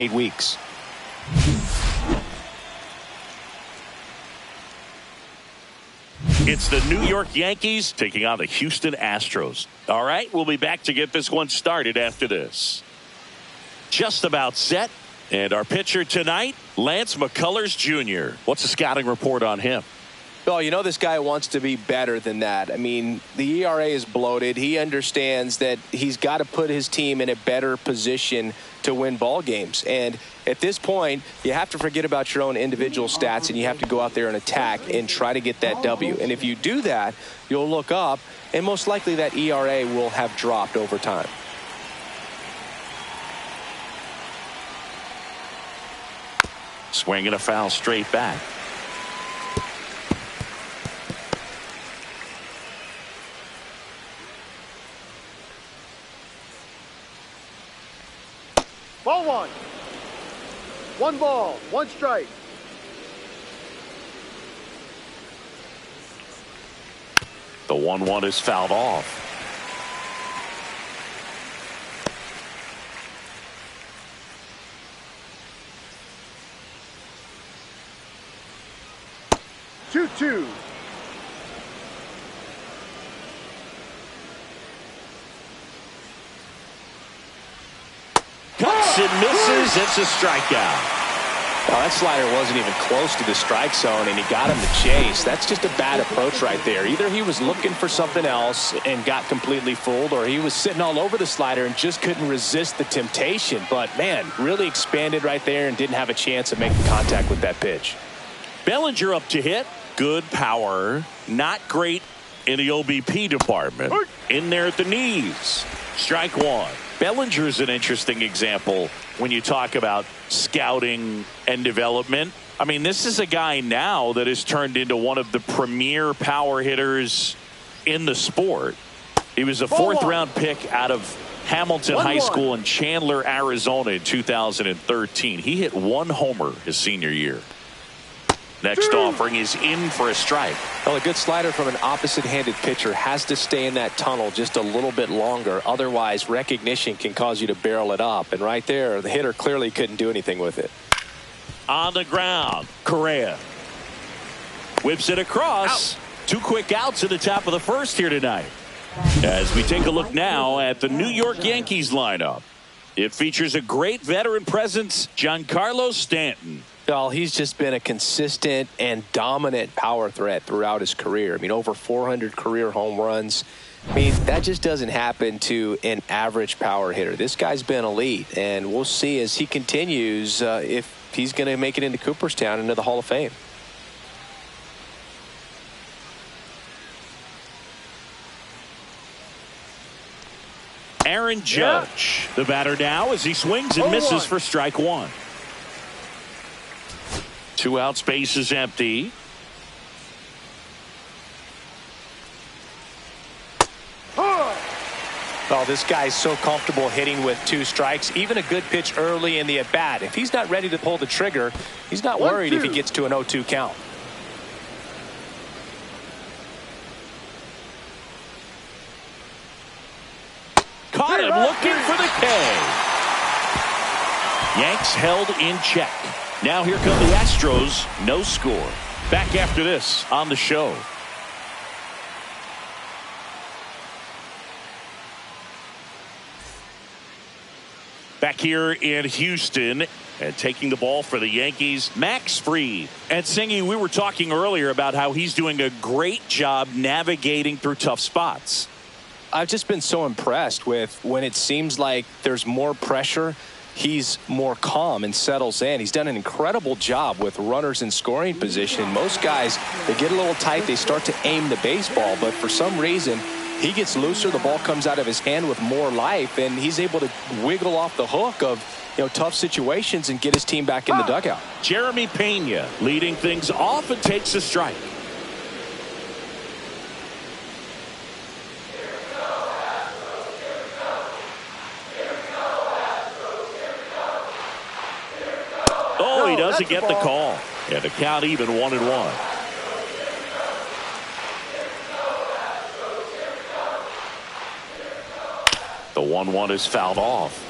8 weeks. It's the New York Yankees taking on the Houston Astros. All right, we'll be back to get this one started after this. Just about set. And our pitcher tonight, Lance McCullers Jr. What's the scouting report on him? Well, you know this guy wants to be better than that. I mean, the ERA is bloated. He understands that he's got to put his team in a better position to win ball games. And at this point, you have to forget about your own individual stats and you have to go out there and attack and try to get that W. And if you do that, you'll look up and most likely that ERA will have dropped over time. Swinging a foul straight back. Ball one. 1 ball, 1 strike. The 1-1 is fouled off. 2-2. Cuts and misses. It's a strikeout. Well, that slider wasn't even close to the strike zone, and he got him to chase. That's just a bad approach right there. Either he was looking for something else and got completely fooled, or he was sitting all over the slider and just couldn't resist the temptation. But, man, really expanded right there and didn't have a chance of making contact with that pitch. Bellinger up to hit. Good power. Not great in the OBP department. In there at the knees. Strike one. Bellinger is an interesting example when you talk about scouting and development. I mean, this is a guy now that has turned into one of the premier power hitters in the sport. He was a 4th-round pick out of Hamilton High School in Chandler, Arizona in 2013. He hit 1 homer his senior year. Next offering is in for a strike. Well, a good slider from an opposite-handed pitcher has to stay in that tunnel just a little bit longer. Otherwise, recognition can cause you to barrel it up. And right there, the hitter clearly couldn't do anything with it. On the ground, Correa whips it across. 2 quick outs at the top of the 1st here tonight. As we take a look now at the New York Yankees lineup. It features a great veteran presence, Giancarlo Stanton. Well, he's just been a consistent and dominant power threat throughout his career. I mean, over 400 career home runs. I mean, that just doesn't happen to an average power hitter. This guy's been elite, and we'll see as he continues if he's going to make it into Cooperstown, into the Hall of Fame. Aaron Judge, the batter now as he swings and misses for strike one. 2 outs, base is empty. Well, this guy's so comfortable hitting with 2 strikes. Even a good pitch early in the at-bat. If he's not ready to pull the trigger, he's not worried if he gets to an 0-2 count. Caught him looking for the K. Yanks held in check. Now here come the Astros. No score. Back after this on the show. Back here in Houston and taking the ball for the Yankees, Max Fried. And Singy, we were talking earlier about how he's doing a great job navigating through tough spots. I've just been so impressed with when it seems like there's more pressure, he's more calm and settles in. He's done an incredible job with runners in scoring position. Most guys, they get a little tight, they start to aim the baseball, but for some reason, he gets looser, the ball comes out of his hand with more life, and he's able to wiggle off the hook of tough situations and get his team back in the dugout. Jeremy Pena leading things off and takes a strike. Oh, he doesn't get the call. And the count even 1-1. The 1-1 is fouled off.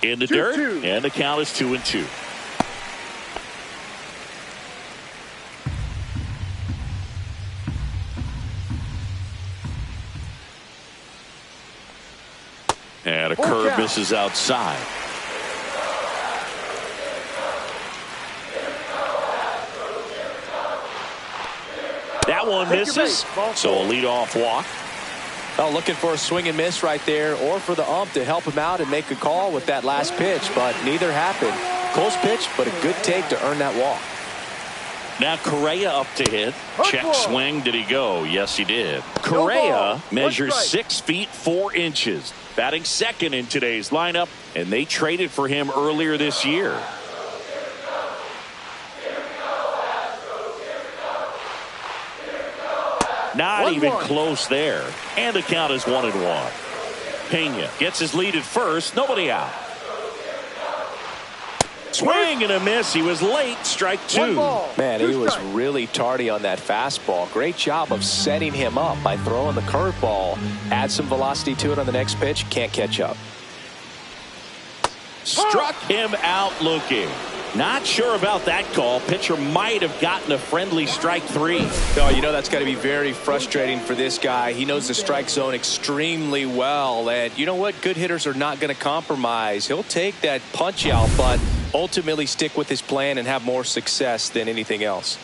in the dirt, and the count is 2-2. And a curve misses outside. That one misses, so a leadoff walk. Oh, looking for a swing and miss right there, or for the ump to help him out and make a call with that last pitch, but neither happened. Close pitch, but a good take to earn that walk. Now Correa up to hit. Check swing. Did he go? Yes, he did. Correa measures 6 feet 4 inches. Batting second in today's lineup, and they traded for him earlier this year. Not even close there. And the count is 1-1. Pena gets his lead at first. Nobody out. Swing and a miss. He was late. Strike 2. Man, he was really tardy on that fastball. Great job of setting him up by throwing the curveball. Add some velocity to it on the next pitch. Can't catch up. Struck him out looking. Not sure about that call. Pitcher might have gotten a friendly strike 3. Oh, you know that's got to be very frustrating for this guy. He knows the strike zone extremely well. And you know what? Good hitters are not going to compromise. He'll take that punch out, but ultimately stick with his plan and have more success than anything else.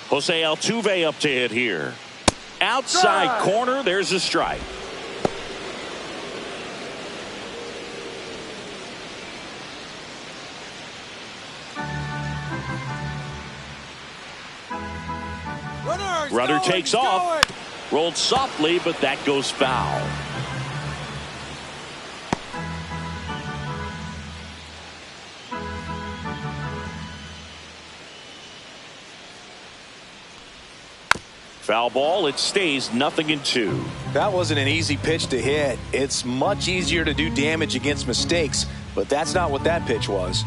Jose Altuve up to hit here. Outside corner. There's a strike. Runner takes off. Rolled softly, but that goes foul. Foul ball. It stays 0-2. That wasn't an easy pitch to hit. It's much easier to do damage against mistakes, but that's not what that pitch was.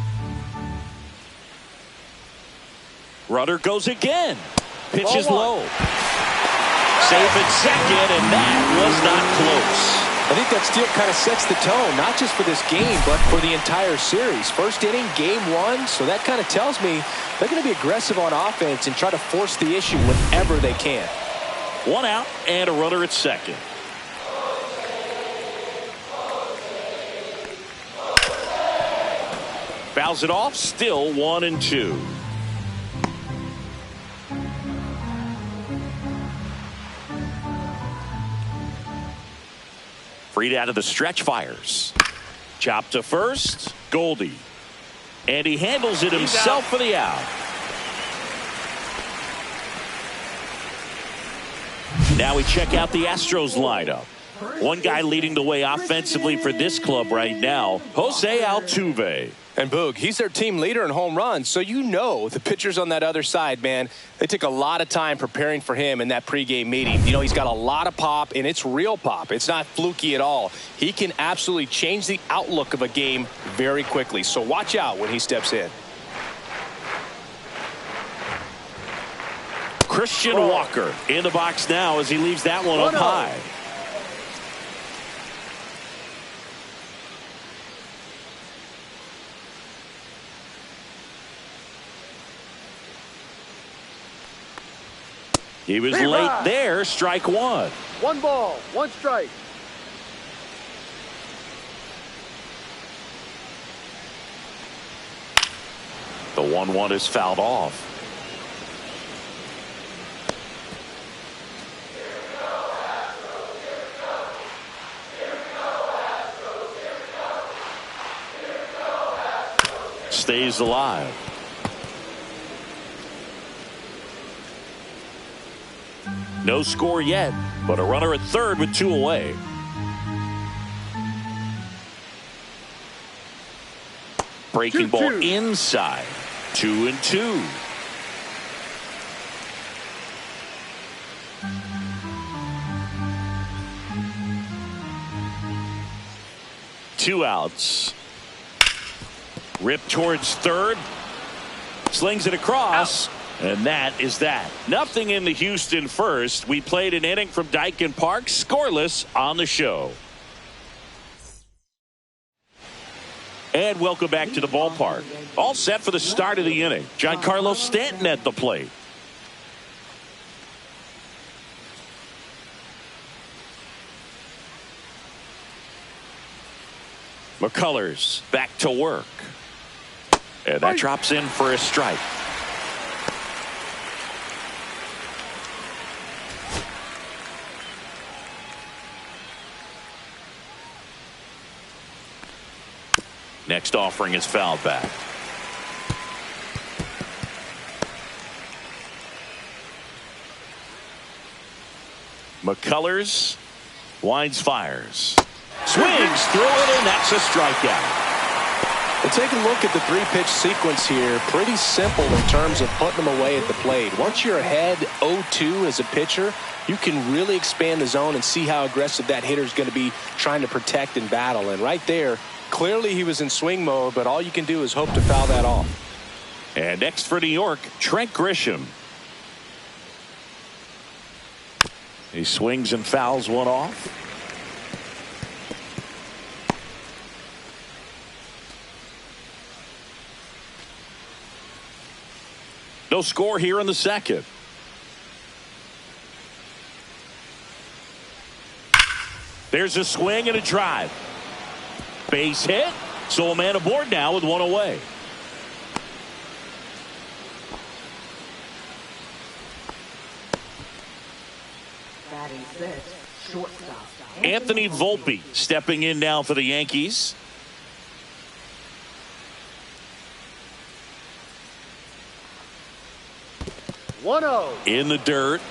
Runner goes again. Pitch is low. Safe at second, and that was not close. I think that steal kind of sets the tone, not just for this game, but for the entire series. First inning, game 1, so that kind of tells me they're going to be aggressive on offense and try to force the issue whenever they can. 1 out and a runner at second. Fouls it off, still 1-2. Freed out of the stretch, fires. Chop to first. Goldie. And he handles it himself for the out. Now we check out the Astros lineup. One guy leading the way offensively for this club right now, Jose Altuve. And Boog, he's their team leader in home runs, so you know the pitchers on that other side, man, they took a lot of time preparing for him in that pregame meeting. You know, he's got a lot of pop, and it's real pop. It's not fluky at all. He can absolutely change the outlook of a game very quickly, so watch out when he steps in. Christian Walker in the box now as he leaves that one up high. He was late there. Strike 1. 1 ball, 1 strike. The 1-1 is fouled off. Stays alive. No score yet, but a runner at third with 2 away. Breaking ball inside. 2-2. Two outs. Rip towards third. Slings it across. And that is that. Nothing in the Houston first. We played an inning from Daikin Park, scoreless on the show. And welcome back to the ballpark. All set for the start of the inning. Giancarlo Stanton at the plate. McCullers back to work. And that drops in for a strike. Next offering is fouled back. McCullers winds, fires, swings through it, and that's a strikeout. Well, take a look at the three-pitch sequence here. Pretty simple in terms of putting them away at the plate. Once you're ahead 0-2 as a pitcher, you can really expand the zone and see how aggressive that hitter is going to be trying to protect and battle. And right there, clearly he was in swing mode, but all you can do is hope to foul that off. And next for New York, Trent Grisham. He swings and fouls one off. No score here in the second. There's a swing and a drive. Base hit. So a man aboard now with one away. Anthony Volpe stepping in now for the Yankees. In the dirt.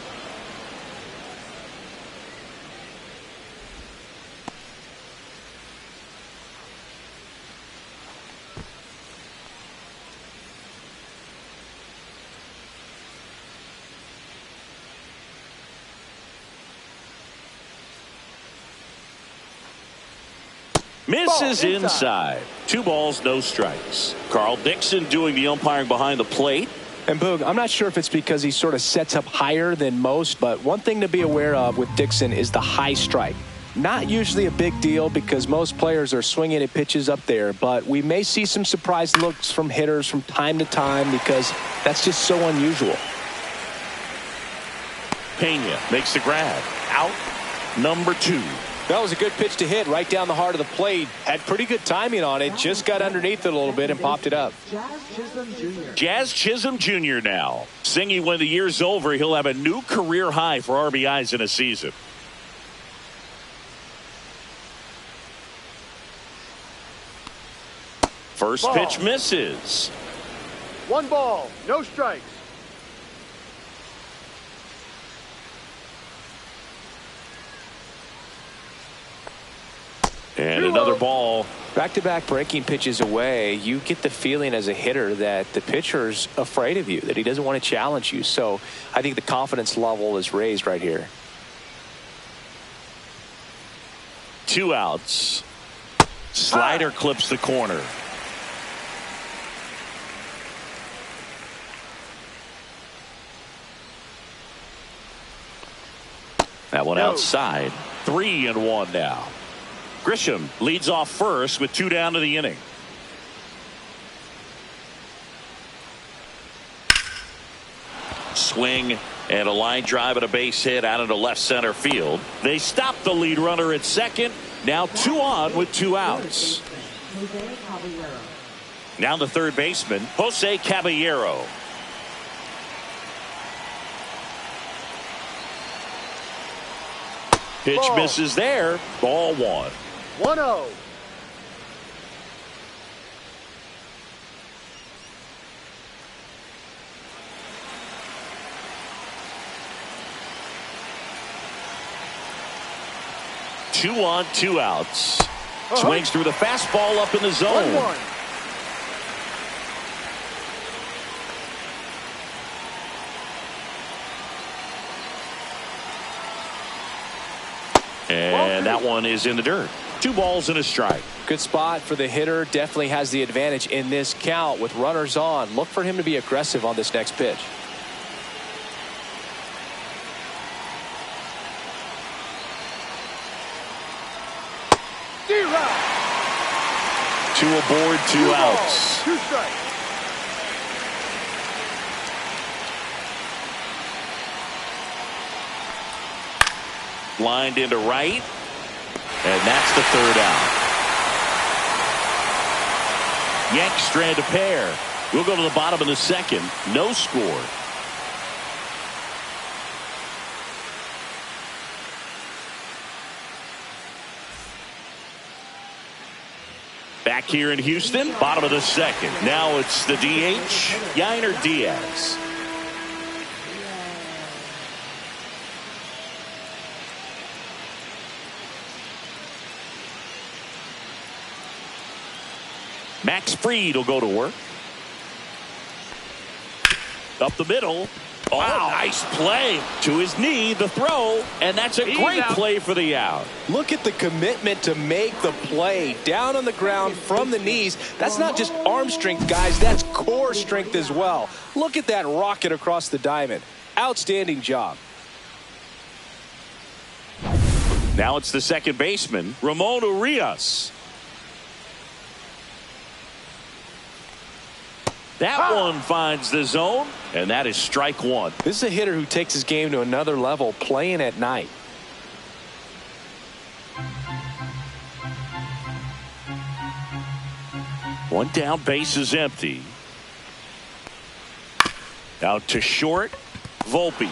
Misses inside. 2 balls, no strikes. Carl Dixon doing the umpiring behind the plate. And Boog, I'm not sure if it's because he sort of sets up higher than most, but one thing to be aware of with Dixon is the high strike. Not usually a big deal because most players are swinging at pitches up there, but we may see some surprise looks from hitters from time to time because that's just so unusual. Pena makes the grab. Out number 2. That was a good pitch to hit right down the heart of the plate. Had pretty good timing on it. Just got underneath it a little bit and popped it up. Jazz Chisholm Jr. now. Singing when the year's over, he'll have a new career high for RBIs in a season. First pitch misses. 1 ball, no strikes. And another ball. Back-to-back breaking pitches away, you get the feeling as a hitter that the pitcher's afraid of you, that he doesn't want to challenge you. So I think the confidence level is raised right here. 2 outs. Slider clips the corner. That one outside. 3-1 now. Grisham leads off first with 2 down to the inning. Swing and a line drive and a base hit out into left center field. They stop the lead runner at second. Now 2 on with 2 outs. Now the third baseman, Jose Caballero. Pitch misses there. Ball 1. 1-0. Two on, 2 outs. Swings through the fastball up in the zone. 1-1. And that one is in the dirt. 2 balls and a strike. Good spot for the hitter. Definitely has the advantage in this count with runners on. Look for him to be aggressive on this next pitch. Two aboard, two outs. Two strikes. Lined into right. And that's the third out. Yanks strand a pair. We'll go to the bottom of the second. No score. Back here in Houston, bottom of the second. Now it's the DH, Yainer Diaz. Max Fried will go to work. Up the middle. Oh, wow. Nice play. To his knee, the throw, and that's a great play for the out. Look at the commitment to make the play. Down on the ground from the knees. That's not just arm strength, guys. That's core strength as well. Look at that rocket across the diamond. Outstanding job. Now it's the second baseman, Ramon Urias. That one finds the zone, and that is strike one. This is a hitter who takes his game to another level, playing at night. One down, base is empty. Out to short, Volpe.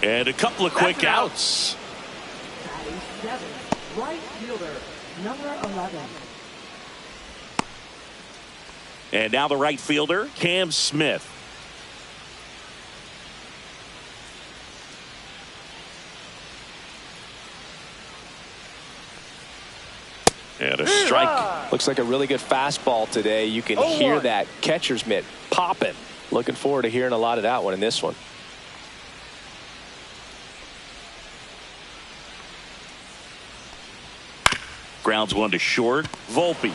And a couple of quick outs. Batting seventh, right fielder, number 11. And now the right fielder, Cam Smith. And a strike. Looks like a really good fastball today. You can hear that catcher's mitt popping. Looking forward to hearing a lot of that one in this one. Grounds one to short, Volpe.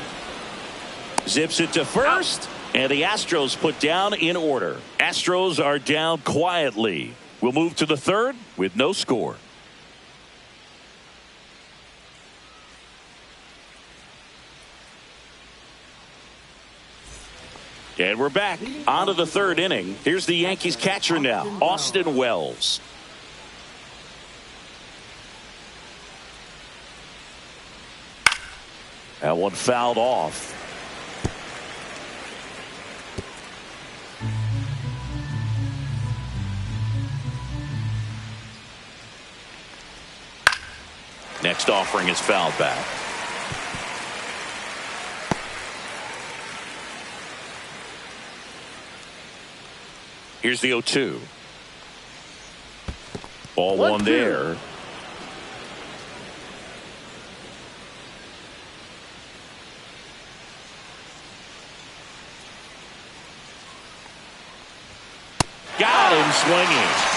Zips it to first, and the Astros put down in order. Astros are down quietly. We'll move to the third with no score. And we're back on to the third inning. Here's the Yankees catcher now, Austin Wells. That one fouled off. Next offering is fouled back. Here's the 0-2. Ball one there. Got him swinging.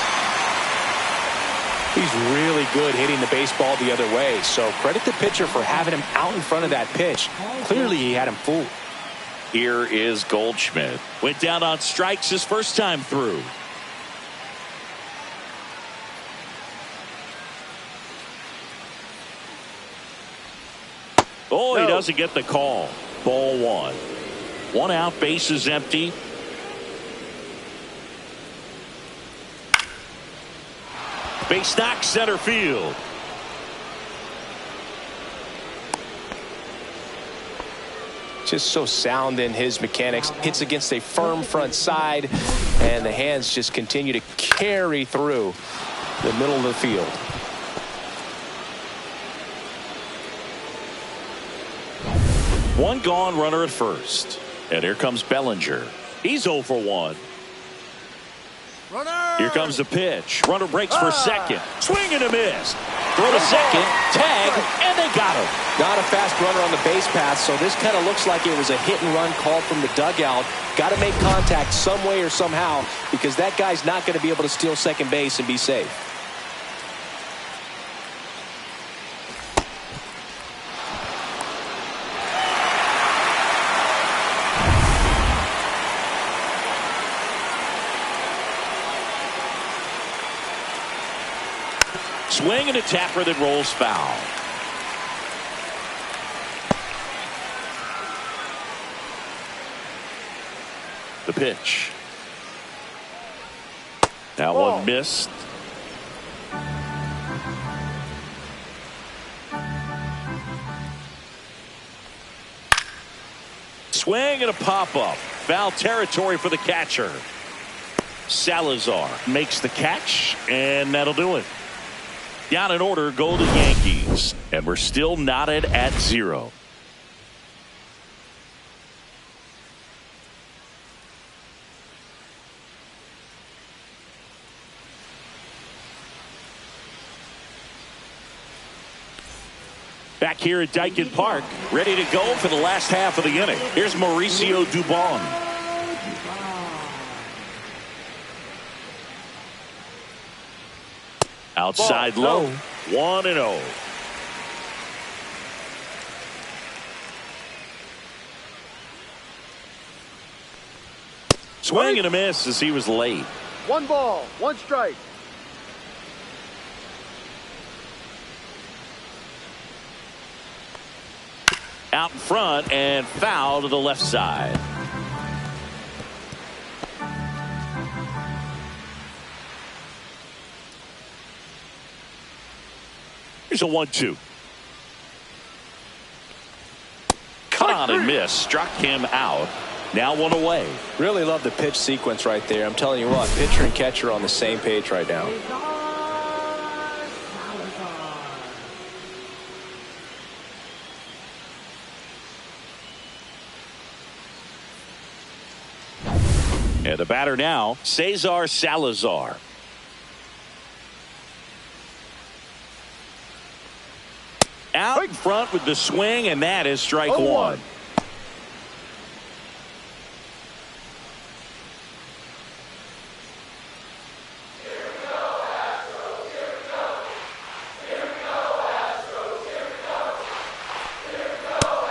He's really good hitting the baseball the other way, so credit the pitcher for having him out in front of that pitch. Clearly he had him fooled. Here is Goldschmidt. Went down on strikes his first time through. Oh, he doesn't get the call. Ball one. One out, base is empty. Base knock, center field. Just so sound in his mechanics. Hits against a firm front side, and the hands just continue to carry through the middle of the field. One gone, runner at first. And here comes Bellinger. He's 0 for 1. Runner! Here comes the pitch. Runner breaks for second. Swing and a miss. Throw to second. Tag. And they got him. Not a fast runner on the base path, so this kind of looks like it was a hit and run call from the dugout. Got to make contact some way or somehow, because that guy's not going to be able to steal second base and be safe. Swing and a tapper that rolls foul. The pitch. That one missed. Swing and a pop-up. Foul territory for the catcher. Salazar makes the catch, and that'll do it. Down in order go the Yankees, and we're still knotted at 0. Back here at Dyken Park, ready to go for the last half of the inning. Here's Mauricio Dubon. Outside low, 1-0. Swing and a miss as he was late. 1 ball, 1 strike. Out in front and foul to the left side. Here's a 1-2. Cut on and miss. Struck him out. Now 1 away. Really love the pitch sequence right there. I'm telling you what, pitcher and catcher on the same page right now. And the batter now, Cesar Salazar. Out in front with the swing, and that is strike 1.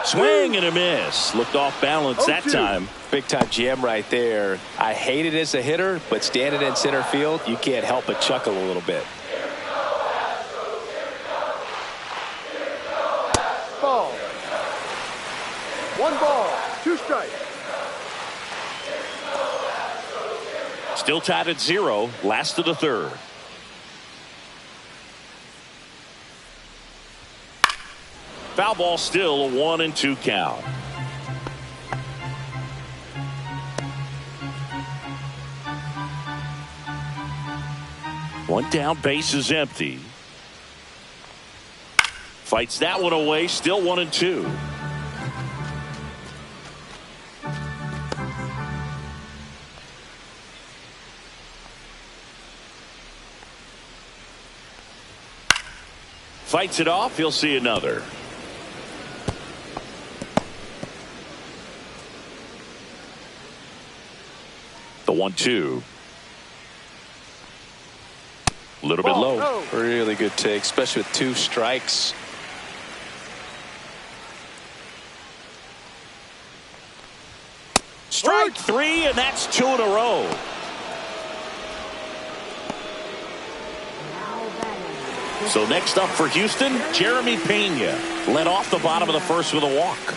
Swing and a miss. Looked off balance that time. Big time jam right there. I hate it as a hitter, but standing in center field, you can't help but chuckle a little bit. Ball. 1 ball, 2 strikes. Still tied at 0. Last of the 3rd. Foul ball, still a 1-2 count. One down, base is empty. Fights that one away, still 1-2. Fights it off, he'll see another. The 1-2. A little bit low. No. Really good take, especially with 2 strikes. Strike 3, and that's 2 in a row. So next up for Houston, Jeremy Pena led off the bottom of the 1st with a walk.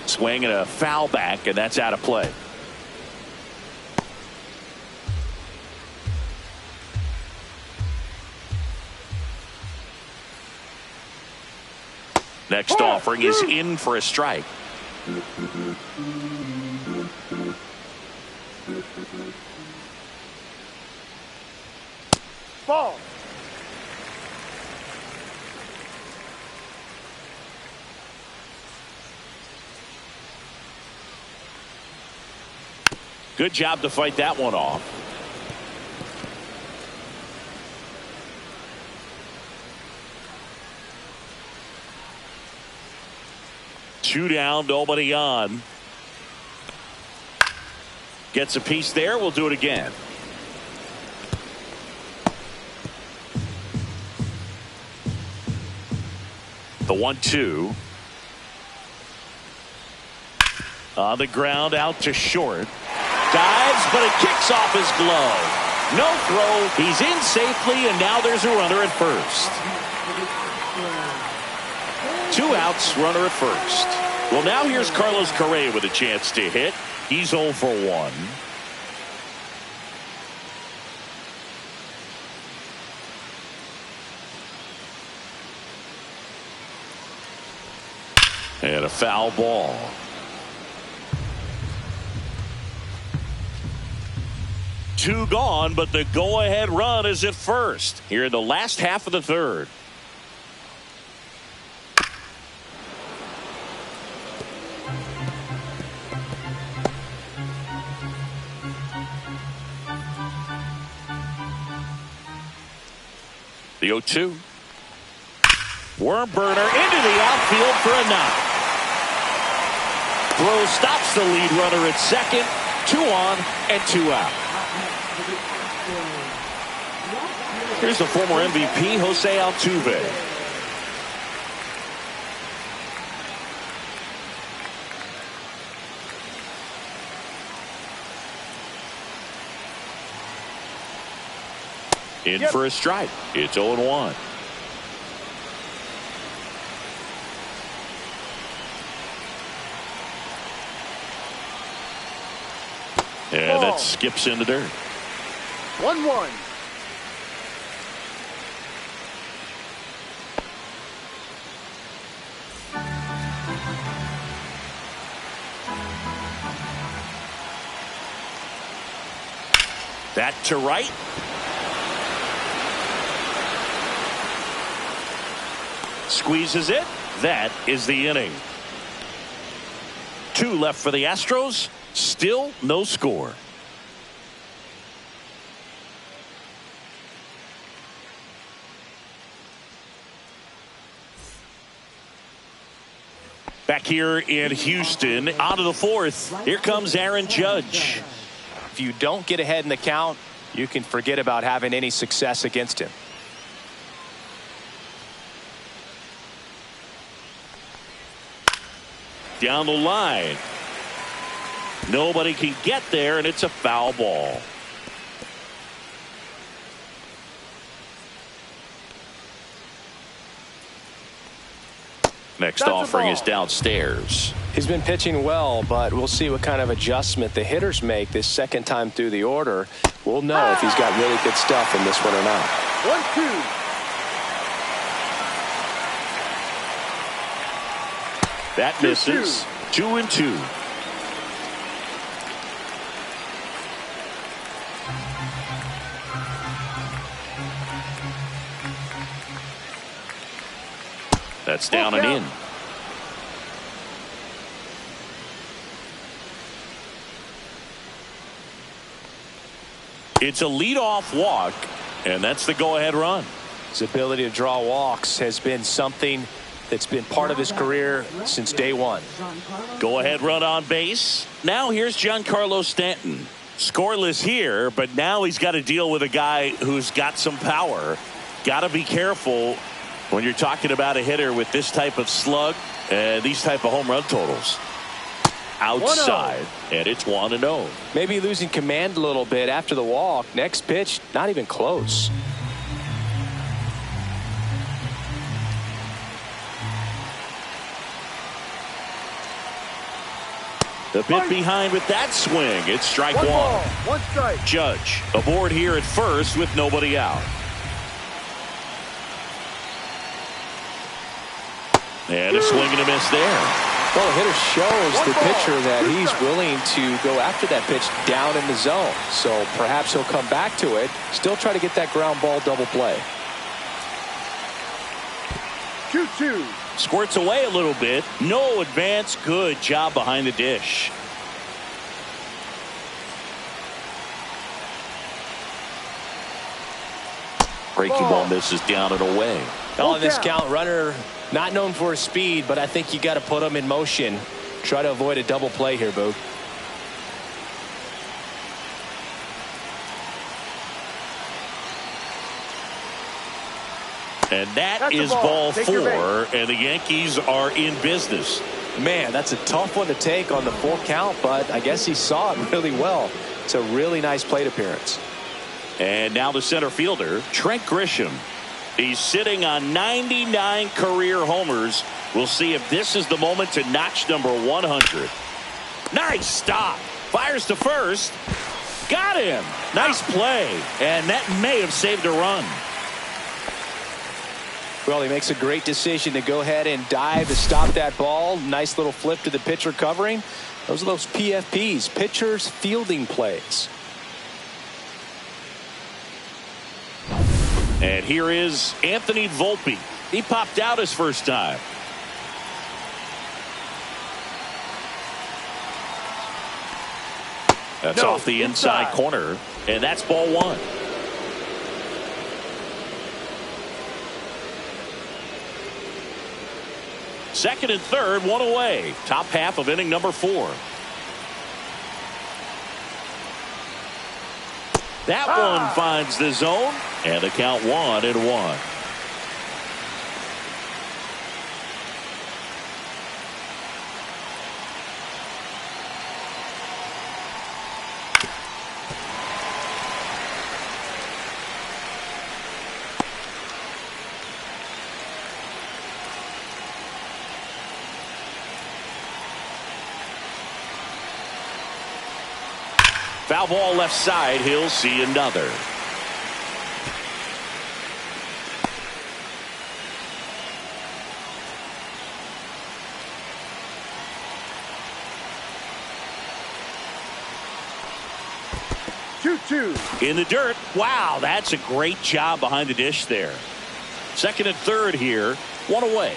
Swing and a foul back, and that's out of play. Next offering is in for a strike. Ball. Good job to fight that one off. Two down, nobody on. Gets a piece there. We'll do it again. The 1-2. On the ground, out to short. Dives, but it kicks off his glove. No throw. He's in safely, and now there's a runner at first. 2 outs, runner at first. Well, now here's Carlos Correa with a chance to hit. He's 0 for 1. And a foul ball. Two gone, but the go-ahead run is at first here in the last half of the third. The 0-2. Worm burner into the outfield for a knock. Throw stops the lead runner at second. 2 on and 2 out. Here's the former MVP, Jose Altuve. In for a strike. It's 0-1. And that skips in the dirt. 1-1. That to right. Squeezes it. That is the inning. 2 left for the Astros. Still no score. Back here in Houston, out of the 4th, here comes Aaron Judge. If you don't get ahead in the count, you can forget about having any success against him. Down the line. Nobody can get there, and it's a foul ball. Next offering is downstairs. He's been pitching well, but we'll see what kind of adjustment the hitters make this second time through the order. We'll know if he's got really good stuff in this one or not. 1-2. That misses. 2-2. That's down and in. It's a leadoff walk, and that's the go-ahead run. His ability to draw walks has been something that's been part of his career since day one. Go-ahead run on base. Now here's Giancarlo Stanton. Scoreless here, but now he's got to deal with a guy who's got some power. Got to be careful when you're talking about a hitter with this type of slug and these type of home run totals. Outside, and it's 1-0. Maybe losing command a little bit after the walk. Next pitch, not even close. The bit behind with that swing. It's strike 1. 1 strike. Judge aboard here at first with nobody out. And a swing and a miss there. Well, the hitter shows the pitcher that he's willing to go after that pitch down in the zone. So perhaps he'll come back to it. Still try to get that ground ball double play. 2-2. Squirts away a little bit. No advance. Good job behind the dish. Breaking ball misses down and away. On this count, runner not known for his speed, but I think you got to put him in motion. Try to avoid a double play here, Boog. And that's is ball 4, and the Yankees are in business. Man, that's a tough one to take on the 4 count, but I guess he saw it really well. It's a really nice plate appearance. And now the center fielder, Trent Grisham, He's sitting on 99 career homers. We'll see if this is the moment to notch number 100. Nice stop. Fires to first. Got him. Nice play. And that may have saved a run. Well, he makes a great decision to go ahead and dive to stop that ball. Nice little flip to the pitcher covering. Those are those PFPs, pitchers fielding plays. And here is Anthony Volpe. He popped out his first time. That's off the inside corner, and that's ball one. Second and third, one away. Top half of inning number 4. That one finds the zone, and the count 1-1. Foul ball left side. He'll see another. In the dirt. Wow, that's a great job behind the dish there. Second and third here. One away.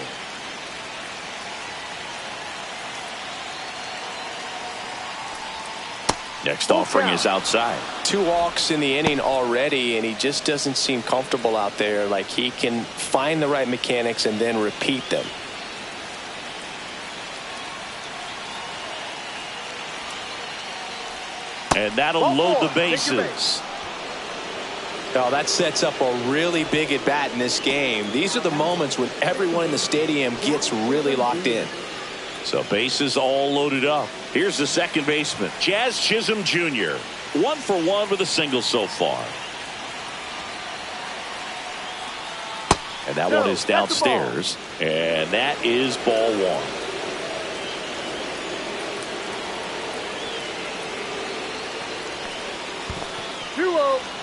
Next offering is outside. 2 walks in the inning already, and he just doesn't seem comfortable out there. Like he can find the right mechanics and then repeat them. And that'll load the bases. Oh, that sets up a really big at bat in this game. These are the moments when everyone in the stadium gets really locked in. So bases all loaded up. Here's the second baseman, Jazz Chisholm Jr. 1 for 1 with a single so far. And that one is downstairs. And that is ball one.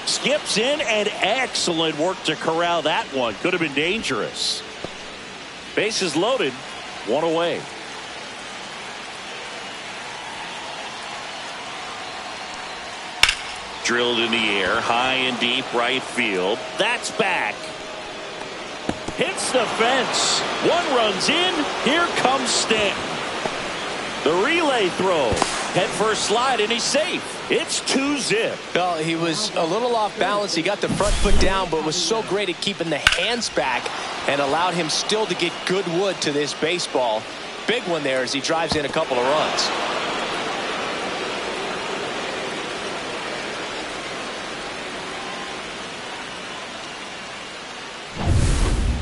Skips in, and excellent work to corral that one. Could have been dangerous. Bases loaded. One away. Drilled in the air, high and deep right field. That's back. Hits the fence. One runs in. Here comes Stanton. The relay throw. Head first slide, and he's safe. It's 2-zip. Well, he was a little off balance. He got the front foot down, but was so great at keeping the hands back and allowed him still to get good wood to this baseball. Big one there as he drives in a couple of runs.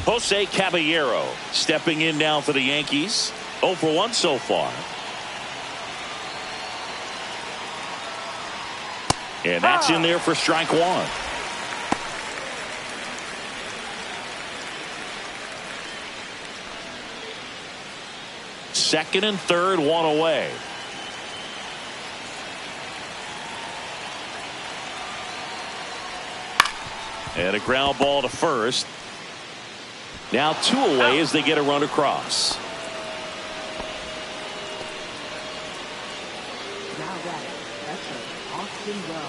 Jose Caballero stepping in now for the Yankees. 0 for 1 so far. And that's in there for strike one. Second and third, one away. And a ground ball to first. Now 2 away as they get a run across. Now that catcher, Austin Wells.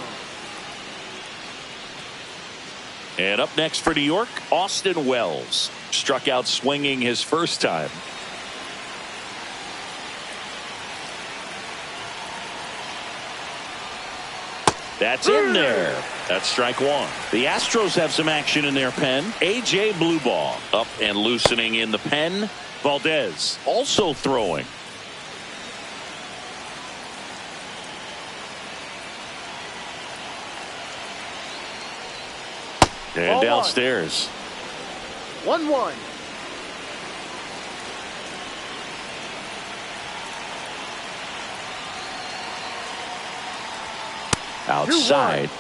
And up next for New York, Austin Wells. Struck out swinging his first time. That's in there. That's strike one. The Astros have some action in their pen. A.J. Blueball up and loosening in the pen. Valdez also throwing. And downstairs. 1-1. Outside.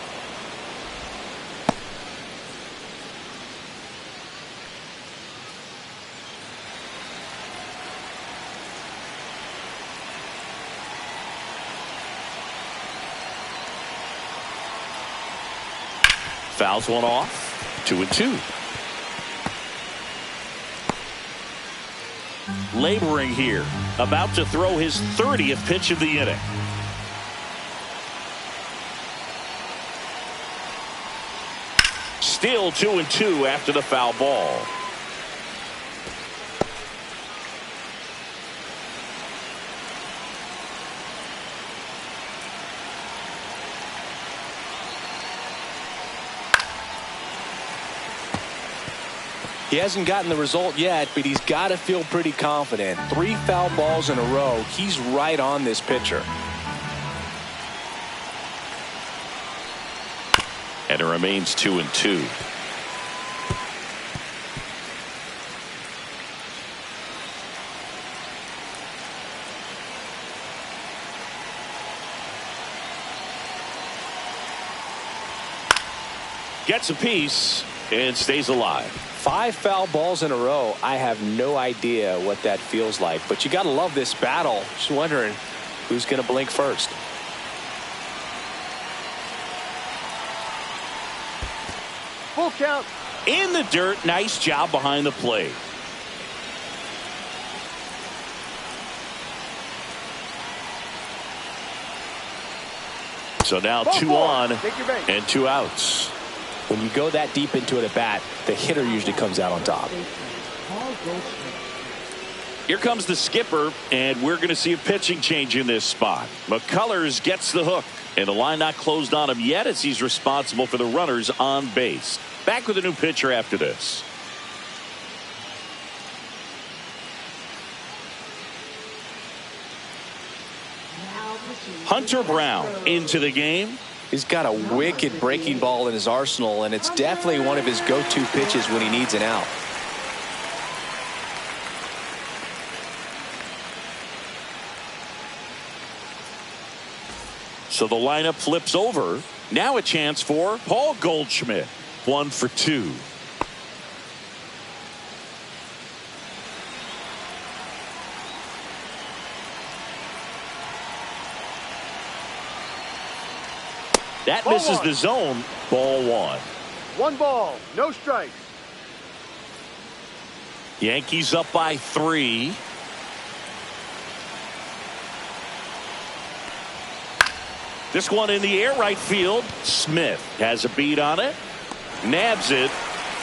Fouls one off. 2-2. Laboring here. About to throw his 30th pitch of the inning. Still 2-2 after the foul ball. He hasn't gotten the result yet, but he's got to feel pretty confident. 3 foul balls in a row. He's right on this pitcher. And it remains 2-2. Gets a piece and stays alive. 5 foul balls in a row. I have no idea what that feels like, but you got to love this battle. Just wondering who's going to blink first. Full count. In the dirt. Nice job behind the plate. So now 2 on and 2 outs. When you go that deep into it at bat, the hitter usually comes out on top. Here comes the skipper, and we're going to see a pitching change in this spot. McCullers gets the hook, and the line not closed on him yet as he's responsible for the runners on base. Back with a new pitcher after this. Hunter Brown into the game. He's got a wicked breaking ball in his arsenal, and it's definitely one of his go-to pitches when he needs an out. So the lineup flips over. Now a chance for Paul Goldschmidt. 1 for 2. That misses the zone. Ball 1. 1 ball, no strikes. Yankees up by 3. This one in the air right field. Smith has a beat on it. Nabs it.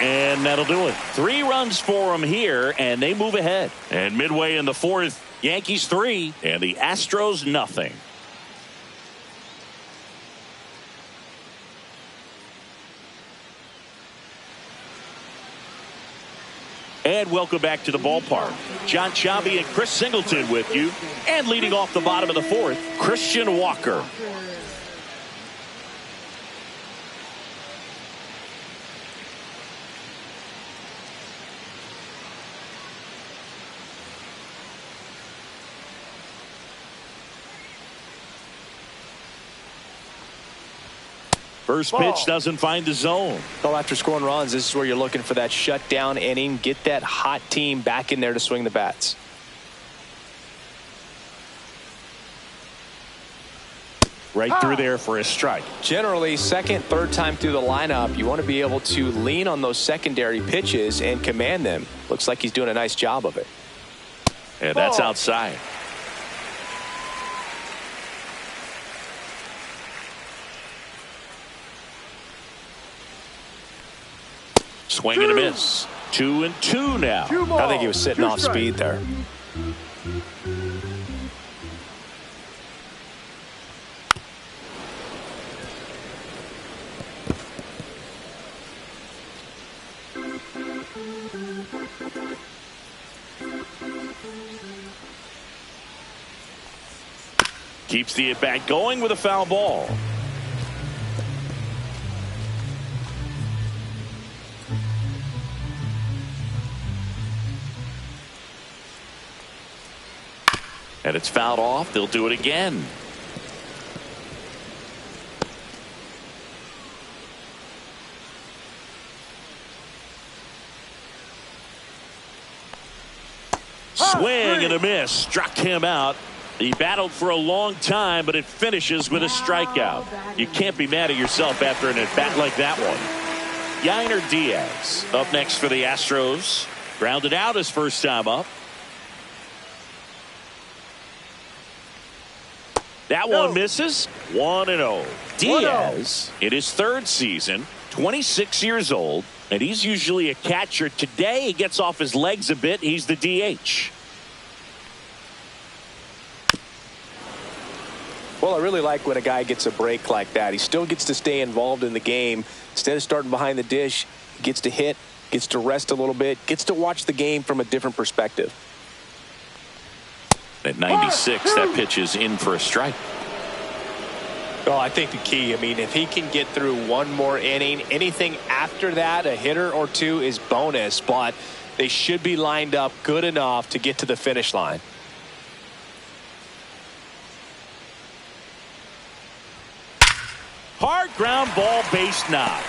And that'll do it. 3 runs for him here, and they move ahead. And midway in the 4th, Yankees 3 and the Astros nothing. And welcome back to the ballpark. John Chabi and Chris Singleton with you. And leading off the bottom of the 4th, Christian Walker. First pitch doesn't find the zone. Well, after scoring runs, this is where you're looking for that shutdown inning. Get that hot team back in there to swing the bats. Right through there for a strike. Generally, second, third time through the lineup, you want to be able to lean on those secondary pitches and command them. Looks like he's doing a nice job of it. And that's outside. Swing and a miss. 2-2 now. I think he was sitting off speed there. Keeps the at-bat going with a foul ball. And it's fouled off. They'll do it again. Swing and a miss. Struck him out. He battled for a long time, but it finishes with a strikeout. You can't be mad at yourself after an at-bat like that one. Yainer Diaz up next for the Astros. Grounded out his first time up. That one misses. 1-0. Diaz in his third season, 26 years old, and he's usually a catcher. Today he gets off his legs a bit. He's the DH. Well, I really like when a guy gets a break like that. He still gets to stay involved in the game. Instead of starting behind the dish, he gets to hit, gets to rest a little bit, gets to watch the game from a different perspective. At 96, that pitch is in for a strike. Well, I think the key, if he can get through one more inning, anything after that, a hitter or two is bonus, but they should be lined up good enough to get to the finish line. Hard ground ball, base knock.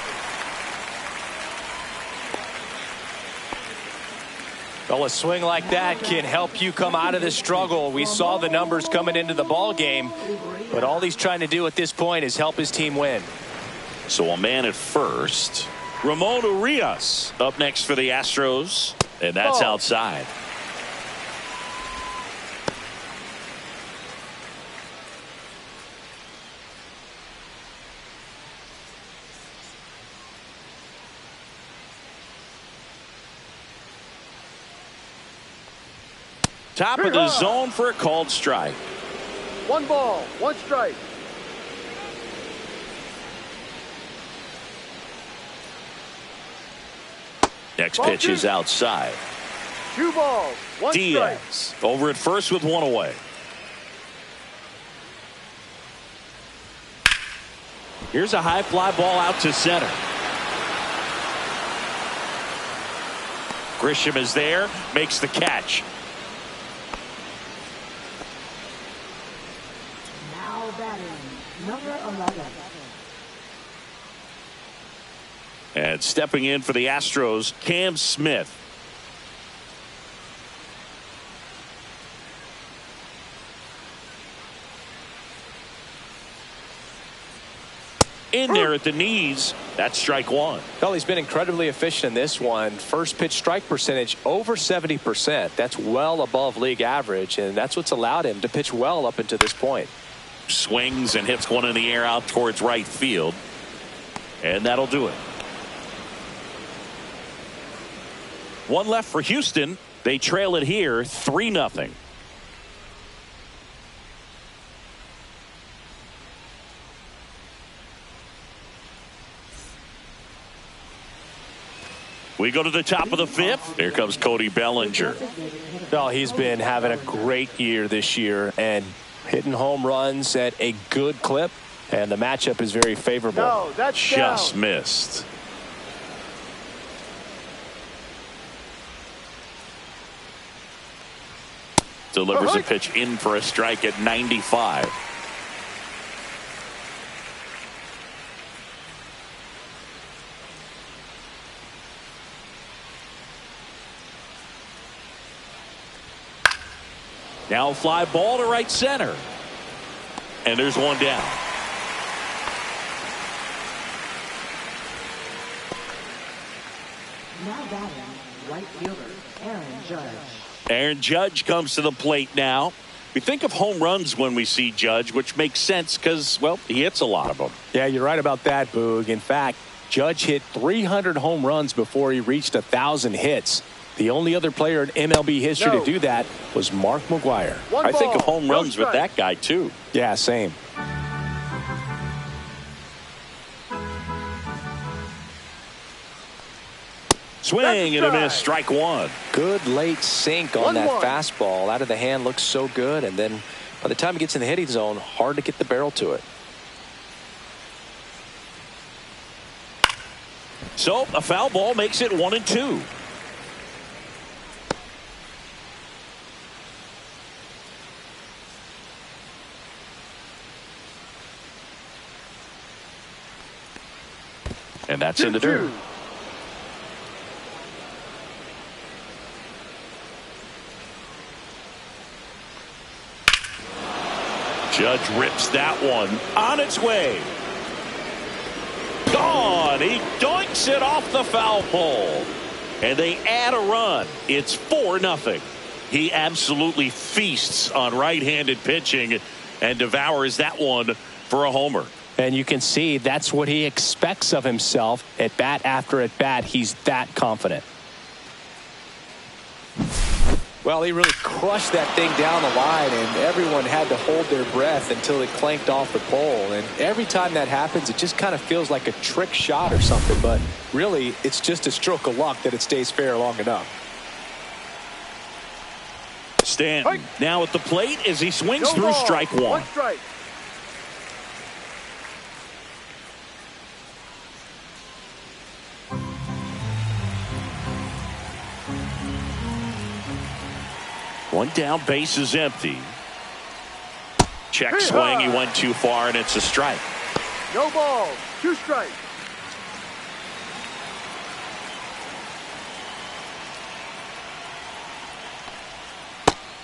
Well, a swing like that can help you come out of the struggle. We saw the numbers coming into the ball game, but all he's trying to do at this point is help his team win. So a man at first. Ramon Urias up next for the Astros, and that's outside. Top of the zone for a called strike. 1 ball, 1 strike. Next pitch is outside. 2 balls, 1 Diaz strike. over at first with 1 away. Here's a high fly ball out to center. Grisham is there, makes the catch. Now batting, number 11. And stepping in for the Astros, Cam Smith. In there at the knees. That's strike 1. Well, he's been incredibly efficient in this one. First pitch strike percentage over 70%. That's well above league average, and that's what's allowed him to pitch well up until this point. Swings and hits one in the air out towards right field. And that'll do it. 1 left for Houston. They trail it here 3-0. We go to the top of the 5th. Here comes Cody Bellinger. Well, he's been having a great year this year and hitting home runs at a good clip, and the matchup is very favorable. No, that's just down. missed. Delivers a pitch in for a strike at 95. Now fly ball to right center. And there's one down. Now batting, right fielder, Aaron Judge. Aaron Judge comes to the plate now. We think of home runs when we see Judge, which makes sense because, well, he hits a lot of them. Yeah, you're right about that, Boog. In fact, Judge hit 300 home runs before he reached 1,000 hits. The only other player in MLB history to do that was Mark McGwire. I think of home runs with that guy, too. Yeah, same. Swing and a miss, strike 1. Good late sink on that fastball. Out of the hand, looks so good. And then by the time it gets in the hitting zone, hard to get the barrel to it. So a foul ball makes it 1-2. And that's in the dirt. Judge rips that one on its way. Gone. He doinks it off the foul pole. And they add a run. It's 4-0. He absolutely feasts on right-handed pitching and devours that one for a homer. And you can see that's what he expects of himself at bat after at bat. He's that confident. Well, he really crushed that thing down the line, and everyone had to hold their breath until it clanked off the pole. And every time that happens, it just kind of feels like a trick shot or something. But really, it's just a stroke of luck that it stays fair long enough. Stanton now at the plate as he swings through strike one. 1 strike. One down, base is empty. Check swing, he went too far, and it's a strike. No ball. 2 strikes.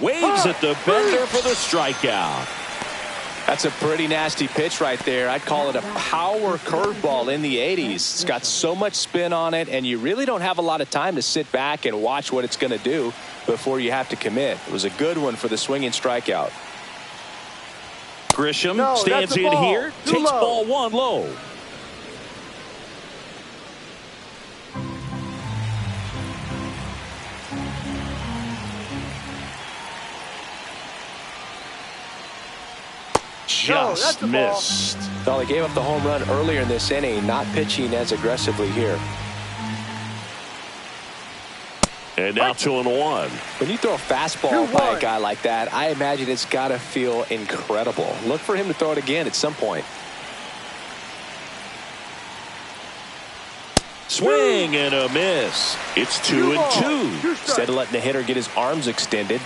Waves at the bender for the strikeout. That's a pretty nasty pitch right there. I'd call it a power curveball in the 80s. It's got so much spin on it, and you really don't have a lot of time to sit back and watch what it's going to do before you have to commit. It was a good one for the swinging strikeout. Grisham stands in here, takes ball 1 low. Just missed. Well, he gave up the home run earlier in this inning, not pitching as aggressively here. And now 2-1. When you throw a fastball by a guy like that, I imagine it's got to feel incredible. Look for him to throw it again at some point. Swing and a miss. It's 2-2. Instead of letting the hitter get his arms extended,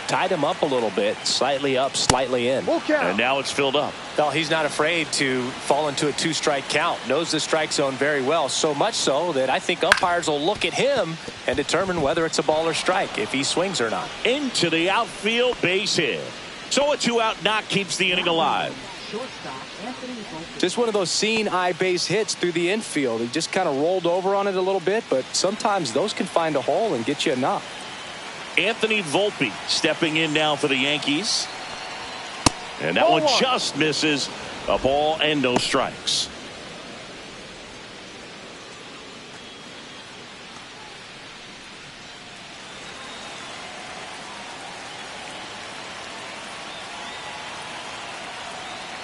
tied him up a little bit, slightly up, slightly in. And now it's filled up. Well, he's not afraid to fall into a 2-strike count. Knows the strike zone very well, so much so that I think umpires will look at him and determine whether it's a ball or strike, if he swings or not. Into the outfield, base hit. So a 2-out knock keeps the inning alive. Just one of those seeing eye base hits through the infield. He just kind of rolled over on it a little bit, but sometimes those can find a hole and get you a knock. Anthony Volpe stepping in now for the Yankees. And that one just misses. A ball and no strikes.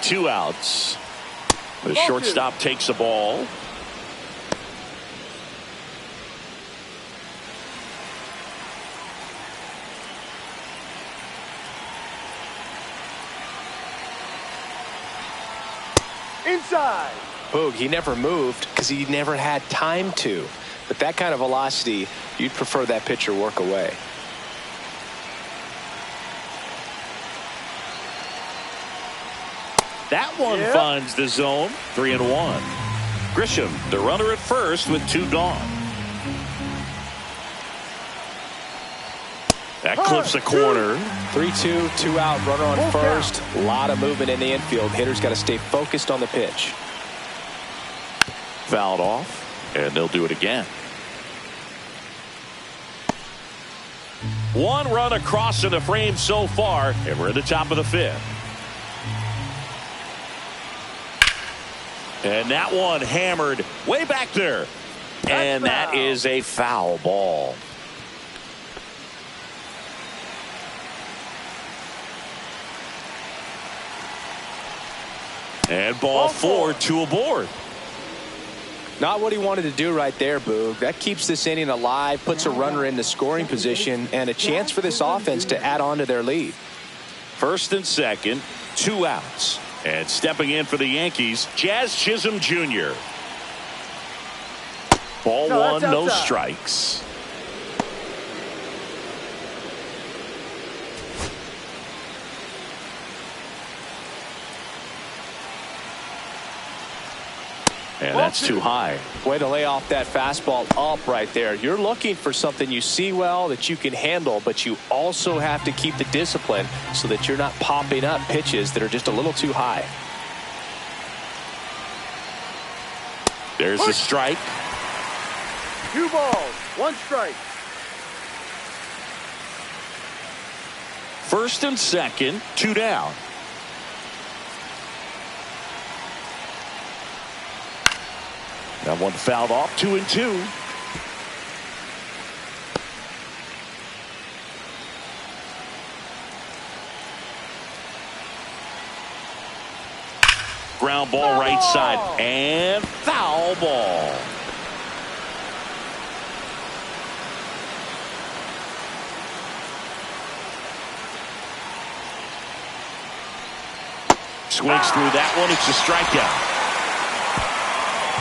Two outs. The shortstop takes the ball. Inside. Boog, he never moved because he never had time to. But that kind of velocity, you'd prefer that pitcher work away. That one finds the zone. 3-1. Grisham, the runner at first with 2 gone. That clips the corner. 3-2, 2 out, runner on first. A lot of movement in the infield. Hitter's got to stay focused on the pitch. Fouled off, and they'll do it again. 1 run across to the frame so far, and we're at the top of the 5th. And that one hammered way back there. And that is a foul ball. And ball 4, 2 aboard. Not what he wanted to do right there, Boog. That keeps this inning alive, puts a runner in the scoring position, and a chance for this offense to add on to their lead. First and second, 2 outs. And stepping in for the Yankees, Jazz Chisholm Jr. Ball 1, no strikes. And that's too high. Way to lay off that fastball up right there. You're looking for something you see well that you can handle, but you also have to keep the discipline so that you're not popping up pitches that are just a little too high. There's a strike. 2 balls, 1 strike. First and second, 2 down. That one fouled off, 2-2. Ground ball right side and foul ball. Swings through that one. It's a strikeout.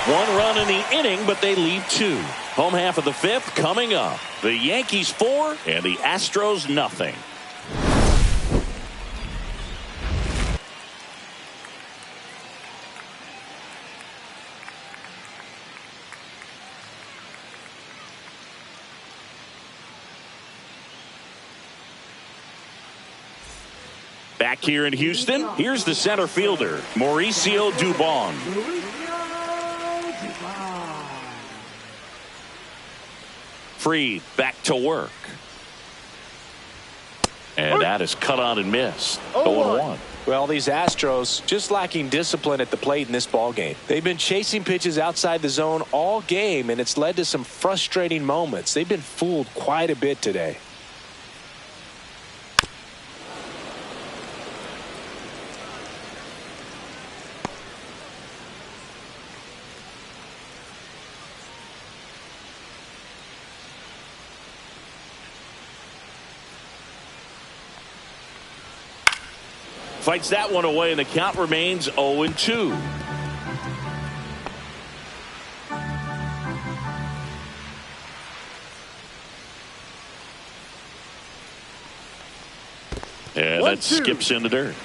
1 run in the inning, but they leave 2. Home half of the 5th coming up. The Yankees 4 and the Astros nothing. Back here in Houston, here's the center fielder, Mauricio Dubon. Freed back to work. And that is cut on and missed. 0-1. Well, these Astros just lacking discipline at the plate in this ball game. They've been chasing pitches outside the zone all game, and it's led to some frustrating moments. They've been fooled quite a bit today. Fights that one away, and the count remains 0-2. And that skips in the dirt.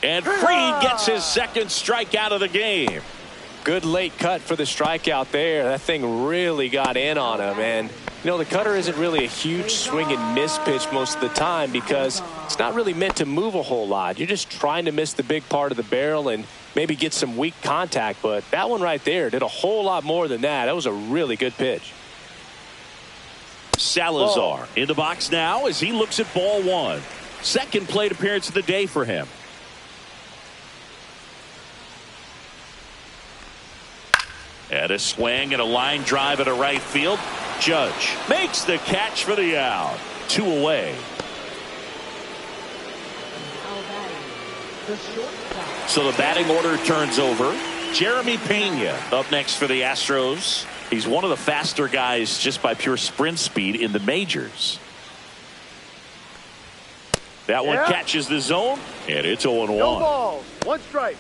And Freed gets his second strikeout of the game. Good late cut for the strikeout there. That thing really got in on him. And, you know, the cutter isn't really a huge swing and miss pitch most of the time because it's not really meant to move a whole lot. You're just trying to miss the big part of the barrel and maybe get some weak contact. But that one right there did a whole lot more than that. That was a really good pitch. Salazar in the box now as he looks at ball 1. Second plate appearance of the day for him. And a swing and a line drive at a right field. Judge makes the catch for the out. 2 away. So the batting order turns over. Jeremy Pena up next for the Astros. He's one of the faster guys just by pure sprint speed in the majors. That one catches the zone, and it's 0-1. No balls, 1 strike.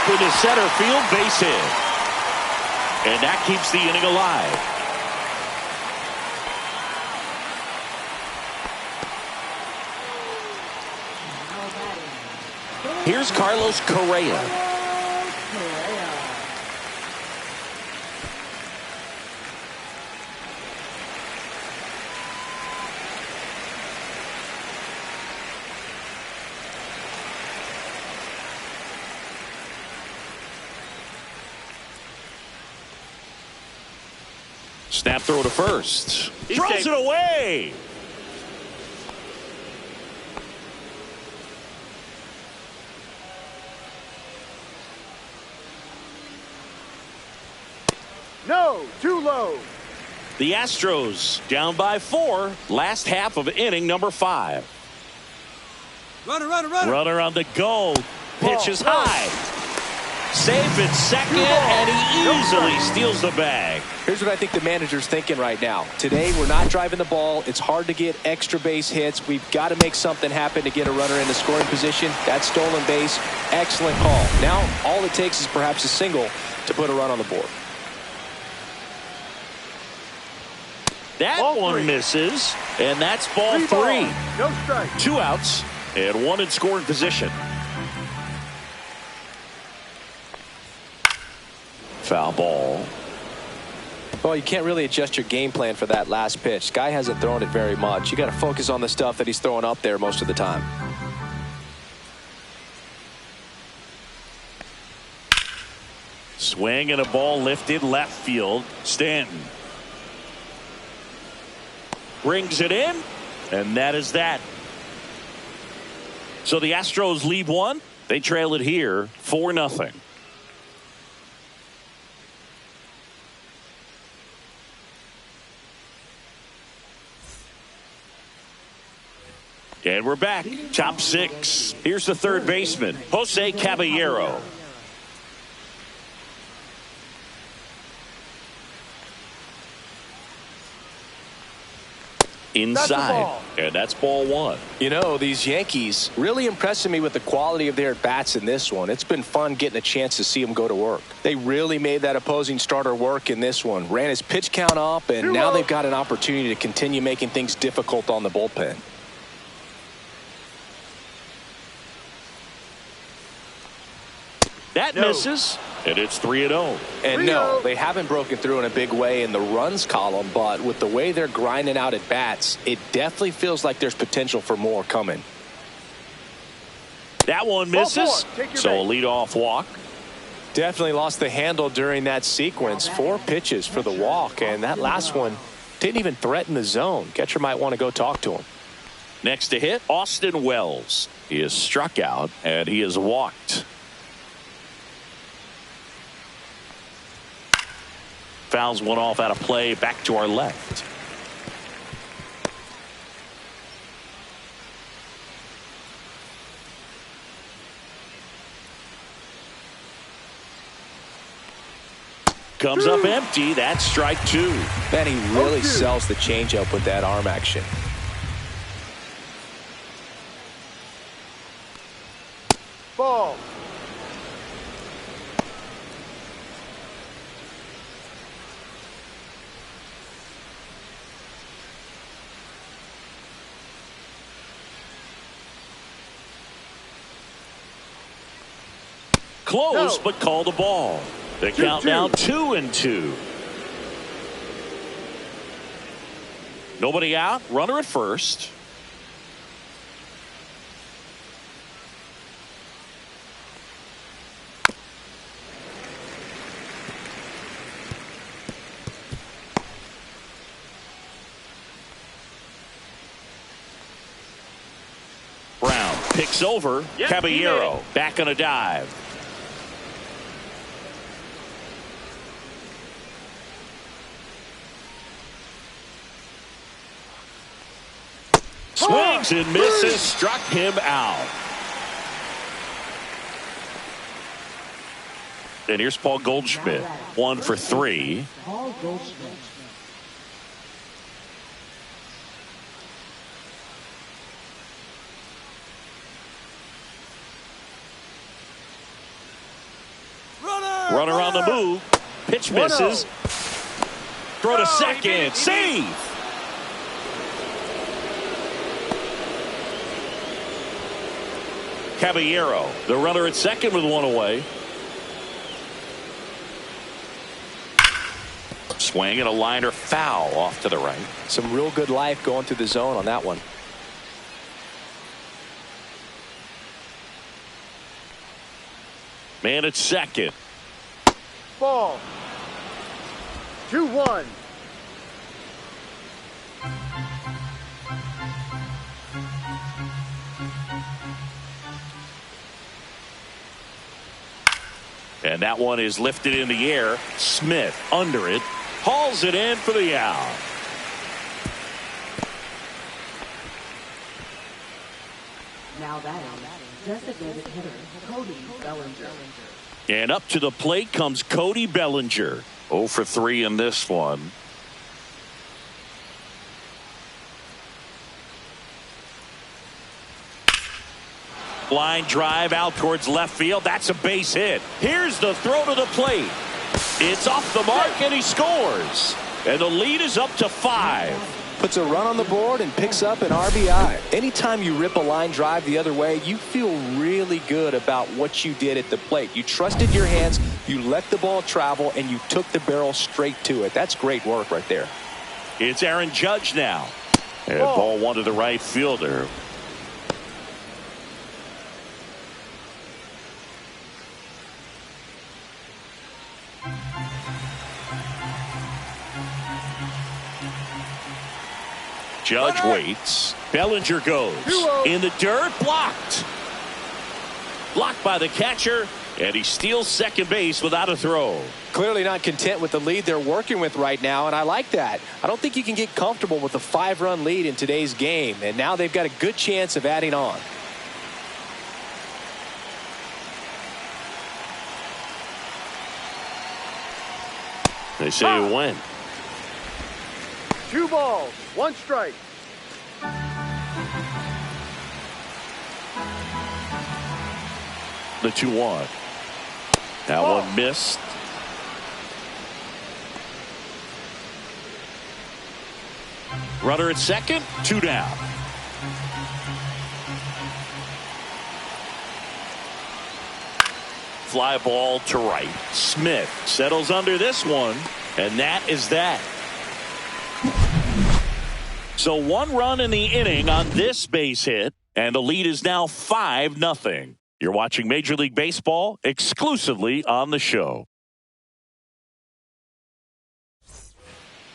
Into center field, base hit. And that keeps the inning alive. Here's Carlos Correa. Snap throw to first. Throws it away. No, too low. The Astros down by 4. Last half of inning number 5. Runner on the go. Pitch is high. Safe at second, and he easily steals the bag. Here's what I think the manager's thinking right now. Today, we're not driving the ball. It's hard to get extra base hits. We've got to make something happen to get a runner in the scoring position. That stolen base, excellent call. Now, all it takes is perhaps a single to put a run on the board. That one misses, and that's ball 3. No strike. 2 outs, and 1 in scoring position. Foul ball. Well, you can't really adjust your game plan for that last pitch. Guy hasn't thrown it very much. You got to focus on the stuff that he's throwing up there most of the time. Swing and a ball lifted left field. Stanton brings it in, and that is that. So the Astros lead one. They trail it here 4-0. And we're back. Top six. Here's the third baseman, Jose Caballero. Inside, and that's ball one. You know, these Yankees really impressing me with the quality of their bats in this one. It's been fun getting a chance to see them go to work. They really made that opposing starter work in this one. Ran his pitch count up, and now they've got an opportunity to continue making things difficult on the bullpen. That misses, and it's 3-0. And no, they haven't broken through in a big way in the runs column, but with the way they're grinding out at bats, it definitely feels like there's potential for more coming. That one misses, so a leadoff walk. Definitely lost the handle during that sequence. 4 pitches for the walk, and that last one didn't even threaten the zone. Catcher might want to go talk to him. Next to hit, Austin Wells. He is struck out, and he is walked. Fouls one off out of play, back to our left. Comes up empty. That's strike 2. Man, he really sells the changeup with that arm action. Ball. Close, but call the ball. The count now 2-2. Nobody out. Runner at first. Brown picks over Caballero. Back on a dive. Swings and misses, struck him out. And here's Paul Goldschmidt, 1 for 3. Paul Goldschmidt. Runner on the move. Pitch misses. Throw to second. Save. Caballero, the runner at second with 1 away. Swing and a liner foul off to the right. Some real good life going through the zone on that one. Man at second. Ball. 2-1. And that one is lifted in the air. Smith under it. Hauls it in for the out. Now that is designated hitter Cody Bellinger. And up to the plate comes Cody Bellinger. 0 for 3 in this one. Line drive out towards left field. That's a base hit. Here's the throw to the plate. It's off the mark and he scores. And the lead is up to 5. puts a run on the board and picks up an RBI. Anytime you rip a line drive the other way, you feel really good about what you did at the plate. You trusted your hands, you let the ball travel, and you took the barrel straight to it. That's great work right there. It's Aaron Judge now. And ball one to the right fielder. Judge waits. Bellinger goes in the dirt. Blocked. Blocked by the catcher. And he steals second base without a throw. Clearly not content with the lead they're working with right now, and I like that. I don't think you can get comfortable with a 5-run lead in today's game, and now they've got a good chance of adding on. They say it went. 2 balls, 1 strike. The 2-1. That one missed. Runner at second, 2 down. Fly ball to right. Smith settles under this one, and that is that. So 1 run in the inning on this base hit, and the lead is now 5-0. You're watching Major League Baseball exclusively on the show.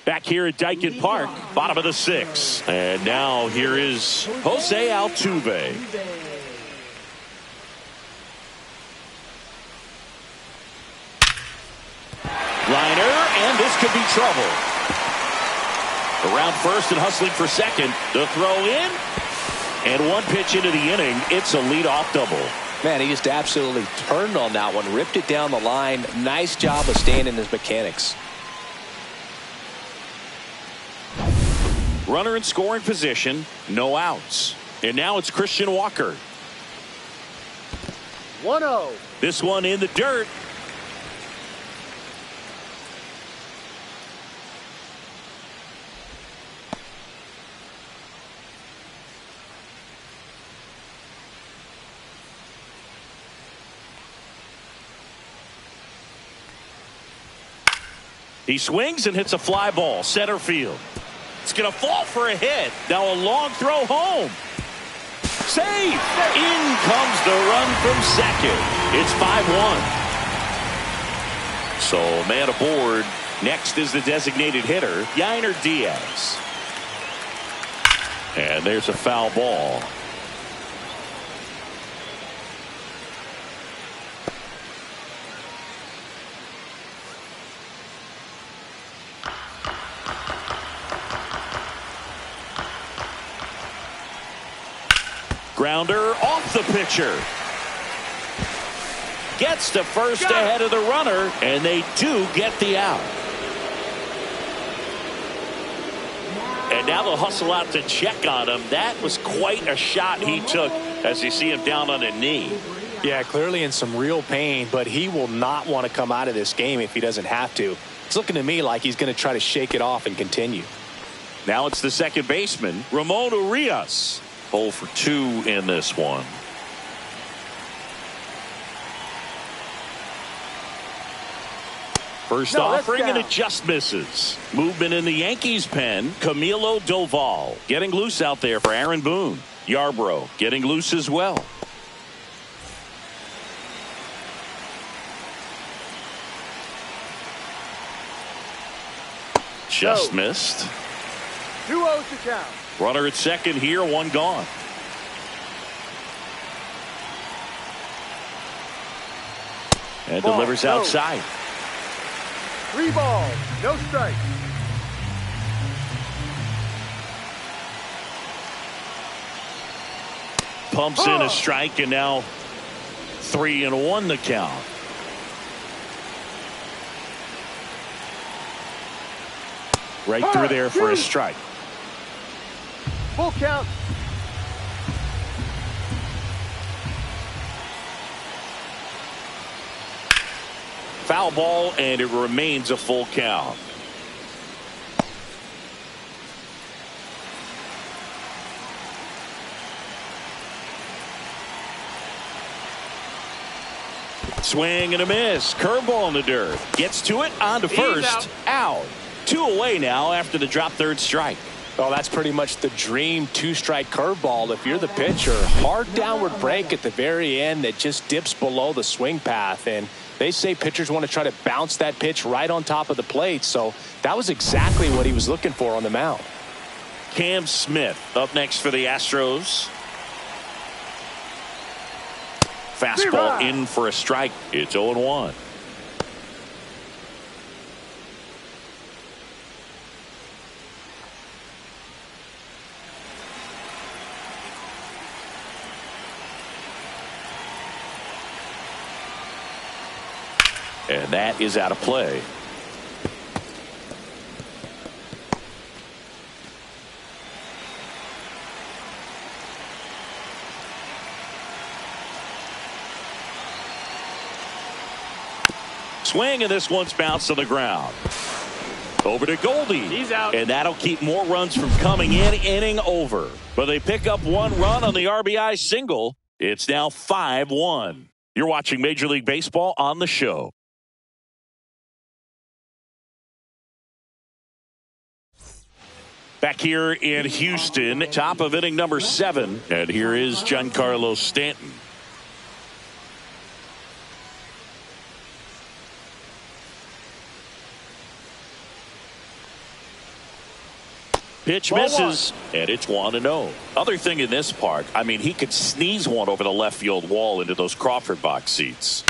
Back here at Dyken Park, bottom of the 6th. And now here is Jose Altuve. Liner, and this could be trouble. Around first and hustling for second. The throw in. And 1 pitch into the inning. It's a leadoff double. Man, he just absolutely turned on that one. Ripped it down the line. Nice job of staying in his mechanics. Runner in scoring position. No outs. And now it's Christian Walker. 1-0. This one in the dirt. He swings and hits a fly ball, center field. It's going to fall for a hit. Now a long throw home. Save! In comes the run from second. It's 5-1. So man aboard. Next is the designated hitter, Yainer Diaz. And there's a foul ball. Grounder off the pitcher. Gets to first ahead of the runner, and they do get the out. And now they'll hustle out to check on him. That was quite a shot he took as you see him down on a knee. Yeah, clearly in some real pain, but he will not want to come out of this game if he doesn't have to. It's looking to me like he's going to try to shake it off and continue. Now it's the second baseman, Ramon Urias. 0 for 2 in this one. First offering, and it just misses. Movement in the Yankees pen. Camilo Doval getting loose out there for Aaron Boone. Yarbrough getting loose as well. Just missed. 2-0 to count. Runner at second here, 1 gone. And delivers outside. 3 balls, no strike. Pumps in a strike, and now 3-1 the count. Right through there for a strike. Full count. Foul ball, and it remains a full count. Swing and a miss. Curveball in the dirt. Gets to it. On to first. Out. 2 away now after the drop third strike. Oh, that's pretty much the dream two-strike curveball if you're the pitcher. Hard downward break at the very end that just dips below the swing path. And they say pitchers want to try to bounce that pitch right on top of the plate. So that was exactly what he was looking for on the mound. Cam Smith up next for the Astros. Fastball in for a strike. It's 0-1. And that is out of play. Swing, and this one's bounced to the ground. Over to Goldie. He's out. And that'll keep more runs from coming in. Inning over. But they pick up 1 run on the RBI single. It's now 5-1. You're watching Major League Baseball on the show. Back here in Houston, top of inning number 7. And here is Giancarlo Stanton. Pitch misses, and it's 1-0. Other thing in this park, I mean, he could sneeze one over the left field wall into those Crawford box seats.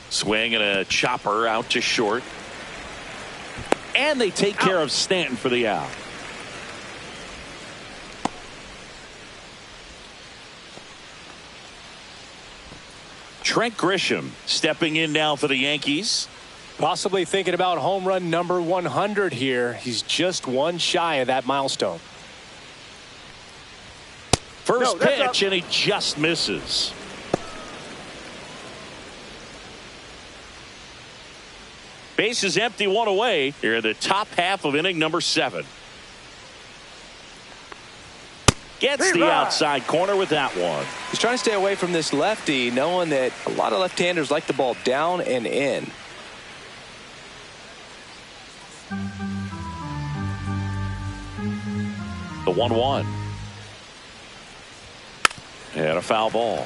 Swing and a chopper out to short. And they take care of Stanton for the out. Trent Grisham stepping in now for the Yankees. Possibly thinking about home run number 100 here. He's just one shy of that milestone. First pitch, and he just misses. Base is empty, 1 away. Here in the top half of inning number 7. Gets the outside corner with that one. He's trying to stay away from this lefty, knowing that a lot of left-handers like the ball down and in. The 1-1. And a foul ball.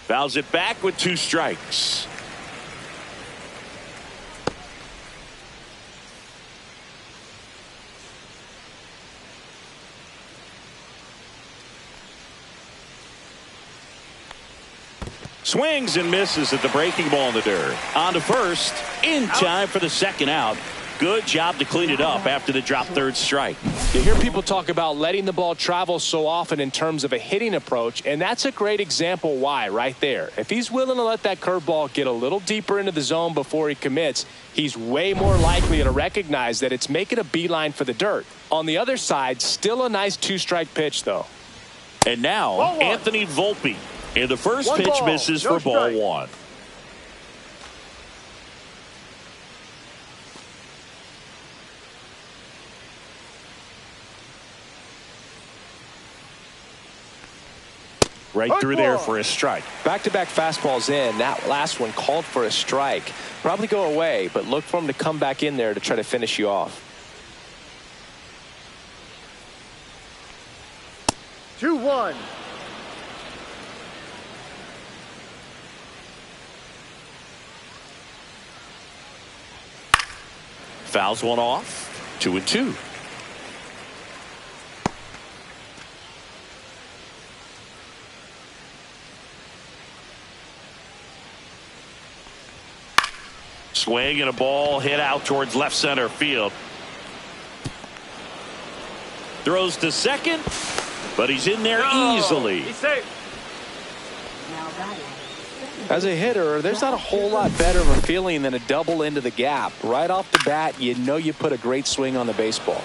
Fouls it back with 2 strikes. Swings and misses at the breaking ball in the dirt. On to first. In time for the second out. Good job to clean it up after the drop third strike. You hear people talk about letting the ball travel so often in terms of a hitting approach, and that's a great example why right there. If he's willing to let that curveball get a little deeper into the zone before he commits, he's way more likely to recognize that it's making a beeline for the dirt. On the other side, still a nice 2-strike pitch, though. And now, Anthony Volpe. And the first pitch misses for ball 1. Right through there for a strike. Back-to-back fastballs in. That last one called for a strike. Probably go away, but look for him to come back in there to try to finish you off. 2-1. Fouls one off. 2-2. Swing and a ball hit out towards left center field. Throws to second, but he's in there easily. He's safe. As a hitter, there's not a whole lot better of a feeling than a double into the gap. Right off the bat, you know you put a great swing on the baseball.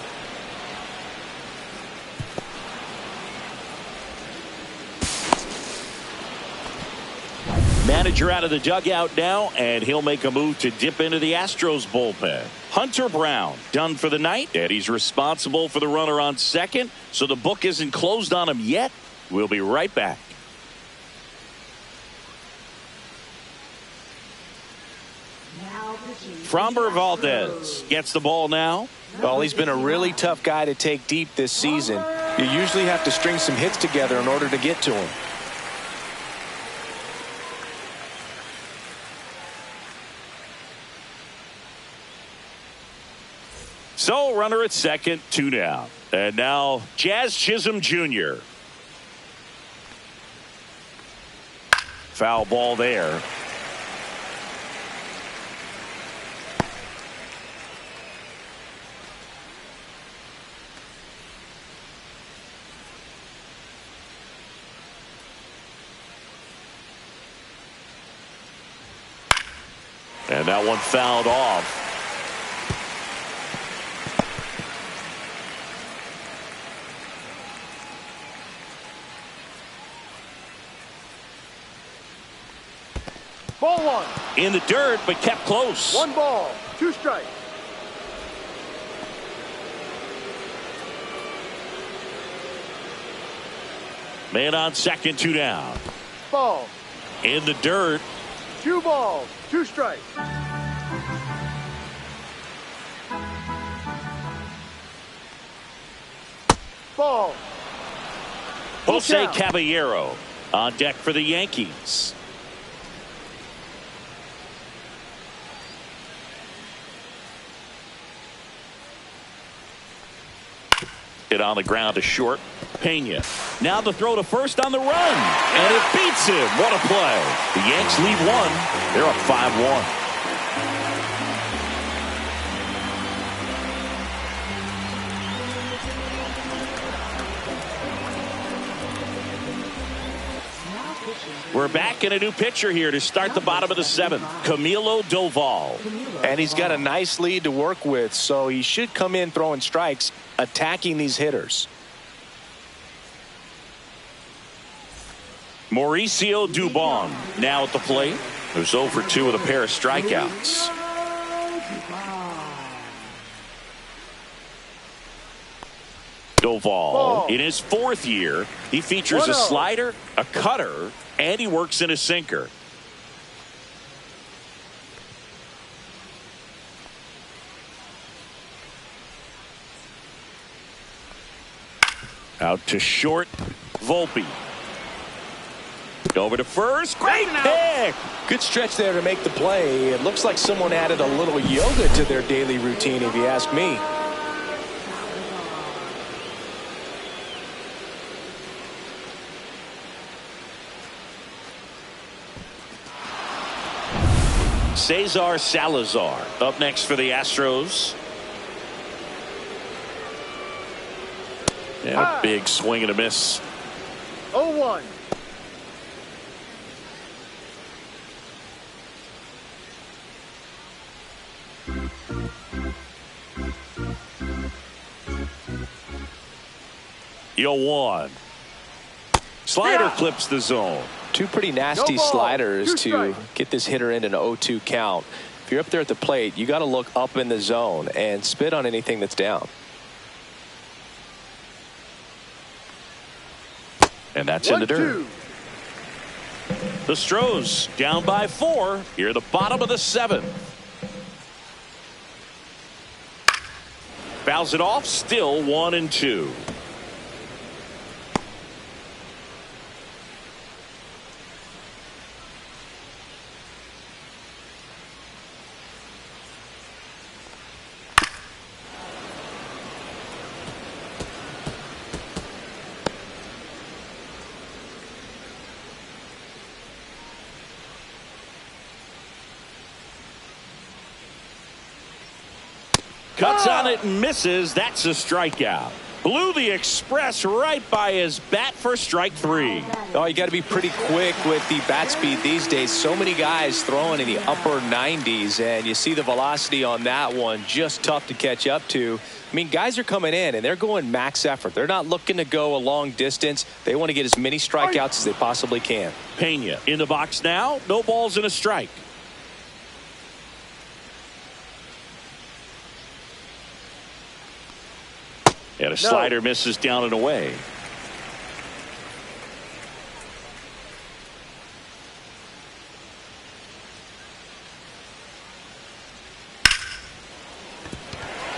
Manager out of the dugout now, and he'll make a move to dip into the Astros bullpen. Hunter Brown done for the night, and he's responsible for the runner on second, so the book isn't closed on him yet. We'll be right back. Framber Valdez gets the ball now. Well, he's been a really tough guy to take deep this season. You usually have to string some hits together in order to get to him. So, runner at second, 2 down. And now, Jazz Chisholm Jr. Foul ball there. And that one fouled off. Ball 1. In the dirt, but kept close. 1 ball, 2 strikes. Man on second, 2 down. Ball. In the dirt. 2 balls, 2 strikes. Ball. Jose Caballero on deck for the Yankees. Hit on the ground to short. Pena. Now the throw to first on the run. And it beats him. What a play. The Yanks lead 1. They're up 5-1. We're back in a new pitcher here to start the bottom of the 7th. Camilo Doval. And he's got a nice lead to work with, so he should come in throwing strikes, attacking these hitters. Mauricio Dubon now at the plate. There's 0 for 2 with a pair of strikeouts. Doval in his 4th year. He features a slider, a cutter, and he works in a sinker. Out to short, Volpe. Over to first. Great pick. Good stretch there to make the play. It looks like someone added a little yoga to their daily routine, if you ask me. Cesar Salazar up next for the Astros. Yeah, big swing and a miss. 0-1. Yo, 1. Slider clips the zone. 2 pretty nasty sliders to get this hitter in an 0-2 count. If you're up there at the plate, you got to look up in the zone and spit on anything that's down. And that's in the dirt. The Astros down by 4 here at the bottom of the 7th. Fouls it off, still 1-2. Cuts on it and misses. That's a strikeout. Blew the express right by his bat for strike 3. Oh, you got to be pretty quick with the bat speed these days. So many guys throwing in the upper 90s, and you see the velocity on that one. Just tough to catch up to. I mean, guys are coming in, and they're going max effort. They're not looking to go a long distance. They want to get as many strikeouts as they possibly can. Pena in the box now. No balls and a strike. And a slider misses down and away.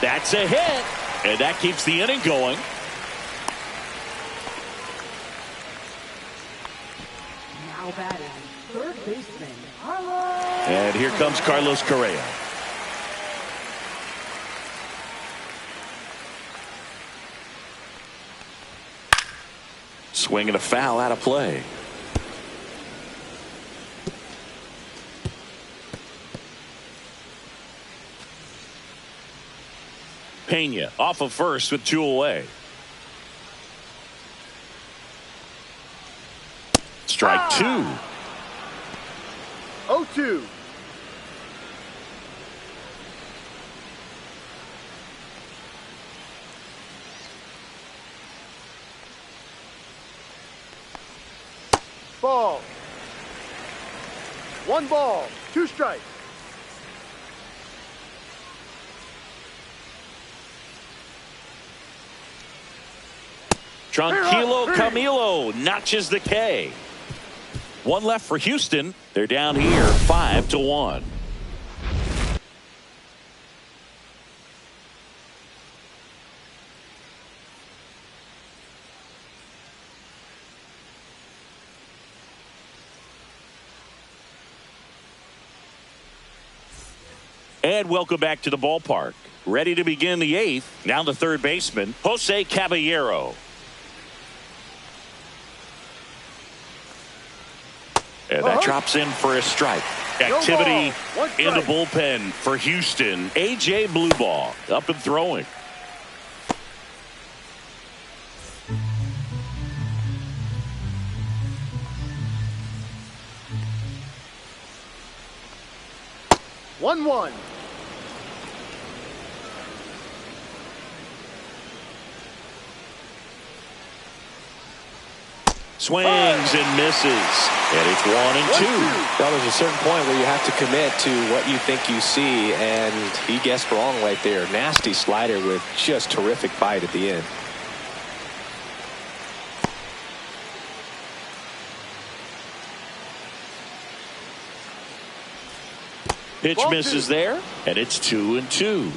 That's a hit. And that keeps the inning going. Now batting, third baseman, Carlos. And here comes Carlos Correa. Swing and a foul out of play. Pena off of first with 2 away. Strike 2. 0-2. Ball. 1 ball, 2 strikes. Tranquilo Camilo notches the K. 1 left for Houston. They're down here 5-1. And welcome back to the ballpark. Ready to begin the 8th. Now the third baseman, Jose Caballero. And that drops in for a strike. Activity in the bullpen for Houston. A.J. Blueball up and throwing. One. Swings and misses. And it's 1-2. Well, there's a certain point where you have to commit to what you think you see, and he guessed wrong right there. Nasty slider with just terrific bite at the end. Pitch misses there, and it's 2-2.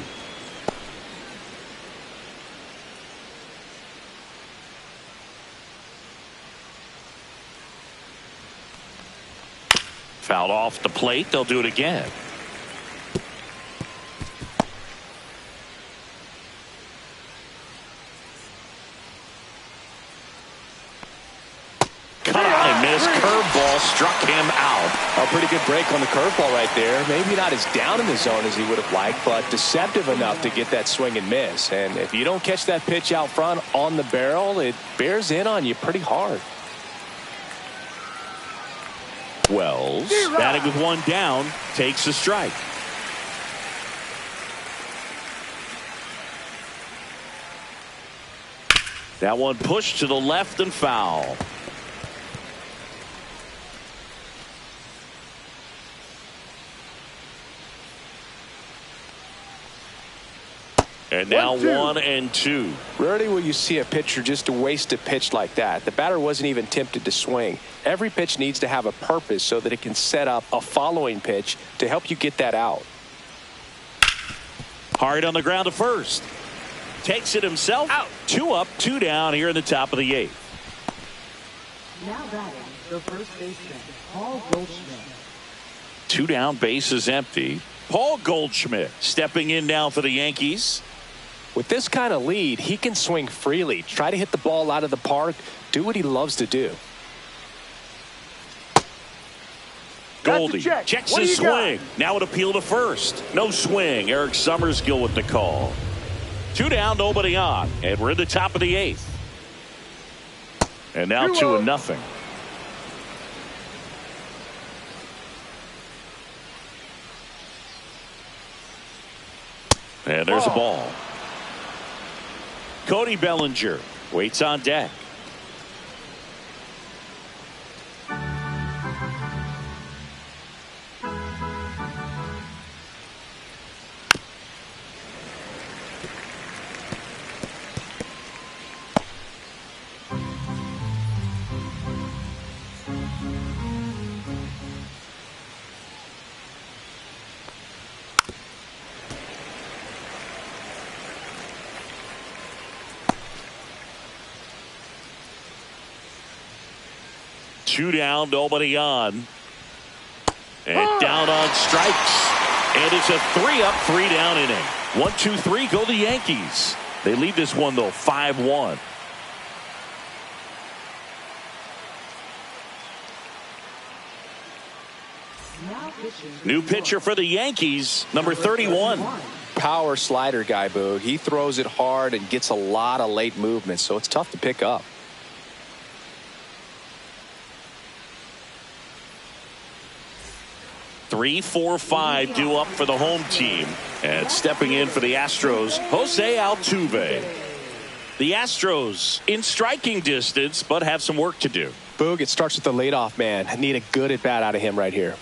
Fouled off the plate. They'll do it again. Cut and miss. Curveball struck him out. A pretty good break on the curveball right there. Maybe not as down in the zone as he would have liked, but deceptive enough to get that swing and miss. And if you don't catch that pitch out front on the barrel, it bears in on you pretty hard. Wells, batting with 1 down, takes a strike. That one pushed to the left and foul. And now 1-2. Rarely will you see a pitcher just waste a pitch like that. The batter wasn't even tempted to swing. Every pitch needs to have a purpose so that it can set up a following pitch to help you get that out. Hard on the ground to first. Takes it himself. Out. 2 up, 2 down here in the top of the 8th. Now batting, the first baseman, Paul Goldschmidt. 2 down, base is empty. Paul Goldschmidt stepping in now for the Yankees. With this kind of lead, he can swing freely, try to hit the ball out of the park, do what he loves to do. Goldie checks his swing. Now an appeal to first. No swing. Eric Summerskill with the call. 2 down, nobody on. And we're in the top of the 8th. And now 2-0. And there's a ball. Cody Bellinger waits on deck. 2 down, nobody on. And down on strikes. And it's a 3-up, 3-down inning. 1, 2, 3 go the Yankees. They lead this one, though, 5-1. New pitcher for the Yankees, number 31. Power slider guy, Boog. He throws it hard and gets a lot of late movement, so it's tough to pick up. Three, 4, 5 due up for the home team. And stepping in for the Astros, Jose Altuve. The Astros in striking distance, but have some work to do. Boog, it starts with the leadoff man. I need a good at-bat out of him right here.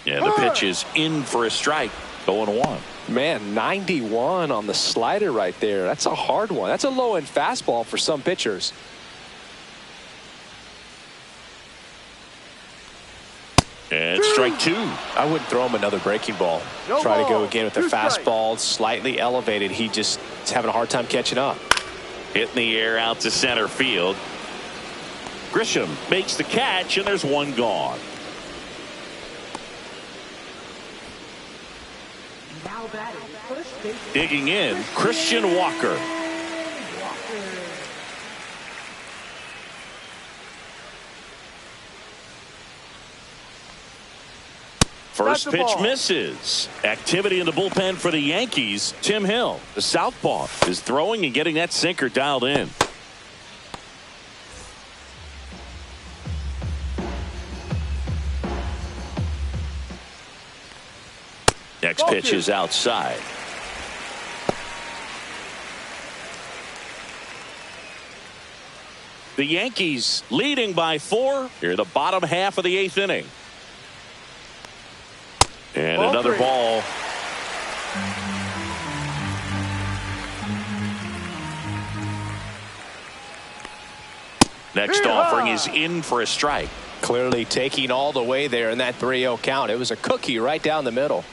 Yeah, the pitch is in for a strike. 0-1. Man, 91 on the slider right there. That's a hard one. That's a low-end fastball for some pitchers. And strike 2. I wouldn't throw him another breaking ball. Try to go again with the fastball, slightly elevated. He just is having a hard time catching up. Hit in the air out to center field. Grisham makes the catch, and there's one gone. Now batting first base. Digging in, Christian Walker. First pitch misses. Activity in the bullpen for the Yankees. Tim Hill, the southpaw, is throwing and getting that sinker dialed in. Next pitch is outside. The Yankees leading by 4 here in the bottom half of the 8th inning. And another ball. Next offering is in for a strike. Clearly taking all the way there in that 3-0 count. It was a cookie right down the middle.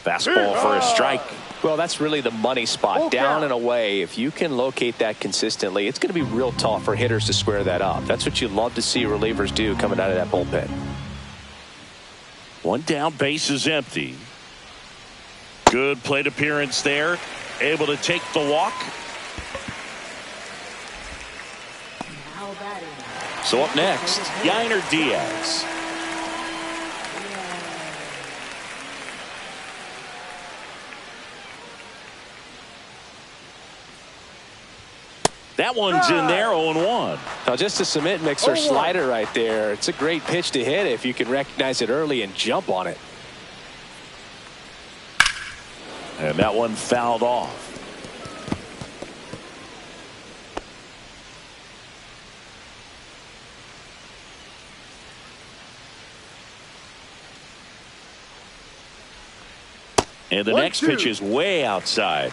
Fastball for a strike. Well, that's really the money spot. Down and away. If you can locate that consistently, it's going to be real tough for hitters to square that up. That's what you love to see relievers do coming out of that bullpen. One down, base is empty. Good plate appearance there. Able to take the walk. So up next, Yainer Diaz. That one's in there, 0-1. Now, just a cement mixer slider right there. It's a great pitch to hit if you can recognize it early and jump on it. And that one fouled off. And the next pitch is way outside.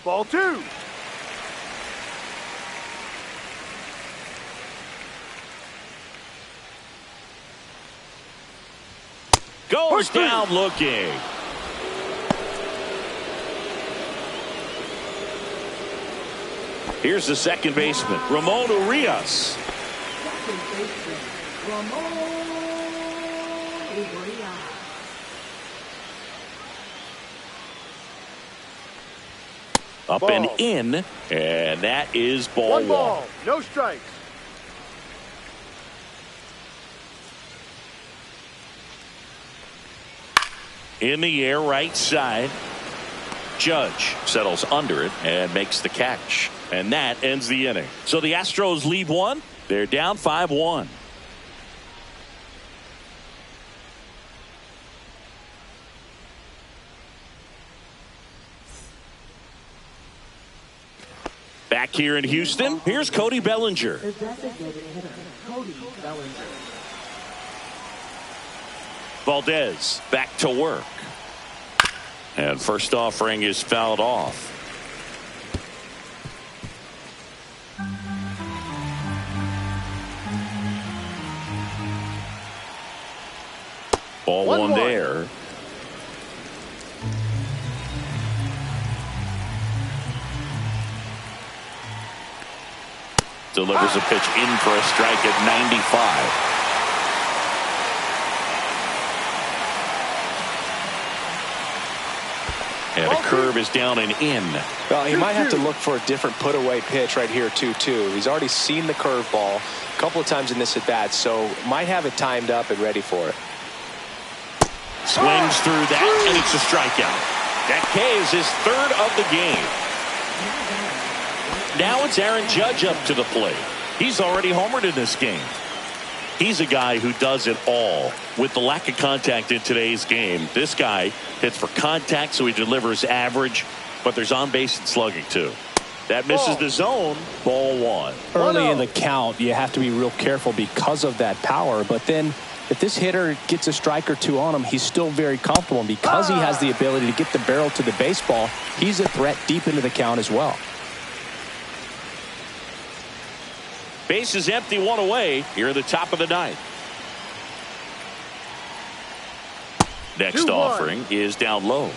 Ball 2. Goes down looking. Here's the second baseman, Ramon Urias. Second baseman, Ramon Urias. Up Ball. and in, and that is ball 1 ball, no strikes. In the air, right side. Judge settles under it and makes the catch. And that ends the inning. So the Astros lead 1. They're down 5-1. Back here in Houston, here's Cody Bellinger. The designated hitter, Cody Bellinger. Valdez back to work. And first offering is fouled off. Ball one there. Delivers a pitch in for a strike at 95. And a curve is down and in. Well, he might have to look for a different put-away pitch right here, too. He's already seen the curveball a couple of times in this at-bat, so might have it timed up and ready for it. Swings through that, and it's a strikeout. That K is his third of the game. Now it's Aaron Judge up to the plate. He's already homered in this game. He's a guy who does it all. With the lack of contact in today's game, this guy hits for contact, so he delivers average, but there's on base and slugging too. That misses the zone. Ball one. Early in the count, you have to be real careful because of that power, but then if this hitter gets a strike or two on him, he's still very comfortable, and because he has the ability to get the barrel to the baseball, he's a threat deep into the count as well. Base is empty, one away here at the top of the ninth. Next offering is down low.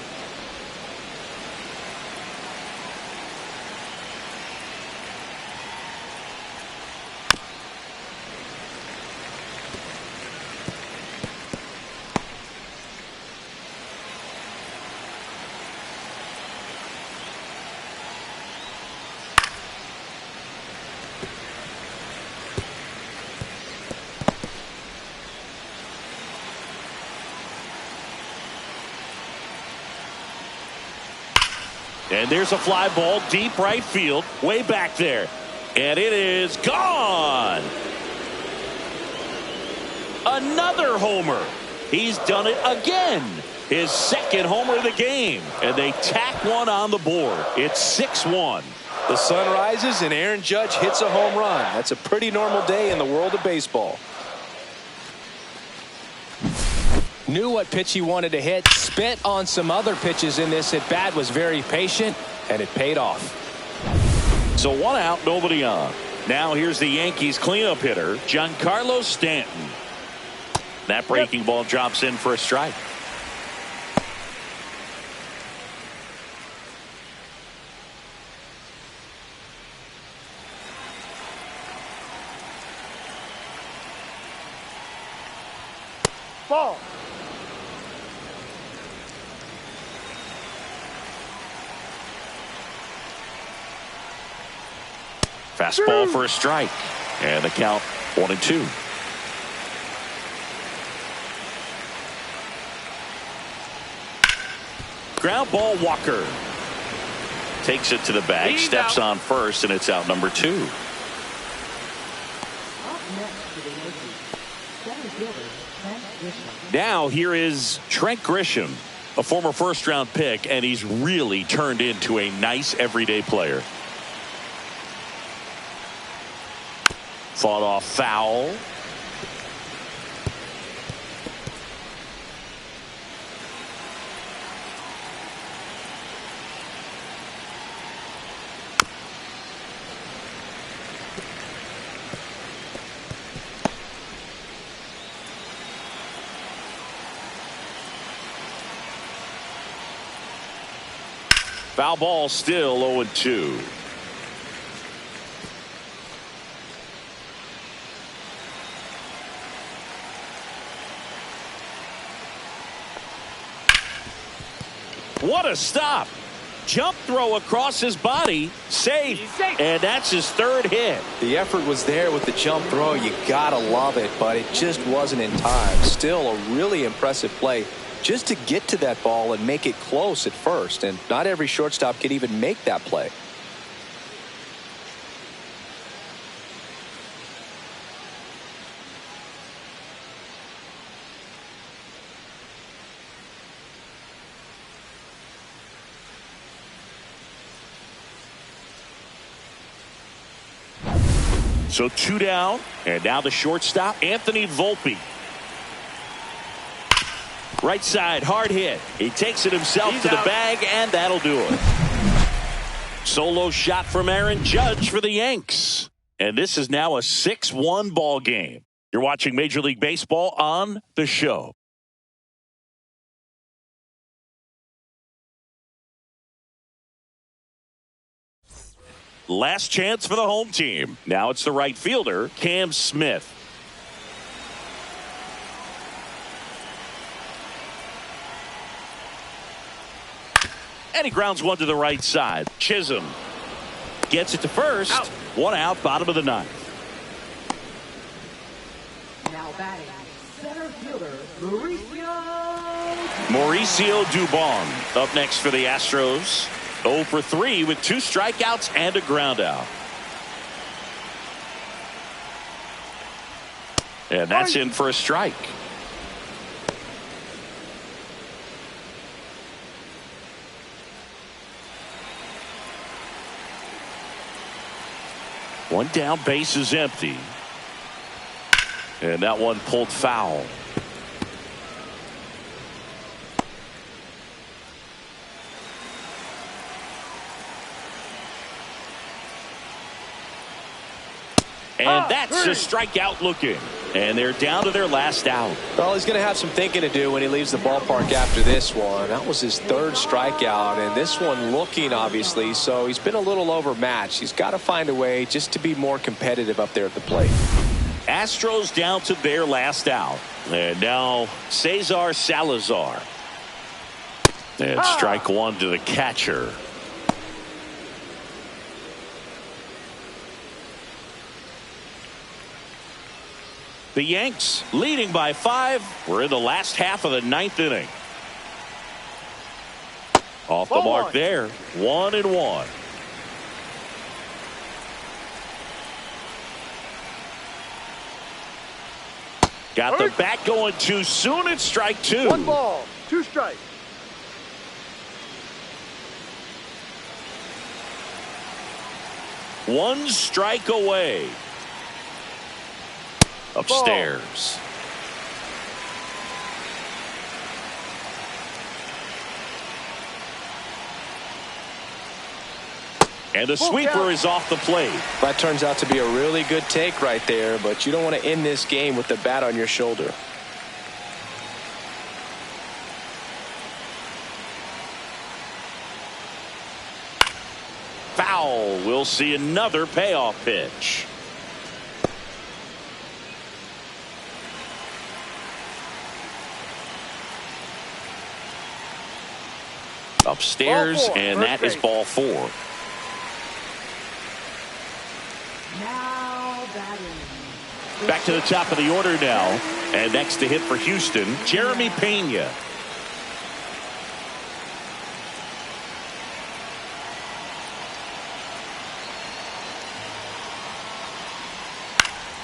And there's a fly ball deep right field, way back there. And it is gone. Another homer. He's done it again. His second homer of the game. And they tack one on the board. It's 6-1. The sun rises and Aaron Judge hits a home run. That's a pretty normal day in the world of baseball. Knew what pitch he wanted to hit, spit on some other pitches in this at bat, was very patient, and it paid off. So one out, nobody on. Now here's the Yankees cleanup hitter, Giancarlo Stanton. That breaking ball drops in for a strike. Ball. Fastball for a strike. And the count 1-2. Ground ball, Walker. Takes it to the bag, steps on first, and it's out number 2. Up next for the Yankees, center fielder Trent Grisham. Now here is Trent Grisham, a former first-round pick, and he's really turned into a nice everyday player. Fought off foul. Foul ball, still 0-2. What a stop. Jump throw across his body. Safe. And that's his third hit. The effort was there with the jump throw. You gotta love it, but it just wasn't in time. Still a really impressive play just to get to that ball and make it close at first. And not every shortstop can even make that play. So 2 down, and now the shortstop, Anthony Volpe. Right side, hard hit. He takes it himself to the bag, and that'll do it. Solo shot from Aaron Judge for the Yanks. And this is now a 6-1 ball game. You're watching Major League Baseball on The Show. Last chance for the home team. Now it's the right fielder, Cam Smith. And he grounds one to the right side. Chisholm gets it to first. Out. One out, bottom of the ninth. Now batting, center fielder, Mauricio Dubon up next for the Astros. 0 for 3 with 2 strikeouts and a ground out. And that's in for a strike. One down, base is empty. And that one pulled foul. And that's a strikeout looking. And they're down to their last out. Well, he's going to have some thinking to do when he leaves the ballpark after this one. That was his 3rd strikeout, and this one looking, obviously, so he's been a little overmatched. He's got to find a way just to be more competitive up there at the plate. Astros down to their last out. And now Cesar Salazar. And strike one to the catcher. The Yanks leading by 5. We're in the last half of the 9th inning. Off the mark there. 1-1. Got the bat going too soon. It's strike 2. 1 ball, 2 strikes. One strike away. Upstairs. And the sweeper is off the plate. That turns out to be a really good take right there, but you don't want to end this game with the bat on your shoulder. Foul. We'll see another payoff pitch. Upstairs, and that is ball 4. Now batting. Back to the top of the order now. And next to hit for Houston, Jeremy Pena.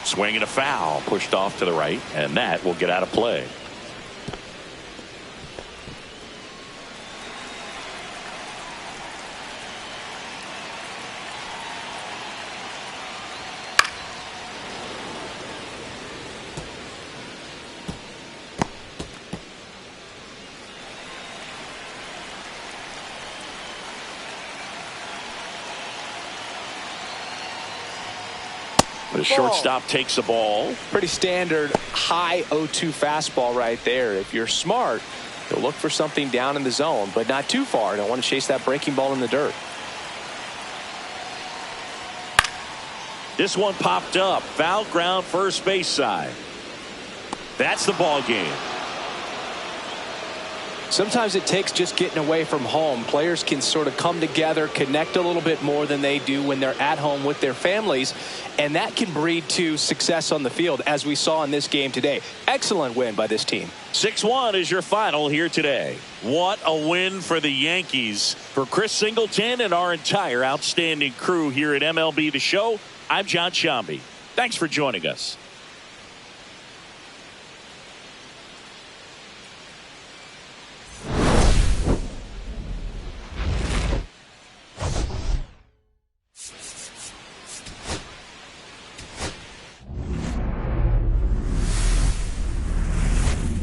Swing and a foul, pushed off to the right, and that will get out of play. The shortstop takes the ball. Pretty standard high 0-2 fastball right there. If you're smart, you'll look for something down in the zone, but not too far. Don't want to chase that breaking ball in the dirt. This one popped up. Foul ground, first base side. That's the ball game. Sometimes it takes just getting away from home. Players can sort of come together, connect a little bit more than they do when they're at home with their families, and that can breed to success on the field, as we saw in this game today. Excellent win by this team. 6-1 is your final here today. What a win for the Yankees. For Chris Singleton and our entire outstanding crew here at MLB The Show, I'm John Shambi. Thanks for joining us.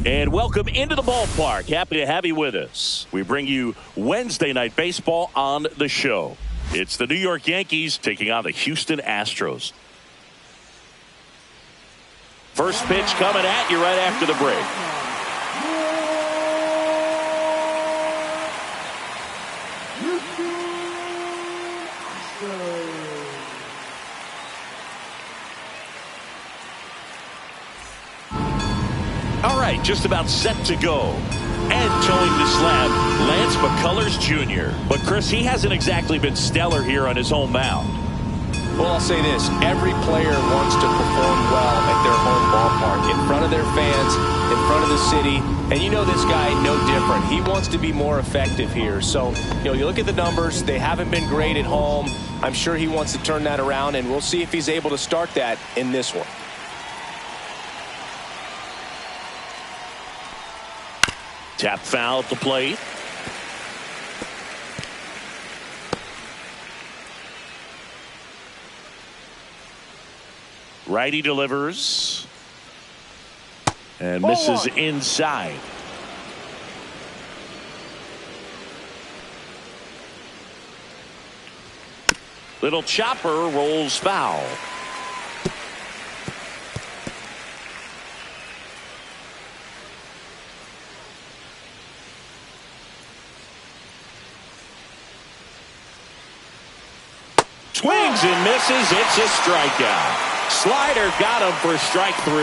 And welcome into the ballpark. Happy to have you with us. We bring you Wednesday Night Baseball on the show. It's the New York Yankees taking on the Houston Astros. First pitch coming at you right after the break. just about set to go. And towing the slab, Lance McCullers Jr. But, Chris, he hasn't exactly been stellar here on his home mound. Well, I'll say this. Every player wants to perform well at their home ballpark, in front of their fans, in front of the city. And you know this guy, no different. He wants to be more effective here. So, you look at the numbers. They haven't been great at home. I'm sure he wants to turn that around, and we'll see if he's able to start that in this one. Tap foul at the plate. Righty delivers. And misses inside. Little chopper rolls foul. Swings and misses. It's a strikeout. Slider got him for strike 3.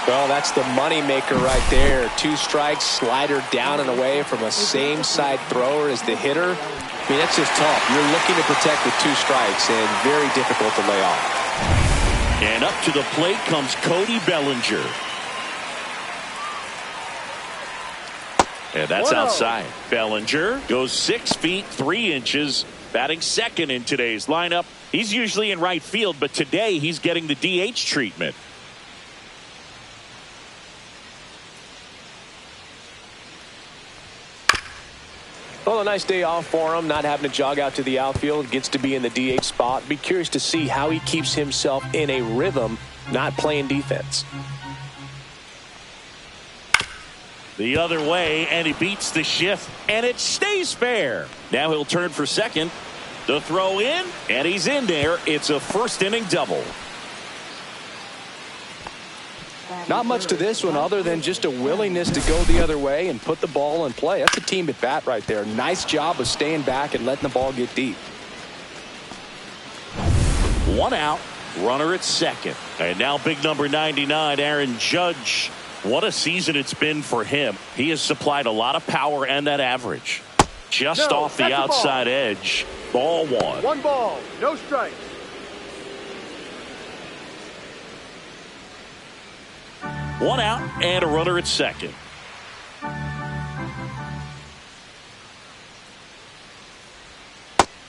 Well, that's the money maker right there. 2 strikes, slider down and away from a same side thrower as the hitter. I mean, that's just tough. You're looking to protect with 2 strikes and very difficult to lay off. And up to the plate comes Cody Bellinger. And that's outside. Bellinger goes 6 feet 3 inches, batting second in today's lineup. He's usually in right field, but today he's getting the DH treatment. Well, a nice day off for him, not having to jog out to the outfield. Gets to be in the DH spot. Be curious to see how he keeps himself in a rhythm, not playing defense. The other way, and he beats the shift, and it stays fair. Now he'll turn for second. The throw in, and he's in there. It's a first inning double. Not much to this one other than just a willingness to go the other way and put the ball in play. That's a team at bat right there. Nice job of staying back and letting the ball get deep. 1 out, runner at second. And now big number 99, Aaron Judge. What a season it's been for him. He has supplied a lot of power and that average. Just off the outside edge. Ball 1. 1 ball, no strikes. One out and a runner at second.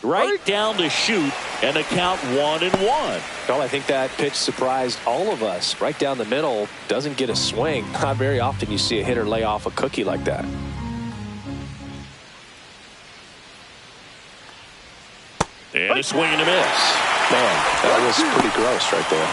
Right down to shoot, and the count 1-1. Well, I think that pitch surprised all of us. Right down the middle, doesn't get a swing. Not very often you see a hitter lay off a cookie like that. And a swing and a miss. Man, that was pretty gross right there.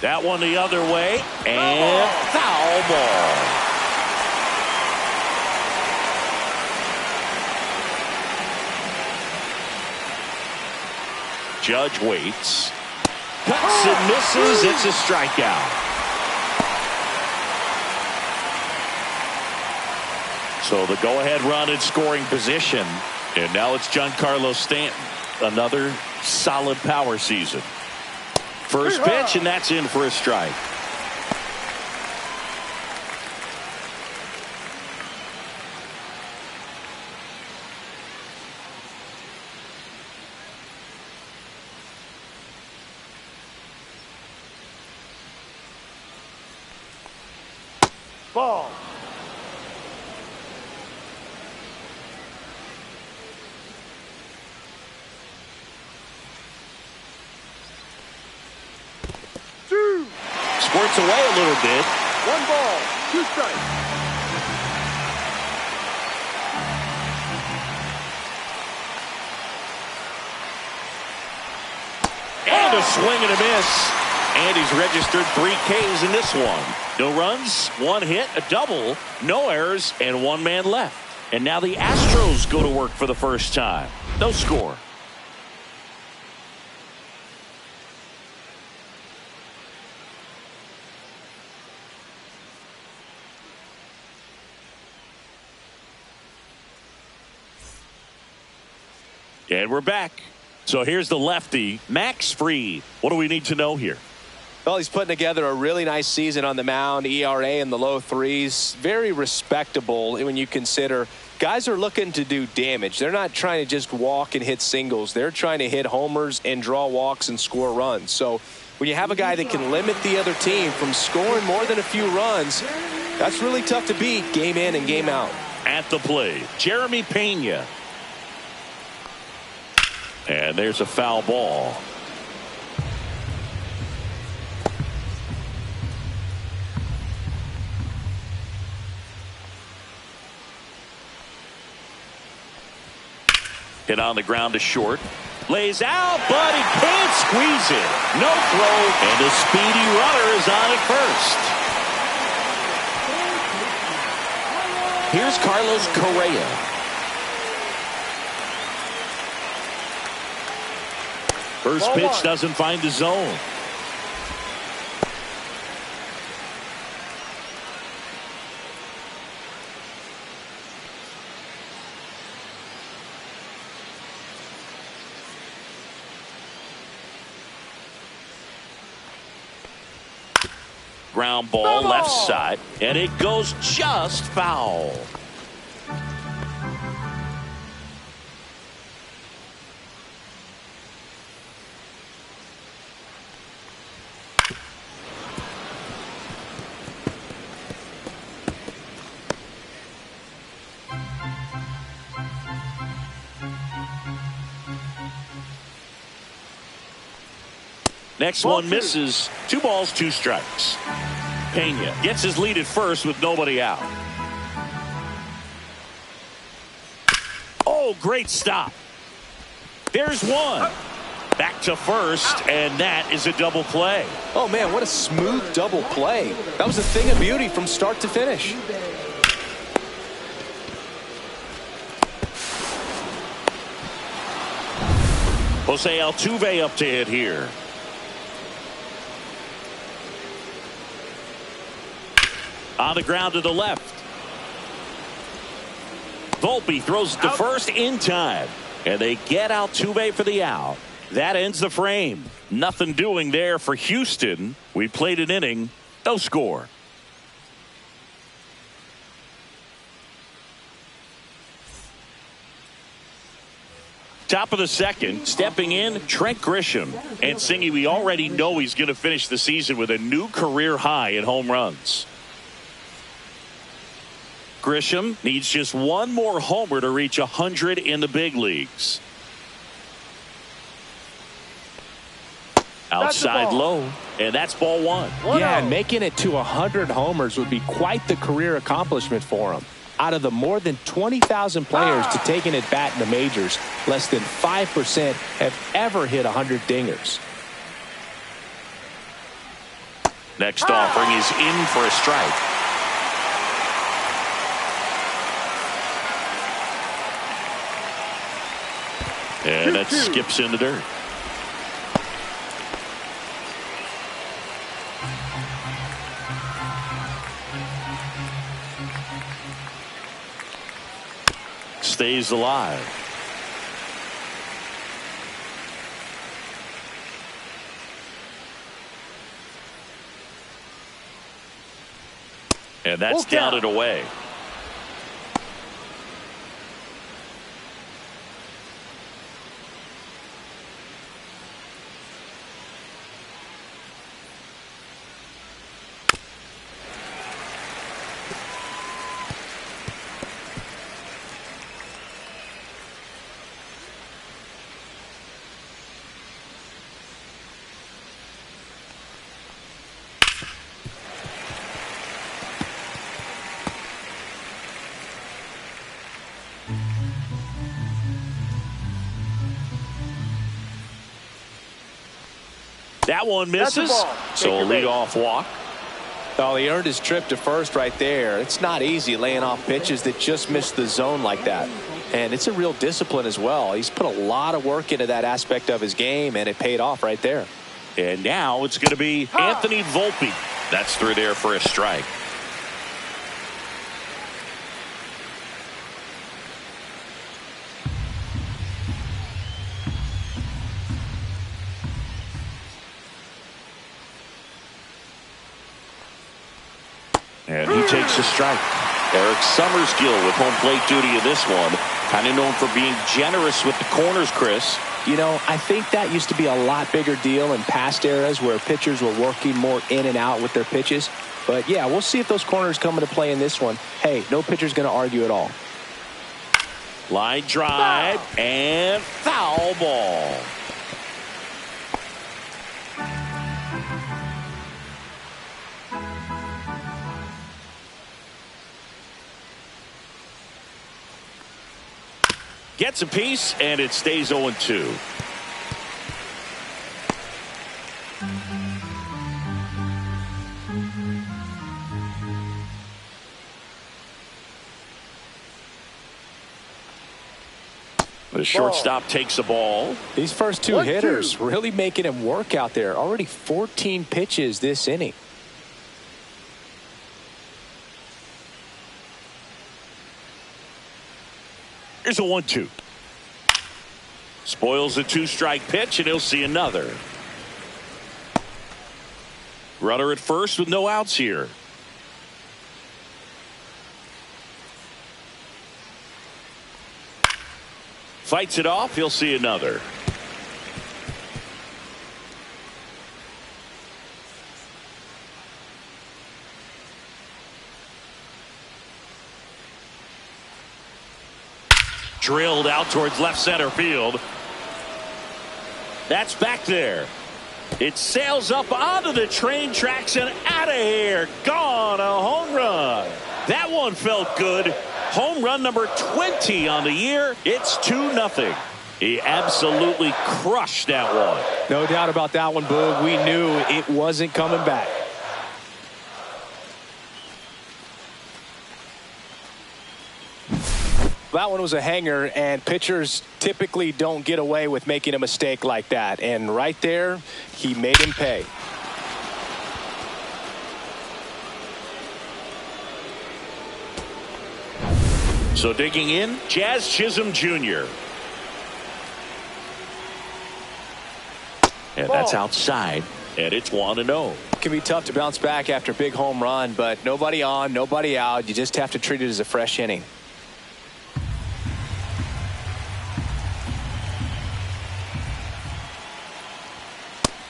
That one the other way, and foul ball. Judge waits. Cuts and misses. It's a strikeout. So the go-ahead run in scoring position. And now it's Giancarlo Stanton. Another solid power season. First pitch, and that's in for a strike. Ball. Squirts away a little bit. 1 ball, 2 strikes. And a swing and a miss. And he's registered 3 Ks in this one. No runs, 1 hit, a double, no errors, and 1 man left. And now the Astros go to work for the first time. No score. And we're back. So here's the lefty, Max Fried. What do we need to know here? Well, he's putting together a really nice season on the mound. ERA in the low threes. Very respectable when you consider guys are looking to do damage. They're not trying to just walk and hit singles. They're trying to hit homers and draw walks and score runs. So when you have a guy that can limit the other team from scoring more than a few runs, that's really tough to beat game in and game out. At the plate, Jeremy Pena. And there's a foul ball. Hit on the ground to short. Lays out, but he can't squeeze it. No throw, and a speedy runner is on at first. Here's Carlos Correa. First pitch doesn't find the zone. Ground ball left side, and it goes just foul. Next one misses. 2 balls, 2 strikes. Pena gets his lead at first with nobody out. Oh, great stop. There's one. Back to first, and that is a double play. Oh, man, what a smooth double play. That was a thing of beauty from start to finish. Jose Altuve up to hit here. On the ground to the left. Volpe throws it to first in time. And they get Altuve for the out. That ends the frame. Nothing doing there for Houston. We played an inning. No score. Top of the second, stepping in, Trent Grisham. And Singy, we already know he's going to finish the season with a new career high in home runs. Grisham needs just one more homer to reach 100 in the big leagues. Outside low, and that's ball one. Yeah, and making it to 100 homers would be quite the career accomplishment for him. Out of the more than 20,000 players to take an at-bat in the majors, less than 5% have ever hit 100 dingers. Next offering is in for a strike. And that skips in the dirt. Stays alive. And that's down and away. That one misses. So a leadoff walk. Oh, he earned his trip to first right there. It's not easy laying off pitches that just miss the zone like that. And it's a real discipline as well. He's put a lot of work into that aspect of his game, and it paid off right there. And now it's going to be Anthony Volpe. That's through there for a strike. takes a strike. Eric Summerskill with home plate duty in this one. Kind of known for being generous with the corners, Chris. You know, I think that used to be a lot bigger deal in past eras where pitchers were working more in and out with their pitches. But, yeah, we'll see if those corners come into play in this one. Hey, no pitcher's going to argue at all. Line drive and foul ball. Gets a piece, and it stays 0-2. The shortstop takes the ball. These first two hitters really making him work out there. Already 14 pitches this inning. Here's a 1-2. Spoils a 2-strike pitch, and he'll see another. Runner at first with no outs here. Fights it off. He'll see another. Drilled out towards left center field. That's back there. It sails up onto the train tracks and out of here. Gone, a home run. That one felt good. Home run number 20 on the year. It's 2-0. He absolutely crushed that one. No doubt about that one, Boog. We knew it wasn't coming back. That one was a hanger, and pitchers typically don't get away with making a mistake like that. And right there, he made him pay. So digging in, Jazz Chisholm Jr. And that's outside, and it's 1-0. It can be tough to bounce back after a big home run, but nobody on, nobody out. You just have to treat it as a fresh inning.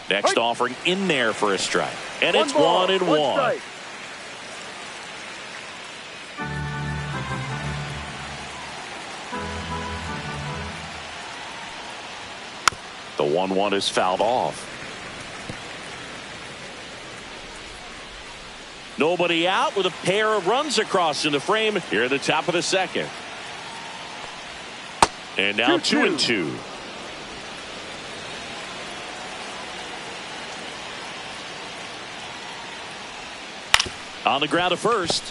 Next offering in there for a strike. And it's 1-1. The 1-1 is fouled off. Nobody out with a pair of runs across in the frame here at the top of the second. And now 2-2. On the ground to first.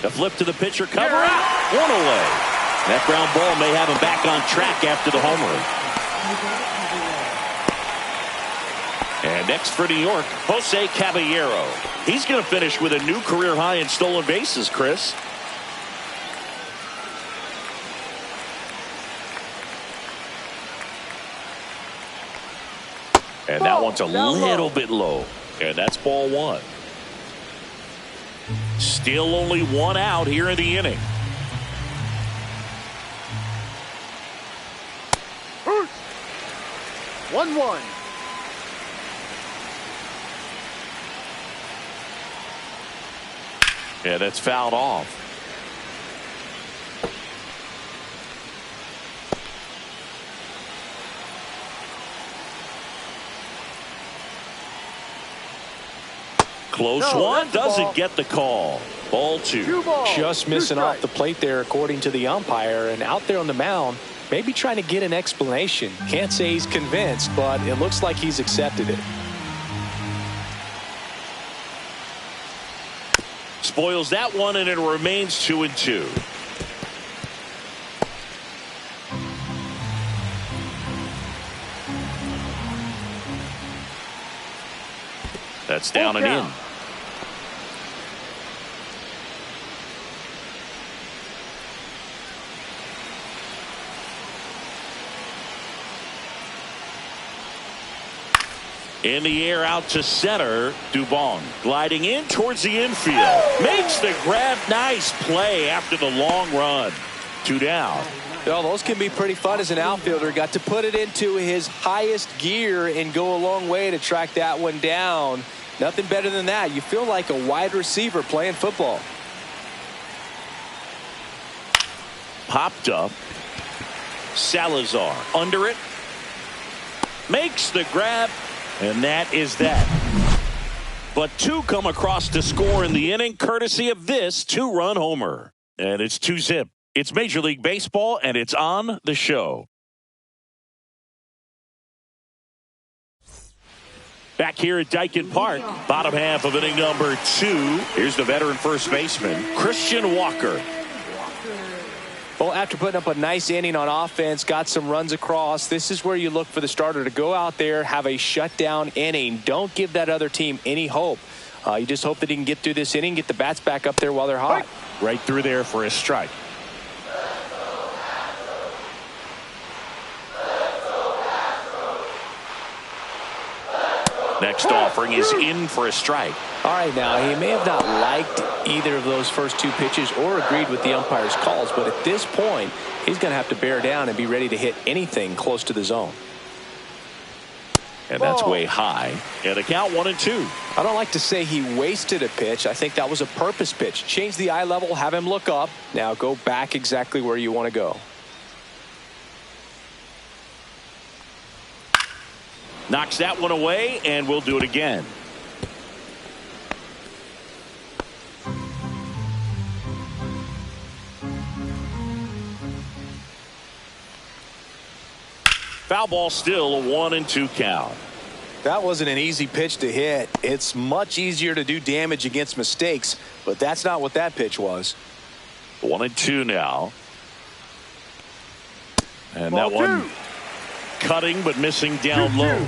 The flip to the pitcher, cover out, one away. That ground ball may have him back on track after the homer. And next for New York, Jose Caballero. He's going to finish with a new career high in stolen bases, Chris. And that one's a little bit low. And that's ball one. Still only one out here in the inning. Hurt. 1-1. Yeah, that's fouled off. Close one, doesn't get the call. Ball two. Just missing off the plate there, according to the umpire. And out there on the mound, maybe trying to get an explanation. Can't say he's convinced, but it looks like he's accepted it. Spoils that one, and it remains 2-2. That's down and in. In the air out to center. Dubon gliding in towards the infield. Makes the grab. Nice play after the long run. 2 down. Well, those can be pretty fun as an outfielder. Got to put it into his highest gear and go a long way to track that one down. Nothing better than that. You feel like a wide receiver playing football. Popped up. Salazar under it. Makes the grab. And that is that. But 2 come across to score in the inning, courtesy of this 2-run homer. And it's 2-zip. It's Major League Baseball, and it's on the show. Back here at Dyken Park, bottom half of inning number 2. Here's the veteran first baseman, Christian Walker. Well, after putting up a nice inning on offense, got some runs across, this is where you look for the starter to go out there, have a shutdown inning. Don't give that other team any hope. You just hope that he can get through this inning, get the bats back up there while they're hot. Right through there for a strike. Next offering is in for a strike. All right, now, he may have not liked either of those first 2 pitches or agreed with the umpire's calls, but at this point, he's going to have to bear down and be ready to hit anything close to the zone. And that's way high. And a count 1-2. I don't like to say he wasted a pitch. I think that was a purpose pitch. Change the eye level, have him look up. Now go back exactly where you want to go. Knocks that one away, and we'll do it again. Foul ball, still a 1-2 count. That wasn't an easy pitch to hit. It's much easier to do damage against mistakes, but that's not what that pitch was. 1-2 now. And Ball that one 2. cutting but missing down low.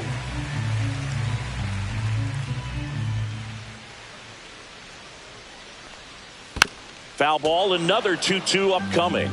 Foul ball, another 2-2 upcoming.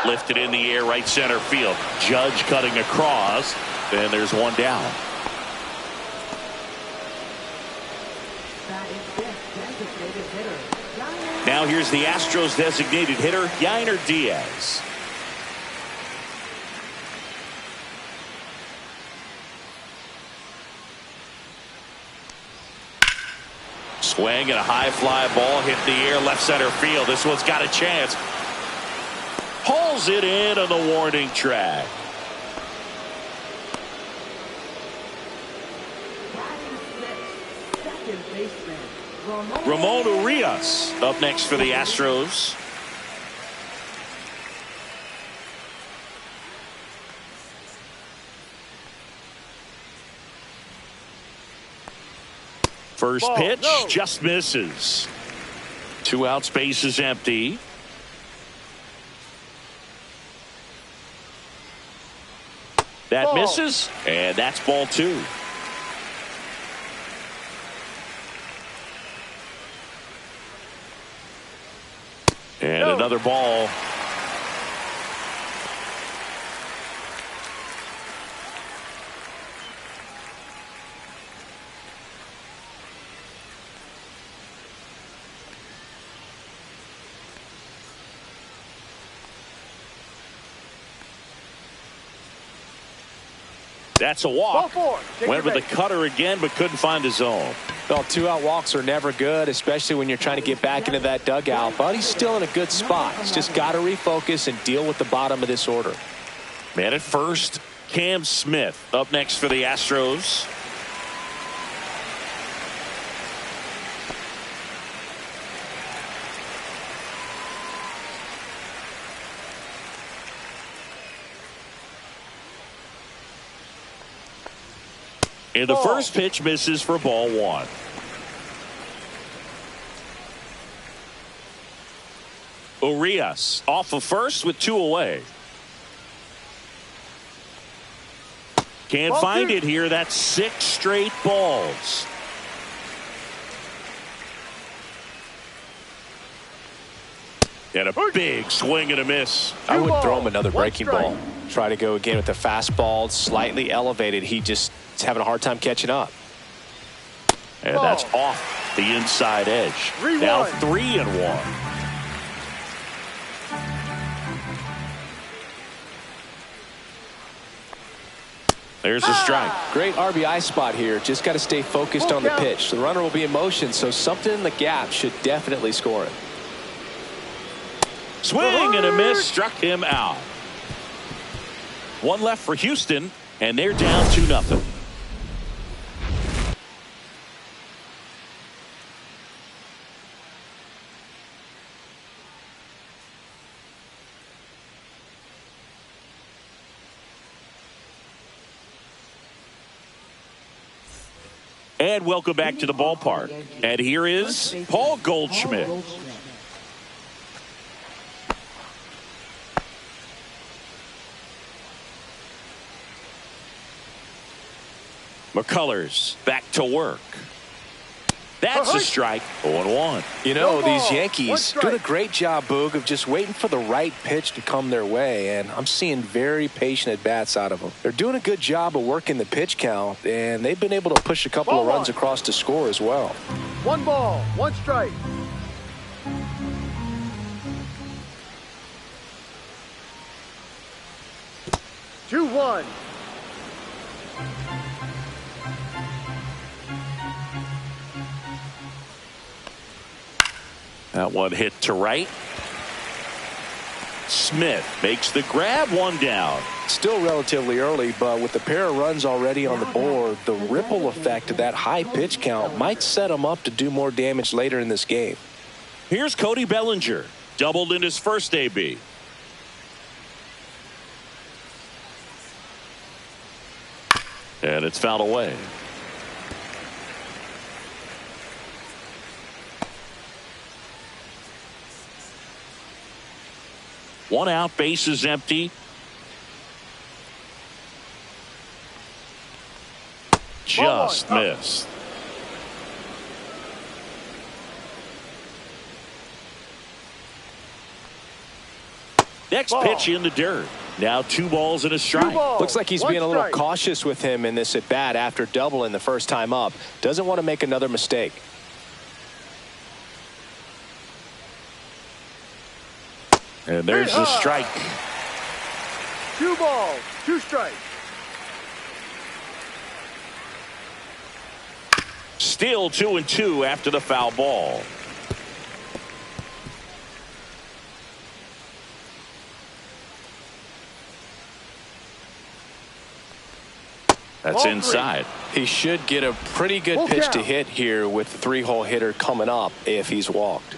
Lifted in the air, right center field. Judge cutting across. And there's one down. Now here's the Astros designated hitter, Yainer Diaz. Swing and a high fly ball hit the air, left center field. This one's got a chance. Hauls it in on the warning track. Ramon Urias up next for the Astros. First pitch just misses. 2 outs, base is empty. That misses, and that's ball 2. And another ball. That's a walk. Went with the cutter again, but couldn't find the zone. Well, 2-out walks are never good, especially when you're trying to get back into that dugout. But he's still in a good spot. He's just got to refocus and deal with the bottom of this order. Man at first, Cam Smith up next for the Astros. And the first pitch misses for ball 1. Urias off of first with 2 away. Can't find it here. That's 6 straight balls. And a big swing and a miss. I would throw him another breaking ball. Try to go again with the fastball, slightly elevated. He just is having a hard time catching up. And that's off the inside edge. Now 3-1. There's a strike. Great RBI spot here. Just got to stay focused on the pitch. The runner will be in motion, so something in the gap should definitely score it. Swing and a miss, struck him out. 1 left for Houston, and they're down 2-0. And welcome back to the ballpark. And here is Paul Goldschmidt. McCullers back to work. That's a strike. 0-1. You know, these Yankees doing a great job, Boog, of just waiting for the right pitch to come their way, and I'm seeing very patient at-bats out of them. They're doing a good job of working the pitch count, and they've been able to push a couple of runs across to score as well. 1 ball, 1 strike. Two, 1. That one hit to right. Smith makes the grab, 1 down. Still relatively early, but with the pair of runs already on the board, the ripple effect of that high pitch count might set him up to do more damage later in this game. Here's Cody Bellinger. Doubled in his first AB. And it's fouled away. One out, base is empty. Just missed. Next pitch in the dirt. Now 2 balls and a strike. Looks like he's being a little cautious with him in this at bat after doubling the first time up. Doesn't want to make another mistake. And there's the strike. 2 balls, 2 strikes. Still 2-2 after the foul ball. That's inside. He should get a pretty good pitch to hit here with the 3-hole hitter coming up if he's walked.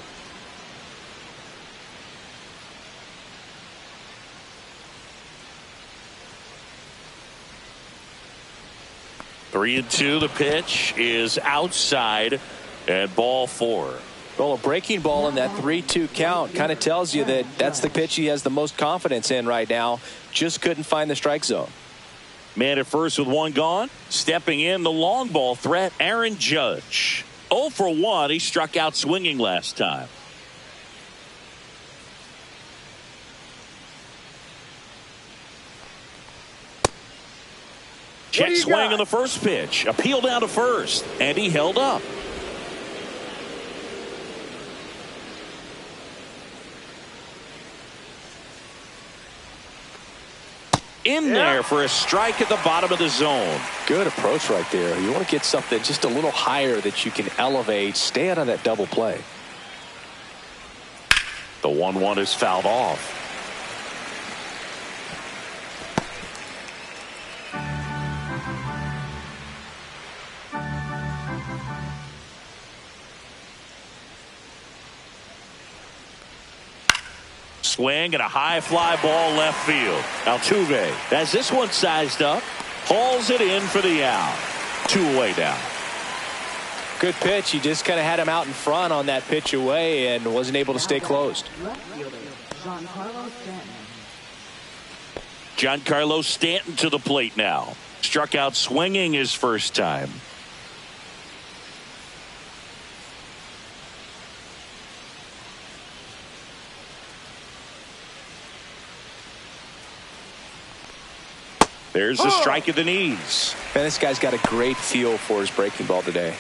Three and 2. The pitch is outside and ball 4. Well, a breaking ball in that 3-2 count kind of tells you that that's the pitch he has the most confidence in right now. Just couldn't find the strike zone. Man at first with 1 gone. Stepping in, the long ball threat, Aaron Judge. 0 for 1. He struck out swinging last time. Check swing on the first pitch. Appeal down to first. And he held up. In there for a strike at the bottom of the zone. Good approach right there. You want to get something just a little higher that you can elevate. Stay out of that double play. The 1-1 is fouled off. Swing and a high fly ball left field. Altuve has this one sized up. Hauls it in for the out. 2 away now. Good pitch. He just kind of had him out in front on that pitch away and wasn't able to stay closed. Left fielder, Giancarlo Stanton. Giancarlo Stanton to the plate now. Struck out swinging his first time. There's the strike at the knees. Man, this guy's got a great feel for his breaking ball today.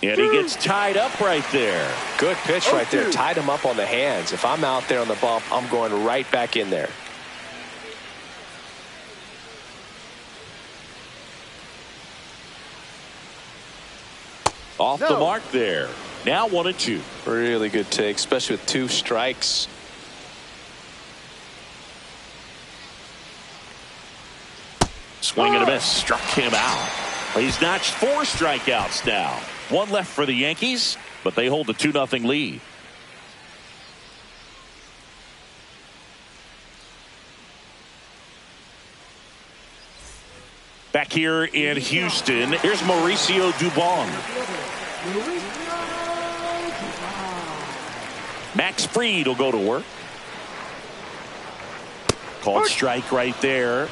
And he gets tied up right there. Good pitch right there. Tied him up on the hands. If I'm out there on the bump, I'm going right back in there. Off the mark there. Now 1-2. Really good take, especially with 2 strikes. Swing and a miss. Struck him out. He's notched 4 strikeouts now. 1 left for the Yankees, but they hold a 2-0 lead. Back here in Houston, here's Mauricio Dubon. Max Fried will go to work. Called strike right there.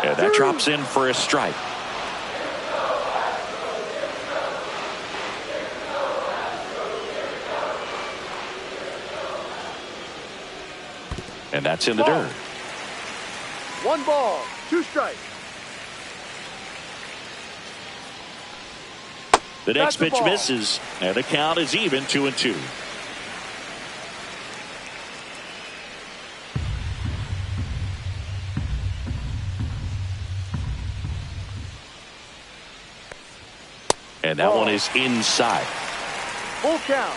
And that drops in for a strike. And that's in the dirt. 1 ball, 2 strikes. The next pitch misses, and the count is even 2-2. And that one is inside. Full count.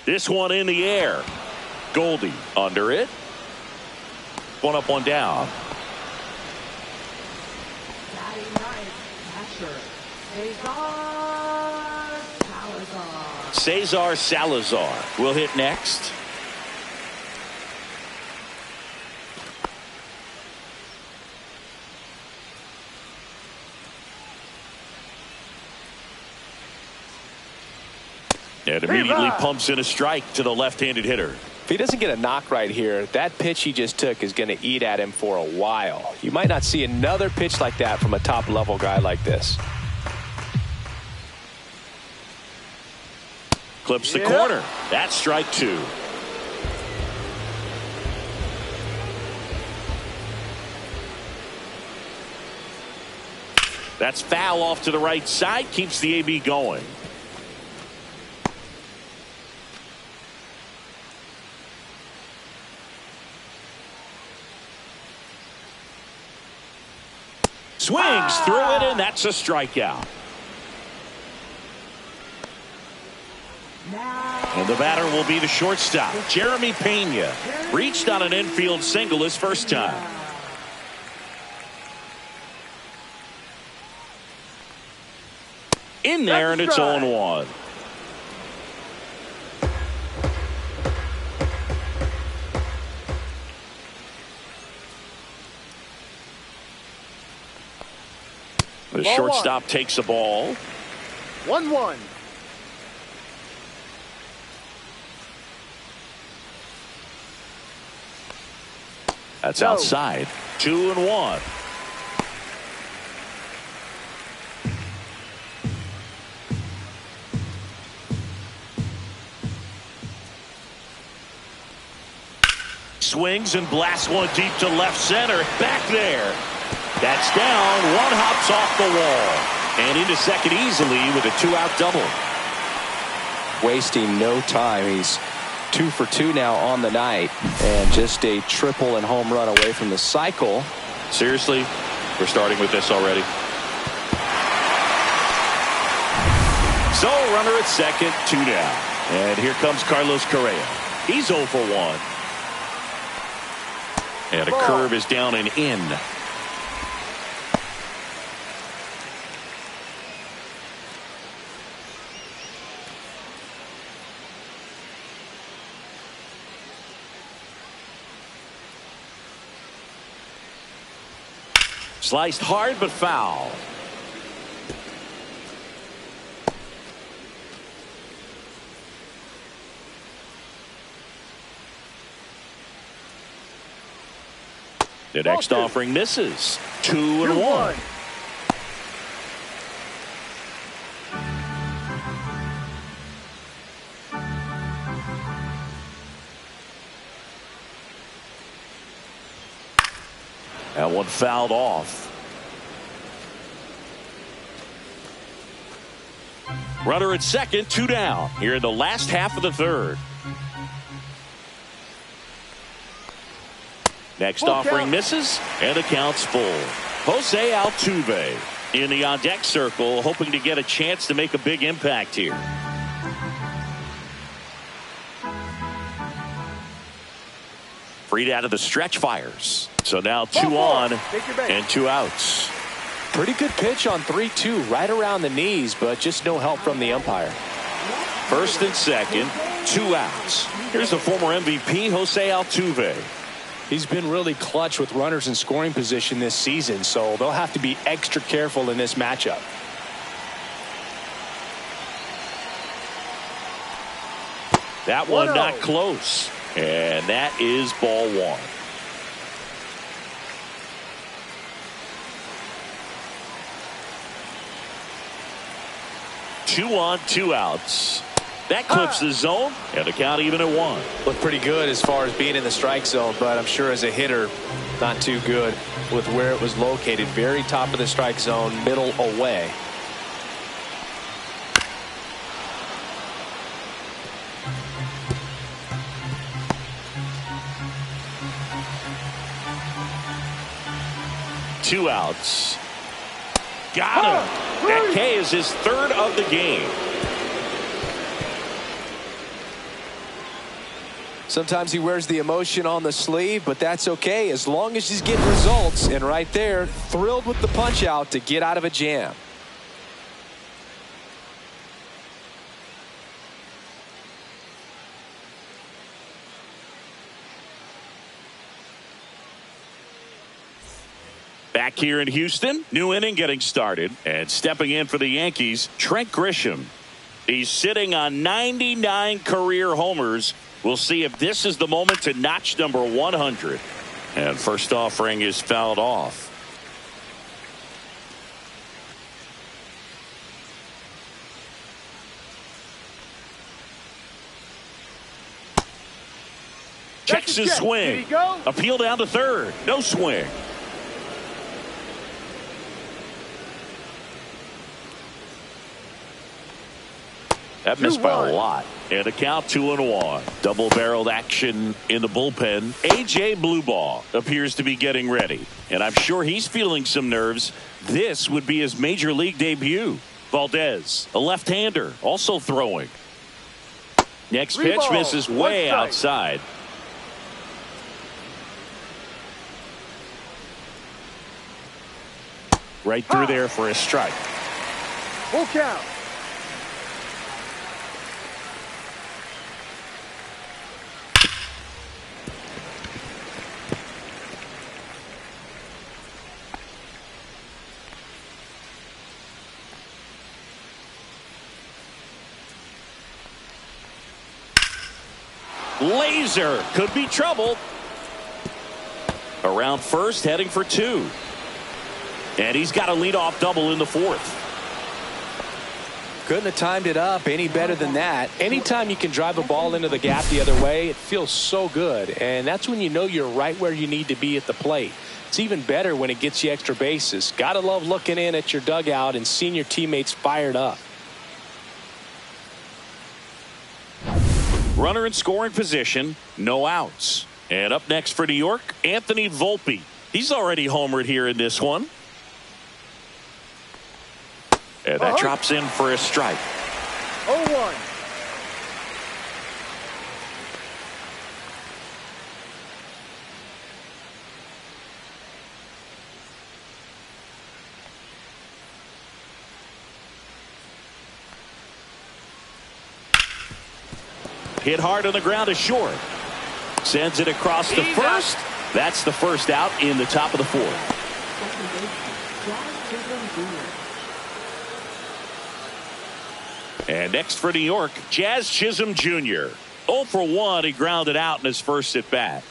This one in the air. Goldie under it. 1 up, 1 down. Cesar Salazar will hit next. And immediately pumps in a strike to the left-handed hitter. If he doesn't get a knock right here, that pitch he just took is going to eat at him for a while. You might not see another pitch like that from a top-level guy like this. Clips the corner. That's strike 2. That's foul off to the right side. Keeps the AB going. Swings through it, and that's a strikeout. And the batter will be the shortstop, Jeremy Pena. Reached on an infield single his first time. In there, and it's 0-1. The shortstop takes a ball. 1-1. That's outside. 2-1. Swings and blasts one deep to left center. Back there. That's down. 1 hops off the wall. And into second easily with a 2-out double. Wasting no time. He's 2 for 2 now on the night. And just a triple and home run away from the cycle. Seriously? We're starting with this already? So runner at second, 2 down. And here comes Carlos Correa. He's 0 for 1. And a curve is down and in. Sliced hard but foul. The next offering misses. 2-1. That one fouled off. Runner at second, 2 down here in the last half of the third. Next offering misses, and the count's full. Jose Altuve in the on-deck circle, hoping to get a chance to make a big impact here. Freed out of the stretch fires. So now 2 on and 2 outs. Pretty good pitch on 3-2, right around the knees, but just no help from the umpire. First and second, 2 outs. Here's the former MVP, Jose Altuve. He's been really clutch with runners in scoring position this season, so they'll have to be extra careful in this matchup. That one not close, and that is ball 1. Two on, 2 outs. That clips the zone, and the count even at 1. Looked pretty good as far as being in the strike zone, but I'm sure as a hitter, not too good with where it was located. Very top of the strike zone, middle away. Two outs. Got him. That K is his 3rd of the game. Sometimes he wears the emotion on the sleeve, but that's okay as long as he's getting results. And right there, thrilled with the punch out to get out of a jam. Back here in Houston, new inning getting started, and stepping in for the Yankees, Trent Grisham. He's sitting on 99 career homers. We'll see if this is the moment to notch number 100. And first offering is fouled off. Checks his swing. Appeal down to third. No swing. That missed by a lot. And a count 2-1. Double-barreled action in the bullpen. A.J. Blueball appears to be getting ready. And I'm sure he's feeling some nerves. This would be his major league debut. Valdez, a left-hander, also throwing. Next pitch misses way outside. Right through there for a strike. Full count. Laser could be trouble. Around first, heading for 2. And he's got a leadoff double in the 4th. Couldn't have timed it up any better than that. Anytime you can drive a ball into the gap the other way, it feels so good. And that's when you know you're right where you need to be at the plate. It's even better when it gets you extra bases. Gotta love looking in at your dugout and seeing your teammates fired up. Runner in scoring position, no outs. And up next for New York, Anthony Volpe. He's already homered here in this one. And that drops in for a strike. 0-1. Hit hard on the ground is short. Sends it across the first. That's the first out in the top of the fourth. And next for New York, Jazz Chisholm Jr. 0 for 1. He grounded out in his first at bat.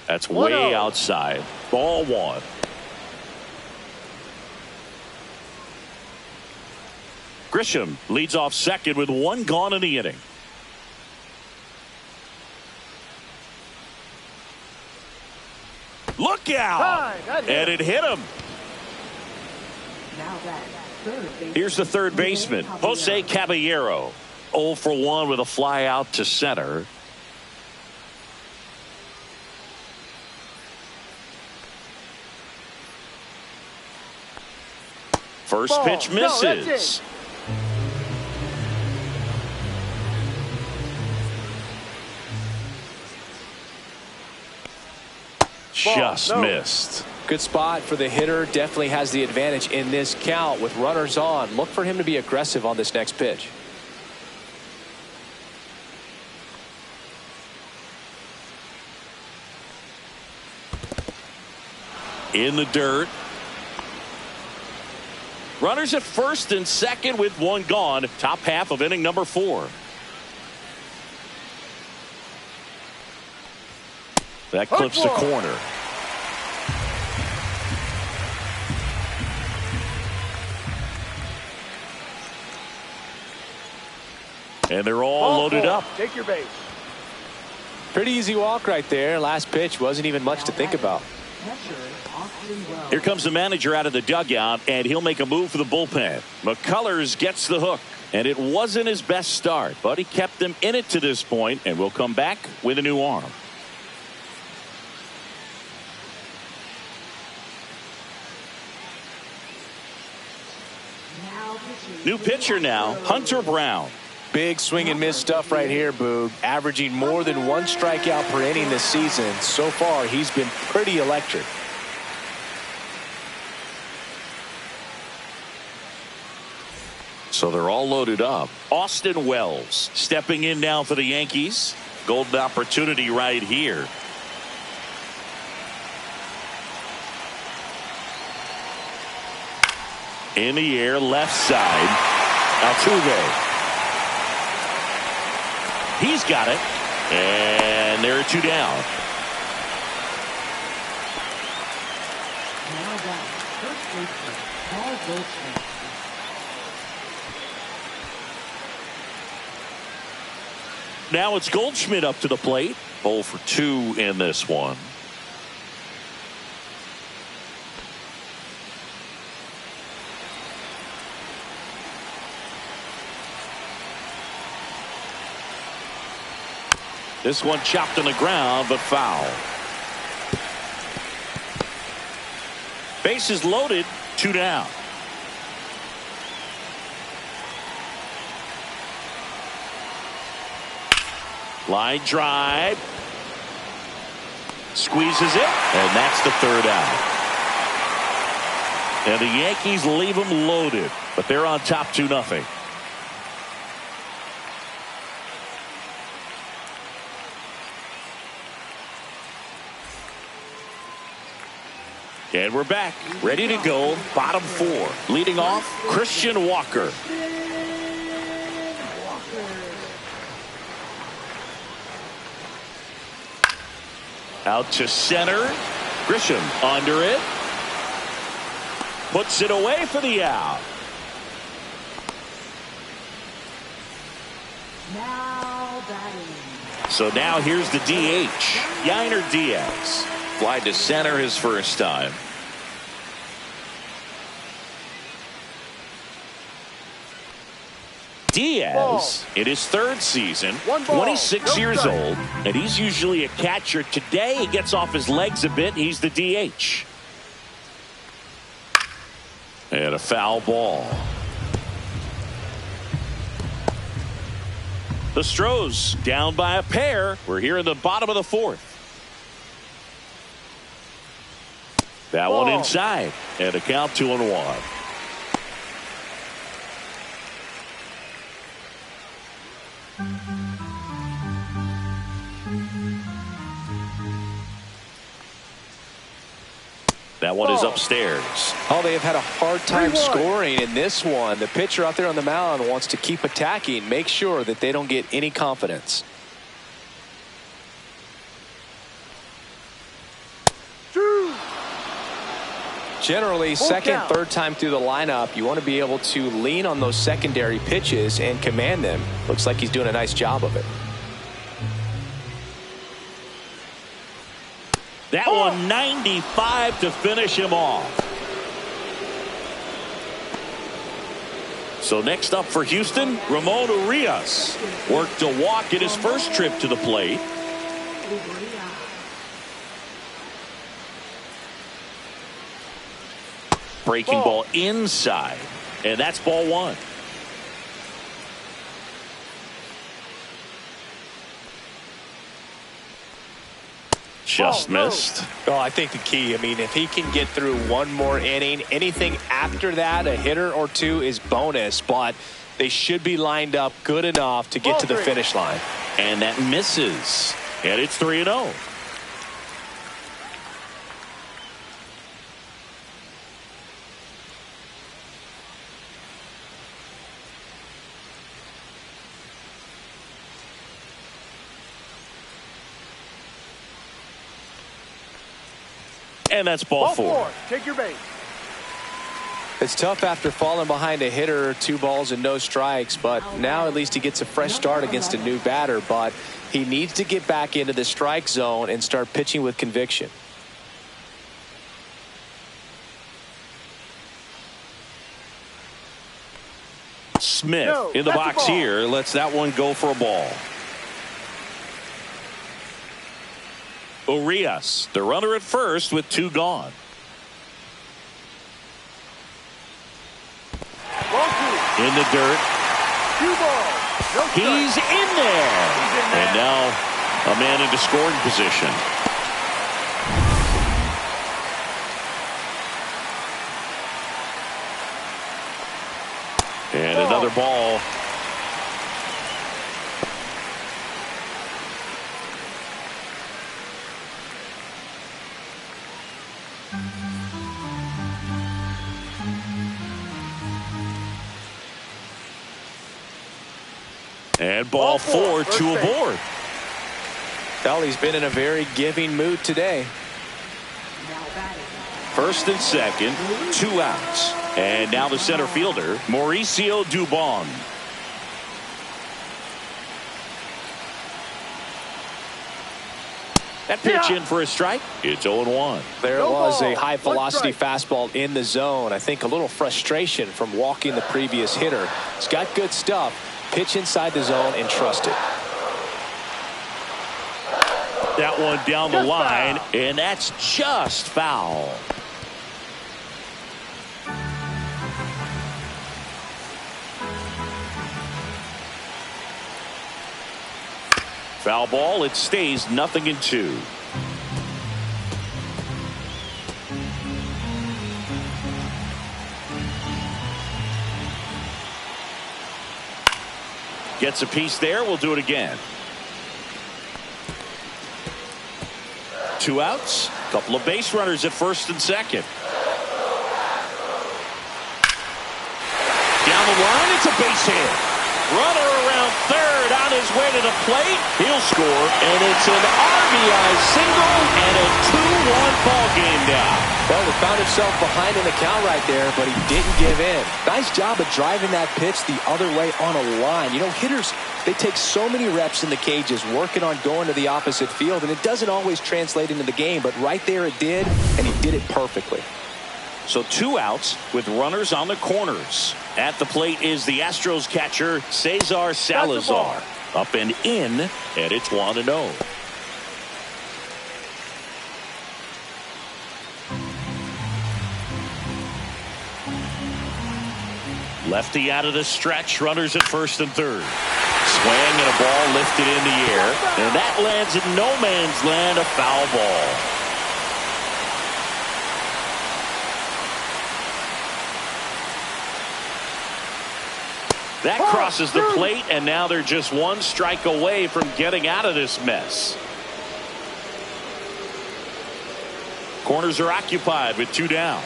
That's way outside. Ball 1. Grisham leads off second with 1 gone in the inning. Look out! And it hit him. Here's the third baseman, Jose Caballero. 0 for 1 with a fly out to center. First pitch misses. Just missed. Good spot for the hitter. Definitely has the advantage in this count with runners on. Look for him to be aggressive on this next pitch. In the dirt. Runners at first and second with 1 gone. Top half of inning number 4. That clips the corner. And they're all loaded up. Take your base. Pretty easy walk right there. Last pitch wasn't even much to think about. Here comes the manager out of the dugout, and he'll make a move for the bullpen. McCullers gets the hook, and it wasn't his best start, but he kept them in it to this point, and we'll come back with a new arm. New pitcher now, Hunter Brown. Big swing and miss stuff right here, Boog. Averaging more than 1 strikeout per inning this season. So far, he's been pretty electric. So they're all loaded up. Austin Wells stepping in now for the Yankees. Golden opportunity right here. In the air, left side. Altuve. He's got it. And there are 2 down. Now back, first baseman, Paul Goldschmidt. Now it's Goldschmidt up to the plate. 0 for 2 in this one. This one chopped on the ground, but foul. Bases loaded, 2 down. Line drive. Squeezes it, and that's the 3rd out. And the Yankees leave them loaded, but they're on top 2-0. And we're back, ready to go. Bottom 4. Leading off, Christian Walker. Out to center. Grisham under it. Puts it away for the out. Now batting. So now here's the DH, Yainer Diaz. Fly to center his first time. Diaz in his 3rd season, 26 years old, and he's usually a catcher. Today he gets off his legs a bit. He's the DH. And a foul ball. The Astros down by a pair. We're here in the bottom of the 4th. That one inside. And a count 2-1. That one is upstairs. Oh, they have had a hard time scoring in this one. The pitcher out there on the mound wants to keep attacking, make sure that they don't get any confidence. Generally, second, third time through the lineup, you want to be able to lean on those secondary pitches and command them. Looks like he's doing a nice job of it. That one 95 to finish him off. So next up for Houston, Ramon Urias worked a walk in his first trip to the plate. Breaking ball inside, and that's ball one. Just missed. Oh, I think the key, I mean, if he can get through one more inning, anything after that, a hitter or two is bonus, but they should be lined up good enough to get to the finish line. And that misses. And it's 3-0. And that's ball four. Take your base. It's tough after falling behind a hitter, 2 balls and no strikes, but now at least he gets a fresh start against a new batter, but he needs to get back into the strike zone and start pitching with conviction. Smith in the box here lets that one go for a ball. Urias, the runner at first with 2 gone. In the dirt. He's in there. And now a man into scoring position. And another ball. And ball four, 2 aboard. Well, he's been in a very giving mood today. First and second, 2 outs. And now the center fielder, Mauricio Dubon. That pitch in for a strike. It's 0-1. There was a high velocity fastball in the zone. I think a little frustration from walking the previous hitter. He's got good stuff. Pitch inside the zone and trust it. That one down the line, and that's just foul. Foul ball. It stays 0-2. Gets a piece there. We'll do it again. 2 outs. Couple of base runners at first and second. Down the line, it's a base hit. Runner around third on his way to the plate. He'll score, and it's an RBI single and a 2-1 ball game now. Well, he found himself behind in the count right there, but he didn't give in. Nice job of driving that pitch the other way on a line. You know, hitters, they take so many reps in the cages working on going to the opposite field, and it doesn't always translate into the game, but right there it did, and he did it perfectly. So 2 outs with runners on the corners. At the plate is the Astros catcher, Cesar Salazar. Up and in, and it's 1-0. Lefty out of the stretch, runners at first and third. Swing and a ball lifted in the air, and that lands in no man's land, a foul ball. That crosses the plate, and now they're just one strike away from getting out of this mess. Corners are occupied with 2 down.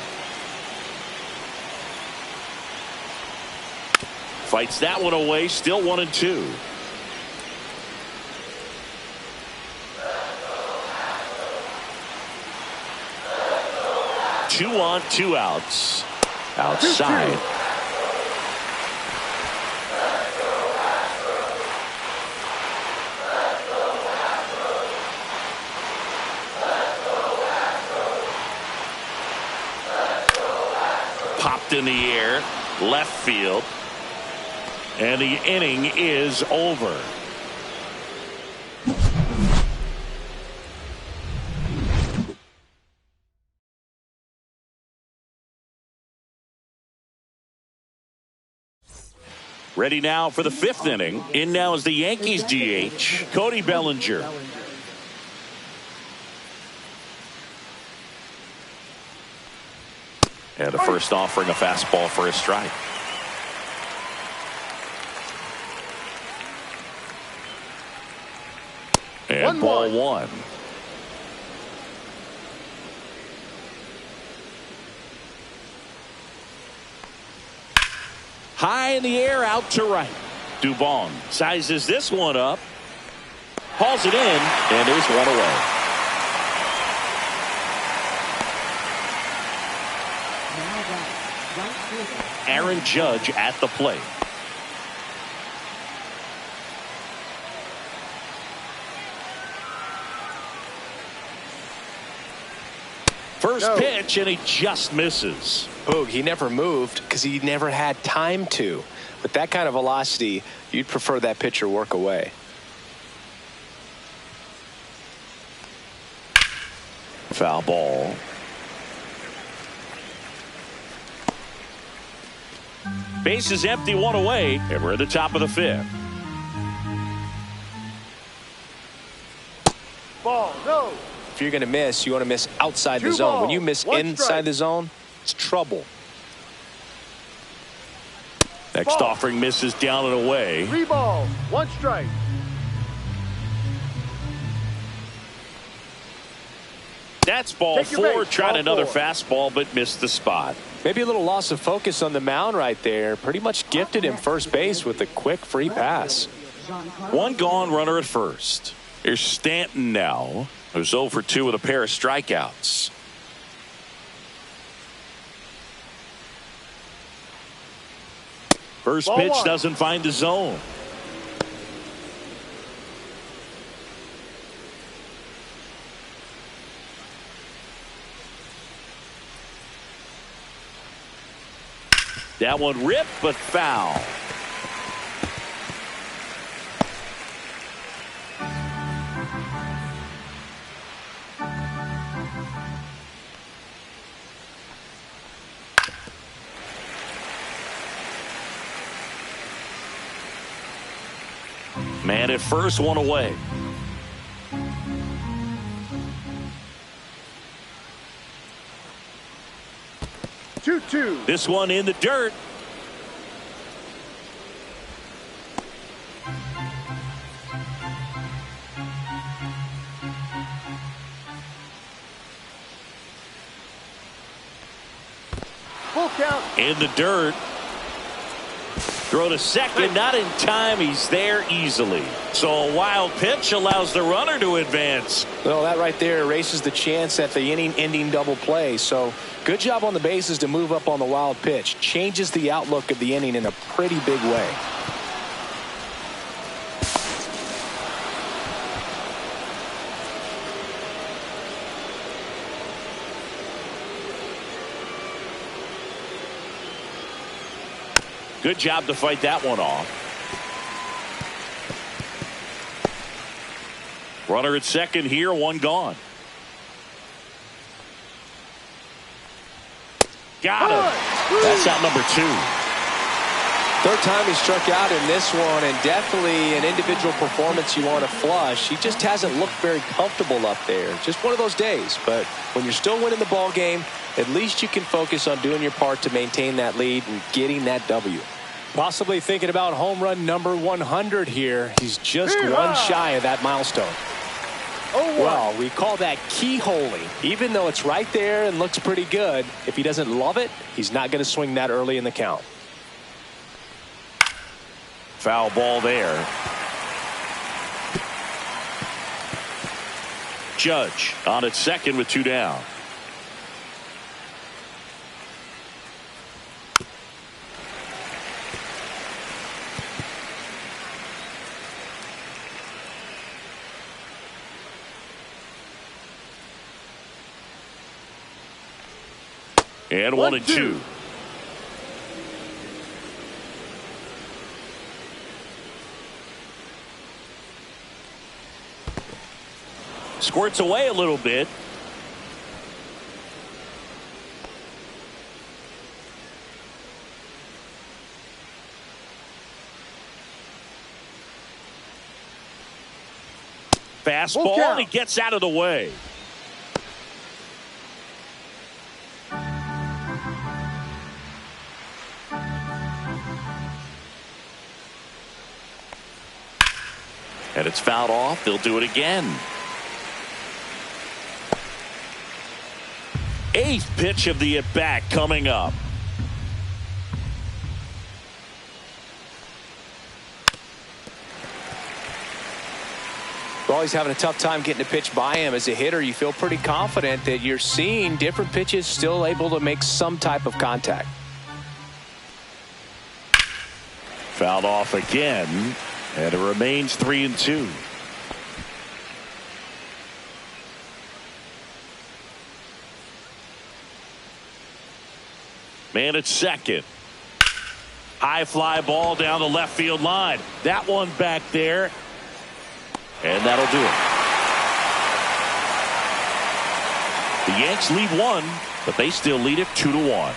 Fights that one away, still 1-2. Two on, 2 outs. Outside. Popped in the air, left field. And the inning is over. Ready now for the 5th inning. In now is the Yankees DH, Cody Bellinger. And a first offering, a fastball for a strike. And ball 1. High in the air, out to right. Dubon sizes this one up. Hauls it in, and there's one away. Aaron Judge at the plate. First pitch, and he just misses. Boog, he never moved because he never had time to. With that kind of velocity, you'd prefer that pitcher work away. Foul ball. Base is empty, 1 away, and we're at the top of the 5th. Ball, no. If you're going to miss, you want to miss outside the zone. When you miss inside the zone, it's trouble. Next offering misses down and away. 3 balls, 1 strike. That's ball 4. Tried another fastball, but missed the spot. Maybe a little loss of focus on the mound right there. Pretty much gifted him first base with a quick free pass. 1 gone, runner at first. Here's Stanton now, who's 0 for 2 with a pair of strikeouts. First pitch doesn't find the zone. That one ripped, but foul. Man at first, 1 away. This one in the dirt. Full count. In the dirt. Throw to second, not in time. He's there easily. So a wild pitch allows the runner to advance. Well, that right there erases the chance at the inning-ending double play. So good job on the bases to move up on the wild pitch. Changes the outlook of the inning in a pretty big way. Good job to fight that one off. Runner at second here, 1 gone. Got him. That's out number 2. Third time he struck out in this one, and definitely an individual performance you want to flush. He just hasn't looked very comfortable up there. Just one of those days. But when you're still winning the ball game, at least you can focus on doing your part to maintain that lead and getting that W. Possibly thinking about home run number 100 here. He's just one shy of that milestone. Well, we call that keyholing. Even though it's right there and looks pretty good, if he doesn't love it, he's not going to swing that early in the count. Foul ball there. Judge on at second with 2 down. And 1-2. Squirts away a little bit. Fastball, and he gets out of the way. And it's fouled off. They'll do it again. 8th pitch of the at-bat coming up. Well, he's having a tough time getting a pitch by him. As a hitter, you feel pretty confident that you're seeing different pitches still able to make some type of contact. Fouled off again, and it remains 3-2. Man at second. High fly ball down the left field line. That one back there. And that'll do it. The Yanks lead 1, but they still lead it 2-1.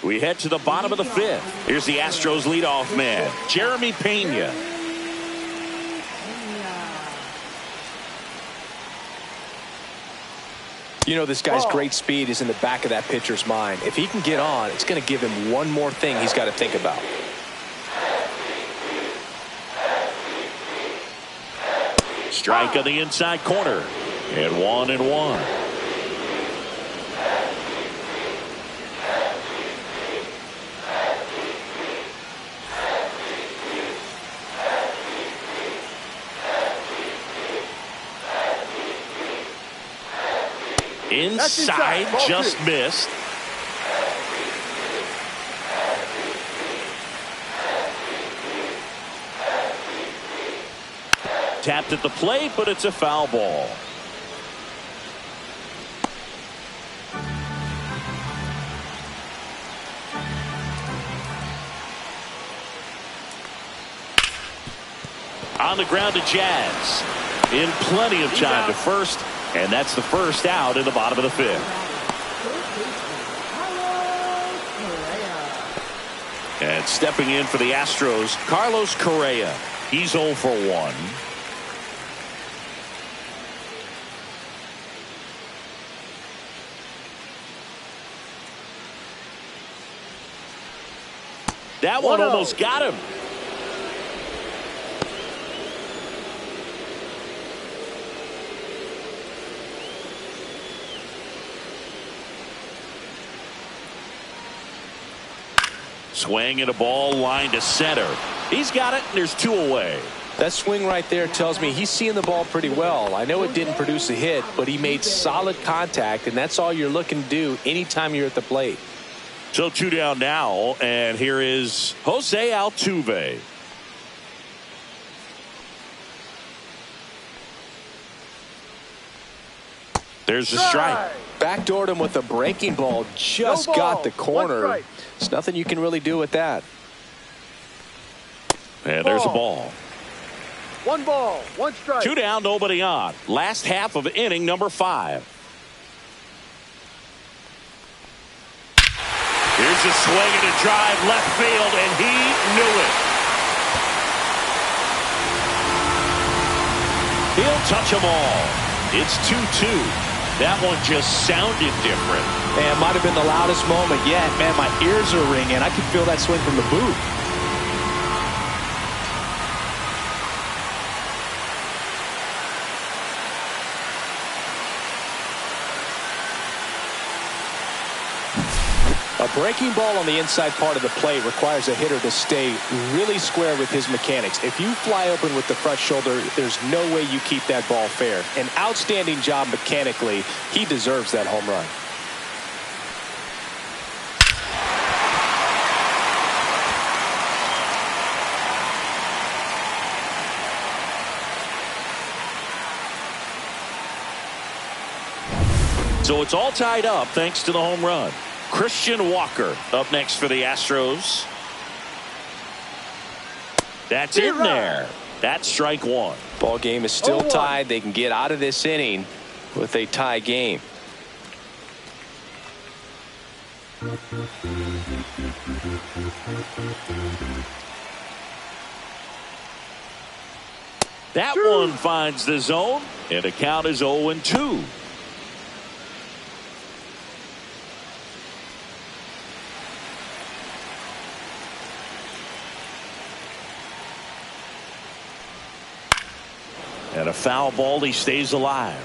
We head to the bottom of the 5th. Here's the Astros leadoff man, Jeremy Pena. You know, this guy's great speed is in the back of that pitcher's mind. If he can get on, it's going to give him one more thing he's got to think about. Strike on the inside corner. And 1-1. Inside, just missed. Tapped at the plate, but it's a foul ball. On the ground to Jazz. In plenty of time to first. And that's the first out in the bottom of the 5th. And stepping in for the Astros, Carlos Correa. He's 0 for 1. That one almost got him. Swing and a ball line to center. He's got it, and there's 2 away. That swing right there tells me he's seeing the ball pretty well. I know it didn't produce a hit, but he made solid contact, and that's all you're looking to do anytime you're at the plate. So 2 down now, and here is Jose Altuve. There's the strike. Backdoored him with a breaking ball. Just got the corner. There's nothing you can really do with that. And there's a ball. 1 ball, 1 strike. 2 down, nobody on. Last half of inning number 5. Here's a swing and a drive left field, and he knew it. He'll touch them all. It's 2-2. That one just sounded different. Man, might have been the loudest moment yet. Man, my ears are ringing. I can feel that swing from the booth. A breaking ball on the inside part of the plate requires a hitter to stay really square with his mechanics. If you fly open with the front shoulder, there's no way you keep that ball fair. An outstanding job mechanically. He deserves that home run. So it's all tied up thanks to the home run. Christian Walker up next for the Astros. That's in there. That's strike one. Ball game is still tied. They can get out of this inning with a tie game. That one finds the zone, and the count is 0-2. And a foul ball, he stays alive.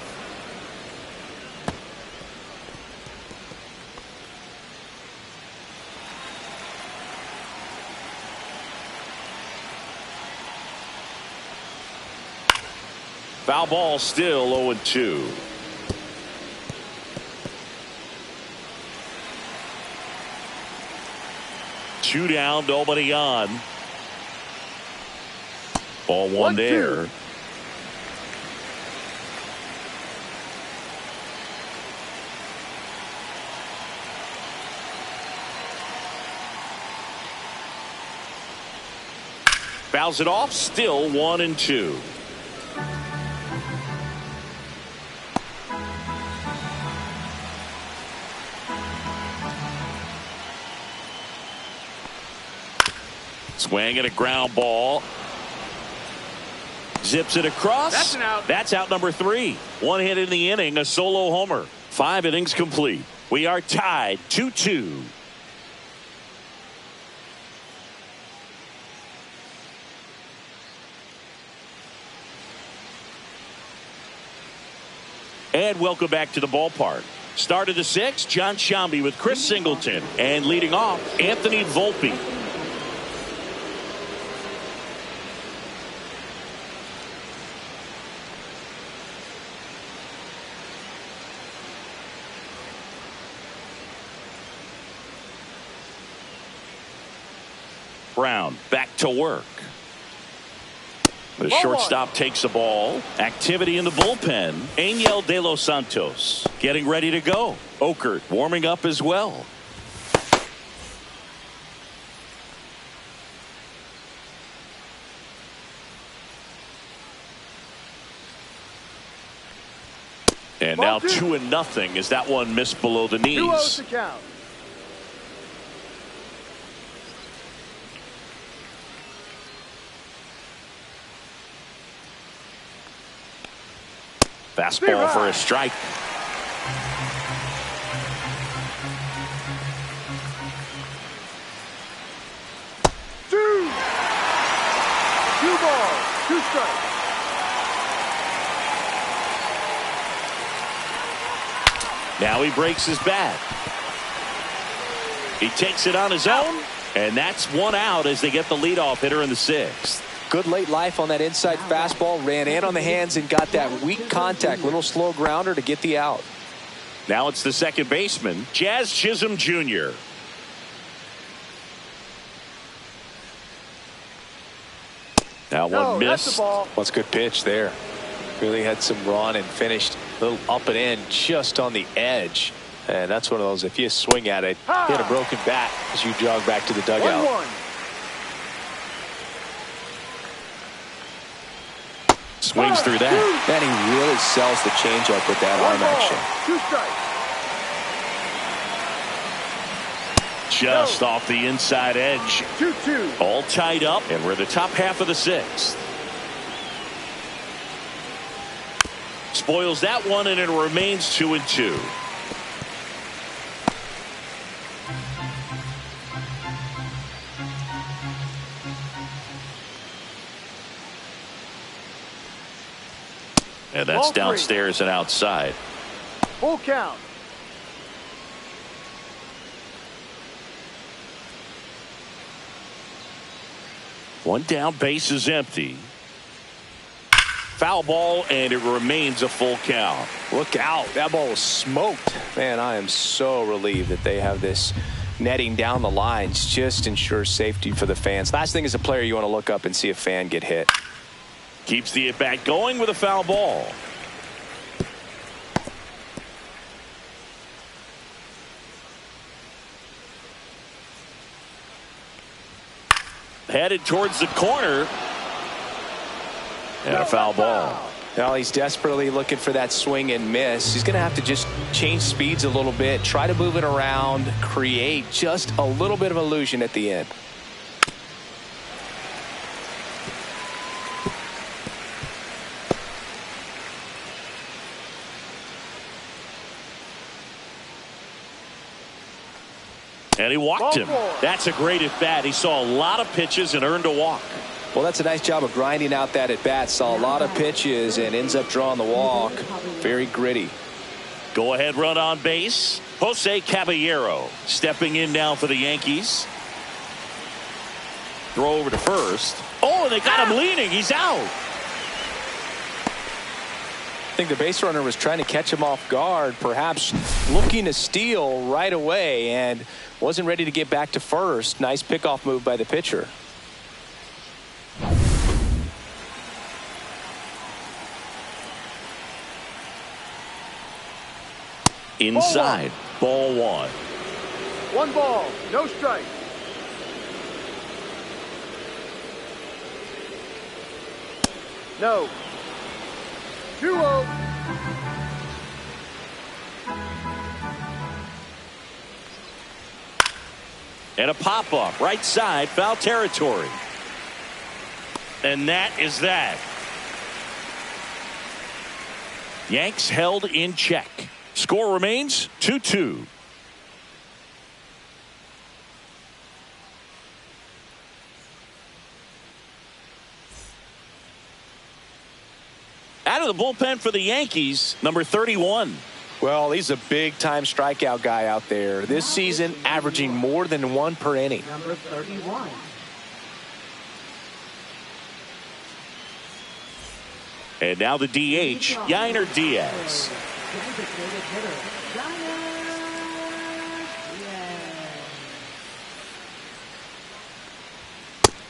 Foul ball, still 0-2. Two down, nobody on. Ball one there. Fouls it off, still 1-2. Swing and a ground ball. Zips it across. That's an out. That's out number 3. One hit in the inning, a solo homer. 5 innings complete. We are tied 2-2. And welcome back to the ballpark. Start of the 6th, John Sciambi with Chris Singleton. And leading off, Anthony Volpe. Brown back to work. The shortstop takes the ball. Activity in the bullpen. Angel De Los Santos getting ready to go. Okert warming up as well. And now 2-0 as that one missed below the knees. 2-0 to count. Fastball for a strike. Two balls, 2 strikes. Now he breaks his bat. He takes it on his own, and that's 1 out as they get the leadoff hitter in the 6th. Good late life on that inside fastball. Ran in on the hands and got that weak contact. Little slow grounder to get the out. Now it's the second baseman, Jazz Chisholm Jr. That one missed. That's a good pitch there. Really had some run and finished a little up and in just on the edge. And that's one of those, if you swing at it, hit a broken bat as you jog back to the dugout. 1-1. Swings through that. Man, he really sells the changeup with that arm action. 2 strikes. Just off the inside edge. 2-2. All tied up, and we're the top half of the 6th. Spoils that one, and it remains 2-2. And that's downstairs and outside. Full count. One down, base is empty. Foul ball, and it remains a full count. Look out. That ball was smoked. Man, I am so relieved that they have this netting down the lines. Just ensures safety for the fans. Last thing as a player, you want to look up and see a fan get hit. Keeps the at-bat going with a foul ball. Headed towards the corner. And a foul ball. Now he's desperately looking for that swing and miss. He's going to have to just change speeds a little bit, try to move it around, create just a little bit of illusion at the end. And he walked him. That's a great at bat. He saw a lot of pitches and earned a walk. Well, that's a nice job of grinding out that at bat. Saw a lot of pitches and ends up drawing the walk. Very gritty. Go ahead run on base. Jose Caballero stepping in now for the Yankees. Throw over to first. Oh, they got him leaning. He's out. I think the base runner was trying to catch him off guard, perhaps looking to steal right away, and wasn't ready to get back to first. Nice pickoff move by the pitcher. Inside, ball one. One ball, no strike. No. 2-0. And a pop-up right side, foul territory. And that is that. Yanks held in check. Score remains 2-2. Out of the bullpen for the Yankees, number 31. Well, he's a big-time strikeout guy out there. This season, averaging more than one per inning. Number 31. And now the DH, Yainer Diaz.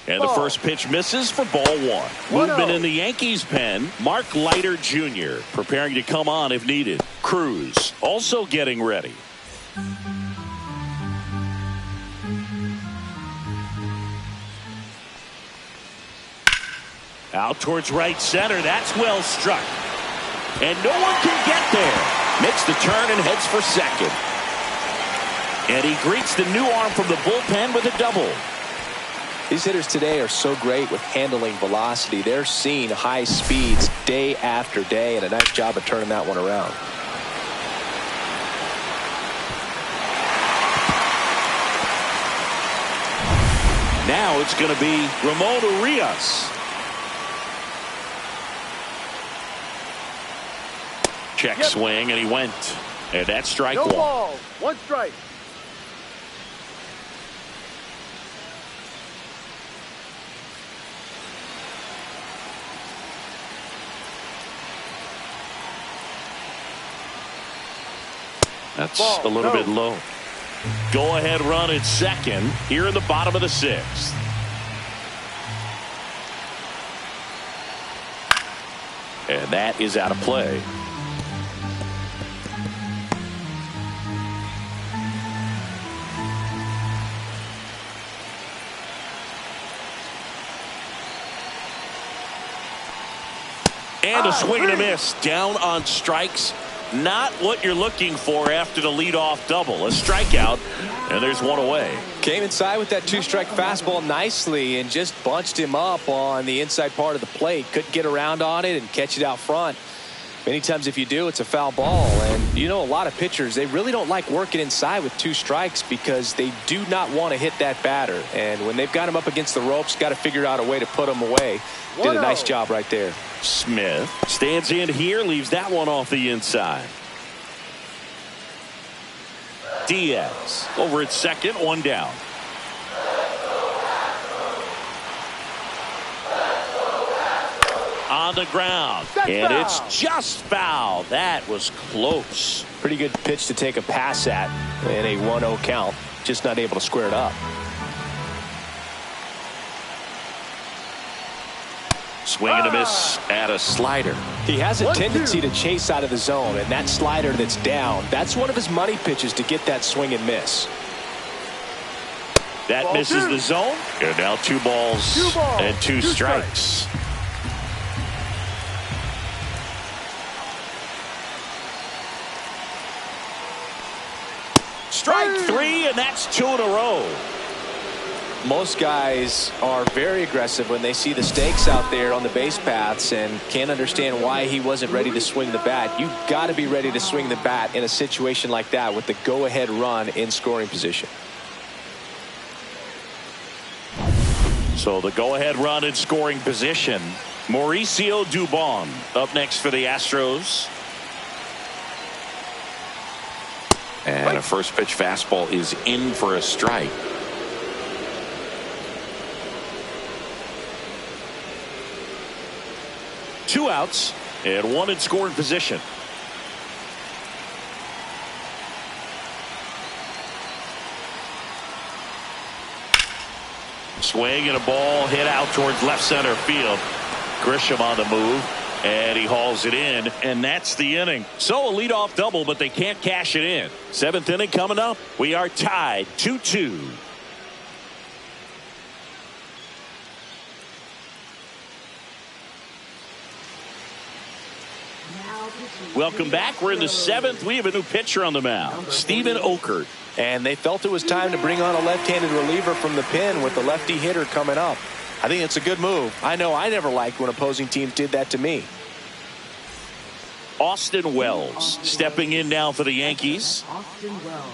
And the first pitch misses for ball one. Movement in the Yankees pen. Mark Leiter Jr. preparing to come on if needed. Cruz also getting ready. Out towards right center. That's well struck. And no one can get there. Makes the turn and heads for second. And he greets the new arm from the bullpen with a double. These hitters today are so great with handling velocity. They're seeing high speeds day after day, and a nice job of turning that one around. Now it's going to be Ramon Urias. Check swing, and he went. And that's strike one. No ball, one strike. That's a little bit low. Go ahead run at second here in the bottom of the sixth. And that is out of play. And a swing and a miss. Down on strikes. Not what you're looking for after the leadoff double. A strikeout, and there's one away. Came inside with that two-strike fastball nicely and just bunched him up on the inside part of the plate. Couldn't get around on it and catch it out front. Many times if you do, it's a foul ball. And you know, a lot of pitchers, they really don't like working inside with 2 strikes because they do not want to hit that batter. And when they've got him up against the ropes, got to figure out a way to put him away. Did a nice job right there. Smith stands in here, leaves that one off the inside. Diaz over at second, 1 down. On the ground, and it's just foul. That was close. Pretty good pitch to take a pass at in a 1-0 count. Just not able to square it up. Swing and a miss at a slider. He has a tendency to chase out of the zone, and that slider that's down, that's one of his money pitches to get that swing and miss. That misses the zone. And now 2 balls and 2 strikes. Strike 3, and that's 2 in a row. Most guys are very aggressive when they see the stakes out there on the base paths and can't understand why he wasn't ready to swing the bat. You've got to be ready to swing the bat in a situation like that with the go-ahead run in scoring position. So the go-ahead run in scoring position. Mauricio Dubon up next for the Astros. And a first pitch fastball is in for a strike. Two outs and 1 in scoring position. Swing and a ball hit out towards left center field. Grisham on the move, and he hauls it in, and that's the inning. So a leadoff double, but they can't cash it in. 7th inning coming up. We are tied 2-2. Welcome back. We're in the 7th. We have a new pitcher on the mound, Steven Okert. And they felt it was time to bring on a left-handed reliever from the pen with the lefty hitter coming up. I think it's a good move. I know I never liked when opposing teams did that to me. Austin Wells stepping in now for the Yankees. Austin Wells.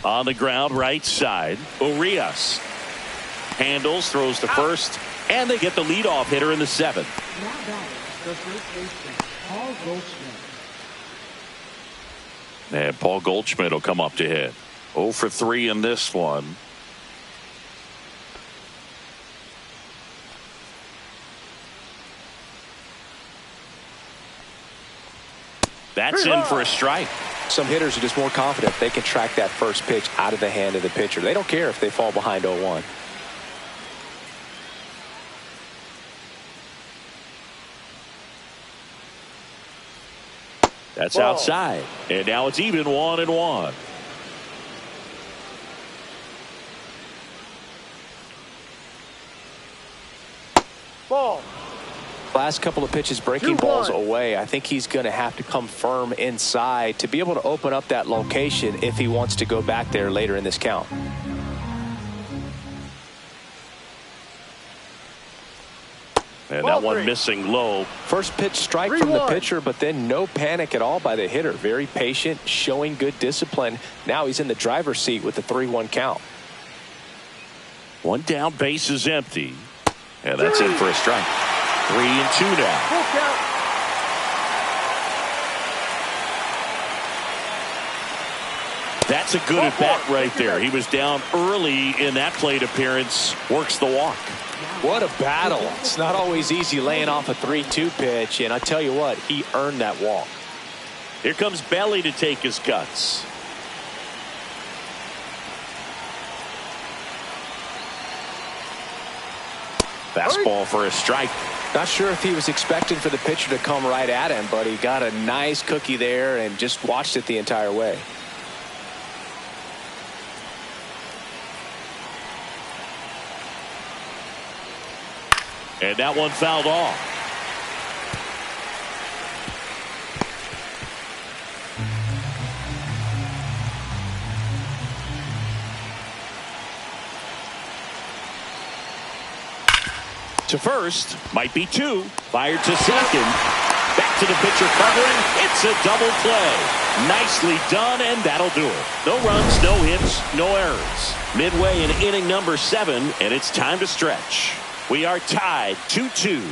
On the ground, right side. Urias handles, throws to first, and they get the leadoff hitter in the 7th. Now batting, the first baseman, Paul Goldschmidt. And Paul Goldschmidt will come up to hit. 0 for 3 in this one. That's in for a strike. Some hitters are just more confident they can track that first pitch out of the hand of the pitcher. They don't care if they fall behind 0-1. That's outside. And now it's even 1-1. Ball. Last couple of pitches breaking balls away. I think he's going to have to come firm inside to be able to open up that location if he wants to go back there later in this count. And that one missing low. First pitch strike from the pitcher, but then no panic at all by the hitter. Very patient, showing good discipline. Now he's in the driver's seat with the 3-1 count. 1 down, base is empty. And that's in for a strike. 3-2 now. That's a good at bat right there. He was down early in that plate appearance. Works the walk. What a battle. It's not always easy laying off a 3-2 pitch, and I tell you what, he earned that walk. Here comes Belly to take his cuts. Fastball for a strike. Not sure if he was expecting for the pitcher to come right at him, but he got a nice cookie there and just watched it the entire way. And that one fouled off. To first, might be two. Fired to second. Back to the pitcher covering. It's a double play. Nicely done, and that'll do it. No runs, no hits, no errors. Midway in inning number 7, and it's time to stretch. We are tied 2-2.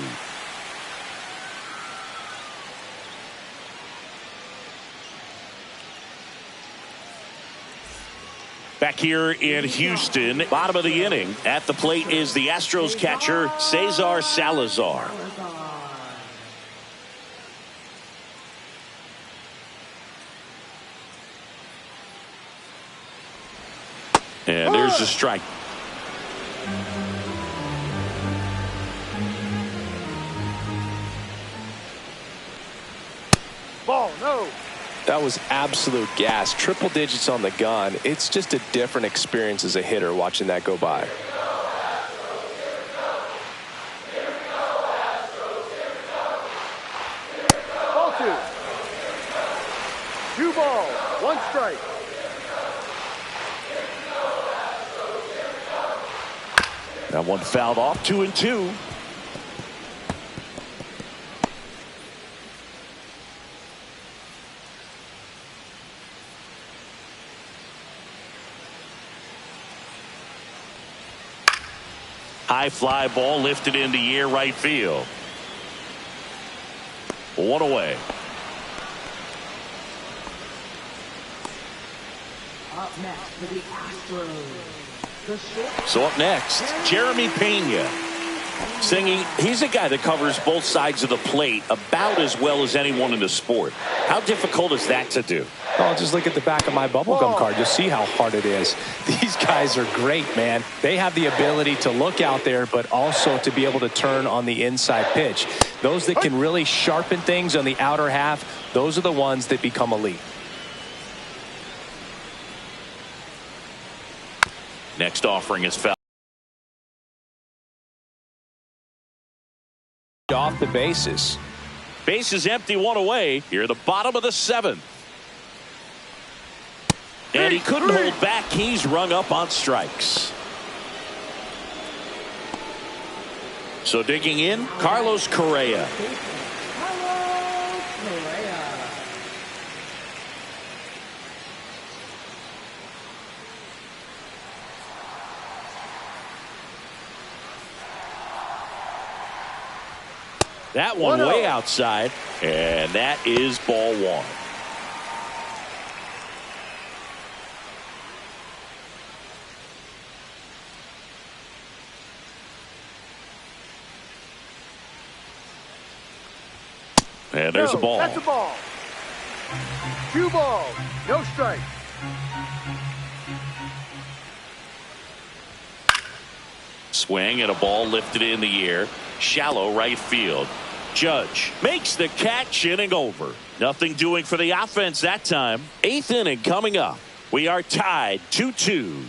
Back here in Houston, bottom of the inning. At the plate is the Astros catcher, Cesar Salazar. And there's a strike. Ball, no. That was absolute gas. Triple digits on the gun. It's just a different experience as a hitter watching that go by. Ball 2. 2 balls, 1 strike. That one fouled off. 2-2. High fly ball lifted in the air, right field. 1 away. Up next for the Astros. So up next, Jeremy Pena. Singing, he's a guy that covers both sides of the plate about as well as anyone in the sport. How difficult is that to do? Oh, just look at the back of my bubblegum card. You'll see how hard it is. These guys are great, man. They have the ability to look out there, but also to be able to turn on the inside pitch. Those that can really sharpen things on the outer half, those are the ones that become elite. Next offering is foul. Off the bases. Base is empty, 1 away. Here, the bottom of the 7th. And he couldn't hold back. He's rung up on strikes. So digging in, Carlos Correa. That one way outside, and that is ball 1. And there's a ball. That's a ball. 2 balls, no strike. Swing and a ball lifted in the air. Shallow right field. Judge makes the catch, inning over. Nothing doing for the offense that time. 8th inning coming up. We are tied 2-2.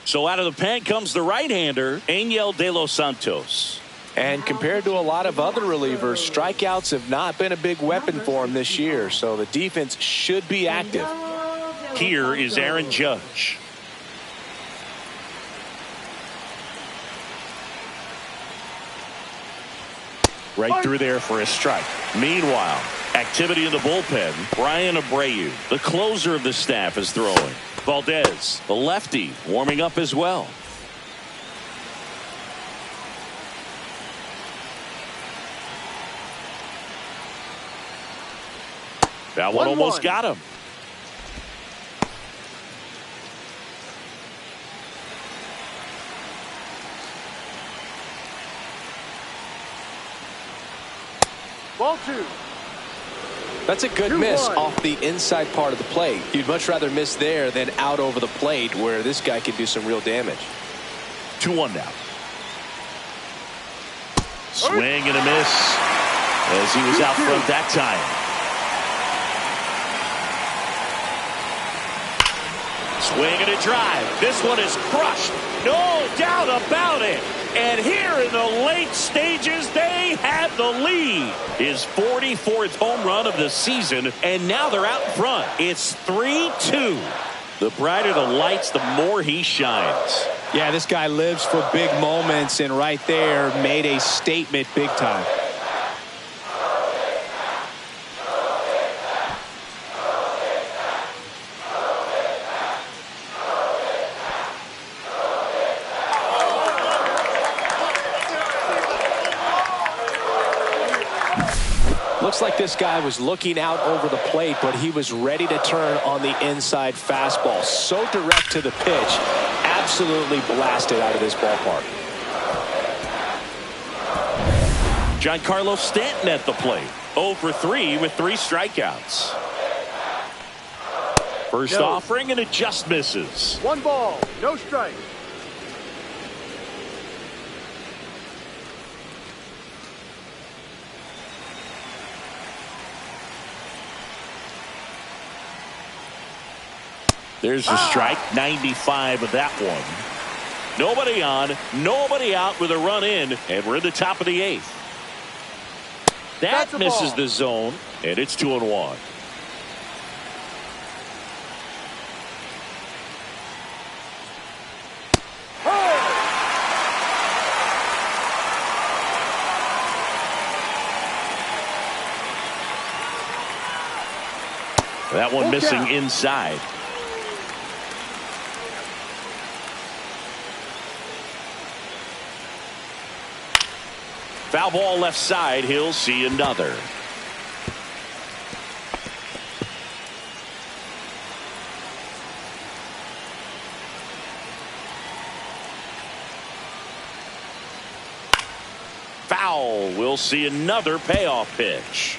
So out of the pen comes the right-hander, Angel De Los Santos. And compared to a lot of other relievers, strikeouts have not been a big weapon for him this year, so the defense should be active. Here is Aaron Judge. Right through there for a strike. Meanwhile, activity in the bullpen. Brian Abreu, the closer of the staff, is throwing. Valdez, the lefty, warming up as well. That one almost got him. Ball 2. That's a good miss off the inside part of the plate. You'd much rather miss there than out over the plate where this guy could do some real damage. 2-1 now. Swing and a miss as he was out front that time. Swing and a drive. This one is crushed. No doubt about it. And here in the late stages, they had the lead. His 44th home run of the season, and now they're out in front. It's 3-2. The brighter the lights, the more he shines. Yeah, this guy lives for big moments, and right there made a statement big time. Looks like this guy was looking out over the plate, but he was ready to turn on the inside fastball. So direct to the pitch, absolutely blasted out of this ballpark. Giancarlo Stanton at the plate. 0 for 3 with 3 strikeouts. First offering, and it just misses. 1 ball, no strike. There's a strike, 95 of that one. Nobody on, nobody out with a run in, and we're in the top of the 8th. That misses the zone, and it's 2-1. That one missing inside. Foul ball left side. He'll see another. Foul. We'll see another payoff pitch.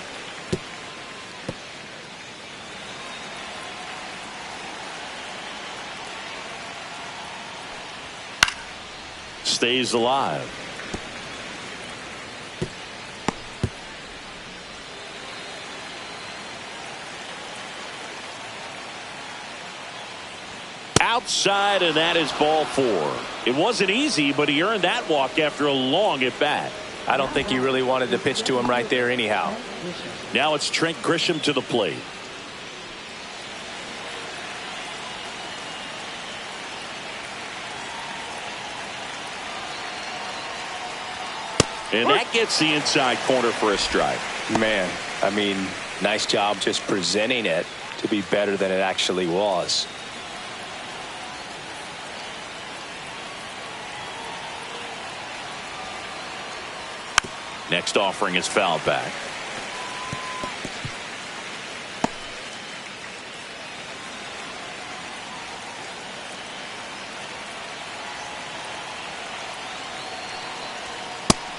Stays alive. Outside, and that is ball 4. It wasn't easy, but he earned that walk after a long at bat. I don't think he really wanted to pitch to him right there anyhow. Now it's Trent Grisham to the plate. And that gets the inside corner for a strike. Man, I mean, nice job just presenting it to be better than it actually was. Next offering is fouled back.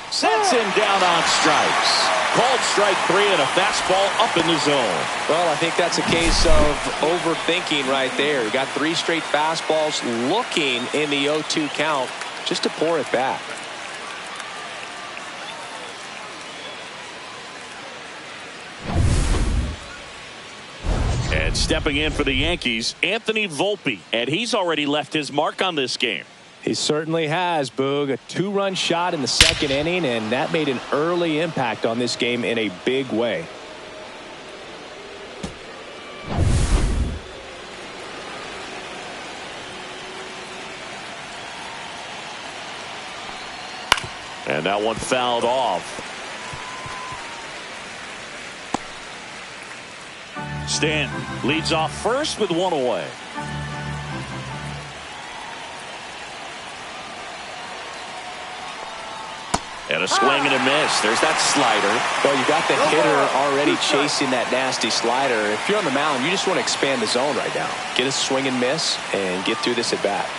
Sets him down on strikes. Called strike 3 and a fastball up in the zone. Well, I think that's a case of overthinking right there. He got 3 straight fastballs looking in the 0-2 count just to pour it back. And stepping in for the Yankees, Anthony Volpe. And he's already left his mark on this game. He certainly has, Boog. A 2-run shot in the 2nd inning, and that made an early impact on this game in a big way. And that one fouled off. Stanton leads off first with 1 away. And a swing and a miss. There's that slider. Well, you got the hitter already chasing that nasty slider. If you're on the mound, you just want to expand the zone right now. Get a swing and miss and get through this at bat.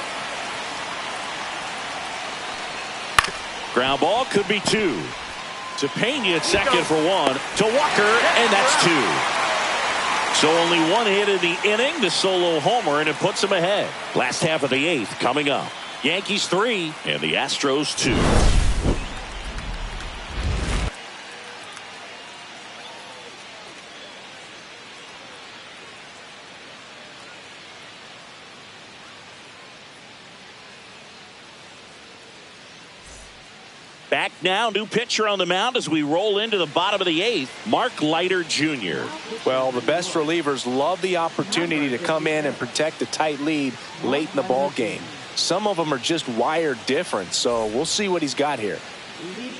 Ground ball could be 2. To Pena at second for 1. To Walker, and that's 2. So only 1 hit in the inning, the solo homer, and it puts him ahead. Last half of the 8th coming up. Yankees 3 and the Astros 2. Back now, new pitcher on the mound as we roll into the bottom of the 8th. Mark Leiter Jr. Well, the best relievers love the opportunity to come in and protect a tight lead late in the ball game. Some of them are just wired different, so we'll see what he's got here.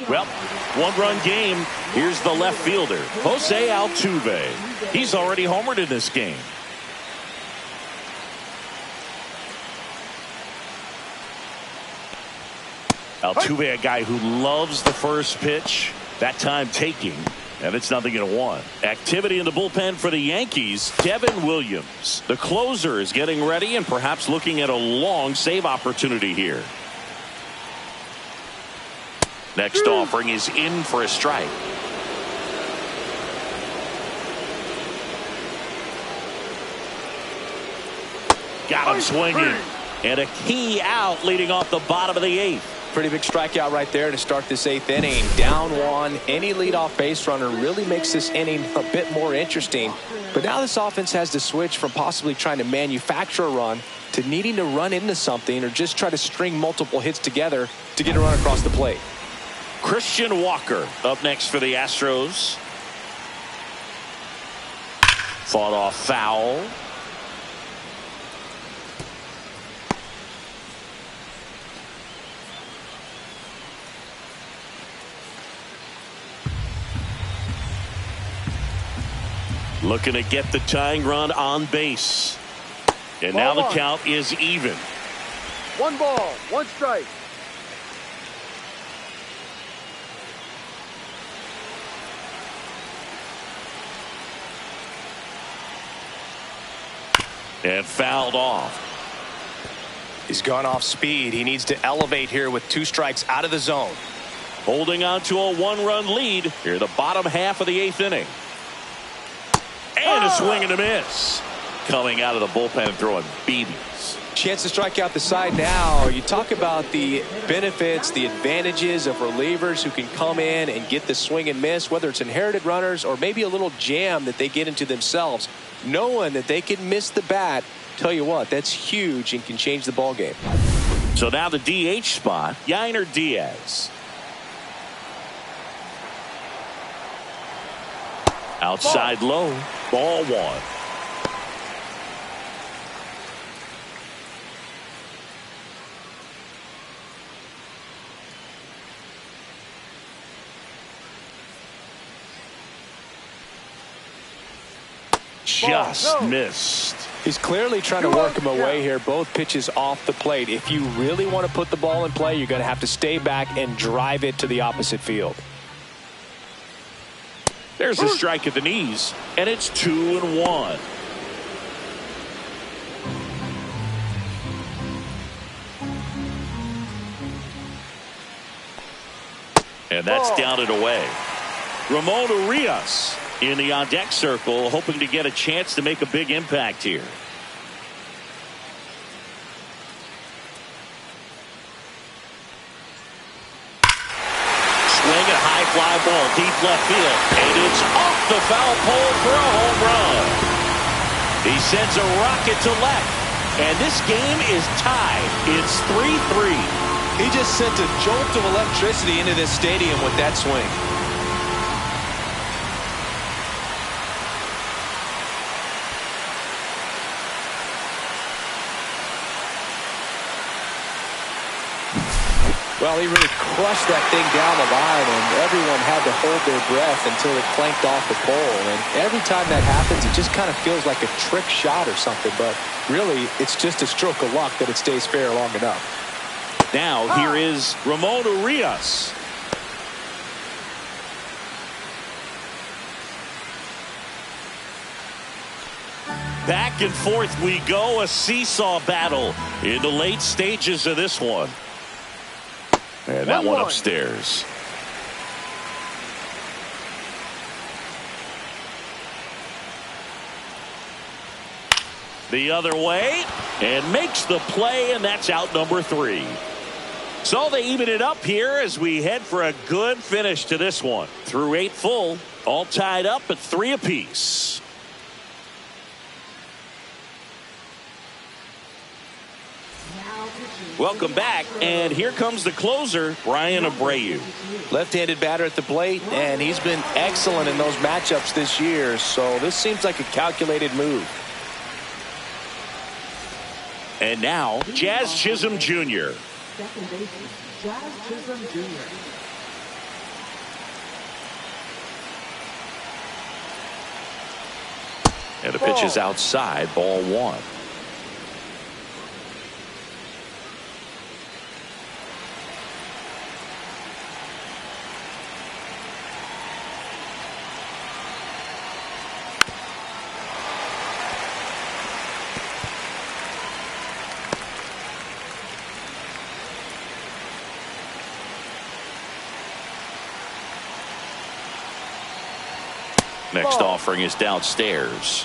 Well, one-run game. Here's the left fielder, Jose Altuve. He's already homered in this game. Altuve, a guy who loves the first pitch, that time taking, and it's 0-1. Activity in the bullpen for the Yankees. Devin Williams, the closer, is getting ready and perhaps looking at a long save opportunity here. Next offering is in for a strike. Got him swinging. And a key out leading off the bottom of the 8th. Pretty big strikeout right there to start this 8th inning. Down 1. Any leadoff base runner really makes this inning a bit more interesting. But now this offense has to switch from possibly trying to manufacture a run to needing to run into something or just try to string multiple hits together to get a run across the plate. Christian Walker up next for the Astros. Fought off foul. Looking to get the tying run on base. And now the count is even. 1 ball, 1 strike. And fouled off. He's gone off speed. He needs to elevate here with 2 strikes out of the zone. Holding on to a 1-run lead here the bottom half of the 8th inning. And a swing and a miss. Coming out of the bullpen throwing BBs. Chance to strike out the side now. You talk about the benefits, the advantages of relievers who can come in and get the swing and miss, whether it's inherited runners or maybe a little jam that they get into themselves. Knowing that they can miss the bat, tell you what, that's huge and can change the ball game. So now the DH spot, Yainer Diaz. Outside low, ball 1. Just missed. He's clearly trying to work him away here. Both pitches off the plate. If you really want to put the ball in play, you're going to have to stay back and drive it to the opposite field. There's a strike at the knees, and it's 2-1. And that's down and away. Ramon Urias in the on-deck circle, hoping to get a chance to make a big impact here. Swing a high fly ball deep left field, and it's off the foul pole for a home run. He sends a rocket to left, and this game is tied. It's 3-3. He just sent a jolt of electricity into this stadium with that swing. Well, he really crushed that thing down the line, and everyone had to hold their breath until it clanked off the pole. And every time that happens, it just kind of feels like a trick shot or something. But really, it's just a stroke of luck that it stays fair long enough. Now, here is Ramon Urias. Back and forth we go, a seesaw battle in the late stages of this one. And that one upstairs. The other way, and makes the play, and that's out number 3. So they even it up here as we head for a good finish to this one. Through 8 full, all tied up at 3 apiece. Now Welcome back, and here comes the closer, Brian Abreu. Left-handed batter at the plate, and he's been excellent in those matchups this year, so this seems like a calculated move. And now, Jazz Chisholm Jr. Second baseman, Jazz Chisholm Jr. And the pitch is outside, ball one. Next offering is downstairs.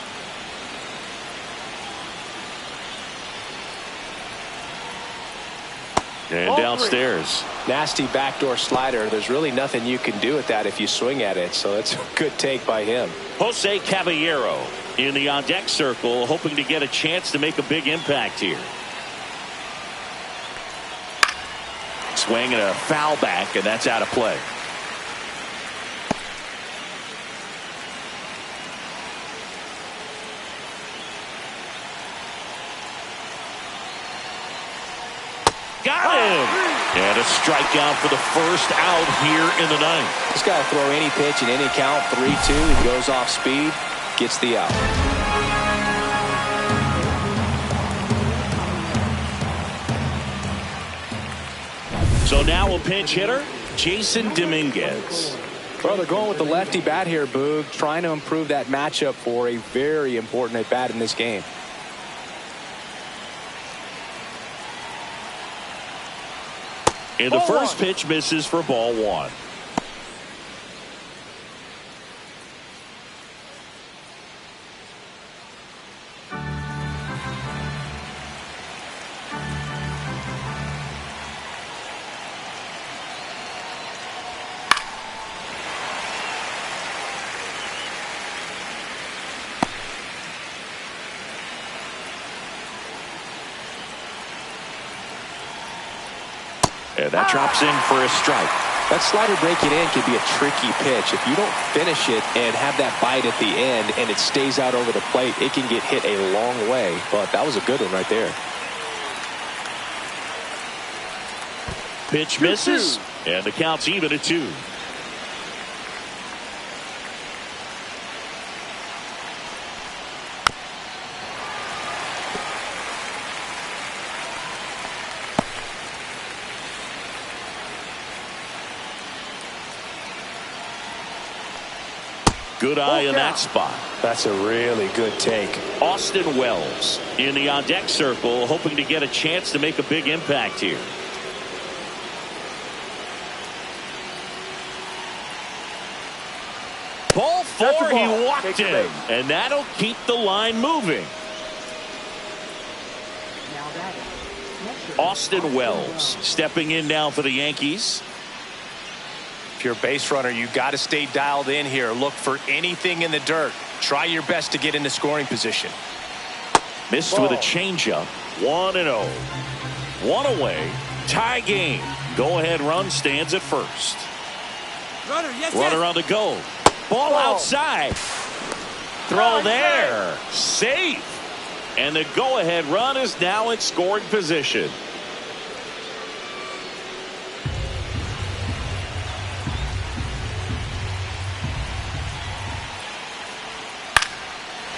And downstairs. Nasty backdoor slider. There's really nothing you can do with that if you swing at it, so that's a good take by him. Jose Caballero in the on-deck circle, hoping to get a chance to make a big impact here. Swing and a foul back, and that's out of play. Got him! And a strikeout for the first out here in the ninth. This guy will throw any pitch in any count, 3-2. He goes off speed, gets the out. So now a pinch hitter, Jason Dominguez. Well, they're going with the lefty bat here, Boog, trying to improve that matchup for a very important at bat in this game. And the first pitch misses for ball one. And that drops in for a strike. That slider breaking in can be a tricky pitch. If you don't finish it and have that bite at the end and it stays out over the plate, it can get hit a long way. But that was a good one right there. Pitch misses, and the count's even at 2. Good eye in that spot. That's a really good take. Austin Wells in the on-deck circle, hoping to get a chance to make a big impact here. Ball 4, he walked him, and that'll keep the line moving. Now batting, Austin Wells stepping in now for the Yankees. If you're a base runner, you got to stay dialed in here. Look for anything in the dirt. Try your best to get into scoring position. Missed with a changeup. 1-0. One away. Tie game. Go-ahead run stands at first. Runner on the go. Ball outside. Throw there. Safe. And the go-ahead run is now in scoring position.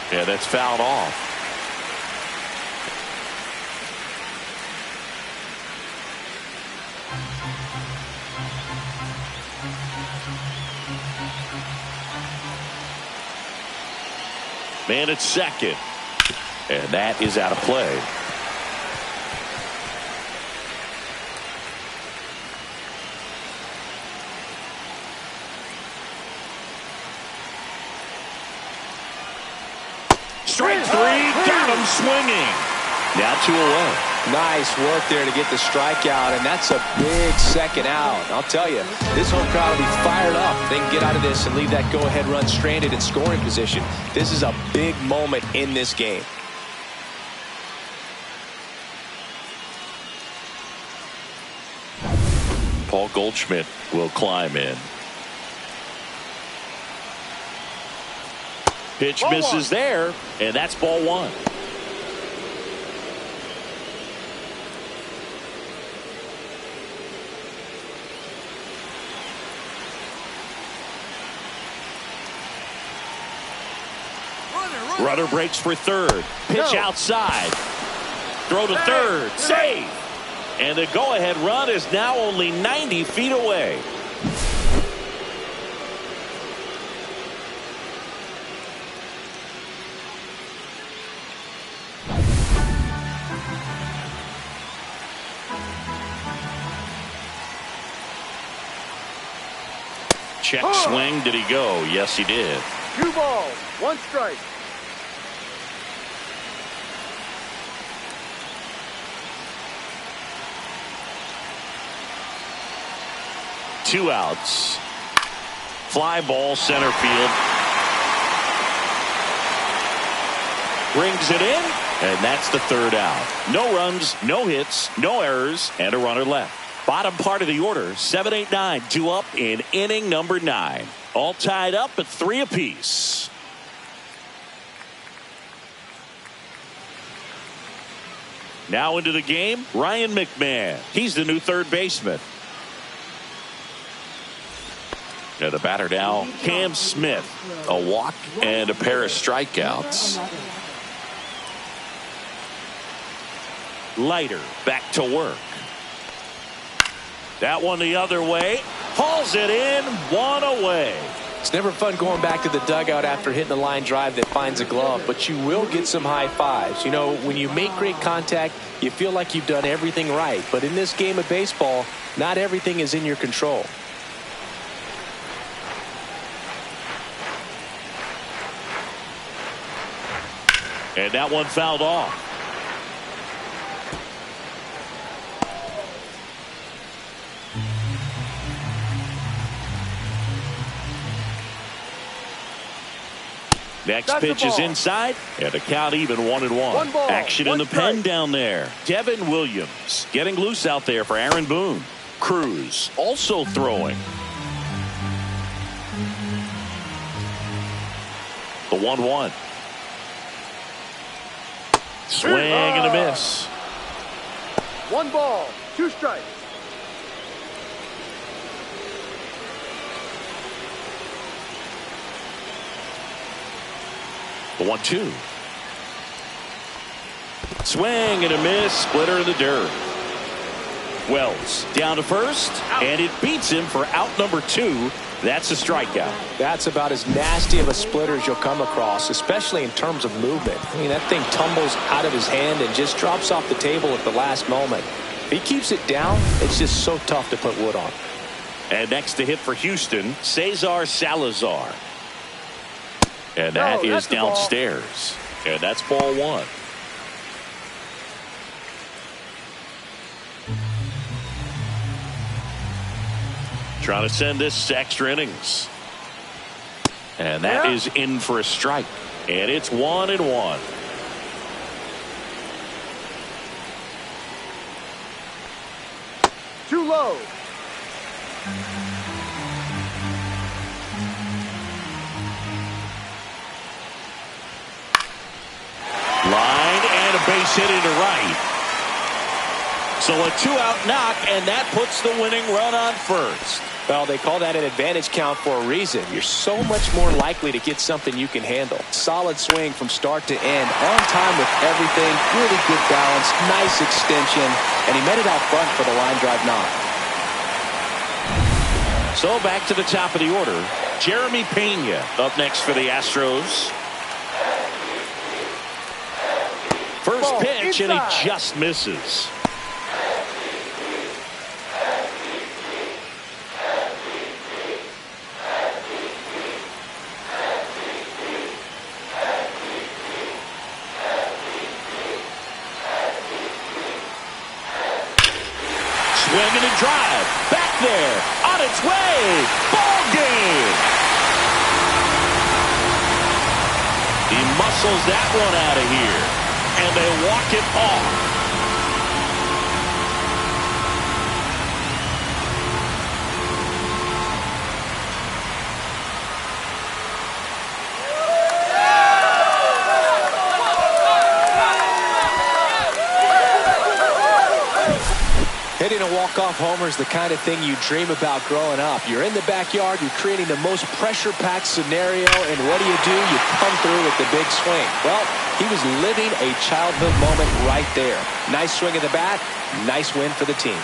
Yeah, that's fouled off. Man at second. And that is out of play. Strike 3, got him swinging. Now 2 away. Nice work there to get the strikeout, and that's a big second out. I'll tell you, this home crowd will be fired up. They can get out of this and leave that go-ahead run stranded in scoring position. This is a big moment in this game. Paul Goldschmidt will climb in. Pitch Ball misses one. there, and that's ball one. Runner breaks for third. Pitch outside. Throw to third. Save. And the go-ahead run is now only 90 feet away. Check swing. Did he go? Yes, he did. 2 balls, 1 strike. Two outs. Fly ball center field. Brings it in, and that's the third out. No runs, no hits, no errors, and a runner left. Bottom part of the order, 7, 8, 9, 2 up in inning number 9. All tied up at 3 apiece. Now into the game, Ryan McMahon. He's the new third baseman. Now the batter now, Cam Smith. A walk and a pair of strikeouts. Leiter back to work. That one the other way. Hauls it in, 1 away. It's never fun going back to the dugout after hitting a line drive that finds a glove, but you will get some high fives. You know, when you make great contact, you feel like you've done everything right. But in this game of baseball, not everything is in your control. And that one fouled off. Next pitch is inside, and the count even 1-1. Action in the pen down there. Devin Williams getting loose out there for Aaron Boone. Cruz also throwing. The 1-1. Swing and a miss. 1 ball, 2 strikes. The 1-2. Swing and a miss. Splitter in the dirt. Wells down to first, and it beats him for out number 2. That's a strikeout. That's about as nasty of a splitter as you'll come across, especially in terms of movement. I mean, that thing tumbles out of his hand and just drops off the table at the last moment. If he keeps it down, it's just so tough to put wood on. And next to hit for Houston, Cesar Salazar. And that is downstairs. And that's ball 1. Trying to send this to extra innings. And that is in for a strike. And it's 1-1. Too low. Line and a base hit into right. So a 2-out knock, and that puts the winning run on first. Well, they call that an advantage count for a reason. You're so much more likely to get something you can handle. Solid swing from start to end. On time with everything. Really good balance. Nice extension. And he met it out front for the line drive knock. So back to the top of the order. Jeremy Pena up next for the Astros. First pitch, and he just misses. Swing and a drive. Back there. On its way. Ball game. He muscles that one out of here. And they walk it off. a walk-off homer is the kind of thing you dream about growing up. You're in the backyard, you're creating the most pressure-packed scenario, and what do? You come through with the big swing. Well, he was living a childhood moment right there. Nice swing of the bat, nice win for the team.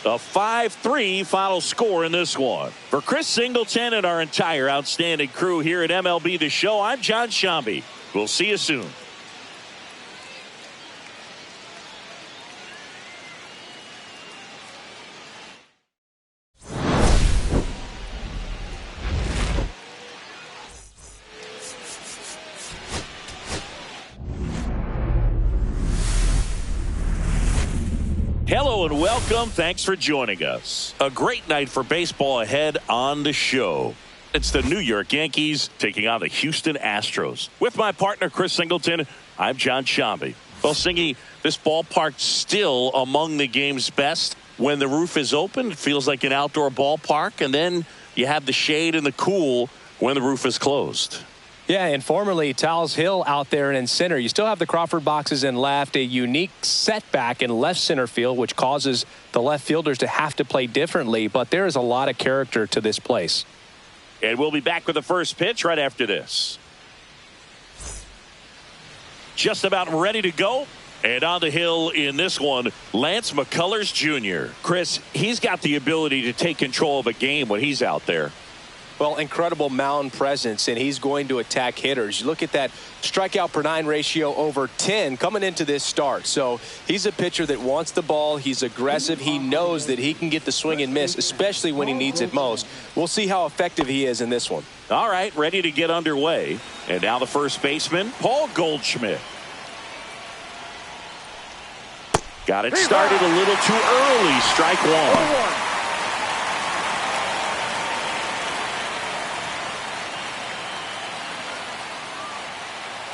A 5-3 final score in this one. For Chris Singleton and our entire outstanding crew here at MLB The Show, I'm John Shambi. We'll see you soon. Hello and welcome. Thanks for joining us. A great night for baseball ahead on the show. It's the New York Yankees taking on the Houston Astros. With my partner, Chris Singleton, I'm John Shambi. Well, Singy, this ballpark's still among the game's best. When the roof is open, it feels like an outdoor ballpark, and then you have the shade and the cool when the roof is closed. Yeah, and formerly Towles Hill out there in center. You still have the Crawford boxes in left, a unique setback in left center field, which causes the left fielders to have to play differently. But there is a lot of character to this place. And we'll be back with the first pitch right after this. Just about ready to go. And on the hill in this one, Lance McCullers Jr. Chris, he's got the ability to take control of a game when he's out there. Well, incredible mound presence, and he's going to attack hitters. You look at that strikeout per 9 ratio over 10 coming into this start. So he's a pitcher that wants the ball. He's aggressive. He knows that he can get the swing and miss, especially when he needs it most. We'll see how effective he is in this one. All right, ready to get underway. And now the first baseman, Paul Goldschmidt. Got it started a little too early. Strike one.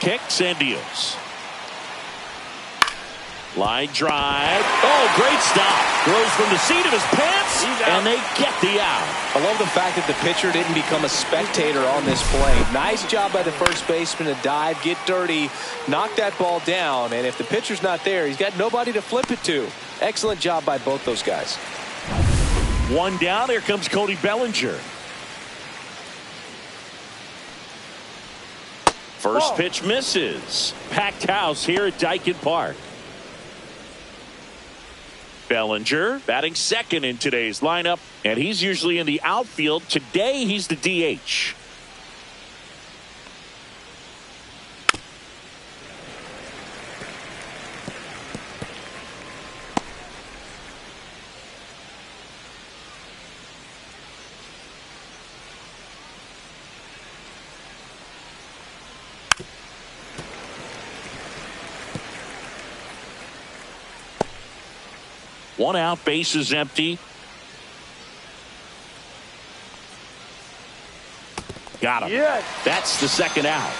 Kicks and deals. Line drive. Oh, great stop. Throws from the seat of his pants, and they get the out. I love the fact that the pitcher didn't become a spectator on this play. Nice job by the first baseman to dive, get dirty, knock that ball down, and if the pitcher's not there, he's got nobody to flip it to. Excellent job by both those guys. One down. Here comes Cody Bellinger. First pitch misses. Packed house here at Daikin Park. Bellinger batting second in today's lineup, and he's usually in the outfield. Today he's the DH. One out, base is empty. Got him. Yes. That's the second out.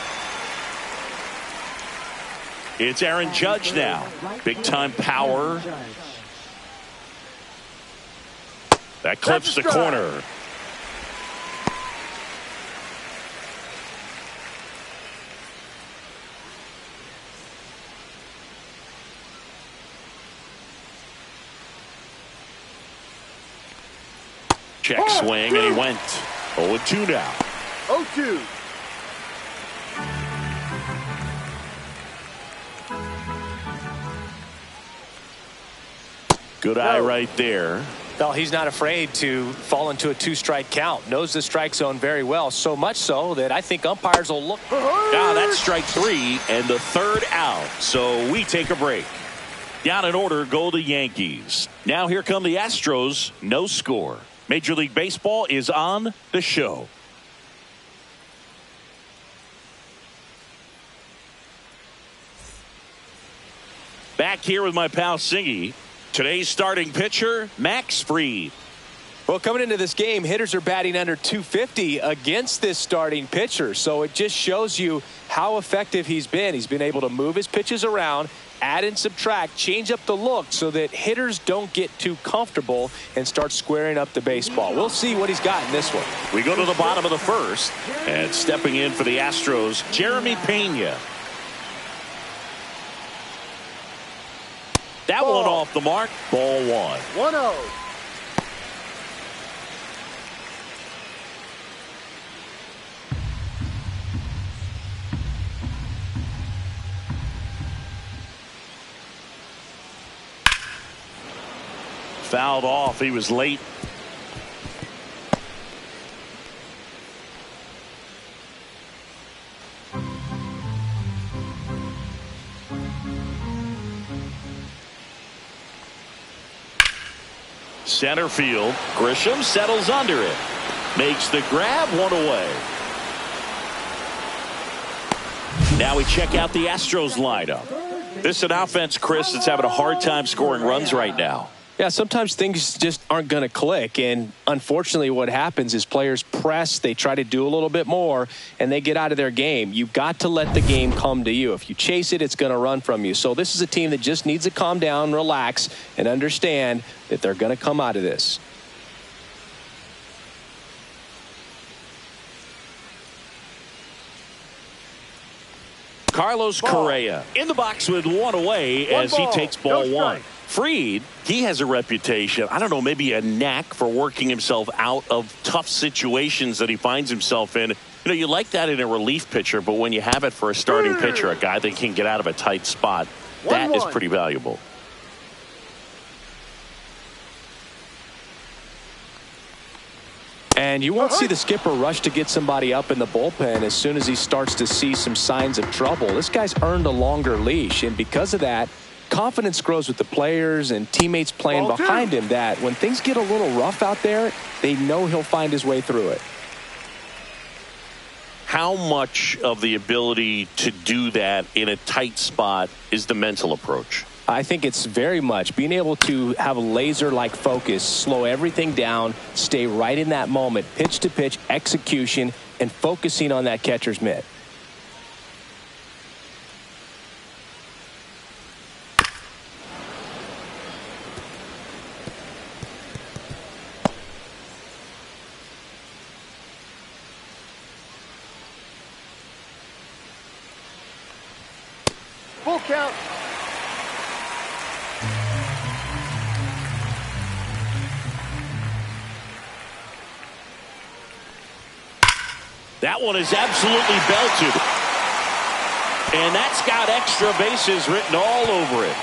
It's Aaron Judge now. Big time power. That clips the corner. Check swing, and he went 0-2 now. 0-2. Good eye right there. Well, he's not afraid to fall into a 2-strike count. Knows the strike zone very well. So much so that I think umpires will look. That's strike 3 and the third out. So we take a break. Down in order go the Yankees. Now here come the Astros. No score. Major League Baseball is on the show. Back here with my pal Singy. Today's starting pitcher, Max Fried. Well, coming into this game, hitters are batting under 250 against this starting pitcher. So it just shows you how effective he's been. He's been able to move his pitches around, add and subtract, change up the look so that hitters don't get too comfortable and start squaring up the baseball. We'll see what he's got in this one. We go to the bottom of the first, and stepping in for the Astros, Jeremy Pena. That Ball. one off the mark. Ball one. 1-0. Fouled off. He was late. Center field. Grisham settles under it. Makes the grab, one away. Now we check out the Astros lineup. This is an offense, Chris, that's having a hard time scoring runs right now. Yeah, sometimes things just aren't going to click, and unfortunately what happens is players press, they try to do a little bit more, and they get out of their game. You've got to let the game come to you. If you chase it, it's going to run from you. So this is a team that just needs to calm down, relax, and understand that they're going to come out of this. Carlos Correa in the box with one away as he takes ball one. Fried, he has a reputation, I don't know, maybe a knack for working himself out of tough situations that he finds himself in. You know, you like that in a relief pitcher, but when you have it for a starting pitcher, a guy that can get out of a tight spot, that is pretty valuable. And you won't see the skipper rush to get somebody up in the bullpen as soon as he starts to see some signs of trouble. This guy's earned a longer leash, and because of that, confidence grows with the players and teammates playing behind him, that when things get a little rough out there, they know he'll find his way through it. How much of the ability to do that in a tight spot is the mental approach? I think it's very much being able to have a laser-like focus, slow everything down, stay right in that moment, pitch to pitch, execution, and focusing on that catcher's mitt. Full count. That one is absolutely belted. And that's got extra bases written all over it.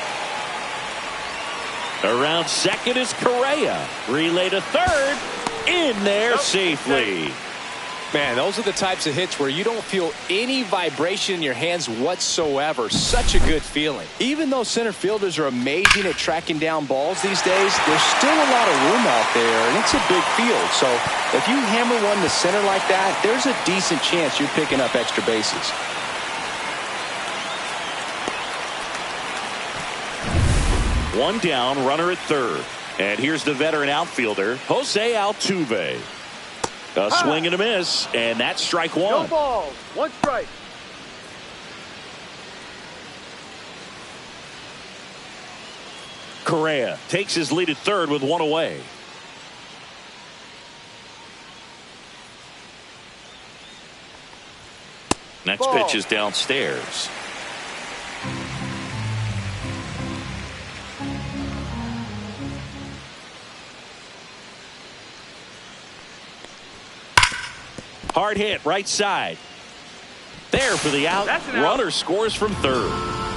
Around second is Correa. Relay to third. In there safely. Man, those are the types of hits where you don't feel any vibration in your hands whatsoever. Such a good feeling. Even though center fielders are amazing at tracking down balls these days, there's still a lot of room out there, and it's a big field. So if you hammer one to center like that, there's a decent chance you're picking up extra bases. One down, runner at third. And here's the veteran outfielder, Jose Altuve. A swing and a miss, and that's strike one. No balls, one strike. Correa takes his lead at third with one away. Next pitch is downstairs. Hard hit, right side. There for the out. Runner scores from third.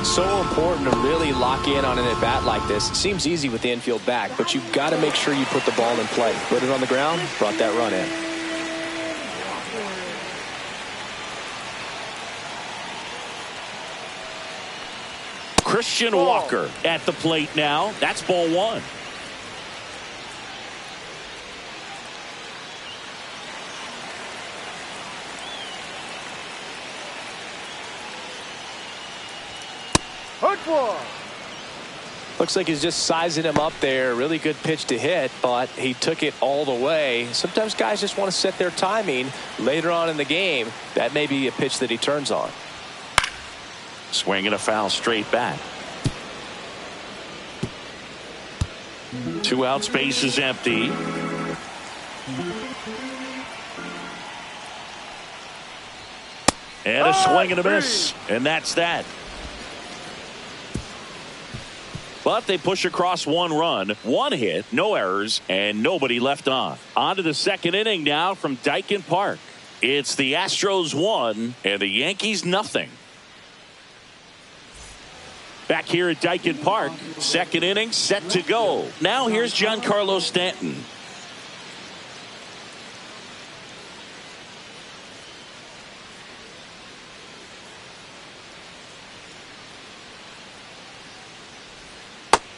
So important to really lock in on an at-bat like this. It seems easy with the infield back, but you've got to make sure you put the ball in play. Put it on the ground, brought that run in. Christian Walker at the plate now. That's ball one. Looks like he's just sizing him up there. Really good pitch to hit, but he took it all the way. Sometimes guys just want to set their timing later on in the game. That may be a pitch that he turns on. Swing and a foul straight back. Two outs, base is empty. And a swing and a miss. And that's that. But they push across 1 run, 1 hit, no errors, and nobody left on. On to the second inning now from Daikin Park. It's the Astros 1 and the Yankees nothing. Back here at Daikin Park, second inning set to go. Now here's Giancarlo Stanton.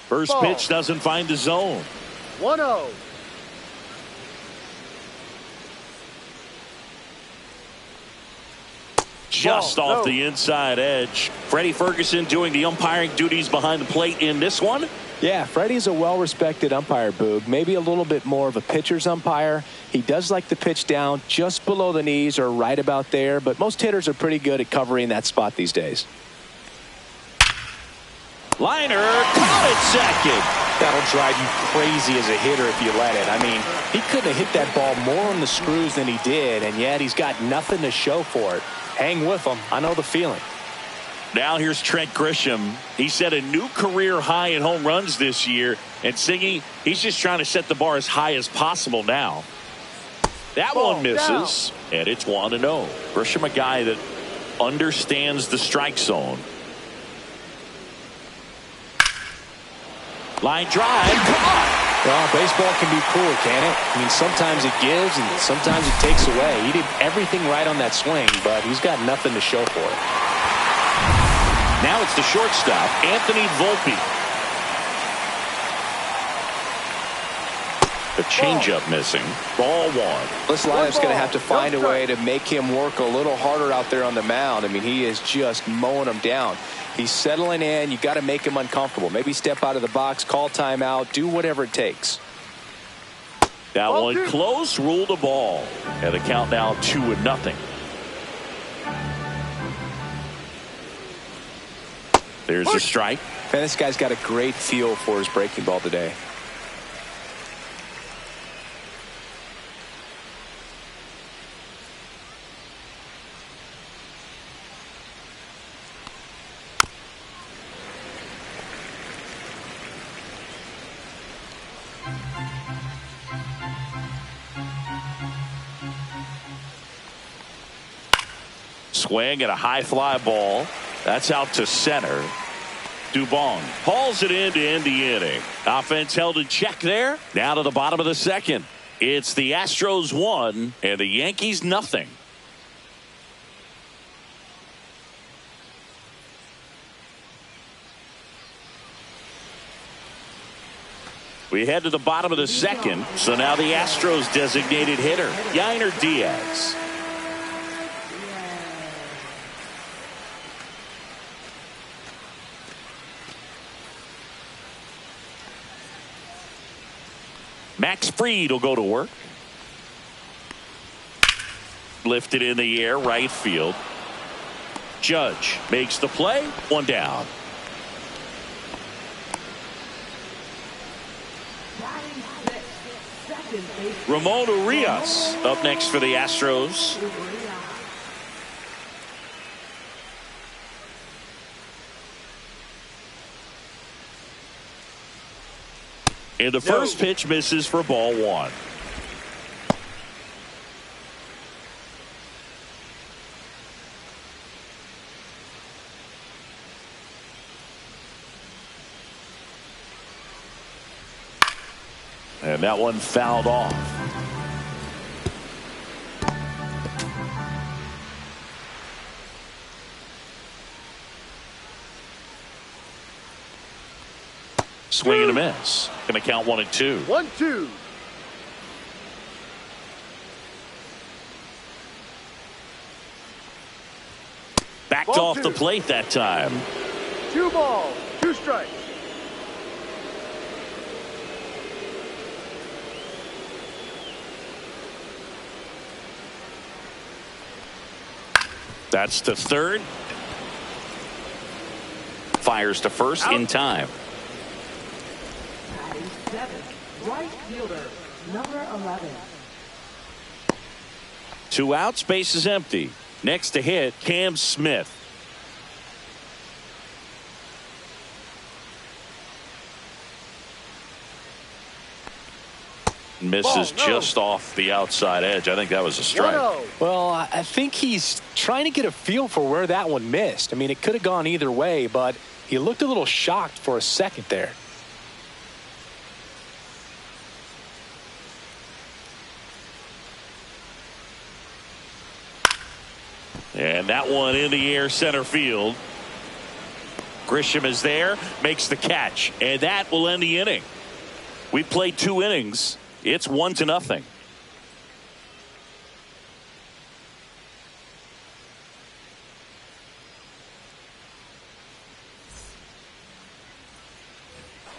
First pitch doesn't find the zone. 1-0. Just off the inside edge. Freddie Ferguson doing the umpiring duties behind the plate in this one. Yeah, Freddie's a well-respected umpire, Boog. Maybe a little bit more of a pitcher's umpire. He does like to pitch down just below the knees or right about there, but most hitters are pretty good at covering that spot these days. Liner, caught it second. That'll drive you crazy as a hitter if you let it. I mean, he couldn't have hit that ball more on the screws than he did, and yet he's got nothing to show for it. Hang with him. I know the feeling. Now here's Trent Grisham. He set a new career high in home runs this year, and Singy, he's just trying to set the bar as high as possible now. That one misses, and it's 1-0. Grisham, a guy that understands the strike zone. Line drive, caught. Well, baseball can be cruel, can it? I mean, sometimes it gives and sometimes it takes away. He did everything right on that swing, but he's got nothing to show for it. Now it's the shortstop, Anthony Volpe. The changeup missing. Ball 1. This lineup's going to have to find a way to make him work a little harder out there on the mound. I mean, he is just mowing them down. He's settling in. You got to make him uncomfortable. Maybe step out of the box, call timeout, do whatever it takes. That one close, ruled a ball. And the count now 2-0. There's a strike. Man, this guy's got a great feel for his breaking ball today. Swing and a high fly ball. That's out to center. Dubon hauls it in to end the inning. Offense held in check there. Now to the bottom of the second. It's the Astros 1 and the Yankees nothing. We head to the bottom of the second. So now the Astros designated hitter, Yainer Diaz. Max Fried will go to work. Lifted in the air, right field. Judge makes the play. 1 down. Ramon Urias up next for the Astros. And the first pitch misses for ball 1. And that one fouled off. Swing and a miss. Going to count 1-2. 1-2. Backed off the plate that time. 2 balls, 2 strikes. That's to third. Fires to first in time. 7, right fielder, number 11. 2 outs, base is empty. Next to hit, Cam Smith. Misses just off the outside edge. I think that was a strike. 1-0. Well, I think he's trying to get a feel for where that one missed. I mean, it could have gone either way, but he looked a little shocked for a second there. And that one in the air center field. Grisham is there, makes the catch, and that will end the inning. We played 2 innings. It's 1-0.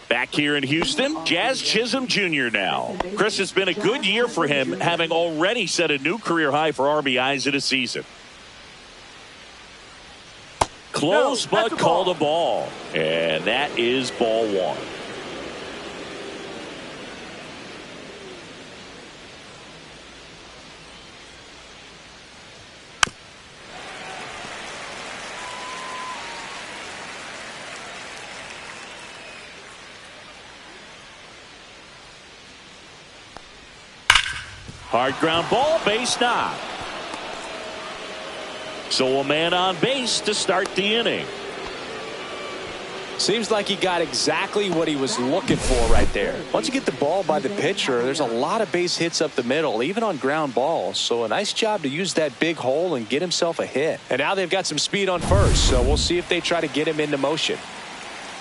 Back here in Houston, Jazz Chisholm Jr. now. Chris, it's been a good year for him, having already set a new career high for RBIs in a season. Close, but called a ball. And that is ball 1. Hard ground ball, base knock. So a man on base to start the inning. Seems like he got exactly what he was looking for right there. Once you get the ball by the pitcher, there's a lot of base hits up the middle, even on ground balls. So a nice job to use that big hole and get himself a hit. And now they've got some speed on first, so we'll see if they try to get him into motion.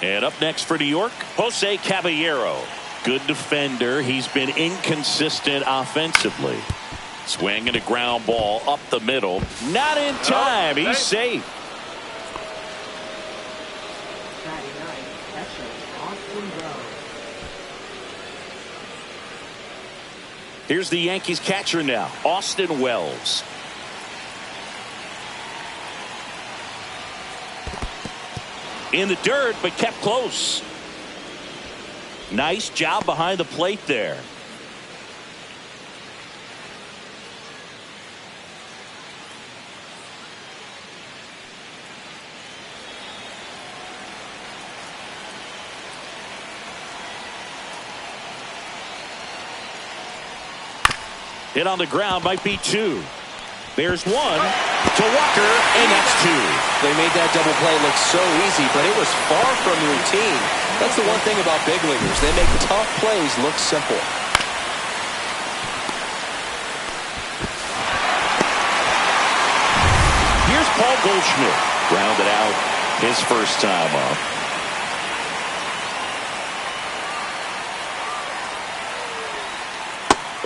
And up next for New York, Jose Caballero. Good defender. He's been inconsistent offensively. Swing and a ground ball up the middle. Not in time. He's safe. Friday night, Astros Austin Road. Here's the Yankees catcher now, Austin Wells. In the dirt, but kept close. Nice job behind the plate there. Hit on the ground, might be 2. There's 1 to Walker, and that's 2. They made that double play look so easy, but it was far from routine. That's the one thing about big leaguers. They make tough plays look simple. Here's Paul Goldschmidt. Grounded out his first time up.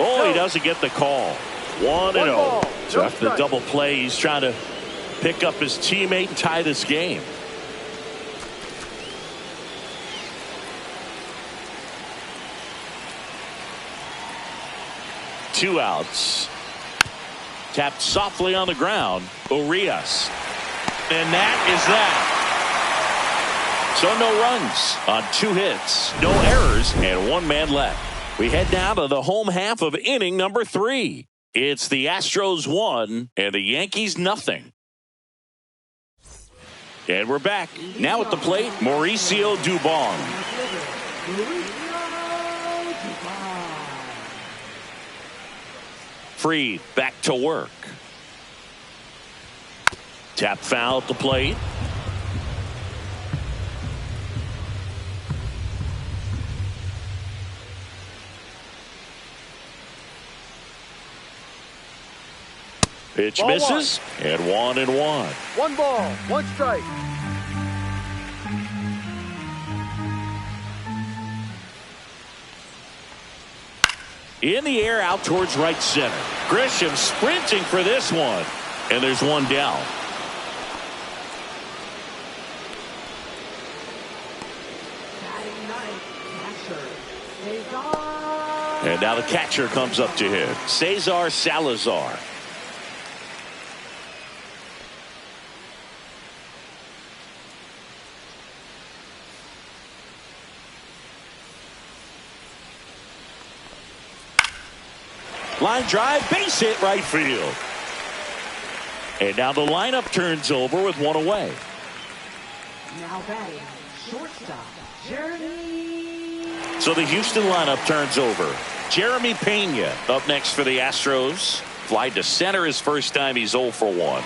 Oh, he doesn't get the call. 1-0. So after the double play, he's trying to pick up his teammate and tie this game. Two outs. Tapped softly on the ground. Urias. And that is that. So no runs on 2 hits, no errors, and 1 man left. We head now to the home half of inning number 3. It's the Astros 1 and the Yankees nothing. And we're back. Now at the plate, Mauricio Dubon. Freed back to work. Tap foul at the plate. Pitch Ball misses, and 1-1. 1 ball, 1 strike. In the air out towards right center. Grisham sprinting for this one. And there's 1 down. Friday night, catcher. And now the catcher comes up to him. Cesar Salazar. Line drive, base hit right field. And now the lineup turns over with 1 away. Now batting, shortstop, Jeremy. So the Houston lineup turns over. Jeremy Pena up next for the Astros. Fly to center his first time. He's 0 for 1.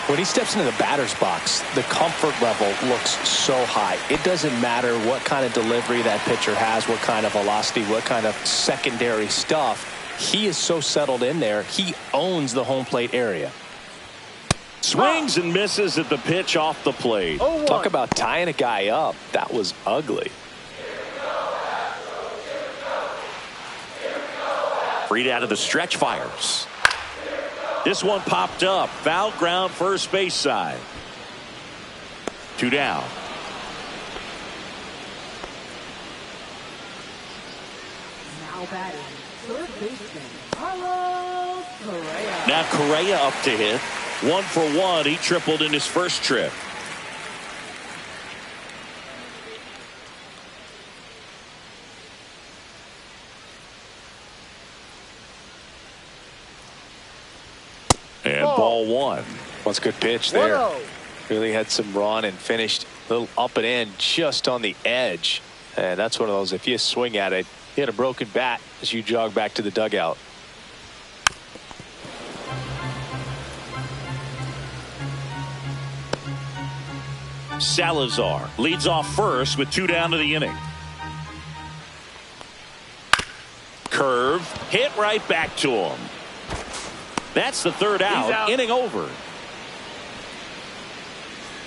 When he steps into the batter's box, the comfort level looks so high. It doesn't matter what kind of delivery that pitcher has, what kind of velocity, what kind of secondary stuff. He is so settled in there. He owns the home plate area. Swings and misses at the pitch off the plate. Talk about tying a guy up. That was ugly. Freed out of the stretch, fires. This one popped up. Foul ground, first base side. 2 down. Now batting, third baseman, Carlos Correa. Now Correa up to hit. 1 for 1. He tripled in his first trip. And ball 1. What's a good pitch there. Really had some run and finished a little up and in just on the edge. And that's one of those, if you swing at it, you had a broken bat as you jog back to the dugout. Salazar leads off first with 2 down to the inning. Curve hit right back to him. That's the third out. Inning over.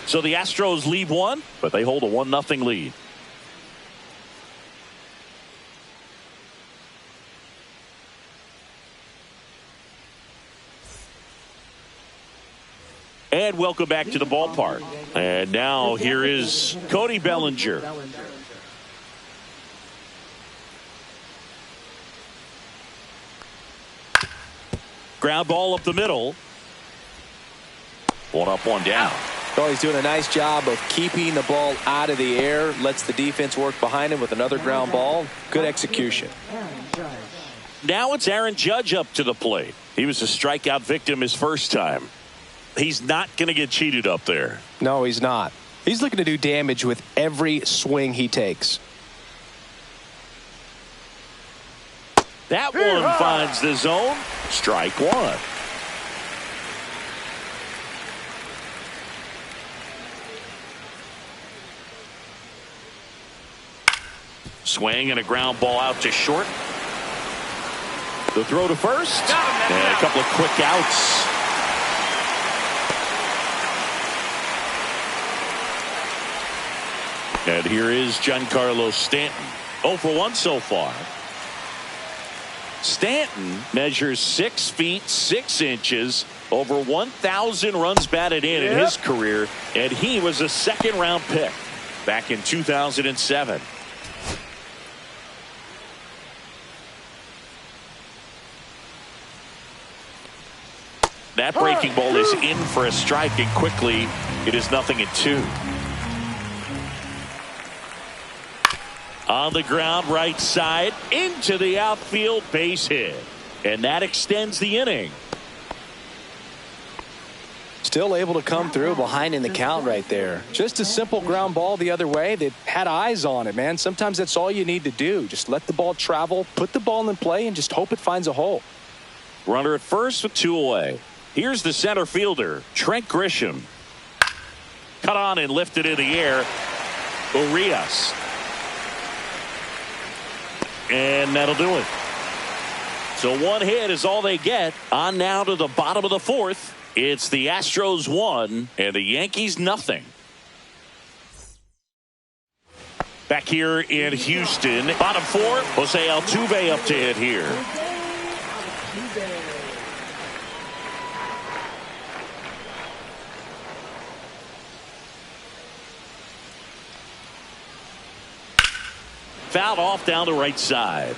So the Astros lead 1, but they hold a 1-0 lead. And welcome back to the ballpark. And now here is Cody Bellinger. Ground ball up the middle. 1 up, 1 down. Oh, he's doing a nice job of keeping the ball out of the air. Lets the defense work behind him with another ground ball. Good execution. Now it's Aaron Judge up to the plate. He was a strikeout victim his first time. He's not going to get cheated up there. No, he's not. He's looking to do damage with every swing he takes. That one finds the zone. Strike 1. Swing and a ground ball out to short. The throw to first. And a couple of quick outs. And here is Giancarlo Stanton. 0 for 1 so far. Stanton measures 6 feet 6 inches, over 1,000 runs batted in his career, and he was a second-round pick back in 2007. That breaking ball is in for a strike, and quickly it is 0-2. On the ground, right side, into the outfield, base hit. And that extends the inning. Still able to come through behind in the count right there. Just a simple ground ball the other way. They had eyes on it, man. Sometimes that's all you need to do. Just let the ball travel, put the ball in play, and just hope it finds a hole. Runner at first with 2 away. Here's the center fielder, Trent Grisham. Cut on and lifted in the air. Urias. And that'll do it. So 1 hit is all they get. On now to the bottom of the 4th. It's the Astros 1 and the Yankees 0. Back here in Houston, bottom 4, Jose Altuve up to hit here. Fouled off down the right side.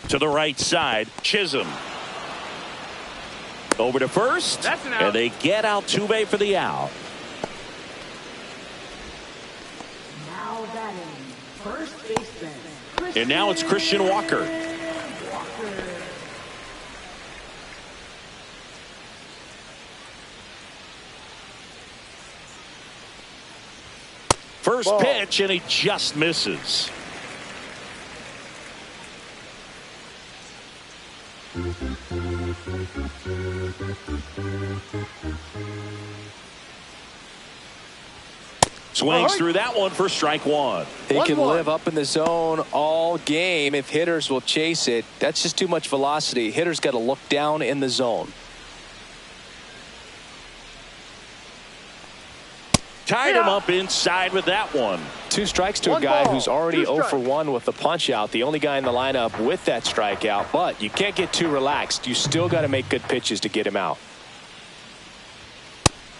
To the right side, Chisholm. Over to first. That's an out. And they get Altuve for the out. Now batting, first baseman. And now it's Christian Walker. First Ball. pitch, and he just misses. Swings through that one for strike one. He can 1-1. live up in the zone all game if hitters will chase it. That's just too much velocity. Hitters got to look down in the zone. Tied him up inside with that one. 2 strikes to a One guy ball, who's already 2 0 for strikes. 1 with the punch out. The only guy in the lineup with that strikeout. But you can't get too relaxed. You still got to make good pitches to get him out.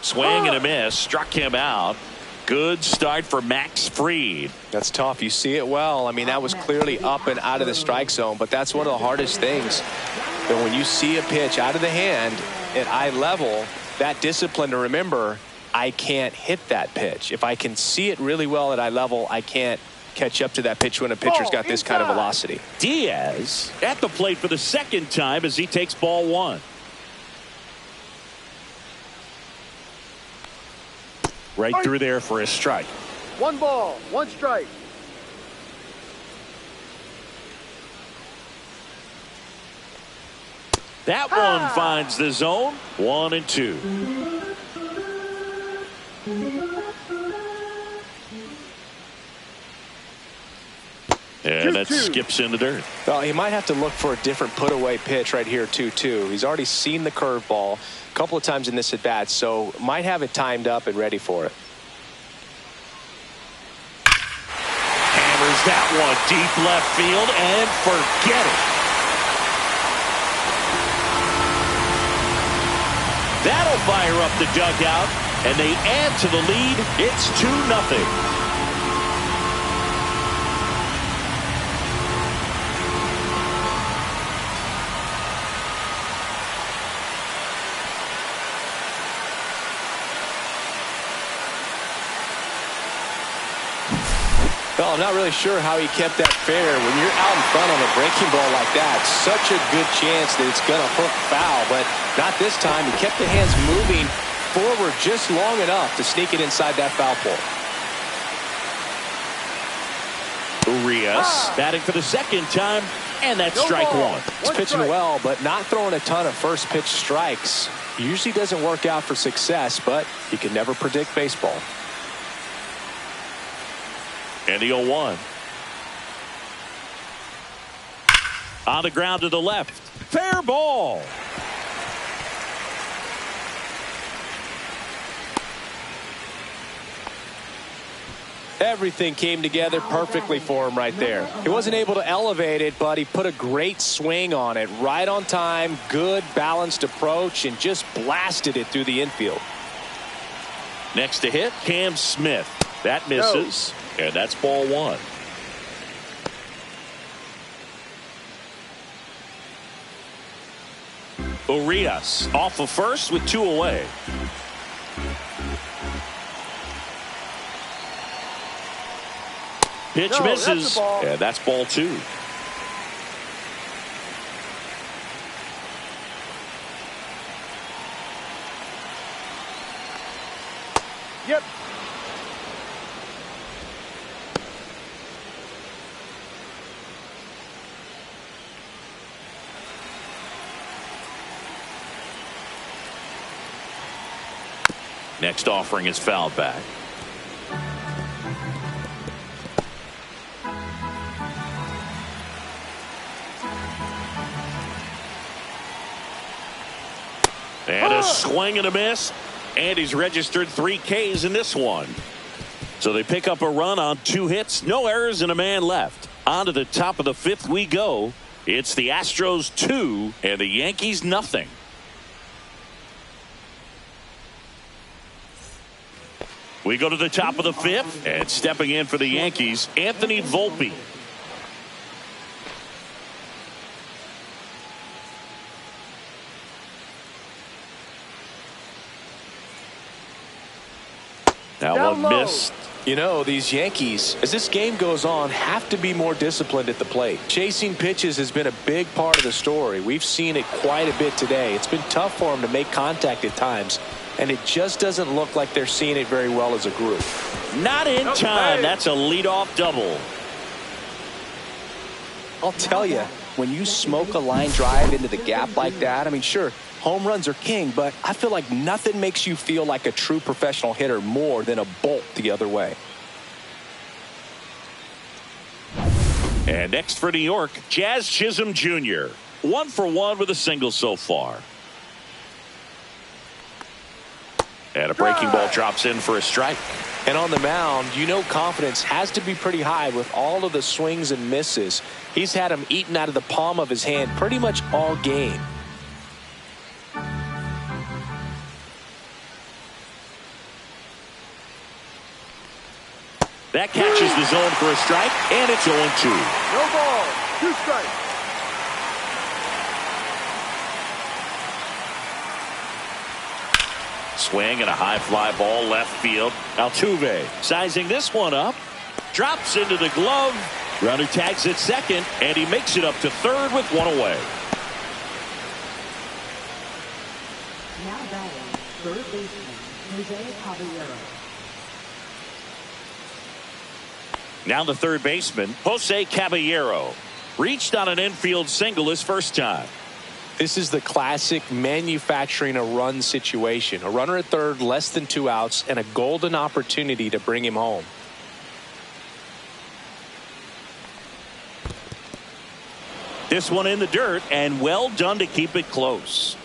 Swing and a miss. Struck him out. Good start for Max Fried. That's tough. You see it well. I mean, that was clearly up and out of the strike zone. But that's one of the hardest things. That when you see a pitch out of the hand at eye level, that discipline to remember, I can't hit that pitch. If I can see it really well at eye level, I can't catch up to that pitch when a pitcher's got this kind of velocity. Diaz at the plate for the second time as he takes ball one. Right through there for a strike. 1 ball, 1 strike. That one finds the zone. 1-2. And that 2-2. skips in the dirt. Well, he might have to look for a different put away pitch right here 2-2. He's already seen the curveball a couple of times in this at bat, so might have it timed up and ready for it. Hammers that one deep left field and forget it. That'll fire up the dugout, and they add to the lead. It's 2-0. Well, I'm not really sure how he kept that fair. When you're out in front on a breaking ball like that, such a good chance that it's going to hook foul, but not this time. He kept the hands moving forward just long enough to sneak it inside that foul pole. Urias batting for the second time, and that's No strike ball. one. He's pitching well, but not throwing a ton of first pitch strikes. Usually doesn't work out for success, but you can never predict baseball. And the 0-1. On the ground to the left. Fair ball. Everything came together perfectly for him right there. He wasn't able to elevate it, but he put a great swing on it. Right on time, good balanced approach, and just blasted it through the infield. Next to hit, Cam Smith. That misses. And that's ball one. Urias off of first with 2 away. Pitch No, that's misses. a ball. And that's ball 2. Yep. Next offering is fouled back. And a swing and a miss. And he's registered 3 Ks in this one. So they pick up a run on 2 hits, no errors, and a man left. On to the top of the 5th we go. It's the Astros 2 and the Yankees nothing. We go to the top of the 5th, and stepping in for the Yankees, Anthony Volpe. That Down one low. missed. You know, these Yankees, as this game goes on, have to be more disciplined at the plate. Chasing pitches has been a big part of the story. We've seen it quite a bit today. It's been tough for them to make contact at times. and it just doesn't look like they're seeing it very well as a group. Not in time. That's a leadoff double. I'll tell you, when you smoke a line drive into the gap like that, I mean, sure, home runs are king, but I feel like nothing makes you feel like a true professional hitter more than a bolt the other way. And next for New York, Jazz Chisholm Jr. 1 for 1 with a single so far. And a breaking ball drops in for a strike. And on the mound, you know confidence has to be pretty high with all of the swings and misses. He's had them eaten out of the palm of his hand pretty much all game. That catches the zone for a strike, and it's 0-2. No ball. 2 strikes. Swing and a high fly ball left field. Altuve sizing this one up. Drops into the glove. Runner tags at second, and he makes it up to third with 1 away. Now batting, third baseman, Jose Caballero. Now the third baseman, Jose Caballero. Reached on an infield single his first time. This is the classic manufacturing a run situation. A runner at third, less than 2 outs, and a golden opportunity to bring him home. This one in the dirt, and well done to keep it close.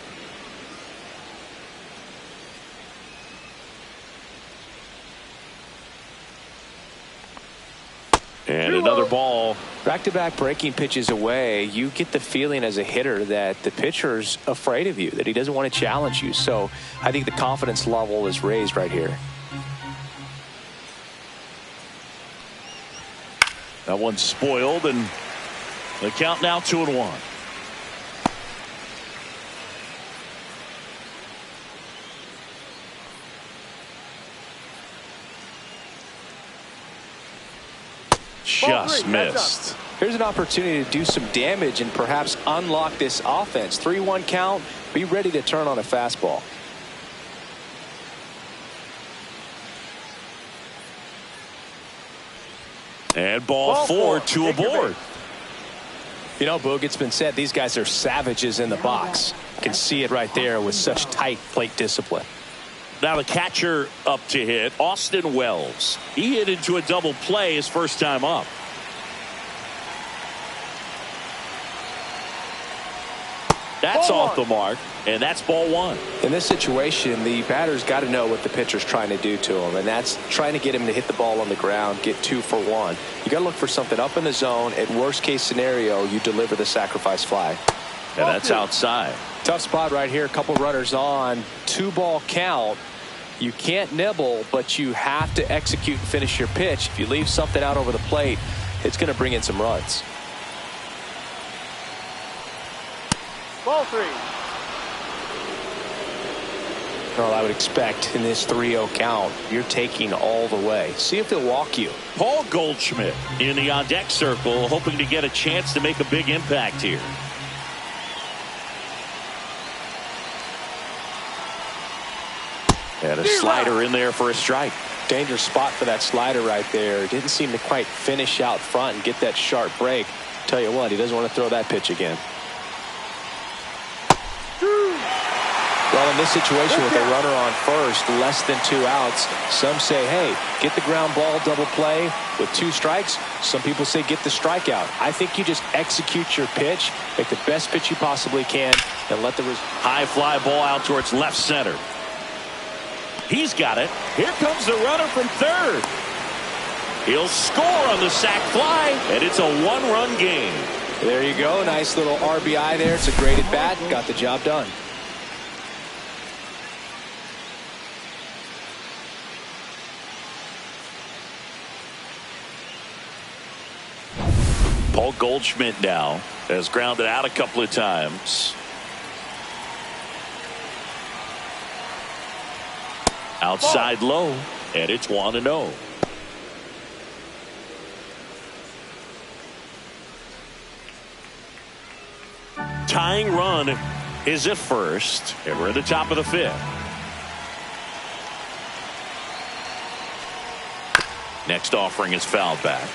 And another ball. Back-to-back breaking pitches away, you get the feeling as a hitter that the pitcher's afraid of you, that he doesn't want to challenge you. So I think the confidence level is raised right here. That one's spoiled, and the count now 2-1. Just missed. Here's an opportunity to do some damage and perhaps unlock this offense. 3-1 count. Be ready to turn on a fastball. And ball 4, 2 aboard. You know, Boog, it's been said these guys are savages in the box. You can see it right there with such tight plate discipline. Now the catcher up to hit, Austin Wells. He hit into a double play his first time up. That's off the mark, and that's ball 1. In this situation, the batter's got to know what the pitcher's trying to do to him, and that's trying to get him to hit the ball on the ground, get 2 for 1. You got to look for something up in the zone. At worst case scenario, you deliver the sacrifice fly. And that's outside. Tough spot right here. A couple runners on. 2-ball count. You can't nibble, but you have to execute and finish your pitch. If you leave something out over the plate, it's going to bring in some runs. Ball 3. Well, I would expect in this 3-0 count, you're taking all the way. See if he'll walk you. Paul Goldschmidt in the on-deck circle, hoping to get a chance to make a big impact here. And a slider in there for a strike. Dangerous spot for that slider right there. Didn't seem to quite finish out front and get that sharp break. Tell you what, he doesn't want to throw that pitch again. Well, in this situation with a runner on first, less than 2 outs, some say, hey, get the ground ball double play with 2 strikes. Some people say get the strikeout. I think you just execute your pitch, make the best pitch you possibly can, and let the high fly ball out towards left center. He's got it. Here comes the runner from third. He'll score on the sac fly, and it's a 1-run game. There you go. Nice little RBI there. It's a great at bat. Got the job done. Paul Goldschmidt now has grounded out a couple of times. Outside low, and it's 1-0. Tying run is at first, and we're at the top of the 5th. Next offering is fouled back.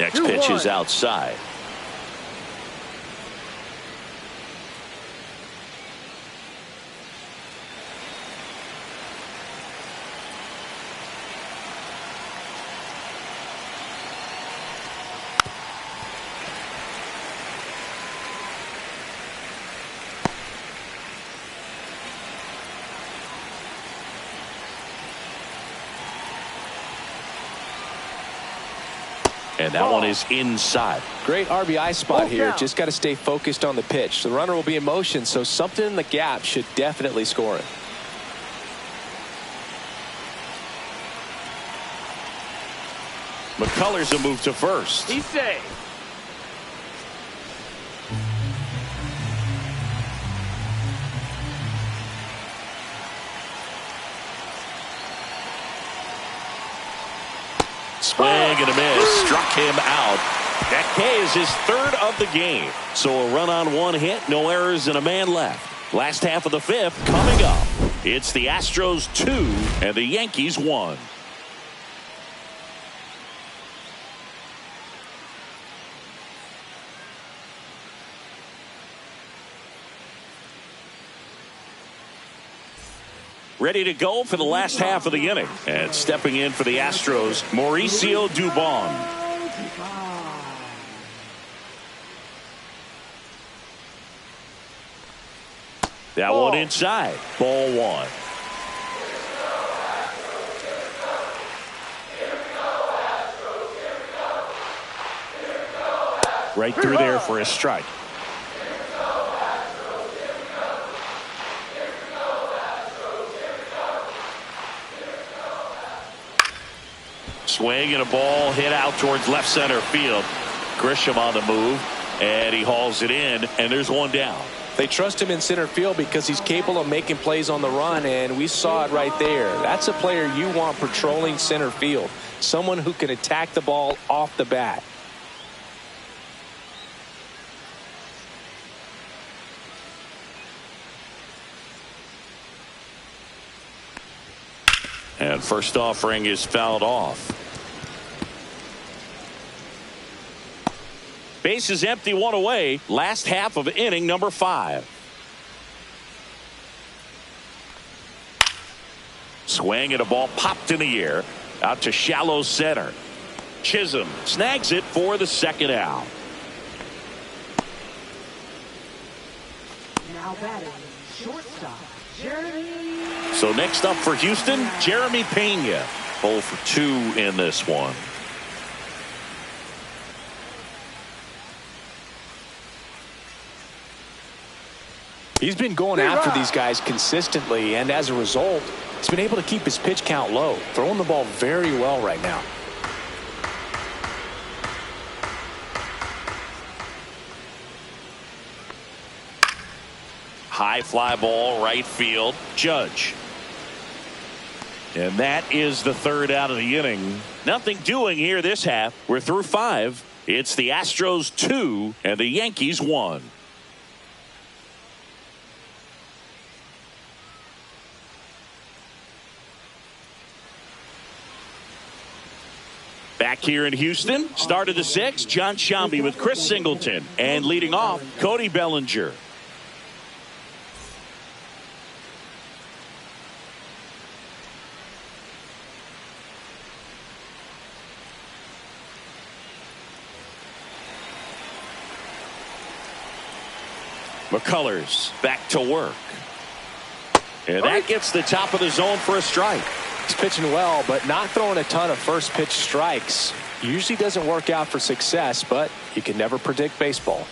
Next pitch is outside. And that one is inside. Great RBI spot here. Just got to stay focused on the pitch. The runner will be in motion, so something in the gap should definitely score it. McCullers a move to first. He's safe. Swing and a miss. Struck him out. That K is his third of the game. So a run on one hit, no errors, and a man left. Last half of the fifth coming up. It's the Astros 2 and the Yankees 1. Ready to go for the last half of the inning. And stepping in for the Astros, Mauricio Dubon. That one inside. Ball one. Right through there for a strike. Swing and a ball hit out towards left center field. Grisham on the move, and he hauls it in, and there's one down. They trust him in center field because he's capable of making plays on the run, and we saw it right there. That's a player you want patrolling center field. Someone who can attack the ball off the bat. And first offering is fouled off. Base is empty, one away. Last half of inning number 5. Swing and a ball popped in the air out to shallow center. Chisholm snags it for the second out. Now batting, shortstop, Jeremy. So next up for Houston, Jeremy Pena. 0 for 2 in this one. He's been going after these guys consistently, and as a result, he's been able to keep his pitch count low, throwing the ball very well right now. High fly ball, right field. Judge. And that is the third out of the inning. Nothing doing here this half. We're through 5. It's the Astros 2 and the Yankees 1. Back here in Houston, start of the 6th, John Sciambi with Chris Singleton. And leading off, Cody Bellinger. McCullers back to work. And that gets the top of the zone for a strike. He's pitching well, but not throwing a ton of first pitch strikes. Usually doesn't work out for success, but you can never predict baseball.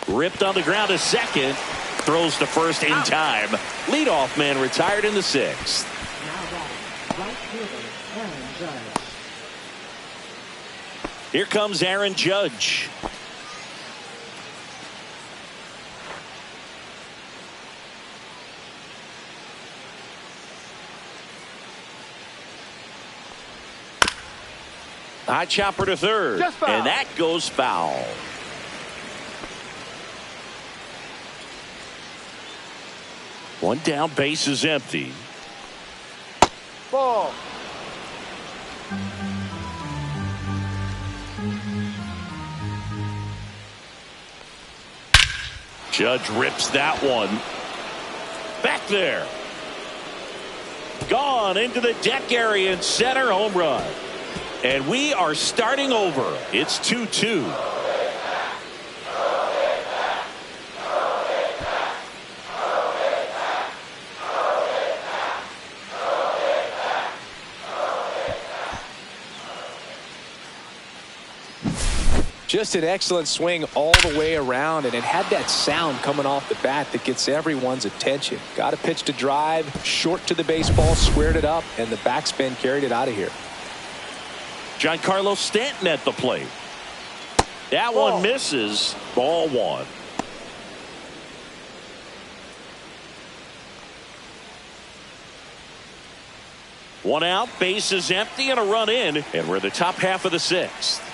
Ripped on the ground to second. Throws to first in time. Leadoff man retired in the 6th. Now batting, right fielder, Aaron Judge. Here comes Aaron Judge. High chopper to third. And that goes foul. One down, base is empty. Ball. Judge rips that one. Back there. Gone into the deck area in center, home run. And we are starting over. It's 2-2. Just an excellent swing all the way around, and it had that sound coming off the bat that gets everyone's attention. Got a pitch to drive, short to the baseball, squared it up, and the backspin carried it out of here. Giancarlo Stanton at the plate. That one misses. Ball one. One out, base is empty, and a run in, and we're the top half of the sixth.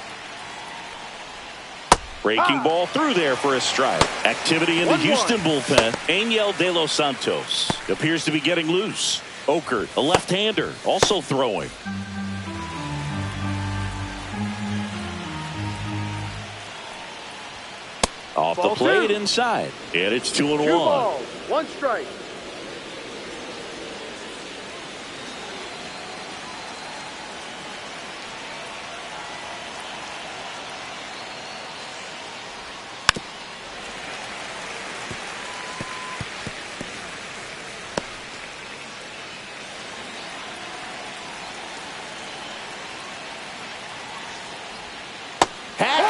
Breaking ball through there for a strike. Activity in the Houston bullpen. Angel De Los Santos appears to be getting loose. Okert, a left-hander, also throwing. Off the plate inside. And it's 2-1. 2 balls, 1 strike.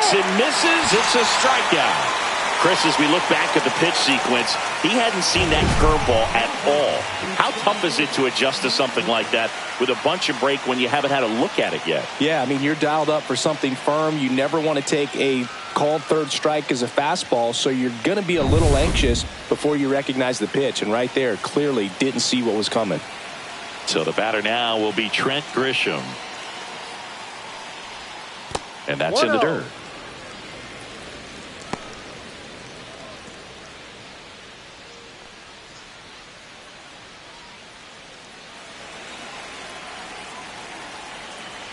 And misses. It's a strikeout. Chris, as we look back at the pitch sequence, he hadn't seen that curveball at all. How tough is it to adjust to something like that with a bunch of break when you haven't had a look at it yet? Yeah, I mean, you're dialed up for something firm. You never want to take a called third strike as a fastball, so you're going to be a little anxious before you recognize the pitch. And right there, clearly didn't see what was coming. So the batter now will be Trent Grisham. And that's in the dirt.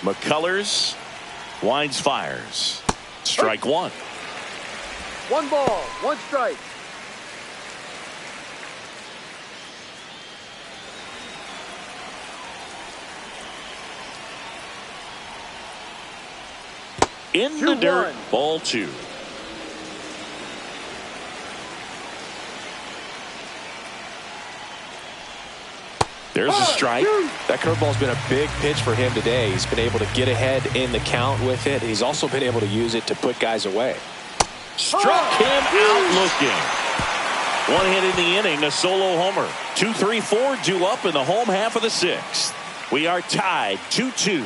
McCullers winds, fires. Strike one. 1 ball, 1 strike. In the dirt, ball 2. There's a strike. That curveball's been a big pitch for him today. He's been able to get ahead in the count with it. He's also been able to use it to put guys away. Struck him out looking. 1 hit in the inning, a solo homer. 2, 3, 4 due up in the home half of the 6th. We are tied 2-2.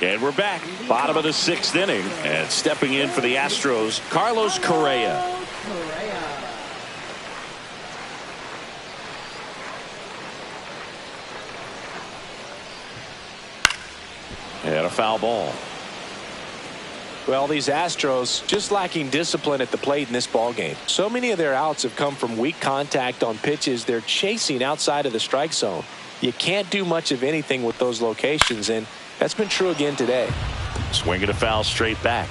And we're back. Bottom of the 6th inning. And stepping in for the Astros, Carlos Correa. And a foul ball. Well, these Astros just lacking discipline at the plate in this ballgame. So many of their outs have come from weak contact on pitches they're chasing outside of the strike zone. You can't do much of anything with those locations, and that's been true again today. Swinging a foul straight back.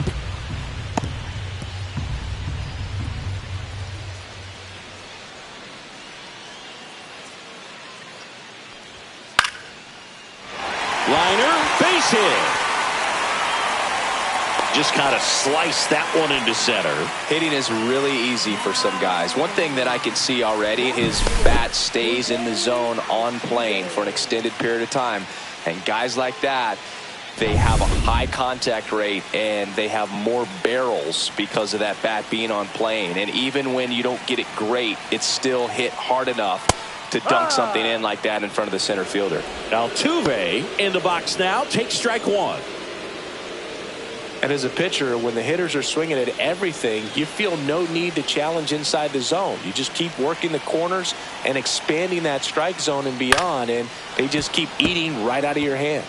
Liner, base hit. Just kind of sliced that one into center. Hitting is really easy for some guys. One thing that I can see already, his bat stays in the zone on plane for an extended period of time. And guys like that, they have a high contact rate and they have more barrels because of that bat being on plane. And even when you don't get it great, it's still hit hard enough to dunk something in like that in front of the center fielder. Altuve in the box now. Takes strike one. And as a pitcher, when the hitters are swinging at everything, you feel no need to challenge inside the zone. You just keep working the corners and expanding that strike zone and beyond, and they just keep eating right out of your hand.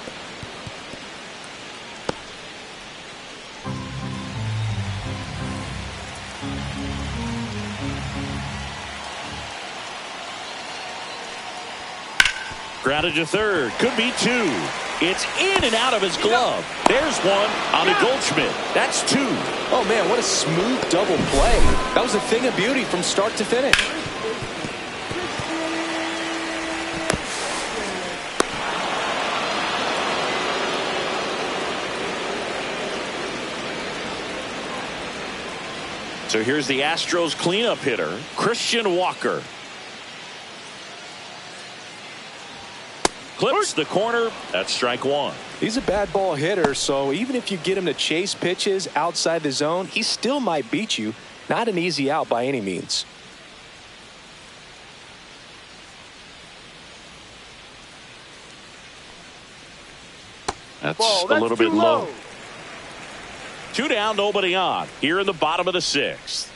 Grounded to third. Could be two. It's in and out of his glove. There's one on the Goldschmidt. That's two. Oh, man, what a smooth double play. That was a thing of beauty from start to finish. So here's the Astros cleanup hitter, Christian Walker. Clips the corner. That's strike one. He's a bad ball hitter, so even if you get him to chase pitches outside the zone, he still might beat you. Not an easy out by any means. That's a little bit low. Two down, nobody on. Here in the bottom of the sixth.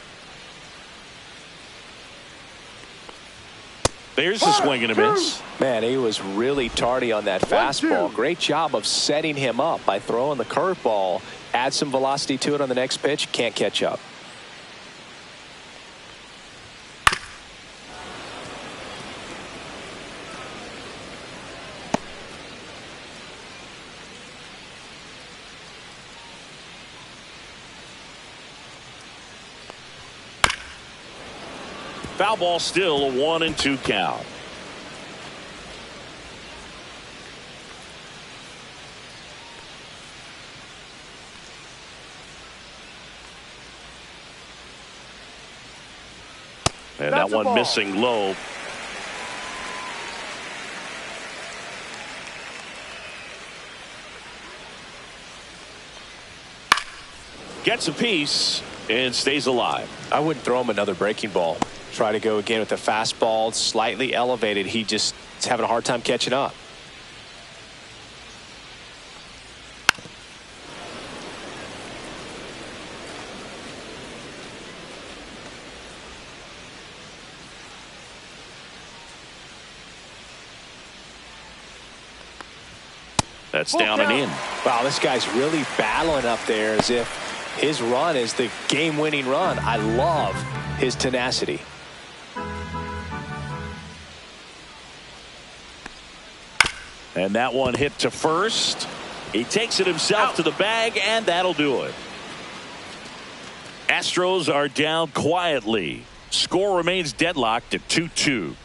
There's a swing and a miss. Man, he was really tardy on that fastball. Great job of setting him up by throwing the curveball. Add some velocity to it on the next pitch. Can't catch up. Foul ball, still a 1-2 count. And that one missing low. Gets a piece and stays alive. I wouldn't throw him another breaking ball. Try to go again with the fastball, slightly elevated. He just is having a hard time catching up. That's down and in. Wow, this guy's really battling up there as if his run is the game-winning run. I love his tenacity. And that one hit to first. He takes it himself to the bag, and that'll do it. Astros are down quietly. Score remains deadlocked at 2-2.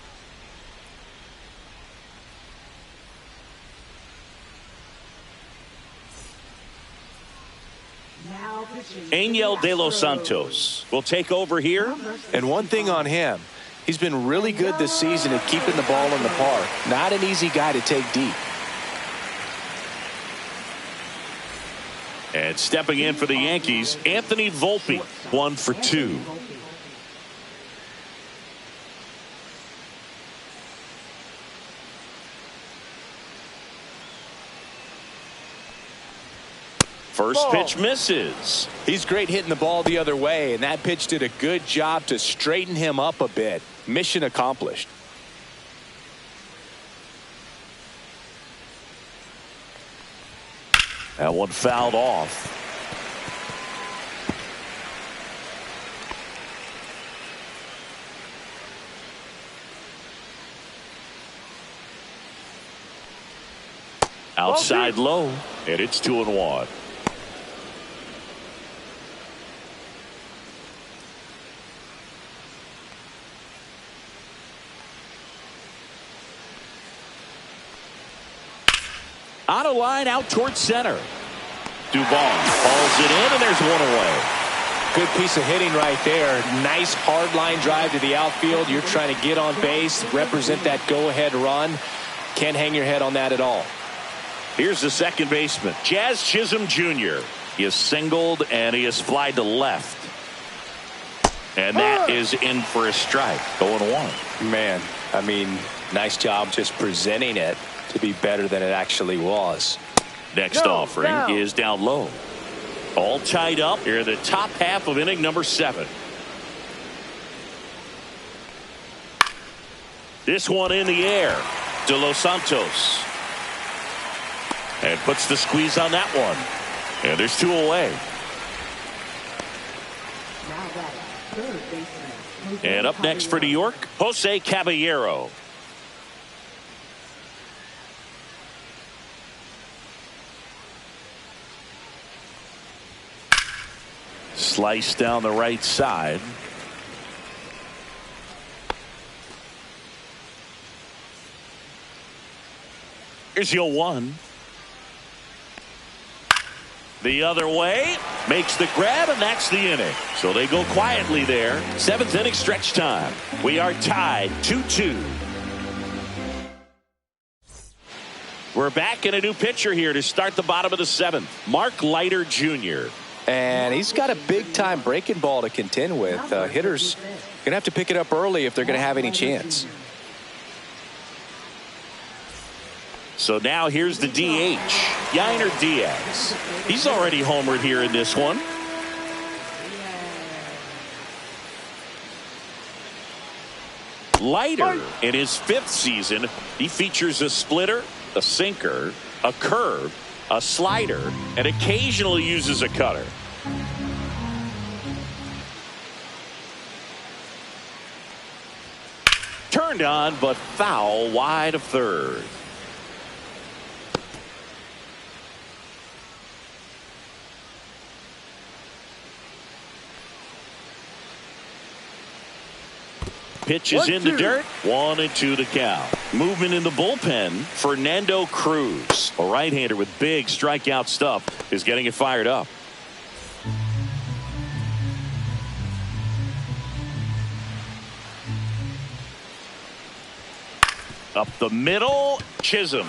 Angel De Los Santos will take over here. And one thing on him, he's been really good this season at keeping the ball in the park. Not an easy guy to take deep. And stepping in for the Yankees, Anthony Volpe, 1 for 2. First pitch misses. He's great hitting the ball the other way, and that pitch did a good job to straighten him up a bit. Mission accomplished. That one fouled off. Outside low, and it's 2-1. On a line out towards center. Duvall hauls it in, and there's one away. Good piece of hitting right there. Nice hard line drive to the outfield. You're trying to get on base, represent that go-ahead run. Can't hang your head on that at all. Here's the second baseman, Jazz Chisholm Jr. He is singled, and he is flied to left. And that is in for a strike. 0-1. Man, I mean, nice job just presenting it to be better than it actually was. Next offering is down low. All tied up here in the top half of inning number 7. This one in the air. De Los Santos. And puts the squeeze on that one. And there's 2 away. Now batting, third baseman. And up next for New York, Jose Caballero. Slice down the right side. Here's your 1. The other way, makes the grab, and that's the inning. So they go quietly there. 7th inning stretch time. We are tied 2-2. We're back in a new pitcher here to start the bottom of the 7th. Mark Leiter Jr. And he's got a big-time breaking ball to contend with. Hitters going to have to pick it up early if they're going to have any chance. So now here's the DH, Yainer Diaz. He's already homered here in this one. Leiter in his 5th season, he features a splitter, a sinker, a curve, a slider, and occasionally uses a cutter. Turned on, but foul wide of third. Pitch is in the dirt. 1-2 the count. Movement in the bullpen. Fernando Cruz, a right-hander with big strikeout stuff, is getting it fired up. Up the middle, Chisholm.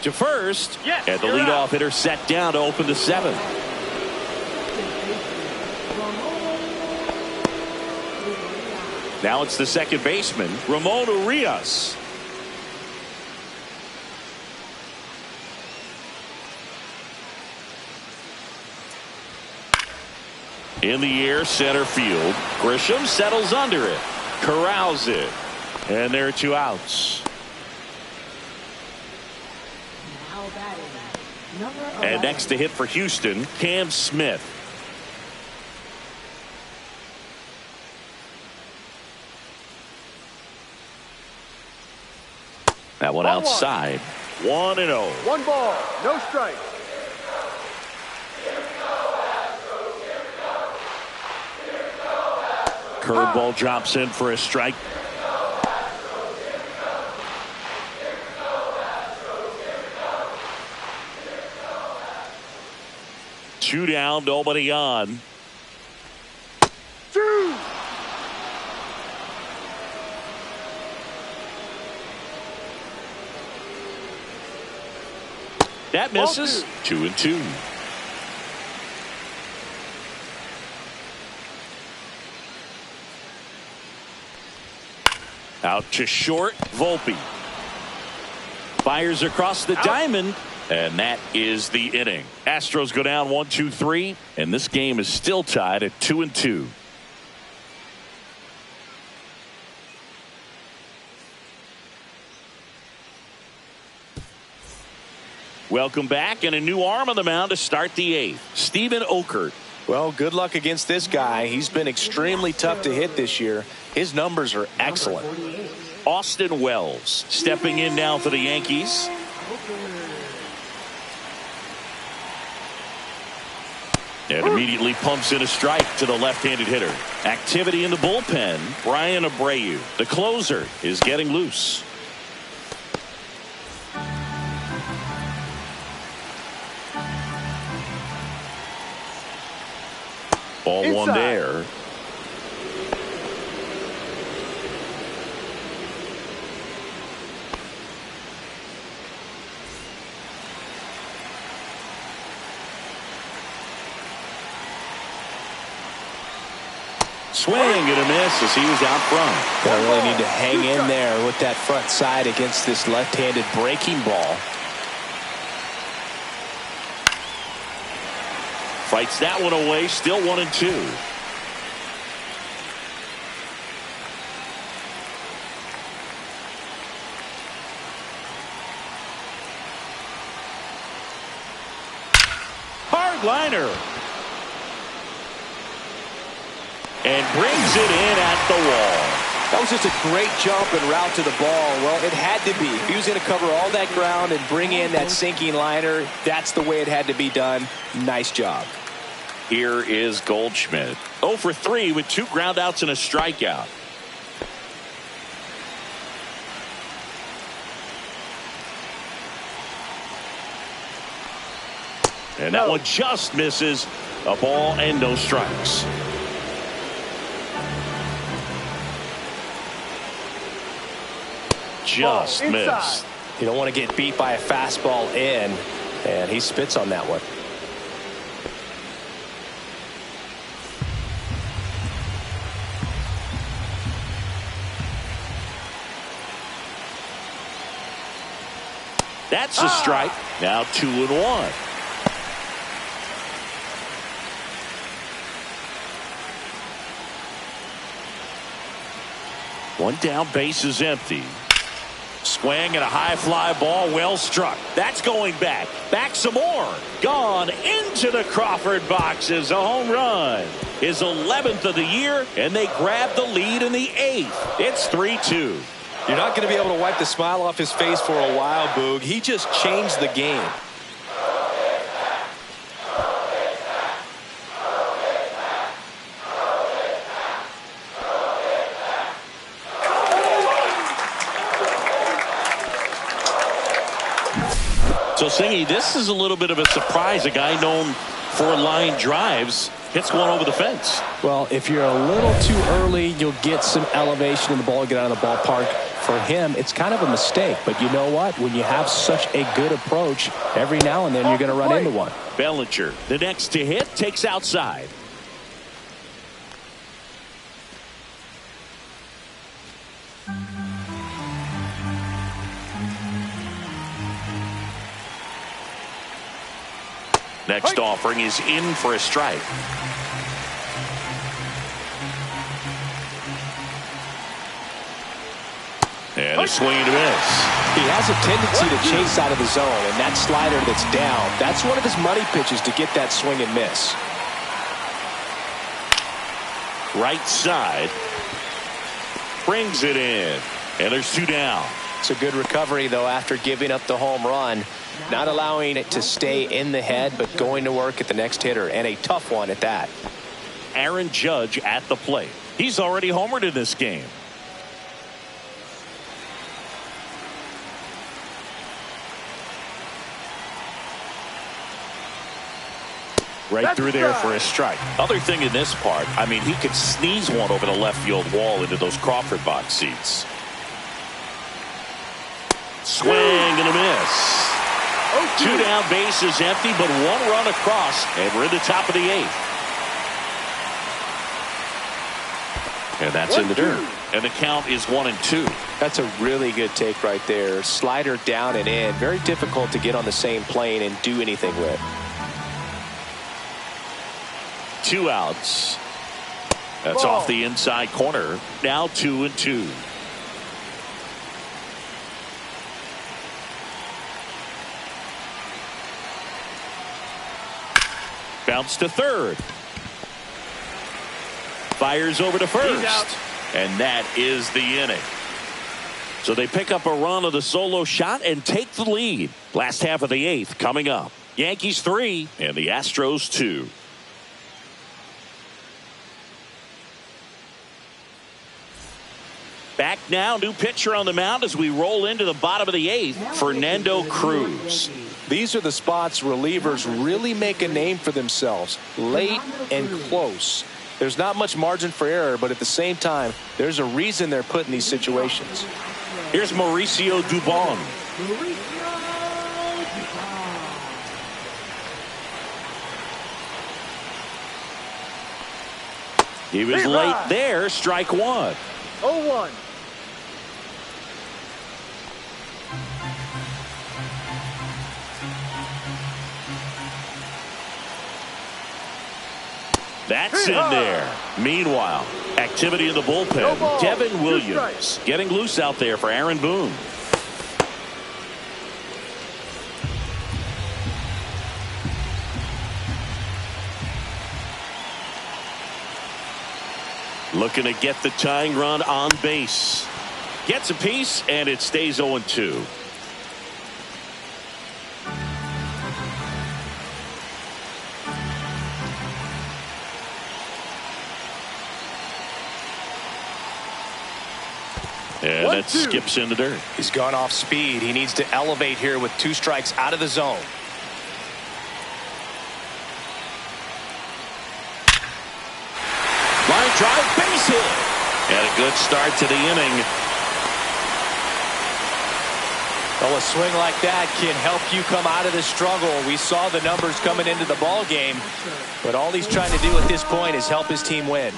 To first, and the leadoff hitter set down to open the 7th. Now it's the second baseman, Ramon Urias. In the air, center field. Grisham settles under it. Corrals it. And there are 2 outs. Now batting, number 11. And next to hit for Houston, Cam Smith. That one outside. 1-0. 1 ball, no strike. Curveball drops in for a strike. Two down, nobody on. 2. That misses. 2-2. Out to short, Volpe. Fires across the diamond, and that is the inning. Astros go down 1-2-3, and this game is still tied at 2-2. Welcome back, and a new arm on the mound to start the 8th. Steven Okert. Well, good luck against this guy. He's been extremely tough to hit this year. His numbers are excellent. Austin Wells stepping in now for the Yankees. And immediately pumps in a strike to the left-handed hitter. Activity in the bullpen. Brian Abreu, the closer, is getting loose. Ball Inside. 1 there. Swing and a miss as he was out front. They really need to hang in there with that front side against this left-handed breaking ball. Fights that one away. Still 1-2. Hard liner. And brings it in at the wall. That was just a great jump and route to the ball. Well, it had to be. If he was going to cover all that ground and bring in that sinking liner, that's the way it had to be done. Nice job. Here is Goldschmidt. 0 for 3 with 2 groundouts and a strikeout. And that one just misses. A ball and no strikes. Just missed. You don't want to get beat by a fastball in, and he spits on that one. That's a strike. Now 2-1. One down, base is empty. Swing and a high fly ball, well struck. That's going back. Back some more. Gone into the Crawford boxes. A home run. His 11th of the year, and they grab the lead in the 8th. It's 3-2. You're not going to be able to wipe the smile off his face for a while, Boog. He just changed the game. So, Singy, this is a little bit of a surprise. A guy known for line drives hits one over the fence. Well, if you're a little too early, you'll get some elevation in the ball, get out of the ballpark. For him, it's kind of a mistake. But you know what? When you have such a good approach, every now and then you're going to run into one. Bellinger, the next to hit, takes outside. Next offering is in for a strike. And a swing and a miss. He has a tendency to chase out of the zone, and that slider that's down, that's one of his money pitches to get that swing and miss. Right side. Brings it in. And there's 2 down. It's a good recovery, though, after giving up the home run. Not allowing it to stay in the head, but going to work at the next hitter, and a tough one at that. Aaron Judge at the plate. He's already homered in this game. Right through there for a strike. Other thing in this part, I mean, he could sneeze one over the left field wall into those Crawford box seats. Swing and a miss. 2 down, base is empty, but 1 run across, and we're in the top of the 8th. And that's in the dirt. And the count is 1-2. That's a really good take right there. Slider down and in. Very difficult to get on the same plane and do anything with. 2 outs. That's off the inside corner. Now 2-2. Bounce to third. Fires over to first. And that is the inning. So they pick up a run of the solo shot and take the lead. Last half of the 8th coming up. Yankees 3 and the Astros 2. Back now, new pitcher on the mound as we roll into the bottom of the 8th, Fernando Cruz. These are the spots relievers really make a name for themselves. Late and close. There's not much margin for error, but at the same time, there's a reason they're put in these situations. Here's Mauricio Dubon. He was late there, strike 1. 0-1. That's in there. Meanwhile, activity in the bullpen. Devin Williams getting loose out there for Aaron Boone. Looking to get the tying run on base. Gets a piece, and it stays 0-2. And that skips in the dirt. He's gone off speed. He needs to elevate here with 2 strikes out of the zone. Line drive, base hit. And a good start to the inning. Well, a swing like that can help you come out of the struggle. We saw the numbers coming into the ball game, but all he's trying to do at this point is help his team win.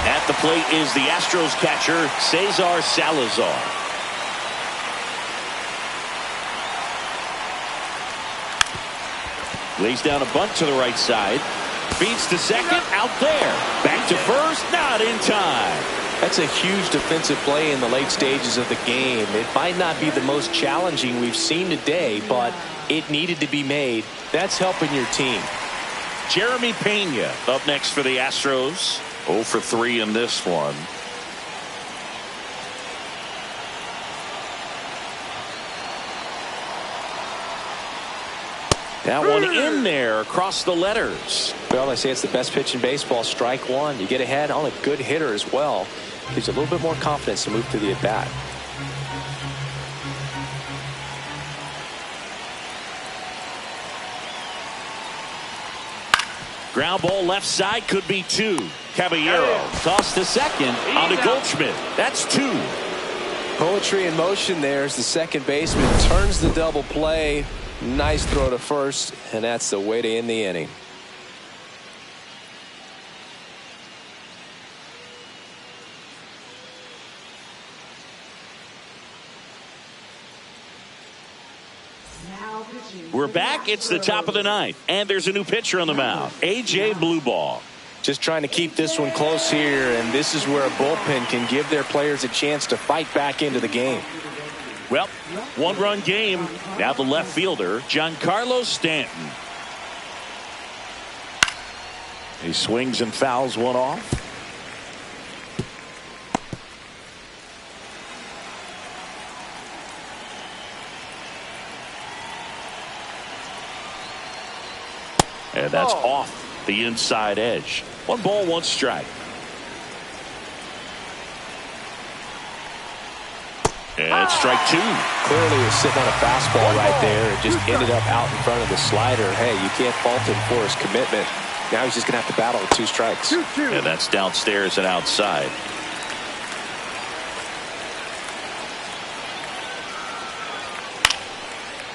At the plate is the Astros catcher, Cesar Salazar. Lays down a bunt to the right side. Feeds to second, out there. Back to first, not in time. That's a huge defensive play in the late stages of the game. It might not be the most challenging we've seen today, but it needed to be made. That's helping your team. Jeremy Pena up next for the Astros. 0 for 3 in this one. That one in there across the letters. Well, they say it's the best pitch in baseball. Strike one. You get ahead on a good hitter as well. Gives you a little bit more confidence to move to the at-bat. Ground ball left side, could be 2. Caballero tossed to second on to Goldschmidt. That's 2. Poetry in motion there as the second baseman turns the double play. Nice throw to first, and that's the way to end the inning. We're back. It's the top of the ninth, and there's a new pitcher on the mound, A.J. Blueball. Just trying to keep this one close here, and this is where a bullpen can give their players a chance to fight back into the game. Well, 1-run game. Now the left fielder, Giancarlo Stanton. He swings and fouls one off. And that's off the inside edge. 1 ball, 1 strike. And it's strike 2. Clearly he was sitting on a fastball right there. It just ended up out in front of the slider. Hey, you can't fault him for his commitment. Now he's just going to have to battle with 2 strikes. And that's downstairs and outside.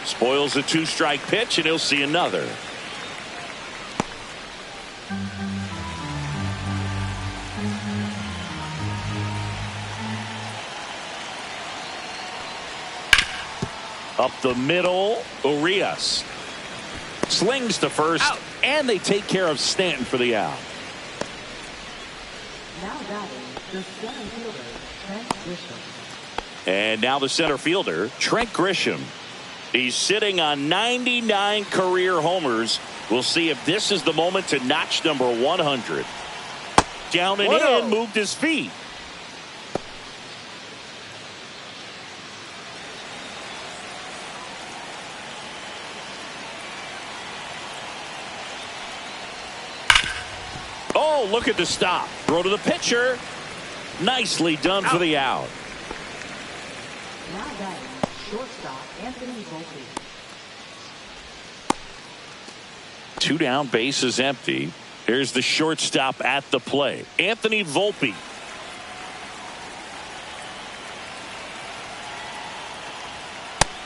Spoils a 2-strike pitch, and he'll see another. Up the middle, Urias slings to first, and they take care of Stanton for the out. Now batting, the center fielder, Trent Grisham. And now the center fielder, Trent Grisham. He's sitting on 99 career homers. We'll see if this is the moment to notch number 100. Down and in, moved his feet. Oh, look at the stop. Throw to the pitcher. Nicely done for the out. Now batting, shortstop, Anthony Volpe. 2 down, bases empty. Here's the shortstop at the play, Anthony Volpe.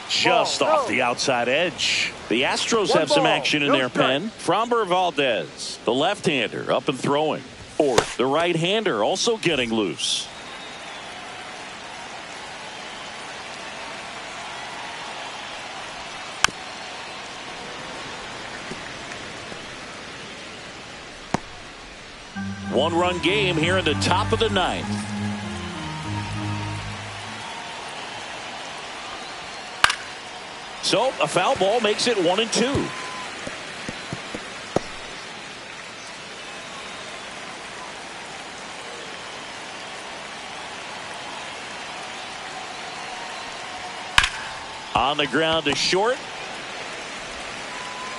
Just off the outside edge. The Astros have some action in their pen. Framber Valdez, the left-hander, up and throwing. Or the right-hander also getting loose. One-run game here in the top of the ninth. So a foul ball makes it 1-2. On the ground to short.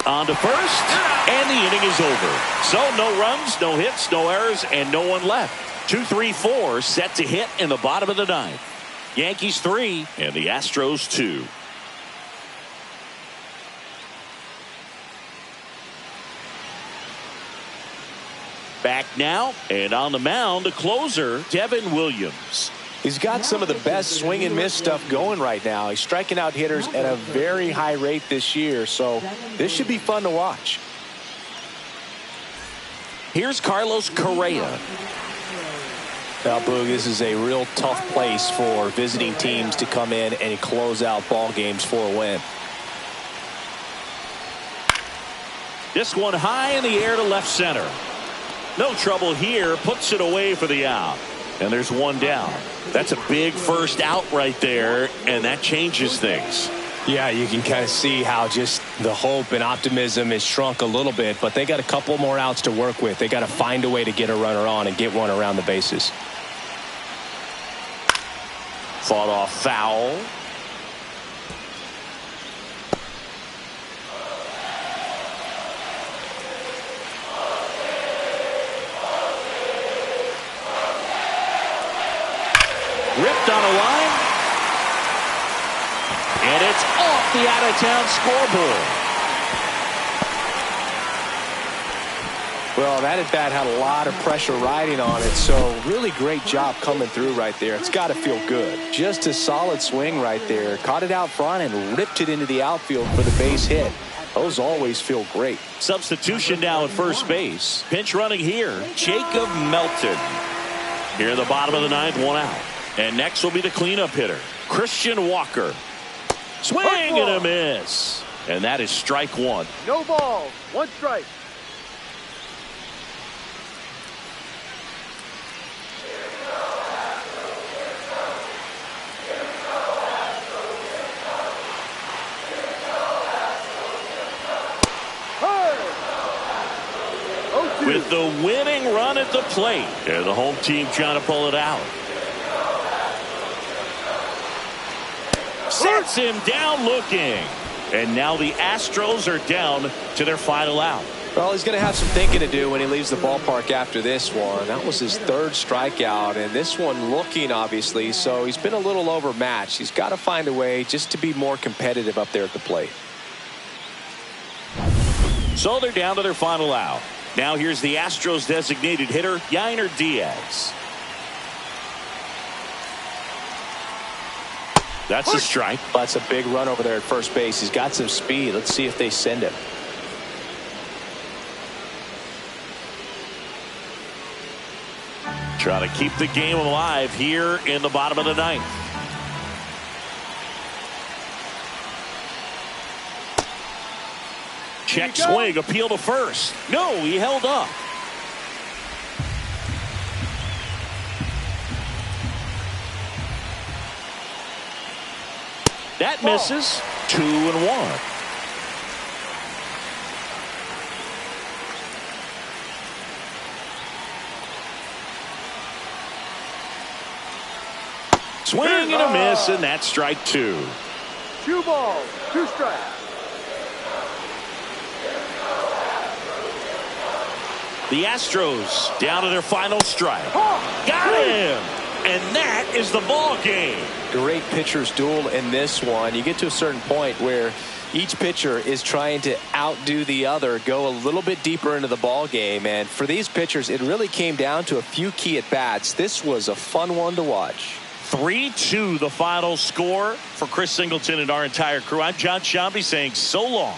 On to first. And the inning is over. So no runs, no hits, no errors, and no one left. 2-3-4 set to hit in the bottom of the ninth. Yankees 3 and the Astros 2. Back now, and on the mound, the closer, Devin Williams. He's got some of the best swing and miss stuff going right now. He's striking out hitters at a very high rate this year, so this should be fun to watch. Here's Carlos Correa. Now, Boog, this is a real tough place for visiting teams to come in and close out ball games for a win. This one high in the air to left center. No trouble here, puts it away for the out. And there's one down. That's a big first out right there, and that changes things. Yeah, you can kind of see how just the hope and optimism is shrunk a little bit, but they got a couple more outs to work with. They got to find a way to get a runner on and get one around the bases. Fought off foul. Ripped on a line. And it's off the out-of-town scoreboard. Well, that at-bat had a lot of pressure riding on it, so really great job coming through right there. It's got to feel good. Just a solid swing right there. Caught it out front and ripped it into the outfield for the base hit. Those always feel great. Substitution now at first base. Pinch running here, Jacob Melton. Here in the bottom of the ninth, one out. And next will be the cleanup hitter, Christian Walker. Swing and a miss. And that is strike one. No balls, one strike. With the winning run at the plate. And the home team trying to pull it out. Sets him down looking. And now the Astros are down to their final out. Well, he's going to have some thinking to do when he leaves the ballpark after this one. That was his third strikeout, and this one looking, obviously, so he's been a little overmatched. He's got to find a way just to be more competitive up there at the plate. So they're down to their final out. Now here's the Astros designated hitter, Yainer Diaz. That's a strike. That's a big run over there at first base. He's got some speed. Let's see if they send him. Trying to keep the game alive here in the bottom of the ninth. Check swing, appeal to first. No, he held up. That misses. 2-1. Swing and a miss, and that's strike two. 2 balls, 2 strikes. The Astros down to their final strike. Got him! And that is the ball game. Great pitcher's duel in this one. You get to a certain point where each pitcher is trying to outdo the other, go a little bit deeper into the ball game. And for these pitchers, it really came down to a few key at-bats. This was a fun one to watch. 3-2 the final score for Chris Singleton and our entire crew. I'm John Shambi saying so long.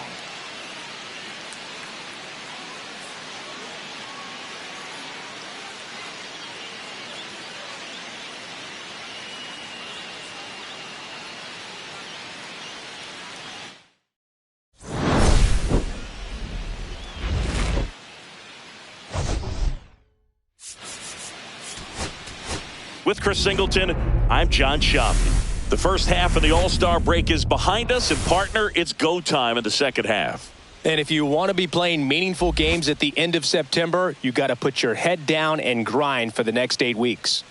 With Chris Singleton, I'm John Schaffner. The first half of the All-Star break is behind us, and partner, it's go time in the second half. And if you want to be playing meaningful games at the end of September, you got to put your head down and grind for the next 8 weeks.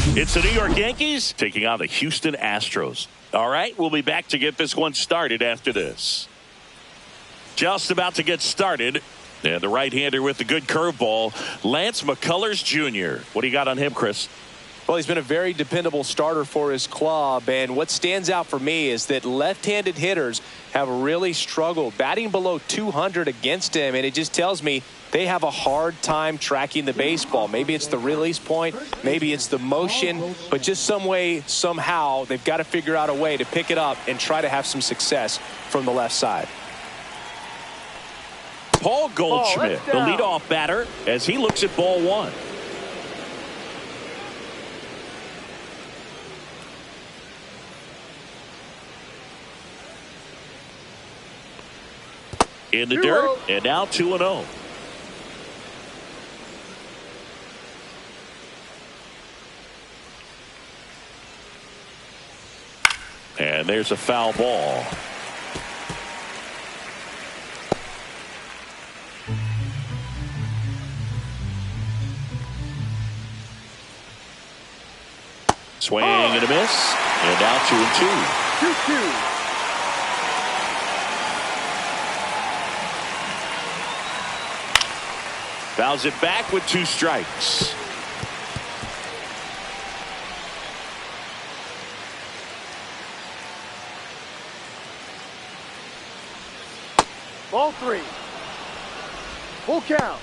It's the New York Yankees taking on the Houston Astros. All right, we'll be back to get this one started after this. Just about to get started. And the right-hander with the good curveball, Lance McCullers Jr. What do you got on him, Chris? Well, he's been a very dependable starter for his club, and what stands out for me is that left-handed hitters have really struggled batting below 200 against him, and it just tells me they have a hard time tracking the baseball. Maybe it's the release point, maybe it's the motion, but just some way, somehow, they've got to figure out a way to pick it up and try to have some success from the left side. Paul Goldschmidt, the leadoff batter, as he looks at ball one. In the dirt, and now 2-0. And there's a foul ball. Swing and a miss. And now 2-2. 2-2. Fouls it back with 2 strikes. Ball 3. Full count.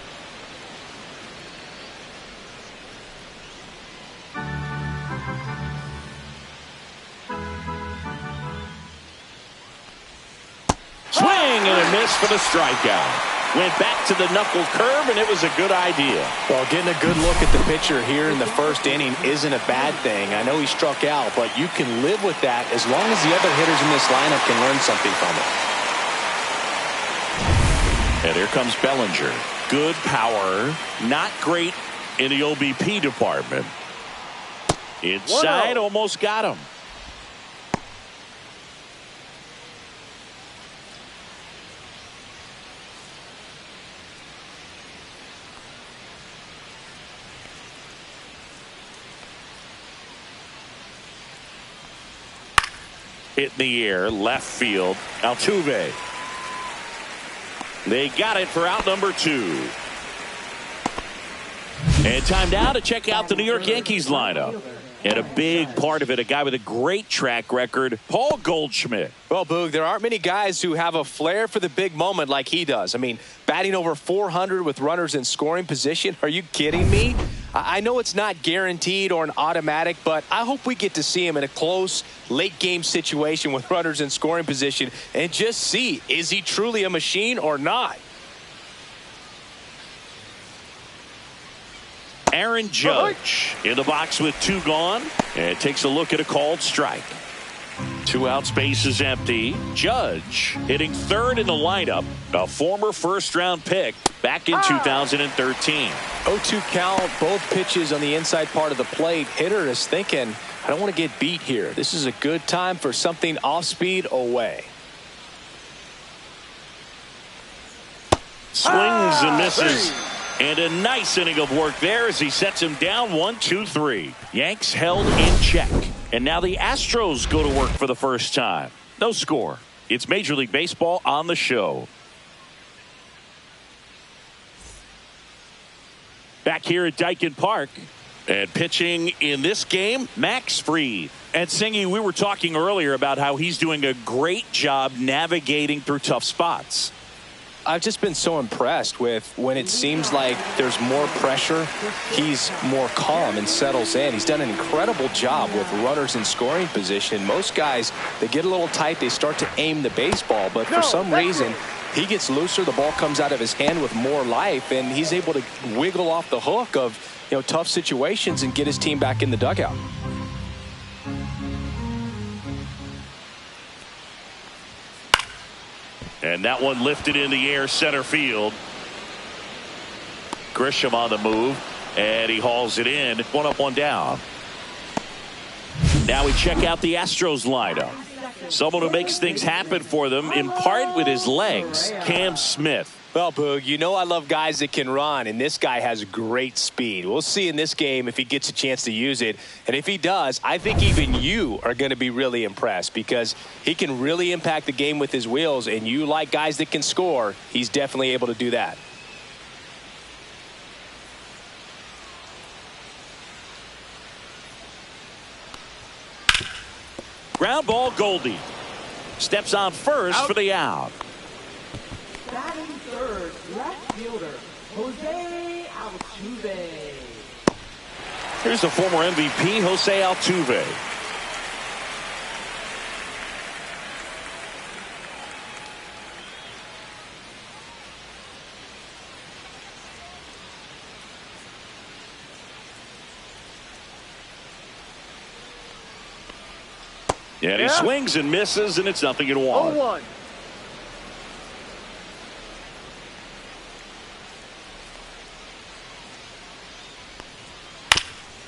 Swing and a miss for the strikeout. Went back to the knuckle curve, and it was a good idea. Well, getting a good look at the pitcher here in the first inning isn't a bad thing. I know he struck out, but you can live with that as long as the other hitters in this lineup can learn something from it. And here comes Bellinger. Good power, not great in the OBP department. Inside, almost got him. Hit in the air, left field. Altuve. They got it for out number 2. And time now to check out the New York Yankees lineup. And a big part of it, a guy with a great track record, Paul Goldschmidt. Well, Boog, there aren't many guys who have a flair for the big moment like he does. I mean, batting over 400 with runners in scoring position. Are you kidding me? I know it's not guaranteed or an automatic, but I hope we get to see him in a close, late-game situation with runners in scoring position and just see, is he truly a machine or not? Aaron Judge in the box with 2 gone, and takes a look at a called strike. 2 outs, base is empty. Judge hitting 3rd in the lineup, a former first-round pick back in 2013. 0-2 count, both pitches on the inside part of the plate. Hitter is thinking, I don't want to get beat here. This is a good time for something off-speed away. Swings and misses. And a nice inning of work there as he sets him down 1-2-3. Yanks held in check. And now the Astros go to work for the first time. No score. It's Major League Baseball on the show. Back here at Dyken Park. And pitching in this game, Max Fried. And Singy, we were talking earlier about how he's doing a great job navigating through tough spots. I've just been so impressed with when it seems like there's more pressure, he's more calm and settles in. He's done an incredible job with runners in scoring position. Most guys, they get a little tight, they start to aim the baseball, but for some reason, he gets looser, the ball comes out of his hand with more life, and he's able to wiggle off the hook of, you know, tough situations and get his team back in the dugout. And that one lifted in the air center field. Grisham on the move, and he hauls it in. 1 up, 1 down. Now we check out the Astros lineup. Someone who makes things happen for them, in part with his legs, Cam Smith. Well, Boog, you know I love guys that can run, and this guy has great speed. We'll see in this game if he gets a chance to use it. And if he does, I think even you are going to be really impressed because he can really impact the game with his wheels, and you like guys that can score. He's definitely able to do that. Ground ball, Goldie. Steps on first for the out. Batting third, left fielder, Jose Altuve. Here's the former MVP, Jose Altuve. And he swings and misses, and it's 0-1. 0-1.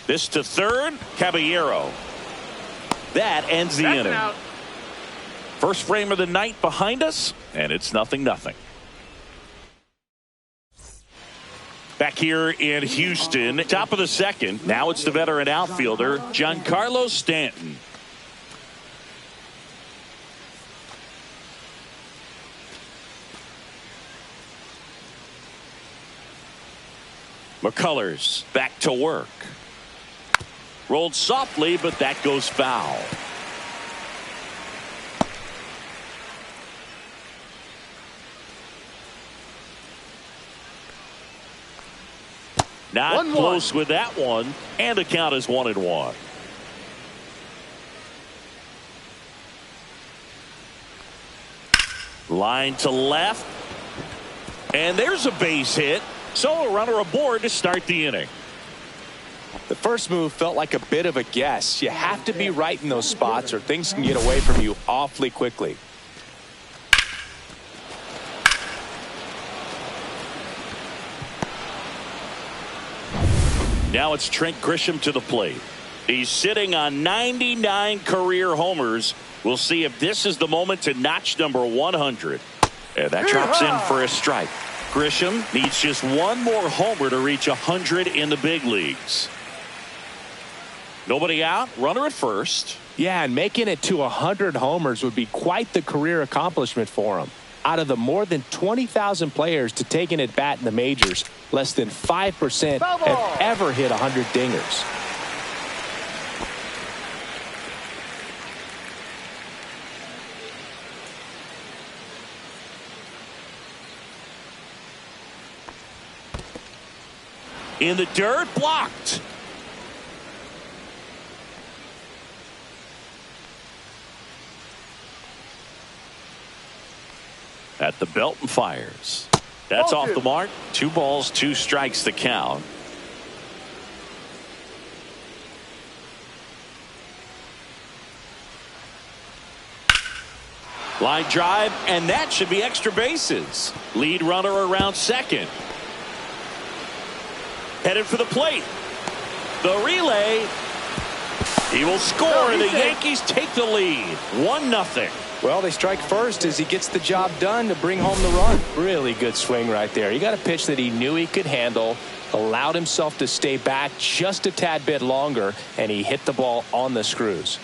This to third, Caballero. That ends the inning. Out. First frame of the night behind us, and it's 0-0. Back here in Houston, top of the second. Now it's the veteran outfielder, Giancarlo Stanton. McCullers back to work. Rolled softly, but that goes foul. Not close with that one, and the count is 1-1. Line to left, and there's a base hit. So a runner aboard to start the inning. The first move felt like a bit of a guess. You have to be right in those spots or things can get away from you awfully quickly. Now it's Trent Grisham to the plate. He's sitting on 99 career homers. We'll see if this is the moment to notch number 100. And that drops in for a strike. Grisham needs just one more homer to reach 100 in the big leagues. Nobody out, runner at first. Yeah, and making it to 100 homers would be quite the career accomplishment for him. Out of the more than 20,000 players to take an at-bat in the majors, less than 5% have ever hit 100 dingers. In the dirt, blocked. At the belt and fires. That's off the mark. 2 balls, 2 strikes the count. Line drive, and that should be extra bases. Lead runner around second. Headed for the plate. The relay. He will score, and the Yankees take the lead. 1-0. Well, they strike first as he gets the job done to bring home the run. Really good swing right there. He got a pitch that he knew he could handle, allowed himself to stay back just a tad bit longer, and he hit the ball on the screws.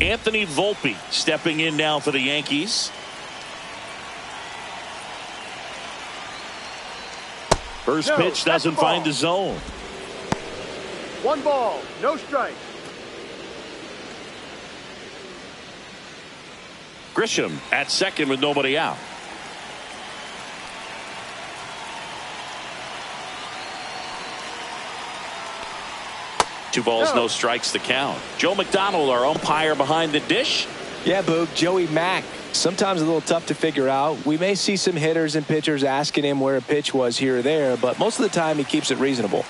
Anthony Volpe stepping in now for the Yankees. First pitch doesn't find the zone. 1 ball, no strike. Grisham at second with nobody out. Two balls, no strikes to count. Joe McDonald, our umpire behind the dish. Yeah, Boog, Joey Mack. Sometimes a little tough to figure out. We may see some hitters and pitchers asking him where a pitch was here or there, but most of the time he keeps it reasonable.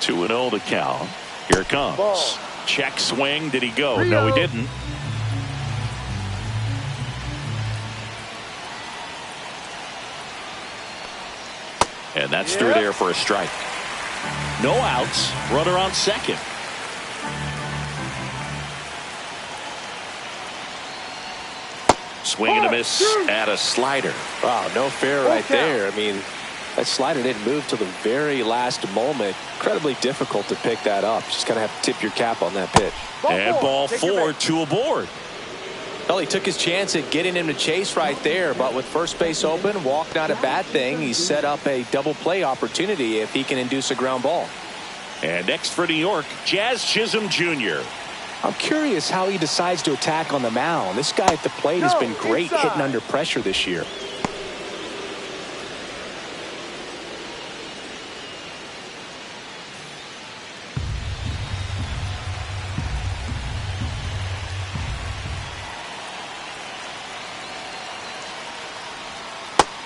2-0 to count. Here it comes. Ball. Check swing. Did he go? No, he didn't. And that's through there for a strike. No outs. Runner on second. Swing and a miss at a slider. Wow, no fair right there. I mean, that slider didn't move till the very last moment. Incredibly difficult to pick that up. Just kind of have to tip your cap on that pitch. And ball 4, 2 aboard. Well, he took his chance at getting him to chase right there, but with first base open, walk not a bad thing. He set up a double play opportunity if he can induce a ground ball. And next for New York, Jazz Chisholm Jr. I'm curious how he decides to attack on the mound. This guy at the plate has been great hitting under pressure this year.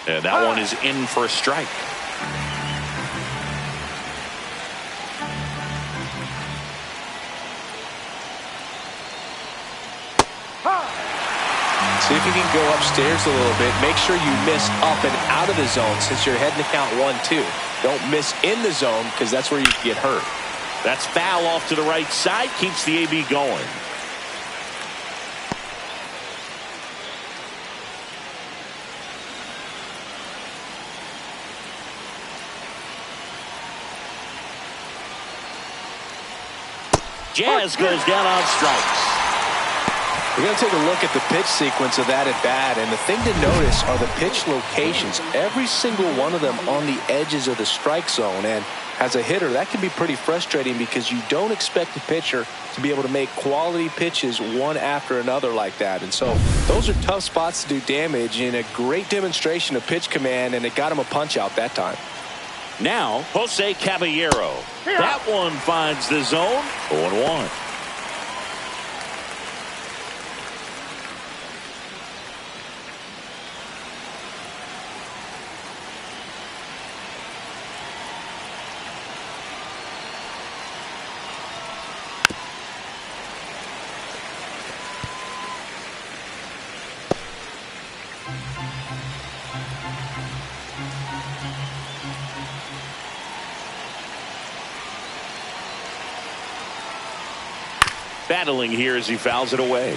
And that one is in for a strike. See if you can go upstairs a little bit. Make sure you miss up and out of the zone since you're heading to count 1-2. Don't miss in the zone because that's where you can get hurt. That's foul off to the right side. Keeps the AB going. Jazz goes down on strikes. We're going to take a look at the pitch sequence of that at bat, and the thing to notice are the pitch locations. Every single one of them on the edges of the strike zone, and as a hitter, that can be pretty frustrating because you don't expect the pitcher to be able to make quality pitches one after another like that. And so those are tough spots to do damage, and a great demonstration of pitch command, and it got him a punch out that time. Now, Jose Caballero. That one finds the zone. 0-1. Battling here as he fouls it away.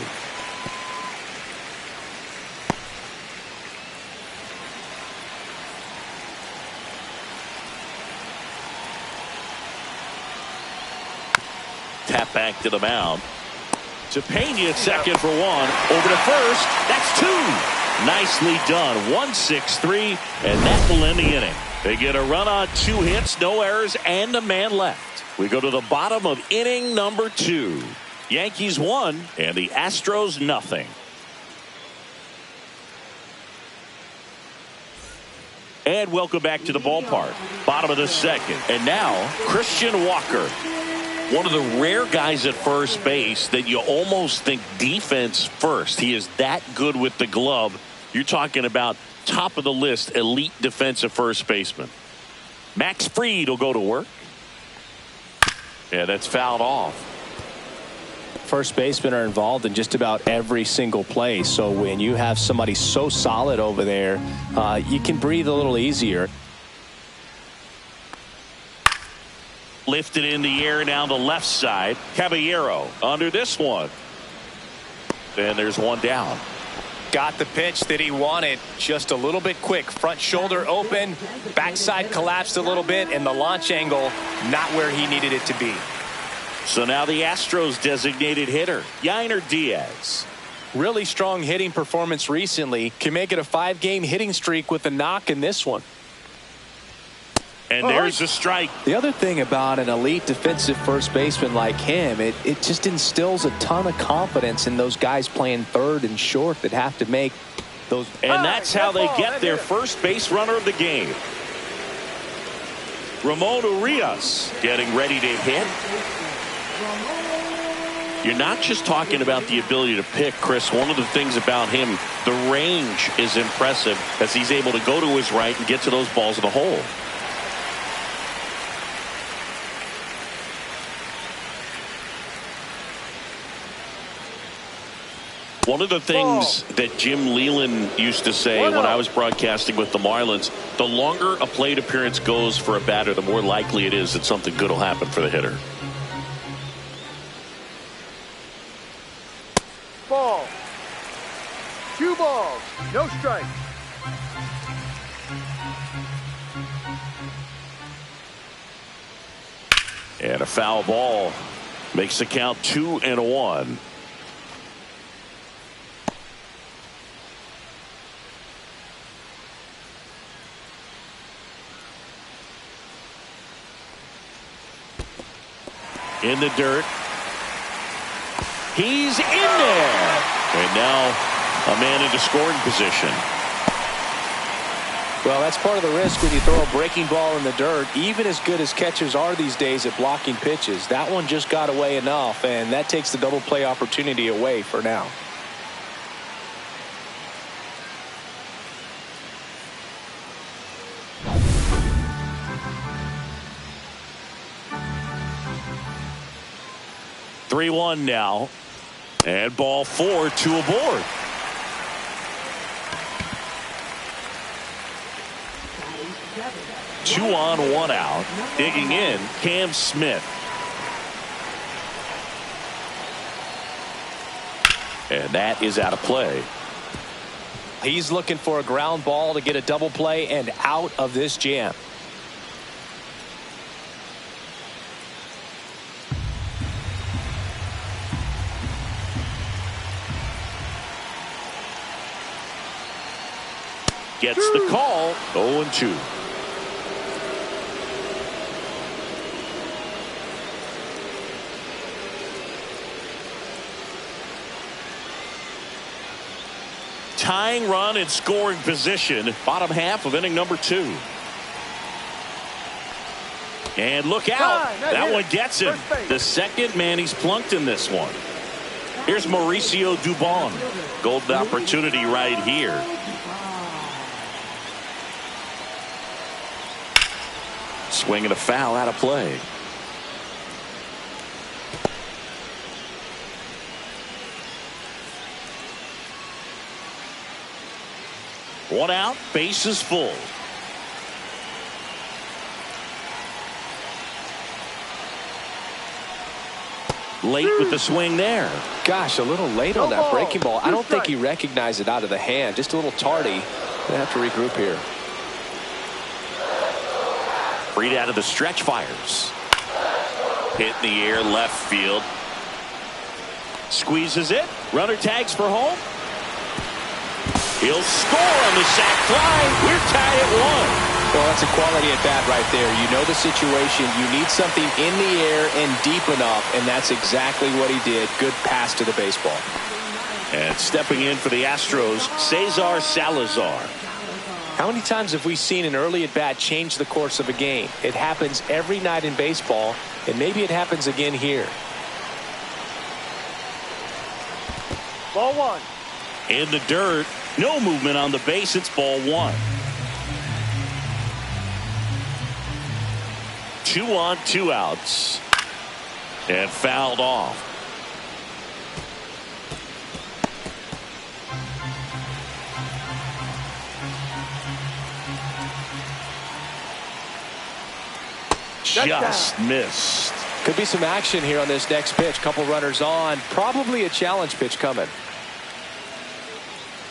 Tap back to the mound. To Pena at second for one. Over to first. That's two. Nicely done. 1-6-3, and that will end the inning. They get a run on 2 hits, no errors, and a man left. We go to the bottom of inning number 2. Yankees 1 and the Astros nothing. And welcome back to the ballpark. Bottom of the second. And now Christian Walker. One of the rare guys at first base that you almost think defense first. He is that good with the glove. You're talking about top of the list elite defensive first baseman. Max Fried will go to work. Yeah, that's fouled off. First basemen are involved in just about every single play, so when you have somebody so solid over there, you can breathe a little easier. Lifted in the air down the left side. Caballero under this one. And there's one down. Got the pitch that he wanted, just a little bit quick. Front shoulder open, backside collapsed a little bit, and the launch angle not where he needed it to be. So now the Astros designated hitter, Yainer Diaz. Really strong hitting performance recently. Can make it a 5-game hitting streak with a knock in this one. And there's a strike. The other thing about an elite defensive first baseman like him, it just instills a ton of confidence in those guys playing third and short that have to make those. And that's how they get their first base runner of the game. Ramon Urias getting ready to hit. You're not just talking about the ability to pick, Chris. One of the things about him, the range is impressive as he's able to go to his right and get to those balls in the hole. One of the things that Jim Leland used to say when I was broadcasting with the Marlins, the longer a plate appearance goes for a batter, the more likely it is that something good will happen for the hitter. Ball. 2 balls. No strikes. And a foul ball makes the count 2-1. In the dirt. He's in there. And now a man into scoring position. Well, that's part of the risk when you throw a breaking ball in the dirt. Even as good as catchers are these days at blocking pitches, that one just got away enough, and that takes the double play opportunity away for now. (3-1) now, and ball 4, 2 aboard. Two on, 1 out. Digging in, Cam Smith. And that is out of play. He's looking for a ground ball to get a double play and out of this jam. Gets the call. 0-2. Tying run in scoring position. Bottom half of inning number 2. And look out. That one gets him. The second man he's plunked in this one. Here's Mauricio Dubon. Golden opportunity right here. Swing and a foul, out of play. One out, bases full. Late with the swing there. Gosh, a little late on that breaking ball. I don't think he recognized it out of the hand. Just a little tardy. Gonna have to regroup here. Reed out of the stretch, fires. Hit in the air, left field. Squeezes it. Runner tags for home. He'll score on the sac fly. We're tied at 1. Well, that's a quality at bat right there. You know the situation. You need something in the air and deep enough, and that's exactly what he did. Good pass to the baseball. And stepping in for the Astros, Cesar Salazar. How many times have we seen an early at bat change the course of a game? It happens every night in baseball, and maybe it happens again here. Ball 1. In the dirt, no movement on the base. It's ball 1. 2 on, 2 outs. And fouled off. Just missed. Could be some action here on this next pitch. Couple runners on. Probably a challenge pitch coming.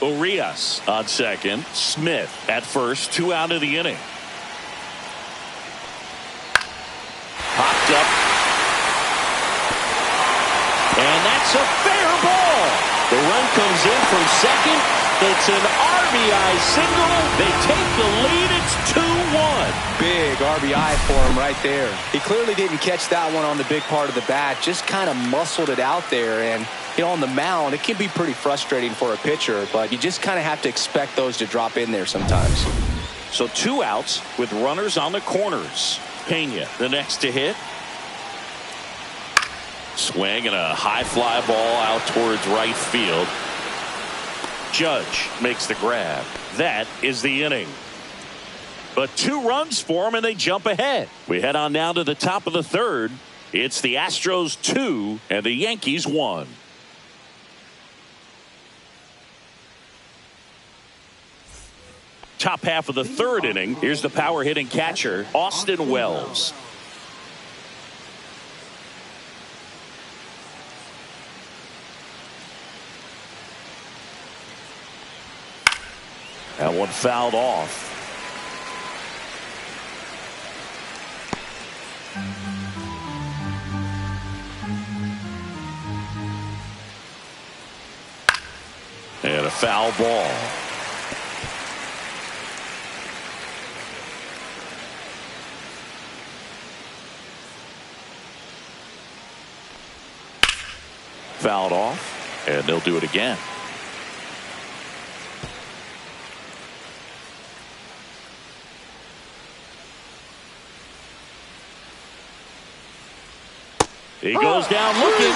Urias on second. Smith at first. 2 out of the inning. Popped up. And that's a fair ball. The run comes in from second. It's an RBI single. They take the lead. It's 2-1. Big RBI for him right there. He clearly didn't catch that one on the big part of the bat. Just kind of muscled it out there. And, you know, on the mound, it can be pretty frustrating for a pitcher. But you just kind of have to expect those to drop in there sometimes. So 2 outs with runners on the corners. Pena, the next to hit. Swing and a high fly ball out towards right field. Judge makes the grab. That is the inning. But 2 runs for him and they jump ahead. We head on now to the top of the 3rd. It's the Astros 2 and the Yankees 1. top half of the third inning. Here's the power hitting catcher, Austin Wells. That one fouled off. And a foul ball. Fouled off, and they'll do it again. He goes down looking.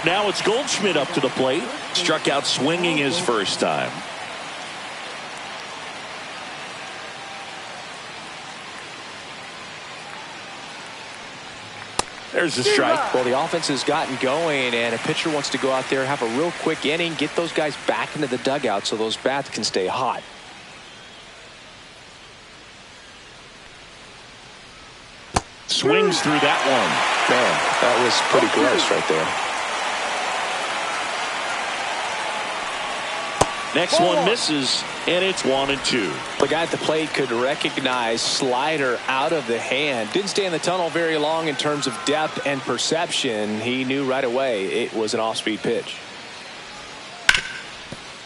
Now it's Goldschmidt up to the plate. Struck out swinging his first time. There's a strike. Well, the offense has gotten going, and a pitcher wants to go out there, have a real quick inning, get those guys back into the dugout so those bats can stay hot. Swings through that one. Man, that was pretty gross right there. Next one misses, and it's 1-2. The guy at the plate could recognize slider out of the hand. Didn't stay in the tunnel very long in terms of depth and perception. He knew right away it was an off-speed pitch.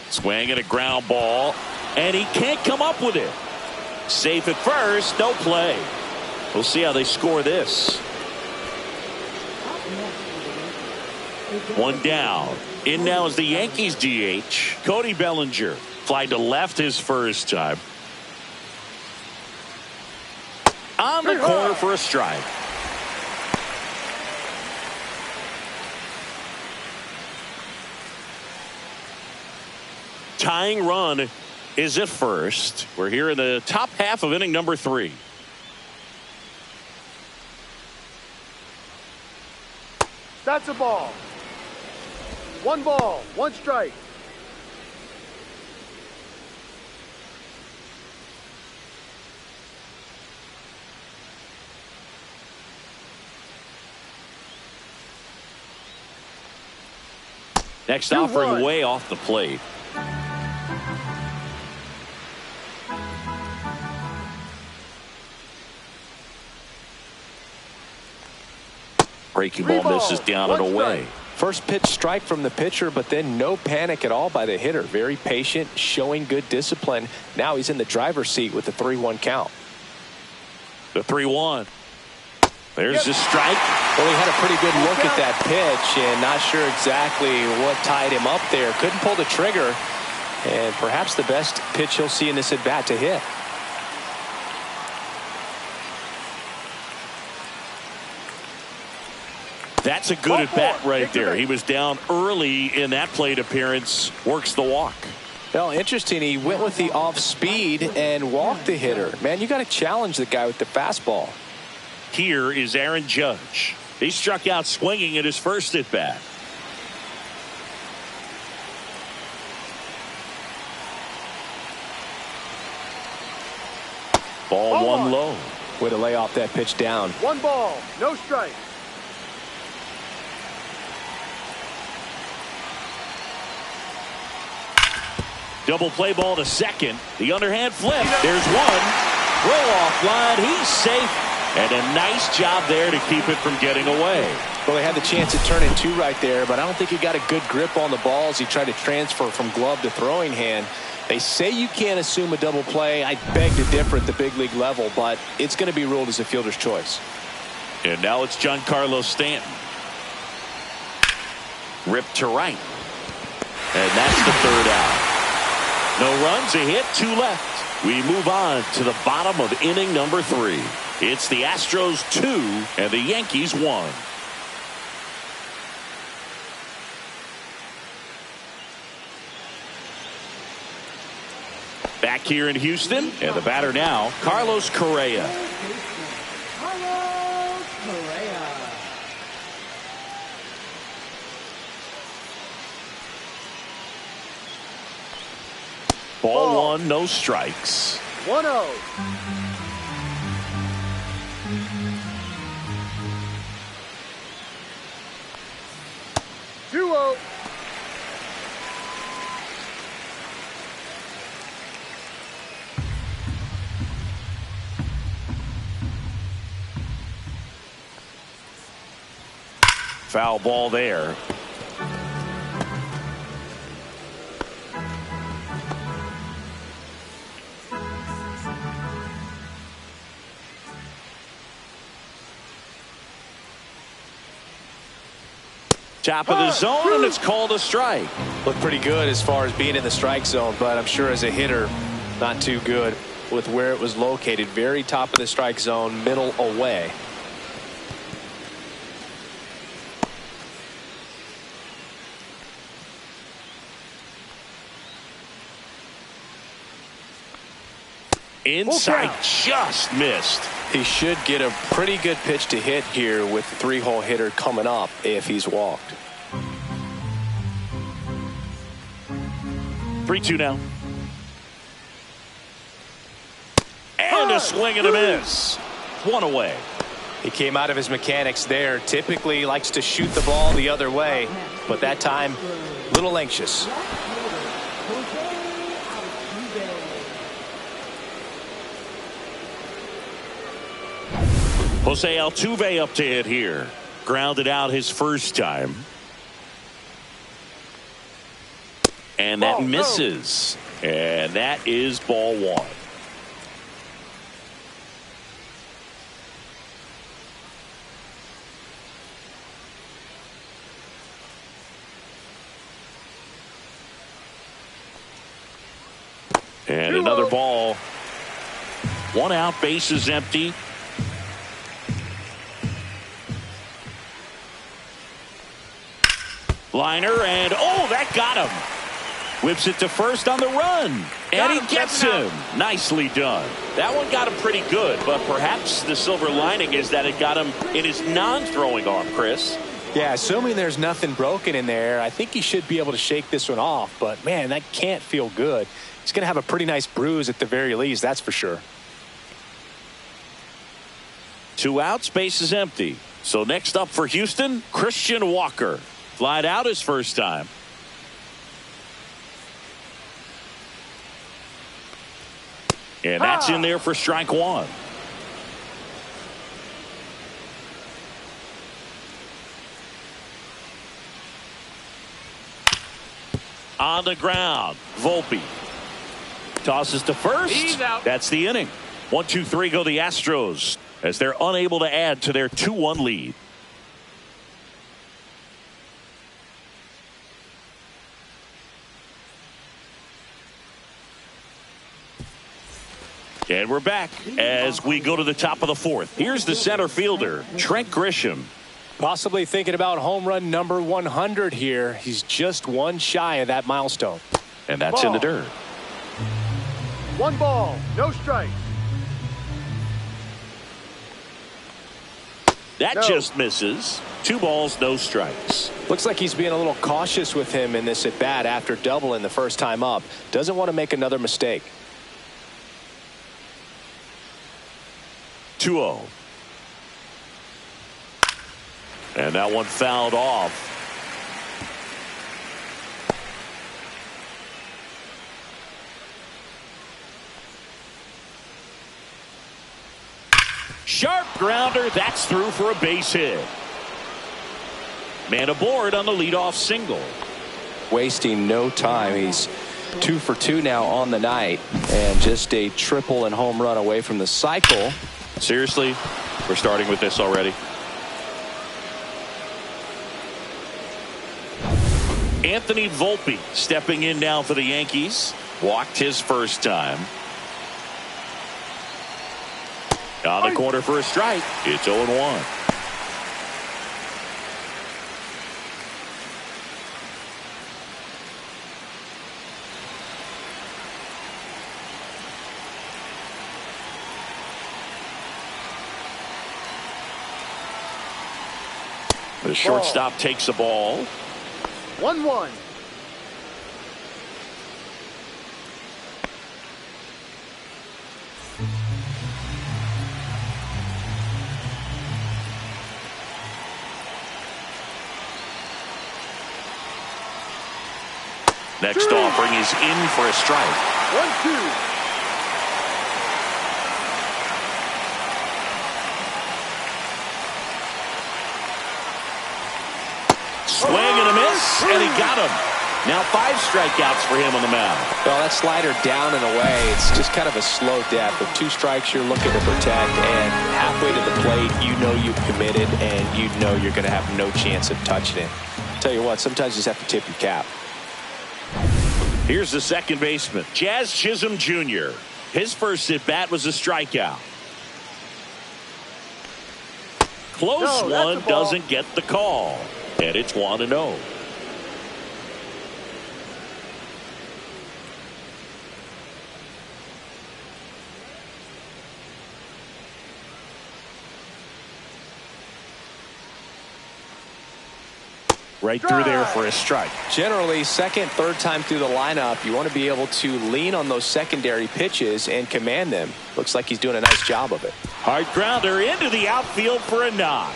Swing and a ground ball, and he can't come up with it. Safe at first, no play. We'll see how they score this. One down. In now is the Yankees DH, Cody Bellinger. Fly to left his first time. On the corner for a strike. Tying run is at first. We're here in the top half of inning number 3. That's a ball. 1 ball, 1 strike. Next offering way off the plate. Breaking ball misses down and away. First pitch strike from the pitcher, but then no panic at all by the hitter. Very patient, showing good discipline. Now he's in the driver's seat with the 3-1 count. The 3-1. There's the strike. Well, he had a pretty good look at that pitch and not sure exactly what tied him up there. Couldn't pull the trigger, and perhaps the best pitch he'll see in this at bat to hit. That's a good at bat right there. He was down early in that plate appearance. Works the walk. Well, interesting. He went with the off speed and walked the hitter. Man, you got to challenge the guy with the fastball. Here is Aaron Judge. He struck out swinging at his first at bat. Ball 1 low. Way to lay off that pitch down. 1 ball, no strike. Double play ball to second. The underhand flip. There's one. Roll off line. He's safe. And a nice job there to keep it from getting away. Well, they had the chance to turn in 2 right there, but I don't think he got a good grip on the ball as he tried to transfer from glove to throwing hand. They say you can't assume a double play. I beg to differ at the big league level, but it's going to be ruled as a fielder's choice. And now it's Giancarlo Stanton. Ripped to right. And that's the 3rd out. No runs, a hit, 2 left. We move on to the bottom of inning number 3. It's the Astros 2 and the Yankees 1. Back here in Houston, and the batter now, Carlos Correa. Carlos Correa. Ball one, no strikes. 1-0. 2-0. Foul ball there. Top of the zone, and it's called a strike. Looked pretty good as far as being in the strike zone, but I'm sure as a hitter, not too good with where it was located. Very top of the strike zone, middle away. Inside, just missed. He should get a pretty good pitch to hit here with the three-hole hitter coming up if he's walked. 3-2 now. And a swing and a miss. One away. He came out of his mechanics there. Typically likes to shoot the ball the other way, but that time a little anxious. Jose Altuve up to hit here. Grounded out his first time. And that misses. And that is ball one. And another ball. One out, bases empty. Liner, and oh, that got him. Whips it to first on the run. And he gets him. Nicely done. That one got him pretty good, but perhaps the silver lining is that it got him in his non-throwing arm, Chris. Yeah, assuming there's nothing broken in there, I think he should be able to shake this one off. But, man, that can't feel good. He's going to have a pretty nice bruise at the very least, that's for sure. 2 outs, base is empty. So next up for Houston, Christian Walker. Flied out his first time. And that's in there for strike one. On the ground, Volpe tosses to first. He's out. That's the inning. 1-2-3 go the Astros as they're unable to add to their 2-1 lead. And we're back as we go to the top of the fourth. Here's the center fielder, Trent Grisham. Possibly thinking about home run number 100 here. He's just one shy of that milestone. And that's in the dirt. 1 ball, no strikes. That just misses. 2 balls, no strikes. Looks like he's being a little cautious with him in this at bat after doubling the first time up. Doesn't want to make another mistake. 2-0. And that one fouled off. Sharp grounder. That's through for a base hit. Man aboard on the leadoff single. Wasting no time. He's 2 for 2 now on the night, and just a triple and home run away from the cycle. Seriously, we're starting with this already. Anthony Volpe stepping in now for the Yankees. Walked his first time. On the corner for a strike. It's 0-1. The shortstop takes the ball. 1-1. Next offering is in for a strike. 1-2. Swing and a miss, and he got him. Now 5 strikeouts for him on the mound. Well, that slider down and away, it's just kind of a slow death. With 2 strikes, you're looking to protect, and halfway to the plate, you know you've committed, and you know you're going to have no chance of touching it. Tell you what, sometimes you just have to tip your cap. Here's the second baseman, Jazz Chisholm Jr. His first at-bat was a strikeout. Close one, doesn't get the call. And it's 1-0. Right through there for a strike. Generally, second, third time through the lineup, you want to be able to lean on those secondary pitches and command them. Looks like he's doing a nice job of it. Hard grounder into the outfield for a knock.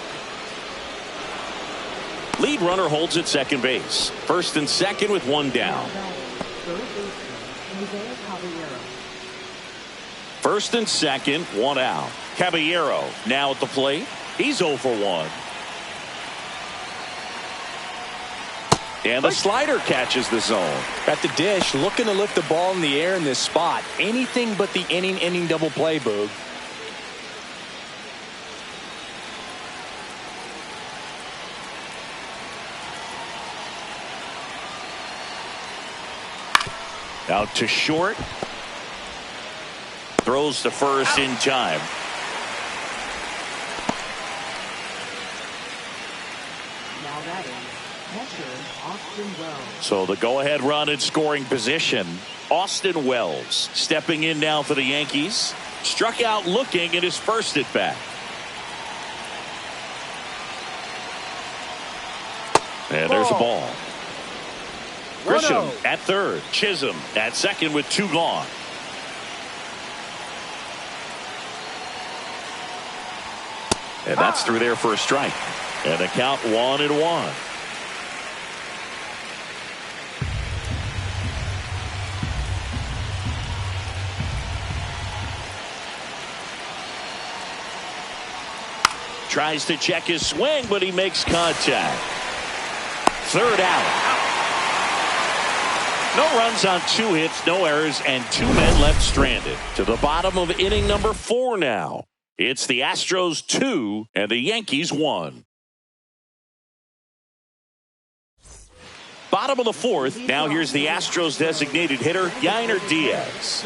Lead runner holds at second base. First and second with 1 down. First and second, 1 out. Caballero now at the plate. He's 0 for 1. And the slider catches the zone. At the dish, looking to lift the ball in the air in this spot. Anything but the inning double play, Boog. Out to short. Throws to first in time. Now that is catcher Austin Wells. So the go-ahead run in scoring position. Austin Wells stepping in now for the Yankees. Struck out looking at his first at bat. And there's a ball. Grisham at third. Chisholm at second with 2 gone. And that's through there for a strike. And a count 1-1. Tries to check his swing, but he makes contact. Third out. No runs on 2 hits, no errors, and 2 men left stranded. To the bottom of inning number 4 now. It's the Astros 2 and the Yankees 1. Bottom of the 4th. Now here's the Astros designated hitter, Yainer Diaz.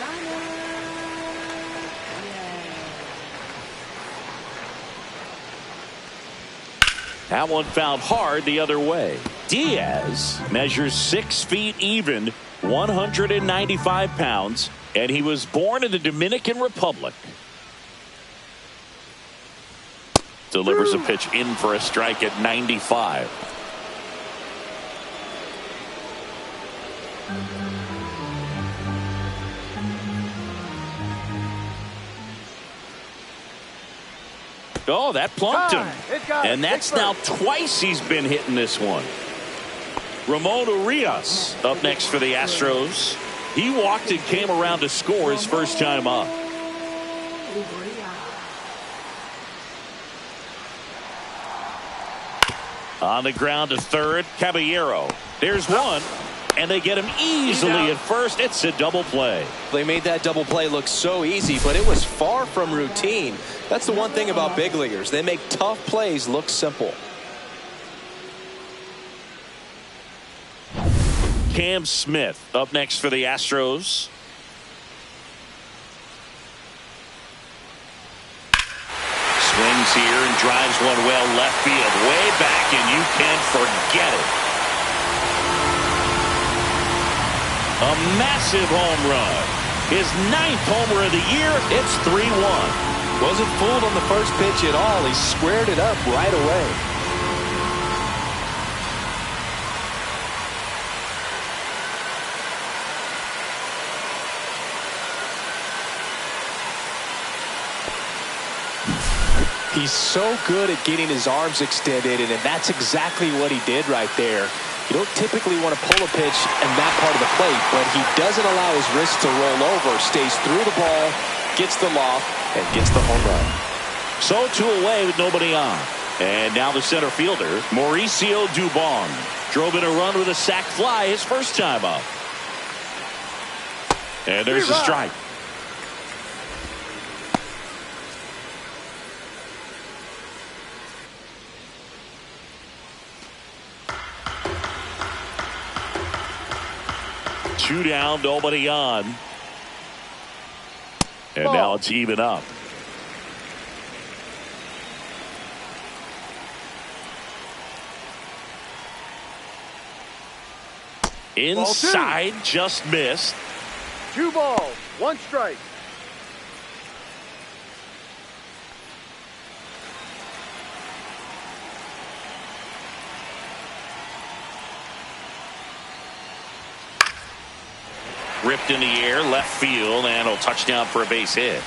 That one fouled hard the other way. Diaz measures 6 feet even, 195 pounds, and he was born in the Dominican Republic. Delivers a pitch in for a strike at 95. Oh, that plumped him. And that's now twice he's been hitting this one. Ramon Urias up next for the Astros. He walked and came around to score his first time up. On the ground to third, Caballero. There's one. And they get him easily at first. It's a double play. They made that double play look so easy, but it was far from routine. That's the one thing about big leaguers. They make tough plays look simple. Cam Smith up next for the Astros. Swings here and drives one well left field, way back, and you can't forget it. A massive home run. His 9th homer of the year. It's 3-1. Wasn't fooled on the first pitch at all. He squared it up right away. He's so good at getting his arms extended, and that's exactly what he did right there. You don't typically want to pull a pitch in that part of the plate, but he doesn't allow his wrist to roll over, stays through the ball, gets the loft, and gets the home run. So 2 away with nobody on. And now the center fielder, Mauricio Dubon, drove in a run with a sac fly his first time up. And there's a strike. Two down, nobody on. And now it's even up. Inside, just missed. 2 balls, 1 strike. Ripped in the air, left field, and a touchdown for a base hit.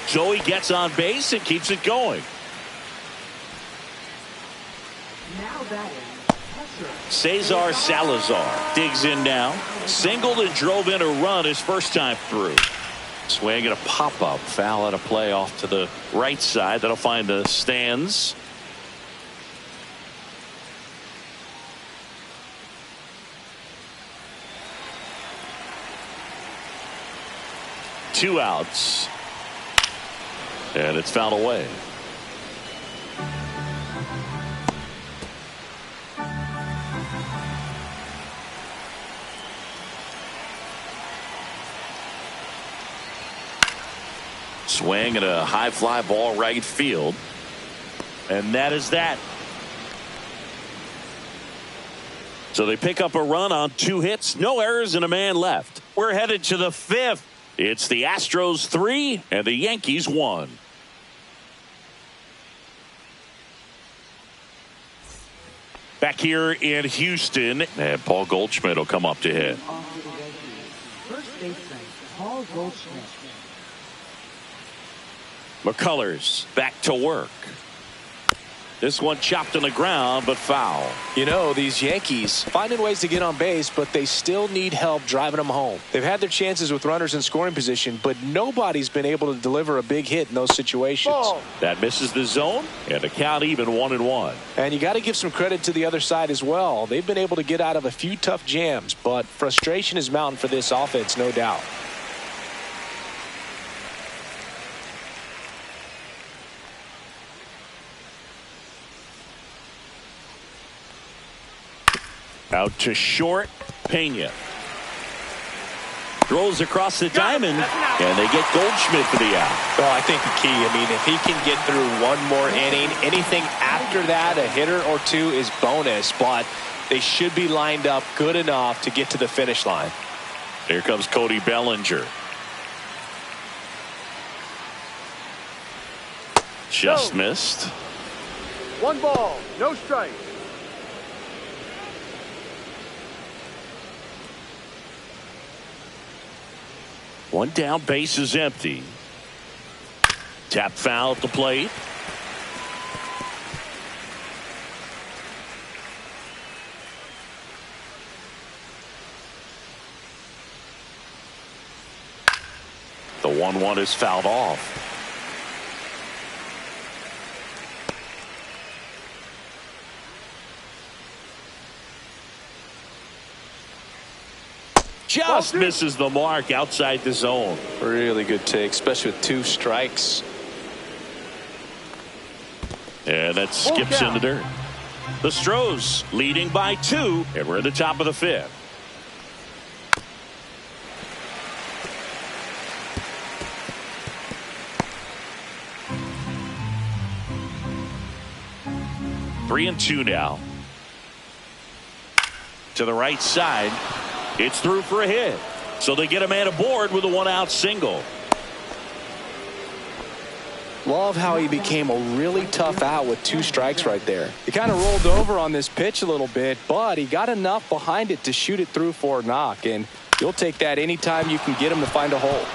Joey gets on base and keeps it going. Now batting, Cesar Salazar digs in now. Singled and drove in a run his first time through. Swing and a pop-up. Foul out of play off to the right side. That'll find the stands. Two outs. And it's fouled away. Swing and a high fly ball right field. And that is that. So they pick up a run on 2 hits, no errors, and a man left. We're headed to the 5th. It's the Astros 3 and the Yankees 1. Back here in Houston, and Paul Goldschmidt will come up to hit. first baseman, Paul Goldschmidt. McCullers back to work. This one chopped on the ground, but foul. You know, these Yankees finding ways to get on base, but they still need help driving them home. They've had their chances with runners in scoring position, but nobody's been able to deliver a big hit in those situations. Ball. That misses the zone, and the count even 1-1. And you got to give some credit to the other side as well. They've been able to get out of a few tough jams, but frustration is mounting for this offense, no doubt. Out to short, Pena. Throws across the diamond, and they get Goldschmidt for the out. Well, I think the key, I mean, if he can get through one more inning, anything after that, a hitter or two is bonus, but they should be lined up good enough to get to the finish line. Here comes Cody Bellinger. Just missed. 1 ball, no strike. One down, base is empty. Tap foul at the plate. The 1-1 is fouled off. Just misses the mark outside the zone. Really good take, especially with 2 strikes. And that skips in the dirt. The Astros leading by 2, and we're at the top of the 5th. Three and 2 now. To the right side. It's through for a hit. So they get a man aboard with a 1-out single. Love how he became a really tough out with 2 strikes right there. He kind of rolled over on this pitch a little bit, but he got enough behind it to shoot it through for a knock. And you'll take that anytime you can get him to find a hole.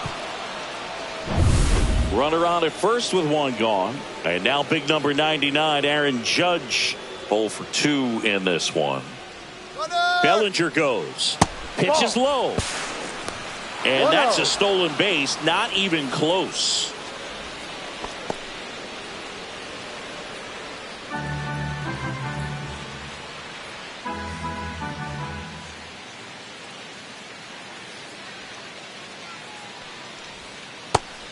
Runner on at first with 1 gone. And now big number 99, Aaron Judge, 0 for 2 in this one. Bellinger goes. Pitch is low. And that's a stolen base. Not even close.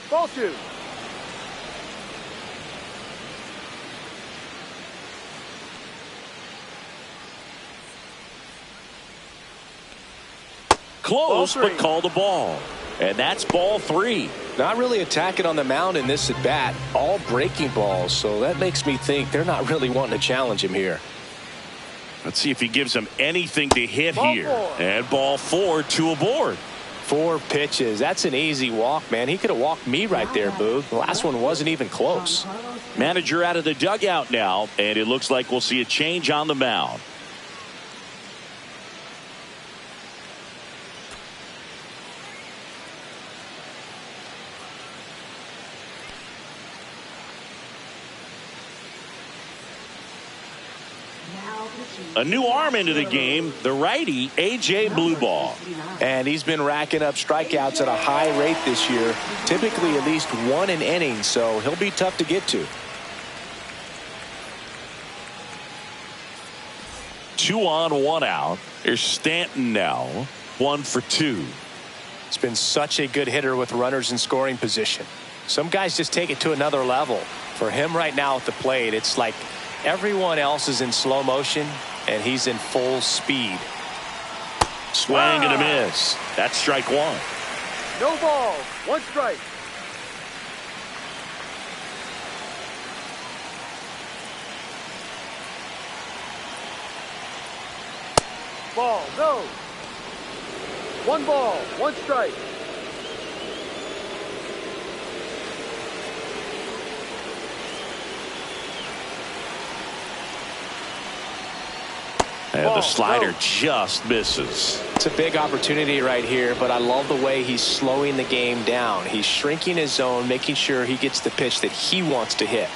Ball two. Close, but called a ball. And that's ball three. Not really attacking on the mound in this at bat. All breaking balls. So that makes me think they're not really wanting to challenge him here. Let's see if he gives him anything to hit here. And ball four, two aboard. 4 pitches. That's an easy walk, man. He could have walked me right there, Boog. The last one wasn't even close. Manager out of the dugout now, and it looks like we'll see a change on the mound. A new arm into the game, the righty, A.J. Blueball. And he's been racking up strikeouts at a high rate this year, typically at least 1 an inning, so he'll be tough to get to. 2 on, 1 out. Here's Stanton now, 1 for 2. He's been such a good hitter with runners in scoring position. Some guys just take it to another level. For him right now at the plate, it's like everyone else is in slow motion and he's in full speed. Swing and a miss. That's strike 1. No ball. 1 strike. Ball. No. 1 ball. 1 strike. And the slider just misses. It's a big opportunity right here, but I love the way he's slowing the game down. He's shrinking his zone, making sure he gets the pitch that he wants to hit.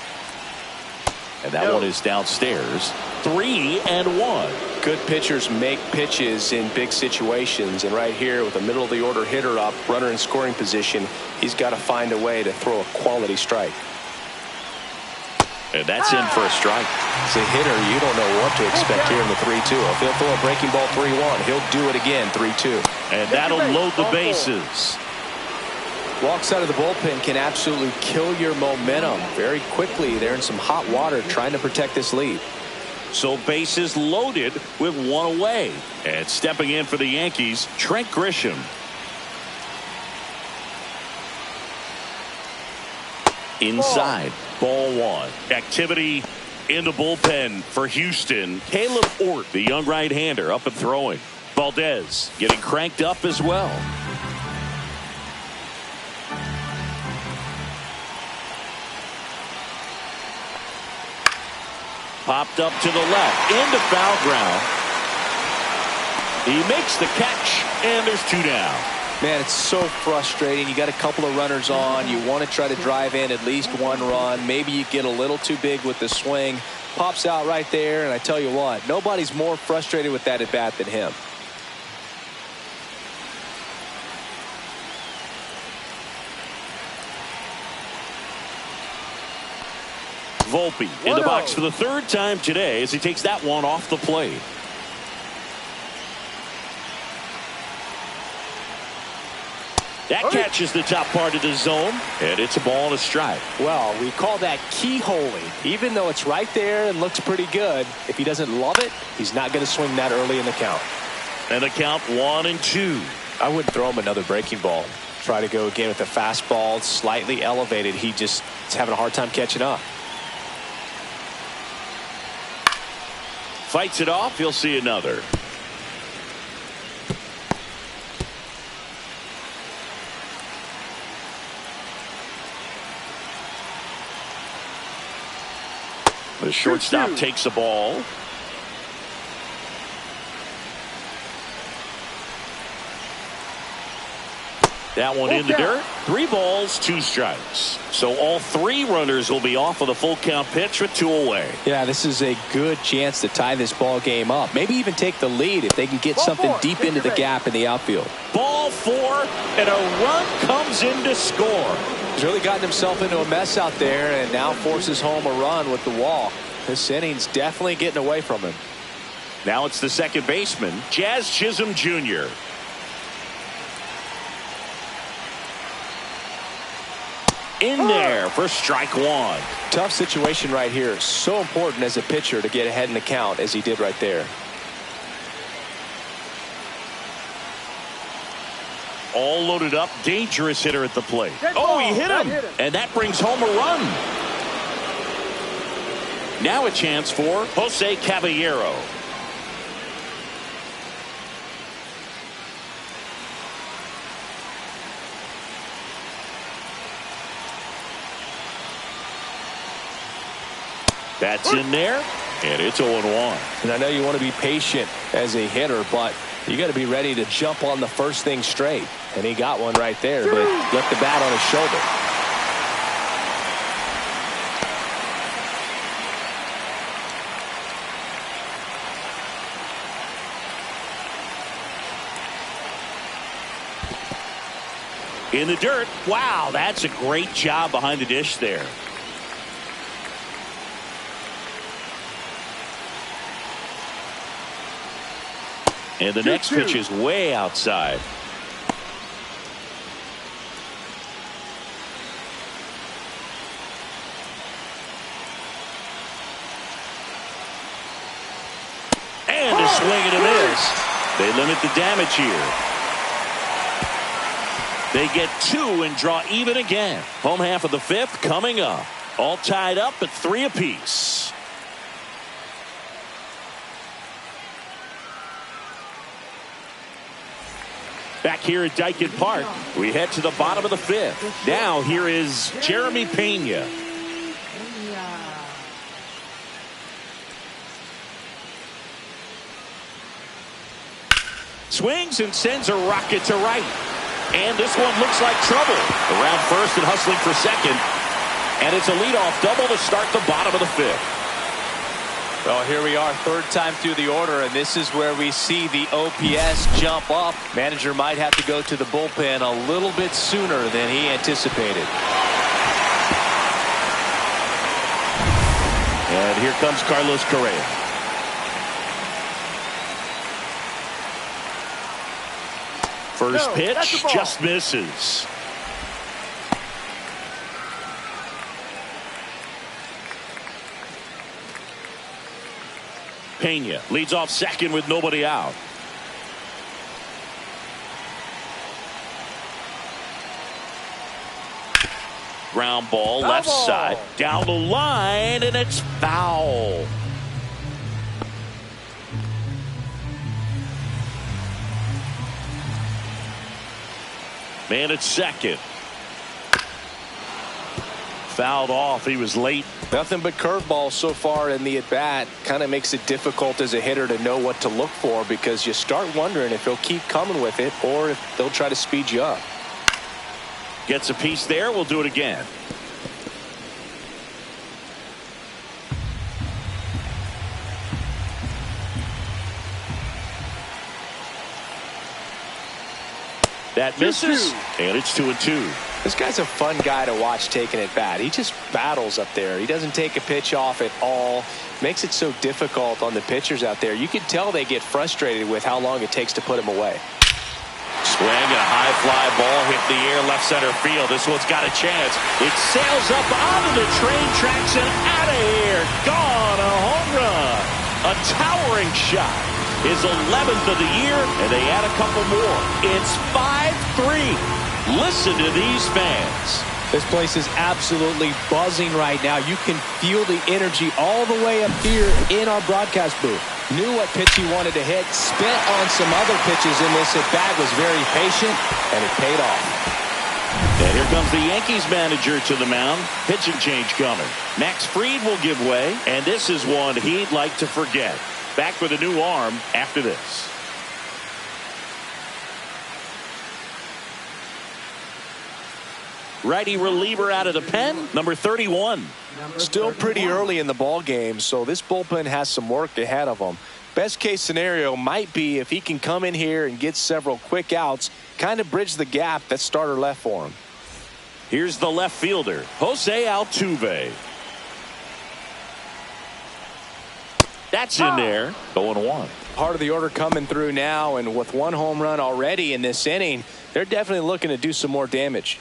And that one is downstairs. 3 and 1. Good pitchers make pitches in big situations, and right here with a middle of the order hitter up, runner in scoring position, he's got to find a way to throw a quality strike. And that's in for a strike. As a hitter, you don't know what to expect here in the 3-2. If he'll throw a breaking ball 3-1, he'll do it again 3-2. And that'll load the bases. Walks out of the bullpen can absolutely kill your momentum very quickly. They're in some hot water trying to protect this lead. So bases loaded with 1 away. And stepping in for the Yankees, Trent Grisham. Inside. Ball 1. Activity in the bullpen for Houston. Caleb Ort, the young right-hander, up and throwing. Valdez getting cranked up as well. Popped up to the left into foul ground. He makes the catch, and there's 2 down. Man, it's so frustrating. You got a couple of runners on. You want to try to drive in at least 1 run. Maybe you get a little too big with the swing. Pops out right there, and I tell you what, nobody's more frustrated with that at bat than him. Volpe in the box for the 3rd time today as he takes that one off the plate. That catches the top part of the zone, and it's a ball and a strike. Well, we call that keyholing. Even though it's right there and looks pretty good, if he doesn't love it, he's not going to swing that early in the count. And the count 1-2. I wouldn't throw him another breaking ball. Try to go again with the fastball, slightly elevated. He just is having a hard time catching up. Fights it off. He'll see another. The shortstop takes the ball. That one in the dirt. 3 balls, 2 strikes. So all 3 runners will be off of the full count pitch with 2 away. Yeah, this is a good chance to tie this ball game up. Maybe even take the lead if they can get something deep into the gap in the outfield. Ball 4, and a run comes in to score. He's really gotten himself into a mess out there and now forces home a run with the walk. This inning's definitely getting away from him. Now it's the second baseman, Jazz Chisholm Jr. In there for strike 1. Tough situation right here. So important as a pitcher to get ahead in the count as he did right there. All loaded up, dangerous hitter at the plate. Oh, he hit him, and that brings home a run. Now a chance for Jose Caballero. That's in there, and it's 0-1. And I know you want to be patient as a hitter, but you got to be ready to jump on the first thing straight. And he got one right there, but left the bat on his shoulder. In the dirt. Wow, that's a great job behind the dish there. And the next pitch is way outside. And a swing and a miss. They limit the damage here. They get 2 and draw even again. Home half of the 5th coming up. All tied up at 3 apiece. Back here at Dyken Park, we head to the bottom of the 5th. Now here is Jeremy Pena. Swings and sends a rocket to right. And this one looks like trouble. Around first and hustling for second. And it's a leadoff double to start the bottom of the 5th. Well, here we are, 3rd time through the order, and this is where we see the OPS jump up. Manager might have to go to the bullpen a little bit sooner than he anticipated. And here comes Carlos Correa. First pitch just misses. Pena leads off second with nobody out. Ground ball left side down the line, and it's foul. Man at second. Fouled off. He was late. Nothing but curveballs so far in the at-bat. Kind of makes it difficult as a hitter to know what to look for, because you start wondering if he'll keep coming with it or if they'll try to speed you up. Gets a piece there. We'll do it again. That misses, and it's 2-2. This guy's a fun guy to watch taking at bat. He just battles up there. He doesn't take a pitch off at all. Makes it so difficult on the pitchers out there. You can tell they get frustrated with how long it takes to put him away. Swing and a high fly ball hit the air left center field. This one's got a chance. It sails up onto the train tracks and out of here. Gone, a home run. A towering shot. His 11th of the year, and they add a couple more. It's 5-3. Listen to these fans. This place is absolutely buzzing right now. You can feel the energy all the way up here in our broadcast booth. Knew what pitch he wanted to hit, spent on some other pitches in this at-bat, was very patient, and it paid off. And here comes the Yankees manager to the mound. Pitching change coming. Max Fried will give way, and this is one he'd like to forget. Back with a new arm after this. Righty reliever out of the pen, number 31. Still pretty early in the ball game, so this bullpen has some work ahead of them. Best case scenario might be if he can come in here and get several quick outs, kind of bridge the gap that starter left for him. Here's the left fielder, Jose Altuve. That's in there. 0-1. Part of the order coming through now, and with one home run already in this inning, they're definitely looking to do some more damage.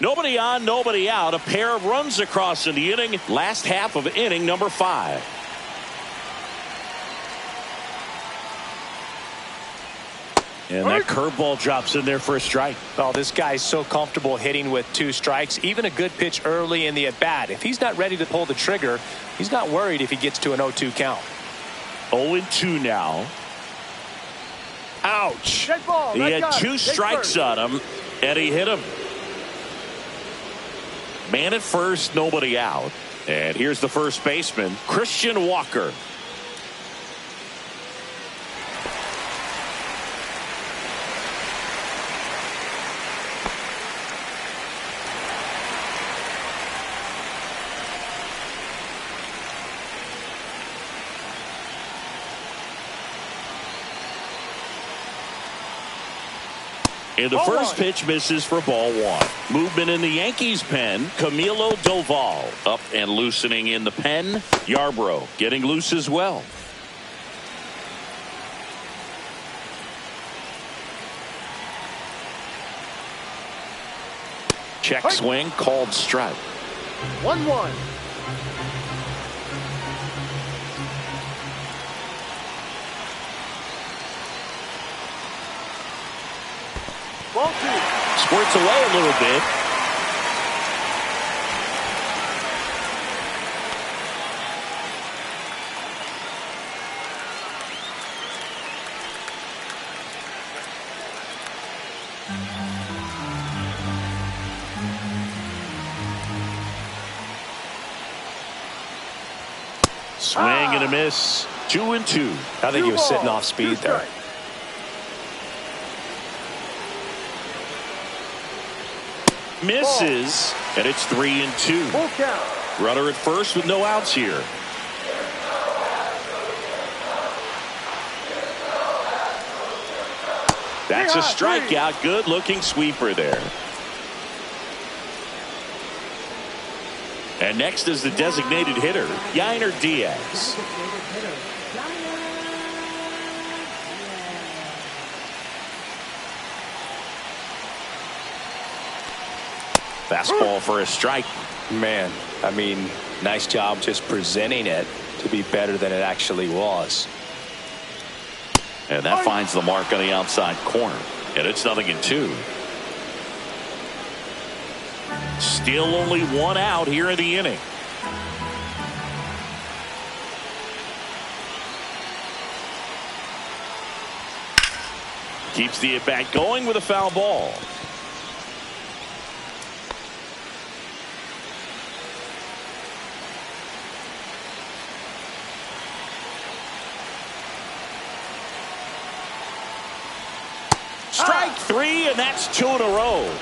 Nobody on, nobody out. A pair of runs across in the inning. Last half of inning number 5. And that curveball drops in there for a strike. Oh, this guy's so comfortable hitting with 2 strikes. Even a good pitch early in the at-bat. If he's not ready to pull the trigger, he's not worried if he gets to an 0-2 count. 0-2 now. Ouch. He had 2 strikes on him, and he hit him. Man at first, nobody out. And here's the first baseman, Christian Walker. And the first pitch misses for ball 1. Movement in the Yankees pen. Camilo Doval up and loosening in the pen. Yarbrough getting loose as well. Check swing called strike. 1-1. Ball 2. Squirts away a little bit. Swing and a miss. 2-2. I think he was sitting off speed there. Misses, and it's 3-2. Full count. Runner at first with no outs here. That's a strikeout. Good looking sweeper there. And next is the designated hitter, Yainer Diaz. Fastball for a strike. Man, I mean, nice job just presenting it to be better than it actually was. And that finds the mark on the outside corner. And it's 0-2. Still only 1 out here in the inning. Keeps the at-bat going with a foul ball. Strike 3, and that's 2 in a row.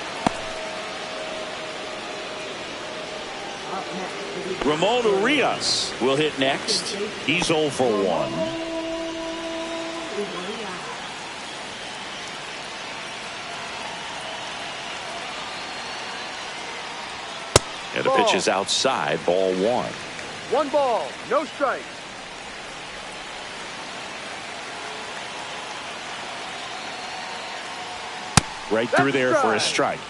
Ramon Urias will hit next. He's 0 for 1. And the pitch is outside, ball 1. 1 ball, no strike. Right through there for a strike.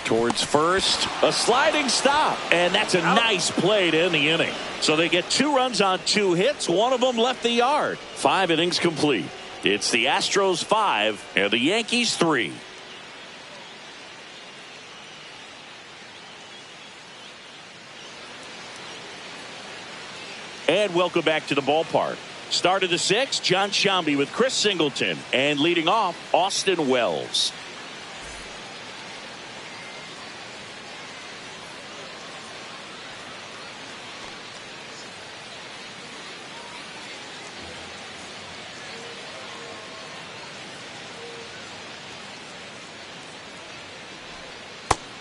Towards first, a sliding stop, and that's a nice play to end the inning. So they get 2 runs on 2 hits. One of them left the yard. 5 innings complete. It's the Astros 5 and the Yankees 3. And welcome back to the ballpark. Start of the 6th, John Sciambi with Chris Singleton, and leading off, Austin Wells.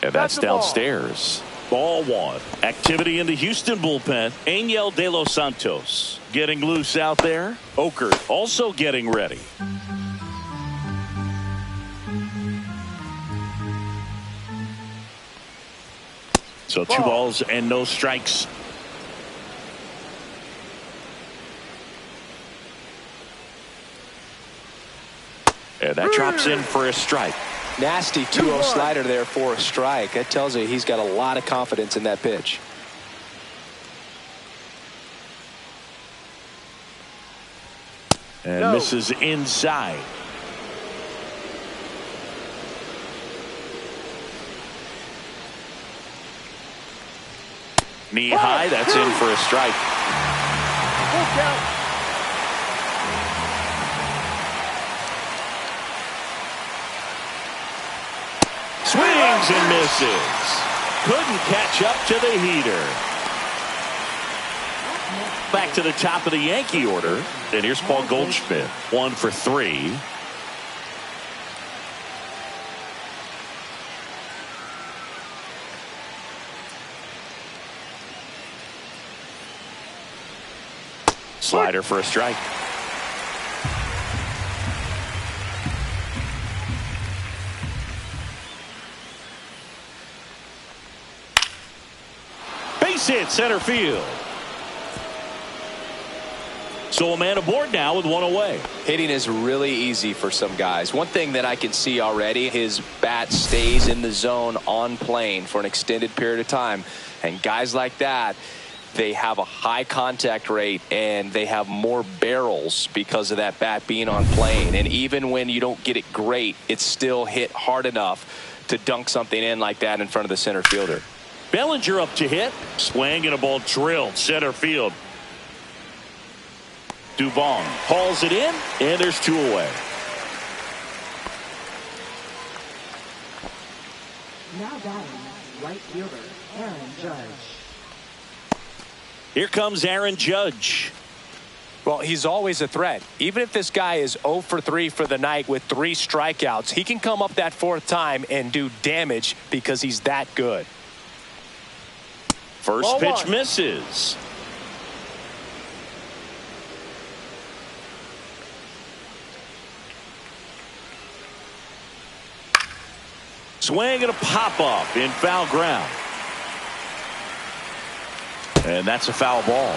And that's downstairs. Ball one. Activity in the Houston bullpen. Angel De Los Santos getting loose out there. Okert also getting ready. So 2 balls and no strikes. And that drops in for a strike. Nasty 2-0 slider there for a strike. That tells you he's got a lot of confidence in that pitch. And misses inside. Knee high, that's in for a strike. Full count. Swings and misses. Couldn't catch up to the heater. Back to the top of the Yankee order. And here's Paul Goldschmidt. 1 for 3. Slider for a strike. Base hit center field. So a man aboard now with 1 away. Hitting is really easy for some guys. One thing that I can see already, his bat stays in the zone on plane for an extended period of time. And guys like that, they have a high contact rate and they have more barrels because of that bat being on plane. And even when you don't get it great, it's still hit hard enough to dunk something in like that in front of the center fielder. Bellinger up to hit. Swing and a ball drilled center field. Dubon hauls it in, and there's 2 away. Now batting, right fielder, Aaron Judge. Here comes Aaron Judge. Well, he's always a threat. Even if this guy is 0 for 3 for the night with 3 strikeouts, he can come up that 4th time and do damage because he's that good. First Ball pitch one. misses. Swing and a pop-up in foul ground. And that's a foul ball.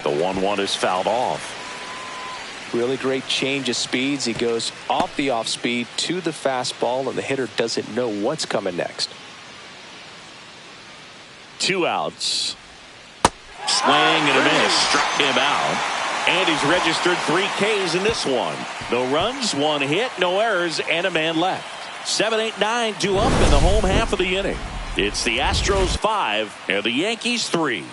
The 1-1 is fouled off. Really great change of speeds. He goes off the off speed to the fastball, and the hitter doesn't know what's coming next. 2 outs. Swing and a miss. Struck him out. And he's registered 3 Ks in this one. No runs, 1 hit, no errors, and a man left. 7, 8, 9 due up in the home half of the inning. It's the Astros 5 and the Yankees 3.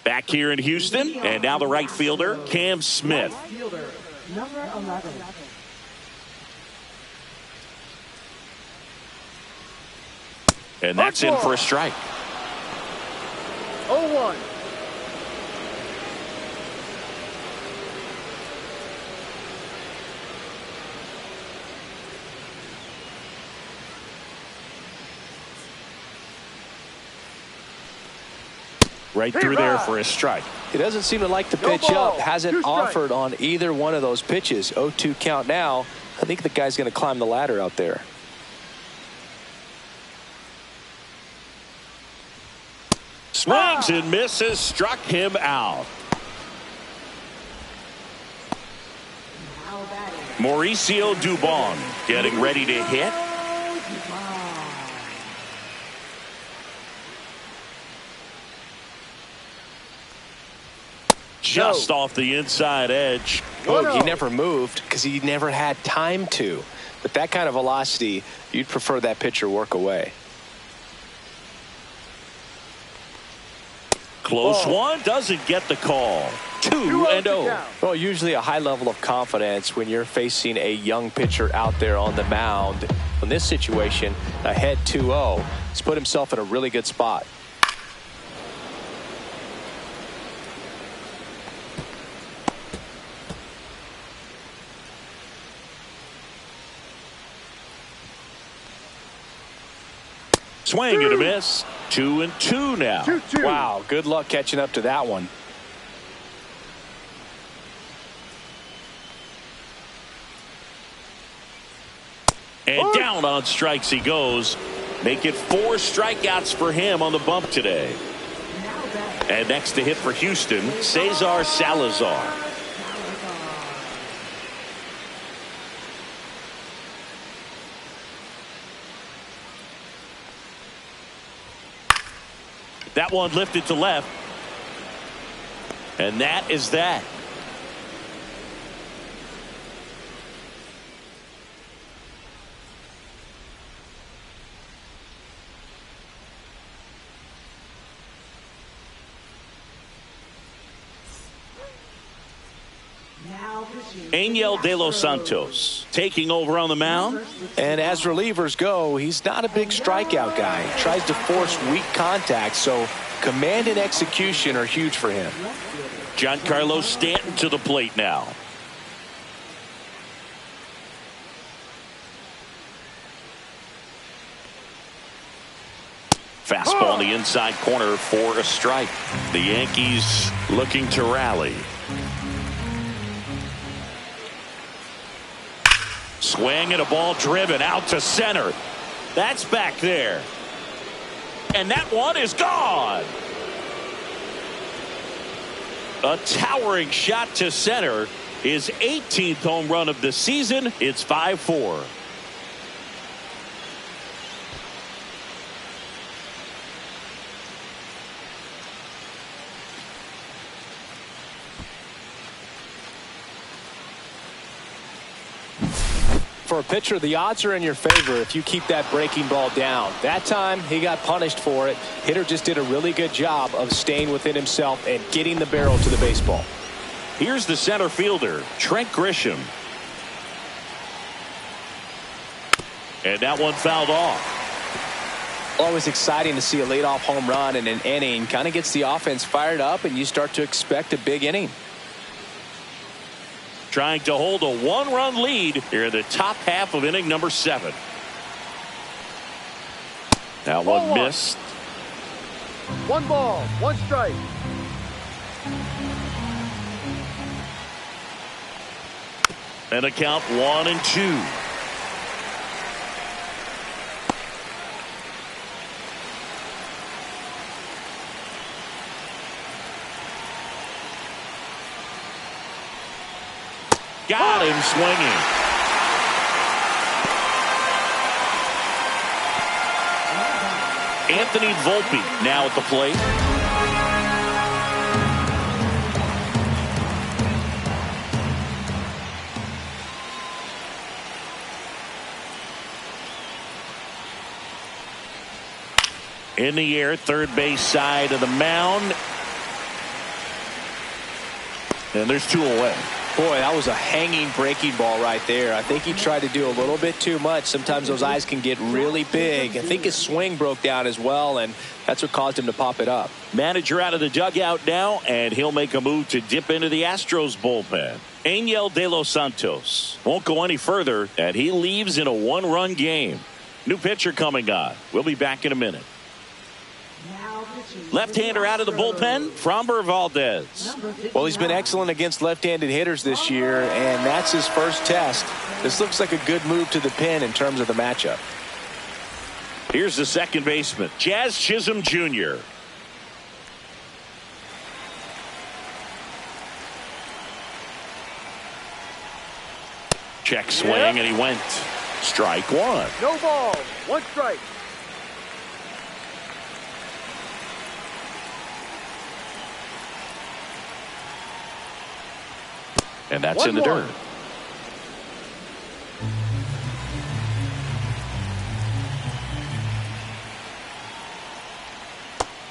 Back here in Houston, and now the right fielder, Cam Smith. Fielder, number 11. And that's in for a strike. 0-1. Right through there for a strike. He doesn't seem to like the No pitch ball. up. Hasn't 2 strikes. offered on either one of those pitches. 0-2 count now. I think the guy's going to climb the ladder out there. Swings and misses. Struck him out. Now batting, Mauricio Dubon getting ready to hit. Just off the inside edge. Oh, he never moved because he never had time to. With that kind of velocity, you'd prefer that pitcher work away. Close one. Doesn't get the call. 2-0. Well, usually a high level of confidence when you're facing a young pitcher out there on the mound. In this situation, ahead 2-0. He's put himself in a really good spot. Swing and a miss. 2-2 now. 2-2. Wow, good luck catching up to that one. And down on strikes he goes. Make it 4 strikeouts for him on the bump today. And next to hit for Houston, Cesar Salazar. That one lifted to left. And that is that. Angel De Los Santos taking over on the mound. And as relievers go, he's not a big strikeout guy. He tries to force weak contact, so command and execution are huge for him. Giancarlo Stanton to the plate now. Fastball on the inside corner for a strike. The Yankees looking to rally. Swing and a ball driven out to center. That's back there. And that one is gone. A towering shot to center. His 18th home run of the season. It's 5-4. For a pitcher, the odds are in your favor if you keep that breaking ball down. That time, he got punished for it. Hitter just did a really good job of staying within himself and getting the barrel to the baseball. Here's the center fielder, Trent Grisham. And that one fouled off. Always exciting to see a leadoff home run in an inning. Kind of gets the offense fired up, and you start to expect a big inning. Trying to hold a 1-run lead here in the top half of inning number 7. That one missed. 1 ball, 1 strike. And a count 1-2. Got him swinging. Anthony Volpe now at the plate. In the air, third base side of the mound. And there's 2 away. Boy, that was a hanging breaking ball right there. I think he tried to do a little bit too much. Sometimes those eyes can get really big. I think his swing broke down as well, and that's what caused him to pop it up. Manager out of the dugout now, and he'll make a move to dip into the Astros bullpen. Angel De Los Santos won't go any further, and he leaves in a 1-run game. New pitcher coming on. We'll be back in a minute. Left-hander out of the bullpen, Framber Valdez. Well, he's been excellent against left-handed hitters this year, and that's his first test. This looks like a good move to the pen in terms of the matchup. Here's the second baseman, Jazz Chisholm Jr. Check swing, and he went. Strike 1. No ball, 1 strike. And that's in the dirt.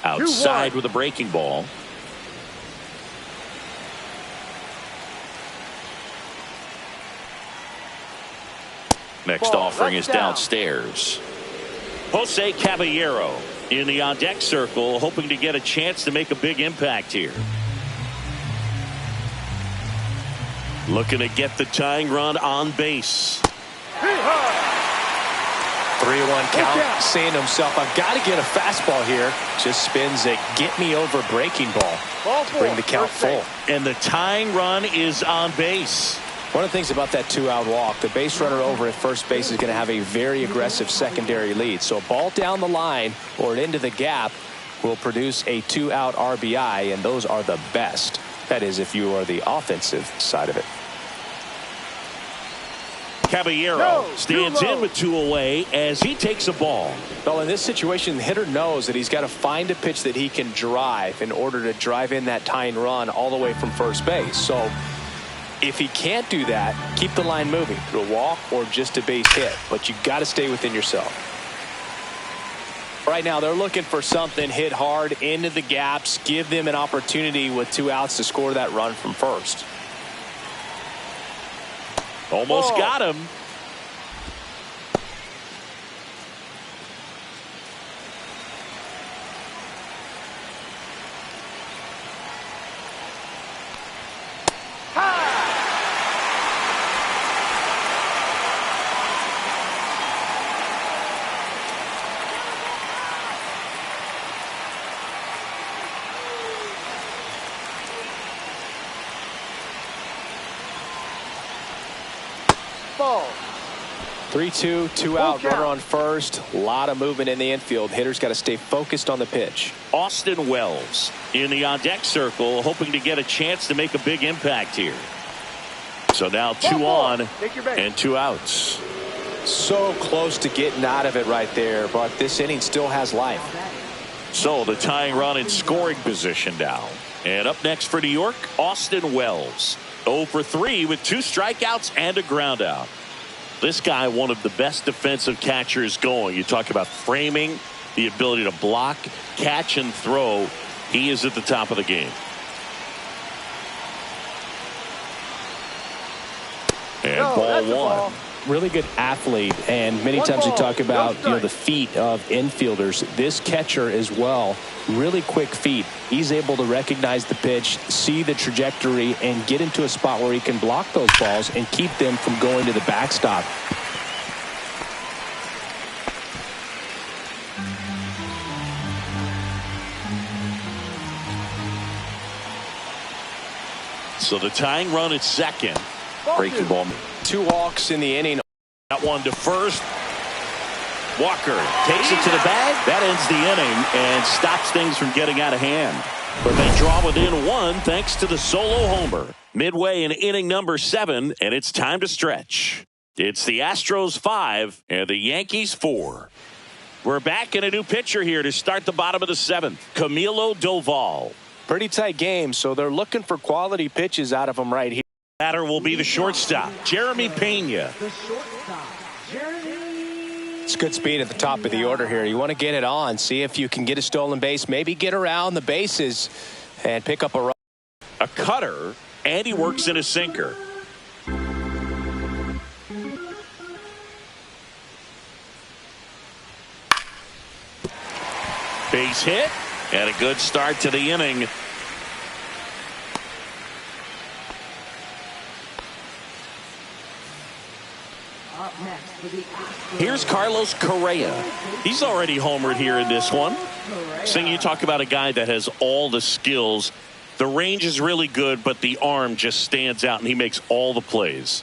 Outside with a breaking ball. Next Ball, offering left is down. downstairs. Jose Caballero in the on-deck circle, hoping to get a chance to make a big impact here. Looking to get the tying run on base. 3-1 count, saying to himself, I've got to get a fastball here. Just spins a get-me-over breaking ball to bring the count full. And the tying run is on base. One of the things about that two-out walk, the base runner over at first base is going to have a very aggressive secondary lead. So a ball down the line or into the gap will produce a two-out RBI, and those are the best. That is, if you are the offensive side of it. Caballero stands in with 2 away as he takes a ball. Well, in this situation, the hitter knows that he's got to find a pitch that he can drive in order to drive in that tying run all the way from first base. So if he can't do that, keep the line moving through a walk or just a base hit. But you got to stay within yourself. Right now, they're looking for something hit hard into the gaps, give them an opportunity with 2 outs to score that run from first. Almost got him. Ball. 3-2, 2 out, runner on first. A lot of movement in the infield. Hitter's got to stay focused on the pitch. Austin Wells in the on-deck circle, hoping to get a chance to make a big impact here. So now 2 on and 2 outs. So close to getting out of it right there, but this inning still has life. So the tying run in scoring position now. And up next for New York, Austin Wells. 0 for 3 with 2 strikeouts and a ground out. This guy, one of the best defensive catchers going. You talk about framing, the ability to block, catch, and throw. He is at the top of the game. And ball 1. Really good athlete, and many times we talk about the feet of infielders. This catcher as well, really quick feet. He's able to recognize the pitch, see the trajectory, and get into a spot where he can block those balls and keep them from going to the backstop. So the tying run at second. Breaking ball. 2 walks in the inning. That one to first. Walker takes it to the bag. That ends the inning and stops things from getting out of hand. But they draw within 1 thanks to the solo homer. Midway in inning number 7, and it's time to stretch. It's the Astros 5 and the Yankees 4. We're back in a new pitcher here to start the bottom of the 7th. Camilo Doval. Pretty tight game, so they're looking for quality pitches out of him right here. Batter will be the shortstop, Jeremy Pena. The shortstop, Jeremy. It's good speed at the top of the order here. You want to get it on, see if you can get a stolen base, maybe get around the bases and pick up a run. A cutter, and he works in a sinker. Base hit, and a good start to the inning. Here's Carlos Correa. He's already homered here in this one. Sing, you talk about a guy that has all the skills. The range is really good, but the arm just stands out, and he makes all the plays.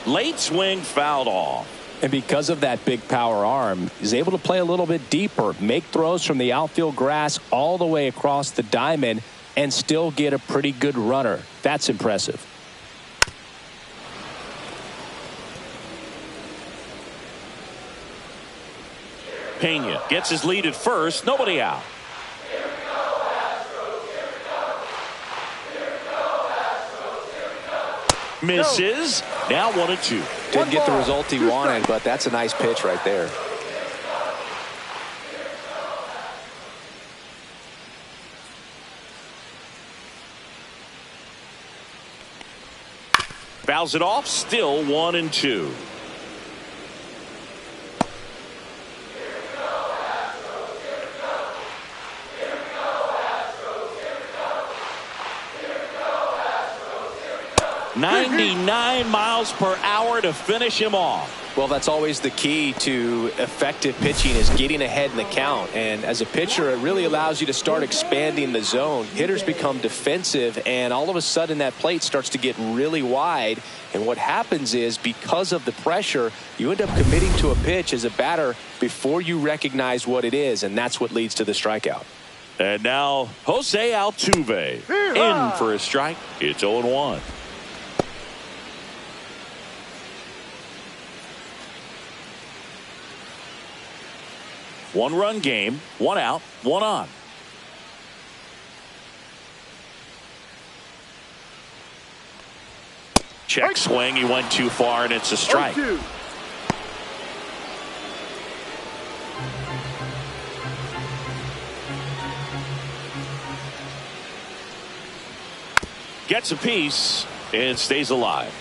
Late swing fouled off. And because of that big power arm, he's able to play a little bit deeper, make throws from the outfield grass all the way across the diamond, and still get a pretty good runner. That's impressive. Pena gets his lead at first. Nobody out. Misses. Now 1-2. Didn't get the result he wanted, but that's a nice pitch right there. Fouls it off. Still 1-2. .99 miles per hour to finish him off. Well, that's always the key to effective pitching, is getting ahead in the count. And as a pitcher, it really allows you to start expanding the zone. Hitters become defensive, and all of a sudden that plate starts to get really wide. And what happens is, because of the pressure, you end up committing to a pitch as a batter before you recognize what it is, and that's what leads to the strikeout. And now Jose Altuve in for a strike. It's 0-1. One-run game, 1 out, 1 on. Check swing. He went too far, and it's a strike. Gets a piece and stays alive.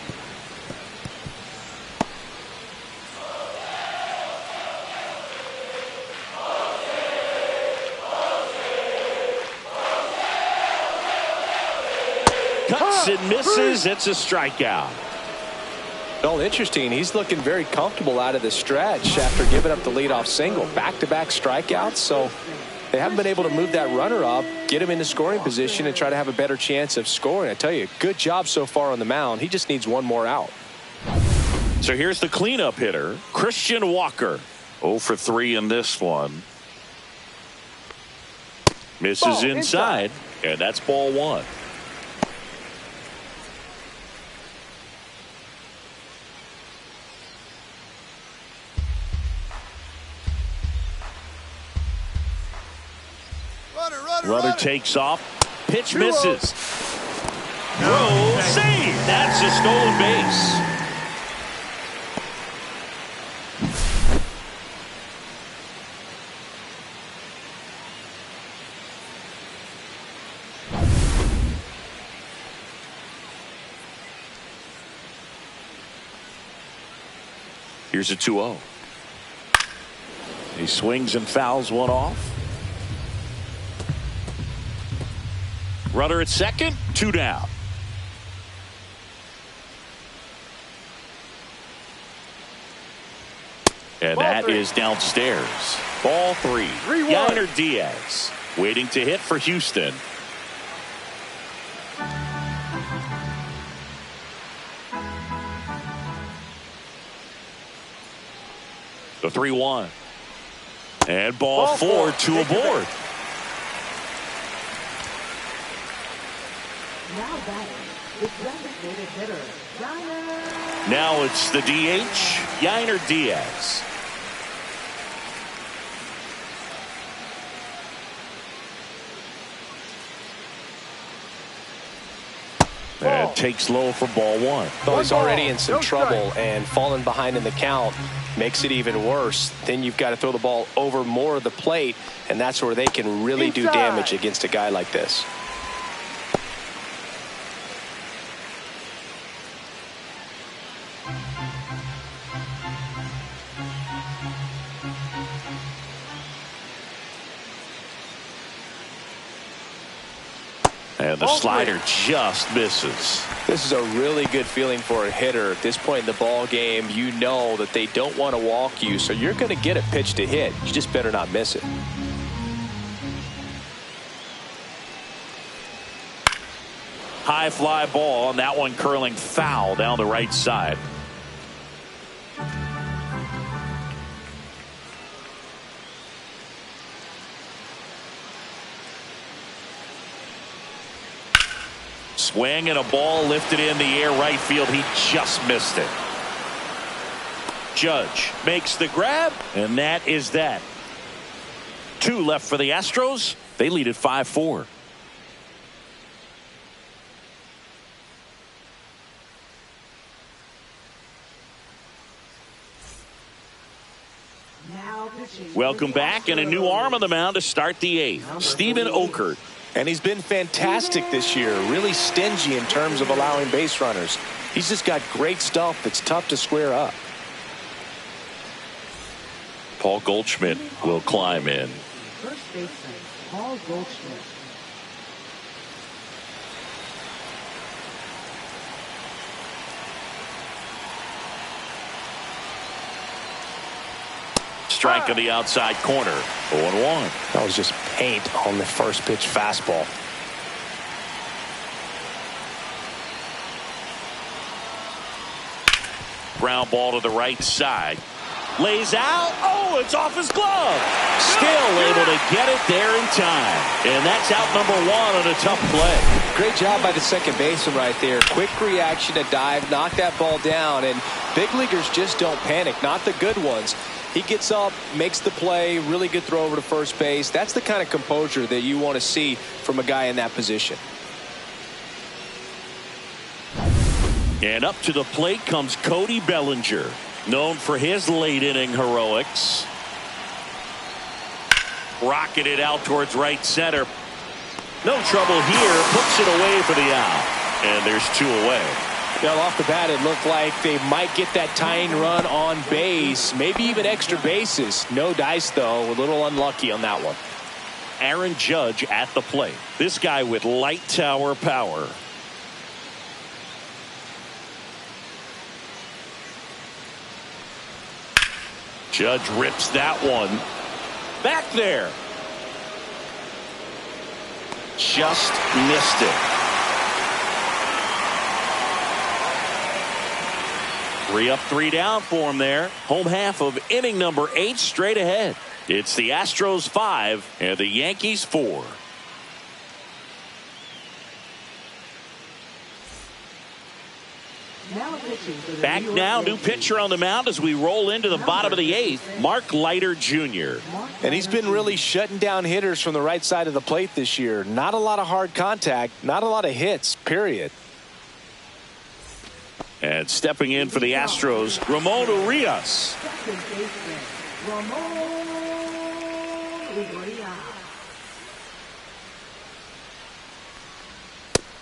Cuts and misses. It's a strikeout. Well, interesting. He's looking very comfortable out of the stretch after giving up the leadoff single. Back-to-back strikeouts. So they haven't been able to move that runner up, get him in the scoring position, and try to have a better chance of scoring. I tell you, good job so far on the mound. He just needs one more out. So here's the cleanup hitter, Christian Walker. 0 for 3 in this one. Misses inside, and that's ball 1. Runner takes off. Pitch misses. Throw, save. That's a stolen base. Here's a 2-0. He swings and fouls one off. Runner at second, 2 down. And that is downstairs. Ball 3. Yainer Diaz waiting to hit for Houston. The 3-1. And ball 4, 2 aboard. Now it's the DH, Yainer Diaz. And takes low for ball 1. Well, he's already in some trouble, and falling behind in the count makes it even worse. Then you've got to throw the ball over more of the plate, and that's where they can really do damage against a guy like this. And the slider just misses. This is a really good feeling for a hitter. At this point in the ball game, you know that they don't want to walk you, so you're going to get a pitch to hit. You just better not miss it. High fly ball, and that one curling foul down the right side. Swing and a ball lifted in the air right field. He just missed it. Judge makes the grab, and that is that. 2 left for the Astros. They lead at 5-4. Welcome back, and a new arm on the mound to start the 8th. Steven Okert. And he's been fantastic this year, really stingy in terms of allowing base runners. He's just got great stuff that's tough to square up. Paul Goldschmidt will climb in. First baseman, Paul Goldschmidt. Strike on the outside corner. 0-1. That was just paint on the first pitch fastball. Ground ball to the right side. Lays out. Oh, it's off his glove. Still able to get it there in time. And that's out number 1 on a tough play. Great job by the second baseman right there. Quick reaction to dive, knock that ball down. And big leaguers just don't panic, not the good ones. He gets up, makes the play, really good throw over to first base. That's the kind of composure that you want to see from a guy in that position. And up to the plate comes Cody Bellinger, known for his late inning heroics. Rocketed out towards right center. No trouble here. Puts it away for the out. And there's 2 away. Well, off the bat, it looked like they might get that tying run on base, maybe even extra bases. No dice, though. A little unlucky on that one. Aaron Judge at the plate. This guy with light tower power. Judge rips that one. Back there. Just missed it. 3 up, 3 down for him there. Home half of inning number 8 straight ahead. It's the Astros 5 and the Yankees 4. Back now, new pitcher on the mound as we roll into the bottom of the 8th, Mark Leiter Jr. And he's been really shutting down hitters from the right side of the plate this year. Not a lot of hard contact, not a lot of hits, period. And stepping in for the Astros, Ramon Urias.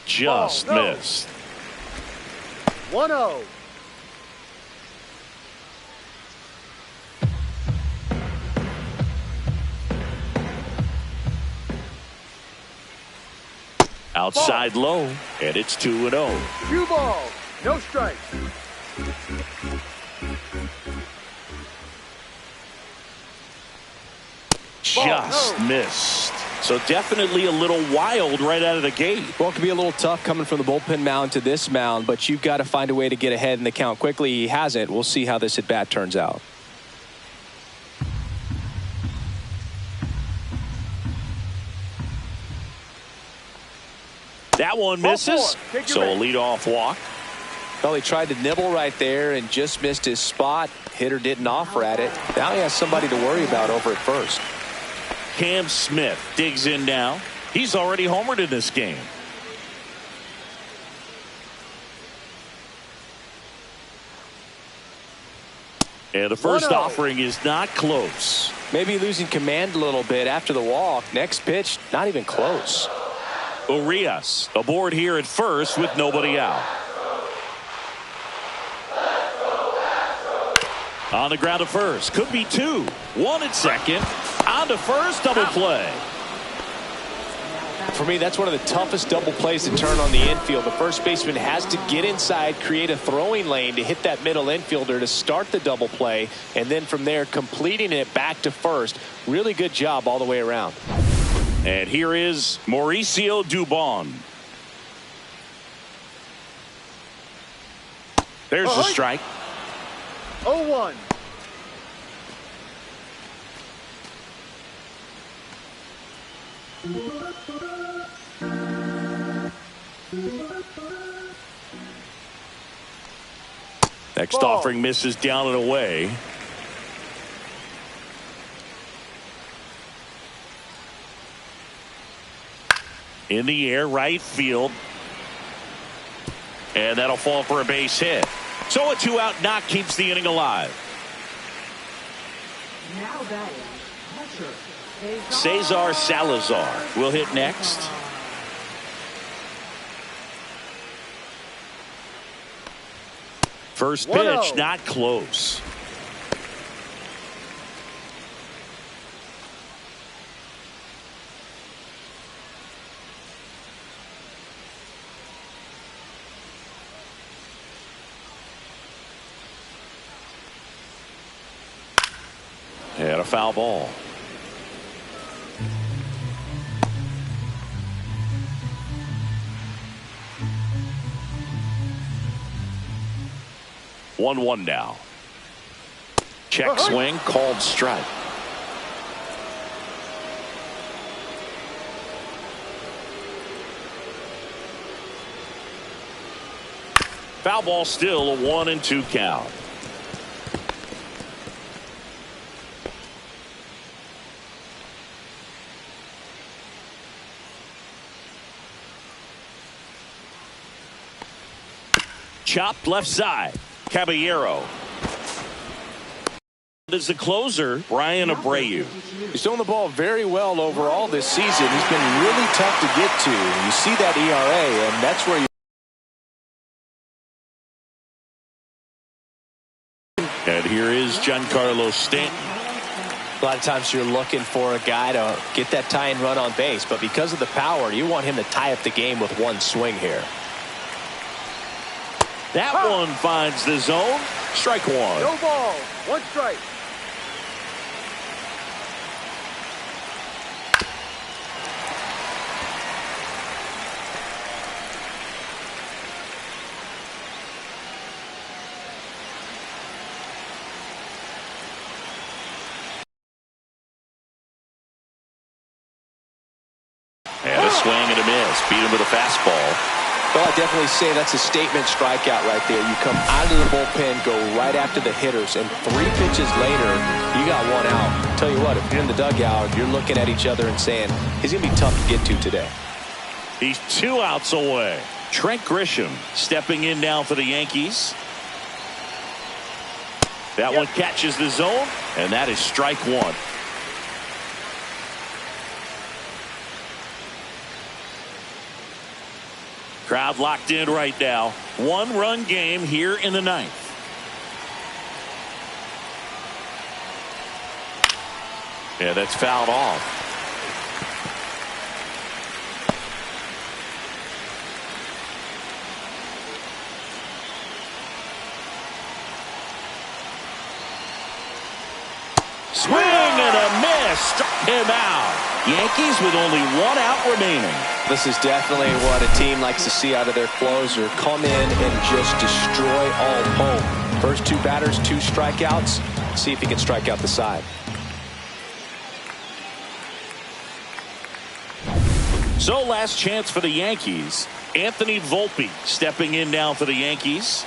Just missed. 1-0. Outside low, and it's 2-0. 2 balls, no strikes. Just missed. So definitely a little wild right out of the gate. Well, it could be a little tough coming from the bullpen mound to this mound, but you've got to find a way to get ahead in the count quickly. He hasn't. We'll see how this at bat turns out. That one misses. So a leadoff walk. Well, he tried to nibble right there and just missed his spot. Hitter didn't offer at it. Now he has somebody to worry about over at first. Cam Smith digs in now. He's already homered in this game. And the first offering is not close. Maybe losing command a little bit after the walk. Next pitch, not even close. Urias aboard here at first with nobody out. On the ground to first. Could be 2. 1 at second. On to first. Double play. For me, that's one of the toughest double plays to turn on the infield. The first baseman has to get inside, create a throwing lane to hit that middle infielder to start the double play, and then from there completing it back to first. Really good job all the way around. And here is Mauricio Dubon. There's the strike. 0-1. Next offering misses down and away. In the air, right field. And that'll fall for a base hit. So a 2-out knock keeps the inning alive. Now batting, catcher, Cesar Salazar will hit next. First pitch, not close. And a foul ball. One now. Check swing, called strike. Foul ball, still a 1-2 count. Chopped left side. Caballero. Is the closer, Brian Abreu. He's throwing the ball very well overall this season. He's been really tough to get to. You see that ERA, and that's where you. And here is Giancarlo Stanton. A lot of times you're looking for a guy to get that tying run on base, but because of the power, you want him to tie up the game with one swing here. That one finds the zone. Strike one. No ball. One strike. And a swing and a miss. Beat him with a fastball. Well, I definitely say that's a statement strikeout right there. You come out of the bullpen, go right after the hitters, and 3 pitches later, you got one out. Tell you what, if you're in the dugout, you're looking at each other and saying, he's going to be tough to get to today. He's 2 outs away. Trent Grisham stepping in now for the Yankees. That one catches the zone, and that is strike one. Crowd locked in right now. 1-run game here in the 9th. Yeah, that's fouled off. Swing and a miss. Struck him out. Yankees with only 1 out remaining. This is definitely what a team likes to see out of their closer. Come in and just destroy all hope. First 2 batters, 2 strikeouts. See if he can strike out the side. So last chance for the Yankees. Anthony Volpe stepping in now for the Yankees.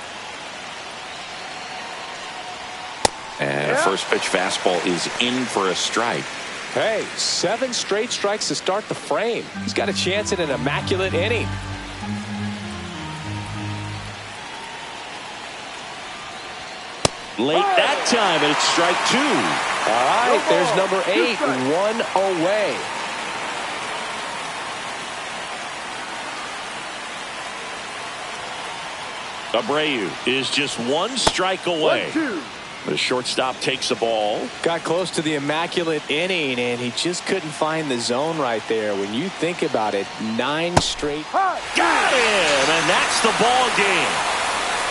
And first pitch fastball is in for a strike. Hey, 7 straight strikes to start the frame. He's got a chance at an immaculate inning. Late that time, and it's strike 2. All right, there's number 8, 1 away. Abreu is just 1 strike away. 1-2. The shortstop takes the ball. Got close to the immaculate inning, and he just couldn't find the zone right there. When you think about it, 9 straight. Got him, and that's the ball game.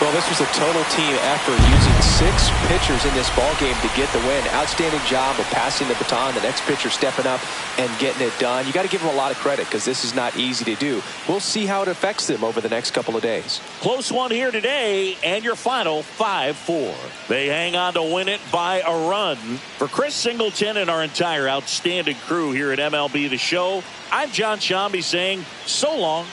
Well, this was a total team effort, using 6 pitchers in this ball game to get the win. Outstanding job of passing the baton. The next pitcher stepping up and getting it done. You got to give them a lot of credit because this is not easy to do. We'll see how it affects them over the next couple of days. Close one here today, and your final 5-4. They hang on to win it by a run. For Chris Singleton and our entire outstanding crew here at MLB The Show, I'm John Shambi saying so long.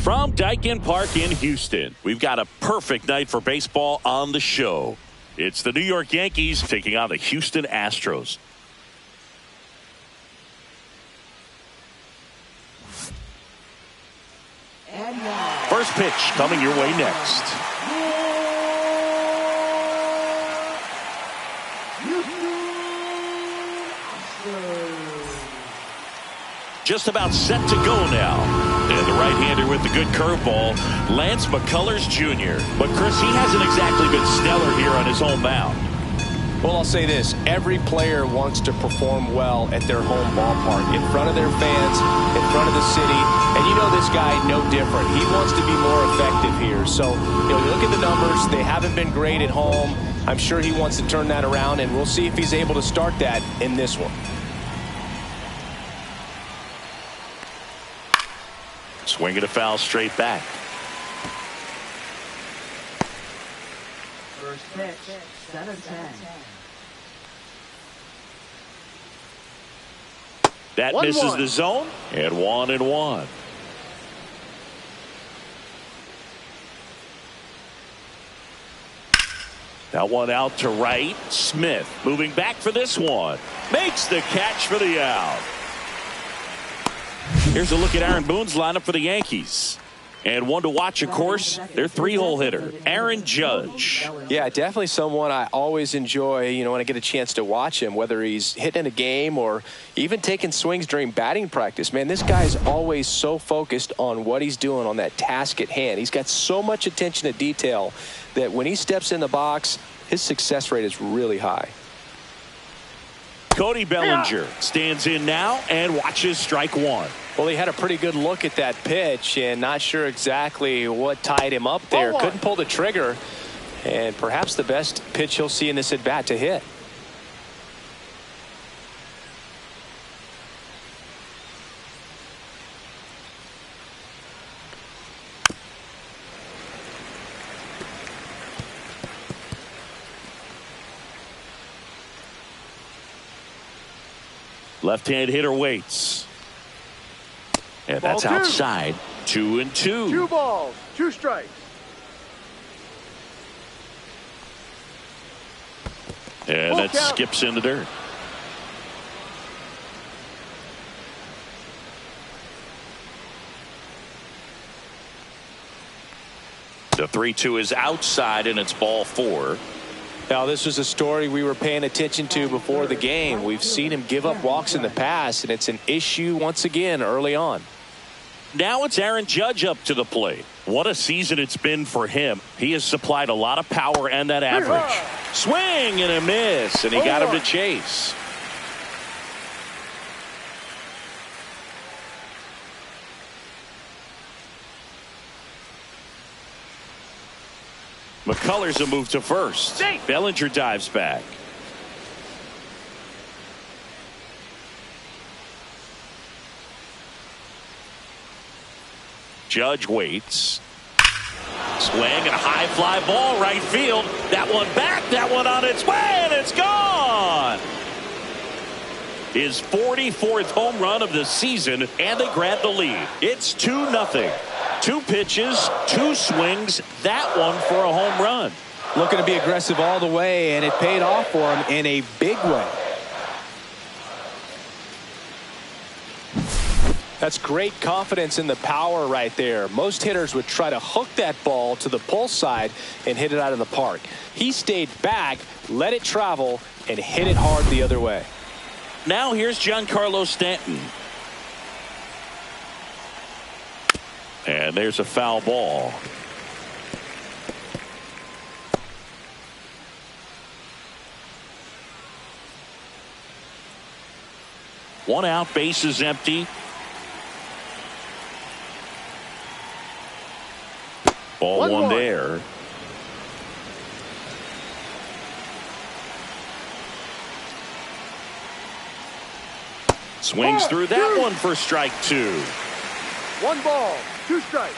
From Daikin Park in Houston, we've got a perfect night for baseball on the show. It's the New York Yankees taking on the Houston Astros. First pitch coming your way next. Just about set to go now. And the right-hander with the good curveball, Lance McCullers Jr. But, Chris, he hasn't exactly been stellar here on his home mound. Well, I'll say this. Every player wants to perform well at their home ballpark, in front of their fans, in front of the city. And you know this guy no different. He wants to be more effective here. So, you look at the numbers. They haven't been great at home. I'm sure he wants to turn that around, and we'll see if he's able to start that in this one. Swinging a foul straight back. First pitch, 7-10. That misses the zone, and 1-1. That one out to right. Smith moving back for this one. Makes the catch for the out. Here's a look at Aaron Boone's lineup for the Yankees. And one to watch, of course, their 3-hole hitter, Aaron Judge. Yeah, definitely someone I always enjoy, when I get a chance to watch him, whether he's hitting a game or even taking swings during batting practice. Man, this guy's always so focused on what he's doing on that task at hand. He's got so much attention to detail that when he steps in the box, his success rate is really high. Cody Bellinger stands in now and watches strike one. Well, he had a pretty good look at that pitch and not sure exactly what tied him up there. Couldn't pull the trigger, and perhaps the best pitch he'll see in this at bat to hit. Left-hand hitter waits. And that's outside. 2-2. 2 balls, 2 strikes. And that skips in the dirt. The 3-2 is outside, and it's ball 4. Now, this was a story we were paying attention to before the game. We've seen him give up walks in the past, and it's an issue once again early on. Now it's Aaron Judge up to the plate. What a season it's been for him. He has supplied a lot of power and that average. Swing and a miss, and he got him to chase. McCullers a move to first. Bellinger dives back. Judge waits. Swing and a high fly ball right field. That one back, that one on its way, and it's gone. His 44th home run of the season, and they grab the lead. It's 2-0. 2 pitches, 2 swings, that one for a home run. Looking to be aggressive all the way, and it paid off for him in a big way. That's great confidence in the power right there. Most hitters would try to hook that ball to the pull side and hit it out of the park. He stayed back, let it travel, and hit it hard the other way. Now here's Giancarlo Stanton. And there's a foul ball. One out, base is empty. Ball one there. Swings through that one for strike 2. 1 ball, 2 strikes.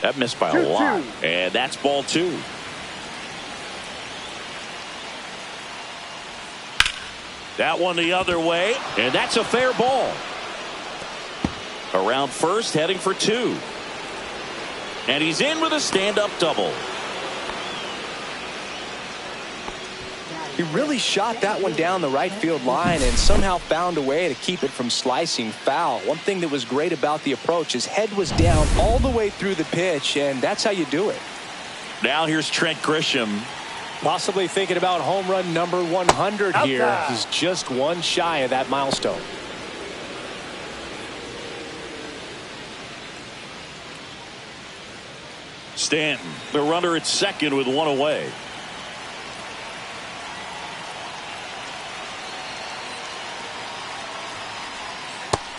That missed by a lot. And that's ball 2. That one the other way, and that's a fair ball. Around first, heading for 2. And he's in with a stand-up double. He really shot that one down the right field line and somehow found a way to keep it from slicing foul. One thing that was great about the approach, his head was down all the way through the pitch, and that's how you do it. Now here's Trent Grisham. Possibly thinking about home run number 100 here. He's just one shy of that milestone. Stanton, the runner at second with 1 away.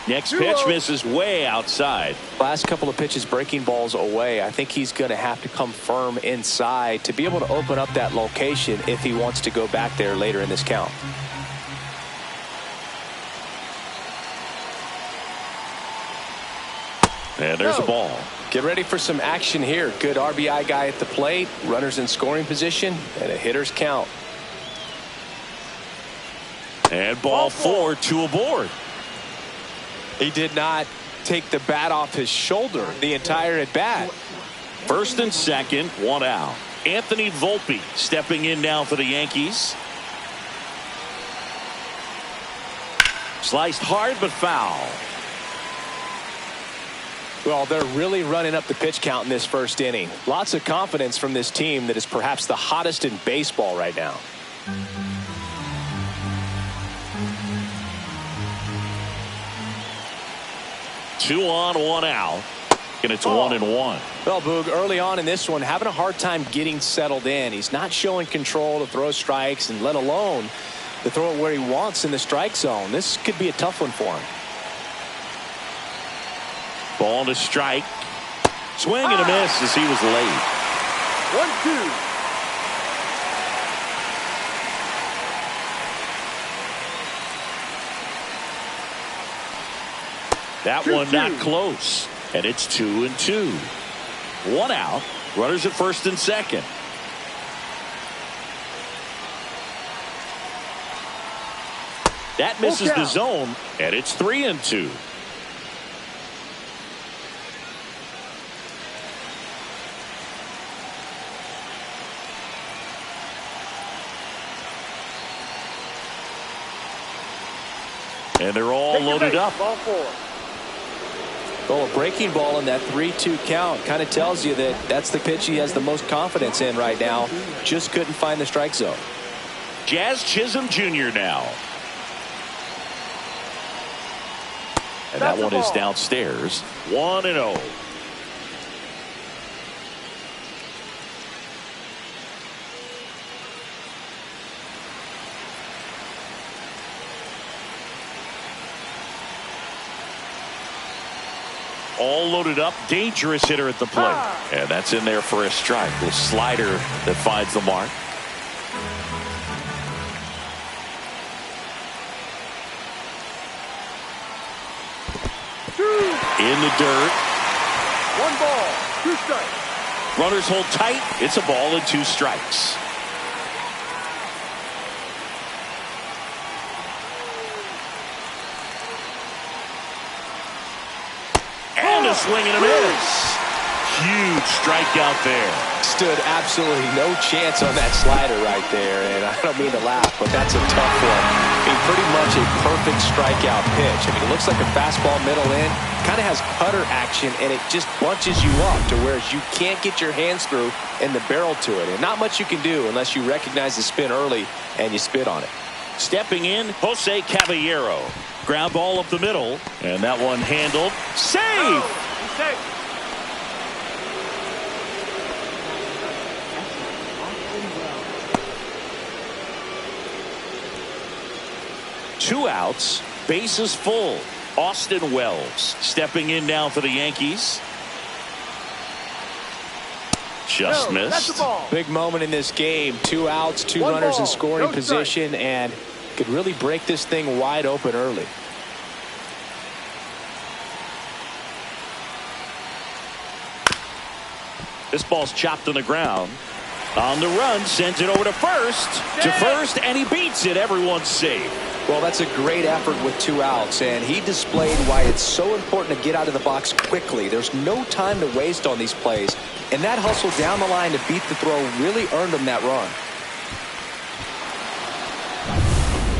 Next pitch misses way outside. Last couple of pitches breaking balls away. I think he's going to have to come firm inside to be able to open up that location if he wants to go back there later in this count. And there's a ball. Get ready for some action here. Good RBI guy at the plate, runners in scoring position, and a hitter's count. And ball 4, 2 aboard. He did not take the bat off his shoulder the entire at bat. First and second, 1 out. Anthony Volpe stepping in now for the Yankees. Sliced hard but foul. Well, they're really running up the pitch count in this first inning. Lots of confidence from this team that is perhaps the hottest in baseball right now. Two on, 1 out. And it's 1-1. Well, Boog, early on in this one, having a hard time getting settled in. He's not showing control to throw strikes, and let alone to throw it where he wants in the strike zone. This could be a tough one for him. Ball to strike. Swing and a miss as he was late. 1-2. That one not close. And it's 2-2. 1 out. Runners at first and second. That misses the zone. And it's 3-2. And they're all loaded up. Ball 4. Well, a breaking ball in that 3-2 count kind of tells you that that's the pitch he has the most confidence in right now. Just couldn't find the strike zone. Jazz Chisholm Jr. now. And that one is downstairs. 1-0. All loaded up, dangerous hitter at the plate. And that's in there for a strike. The slider that finds the mark. In the dirt. 1 ball, 2 strikes. Runners hold tight. It's a ball and 2 strikes. And a swing and a miss. Huge strikeout there. Stood absolutely no chance on that slider right there, and I don't mean to laugh, but that's a tough one. I mean, pretty much a perfect strikeout pitch. I mean, it looks like a fastball middle in, kind of has cutter action, and it just bunches you up to where you can't get your hands through and the barrel to it, and not much you can do unless you recognize the spin early and you spit on it. Stepping in, Jose Caballero. Ground ball up the middle, and that one handled. Save! Safe. Two outs, bases full. Austin Wells stepping in now for the Yankees. Just missed. That's the ball. Big moment in this game. 2 outs, 2 1 runners ball, in scoring no position, and could really break this thing wide open early. This ball's chopped on the ground. On the run, sends it over to first. And he beats it. Everyone's safe. Well, that's a great effort with 2 outs, and he displayed why it's so important to get out of the box quickly. There's no time to waste on these plays, and that hustle down the line to beat the throw really earned him that run.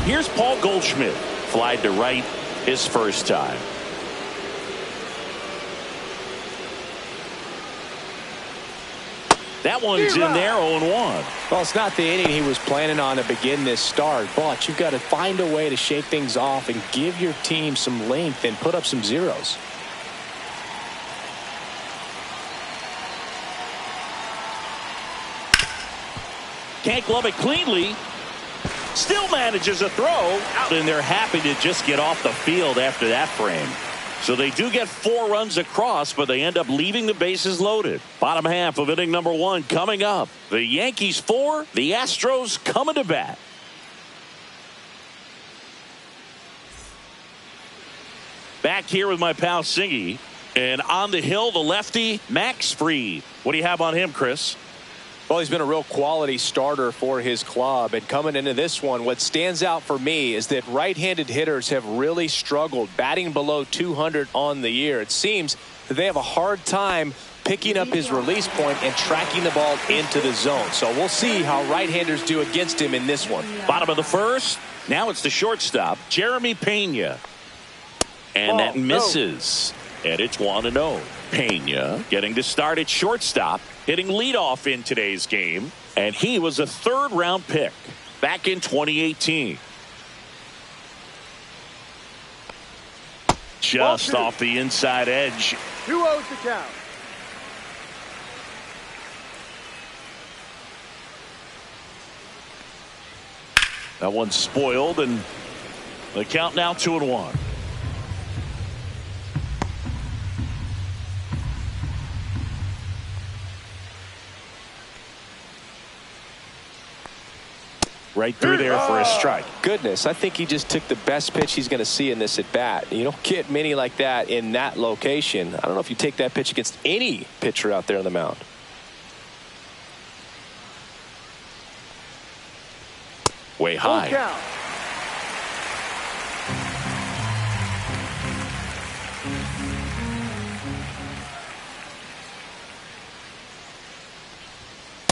Here's Paul Goldschmidt. Flied to right his first time. That one's in there, 0-1. Well, it's not the inning he was planning on to begin this start, but you've got to find a way to shake things off and give your team some length and put up some zeros. Can't glove it cleanly. Still manages a throw out, and they're happy to just get off the field after that frame. So they do get 4 runs across, but they end up leaving the bases loaded. Bottom half of inning number 1 coming up. The Yankees 4, the Astros coming to bat. Back here with my pal Singy, and on the hill, the lefty Max Fried. What do you have on him, Chris? Well, he's been a real quality starter for his club, and coming into this one, what stands out for me is that right-handed hitters have really struggled, batting below 200 on the year. It seems that they have a hard time picking up his release point and tracking the ball into the zone. So we'll see how right-handers do against him in this one. Bottom of the first. Now it's the shortstop, Jeremy Pena. And that misses. And it's 1-0. Pena getting to start at shortstop, hitting leadoff in today's game, and he was a 3rd-round pick back in 2018. Just off the inside edge. 2-0 to count. That one's spoiled, and the count now 2-1. Right through there for a strike. Goodness, I think he just took the best pitch he's going to see in this at bat. You don't get many like that in that location. I don't know if you take that pitch against any pitcher out there on the mound. Way high.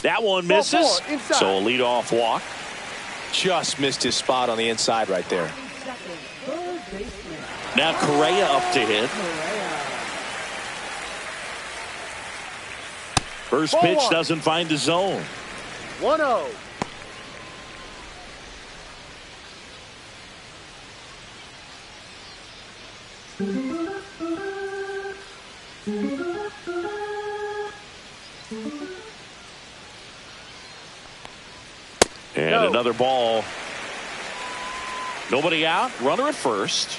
That one misses. So a leadoff walk. Just missed his spot on the inside right there. Now Correa up to hit. First pitch doesn't find the zone. 1-0. And another ball. Nobody out. Runner at first.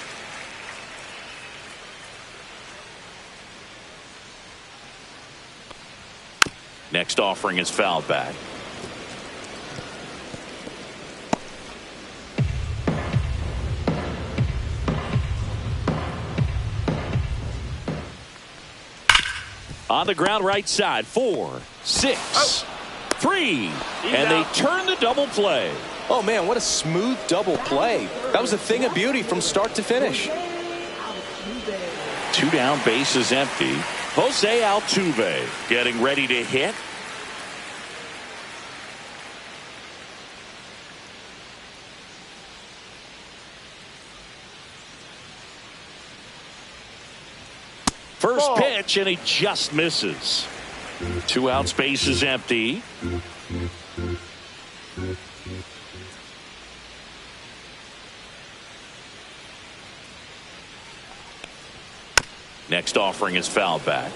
Next offering is fouled back. On the ground right side. 4, 6, 3. And they turn the double play. Oh, man, what a smooth double play. That was a thing of beauty from start to finish. 2 down, bases empty. Jose Altuve getting ready to hit. First pitch, and he just misses. 2 outs, bases empty. Next offering is fouled back.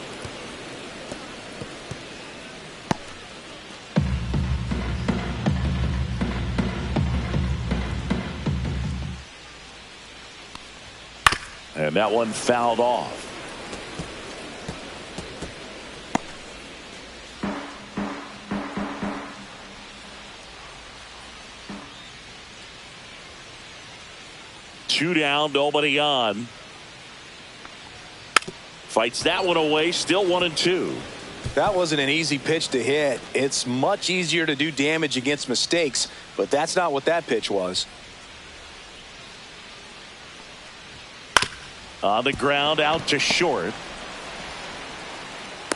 And that one fouled off. Two down, nobody on. Fights that one away, still 1-2. That wasn't an easy pitch to hit. It's much easier to do damage against mistakes, but that's not what that pitch was. On the ground, out to short.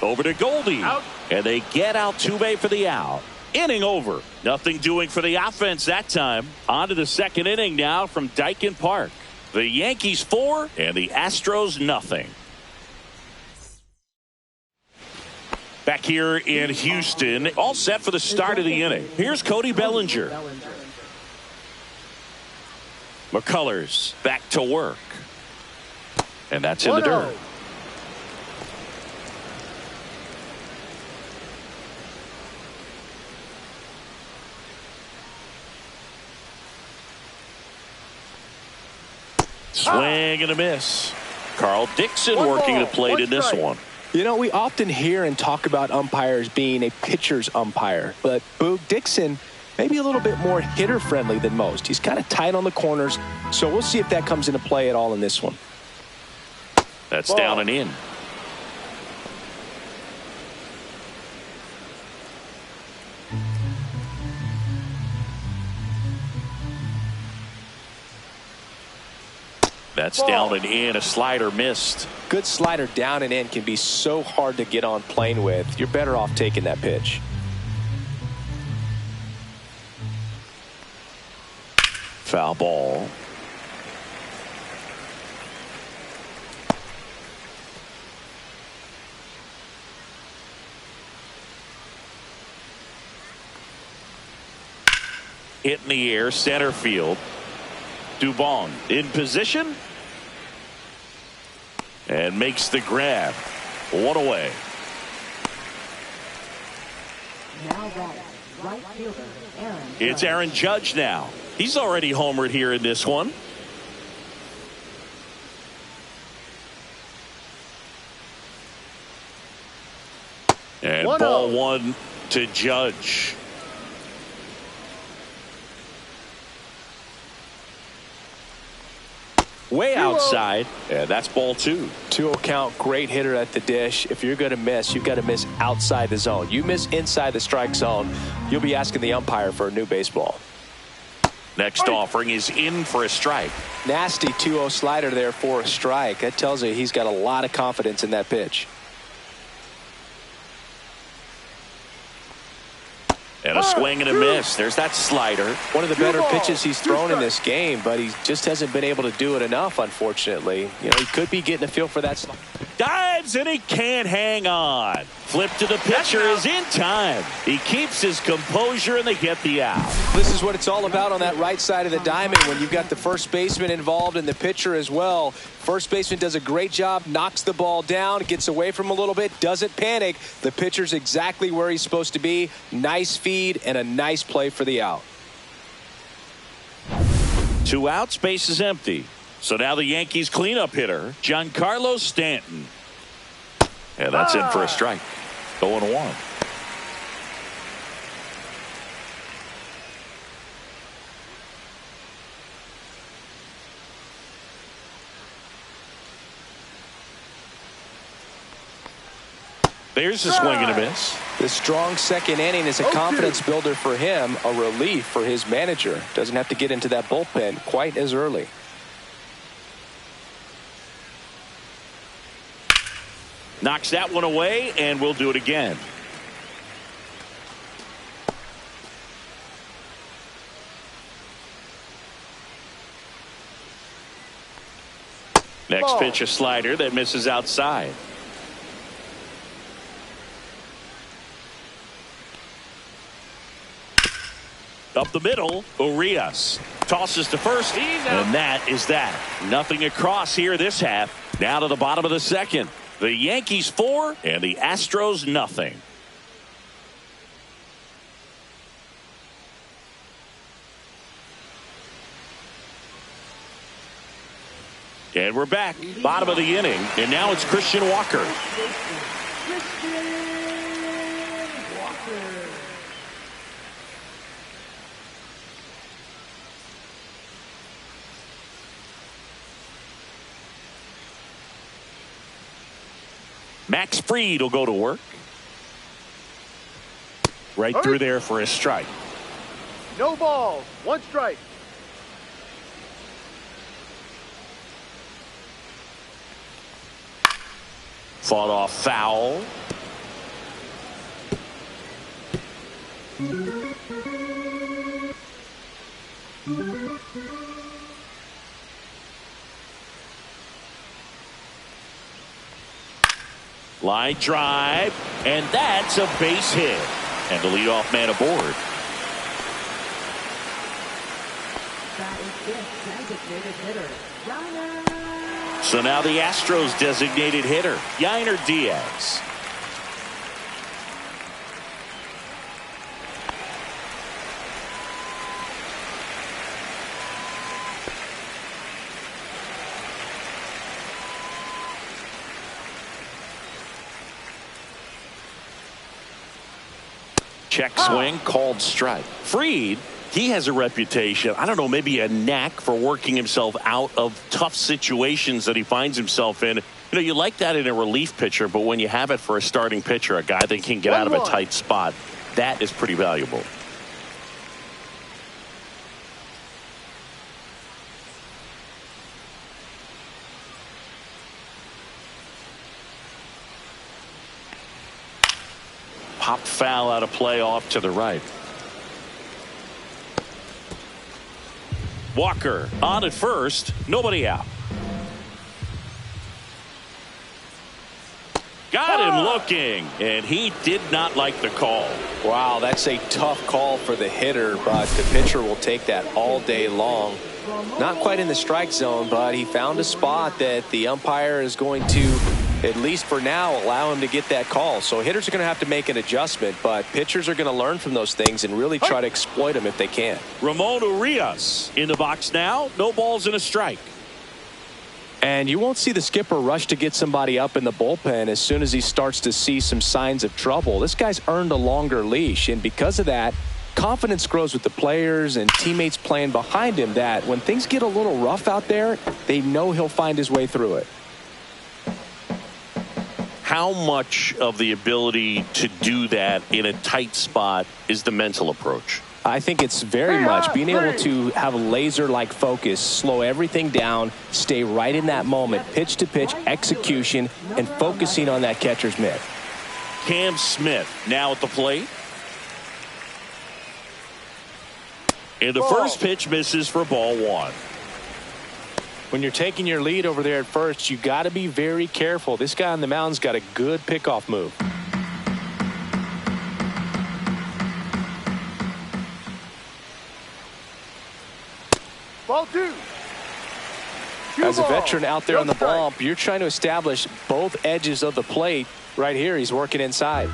Over to Goldie. Out. And they get Altuve for the out. Inning over. Nothing doing for the offense that time. On to the second inning now from Dyken Park. The Yankees 4 and the Astros nothing. Back here in Houston, all set for the start of the inning. Here's Cody Bellinger. McCullers back to work. And that's in the dirt. Swing and a miss. Carl Dixon working the plate in this one. You know, we often hear and talk about umpires being a pitcher's umpire, but Boog Dixon maybe a little bit more hitter friendly than most. He's kind of tight on the corners, so we'll see if that comes into play at all in this one. That's down and in. That's down and in. A slider missed. Good slider down and in can be so hard to get on plane with. You're better off taking that pitch. Foul ball. Hit in the air, center field. Dubon in position. And makes the grab. One away. Now batting, right fielder, Aaron. It's Aaron Judge now. He's already homered here in this one. And ball one to Judge. Way outside, and that's ball two. 2-0 count, great hitter at the dish. If you're going to miss, you've got to miss outside the zone. You miss inside the strike zone, you'll be asking the umpire for a new baseball. Next offering is in for a strike. Nasty 2-0 slider there for a strike. That tells you he's got a lot of confidence in that pitch. And a swing and a miss. There's that slider. One of the better pitches he's thrown in this game, but he just hasn't been able to do it enough, unfortunately. You know, he could be getting a feel for that. Dives and he can't hang on. Flip to the pitcher is in time. He keeps his composure and they get the out. This is what it's all about on that right side of the diamond when you've got the first baseman involved and the pitcher as well. First baseman does a great job, knocks the ball down, gets away from him a little bit, doesn't panic. The pitcher's exactly where he's supposed to be. Nice feed and a nice play for the out. 2 outs, base is empty. So now the Yankees cleanup hitter, Giancarlo Stanton. And that's in for a strike. 0-1. There's a swing and a miss. The strong second inning is a confidence builder for him, a relief for his manager. Doesn't have to get into that bullpen quite as early. Knocks that one away, and we'll do it again. Next pitch, a slider that misses outside. Up the middle, Urias tosses to first, and that is that. Nothing across here this half. Now to the bottom of the second. The Yankees 4 and the Astros nothing. And we're back, bottom of the inning, and now it's Christian Walker. Max Fried will go to work. Right through there for a strike. No balls, 1 strike. Fought off foul. Line drive, and that's a base hit. And the leadoff man aboard. That is fifth designated hitter, Yanner. So now the Astros designated hitter, Yanner Diaz. Check swing, called strike. Fried, he has a reputation, I don't know, maybe a knack for working himself out of tough situations that he finds himself in. You know, you like that in a relief pitcher, but when you have it for a starting pitcher, a guy that can get out of a tight spot, that is pretty valuable. Pop foul out of play off to the right. Walker on at first, nobody out. Got him looking, and he did not like the call. Wow, that's a tough call for the hitter, but the pitcher will take that all day long. Not quite in the strike zone, but he found a spot that the umpire is going to, at least for now, allow him to get that call. So hitters are going to have to make an adjustment, but pitchers are going to learn from those things and really try to exploit them if they can. Ramon Urias in the box now. No balls and a strike. And you won't see the skipper rush to get somebody up in the bullpen as soon as he starts to see some signs of trouble. This guy's earned a longer leash, and because of that, confidence grows with the players and teammates playing behind him, that when things get a little rough out there, they know he'll find his way through it. How much of the ability to do that in a tight spot is the mental approach? I think it's very much being able to have a laser-like focus, slow everything down, stay right in that moment, pitch-to-pitch execution, and focusing on that catcher's mitt. Cam Smith now at the plate. And the first pitch misses for ball one. When you're taking your lead over there at first, you got to be very careful. This guy on the mound's got a good pickoff move. Ball two. As a veteran out there on the bump, you're trying to establish both edges of the plate. Right here, he's working inside.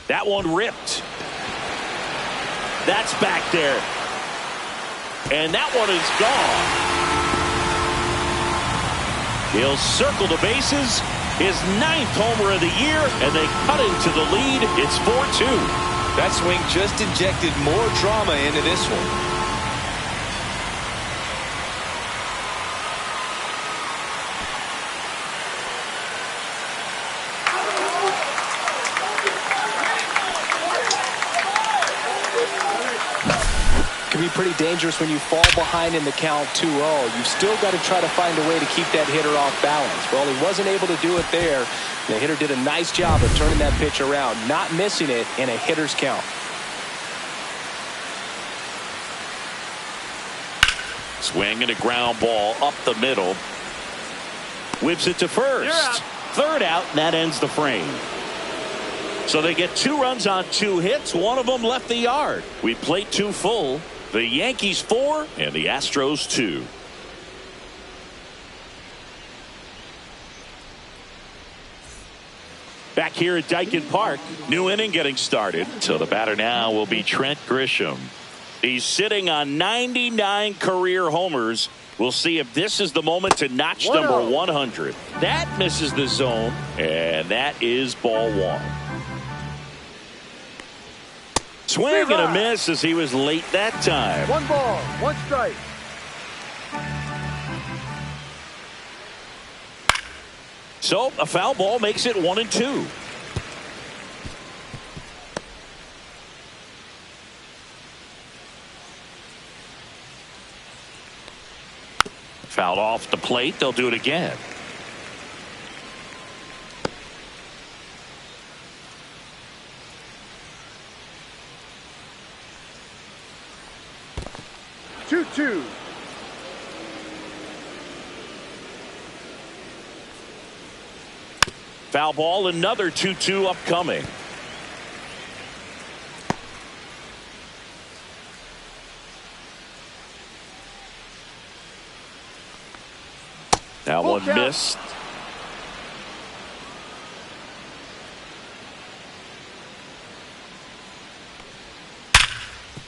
That one ripped. That's back there. And that one is gone. He'll circle the bases. His 9th homer of the year, and they cut into the lead. It's 4-2. That swing just injected more drama into this one. Can be pretty dangerous when you fall behind in the count 2-0. You've still got to try to find a way to keep that hitter off balance. Well, he wasn't able to do it there. The hitter did a nice job of turning that pitch around, not missing it in a hitter's count. Swing and a ground ball up the middle. Whips it to first. Third out, and that ends the frame. So they get 2 runs on 2 hits. One of them left the yard. We played 2 full. The Yankees 4 and the Astros 2. Back here at Dyken Park, new inning getting started. So the batter now will be Trent Grisham. He's sitting on 99 career homers. We'll see if this is the moment to notch number 100. That misses the zone, and that is ball 1. Swing and a miss as he was late that time. 1 ball, 1 strike. So a foul ball makes it 1-2. Fouled off the plate. They'll do it again. 2-2. Foul ball, another 2-2 upcoming. That one missed.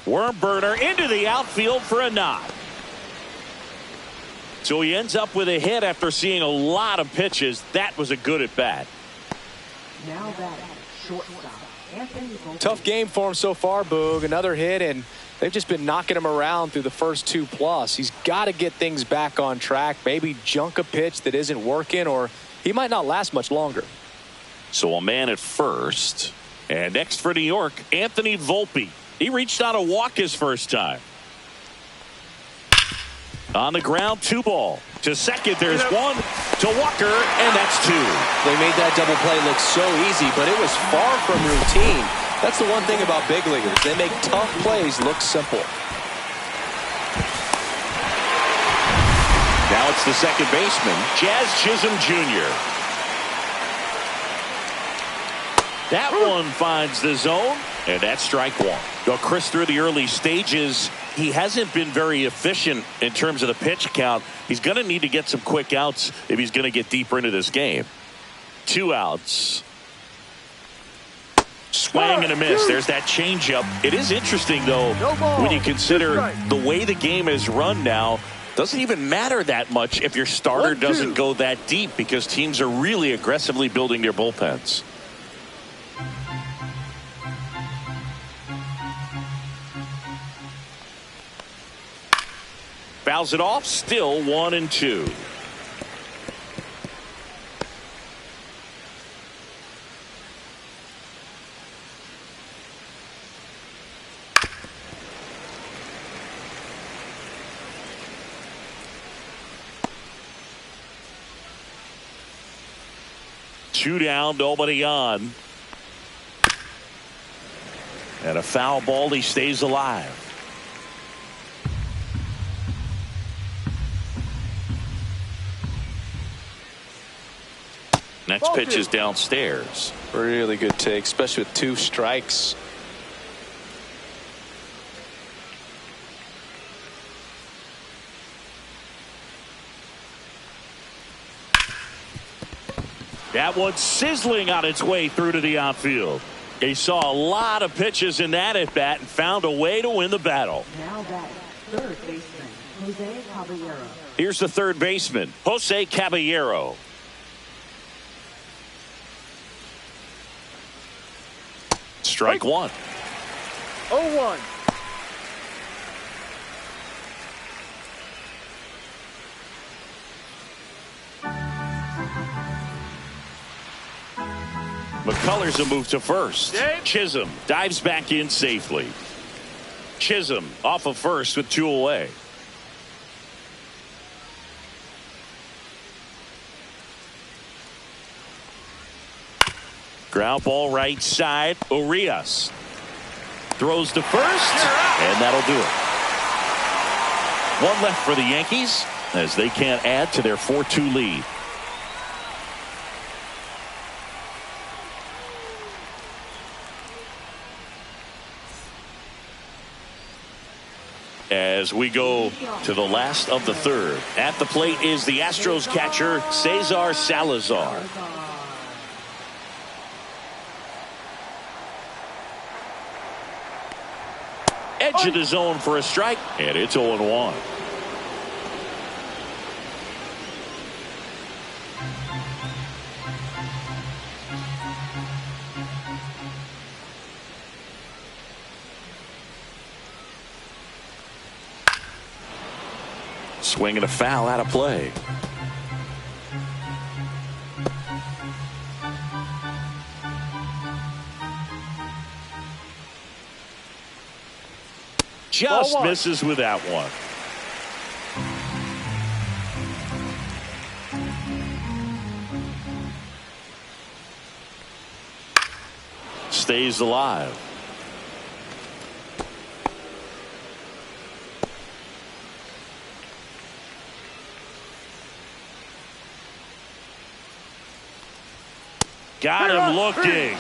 Worm burner into the outfield for a knock. So he ends up with a hit after seeing a lot of pitches. That was a good at bat. Now batting, shortstop, Anthony Volpe. Tough game for him so far, Boog. Another hit, and they've just been knocking him around through the first 2+. He's got to get things back on track. Maybe junk a pitch that isn't working, or he might not last much longer. So a man at first. And next for New York, Anthony Volpe. He reached out a walk his first time. On the ground, 2 ball. To second, there's 1. To Walker, and that's 2. They made that double play look so easy, but it was far from routine. That's the one thing about big leaguers. They make tough plays look simple. Now it's the second baseman, Jazz Chisholm Jr. That one finds the zone, and that's strike 1. Well, Chris, through the early stages, he hasn't been very efficient in terms of the pitch count. He's going to need to get some quick outs if he's going to get deeper into this game. 2 outs. Swing and a miss. There's that changeup. It is interesting, though, when you consider the way the game is run now. Doesn't even matter that much if your starter doesn't go that deep, because teams are really aggressively building their bullpens. Fouls it off. Still 1-2. Two down, nobody on. And a foul ball. He stays alive. Next pitch is downstairs. Really good take, especially with 2 strikes. That one's sizzling on its way through to the outfield. He saw a lot of pitches in that at bat and found a way to win the battle. Now batting, third baseman, Jose Caballero. Here's the third baseman, Jose Caballero. Strike 1. 0-1. McCullers a move to first. Chisholm dives back in safely. Chisholm off of first with 2 away. Ground ball right side. Urias throws to first, and that'll do it. 1 left for the Yankees as they can't add to their 4-2 lead. As we go to the last of the third. At the plate is the Astros catcher, Cesar Salazar. Edge of the zone for a strike, and it's 0-1. Swing and a foul out of play. Just misses with that one. stays alive. Got him looking.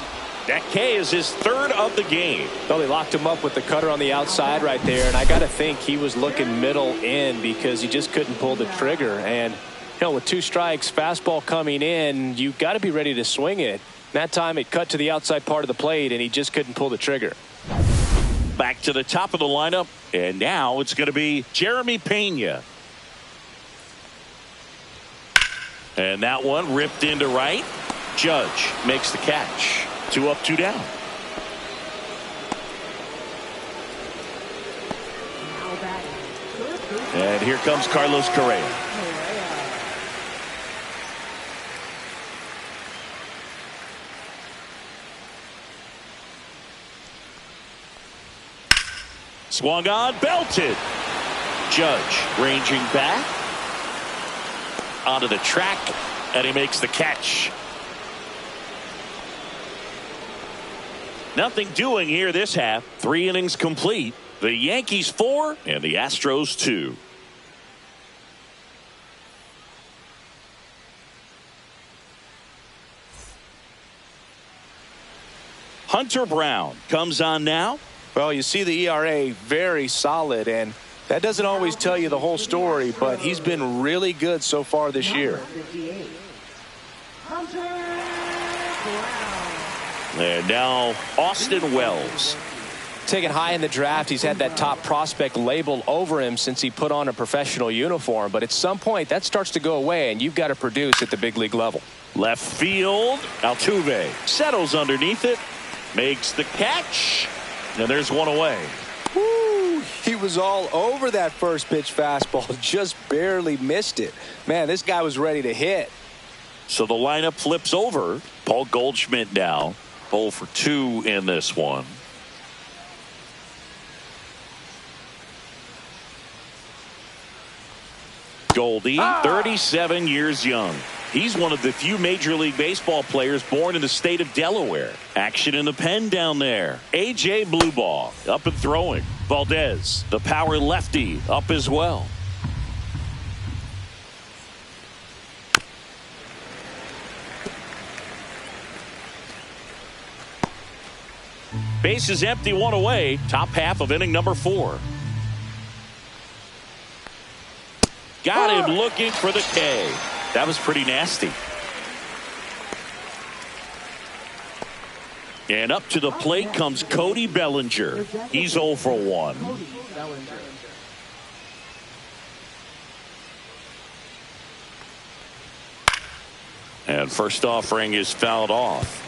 That K is his third of the game. Well, they locked him up with the cutter on the outside right there, and I got to think he was looking middle in because he just couldn't pull the trigger. And, with 2 strikes, fastball coming in, you got to be ready to swing it. That time it cut to the outside part of the plate, and he just couldn't pull the trigger. Back to the top of the lineup, and now it's going to be Jeremy Pena. And that one ripped into right. Judge makes the catch. 2 up, 2 down. And here comes Carlos Correa. Swung on, belted. Judge ranging back onto the track, and he makes the catch. Nothing doing here this half. 3 innings complete. The Yankees 4 and the Astros 2. Hunter Brown comes on now. Well, you see the ERA very solid, and that doesn't always tell you the whole story, but he's been really good so far this year. And now Austin Wells. Taken high in the draft, he's had that top prospect label over him since he put on a professional uniform, but at some point that starts to go away, and you've got to produce at the big league level. Left field, Altuve settles underneath it, makes the catch, and there's one away. Woo, he was all over that first pitch fastball, just barely missed it. Man, this guy was ready to hit. So the lineup flips over. Paul Goldschmidt now 0 for 2 in this one. Goldie, 37 years young. He's one of the few Major League Baseball players born in the state of Delaware. Action in the pen down there. A.J. Blueball up and throwing. Valdez, the power lefty, up as well. Base is empty, 1 away. Top half of inning number 4. Got him looking for the K. That was pretty nasty. And up to the plate comes Cody Bellinger. He's 0 for 1. And first offering is fouled off.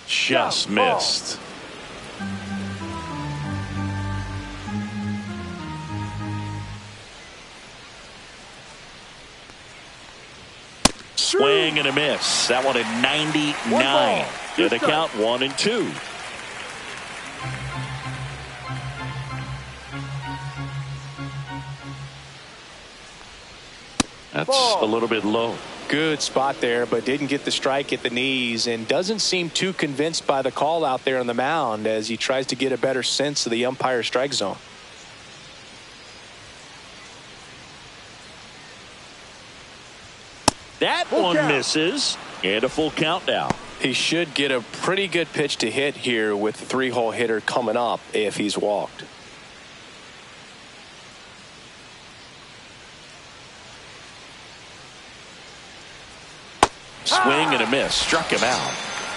Just missed. Swing and a miss. That one at 99. Did the count 1-2. That's a little bit low. Good spot there, but didn't get the strike at the knees and doesn't seem too convinced by the call out there on the mound as he tries to get a better sense of the umpire's strike zone. That one misses, and a full count now. He should get a pretty good pitch to hit here with the 3-hole hitter coming up if he's walked. Swing and a miss. Struck him out.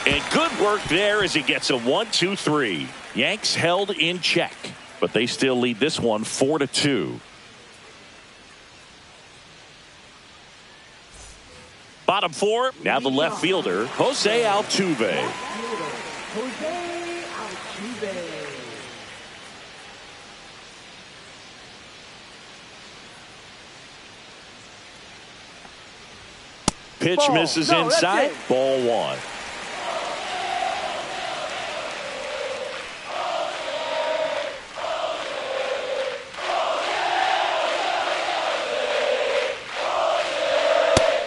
And good work there as he gets a 1-2-3. Yanks held in check, but they still lead this one 4-2. Bottom 4, now the left fielder, Jose Altuve. Pitch misses inside. Ball 1.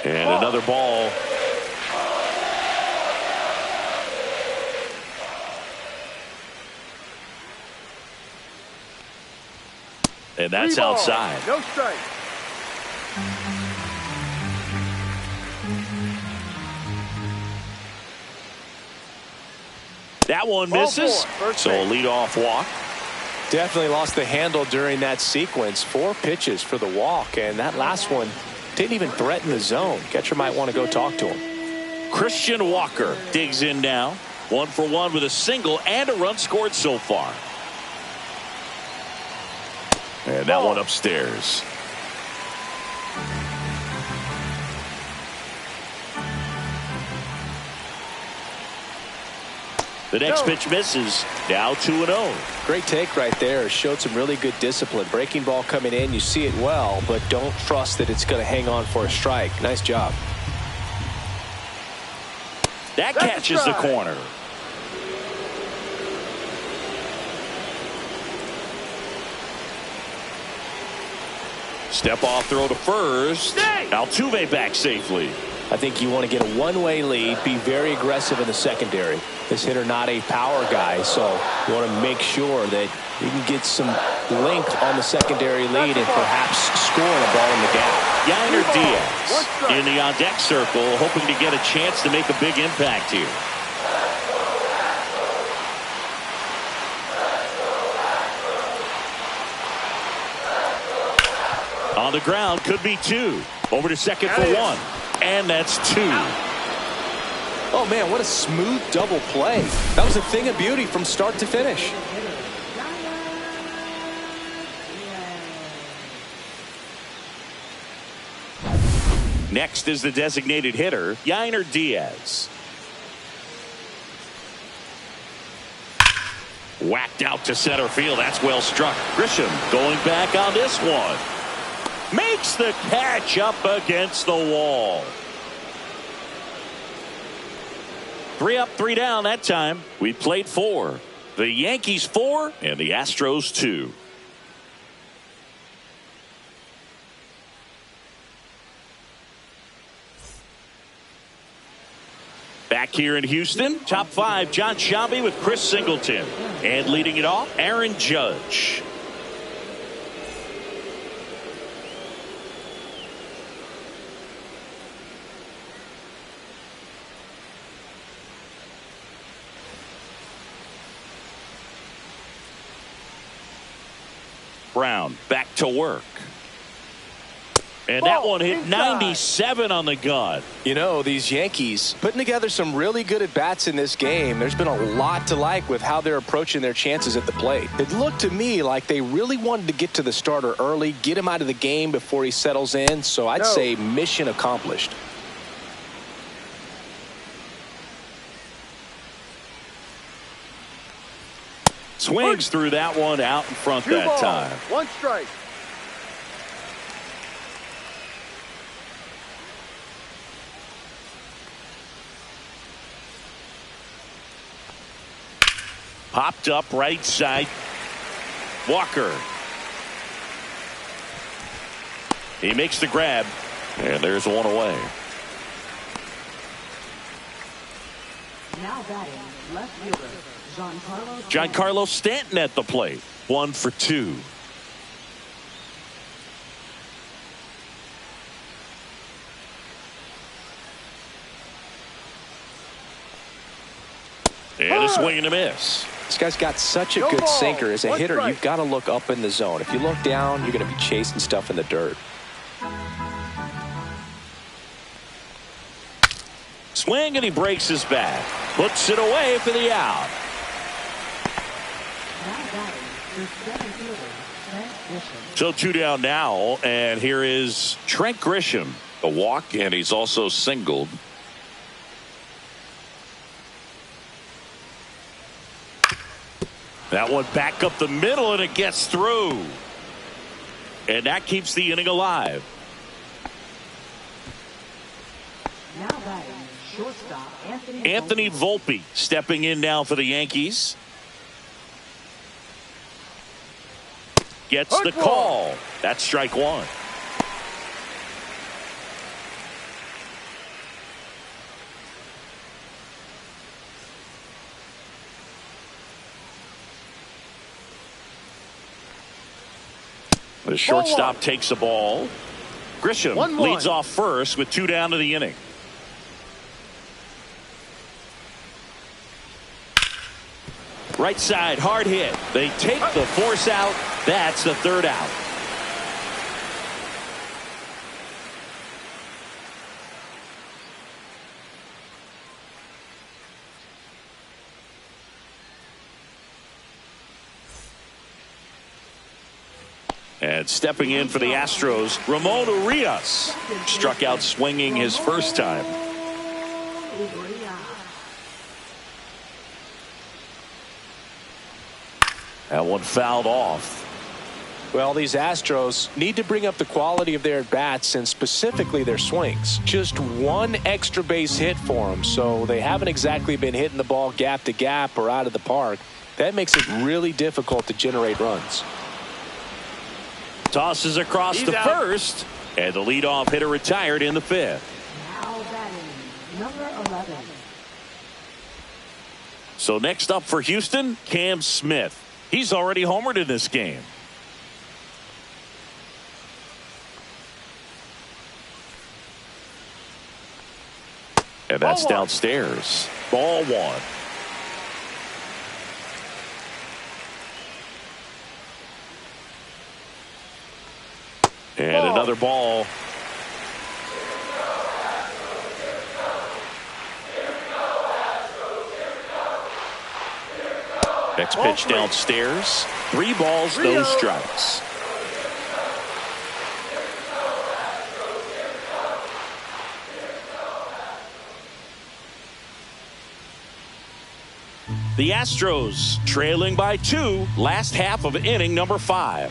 And another ball. And that's outside. No strike. That one misses. So a leadoff walk. Definitely lost the handle during that sequence. 4 pitches for the walk, and that last one didn't even threaten the zone. Catcher might want to go talk to him. Christian Walker digs in now. 1 for 1 with a single and a run scored so far. And that one upstairs. The next pitch misses. Now 2-0. Great take right there. Showed some really good discipline. Breaking ball coming in. You see it well, but don't trust that it's going to hang on for a strike. Nice job. That catches the corner. Step off throw to first. Altuve back safely. I think you want to get a one-way lead, be very aggressive in the secondary. This hitter not a power guy, so you want to make sure that you can get some length on the secondary lead and perhaps score a ball in the gap. Yainer Diaz in the on-deck circle, hoping to get a chance to make a big impact here. On the ground, could be 2. Over to second for 1. And that's 2. Oh, man, what a smooth double play. That was a thing of beauty from start to finish. Next is the designated hitter, Yainer Diaz. Whacked out to center field. That's well struck. Grisham going back on this one. Makes the catch up against the wall. 3 up, 3 down that time. We played 4. The Yankees 4 and the Astros 2. Back here in Houston, top 5, John Sciambi with Chris Singleton. And leading it off, Aaron Judge. Brown back to work. And that one hit 97 on the gun. You know, these Yankees putting together some really good at-bats in this game. There's been a lot to like with how they're approaching their chances at the plate. It looked to me like they really wanted to get to the starter early, get him out of the game before he settles in. So I'd say mission accomplished. Swings through that one out in front that time. 1 strike. Popped up right side. Walker. He makes the grab. And there's one away. Now batting, left fielder, Giancarlo Stanton at the plate. 1 for 2. And a swing and a miss. This guy's got such a good sinker. As a hitter, you've got to look up in the zone. If you look down, you're going to be chasing stuff in the dirt. Swing, and he breaks his bat. Puts it away for the out. So 2 down now, and here is Trent Grisham. A walk, and he's also singled. That one back up the middle, and it gets through. And that keeps the inning alive. Now batting, shortstop Anthony Volpe stepping in now for the Yankees. Gets the call. That's strike 1. The shortstop takes the ball. Grisham 1-1. leads off first with 2 down to the inning. Right side, hard hit. They take the force out. That's the 3rd out. And stepping in for the Astros, Ramon Urias struck out swinging his first time. That one fouled off. Well, these Astros need to bring up the quality of their at-bats and specifically their swings. Just one extra base hit for them, so they haven't exactly been hitting the ball gap to gap or out of the park. That makes it really difficult to generate runs. Tosses across He's to out. first, and the leadoff hitter retired in the 5th. Now batting, number 11. So next up for Houston, Cam Smith. He's already homered in this game. And that's Ball 1. downstairs. Ball 1. And Ball. another ball. Next Ball pitch 3. downstairs. 3 balls, no 3-0. strikes. The Astros trailing by 2, last half of inning number 5.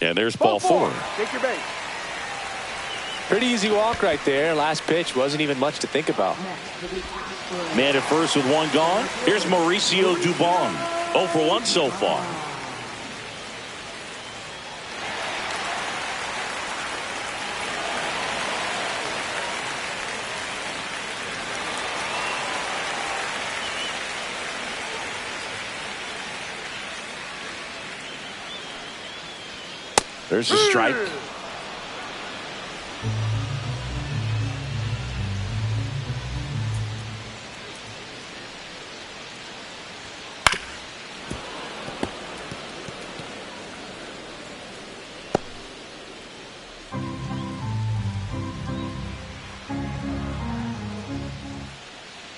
And there's ball 4. Take your base. Pretty easy walk right there. Last pitch wasn't even much to think about. Next for the Astros. Man at first with 1 gone. Here's Mauricio Dubon. 0 for 1 so far. There's a strike.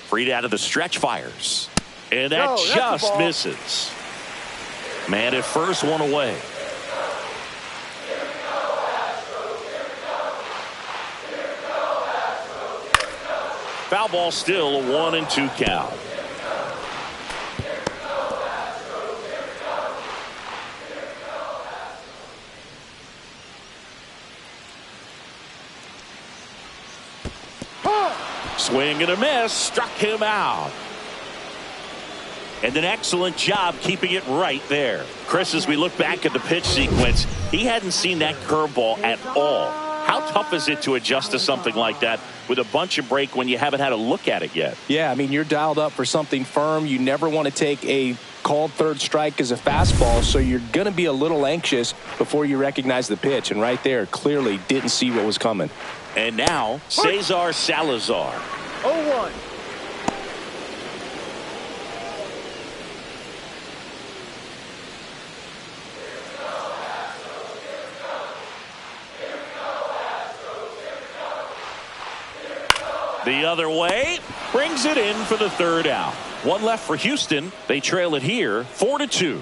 Freed out of the stretch, fires. And that No, that's a just ball. misses. Man at first, 1 away. Foul ball, still a 1-2 count. Swing and a miss, struck him out. And an excellent job keeping it right there. Chris, as we look back at the pitch sequence, he hadn't seen that curveball at all. How tough is it to adjust to something like that with a bunch of break when you haven't had a look at it yet? Yeah, I mean, you're dialed up for something firm. You never want to take a called 3rd strike as a fastball, so you're going to be a little anxious before you recognize the pitch. And right there, clearly didn't see what was coming. And now, Cesar Salazar. 0-1. The other way, brings it in for the 3rd out. 1 left for Houston. They trail it here, 4-2.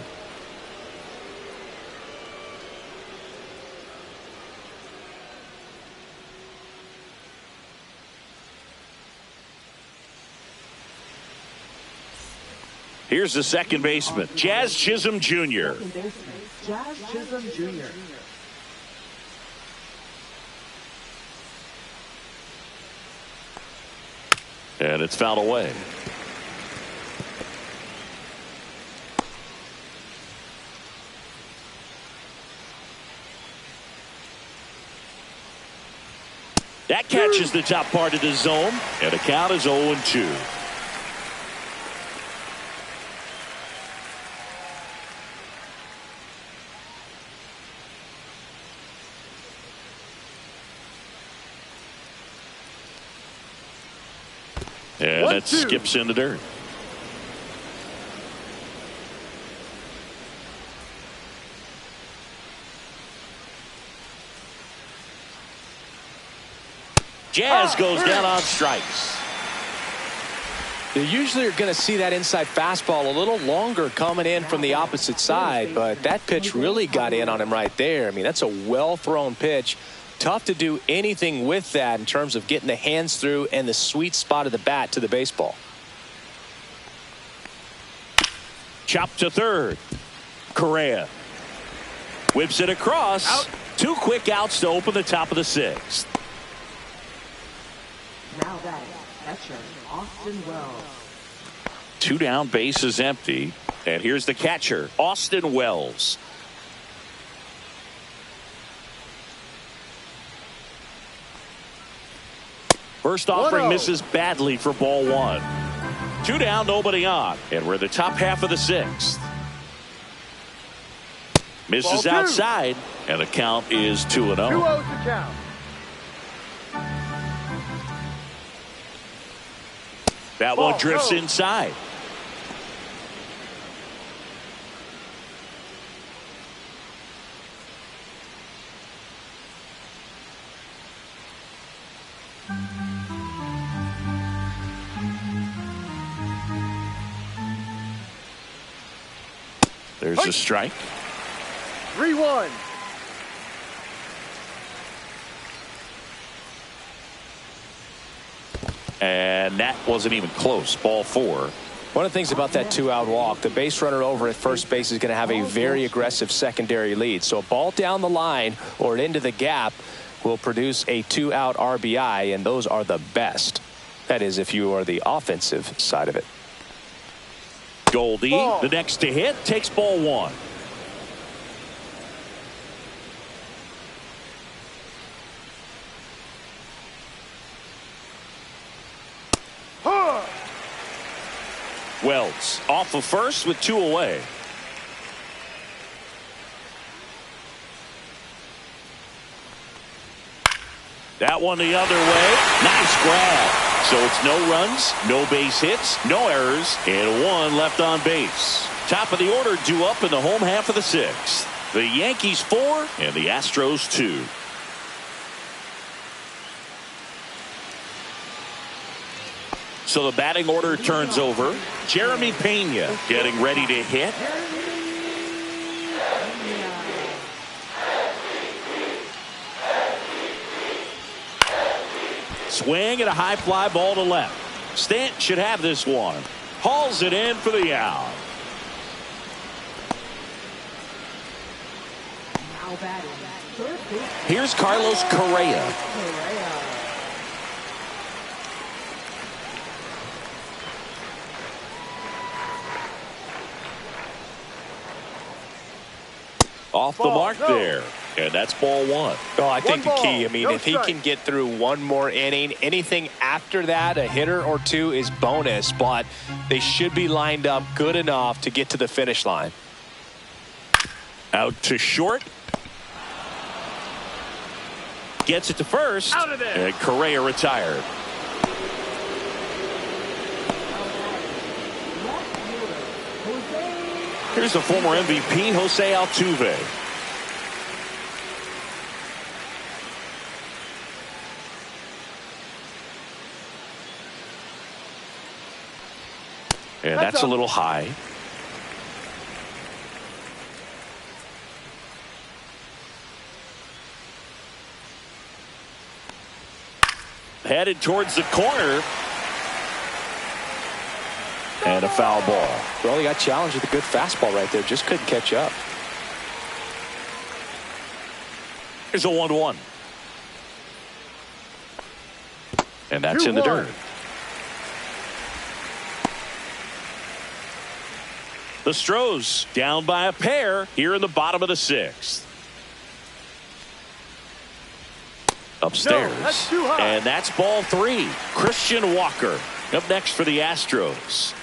Here's the second baseman, Jazz Chisholm Jr. Second baseman, Jazz Chisholm Jr. And it's fouled away. That catches the top part of the zone, and the count is 0-2. And that skips in the dirt. Jazz goes down on strikes. You usually are going to see that inside fastball a little longer coming in from the opposite side, but that pitch really got in on him right there. I mean, that's a well-thrown pitch. Tough to do anything with that in terms of getting the hands through and the sweet spot of the bat to the baseball. Chop to third. Correa whips it across. Out. 2 quick outs to open the top of the 6th. Now batting, catcher Austin Wells. 2 down, bases empty. And here's the catcher, Austin Wells. First offering 1-0. misses badly for ball 1. 2 down, nobody on. And we're in the top half of the 6th. Misses Ball 2. outside, and the count is 2-0. 2-0 to count. That Ball one drifts 2. inside. There's a strike. 3-1. And that wasn't even close. Ball 4. One of the things about that 2-out walk, the base runner over at first base is going to have a very aggressive secondary lead. So a ball down the line or into the gap will produce a 2-out RBI, and those are the best. That is, if you are the offensive side of it. Goldie, the next to hit, takes ball 1. Wells off of first with 2 away. That one the other way. Nice grab. So it's no runs, no base hits, no errors, and 1 left on base. Top of the order due up in the home half of the 6th. The Yankees 4 and the Astros 2. So the batting order turns over. Jeremy Pena getting ready to hit. Swing and a high fly ball to left. Stanton should have this one. Hauls it in for the out. Now batting, third base. Here's Carlos Correa. Off the mark there. And that's ball 1. Oh, I think the One key, ball, I mean, no if he strike. can get through one more inning, anything after that, a hitter or 2 is bonus, but they should be lined up good enough to get to the finish line. Out to short. Gets it to first. Out of there. And Correa retired. Here's the former MVP, Jose Altuve. And that's a little high. Headed towards the corner. And a foul ball. Well, he got challenged with a good fastball right there. Just couldn't catch up. Here's a 1-1. And that's in the 2-1. dirt. The Astros down by a pair here in the bottom of the 6th. Upstairs. No, that's too high. And that's ball 3. Christian Walker up next for the Astros.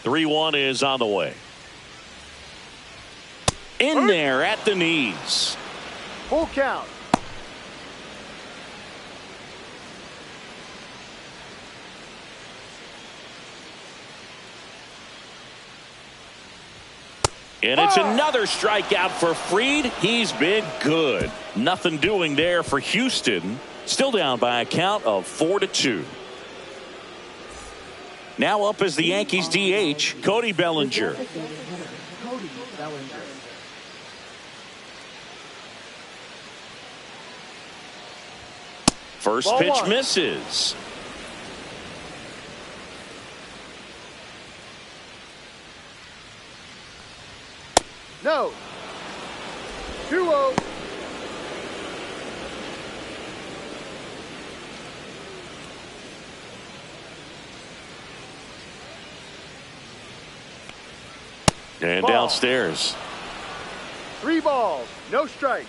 "3-1 is on the way. In there at the knees. Full count. And it's another strikeout for Fried. He's been good. Nothing doing there for Houston. Still down by a count of 4-2. Now up as the Yankees DH, Cody Bellinger. Cody Bellinger. First Ball pitch one. misses. No. 2-0. And Ball. downstairs. 3 balls. No strikes.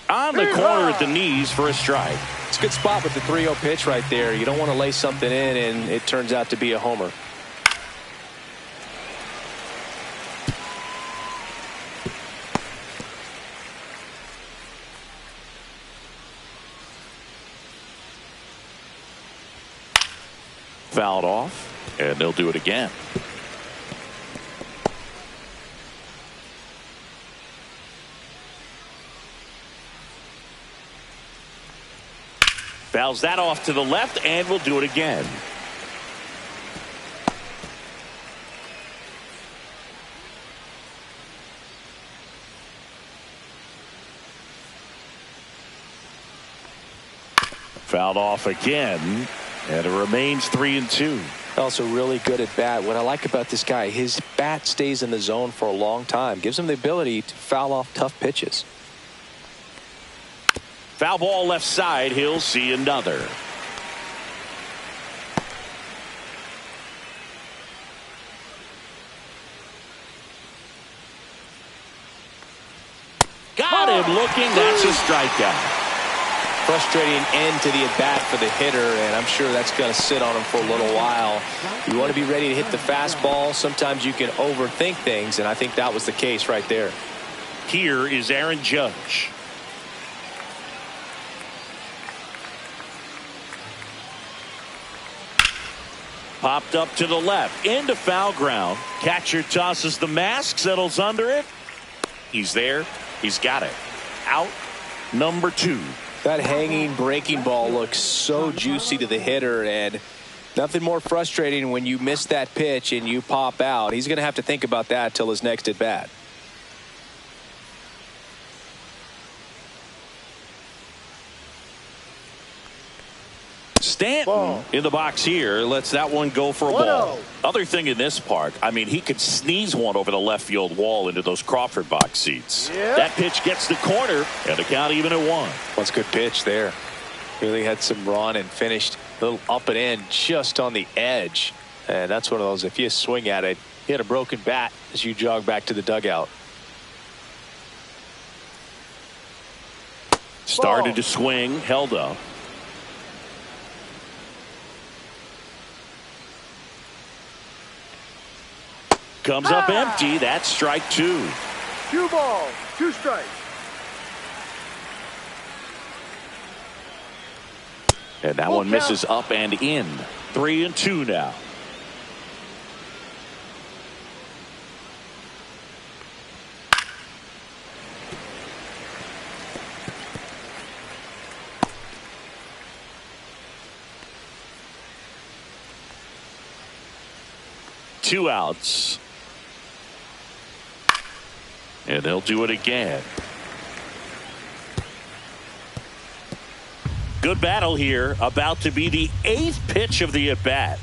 On the corner at the knees for a strike. It's a good spot with the 3-0 pitch right there. You don't want to lay something in and it turns out to be a homer. Fouled off, and they'll do it again. Fouls that off to the left, and we'll do it again. Fouled off again, and it remains 3-2. Also really good at bat. What I like about this guy, his bat stays in the zone for a long time. Gives him the ability to foul off tough pitches. Foul ball left side. He'll see another. Got him looking. That's a strikeout. Frustrating end to the at-bat for the hitter, and I'm sure that's going to sit on him for a little while. You want to be ready to hit the fastball. Sometimes you can overthink things, and I think that was the case right there. Here is Aaron Judge. Popped up to the left into foul ground. Catcher tosses the mask, settles under it. He's there. He's got it. Out number 2. That hanging breaking ball looks so juicy to the hitter, and nothing more frustrating when you miss that pitch and you pop out. He's going to have to think about that till his next at bat. Stanton Ball. in the box here lets that one go for a 1-0. ball. Other thing in this part, I mean, he could sneeze one over the left field wall into those Crawford box seats. Yep. That pitch gets the corner, and the count even at 1. That's a good pitch there. Really had some run and finished a little up and in just on the edge. And that's one of those, if you swing at it, you hit a broken bat as you jog back to the dugout. Started to swing, held up. Comes up empty. That's strike 2. 2 balls. 2 strikes. And that Full one misses up and in. 3-2 now. Two outs. And they'll do it again. Good battle here. About to be the 8th pitch of the at-bat.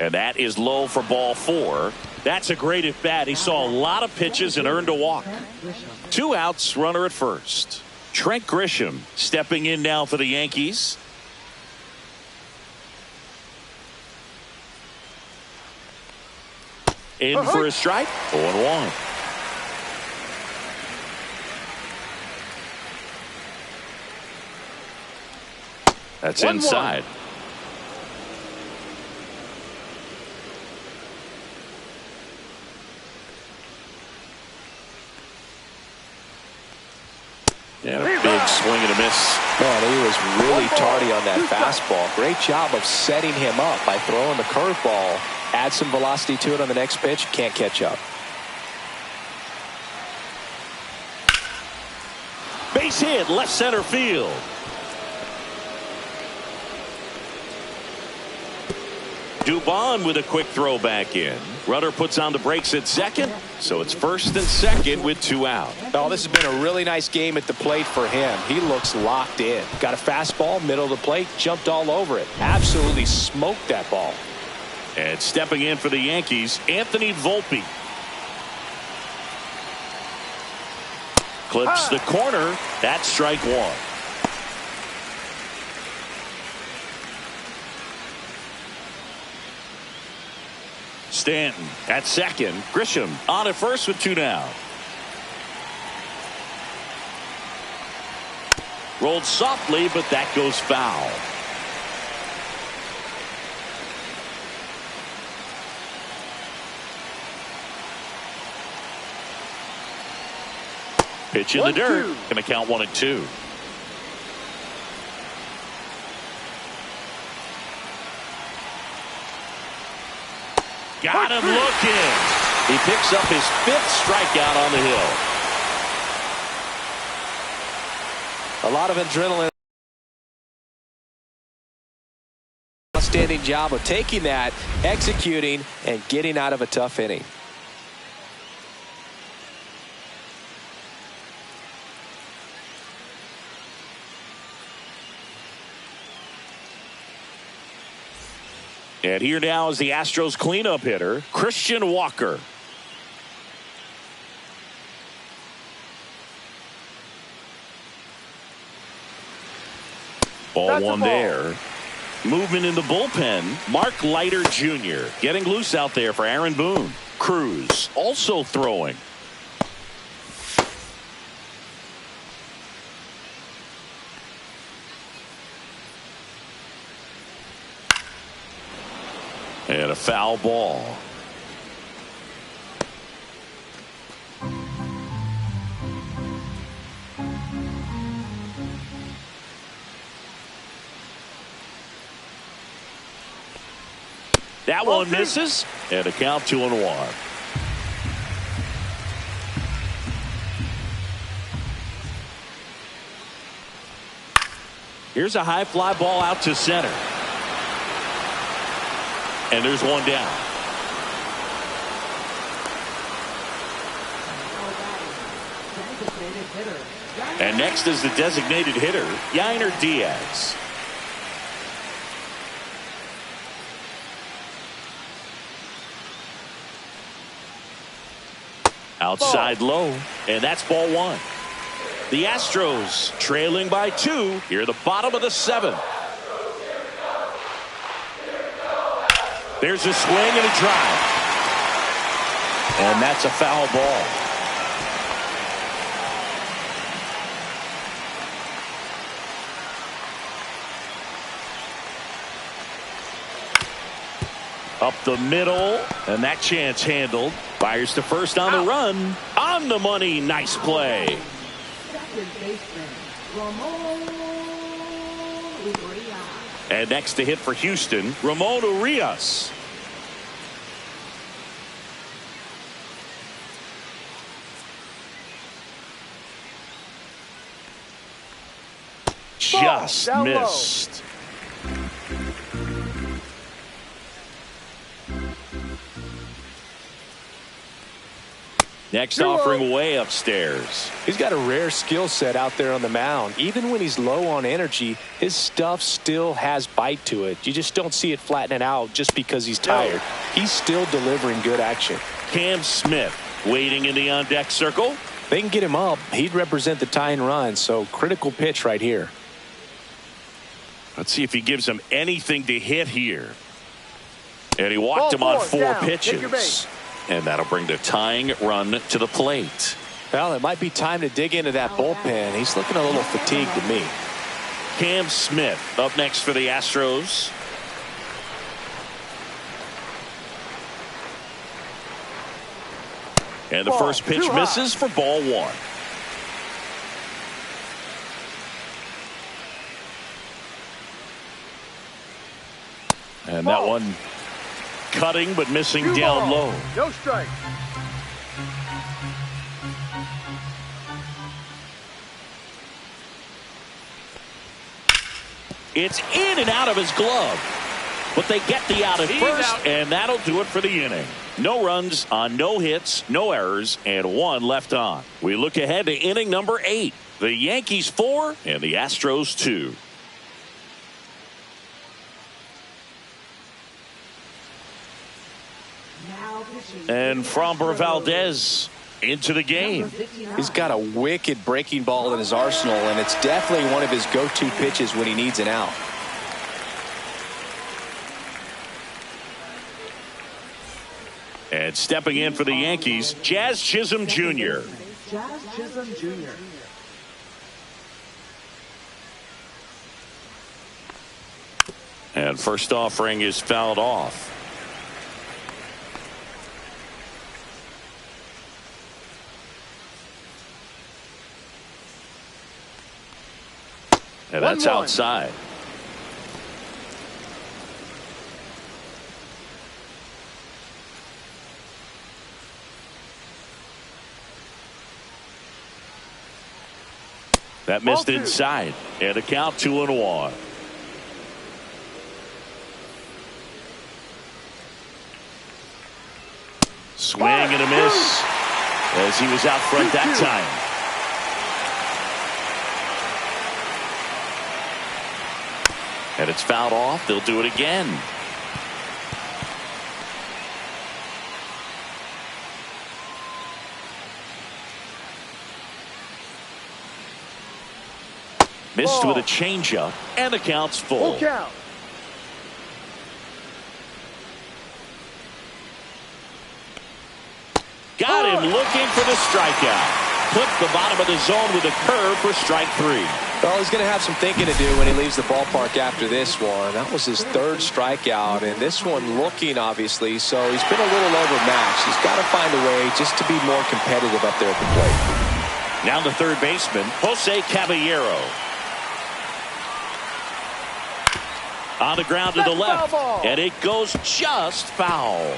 And that is low for ball 4. That's a great at-bat. He saw a lot of pitches and earned a walk. 2 outs, runner at first. Trent Grisham stepping in now for the Yankees. In for a strike. 0-1. That's 1-1. inside. And a big swing and a miss. Man, he was really tardy on that fastball. Great job of setting him up by throwing the curveball. Add some velocity to it on the next pitch. Can't catch up. Base hit, left center field. Dubon with a quick throw back in. Runner puts on the brakes at second, so it's first and second with 2 out. Oh, this has been a really nice game at the plate for him. He looks locked in. Got a fastball, middle of the plate, jumped all over it. Absolutely smoked that ball. And stepping in for the Yankees, Anthony Volpe. Clips the corner. That's strike 1. Stanton at second. Grisham on at first with 2 down. Rolled softly, but that goes foul. Pitch in the dirt. Going to count 1-2. Got him looking. He picks up his 5th strikeout on the hill. A lot of adrenaline. Outstanding job of taking that, executing, and getting out of a tough inning. And here now is the Astros cleanup hitter, Christian Walker. Ball 1 there. Movement in the bullpen, Mark Leiter Jr. getting loose out there for Aaron Boone. Cruz also throwing. And a foul ball. That one misses. And a count 2-1. Here's a high fly ball out to center. And there's 1 down. And next is the designated hitter, Yainer Diaz. Outside low, and that's ball 1. The Astros trailing by 2 here at the bottom of the 7th. There's a swing and a drive. And that's a foul ball. Up the middle, and that chance handled. Fires to first on the run. On the money, nice play. Second baseman, Ramon Urias. And next to hit for Houston, Ramon Urias. Just missed. Next offering way upstairs. He's got a rare skill set out there on the mound. Even when he's low on energy, his stuff still has bite to it. You just don't see it flattening out just because he's tired. He's still delivering good action. Cam Smith waiting in the on-deck circle. They can get him up. He'd represent the tying run, so critical pitch right here. Let's see if he gives him anything to hit here. And he walked him on 4 pitches. And that'll bring the tying run to the plate. Well, it might be time to dig into that bullpen. He's looking a little fatigued to me. Cam Smith up next for the Astros. And the first pitch misses for ball one. And that one cutting but missing down low. No strike. It's in and out of his glove. But they get the out at first, and that'll do it for the inning. No runs on no hits, no errors, and one left on. We look ahead to inning number 8. The Yankees 4 and the Astros 2. And Framber Valdez into the game. He's got a wicked breaking ball in his arsenal, and it's definitely one of his go-to pitches when he needs an out. And stepping in for the Yankees, Jazz Chisholm Jr. Jazz Chisholm Jr. And first offering is fouled off. And that's outside. That missed inside. And a count 2-1. Swing and a miss as he was out front that time. And it's fouled off. They'll do it again. Missed with a changeup, and the count's full. Full count. Got him looking for the strikeout. Clipped the bottom of the zone with a curve for strike 3. Well, he's going to have some thinking to do when he leaves the ballpark after this one. That was his 3rd strikeout, and this one looking, obviously, so he's been a little overmatched. He's got to find a way just to be more competitive up there at the plate. Now the third baseman, Jose Caballero. On the ground to the left, and it goes just foul.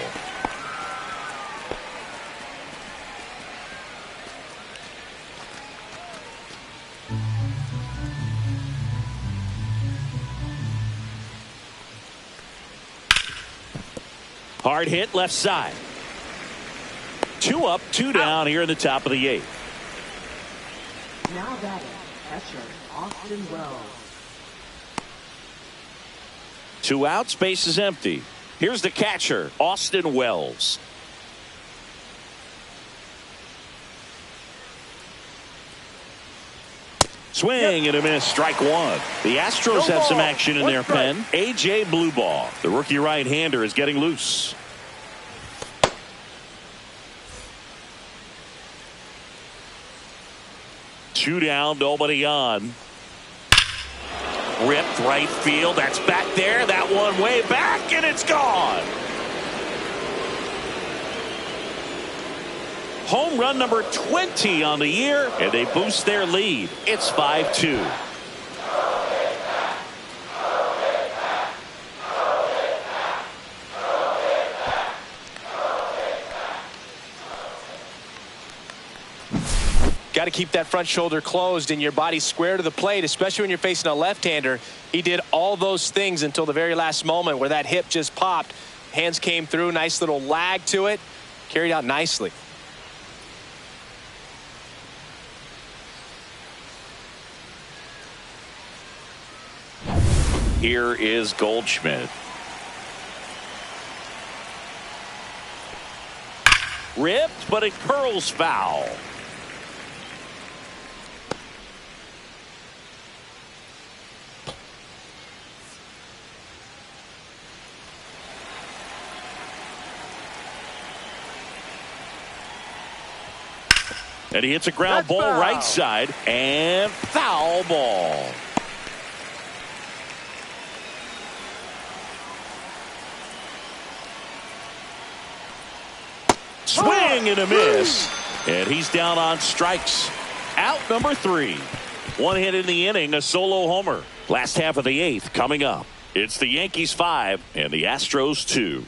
Hard hit left side. 2 up, 2 down here in the top of the 8th. Now batting, catcher Austin Wells. 2 outs, base is empty. Here's the catcher, Austin Wells. Swing and a miss, strike 1. The Astros have some action in their pen. A.J. Blueball, the rookie right-hander, is getting loose. Two down, nobody on. Ripped right field. That's back there. That one way back, and it's gone. Home run number 20 on the year, and they boost their lead. It's 5-2. Got to keep that front shoulder closed and your body square to the plate, especially when you're facing a left-hander. He did all those things until the very last moment where that hip just popped. Hands came through, nice little lag to it, carried out nicely. Here is Goldschmidt. Ripped, but it curls foul. And he hits a ground ball right side, and foul ball. Swing and a miss. And he's down on strikes. Out number 3. One hit in the inning, a solo homer. Last half of the 8th coming up. It's the Yankees 5 and the Astros 2.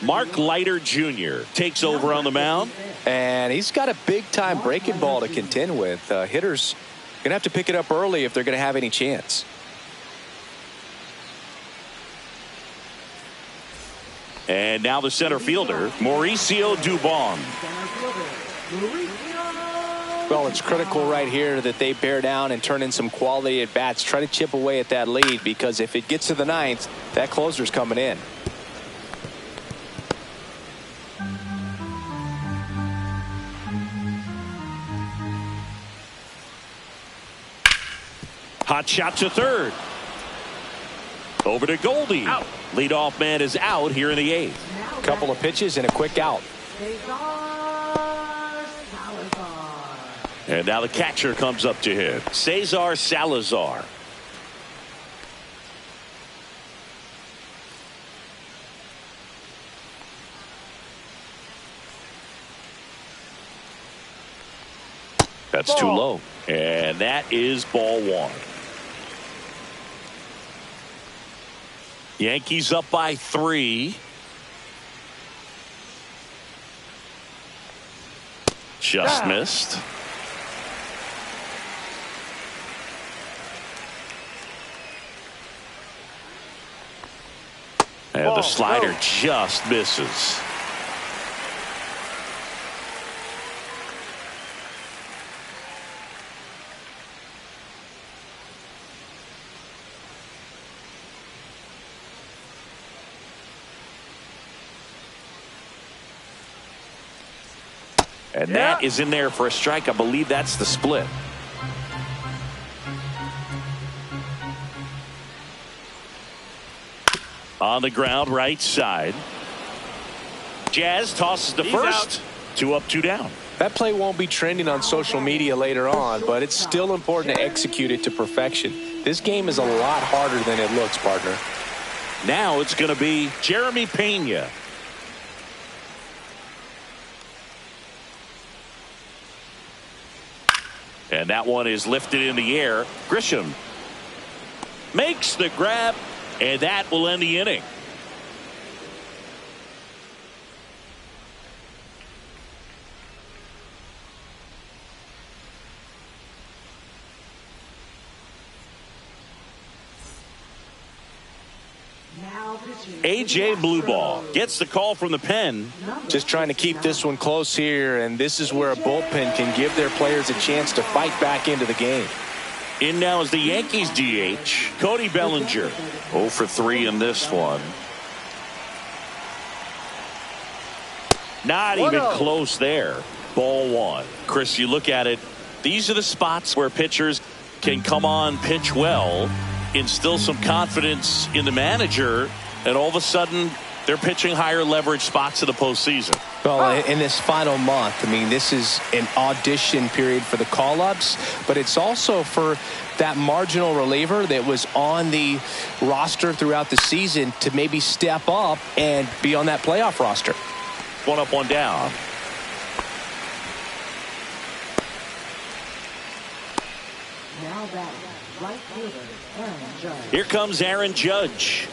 Mark Leiter Jr. takes over on the mound. And he's got a big-time breaking ball to contend with. Hitters going to have to pick it up early if they're going to have any chance. And now the center fielder, Mauricio Dubon. Well, it's critical right here that they bear down and turn in some quality at bats. Try to chip away at that lead, because if it gets to the 9th, that closer's coming in. Hot shot to third. Over to Goldie. Out. Leadoff man is out here in the 8th. Couple of pitches and a quick out. And now the catcher comes up to hit. Cesar Salazar. That's too low. And that is ball 1. Yankees up by 3. Just missed. And the slider just misses. And that is in there for a strike. I believe that's the split. On the ground, right side. Jazz tosses to first. 2 up, 2 down. That play won't be trending on social media later on, but it's still important to execute it to perfection. This game is a lot harder than it looks, partner. Now it's going to be Jeremy Pena. And that one is lifted in the air. Grisham makes the grab, and that will end the inning. A.J. Blueball gets the call from the pen. Just trying to keep this one close here, and this is where a bullpen can give their players a chance to fight back into the game. In now is the Yankees DH, Cody Bellinger. 0 for 3 in this one. Not even close there. Ball 1. Chris, you look at it, these are the spots where pitchers can come on, pitch well, instill some confidence in the manager, and all of a sudden they're pitching higher leverage spots in the postseason. Well, in this final month, I mean, this is an audition period for the call-ups, but it's also for that marginal reliever that was on the roster throughout the season to maybe step up and be on that playoff roster. 1 up, 1 down. Now batting, right fielder, Aaron Judge. Here comes Aaron Judge.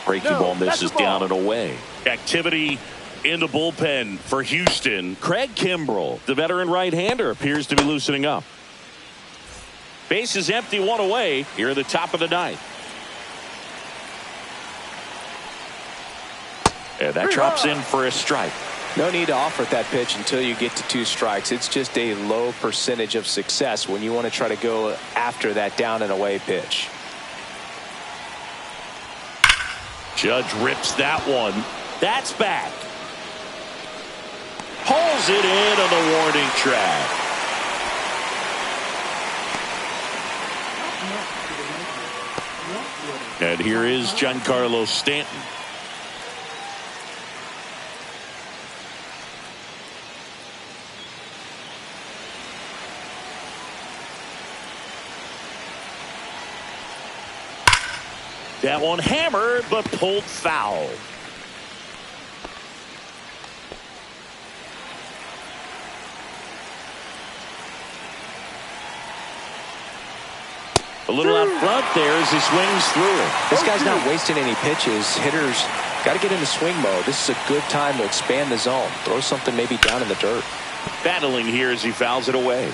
Breaking ball misses down and away. Activity in the bullpen for Houston. Craig Kimbrell, the veteran right-hander, appears to be loosening up. Base is empty, 1 away here at the top of the 9th. And that drops in for a strike. No need to offer that pitch until you get to 2 strikes. It's just a low percentage of success when you want to try to go after that down and away pitch. Judge rips that one. That's back. Pulls it in on the warning track. And here is Giancarlo Stanton. That one hammered, but pulled foul. A little out front there as he swings through it. This guy's not wasting any pitches. Hitters got to get into swing mode. This is a good time to expand the zone. Throw something maybe down in the dirt. Battling here as he fouls it away.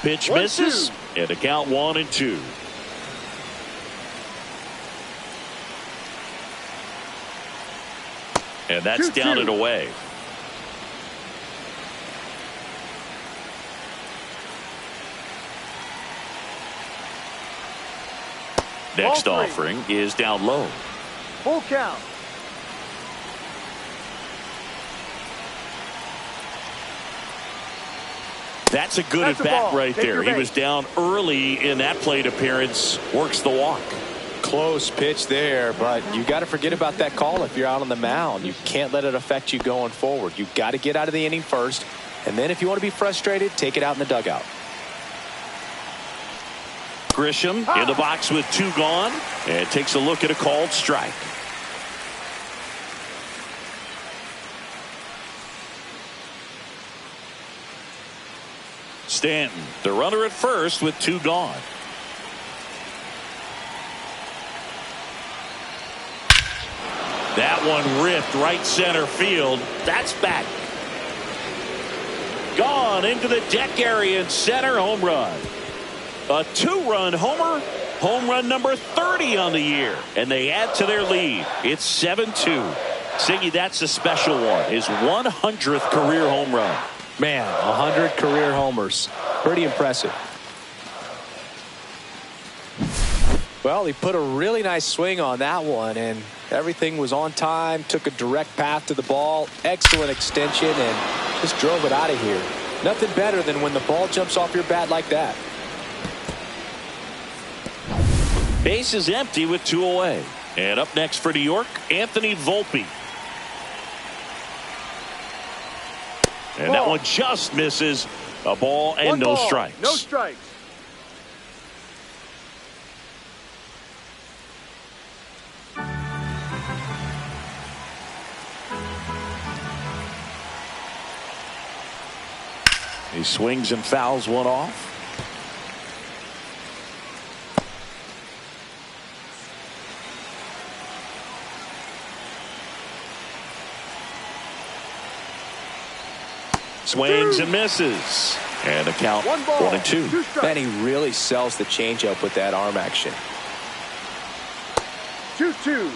Pitch misses, and a count 1-2. And that's down and away. Next offering is down low. Full count. That's a good at bat right there. He was down early in that plate appearance. Works the walk. Close pitch there, but you got to forget about that call if you're out on the mound. You can't let it affect you going forward. You've got to get out of the inning first, and then if you want to be frustrated, take it out in the dugout. Grisham in the box with 2 gone, and takes a look at a called strike. Stanton, the runner at first with 2 gone. That one ripped right center field. That's back. Gone into the deck area in center. Home run. A 2-run homer. Home run number 30 on the year. And they add to their lead. It's 7-2. Siggy, that's a special one. His 100th career home run. Man, 100 career homers. Pretty impressive. Well, he put a really nice swing on that one, and everything was on time. Took a direct path to the ball. Excellent extension, and just drove it out of here. Nothing better than when the ball jumps off your bat like that. Base is empty with 2 away. And up next for New York, Anthony Volpe. And that one just misses. A ball and no strikes. No strikes. He swings and fouls one off. Swings and misses. And the count 1-2. Man, he really sells the changeup with that arm action. 2-2.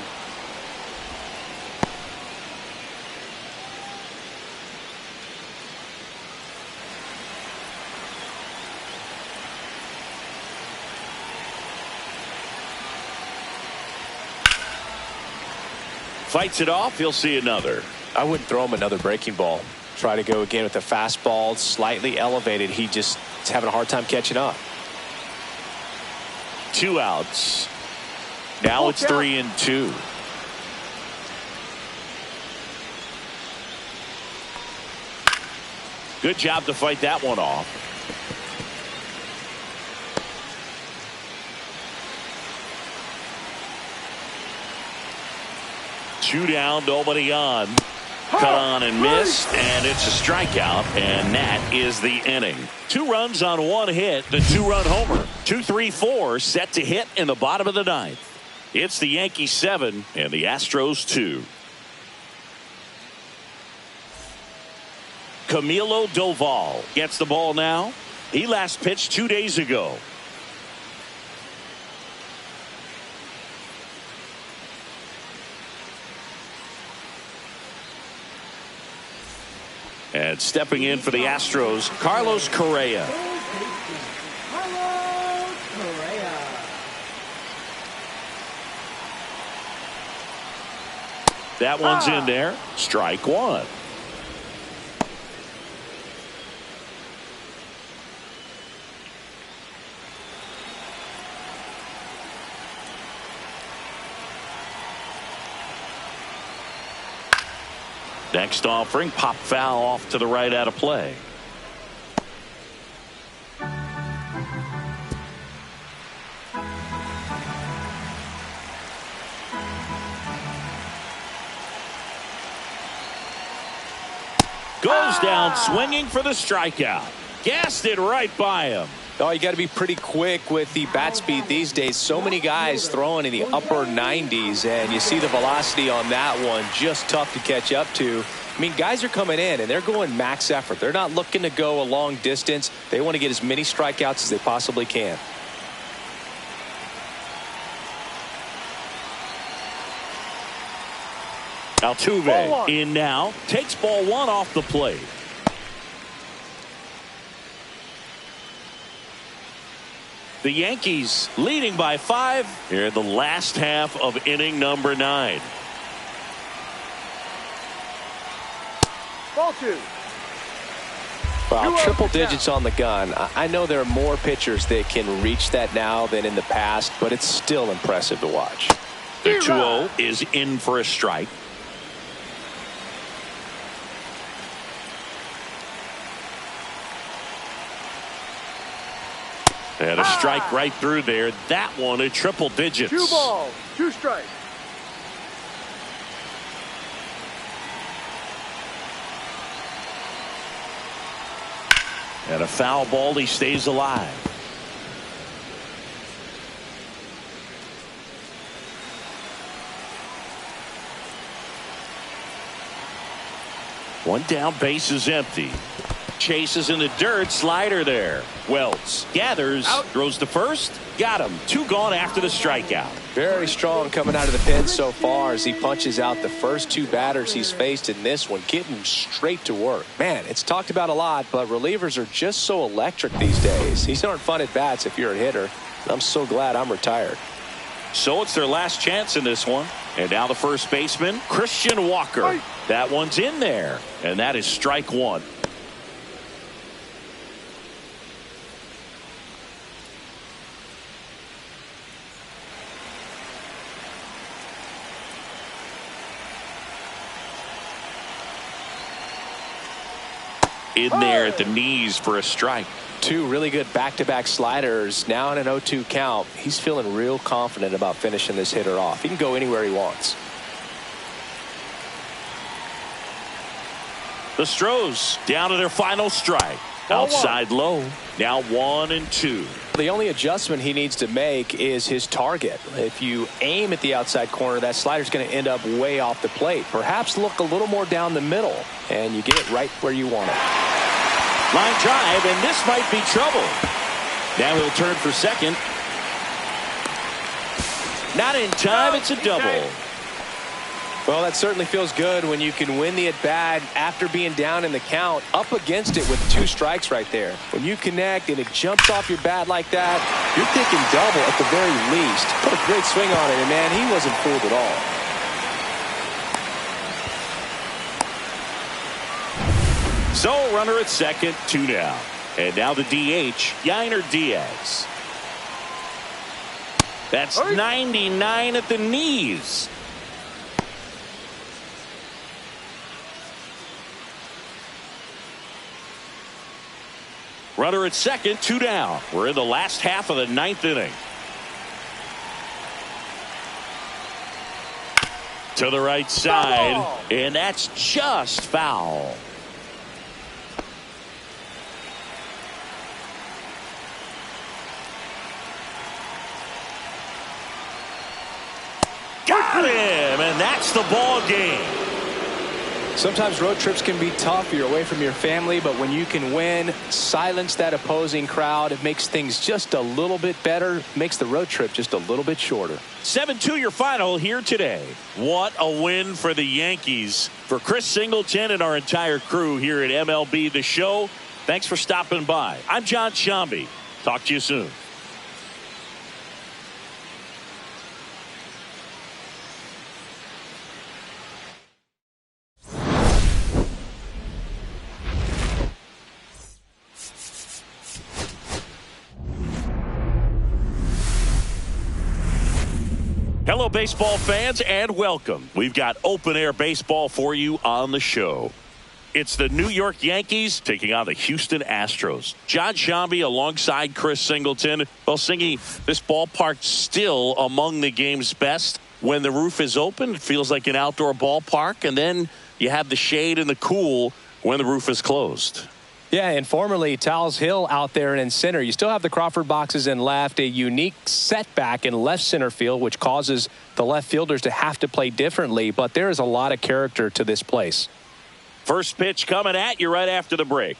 Fights it off. He'll see another. I wouldn't throw him another breaking ball. Try to go again with the fastball, slightly elevated. He just is having a hard time catching up. 2 outs. Now it's 3-2. Good job to fight that one off. Two down, nobody on. Cut on and missed, and it's a strikeout, and that is the inning. 2 runs on 1 hit, the 2-run homer. 2-3-4 set to hit in the bottom of the 9th. It's the Yankees 7 and the Astros 2. Camilo Doval gets the ball now. He last pitched 2 days ago. And stepping in for the Astros, Carlos Correa. That one's in there. Strike 1. Next offering, pop foul off to the right out of play. Goes down swinging for the strikeout. Gassed it right by him. Oh, you got to be pretty quick with the bat speed these days. So many guys throwing in the upper 90s, and you see the velocity on that one. Just tough to catch up to. I mean, guys are coming in, and they're going max effort. They're not looking to go a long distance. They want to get as many strikeouts as they possibly can. Altuve in now. Takes ball one off the plate. The Yankees leading by 5 here in the last half of inning number 9. Ball 2. Wow, triple digits on the gun. I know there are more pitchers that can reach that now than in the past, but it's still impressive to watch. The 2-0 is in for a strike. And a strike right through there. That one a triple digits. 2 balls, 2 strikes. And a foul ball. He stays alive. One down, base is empty. Chases in the dirt, slider there. Wells gathers, throws to first, got him. 2 gone after the strikeout. Very strong coming out of the pen so far as he punches out the first 2 batters he's faced in this one, getting straight to work. Man, it's talked about a lot, but relievers are just so electric these days. These aren't fun at bats if you're a hitter. I'm so glad I'm retired. So it's their last chance in this one. And now the first baseman, Christian Walker. That one's in there, and that is strike 1. In there at the knees for a strike. 2 really good back-to-back sliders. Now in an 0-2 count. He's feeling real confident about finishing this hitter off. He can go anywhere he wants. The Astros down to their final strike. Outside low. Now 1-2. The only adjustment he needs to make is his target. If you aim at the outside corner, that slider's going to end up way off the plate. Perhaps look a little more down the middle, and you get it right where you want it. Line drive, and this might be trouble. Now he'll turn for second. Not in time. It's a double. Well, that certainly feels good when you can win the at-bat after being down in the count, up against it with 2 strikes right there. When you connect and it jumps off your bat like that, you're thinking double at the very least. Put a great swing on it, and man, he wasn't fooled at all. So runner at second, 2 down. And now the DH, Yainer Diaz. That's 99 at the knees. Runner at second, 2 down. We're in the last half of the 9th inning. To the right side, and that's just foul. Got him, and that's the ball game. Sometimes road trips can be tough. You're away from your family, but when you can win, silence that opposing crowd, it makes things just a little bit better, makes the road trip just a little bit shorter. 7-2 your final here today. What a win for the Yankees. For Chris Singleton and our entire crew here at MLB The Show, thanks for stopping by. I'm John Shambi. Talk to you soon. Hello, baseball fans, and welcome. We've got open-air baseball for you on the show. It's the New York Yankees taking on the Houston Astros. John Shambi alongside Chris Singleton. Well, Singy, this ballpark's still among the game's best. When the roof is open, it feels like an outdoor ballpark, and then you have the shade and the cool when the roof is closed. Yeah, and formerly Towles Hill out there in center. You still have the Crawford boxes in left, a unique setback in left center field, which causes the left fielders to have to play differently. But there is a lot of character to this place. First pitch coming at you right after the break.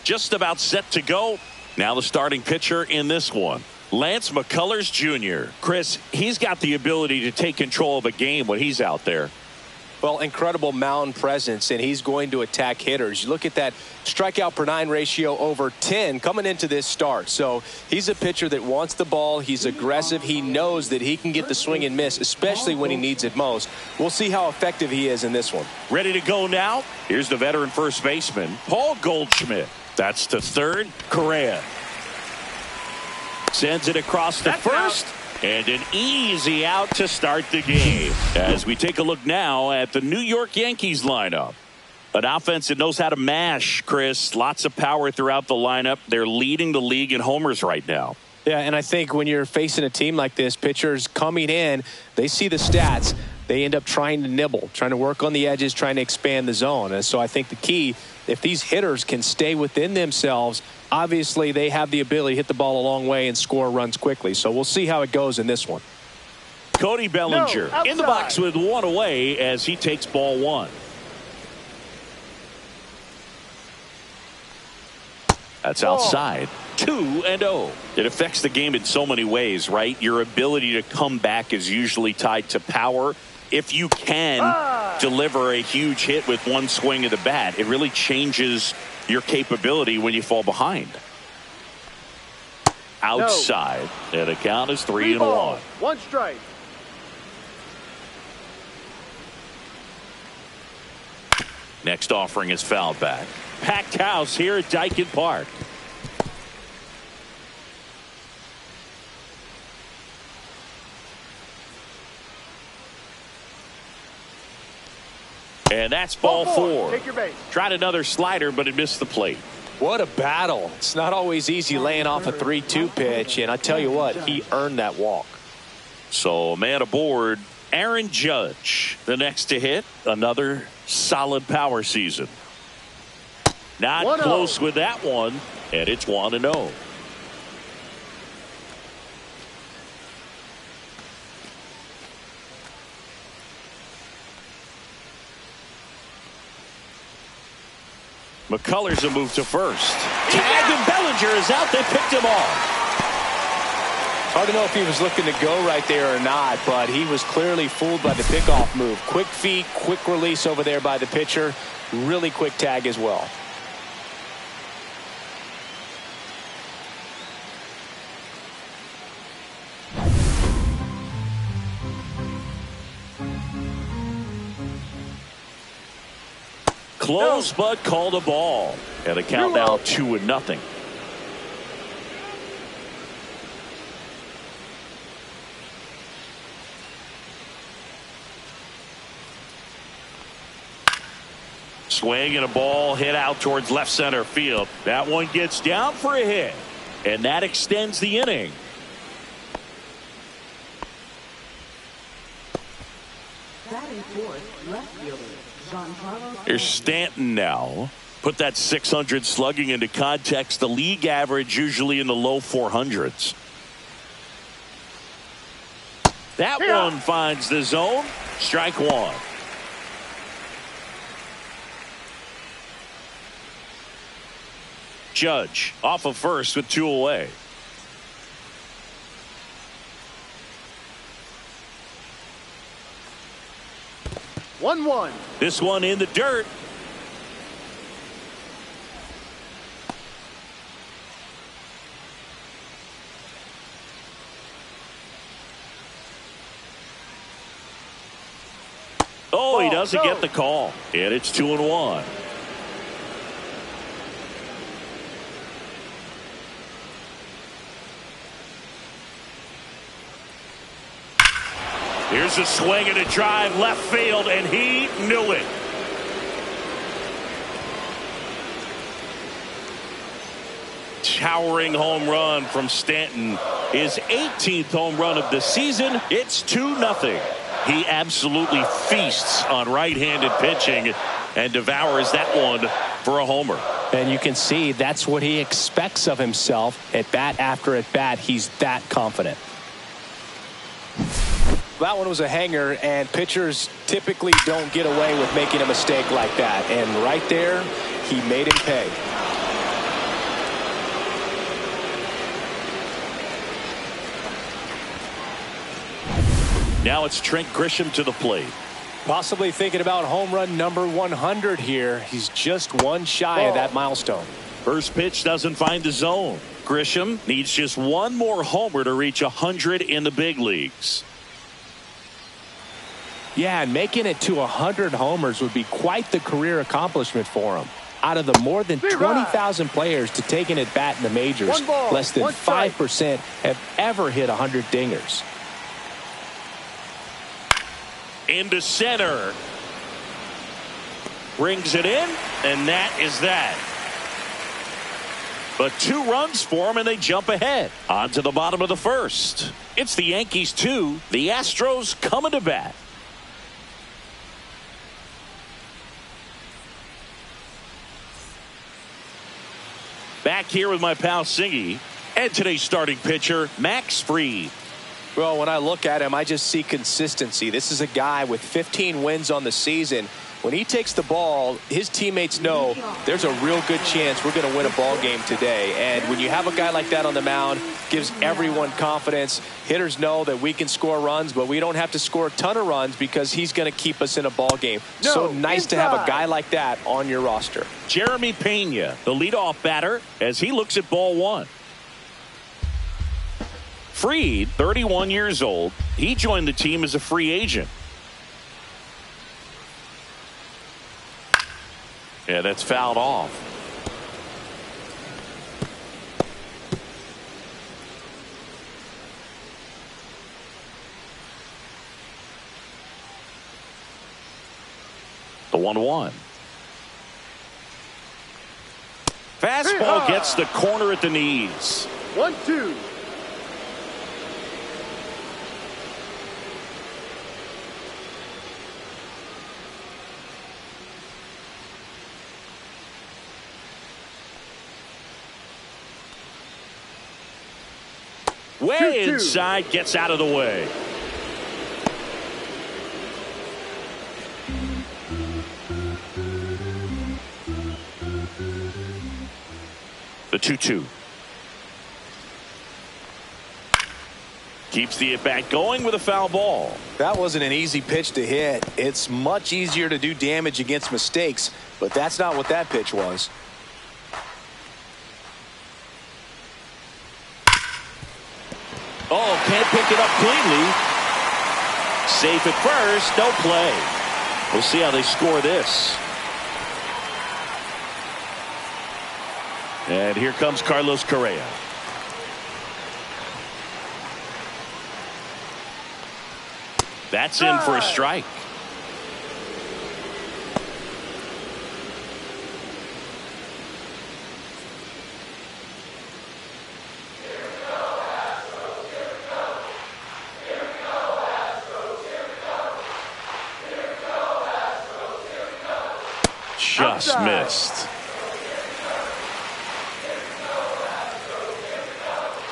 Just about set to go. Now the starting pitcher in this one, Lance McCullers Jr. Chris, he's got the ability to take control of a game when he's out there. Well, incredible mound presence, and he's going to attack hitters. You look at that strikeout per 9 ratio over 10 coming into this start. So he's a pitcher that wants the ball. He's aggressive. He knows that he can get the swing and miss, especially when he needs it most. We'll see how effective he is in this one. Ready to go now. Here's the veteran first baseman, Paul Goldschmidt. That's to third. Correa sends it across the first. And an easy out to start the game. As we take a look now at the New York Yankees lineup. An offense that knows how to mash, Chris. Lots of power throughout the lineup. They're leading the league in homers right now. Yeah, and I think when you're facing a team like this, pitchers coming in, they see the stats. They end up trying to nibble, trying to work on the edges, trying to expand the zone. And so I think the key, if these hitters can stay within themselves, obviously they have the ability to hit the ball a long way and score runs quickly. So we'll see how it goes in this one. Cody Bellinger in the box with one away as he takes ball one. That's outside. 2-0. It affects the game in so many ways, right? Your ability to come back is usually tied to power. If you can deliver a huge hit with one swing of the bat, it really changes your capability when you fall behind. Outside. And the count is 3-1. 1 strike. Next offering is fouled back. Packed house here at Daikin Park. And that's ball 4. Take your base. Tried another slider, but it missed the plate. What a battle. It's not always easy laying off a 3-2 pitch, and I tell you what, he earned that walk. So man aboard, Aaron Judge. The next to hit, another solid power season. Not 1-0. close with that one, and it's 1-0. McCullers a move to first. Tag and Bellinger is out. They picked him off. Hard to know if he was looking to go right there or not, but he was clearly fooled by the pickoff move. Quick feet, quick release over there by the pitcher. Really quick tag as well. Close, but called a ball. And the count now 2-0. Swing and a ball hit out towards left center field. That one gets down for a hit. And that extends the inning. Batting fourth, left fielder. Here's Stanton now. Put that 600 slugging into context. The league average usually in the low 400s. That one finds the zone. Strike one. Judge off of first with 2 away. 1-1. This one in the dirt. Oh, he doesn't get the call. And it's 2-1. Here's a swing and a drive left field, and he knew it. Towering home run from Stanton. His 18th home run of the season. It's 2-0. He absolutely feasts on right-handed pitching and devours that one for a homer. And you can see that's what he expects of himself at bat after at bat. He's that confident. That one was a hanger, and pitchers typically don't get away with making a mistake like that. And right there, he made him pay. Now it's Trent Grisham to the plate. Possibly thinking about home run number 100 here. He's just one shy of that milestone. First pitch doesn't find the zone. Grisham needs just one more homer to reach 100 in the big leagues. Yeah, and making it to 100 homers would be quite the career accomplishment for him. Out of the more than 20,000 players to take an at-bat in the majors, less than 5% have ever hit 100 dingers. Into center. Brings it in, and that is that. But 2 runs for him, and they jump ahead. On to the bottom of the first. It's the Yankees 2, the Astros coming to bat. Back here with my pal Singy, and today's starting pitcher, Max Fried. Well, when I look at him, I just see consistency. This is a guy with 15 wins on the season. When he takes the ball, his teammates know there's a real good chance we're going to win a ball game today. And when you have a guy like that on the mound, gives everyone confidence. Hitters know that we can score runs, but we don't have to score a ton of runs because he's going to keep us in a ball game. So nice to have a guy like that on your roster. Jeremy Pena, the leadoff batter, as he looks at ball one. Fried, 31 years old. He joined the team as a free agent. Yeah, that's fouled off. The 1-1. Fastball gets the corner at the knees. 1-2. Way inside, gets out of the way. The 2-2. Keeps the at-bat going with a foul ball. That wasn't an easy pitch to hit. It's much easier to do damage against mistakes, but that's not what that pitch was. Oh, can't pick it up cleanly. Safe at first, no play. We'll see how they score this. And here comes Carlos Correa. That's in for a strike. Just missed.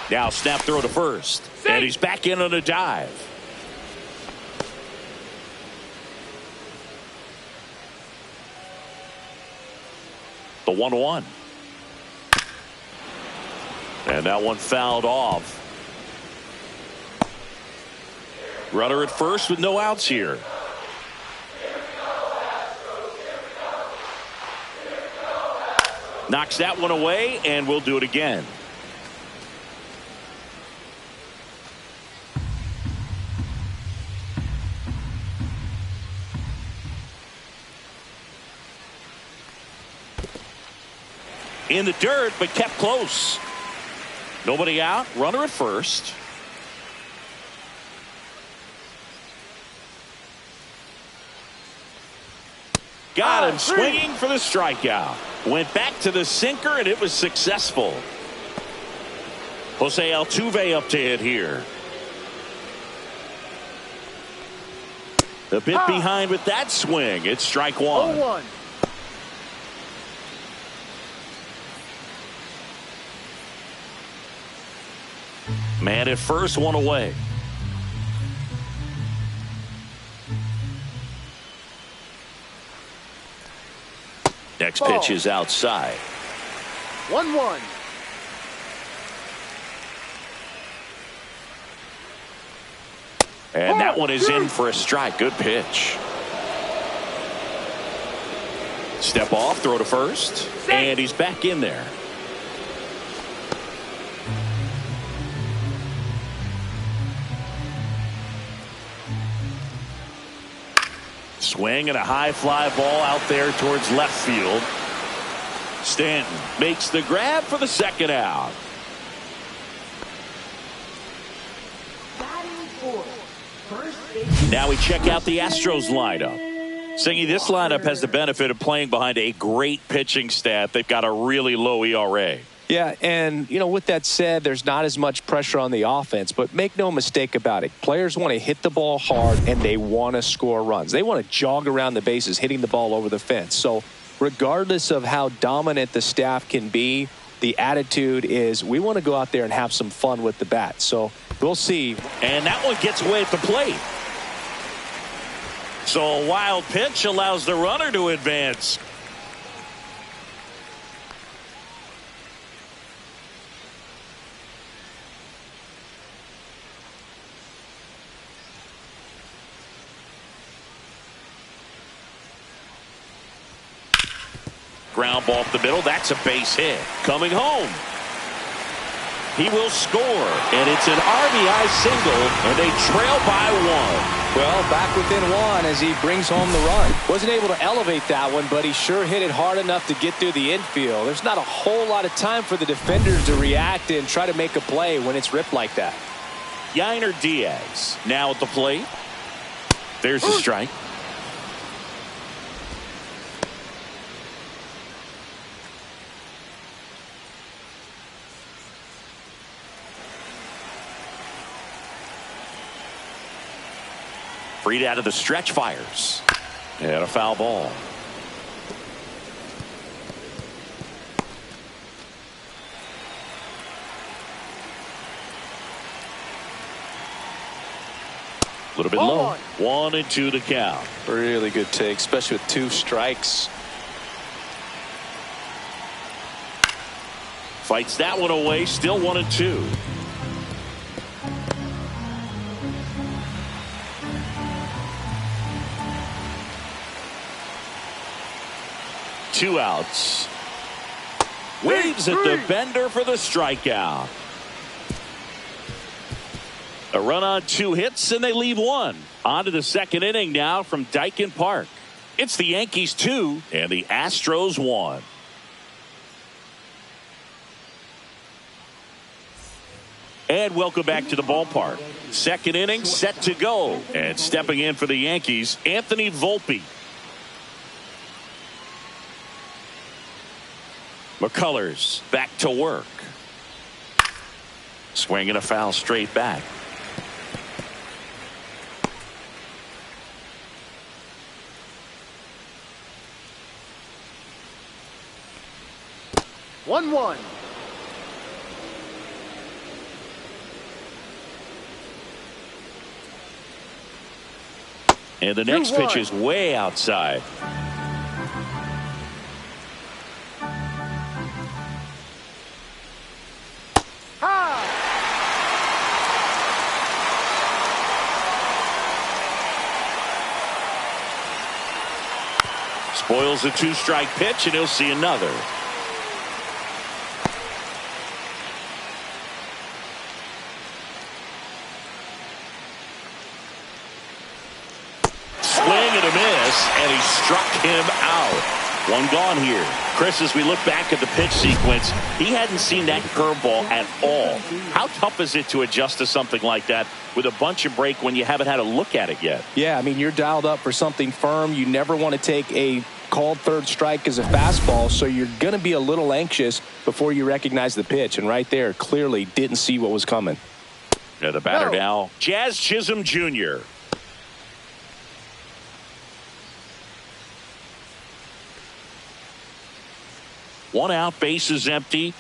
Now snap throw to first. And he's back in on a dive. The 1-1. And that one fouled off. Runner at first with no outs here. Knocks that one away, and we'll do it again. In the dirt, but kept close. Nobody out. Runner at first. Got him swinging for the strikeout. Went back to the sinker, and it was successful. Jose Altuve up to hit here. A bit behind with that swing. It's strike one. 0-1. Man at first, one away. Next pitch is outside. 1-1. And that one is in for a strike. Good pitch. Step off, throw to first. And he's back in there. Swing and a high fly ball out there towards left field. Stanton makes the grab for the second out. Now we check out the Astros lineup. Singy, this lineup has the benefit of playing behind a great pitching staff. They've got a really low ERA. Yeah, and, you know, with that said, there's not as much pressure on the offense, but make no mistake about it. Players want to hit the ball hard, and they want to score runs. They want to jog around the bases, hitting the ball over the fence. So regardless of how dominant the staff can be, the attitude is we want to go out there and have some fun with the bat. So we'll see. And that one gets away at the plate. So a wild pitch allows the runner to advance. Ground ball up the middle. That's a base hit. Coming home. He will score. And it's an RBI single. And they trail by one. Well, back within one as he brings home the run. Wasn't able to elevate that one, but he sure hit it hard enough to get through the infield. There's not a whole lot of time for the defenders to react and try to make a play when it's ripped like that. Yainer Diaz now at the plate. There's a strike. Freed out of the stretch, fires. And a foul ball. A little bit low. 1-2 to count. Really good take, especially with 2 strikes. Fights that one away. Still 1-2. Two outs. Waves at the bender for the strikeout. A run on 2 hits and they leave one. On to the second inning now from Dyken Park. It's the Yankees 2 and the Astros 1. And welcome back to the ballpark. Second inning set to go. And stepping in for the Yankees, Anthony Volpe. McCullers back to work. Swinging a foul straight back. One. And the next pitch is way outside. Spoils a 2-strike pitch, and he'll see another. Swing and a miss, and he struck him out. One gone here. Chris, as we look back at the pitch sequence, he hadn't seen that curveball at all. How tough is it to adjust to something like that with a bunch of break when you haven't had a look at it yet? Yeah, I mean, you're dialed up for something firm. You never want to take a called third strike is a fastball, so you're going to be a little anxious before you recognize the pitch. And right there, clearly didn't see what was coming. Yeah, the batter now, Jazz Chisholm Jr. One out, base is empty.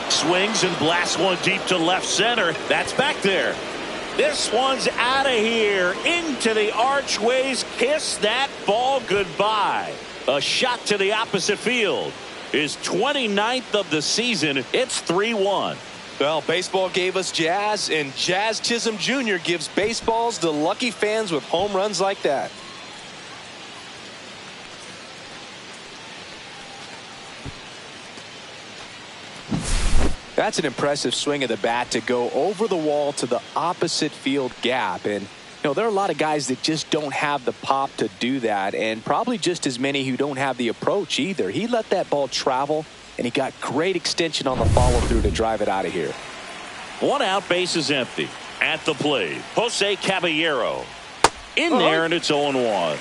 Swings and blasts one deep to left center. That's back there. This one's out of here. Into the archways. Kiss that ball goodbye. A shot to the opposite field. His 29th of the season. It's 3-1. Well, baseball gave us Jazz, and Jazz Chisholm Jr. gives baseballs to lucky fans with home runs like that. That's an impressive swing of the bat to go over the wall to the opposite field gap. And, there are a lot of guys that just don't have the pop to do that, and probably just as many who don't have the approach either. He let that ball travel, and he got great extension on the follow-through to drive it out of here. One out, base is empty. At the plate, Jose Caballero. In there, and it's 0-1.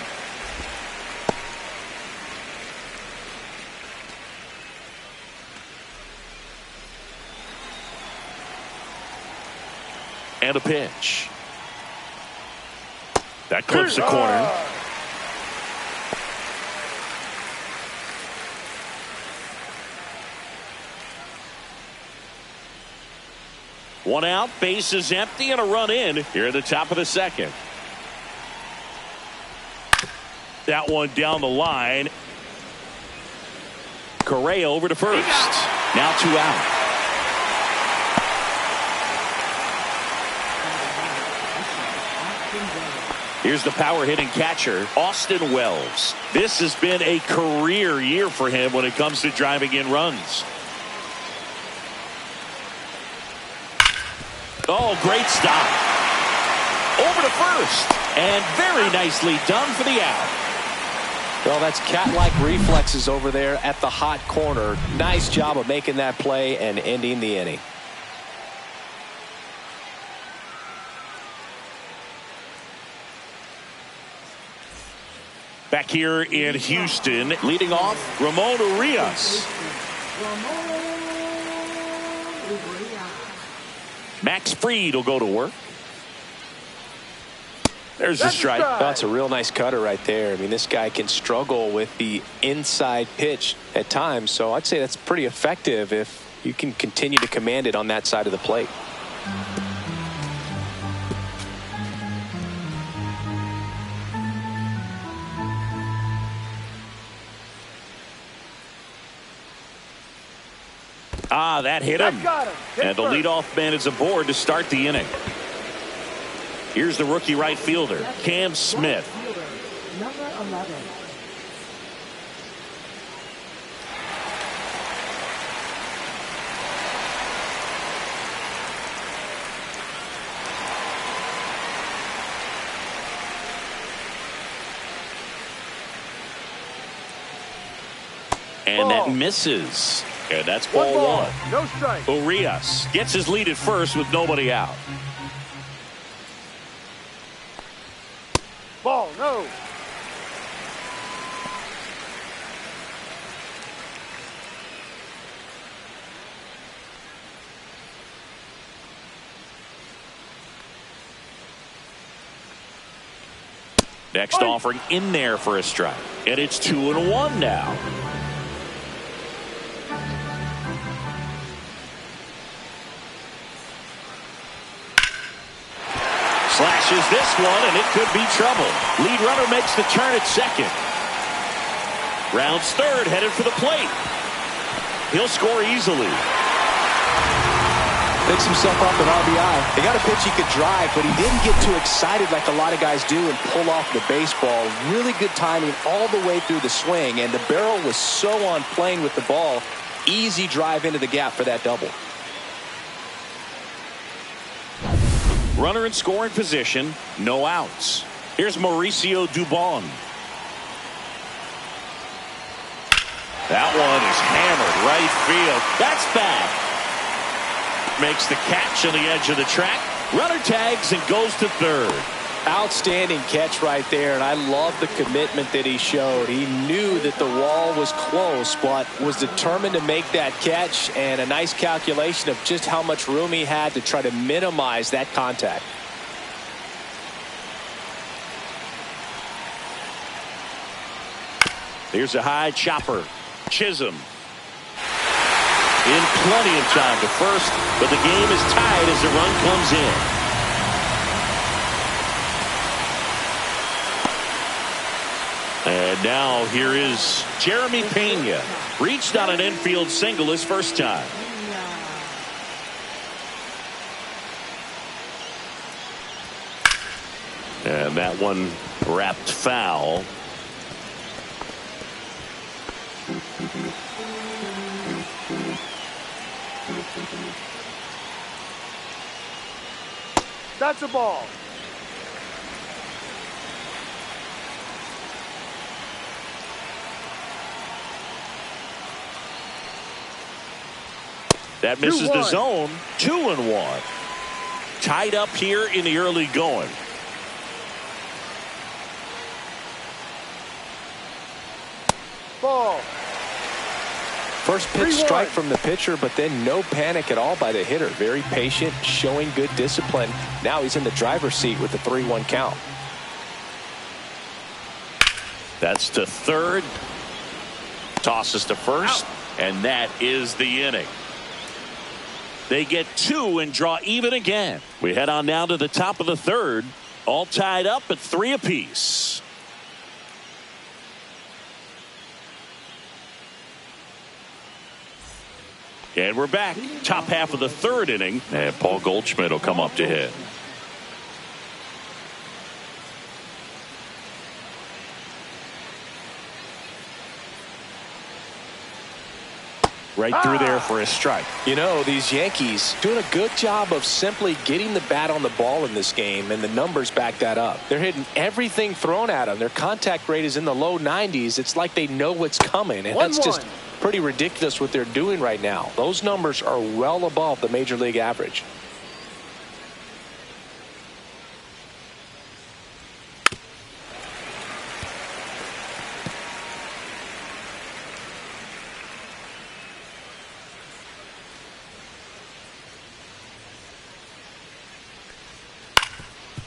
And a pitch. That clips the corner. One out, base is empty, and a run in here at the top of the second. That one down the line. Correa over to first. Now 2 out. Here's the power hitting catcher, Austin Wells. This has been a career year for him when it comes to driving in runs. Oh, great stop. Over to first. And very nicely done for the out. Well, that's cat-like reflexes over there at the hot corner. Nice job of making that play and ending the inning. Back here in Houston, leading off, Ramon Urias. Max Fried will go to work. There's the strike. That's a real nice cutter right there. I mean, this guy can struggle with the inside pitch at times, so I'd say that's pretty effective if you can continue to command it on that side of the plate. That hit him. And the leadoff man is aboard to start the inning. Here's the rookie right fielder, Cam Smith. Number 11. And that misses. And that's ball one. No strike. Urias gets his lead at first with nobody out. Ball, no. Next offering in there for a strike. And it's 2-1 now. Slashes this one, and it could be trouble. Lead runner makes the turn at second. Rounds third, headed for the plate. He'll score easily. Picks himself up an RBI. They got a pitch he could drive, but he didn't get too excited like a lot of guys do and pull off the baseball. Really good timing all the way through the swing, and the barrel was so on plane with the ball. Easy drive into the gap for that double. Runner in scoring position, no outs. Here's Mauricio Dubon. That one is hammered right field. That's bad. Makes the catch on the edge of the track. Runner tags and goes to third. Outstanding catch right there, and I love the commitment that he showed. He knew that the wall was close, but was determined to make that catch, and a nice calculation of just how much room he had to try to minimize that contact. Here's a high chopper. Chisholm in plenty of time to first, but the game is tied as the run comes in. And now here is Jeremy Pena. Reached on an infield single his first time. And that one wrapped foul. That's a ball. That misses the zone. 2-1. Tied up here in the early going. Ball. First pitch strike from the pitcher, but then no panic at all by the hitter. Very patient, showing good discipline. Now he's in the driver's seat with the 3-1 count. That's to third. Tosses to first. And that is the inning. They get 2 and draw even again. We head on now to the top of the third. All tied up at 3 apiece. And we're back. Top half of the third inning. And Paul Goldschmidt will come up to hit. Right through there for a strike. You know, these Yankees doing a good job of simply getting the bat on the ball in this game, and the numbers back that up. They're hitting everything thrown at them. Their contact rate is in the low 90s. It's like they know what's coming, and that's just pretty ridiculous what they're doing right now. Those numbers are well above the major league average.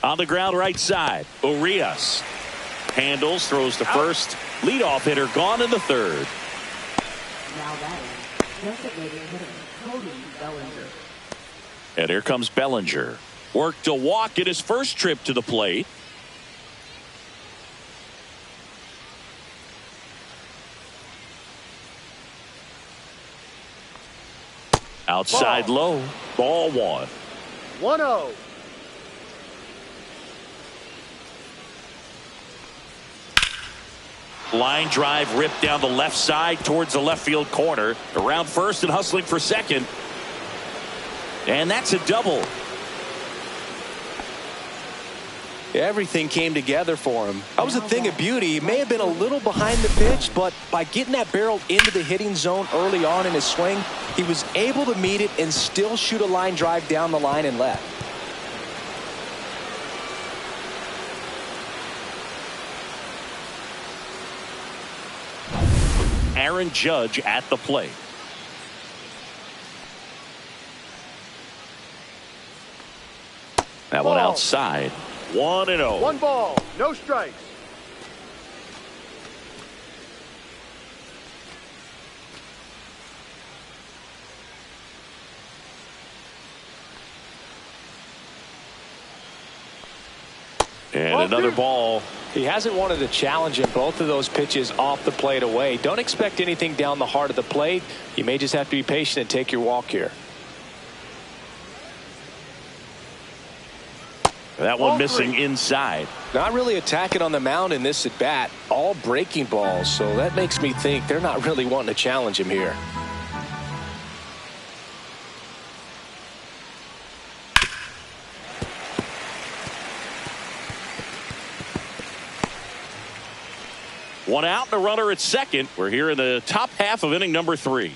On the ground right side, Urias handles, throws to first. Leadoff hitter gone in the third. Now batting, designated hitter Cody Bellinger. And here comes Bellinger. Worked a walk in his first trip to the plate. Outside low, ball 1. 1-0. Line drive ripped down the left side towards the left field corner. Around first and hustling for second. And that's a double. Everything came together for him. That was a thing of beauty. He may have been a little behind the pitch, but by getting that barrel into the hitting zone early on in his swing, he was able to meet it and still shoot a line drive down the line and left. Aaron Judge at the plate. That one outside. 1-0. 1 ball, no strikes. And another ball. He hasn't wanted to challenge in both of those pitches off the plate away. Don't expect anything down the heart of the plate. You may just have to be patient and take your walk here. That one missing inside. Not really attacking on the mound in this at bat. All breaking balls. So that makes me think they're not really wanting to challenge him here. One out and a runner at second. We're here in the top half of inning number 3.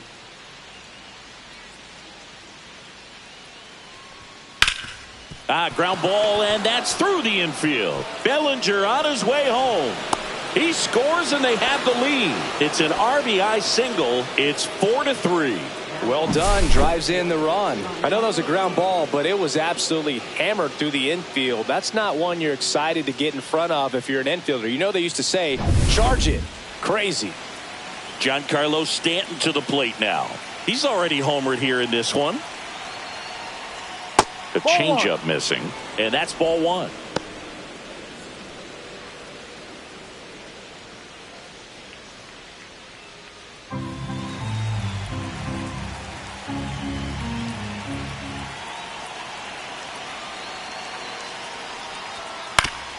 Ground ball, and that's through the infield. Bellinger on his way home. He scores, and they have the lead. It's an RBI single. It's 4-3. Well done. Drives in the run. I know that was a ground ball, but it was absolutely hammered through the infield. That's not one you're excited to get in front of if you're an infielder. You know they used to say, charge it. Crazy. Giancarlo Stanton to the plate now. He's already homered here in this one. A changeup missing, and that's ball one.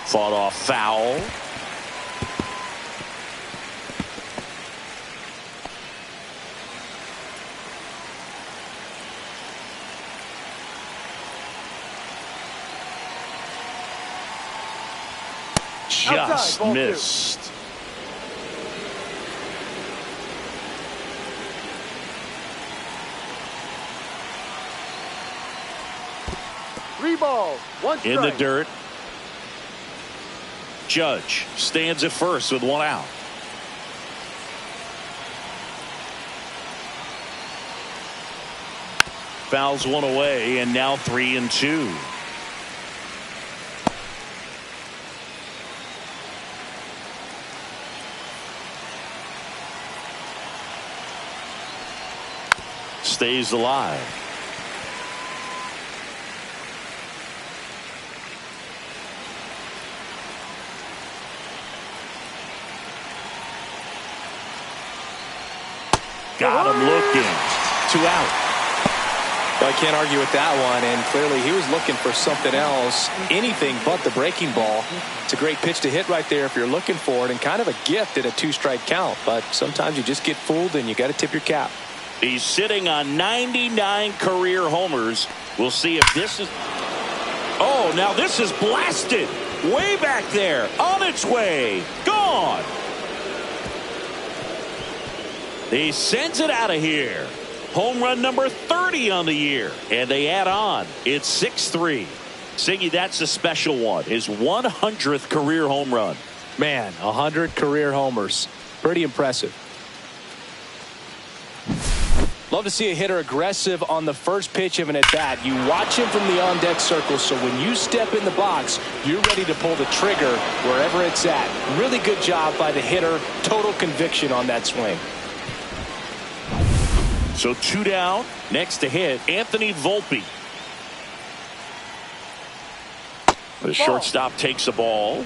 Fought off foul. Just missed. Three balls, one strike. In the dirt. Judge stands at first with one out. Fouls one away, and now 3-2. Stays alive. Got him looking. 2 out. Well, I can't argue with that one, and clearly he was looking for something else, anything but the breaking ball. It's a great pitch to hit right there if you're looking for it, and kind of a gift at a 2-strike count, but sometimes you just get fooled and you got to tip your cap. He's sitting on 99 career homers. We'll see if this is... Oh, now this is blasted. Way back there. On its way. Gone. He sends it out of here. Home run number 30 on the year. And they add on. It's 6-3. Siggy, that's a special one. His 100th career home run. Man, 100 career homers. Pretty impressive. Love to see a hitter aggressive on the first pitch of an at-bat. You watch him from the on-deck circle, so when you step in the box, you're ready to pull the trigger wherever it's at. Really good job by the hitter. Total conviction on that swing. So 2 down. Next to hit, Anthony Volpe. The shortstop takes the ball.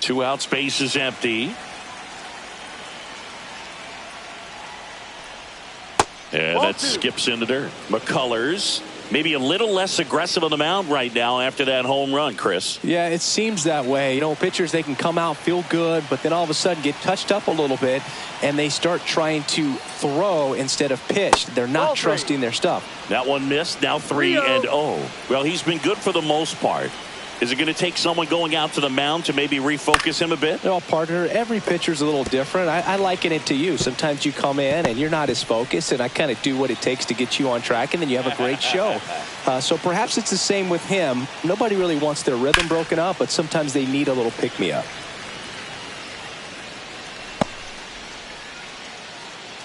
Two out, space is empty. And that skips in the dirt. McCullers maybe a little less aggressive on the mound right now after that home run, Chris. Yeah, it seems that way. You know, pitchers, they can come out, feel good, but then all of a sudden get touched up a little bit, and they start trying to throw instead of pitch. They're not trusting their stuff. That one missed. Now 3-0. Well, he's been good for the most part. Is it going to take someone going out to the mound to maybe refocus him a bit? No, partner, every pitcher's a little different. I liken it to you. Sometimes you come in and you're not as focused, and I kind of do what it takes to get you on track, and then you have a great show. So perhaps it's the same with him. Nobody really wants their rhythm broken up, but sometimes they need a little pick-me-up.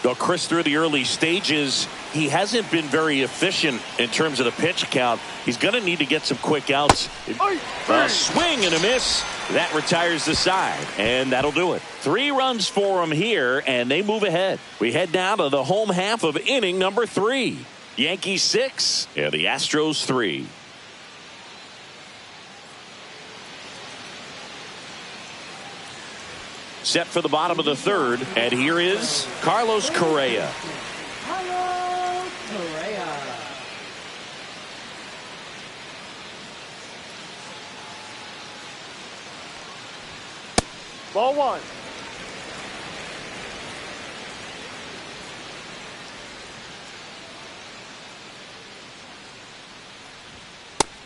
Well, Chris, through the early stages, he hasn't been very efficient in terms of the pitch count. He's going to need to get some quick outs. A swing and a miss. That retires the side, and that'll do it. 3 runs for him here, and they move ahead. We head now to the home half of inning number 3. Yankees 6, and the Astros 3. Set for the bottom of the 3rd, and here is Carlos Correa. Carlos Correa. Ball 1.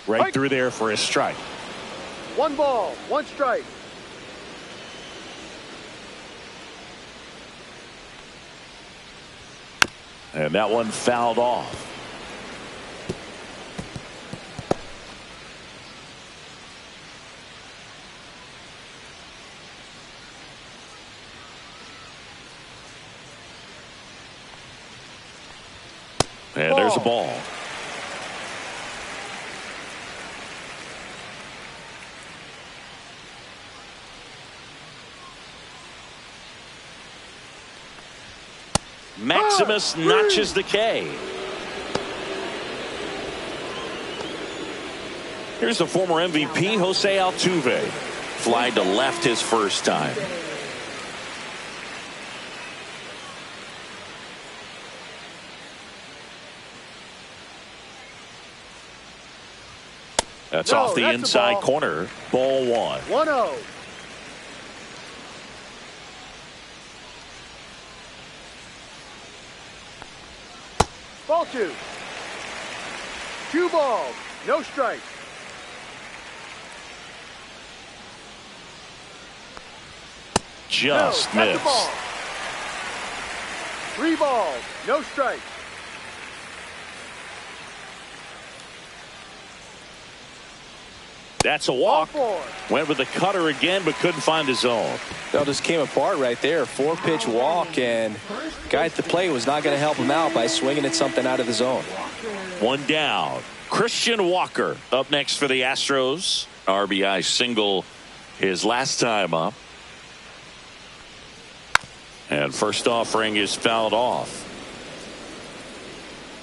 Right through there for a strike. 1 ball, 1 strike. And that one fouled off. And there's a ball. Maximus notches the K. Here's the former MVP, Jose Altuve. Flied to left his first time. That's off the inside corner. Ball one. 1-0. Ball two. 2 balls. No strikes. Just no, missed. Ball. 3 balls. No strikes. That's a walk. Went with the cutter again, but couldn't find his zone. That just came apart right there. 4-pitch walk, and guy at the plate was not going to help him out by swinging at something out of the zone. One down. Christian Walker up next for the Astros. RBI single his last time up. And first offering is fouled off.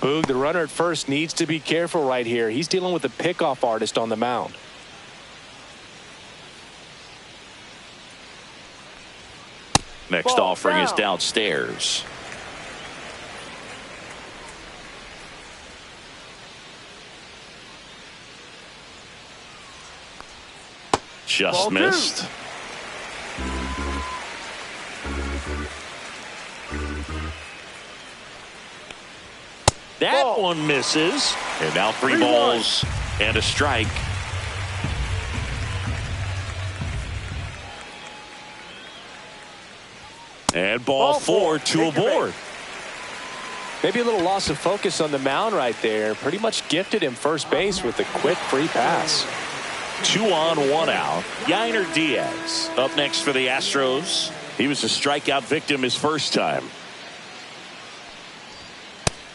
Boog, the runner at first needs to be careful right here. He's dealing with a pickoff artist on the mound. Next offering is downstairs. Just missed. That one misses. And now 3 balls and a strike. And ball 4, 2 aboard. Maybe a little loss of focus on the mound right there. Pretty much gifted him first base with a quick free pass. 2 on, 1 out. Yainer Diaz up next for the Astros. He was a strikeout victim his first time.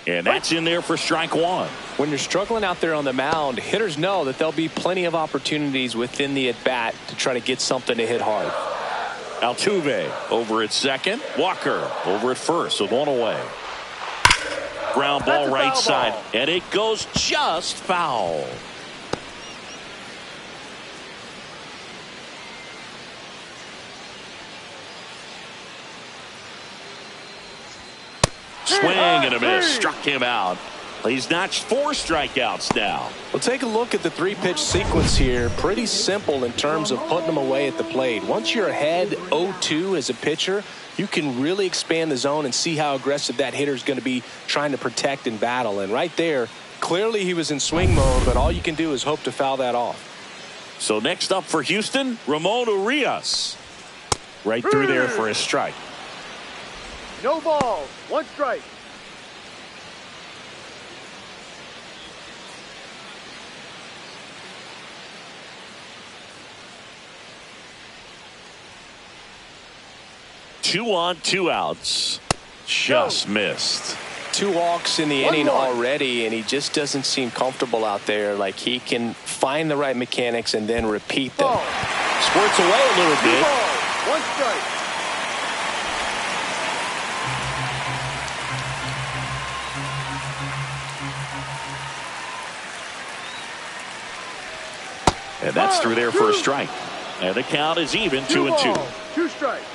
And that's in there for strike 1. When you're struggling out there on the mound, hitters know that there'll be plenty of opportunities within the at-bat to try to get something to hit hard. Altuve over at second. Walker over at first with 1 away. Ground ball right side. And it goes just foul. Swing and a miss. Struck him out. He's notched 4 strikeouts now. Well, take a look at the 3-pitch sequence here. Pretty simple in terms of putting them away at the plate. Once you're ahead 0-2 as a pitcher, you can really expand the zone and see how aggressive that hitter is going to be trying to protect and battle. And right there, clearly he was in swing mode, but all you can do is hope to foul that off. So next up for Houston, Ramon Urias. Right through there for a strike. No balls. 1 strike. Two on, 2 outs. Just missed. 2 walks in the inning already, and he just doesn't seem comfortable out there. Like he can find the right mechanics and then repeat them. Squirts away a little bit. 1 strike. And that's through there for a strike. And the count is even 2-2. 2 strikes.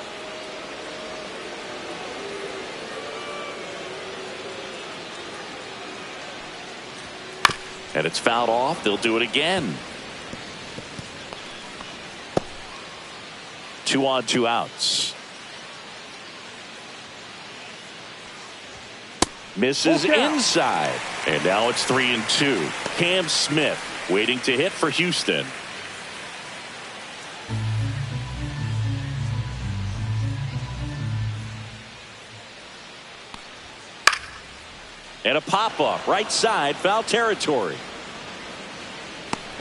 And it's fouled off. They'll do it again. 2 on, 2 outs. Misses inside. And now it's 3-2. Cam Smith waiting to hit for Houston. And a pop-up right side, foul territory.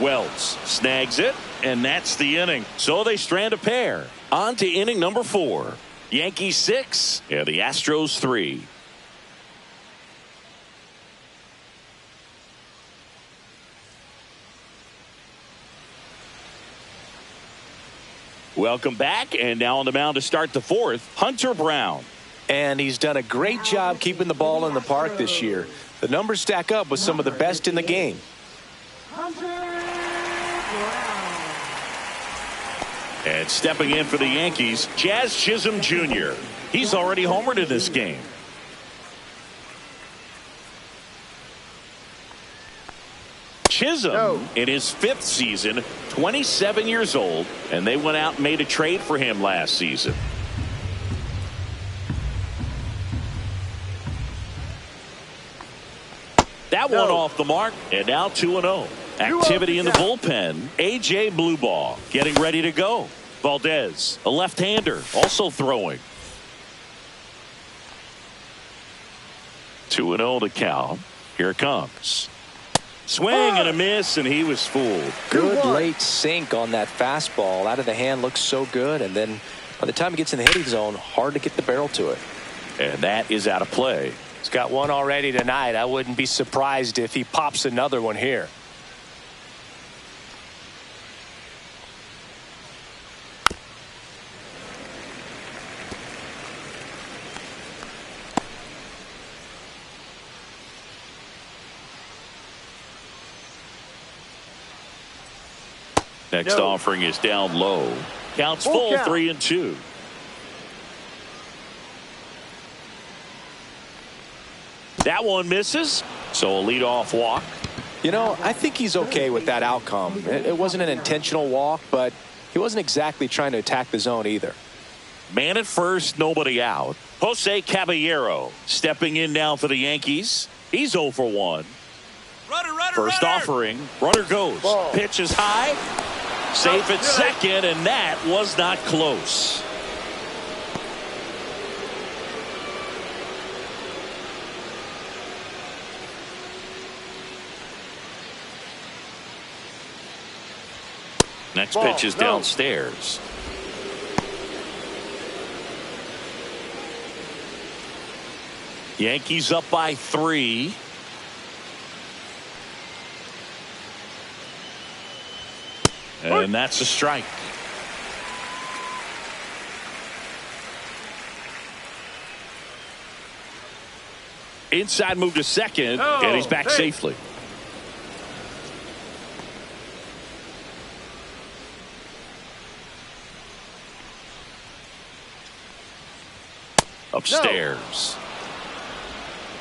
Wells snags it, and that's the inning. So they strand a pair. On to inning number 4. Yankees 6 and the Astros 3. Welcome back, and now on the mound to start the 4th, Hunter Brown. And he's done a great job keeping the ball in the park this year. The numbers stack up with some of the best in the game. And stepping in for the Yankees, Jazz Chisholm Jr. He's already homered in this game. Chisholm in his 5th season, 27 years old, and they went out and made a trade for him last season. That one off the mark, and now 2-0. Activity in the bullpen. A.J. Blueball getting ready to go. Valdez, a left-hander, also throwing. 2-0 to count. Here it comes. Swing and a miss, and he was fooled. Good late sink on that fastball. Out of the hand, looks so good, and then by the time it gets in the hitting zone, hard to get the barrel to it. And that is out of play. He's got one already tonight. I wouldn't be surprised if he pops another one here. Next offering is down low. Counts full, 3-2. That one misses, so a leadoff walk. You know, I think he's okay with that outcome. It wasn't an intentional walk, but he wasn't exactly trying to attack the zone either. Man at first, nobody out. Jose Caballero stepping in now for the Yankees. He's 0 for 1. First offering, runner goes. Pitch is high. Safe at second, and that was not close. Next pitch is downstairs. Yankees up by 3. And that's a strike. Inside move to second, and he's back safely. Upstairs.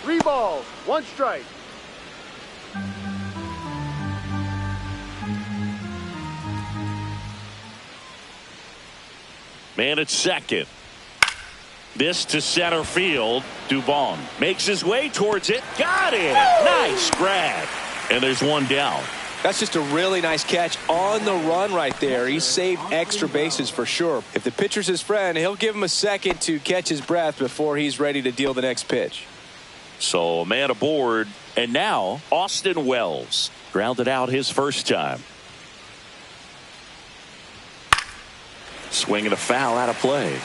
3 balls, 1 strike. Man at second. This to center field. Dubon makes his way towards it. Got it. Nice grab. And there's one down. That's just a really nice catch on the run right there. He saved extra bases for sure. If the pitcher's his friend, he'll give him a second to catch his breath before he's ready to deal the next pitch. So a man aboard. And now Austin Wells grounded out his first time. Swing and a foul out of play.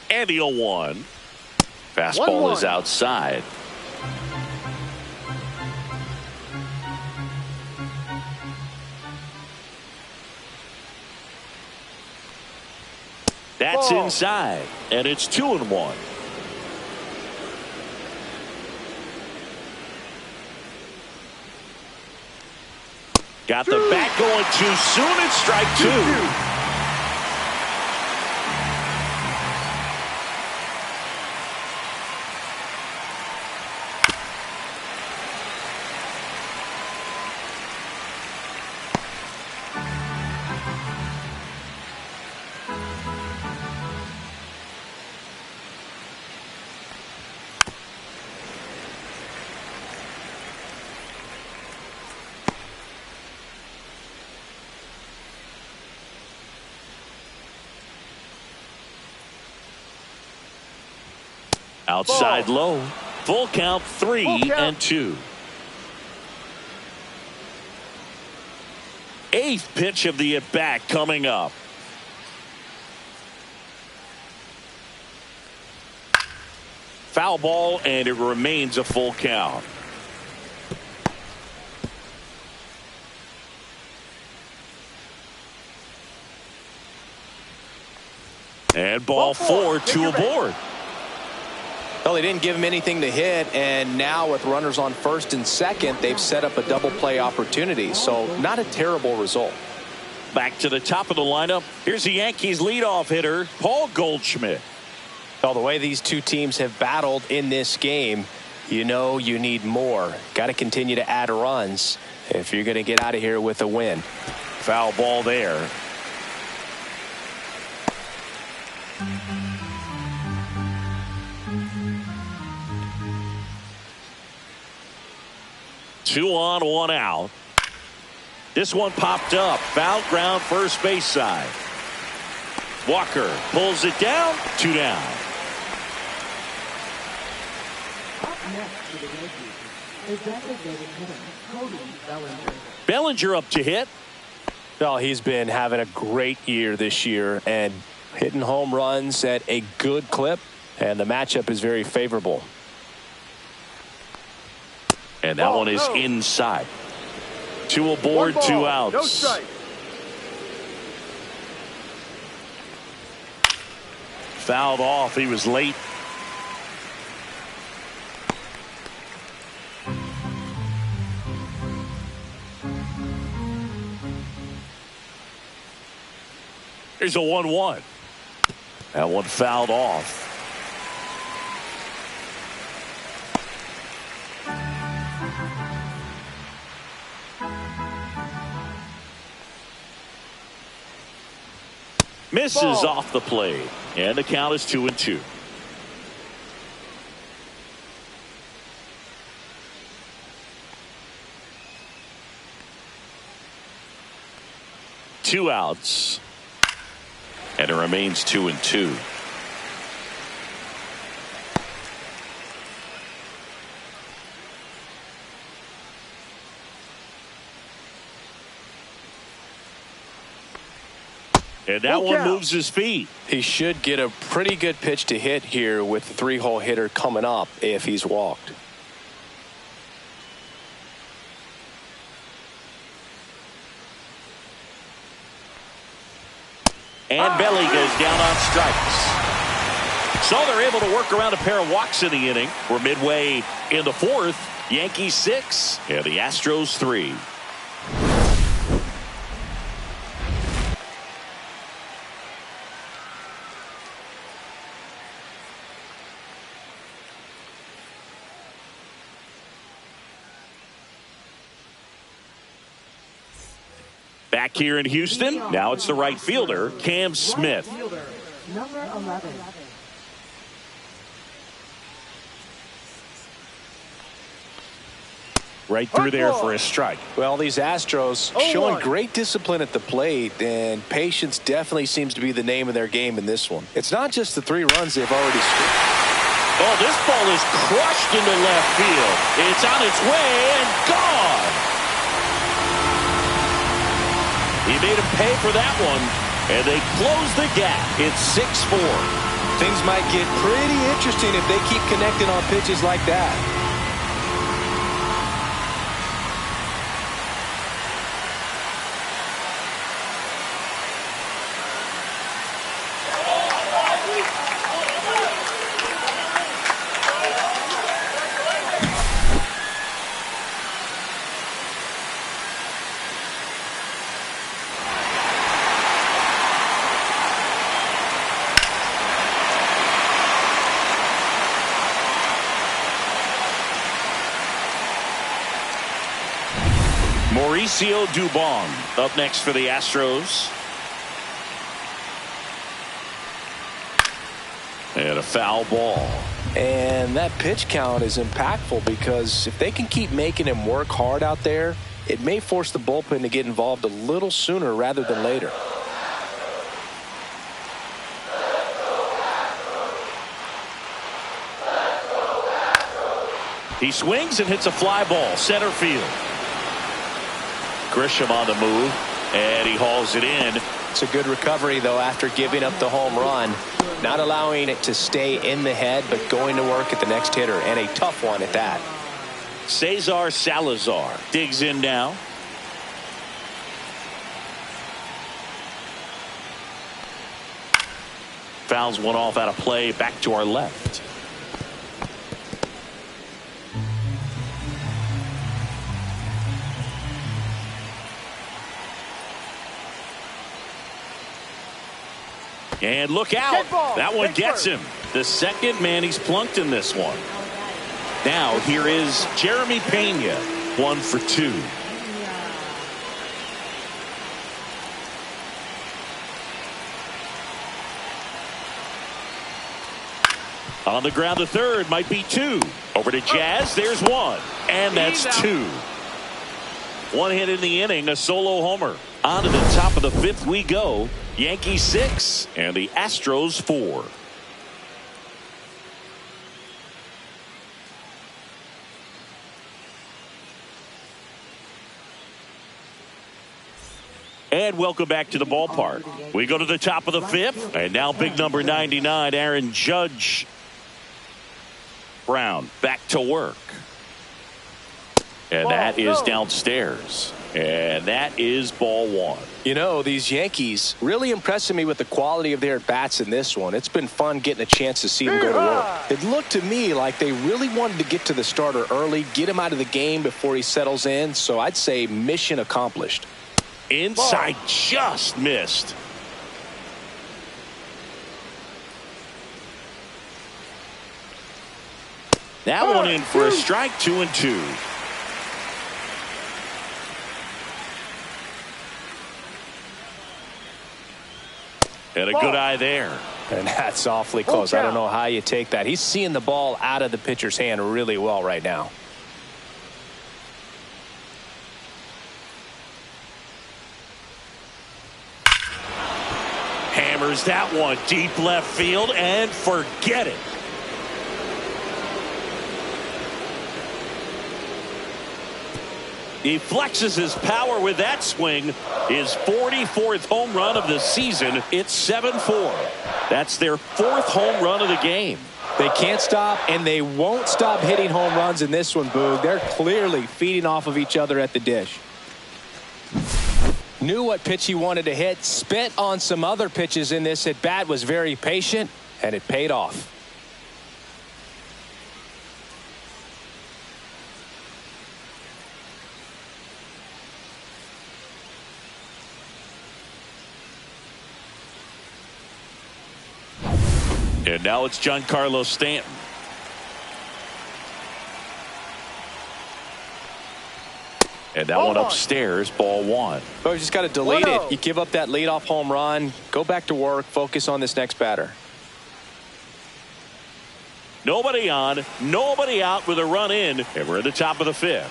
And the 0-1. Fastball is outside. That's inside, and it's 2-1. Got the bat going too soon. It's strike 2. Outside low. Full count, 3-2. Eighth pitch of the at-bat coming up. Foul ball, and it remains a full count. And ball 4, 2 aboard. Well, they didn't give him anything to hit, and now with runners on first and second, they've set up a double play opportunity. So not a terrible result. Back to the top of the lineup. Here's the Yankees leadoff hitter, Paul Goldschmidt. Well, the way these two teams have battled in this game, you know you need more. Got to continue to add runs if you're going to get out of here with a win. Foul ball there. Two on, one out. This one popped up. Foul ground, first base side. Walker pulls it down. 2 down. Up next for the Yankees is designated hitter Cody Bellinger. Bellinger up to hit. Well, he's been having a great year this year and hitting home runs at a good clip, and the matchup is very favorable. And that one is inside. 2 aboard, 2 outs. No strike. Fouled off. He was late. Here's a 1-1. That one fouled off. Misses off the plate, and the count is 2-2. Two outs, and it remains 2-2. And that one moves his feet. He should get a pretty good pitch to hit here with the 3-hole hitter coming up if he's walked. And Belly goes down on strikes. So they're able to work around a pair of walks in the inning. We're midway in the fourth. Yankees 6 and the Astros 3. Back here in Houston, now it's the right fielder, Cam Smith. Number 11. Right through there for a strike. Well, these Astros showing great discipline at the plate, and patience definitely seems to be the name of their game in this one. It's not just the 3 runs they've already scored. Oh, this ball is crushed into left field. It's on its way and gone. He made him pay for that one, and they close the gap. It's 6-4. Things might get pretty interesting if they keep connecting on pitches like that. Mauricio Dubon up next for the Astros. And a foul ball. And that pitch count is impactful because if they can keep making him work hard out there, it may force the bullpen to get involved a little sooner rather than later. He swings and hits a fly ball center field. Grisham on the move, and he hauls it in. It's a good recovery, though, after giving up the home run. Not allowing it to stay in the head, but going to work at the next hitter, and a tough one at that. Cesar Salazar digs in now. Fouls one off out of play, back to our left. And look out. That one gets him. The second man he's plunked in this one. Now here is Jeremy Pena, 1 for 2. On the ground to third, might be 2. Over to Jazz, there's 1. And that's 2. 1 hit in the inning, a solo homer. On to the top of the 5th we go. Yankees 6 and the Astros 4. And welcome back to the ballpark. We go to the top of the 5th, and now big number 99, Aaron Judge. Brown back to work. And that is downstairs. And that is ball 1. You know, these Yankees really impressing me with the quality of their at-bats in this one. It's been fun getting a chance to see them go to work. It looked to me like they really wanted to get to the starter early, get him out of the game before he settles in. So I'd say mission accomplished. Inside, just missed. That one in for a strike, 2-2. And a good eye there. And that's awfully close. I don't know how you take that. He's seeing the ball out of the pitcher's hand really well right now. Hammers that one deep left field and forget it. He flexes his power with that swing. His 44th home run of the season. It's 7-4. That's their 4th home run of the game. They can't stop, and they won't stop hitting home runs in this one, Boog. They're clearly feeding off of each other at the dish. Knew what pitch he wanted to hit. Spit on some other pitches in this at bat. Was very patient, and it paid off. And now it's Giancarlo Stanton. And that one upstairs, ball 1. Oh, you just got to delete it. You give up that leadoff home run. Go back to work. Focus on this next batter. Nobody on, nobody out with a run in. And we're at the top of the 5th.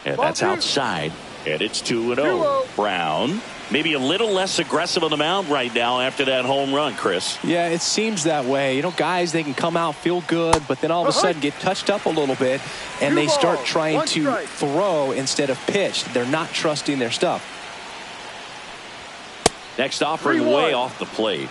And that's outside. And it's 2-0. Brown. Maybe a little less aggressive on the mound right now after that home run, Chris. Yeah, it seems that way. You know, guys, they can come out, feel good, but then all of a sudden get touched up a little bit, and they start trying to throw instead of pitch. They're not trusting their stuff. Next offering way off the plate.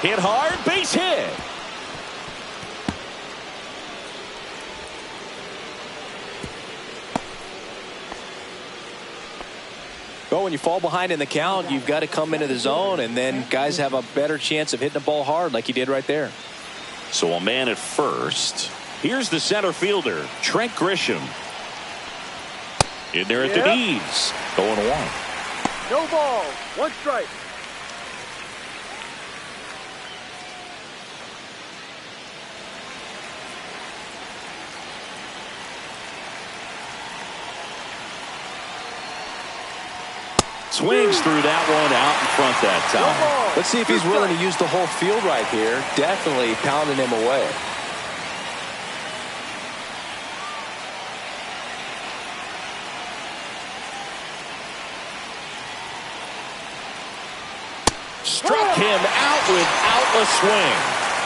Hit hard, base hit. Well, when you fall behind in the count, you've got to come into the zone, and then guys have a better chance of hitting the ball hard like he did right there. So a man at first. Here's the center fielder, Trent Grisham. In there at the knees. 0-1. No ball. 1 strike. Swings through that one out in front that time. Let's see if he's willing to use the whole field right here. Definitely pounding him away. him out without a swing.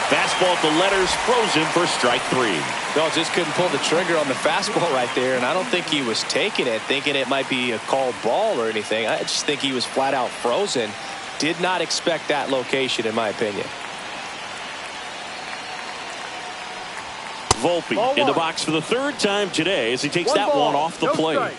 Fastball at the letters, frozen for strike 3. No, just couldn't pull the trigger on the fastball right there, and I don't think he was taking it, thinking it might be a called ball or anything. I just think he was flat out frozen. Did not expect that location, in my opinion. Volpe in the box for the 3rd time today as he takes that one off the plate. Strike.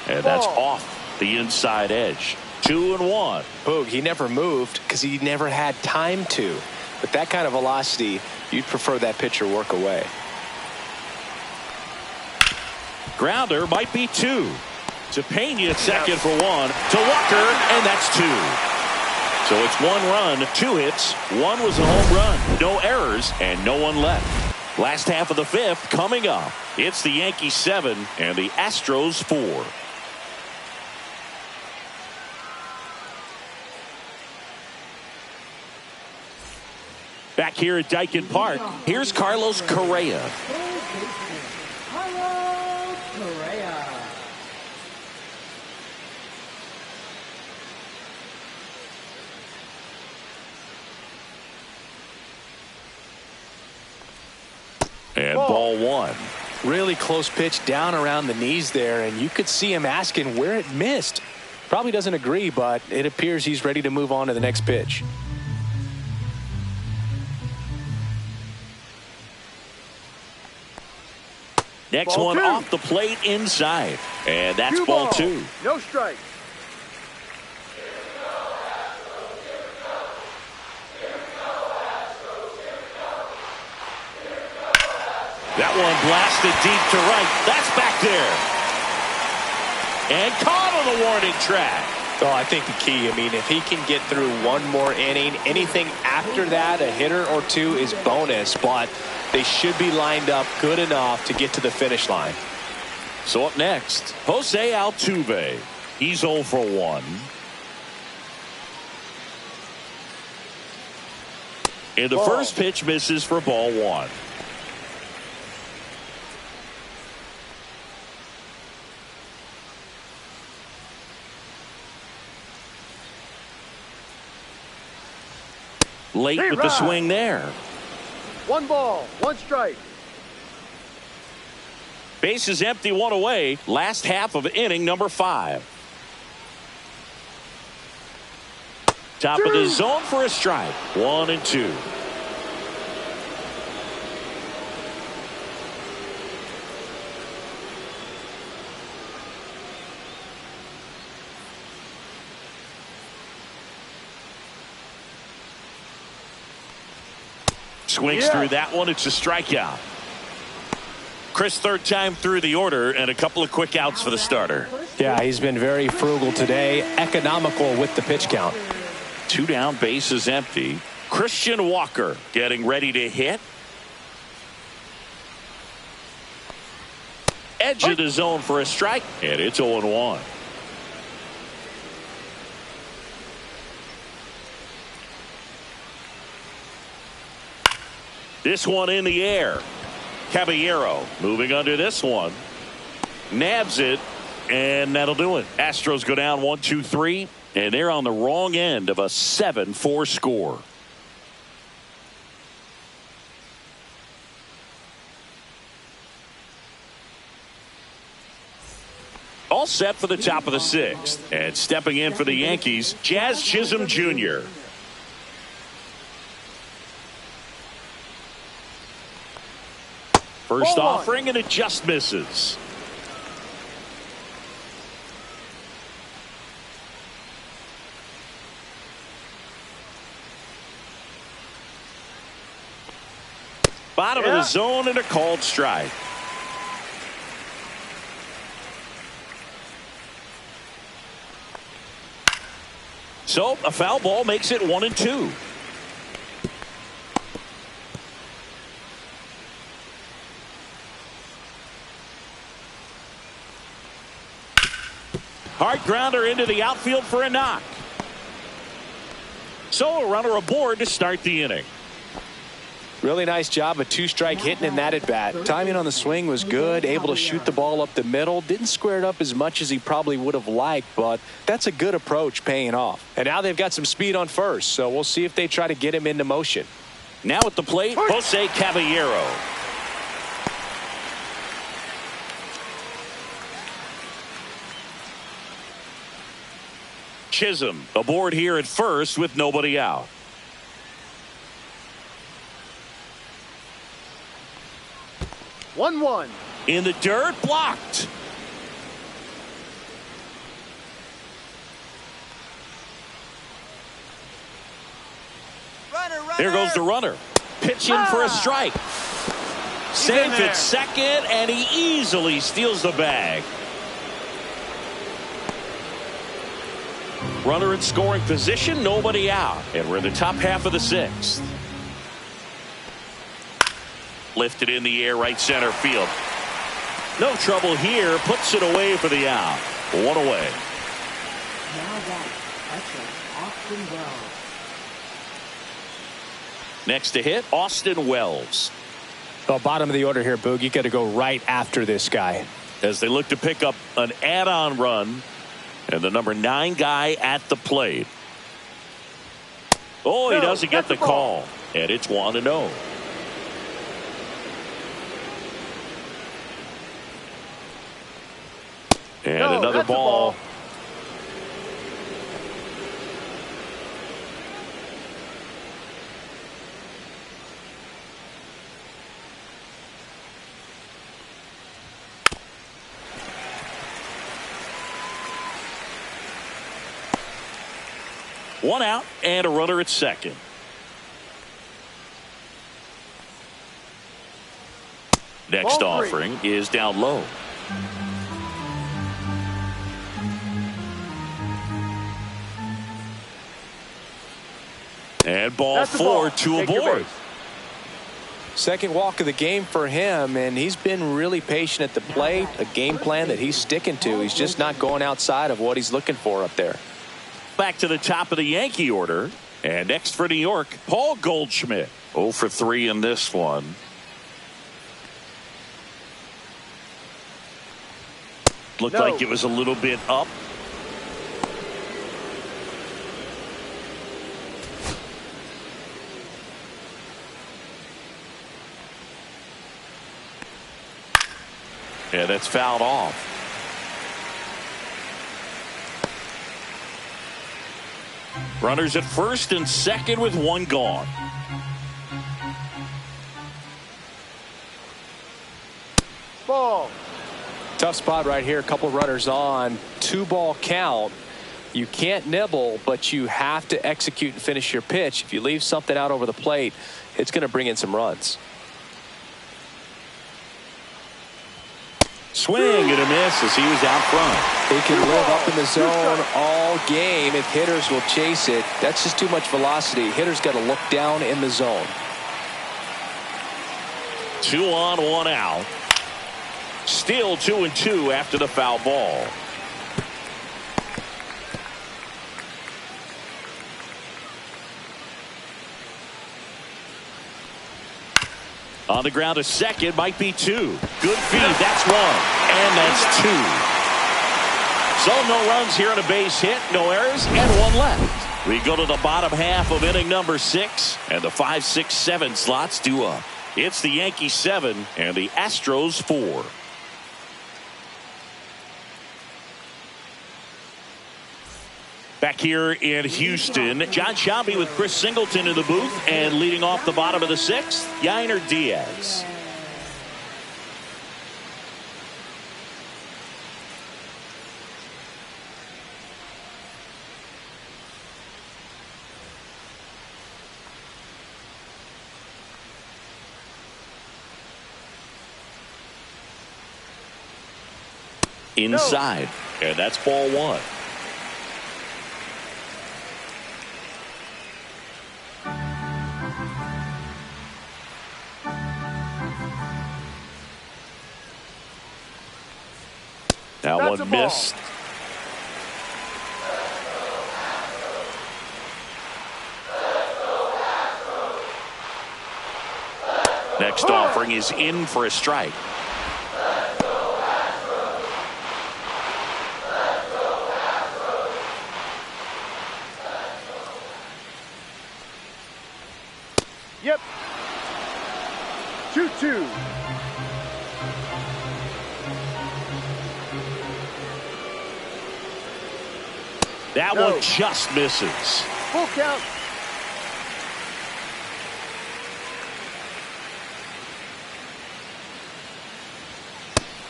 And that's off the inside edge. 2-1. Boog, he never moved because he never had time to. With that kind of velocity, you'd prefer that pitcher work away. Grounder might be 2. To Pena, second for 1. To Walker, and that's 2. So it's 1 run, 2 hits. 1 was a home run. No errors, and no one left. Last half of the 5th coming up. It's the Yankees 7 and the Astros 4. Back here at Dyken Park, here's Carlos Correa. Carlos Correa. And ball 1. Really close pitch down around the knees there, and you could see him asking where it missed. Probably doesn't agree, but it appears he's ready to move on to the next pitch. Next Ball one 2. off the plate inside. And that's Cue ball ball. 2. No strike. That one blasted deep to right. That's back there. And caught on the warning track. Oh, I think the key, I mean, if he can get through one more inning, anything after that, a hitter or 2 is bonus, but they should be lined up good enough to get to the finish line. So up next, Jose Altuve. He's 0 for 1. And the first pitch misses for ball 1. Late with the swing there. 1 ball, 1 strike. Base is empty, 1 away. Last half of inning number 5. Top of the zone for a strike. 1-2. Swings through that one. It's a strikeout. Chris, 3rd time through the order and a couple of quick outs for the starter. Yeah, he's been very frugal today, economical with the pitch count. 2 down, base is empty. Christian Walker getting ready to hit. Edge of the zone for a strike, and it's 0-1. This one in the air. Caballero moving under this one. Nabs it, and that'll do it. Astros go down 1-2-3, and they're on the wrong end of a 7-4 score. All set for the top of the 6th. And stepping in for the Yankees, Jazz Chisholm Jr. First offering, and it just misses. Bottom of the zone and a called strike. So a foul ball makes it 1-2. Hard grounder into the outfield for a knock. So a runner aboard to start the inning. Really nice job, a two-strike hitting in that at bat. Timing on the swing was good, able to shoot the ball up the middle. Didn't square it up as much as he probably would have liked, but that's a good approach paying off. And now they've got some speed on first, so we'll see if they try to get him into motion. Now at the plate, Jose Caballero. Chisholm aboard here at first with nobody out. One. In the dirt, blocked. There goes the runner. Pitch in for a strike. Safe at second, and he easily steals the bag. Runner in scoring position, nobody out. And we're in the top half of the sixth. Lifted in the air, right center field. No trouble here. Puts it away for the out. One away. Now that's catcher Austin Wells. Next to hit, Austin Wells. Well, bottom of the order here, Boog. You got to go right after this guy. As they look to pick up an add-on run. And the number 9 guy at the plate. Oh, he doesn't get the call. And it's 1-0. And another ball. One out and a runner at second. Next offering is down low. And ball 4, 2 aboard. Second walk of the game for him, and he's been really patient at the plate. A game plan that he's sticking to. He's just not going outside of what he's looking for up there. Back to the top of the Yankee order. And next for New York, Paul Goldschmidt. 0 for 3 in this one. Looked like it was a little bit up. And that's fouled off. Runners at first and second with 1 gone. Ball. Tough spot right here. A couple runners on. 2-ball count. You can't nibble, but you have to execute and finish your pitch. If you leave something out over the plate, it's going to bring in some runs. Swing and a miss as he was out front. He can live up in the zone all game if hitters will chase it. That's just too much velocity. Hitters got to look down in the zone. 2 on, 1 out. Still 2-2 after the foul ball. On the ground to second, might be 2. Good feed, that's 1. And that's 2. So no runs here on a base hit, no errors, and 1 left. We go to the bottom half of inning number 6, and the 5, 6, 7 slots due up. It's the Yankees 7 and the Astros 4. Back here in Houston, John Shelby with Chris Singleton in the booth, and leading off the bottom of the 6th, Yainer Diaz. Inside, and that's ball 1. That one missed. Next offering is in for a strike. Yep. 2-2. That one just misses. Full count.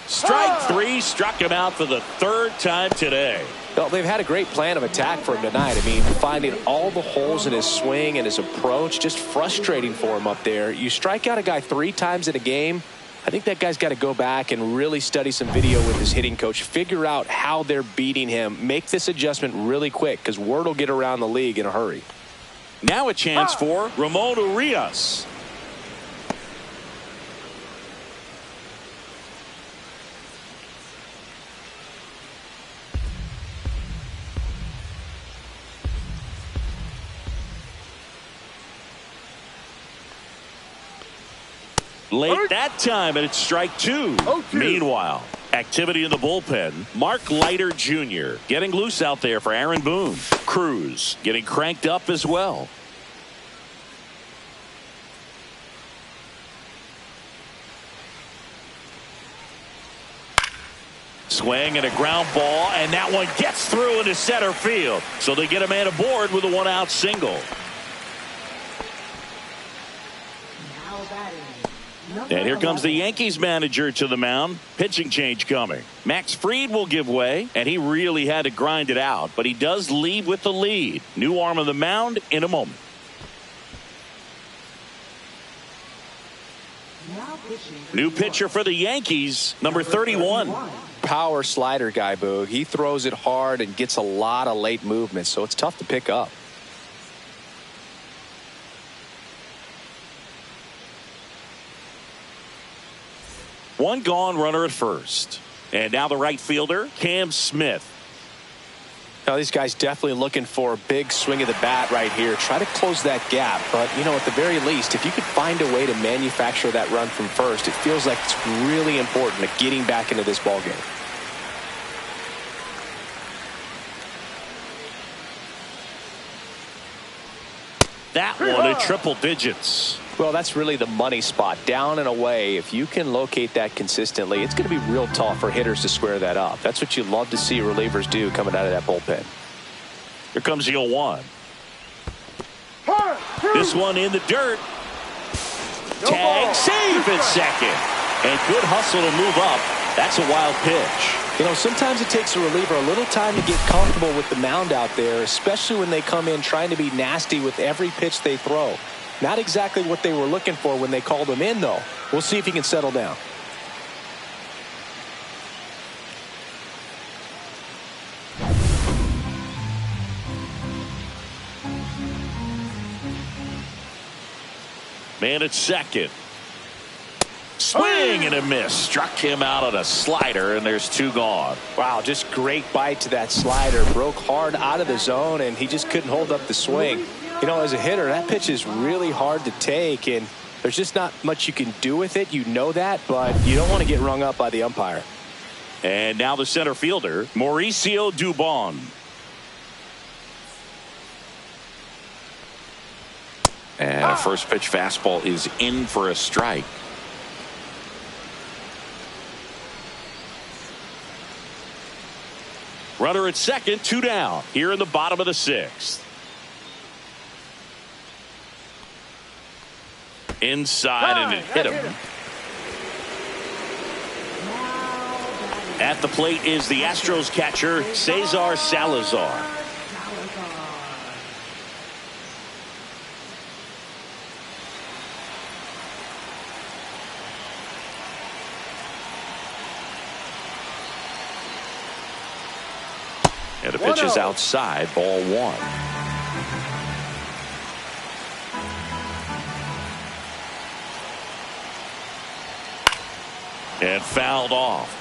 Strike three, struck him out for the third time today. Well, they've had a great plan of attack for him tonight. I mean, finding all the holes in his swing and his approach, just frustrating for him up there. You strike out a guy 3 times in a game, I think that guy's got to go back and really study some video with his hitting coach, figure out how they're beating him, make this adjustment really quick because word will get around the league in a hurry. Now a chance for Ramon Urias. Late that time, and it's strike 2. Meanwhile, activity in the bullpen. Mark Leiter Jr. getting loose out there for Aaron Boone. Cruz getting cranked up as well. Swing and a ground ball, and that one gets through into center field. So they get a man aboard with a 1-out single. And here comes the Yankees manager to the mound. Pitching change coming. Max Fried will give way, and he really had to grind it out, but he does leave with the lead. New arm on the mound in a moment. New pitcher for the Yankees, number 31. Power slider guy, Boog. He throws it hard and gets a lot of late movements, so it's tough to pick up. One gone, runner at first. And now the right fielder, Cam Smith. Now these guys definitely looking for a big swing of the bat right here. Try to close that gap. But, you know, at the very least, if you could find a way to manufacture that run from first, it feels like it's really important to getting back into this ball game. That one at triple digits. Well, that's really the money spot. Down and away. If you can locate that consistently, it's going to be real tough for hitters to square that up. That's what you love to see relievers do coming out of that bullpen. Here comes the 0-1. This one in the dirt. Tag, save at second. And good hustle to move up. That's a wild pitch. You know, sometimes it takes a reliever a little time to get comfortable with the mound out there, especially when they come in trying to be nasty with every pitch they throw. Not exactly what they were looking for when they called him in, though. We'll see if he can settle down. Man at second. Swing and a miss. Struck him out on a slider, and there's 2 gone. Wow, just great bite to that slider. Broke hard out of the zone, and he just couldn't hold up the swing. You know, as a hitter, that pitch is really hard to take, and there's just not much you can do with it. You know that, but you don't want to get rung up by the umpire. And now the center fielder, Mauricio Dubon. And a first pitch fastball is in for a strike. Runner at second, 2 down. Here in the bottom of the 6th. Inside, and it hit him. At the plate is the Astros catcher, Cesar Salazar. And the pitch is outside, ball 1. And fouled off.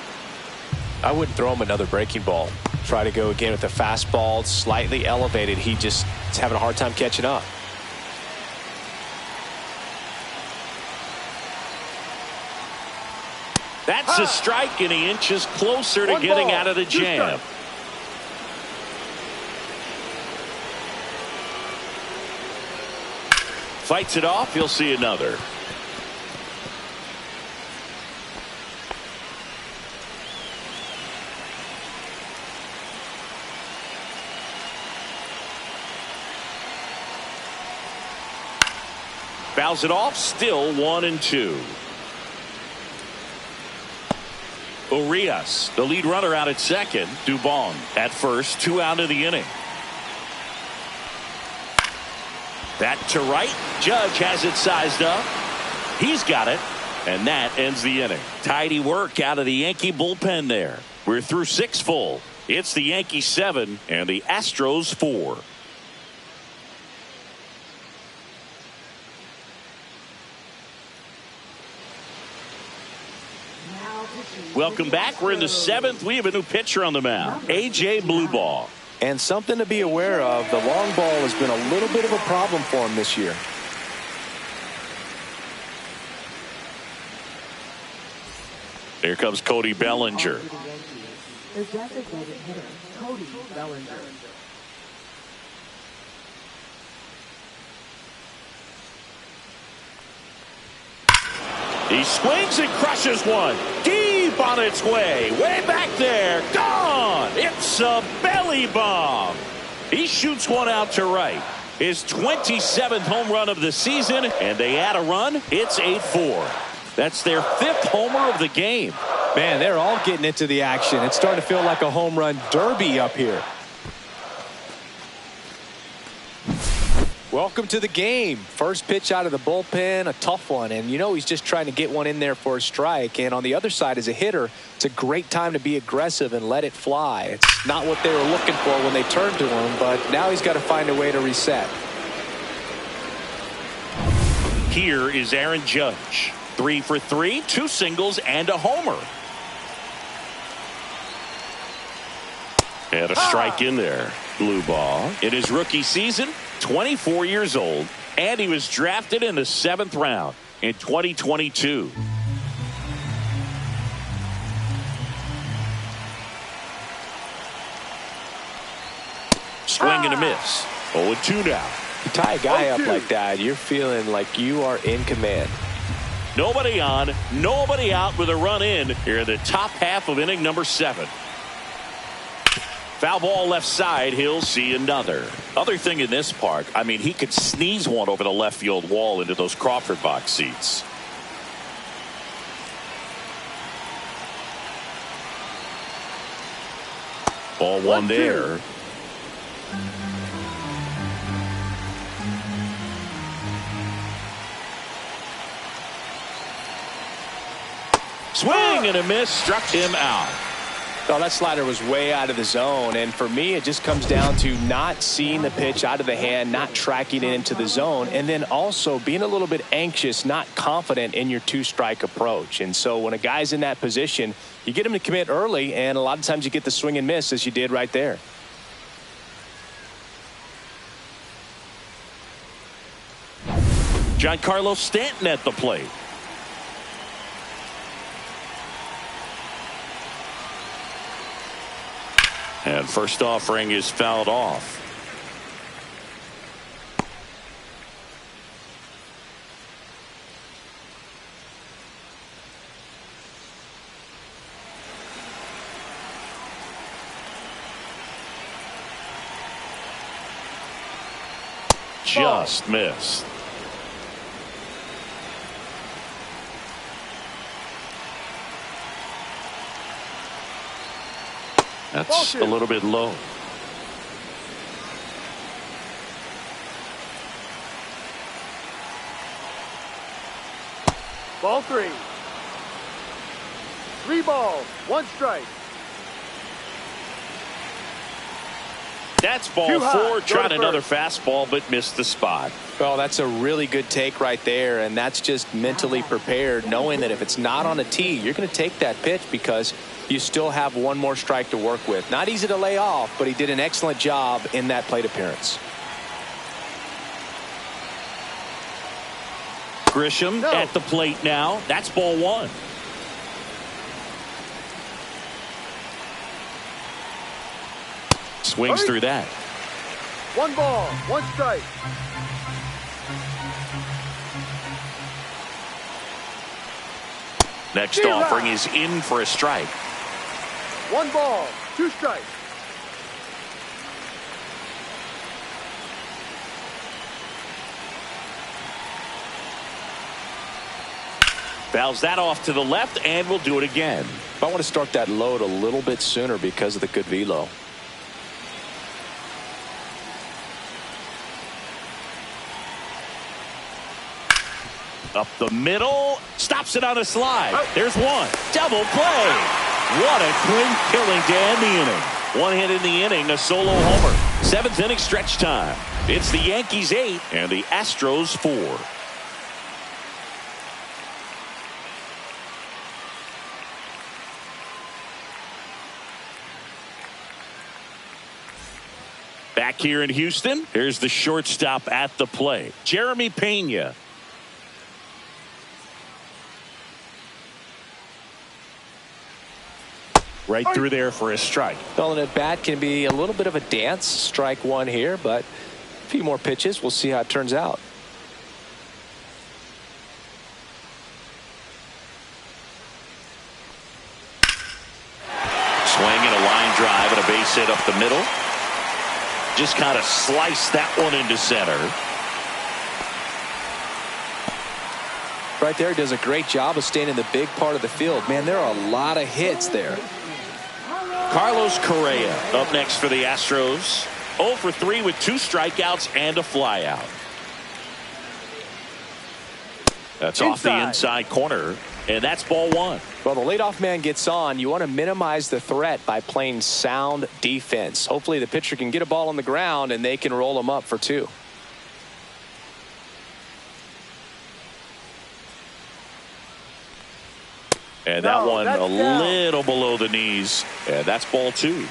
I wouldn't throw him another breaking ball. Try to go again with the fastball, slightly elevated. He just is having a hard time catching up. That's a strike, and he inches closer to getting out of the jam. Fights it off. He'll see another. Fouls it off. Still 1-2. Urias, the lead runner, out at second. Dubon at first. 2 out of the inning. That to right. Judge has it sized up. He's got it. And that ends the inning. Tidy work out of the Yankee bullpen there. We're through 6 full. It's the Yankees 7 and the Astros 4. Welcome back. We're in the 7th. We have a new pitcher on the mound. A.J. Blueball. And something to be aware of, the long ball has been a little bit of a problem for him this year. Here comes Cody Bellinger. The designated hitter, Cody Bellinger. He swings and crushes one. Deep on its way. Way back there. Gone. It's a belly bomb. He shoots one out to right. His 27th home run of the season, and they add a run. It's 8-4. That's their 5th homer of the game. Man, they're all getting into the action. It's starting to feel like a home run derby up here. Welcome to the game. First pitch out of the bullpen, a tough one. And you know he's just trying to get one in there for a strike. And on the other side, as a hitter, it's a great time to be aggressive and let it fly. It's not what they were looking for when they turned to him, but now he's got to find a way to reset. Here is Aaron Judge. 3 for 3, 2 singles and a homer. And a strike in there. Blue ball. In his rookie season, 24 years old, and he was drafted in the 7th round in 2022. Swing and a miss. 0-2 now. You tie a guy up like that, you're feeling like you are in command. Nobody on, nobody out with a run in here in the top half of inning number 7. Foul ball left side. He'll see another. Other thing in this park, I mean, he could sneeze one over the left field wall into those Crawford box seats. Ball one there. Swing and a miss. Struck him out. Oh, that slider was way out of the zone, and for me it just comes down to not seeing the pitch out of the hand, not tracking it into the zone, and then also being a little bit anxious, not confident in your 2-strike approach. And so when a guy's in that position, you get him to commit early, and a lot of times you get the swing and miss as you did right there. Giancarlo Stanton at the plate. And first offering is fouled off. Just missed. That's a little bit low. Ball 3. 3 balls, 1 strike. That's ball 4. Tried another fastball, but missed the spot. Well, that's a really good take right there, and that's just mentally prepared, knowing that if it's not on a tee, you're going to take that pitch because you still have one more strike to work with. Not easy to lay off, but he did an excellent job in that plate appearance. Grisham at the plate now. That's ball 1. swings through that. 1 ball, 1 strike. Next offering is in for a strike. 1 ball, 2 strikes. Fouls that off to the left, and we'll do it again. I want to start that load a little bit sooner because of the good velo. Up the middle, stops it on a slide. There's one. Double play. What a clean killing to end the inning. 1 hit in the inning, a solo homer. 7th inning stretch time. It's the Yankees 8 and the Astros 4. Back here in Houston, here's the shortstop at the plate, Jeremy Pena. Right through there for a strike. Well, at bat can be a little bit of a dance. Strike 1 here, but a few more pitches. We'll see how it turns out. Swing and a line drive and a base hit up the middle. Just kind of sliced that one into center. Right there, does a great job of staying in the big part of the field. Man, there are a lot of hits there. Carlos Correa up next for the Astros. 0 for 3 with 2 strikeouts and a flyout. That's off the inside corner, and that's ball 1. Well, the leadoff man gets on. You want to minimize the threat by playing sound defense. Hopefully the pitcher can get a ball on the ground and they can roll him up for 2. And that one a little below the knees. And that's ball 2.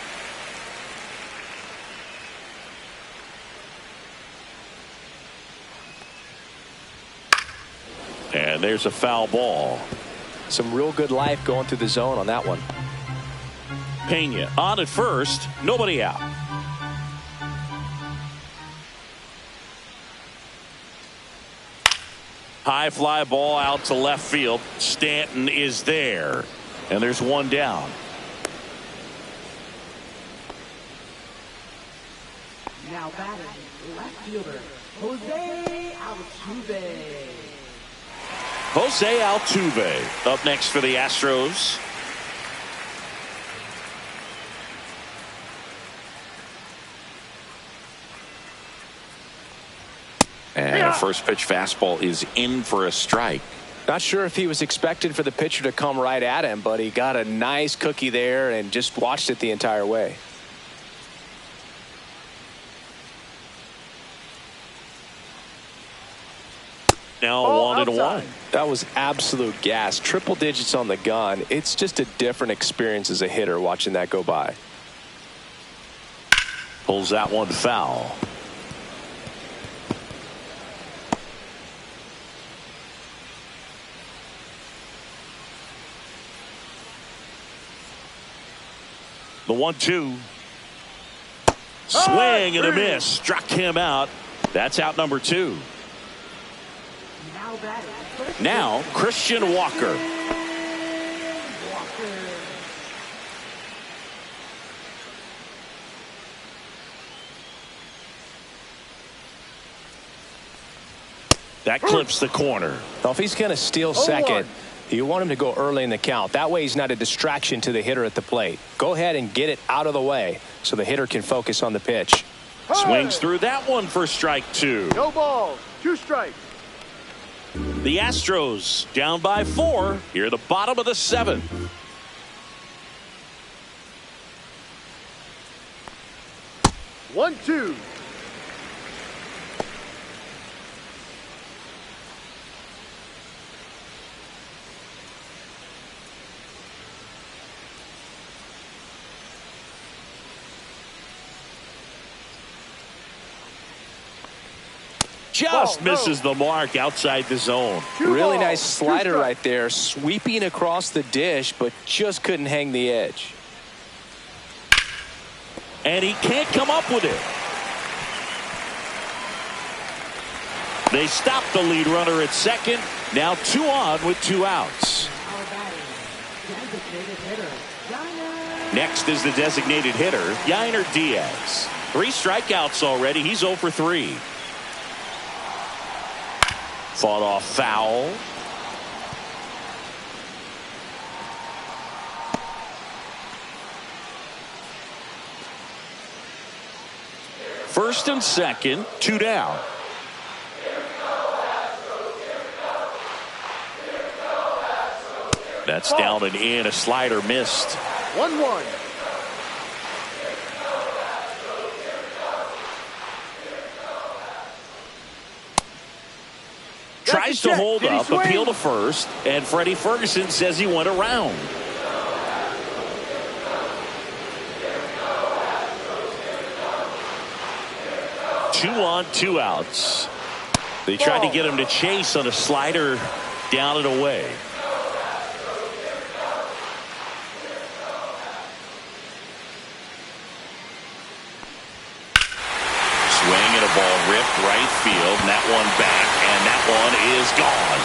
And there's a foul ball. Some real good life going through the zone on that one. Pena on at first. Nobody out. High fly ball out to left field. Stanton is there. And there's one down. Now batting, left fielder, Jose Altuve. Jose Altuve up next for the Astros. And a first pitch fastball is in for a strike. Not sure if he was expecting for the pitcher to come right at him, but he got a nice cookie there and just watched it the entire way. Now 1-1. That was absolute gas. Triple digits on the gun. It's just a different experience as a hitter watching that go by. Pulls that one foul. The 1-2. Swing and a miss. Struck him out. That's out number 2. Now Christian Walker. That clips the corner. Well, if he's going to steal second, you want him to go early in the count. That way he's not a distraction to the hitter at the plate. Go ahead and get it out of the way so the hitter can focus on the pitch. Swings through that one for strike 2. No balls, 2 strikes. The Astros down by 4 here at the bottom of the 7th. One, 2. Just misses the mark outside the zone. Really nice slider right there, sweeping across the dish, but just couldn't hang the edge. and he can't come up with it. They stop the lead runner at second. Now 2 on with 2 outs. Next is the designated hitter, Yainer Diaz. 3 strikeouts already. He's 0 for 3. Fought off foul. First and second, 2 down. That's down and in. A slider missed. 1-1. Tries to hold up, appeal to first, and Freddie Ferguson says he went around. Two on, 2 outs. They tried to get him to chase on a slider down and away. Swing and a ball ripped right field, and that one back, and that one is gone.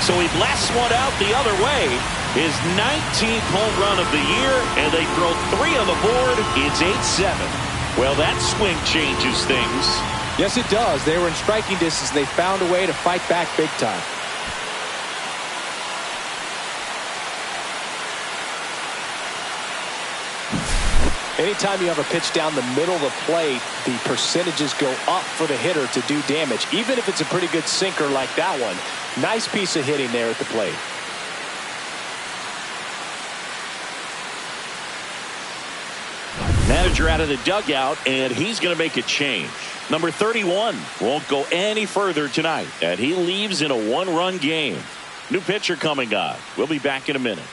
So he blasts one out the other way. His 19th home run of the year, and they throw 3 on the board. It's 8-7. Well, that swing changes things. Yes, it does. They were in striking distance. They found a way to fight back big time. Anytime you have a pitch down the middle of the plate, the percentages go up for the hitter to do damage, even if it's a pretty good sinker like that one. Nice piece of hitting there at the plate. Manager out of the dugout, and he's going to make a change. Number 31 won't go any further tonight, and he leaves in a 1-run game. New pitcher coming on. We'll be back in a minute.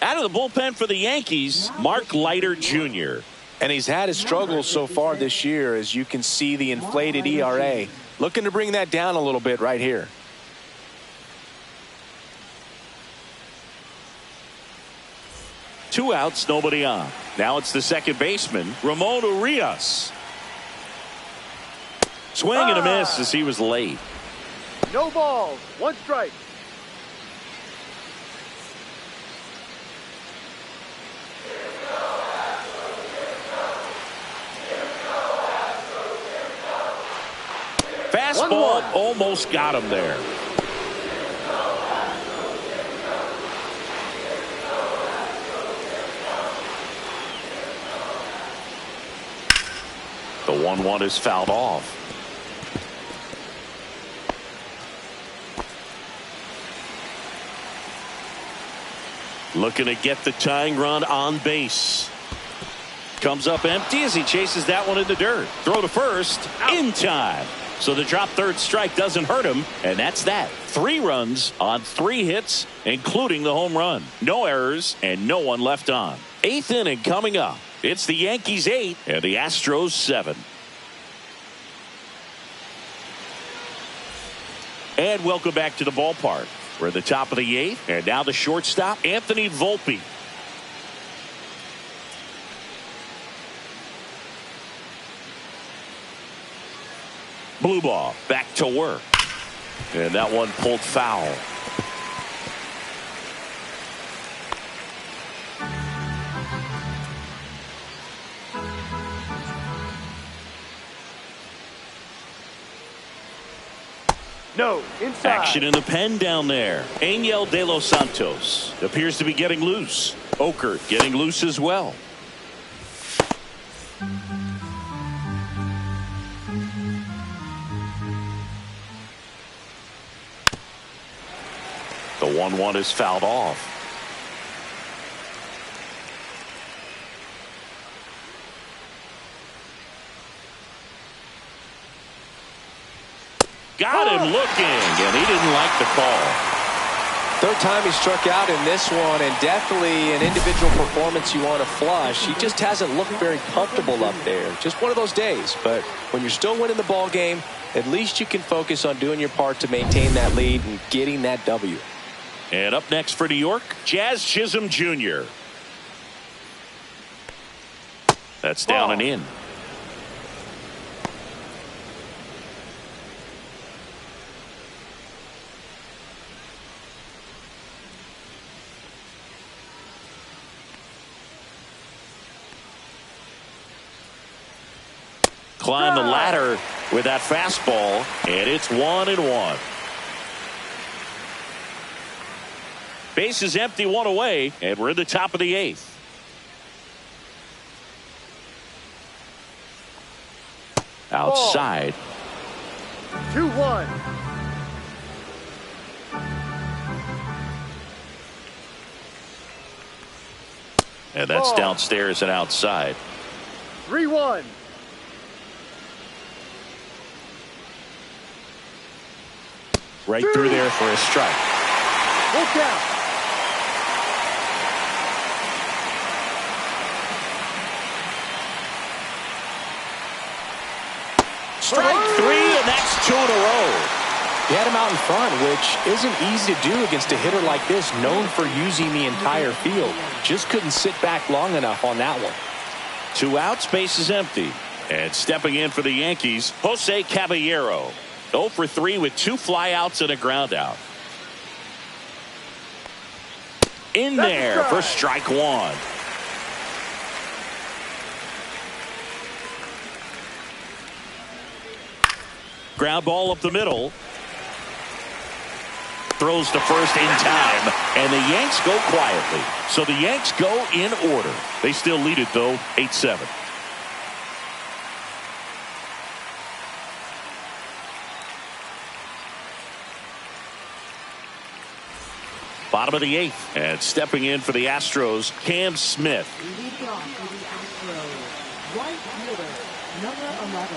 Out of the bullpen for the Yankees, Mark Leiter Jr. And he's had his struggles so far this year, as you can see the inflated ERA. Looking to bring that down a little bit right here. Two outs, nobody on. Now it's the second baseman, Ramon Urias. Swing and a miss as he was late. No balls. 1 strike. Fastball almost got him there. The 1-1 is fouled off. Looking to get the tying run on base. Comes up empty as he chases that one in the dirt. Throw to first. In time. So the drop third strike doesn't hurt him, and that's that. 3 runs on 3 hits, including the home run. No errors and no one left on. 8th inning coming up. It's the Yankees 8 and the Astros 7. And welcome back to the ballpark. We're at the top of the 8th, and now the shortstop, Anthony Volpe. Blue ball, back to work. And that one pulled foul. No, inside. Action in the pen down there. Angel De Los Santos appears to be getting loose. Okert getting loose as well. The 1-1 is fouled off. Got him looking, and he didn't like the call. Third time he struck out in this one, and definitely an individual performance you want to flush. He just hasn't looked very comfortable up there. Just one of those days. But when you're still winning the ball game, at least you can focus on doing your part to maintain that lead and getting that W. And up next for New York, Jazz Chisholm Jr. That's down and in. Climb the ladder with that fastball, and it's 1-1. Base is empty, one away, and we're in the top of the 8th. Outside. 2-1. And that's downstairs and outside. 3-1. Right through there for a strike. Look out. Strike 3, and that's 2 in a row. He had him out in front, which isn't easy to do against a hitter like this, known for using the entire field. Just couldn't sit back long enough on that one. 2 outs, base is empty. And stepping in for the Yankees, Jose Caballero. 0 for 3 with 2 flyouts and a ground out. In there for strike 1. Ground ball up the middle. Throws to first in time, and the Yanks go quietly. So the Yanks go in order. They still lead it, though, 8-7. Bottom of the 8th, and stepping in for the Astros, Cam Smith. Leading off for the Astros, right fielder, number 11.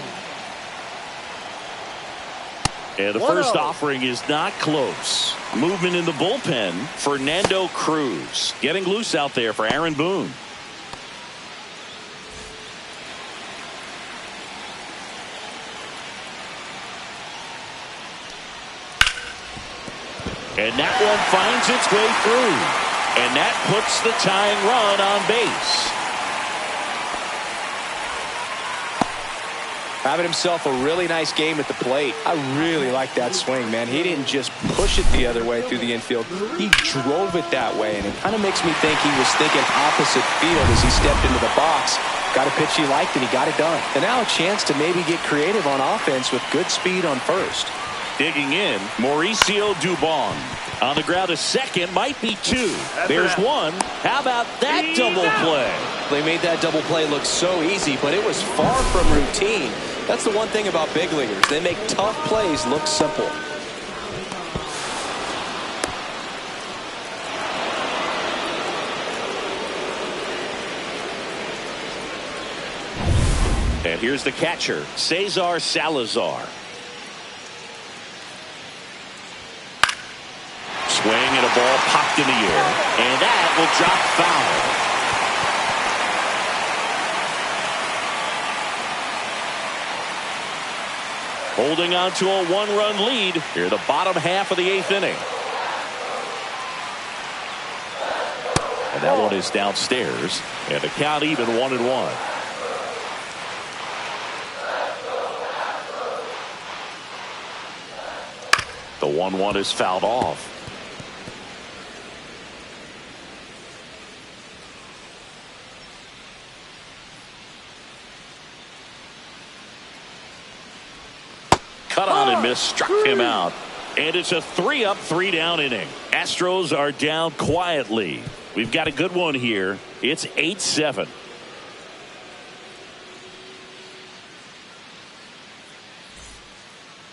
And the first offering is not close. Movement in the bullpen, Fernando Cruz. Getting loose out there for Aaron Boone. And that one finds its way through. And that puts the tying run on base. Having himself a really nice game at the plate. I really like that swing, man. He didn't just push it the other way through the infield. He drove it that way, and it kind of makes me think he was thinking opposite field as he stepped into the box. Got a pitch he liked, and he got it done. And now a chance to maybe get creative on offense with good speed on first. Digging in, Mauricio Dubon. On the ground, a second, might be 2. There's 1. How about that double play? They made that double play look so easy, but it was far from routine. That's the one thing about big leaguers. They make tough plays look simple. And here's the catcher, Cesar Salazar. Swing and a ball popped in the air. And that will drop foul. Holding on to a 1-run lead here, the bottom half of the 8th inning. And that one is downstairs. And the count even 1-1. The 1-1 is fouled off. Cut on and miss, struck him out. And it's a 3-up, 3-down inning. Astros are down quietly. We've got a good one here. It's 8-7.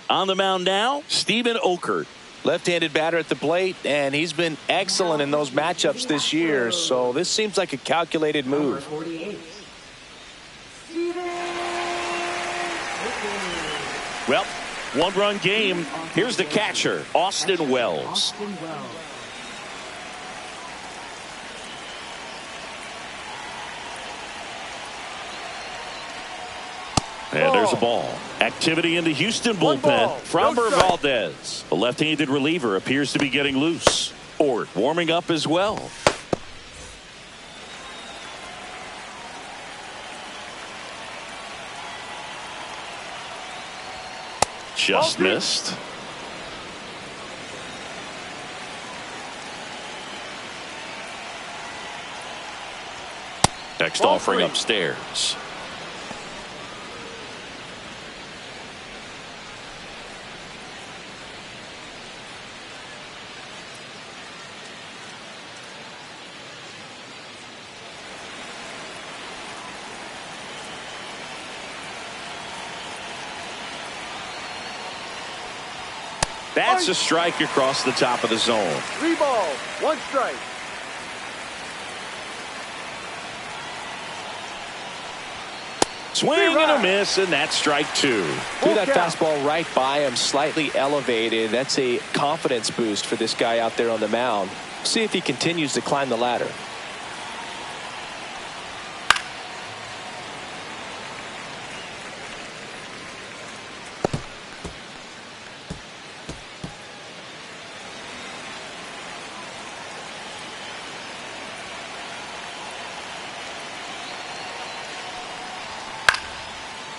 On the mound now, Steven Okert. Left-handed batter at the plate, and he's been excellent in those matchups this year, so this seems like a calculated move. Well, 1-run game. Here's the catcher, Austin Wells. And there's a ball. Activity in the Houston bullpen. Framber Valdez, the left-handed reliever, appears to be getting loose. Or warming up as well. Just missed. Next offering upstairs. That's a strike across the top of the zone. 3 balls, 1 strike. Swing and a miss, and that's strike 2. Threw that fastball right by him, slightly elevated. That's a confidence boost for this guy out there on the mound. See if he continues to climb the ladder.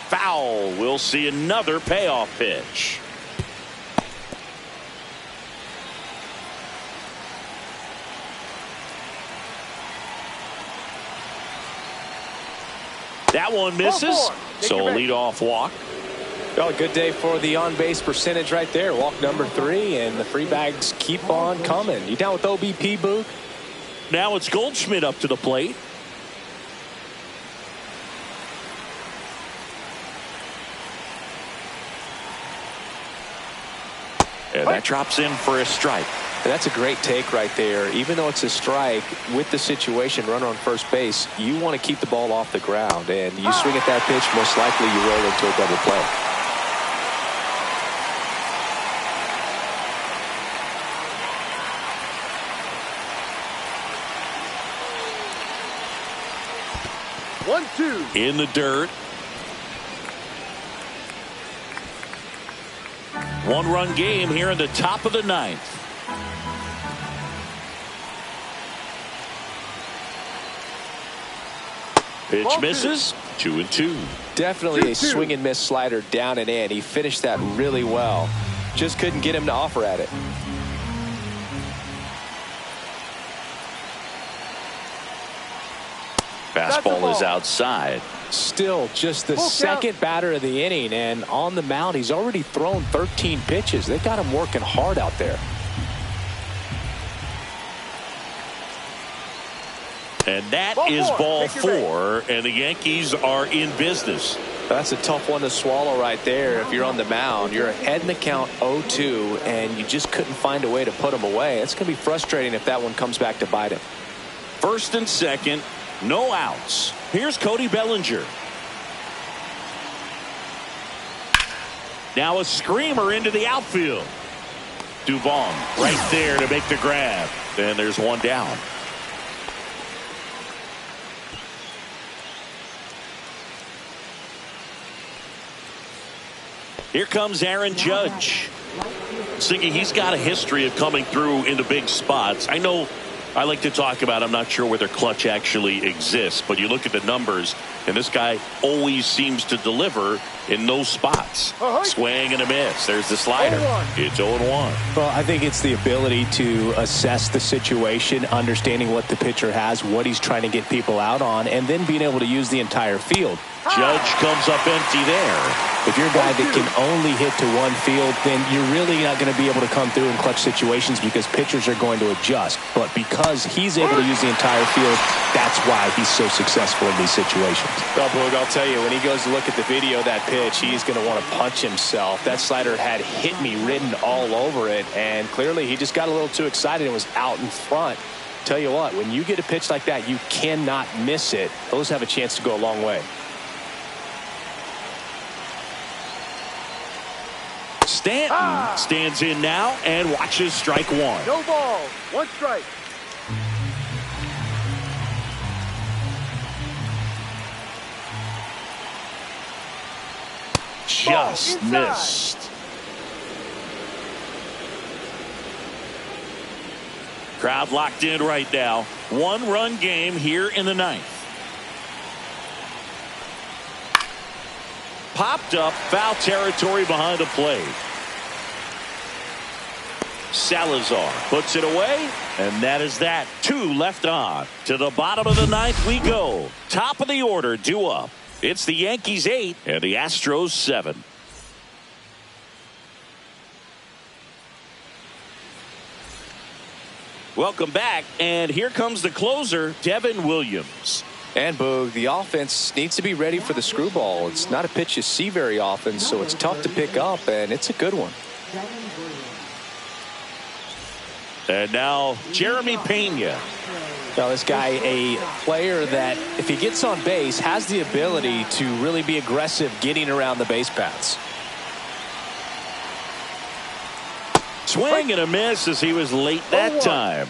Foul. We'll see another payoff pitch. That one misses. So a leadoff walk. Well, a good day for the on-base percentage right there. Walk number 3, and the free bags keep on coming. You down with OBP, Boog? Now it's Goldschmidt up to the plate. And that drops in for a strike. And that's a great take right there. Even though it's a strike, with the situation, runner on first base, you want to keep the ball off the ground. And you swing at that pitch, most likely you roll into a double play. One, two. In the dirt. One-run game here in the top of the 9th. Pitch misses. 2-2. Definitely a swing and miss slider down and in. He finished that really well. Just couldn't get him to offer at it. Fastball is outside. Still just the second batter of the inning, and on the mound he's already thrown 13 pitches. They got him working hard out there. And that is ball 4, and the Yankees are in business. That's a tough one to swallow right there. If you're on the mound, you're ahead in the count 0-2, and you just couldn't find a way to put him away. It's going to be frustrating if that one comes back to bite him. First and second, no outs. Here's Cody Bellinger. Now a screamer into the outfield. Duvall right there to make the grab. Then there's one down. Here comes Aaron Judge. Singy, he's got a history of coming through in the big spots. I know I like to talk about, I'm not sure whether clutch actually exists, but you look at the numbers, and this guy always seems to deliver in those spots. Swing and a miss. There's the slider. It's 0-1. Well, I think it's the ability to assess the situation, understanding what the pitcher has, what he's trying to get people out on, and then being able to use the entire field. Judge comes up empty there. If you're a guy that can only hit to one field, then you're really not going to be able to come through in clutch situations because pitchers are going to adjust. But because he's able to use the entire field, that's why he's so successful in these situations. Well, Boog, I'll tell you, when he goes to look at the video of that pitch, he's going to want to punch himself. That slider had hit me written all over it, and clearly he just got a little too excited and was out in front. Tell you what, when you get a pitch like that, you cannot miss it. Those have a chance to go a long way. Stanton stands in now and watches strike 1. No ball, 1 strike. just missed. Crowd locked in right now. 1-run game here in the ninth. Popped up, foul territory behind the plate. Salazar puts it away, and that is that. 2 left on. To the bottom of the ninth we go. Top of the order, due up. It's the Yankees 8 and the Astros 7. Welcome back, and here comes the closer, Devin Williams. And Boog, the offense needs to be ready for the screwball. It's not a pitch you see very often, so it's tough to pick up, and it's a good one. And now Jeremy Pena. Now this guy, a player that if he gets on base has the ability to really be aggressive getting around the base paths. Swing and a miss as he was late that time.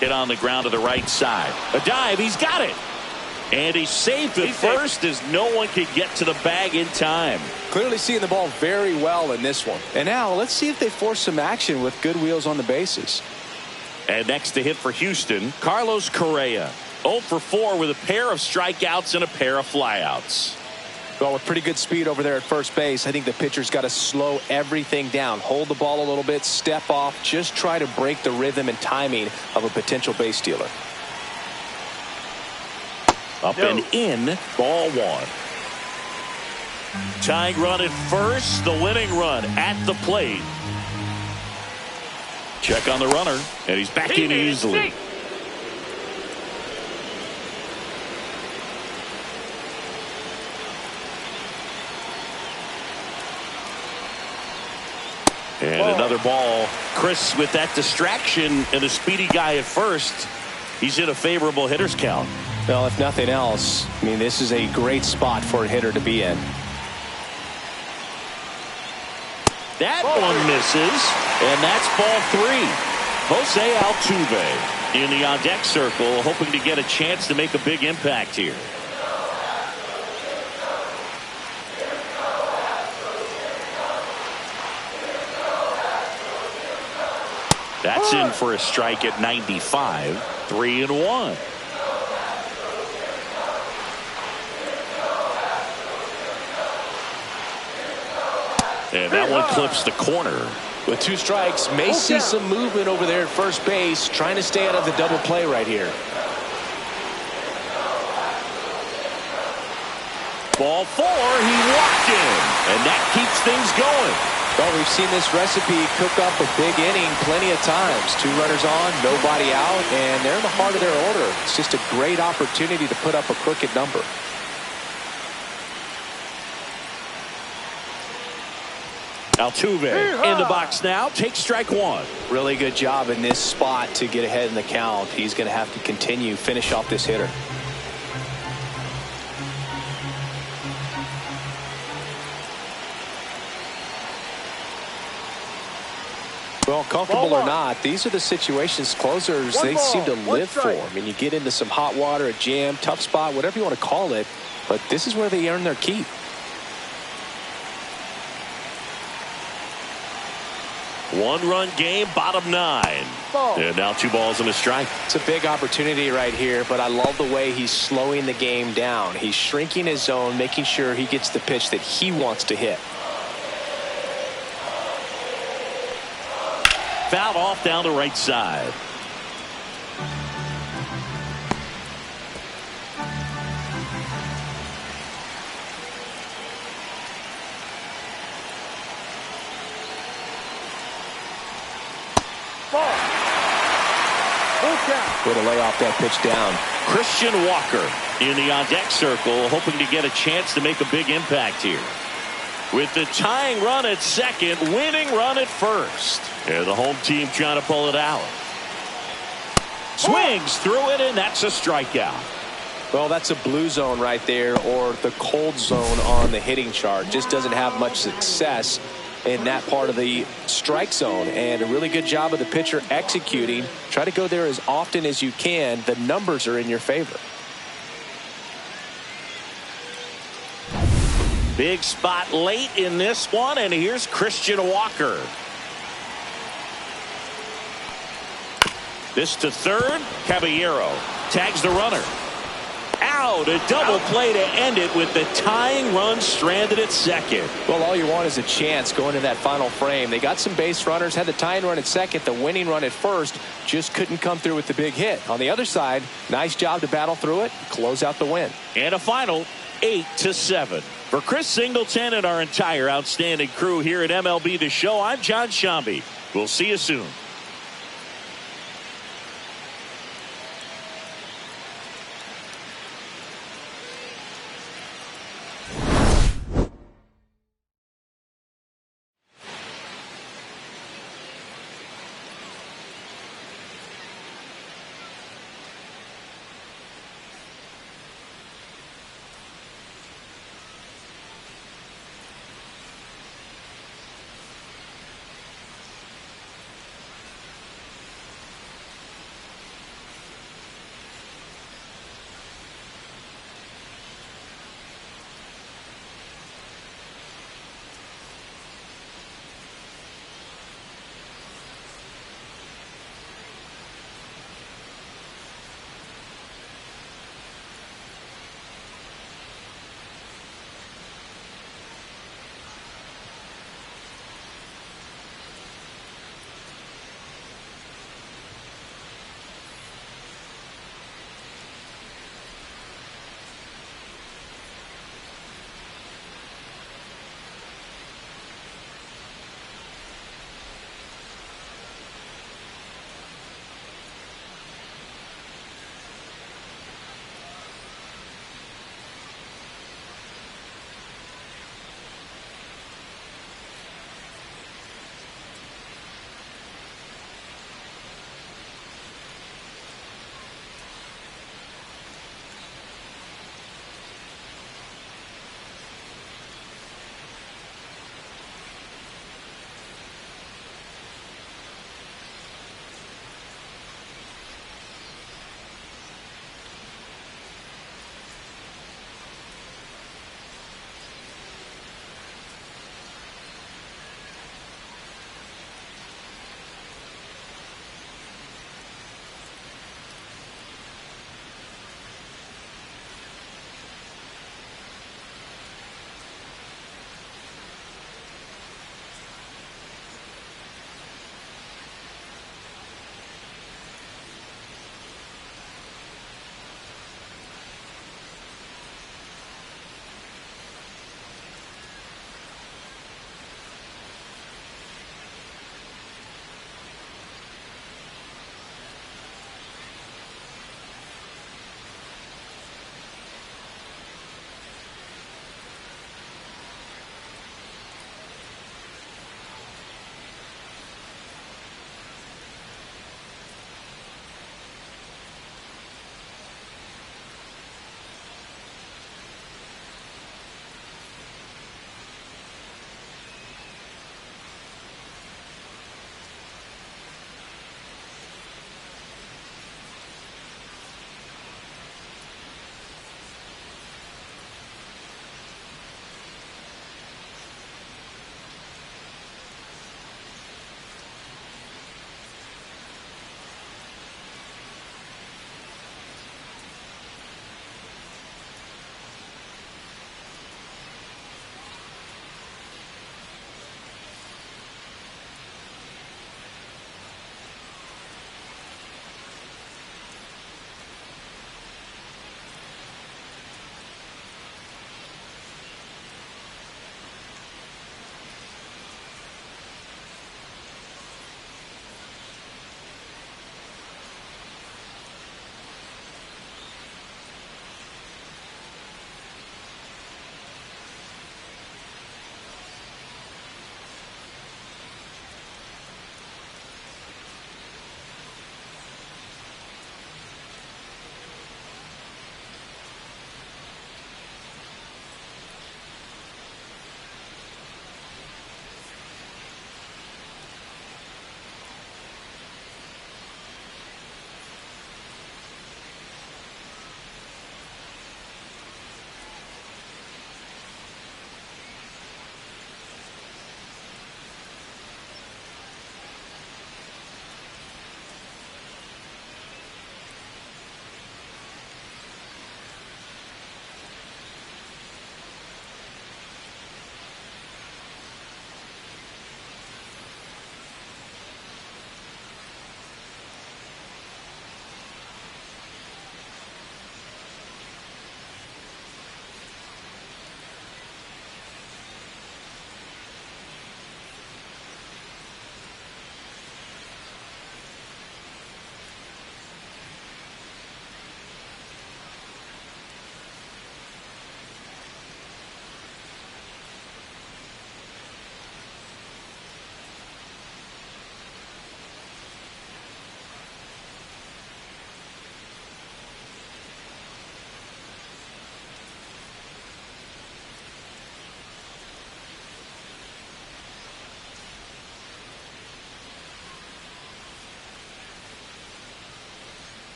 Hit on the ground to the right side. A dive, he's got it. And he's safe at first as no one can get to the bag in time. Clearly seeing the ball very well in this one. And now let's see if they force some action with good wheels on the bases. And next to hit for Houston, Carlos Correa. 0 for 4 with a pair of strikeouts and a pair of flyouts. Well, with pretty good speed over there at first base, I think the pitcher's got to slow everything down. Hold the ball a little bit, step off, just try to break the rhythm and timing of a potential base stealer. Up and in, ball 1. Tying run at first, the winning run at the plate. Check on the runner, and he's back in easily. And another ball. Chris with that distraction and a speedy guy at first. He's in a favorable hitter's count. Well, if nothing else, I mean, this is a great spot for a hitter to be in. That one misses, and that's ball 3. Jose Altuve in the on-deck circle, hoping to get a chance to make a big impact here. That's in for a strike at 95. 3-1. And that one clips the corner. With 2 strikes, may see some movement over there at first base, trying to stay out of the double play right here. Ball 4, he walked in, and that keeps things going. Well, we've seen this recipe cook up a big inning plenty of times. 2 runners on, nobody out, and they're in the heart of their order. It's just a great opportunity to put up a crooked number. Altuve in the box now, takes strike 1. Really good job in this spot to get ahead in the count. He's going to have to continue, finish off this hitter. Well, comfortable or not, these are the situations closers they seem to live for. I mean, you get into some hot water, a jam, tough spot, whatever you want to call it, but this is where they earn their keep. One-run game, bottom 9. And now 2 balls and a strike. It's a big opportunity right here, but I love the way he's slowing the game down. He's shrinking his zone, making sure he gets the pitch that he wants to hit. Fouled off down the right side. Way to lay off that pitch down. Christian Walker in the on-deck circle, hoping to get a chance to make a big impact here. With the tying run at second, winning run at first. And the home team trying to pull it out. Swings through it, and that's a strikeout. Well, that's a blue zone right there, or the cold zone on the hitting chart. Just doesn't have much success in that part of the strike zone, and a really good job of the pitcher executing. Try to go there as often as you can. The numbers are in your favor. Big spot late in this one, and here's Christian Walker. This to third. Caballero tags the runner. Out, a double play to end it with the tying run stranded at second. Well, all you want is a chance going to that final frame. They got some base runners, had the tying run at second, the winning run at first, just couldn't come through with the big hit. On the other side, nice job to battle through it, close out the win. And a final 8-7. For Chris Singleton and our entire outstanding crew here at MLB The Show, I'm John Shambi. We'll see you soon.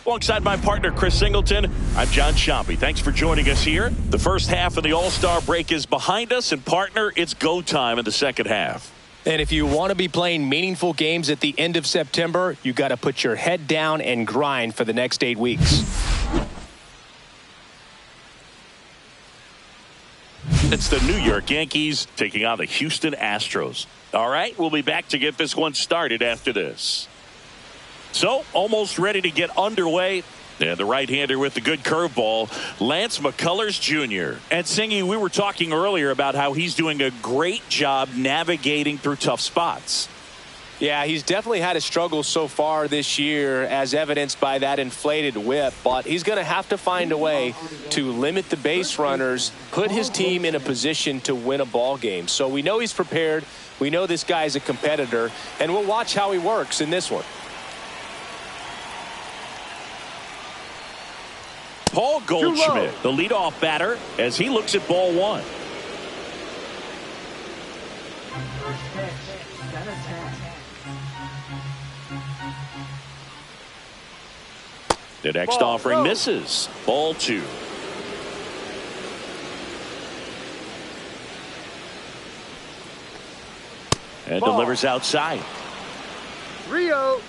Alongside my partner, Chris Singleton, I'm John Sciambi. Thanks for joining us here. The first half of the All-Star break is behind us, and partner, it's go time in the second half. And if you want to be playing meaningful games at the end of September, you got to put your head down and grind for the next 8 weeks. It's the New York Yankees taking on the Houston Astros. All right, we'll be back to get this one started after this. So, almost ready to get underway. And the right-hander with the good curveball, Lance McCullers Jr. And Singy, we were talking earlier about how he's doing a great job navigating through tough spots. Yeah, he's definitely had a struggle so far this year, as evidenced by that inflated whip. But he's going to have to find a way to limit the base runners, put his team in a position to win a ball game. So we know he's prepared. We know this guy's a competitor, and we'll watch how he works in this one. Paul Goldschmidt, the leadoff batter, as he looks at ball one. The next offering misses. Ball two. And delivers outside. Rio.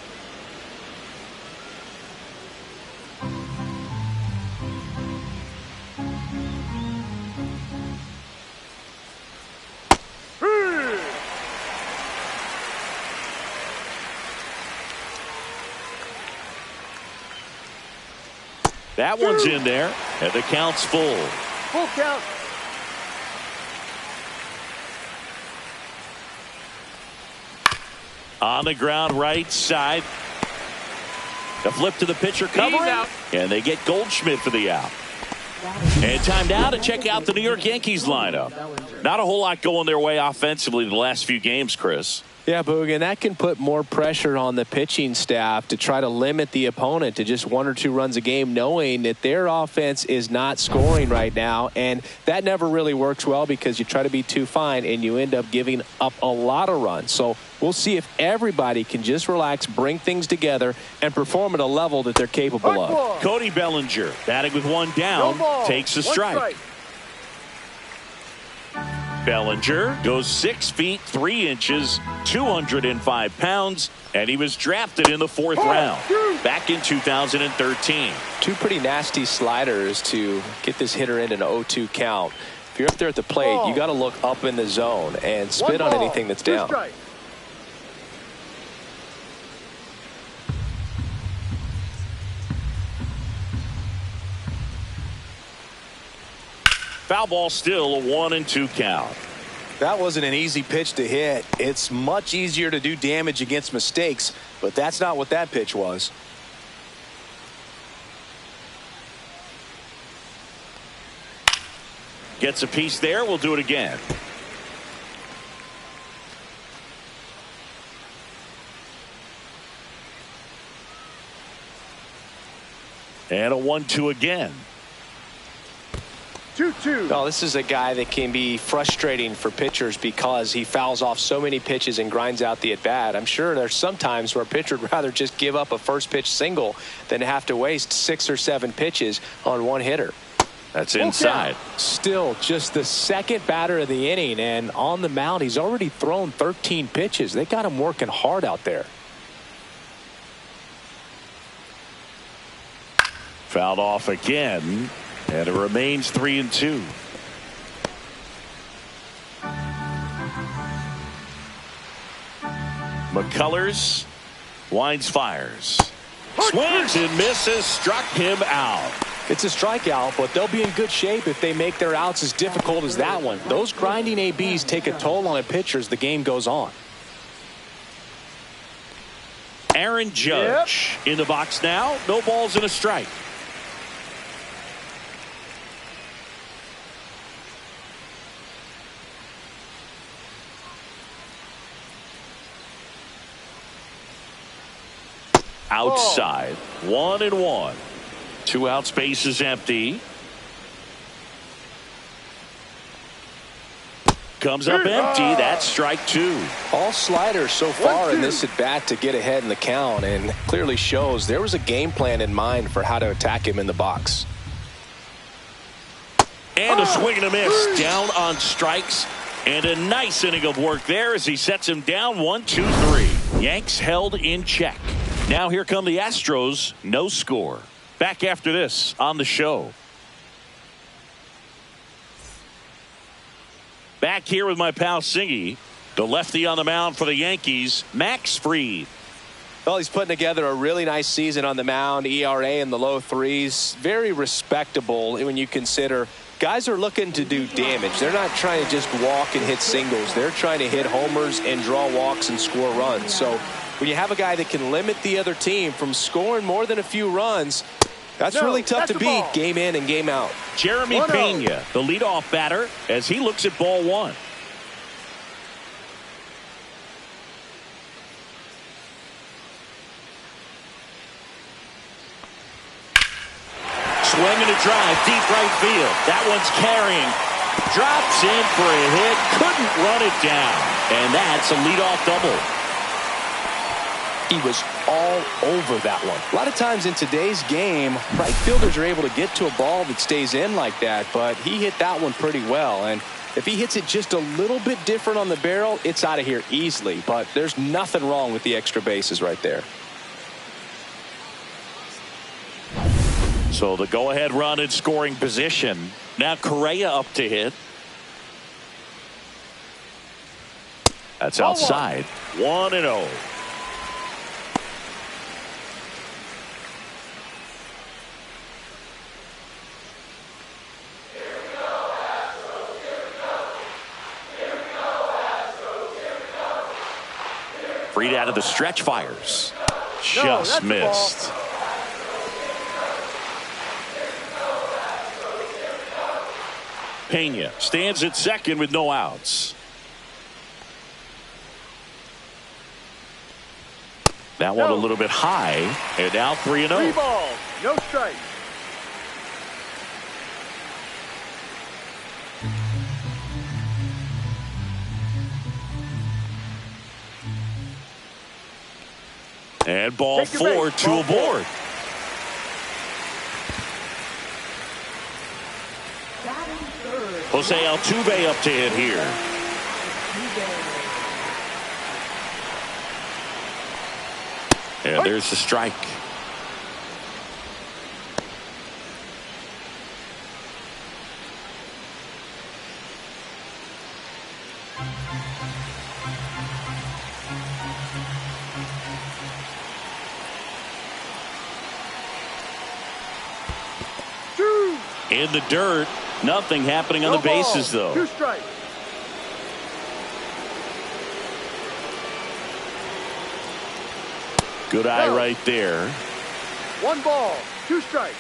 That one's in there, and the count's full. Full count. On the ground, right side. The flip to the pitcher covering, and they get Goldschmidt for the out. And time now to check out the New York Yankees lineup. Not a whole lot going their way offensively the last few games, Chris. Yeah, Boog, and that can put more pressure on the pitching staff to try to limit the opponent to just 1 or 2 runs a game, knowing that their offense is not scoring right now. And that never really works well because you try to be too fine and you end up giving up a lot of runs. So we'll see if everybody can just relax, bring things together, and perform at a level that they're capable of. Cody Bellinger, batting with one down, takes a strike. Bellinger goes 6 feet 3 inches, 205 pounds, and he was drafted in the 4th round back in 2013. 2 pretty nasty sliders to get this hitter in an 0-2 count. If you're up there at the plate, you got to look up in the zone and spit on anything that's down. Foul ball, still a 1-2 count. That wasn't an easy pitch to hit. It's much easier to do damage against mistakes, but that's not what that pitch was. Gets a piece there. We'll do it again. And a 1-2 again. 2-2. No, this is a guy that can be frustrating for pitchers because he fouls off so many pitches and grinds out the at-bat. I'm sure there's some times where a pitcher would rather just give up a first pitch single than have to waste 6 or 7 pitches on one hitter. That's inside. Still just the second batter of the inning, and on the mound he's already thrown 13 pitches. They got him working hard out there. Fouled off again. And it remains 3-2. McCullers winds, fires, swings and misses, struck him out. It's a strikeout, but they'll be in good shape if they make their outs as difficult as that one. Those grinding ABs take a toll on a pitcher as the game goes on. Aaron Judge in the box now. No balls and a strike. Outside, 1-1. 2 out, space is empty. comes up empty. That's strike two. All sliders so far in this at bat to get ahead in the count, and clearly shows there was a game plan in mind for how to attack him in the box. And a swing and a miss. Down on strikes. And a nice inning of work there as he sets him down 1-2-3. Yanks held in check. Now here come the Astros. No score. Back after this on the show. Back here with my pal Singy. The lefty on the mound for the Yankees, Max Fried. Well, he's putting together a really nice season on the mound. ERA in the low threes. Very respectable when you consider guys are looking to do damage. They're not trying to just walk and hit singles. They're trying to hit homers and draw walks and score runs. So when you have a guy that can limit the other team from scoring more than a few runs, that's really tough to beat game in and game out. Jeremy Pena, the leadoff batter, as he looks at ball one. Swing and a drive, deep right field. That one's carrying. Drops in for a hit. Couldn't run it down. And that's a leadoff double. He was all over that one. A lot of times in today's game, right fielders are able to get to a ball that stays in like that, but he hit that one pretty well. And if he hits it just a little bit different on the barrel, it's out of here easily. But there's nothing wrong with the extra bases right there. So the go-ahead run in scoring position. Now Correa up to hit. That's outside. 1-0. Fried out of the stretch fires. Just missed. Pena stands at second with no outs. That one a little bit high, and now 3-0. 3 balls, no strike. And ball 4, 2 aboard. Jose Altuve up to hit here. And there's the strike. In the dirt. Nothing happening on the bases, though. 2 strikes. Good eye right there. 1 ball, 2 strikes.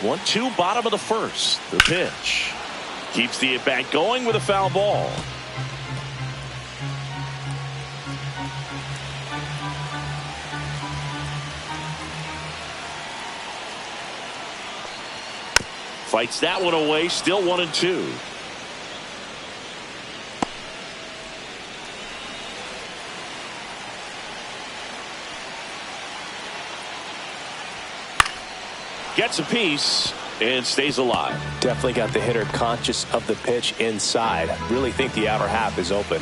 One, two, bottom of the first. The pitch. Keeps the at-bat going with a foul ball. Fights that one away. Still 1-2. Gets a piece and stays alive. Definitely got the hitter conscious of the pitch inside. Really think the outer half is open.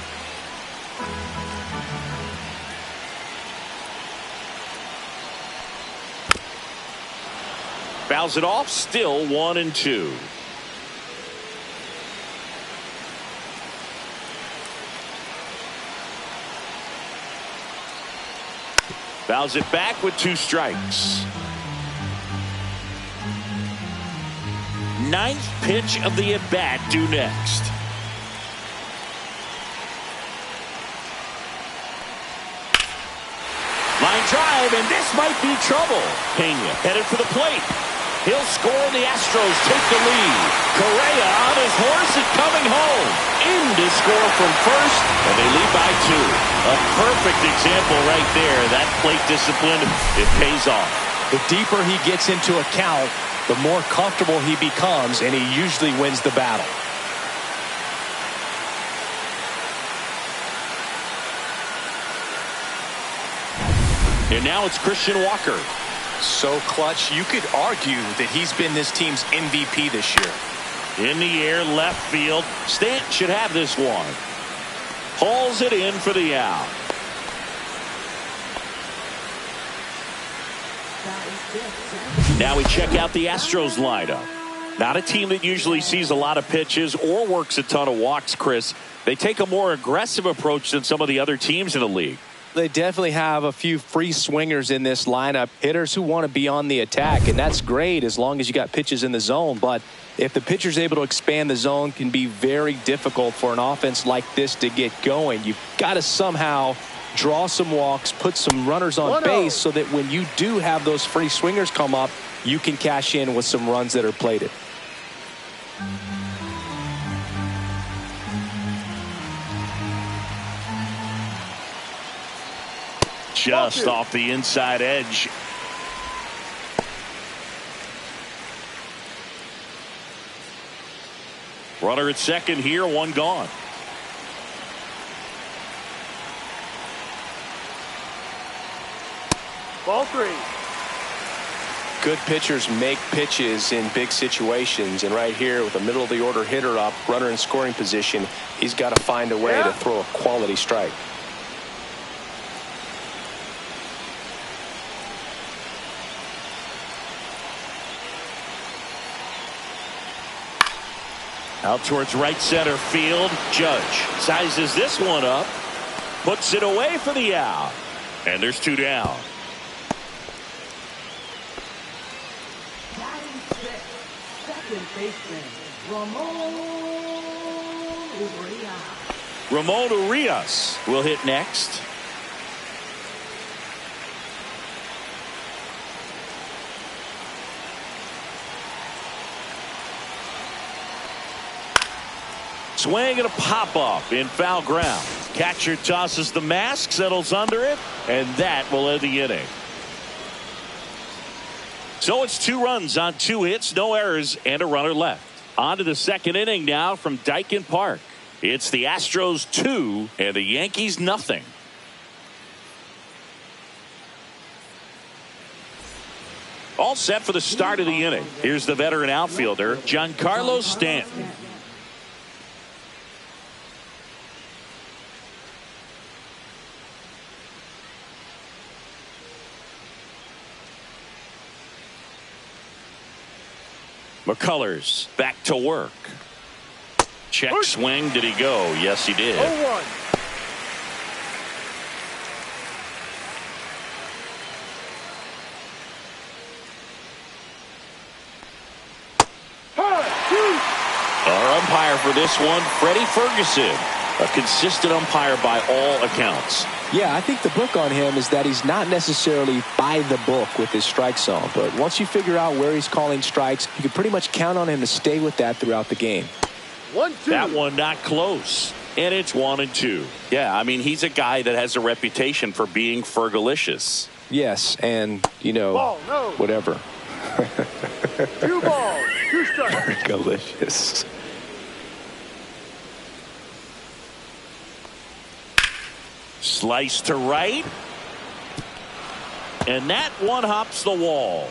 Fouls it off. Still 1-2. Fouls it back with 2 strikes. 9th pitch of the at-bat due next. Line drive, and this might be trouble. Pena headed for the plate. He'll score, and the Astros take the lead. Correa on his horse and coming home. In to score from first, and they lead by 2. A perfect example right there. That plate discipline, it pays off. The deeper he gets into a count, the more comfortable he becomes, and he usually wins the battle. And now it's Christian Walker. So clutch, you could argue that he's been this team's MVP this year. In the air, left field. Stanton should have this one. Hauls it in for the out. Now we check out the Astros lineup. Not a team that usually sees a lot of pitches or works a ton of walks, Chris. They take a more aggressive approach than some of the other teams in the league. They definitely have a few free swingers in this lineup, hitters who want to be on the attack, and that's great as long as you got pitches in the zone. But if the pitcher's able to expand the zone, can be very difficult for an offense like this to get going. You've got to somehow draw some walks, put some runners on base so that when you do have those free swingers come up, you can cash in with some runs that are plated. Just off the inside edge. Runner at second here, one gone. Ball three. Good pitchers make pitches in big situations, and right here with a middle of the order hitter up, runner in scoring position, he's got to find a way to throw a quality strike. Out towards right center field. Judge sizes this one up, puts it away for the out, and there's two down. Second baseman, Ramon Urias will hit next. Swing and a pop-up in foul ground. Catcher tosses the mask, settles under it, and that will end the inning. So it's 2 runs on 2 hits, no errors, and a runner left. On to the second inning now from Dyken Park. It's the Astros 2 and the Yankees nothing. All set for the start of the inning. Here's the veteran outfielder, Giancarlo Stanton. McCullers back to work. Check swing. Did he go? Yes, he did. 0-1. Our umpire for this one, Freddie Ferguson. A consistent umpire by all accounts. Yeah, I think the book on him is that he's not necessarily by the book with his strike zone. But once you figure out where he's calling strikes, you can pretty much count on him to stay with that throughout the game. 1-2. That one not close. And it's 1-2. Yeah, I mean, he's a guy that has a reputation for being Fergalicious. Yes, and, you know, Ball, no. whatever. 2 balls, 2 strikes. Fergalicious. Slice to right. And that one hops the wall.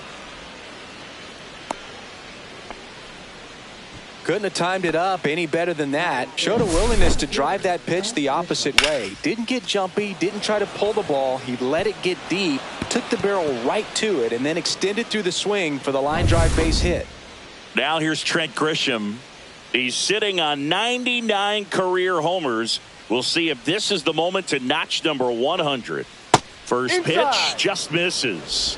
Couldn't have timed it up any better than that. Showed a willingness to drive that pitch the opposite way. Didn't get jumpy, didn't try to pull the ball. He let it get deep, took the barrel right to it, and then extended through the swing for the line drive base hit. Now here's Trent Grisham. He's sitting on 99 career homers. We'll see if this is the moment to notch number 100. First Inside. pitch just misses.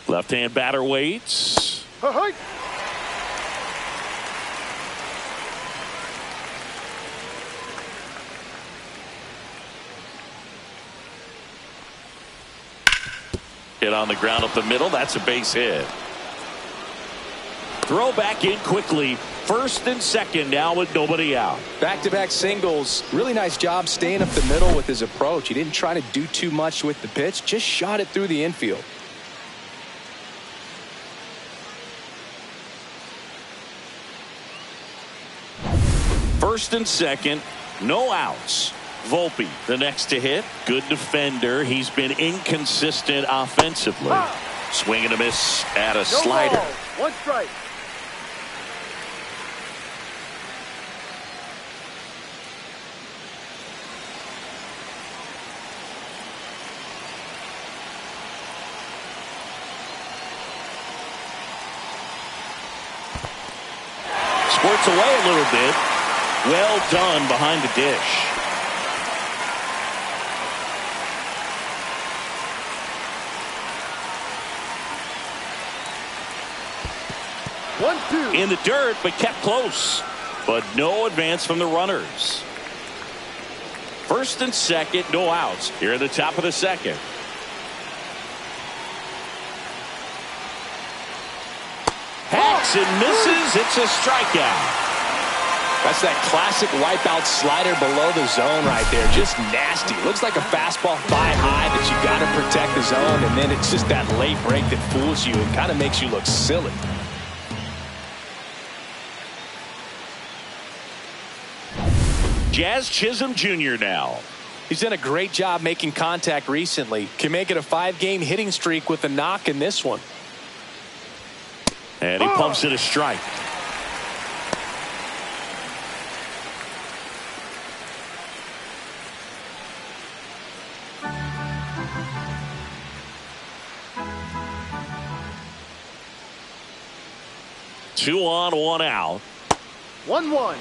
Left-hand batter waits. Hey. Hit on the ground up the middle. That's a base hit. throw back in quickly. First and second now with nobody out. Back-to-back singles. Really nice job staying up the middle with his approach. He didn't try to do too much with the pitch, just shot it through the infield. First and second, no outs. Volpe, the next to hit. Good defender. He's been inconsistent offensively. Swing and a miss at a slider. One strike. Squirts away a little bit. Well done behind the dish. In the dirt, but kept close. But no advance from the runners. First and second, no outs. Here at the top of the second. Hacks and misses. It's a strikeout. That's that classic wipeout slider below the zone right there. Just nasty. Looks like a fastball thigh high that you got to protect the zone, and then it's just that late break that fools you and kind of makes you look silly. Jazz Chisholm Jr. now. He's done a great job making contact recently. Can make it a 5-game hitting streak with a knock in this one. And he pumps it a strike. Two on, one out. 1-1.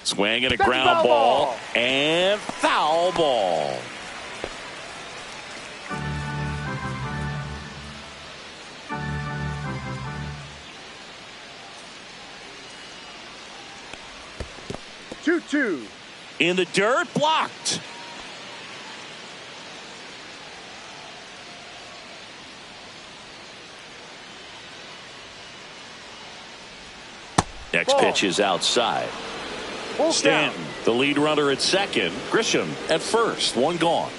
Swing and a ground ball. And foul ball. Two. In the dirt, blocked. Next pitch is outside. Stanton, the lead runner at second. Grisham at first. One gone.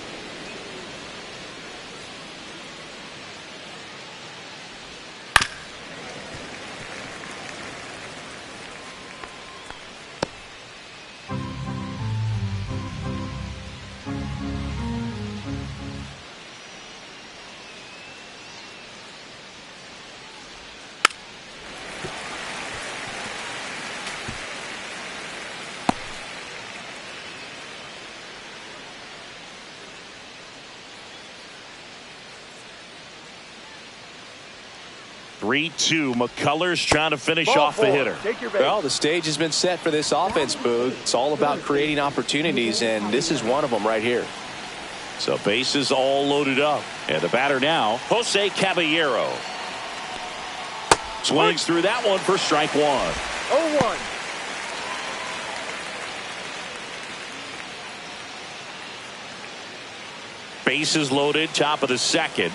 Three-two. McCullers trying to finish off the hitter. Well, the stage has been set for this offense, Boog. It's all about creating opportunities, and this is one of them right here. So bases all loaded up. And the batter now, Jose Caballero. Swings through that one for strike one. 0-1. Bases loaded, top of the second.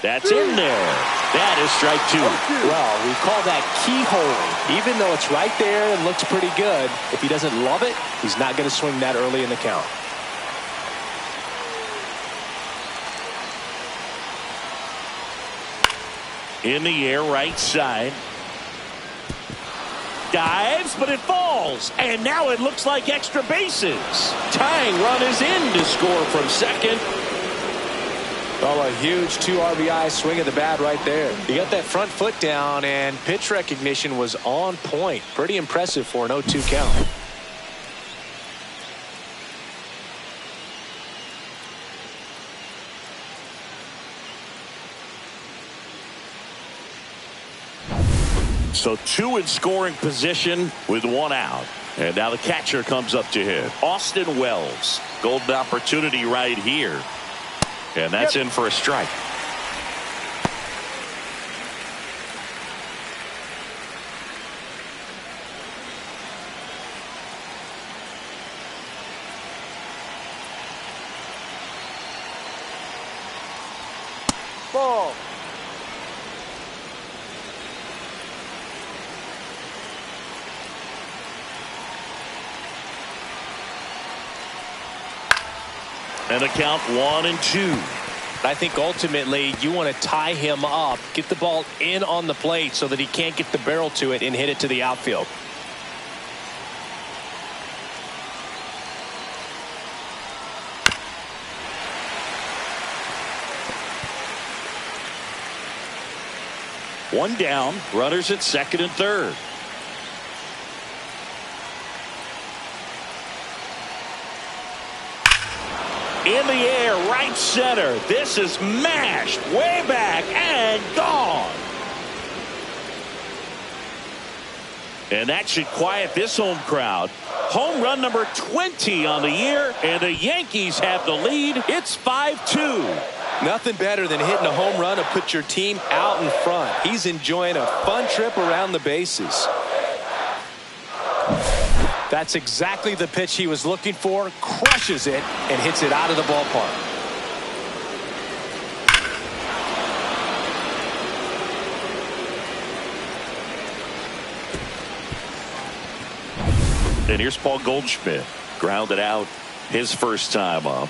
That's in there. That is strike two. Well, we call that keyhole. Even though it's right there and looks pretty good, if he doesn't love it, he's not going to swing that early in the count. In the air, right side. Dives, but it falls. And now it looks like extra bases. Tying run is in to score from second. Well, a huge 2 RBI swing of the bat right there. He got that front foot down, and pitch recognition was on point. Pretty impressive for an 0-2 count. So two in scoring position with one out. And now the catcher comes up to hit. Austin Wells. Golden opportunity right here. And that's in for a strike. Ball. And the count 1-2. I think ultimately you want to tie him up, get the ball in on the plate so that he can't get the barrel to it and hit it to the outfield. One down, runners at second and third. In the air, right center. This is mashed way back and gone. And that should quiet this home crowd. Home run number 20 on the year, and the Yankees have the lead. It's 5-2. Nothing better than hitting a home run to put your team out in front. He's enjoying a fun trip around the bases. That's exactly the pitch he was looking for. Crushes it and hits it out of the ballpark. And here's Paul Goldschmidt. Grounded out his first time up.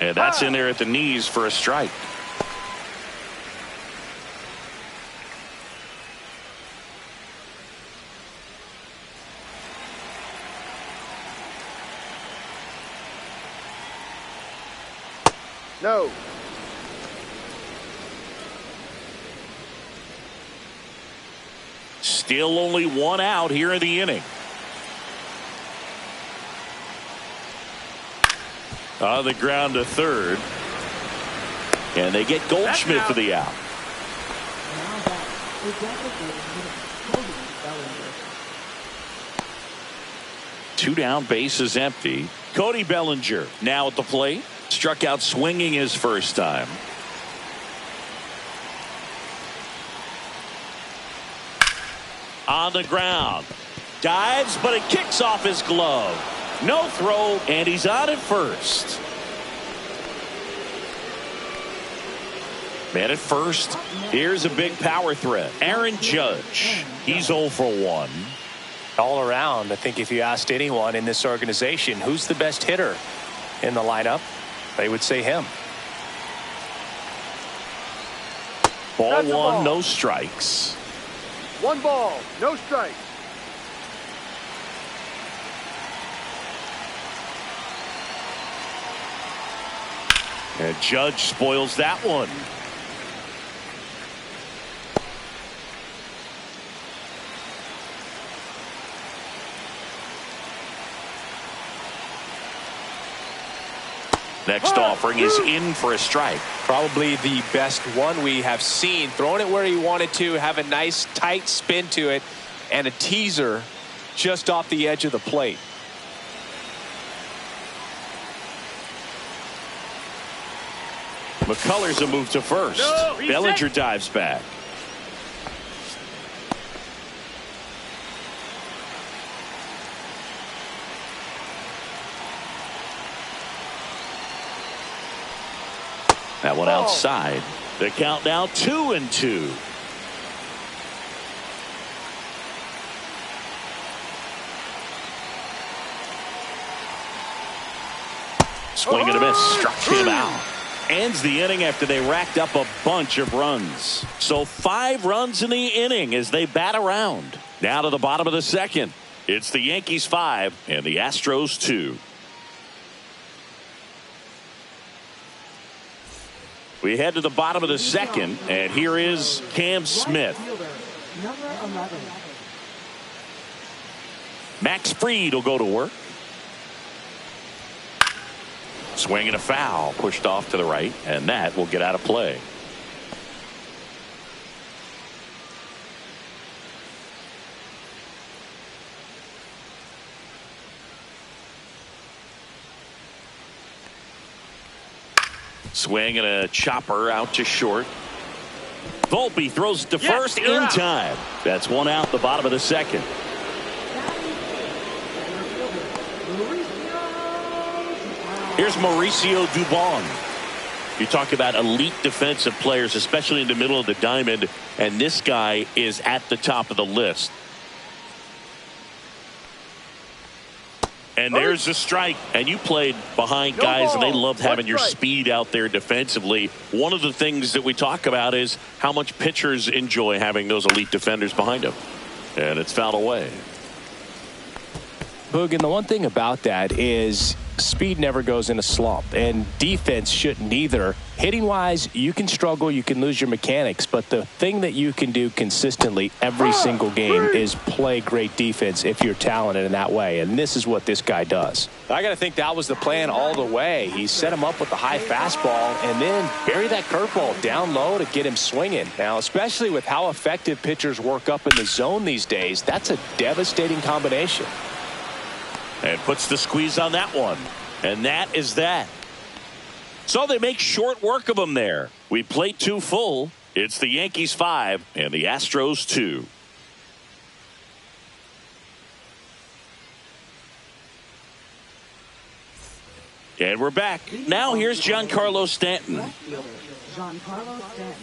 And that's in there at the knees for a strike. No. Still only one out here in the inning. On the ground to third. And they get Goldschmidt for the out. Now back is designated hitter Cody Bellinger. Two down, bases empty. Cody Bellinger now at the plate. Struck out swinging his first time. On the ground. Dives, but it kicks off his glove. No throw, and he's out at first. Man at first. Here's a big power threat. Aaron Judge. He's 0 for 1. All around, I think if you asked anyone in this organization who's the best hitter in the lineup, they would say him. Ball That's a one, ball. no strikes. 1 ball, no strike. And Judge spoils that one. Next offering is in for a strike. Probably the best one we have seen. Throwing it where he wanted to, have a nice tight spin to it, and a teaser just off the edge of the plate. McCullers a move to first. No, reset. Bellinger dives back. That one outside. The count now 2-2. Swing and a miss. Struck him out. Ends the inning after they racked up a bunch of runs. So 5 runs in the inning as they bat around. Now to the bottom of the second. It's the Yankees 5 and the Astros 2. We head to the bottom of the second, and here is Cam Smith. Fielder, number 11. Max Fried will go to work. Swing and a foul, pushed off to the right, and that will get out of play. Swing and a chopper out to short. Volpe throws it to first in time. That's one out the bottom of the second. Here's Mauricio Dubon. You talk about elite defensive players, especially in the middle of the diamond, and this guy is at the top of the list. And there's a strike. And you played behind guys, and they loved having your speed out there defensively. One of the things that we talk about is how much pitchers enjoy having those elite defenders behind them. And it's fouled away. Boog, and the one thing about that is speed never goes in a slump, and defense shouldn't either. Hitting wise, you can struggle, you can lose your mechanics, but the thing that you can do consistently every single game is play great defense if you're talented in that way, and this is what this guy does. I got to think that was the plan all the way. He set him up with the high fastball and then bury that curveball down low to get him swinging. Now, especially with how effective pitchers work up in the zone these days, that's a devastating combination. And puts the squeeze on that one. And that is that. So they make short work of him there. We played 2 full. It's the Yankees 5 and the Astros 2. And we're back. Now here's Giancarlo Stanton. Giancarlo Stanton.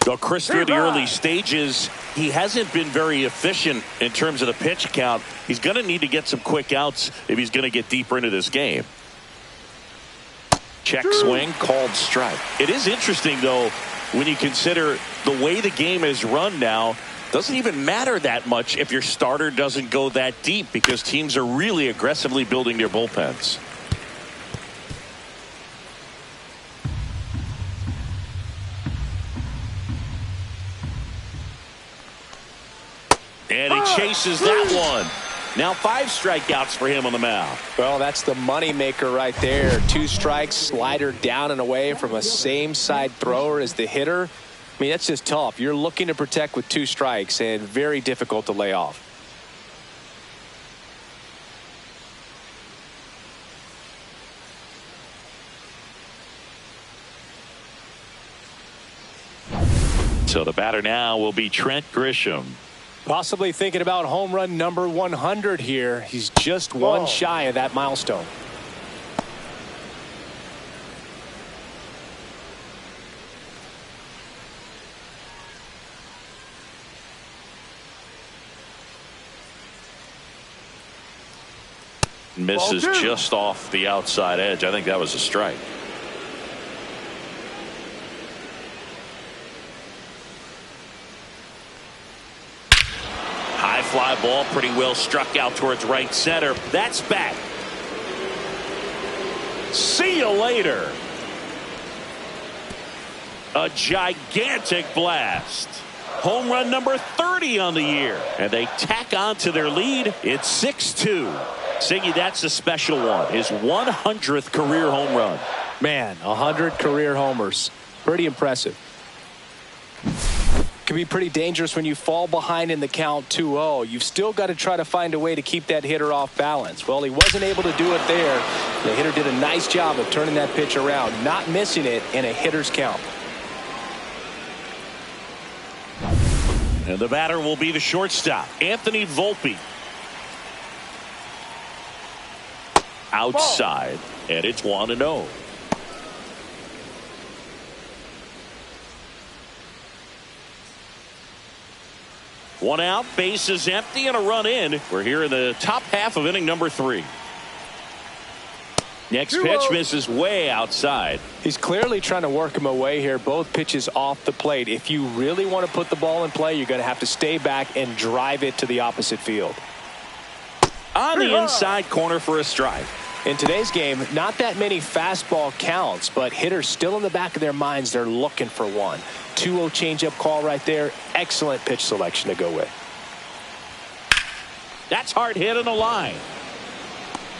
Well, Chris, through the early stages, he hasn't been very efficient in terms of the pitch count. He's going to need to get some quick outs if he's going to get deeper into this game. Check swing, called strike. It is interesting, though, when you consider the way the game is run now. Doesn't even matter that much if your starter doesn't go that deep, because teams are really aggressively building their bullpens. And he chases that one. Now 5 strikeouts for him on the mound. Well, that's the money maker right there. 2 strikes, slider down and away from a same side thrower as the hitter. I mean, that's just tough. You're looking to protect with 2 strikes, and very difficult to lay off. So the batter now will be Trent Grisham. Possibly thinking about home run number 100 here. He's just one shy of that milestone. Misses just off the outside edge. I think that was a strike. High fly ball, pretty well struck out towards right center. That's back. See you later. A gigantic blast. Home run number 30 on the year. And they tack on to their lead. It's 6-2. Siggy, that's a special one. His 100th career home run. Man, 100 career homers. Pretty impressive. Can be pretty dangerous when you fall behind in the count 2-0. You've still got to try to find a way to keep that hitter off balance. Well, he wasn't able to do it there. The hitter did a nice job of turning that pitch around, not missing it in a hitter's count. And the batter will be the shortstop, Anthony Volpe. Outside, and it's 1-0. One out, bases empty, and a run in. We're here in the top half of inning number 3. Next pitch misses way outside. He's clearly trying to work him away here. Both pitches off the plate. If you really want to put the ball in play, you're going to have to stay back and drive it to the opposite field. On the inside corner for a strike. In today's game, not that many fastball counts, but hitters still in the back of their minds, they're looking for one. 2-0 changeup call right there. Excellent pitch selection to go with. That's hard hit on the line.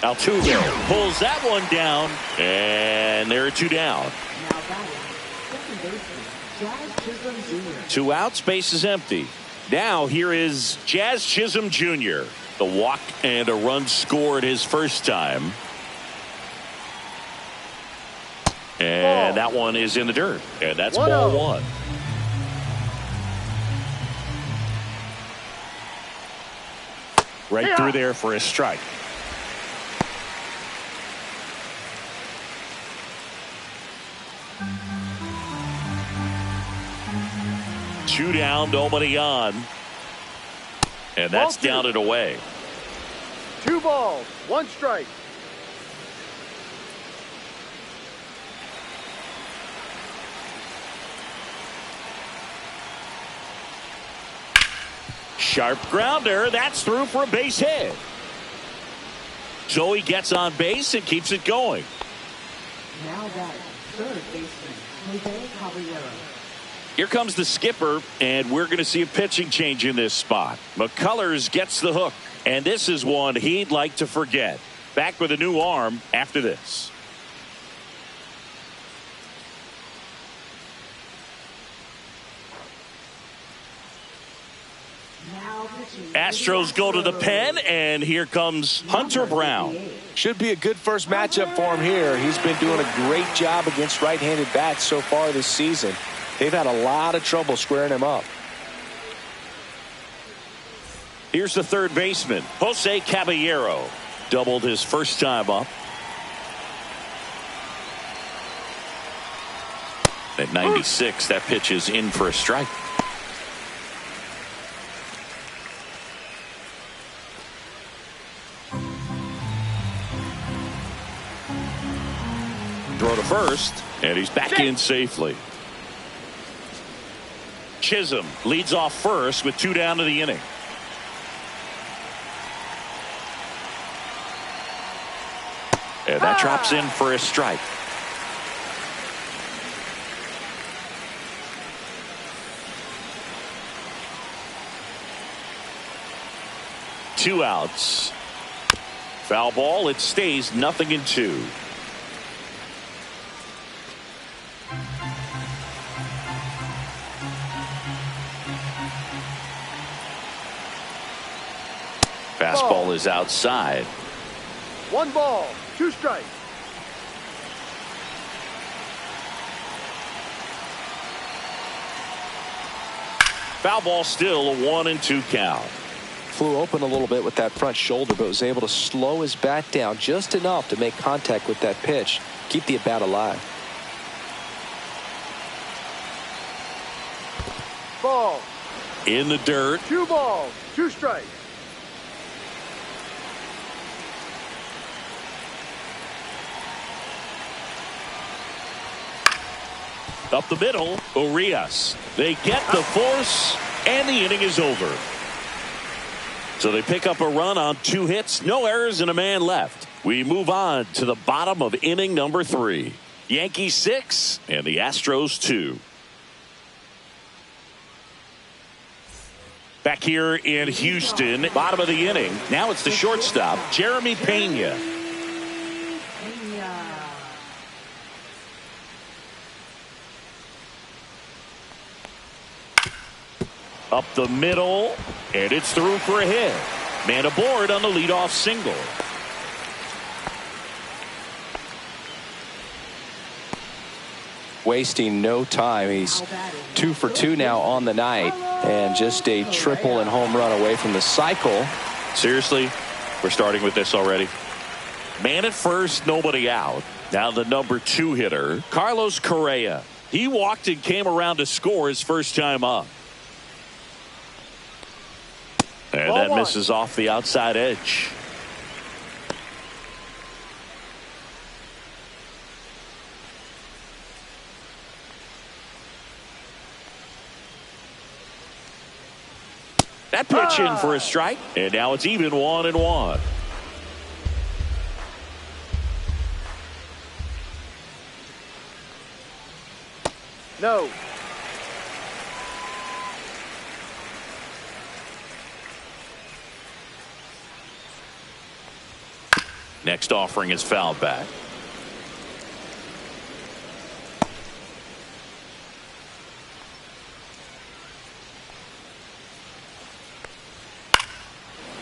Altuve pulls that one down, and there are 2 down. Now batting, second baseman, Jazz Chisholm Jr. 2 outs, base is empty. Now here is Jazz Chisholm Jr. The walk and a run scored his first time. And that one is in the dirt. And that's ball 1. Right through there for a strike. Two down, nobody on. And that's down and away. 2 balls, 1 strike. Sharp grounder. That's through for a base hit. So he gets on base and keeps it going. Now batting, third baseman, Jose Caballero. Here comes the skipper, and we're going to see a pitching change in this spot. McCullers gets the hook, and this is one he'd like to forget. Back with a new arm after this. Astros go to the pen, and here comes Hunter Brown. Should be a good first matchup for him here. He's been doing a great job against right-handed bats so far this season. They've had a lot of trouble squaring him up. Here's the third baseman, Jose Caballero. Doubled his first time up. At 96, that pitch is in for a strike. Throw to first, and he's back in safely. Chisholm leads off first with 2 down to the inning. And that drops in for a strike. Two outs. Foul ball. It stays 0-2. Fastball is outside. 1 ball, 2 strikes. Foul ball, still a 1-2 count. Flew open a little bit with that front shoulder, but was able to slow his bat down just enough to make contact with that pitch. Keep the at-bat alive. Ball. In the dirt. 2 balls, 2 strikes. Up the middle, Urias. They get the force, and the inning is over. So they pick up a run on 2 hits, no errors, and a man left. We move on to the bottom of inning number 3. Yankees 6 and the Astros 2. Back here in Houston, bottom of the inning. Now it's the shortstop, Jeremy Pena. Up the middle, and it's through for a hit. Man aboard on the leadoff single. Wasting no time. He's 2 for 2 now on the night, and just a triple and home run away from the cycle. Seriously, we're starting with this already. Man at first, nobody out. Now the number 2 hitter, Carlos Correa. He walked and came around to score his first time up. And that misses off the outside edge. That pitch in for a strike, and now it's even 1-1. No. Next offering is fouled back.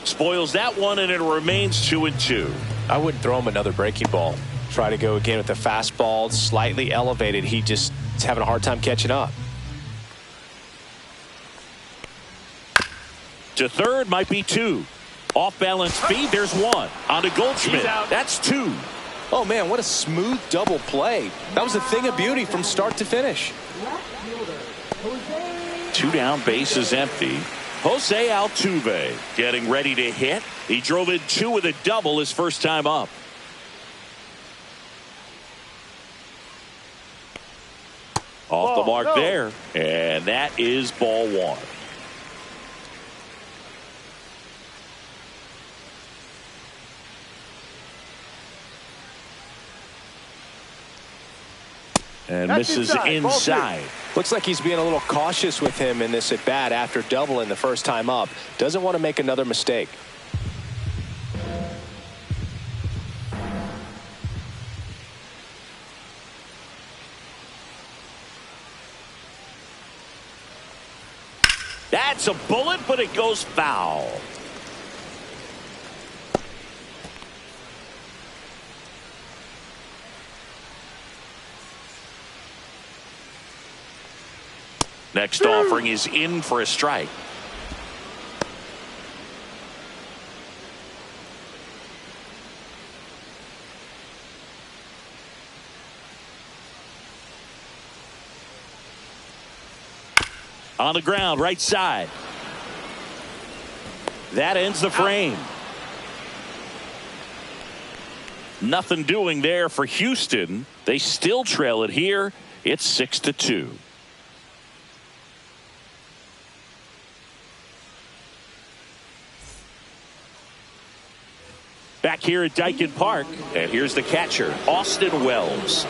Spoils that one, and it remains 2-2. I wouldn't throw him another breaking ball. Try to go again with the fastball, slightly elevated. He just is having a hard time catching up. To third, might be 2. Off balance feed, there's 1. On to Goldschmidt. That's 2. Oh, man, what a smooth double play. That was a thing of beauty from start to finish. Left fielder, Jose. 2 down, bases empty. Jose Altuve getting ready to hit. He drove in 2 with a double his first time up. Off the mark there. And that is ball 1. And misses inside. Looks like he's being a little cautious with him in this at bat after doubling the first time up. Doesn't want to make another mistake. That's a bullet, but it goes foul. Next offering is in for a strike. On the ground, right side. That ends the frame. Nothing doing there for Houston. They still trail it here. It's 6-2. Back here at Dyken Park, and here's the catcher, Austin Wells.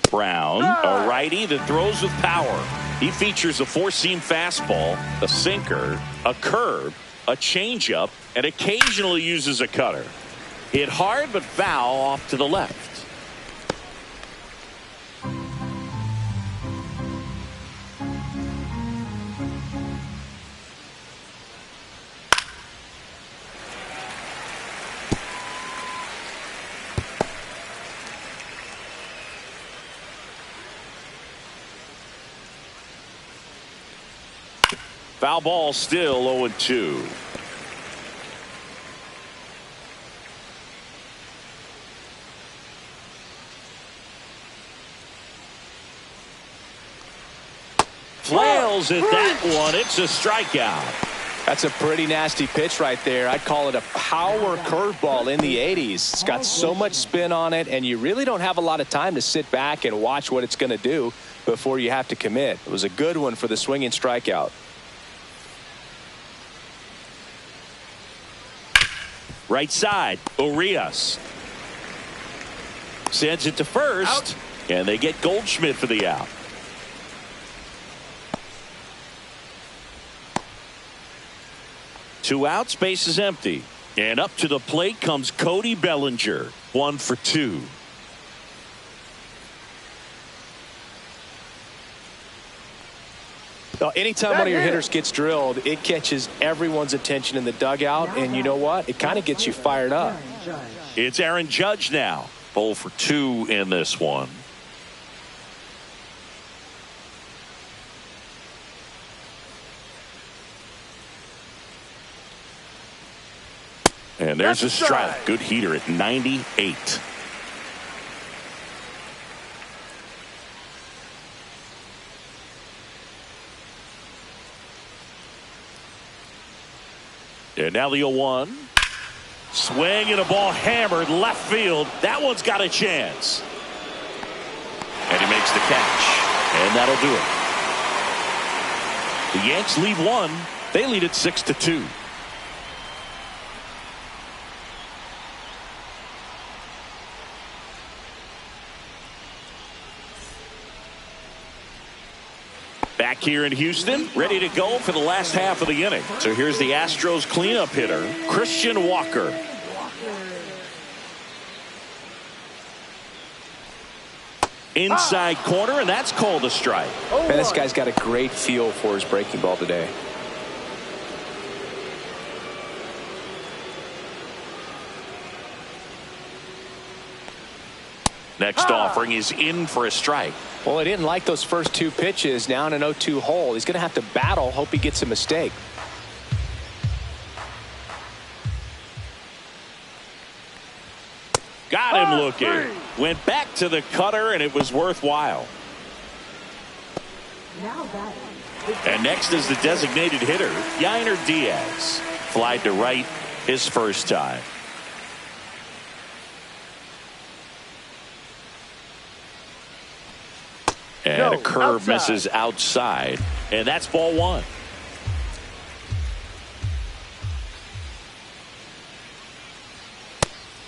Brown, a righty that throws with power. He features a 4-seam fastball, a sinker, a curve, a changeup, and occasionally uses a cutter. Hit hard but foul off to the left. Foul ball, still 0-2. Flails at that one. It's a strikeout. That's a pretty nasty pitch right there. I'd call it a power curveball in the 80s. It's got so much spin on it, and you really don't have a lot of time to sit back and watch what it's going to do before you have to commit. It was a good one for the swinging strikeout. Right side, Urias sends it to first, and they get Goldschmidt for the out. Two outs, base is empty, and up to the plate comes Cody Bellinger, 1 for 2. Anytime one of your hitters gets drilled, it catches everyone's attention in the dugout, and you know what? It kind of gets you fired up. It's Aaron Judge now, 0 for 2 in this one. And there's a strike. Good heater at 98. And now the 0-1. Swing and a ball hammered left field. That one's got a chance. And he makes the catch. And that'll do it. The Yanks lead 1. They lead it 6-2. Back here in Houston, ready to go for the last half of the inning. So here's the Astros cleanup hitter, Christian Walker. Inside corner, and that's called a strike. And this guy's got a great feel for his breaking ball today. Next offering is in for a strike. Well, he didn't like those first two pitches. Now in an 0-2 hole, he's going to have to battle. Hope he gets a mistake. Got him looking. Went back to the cutter, and it was worthwhile. Now batting. And next is the designated hitter, Yainer Diaz. Flied to right his first time. And a curve misses outside. And that's ball one.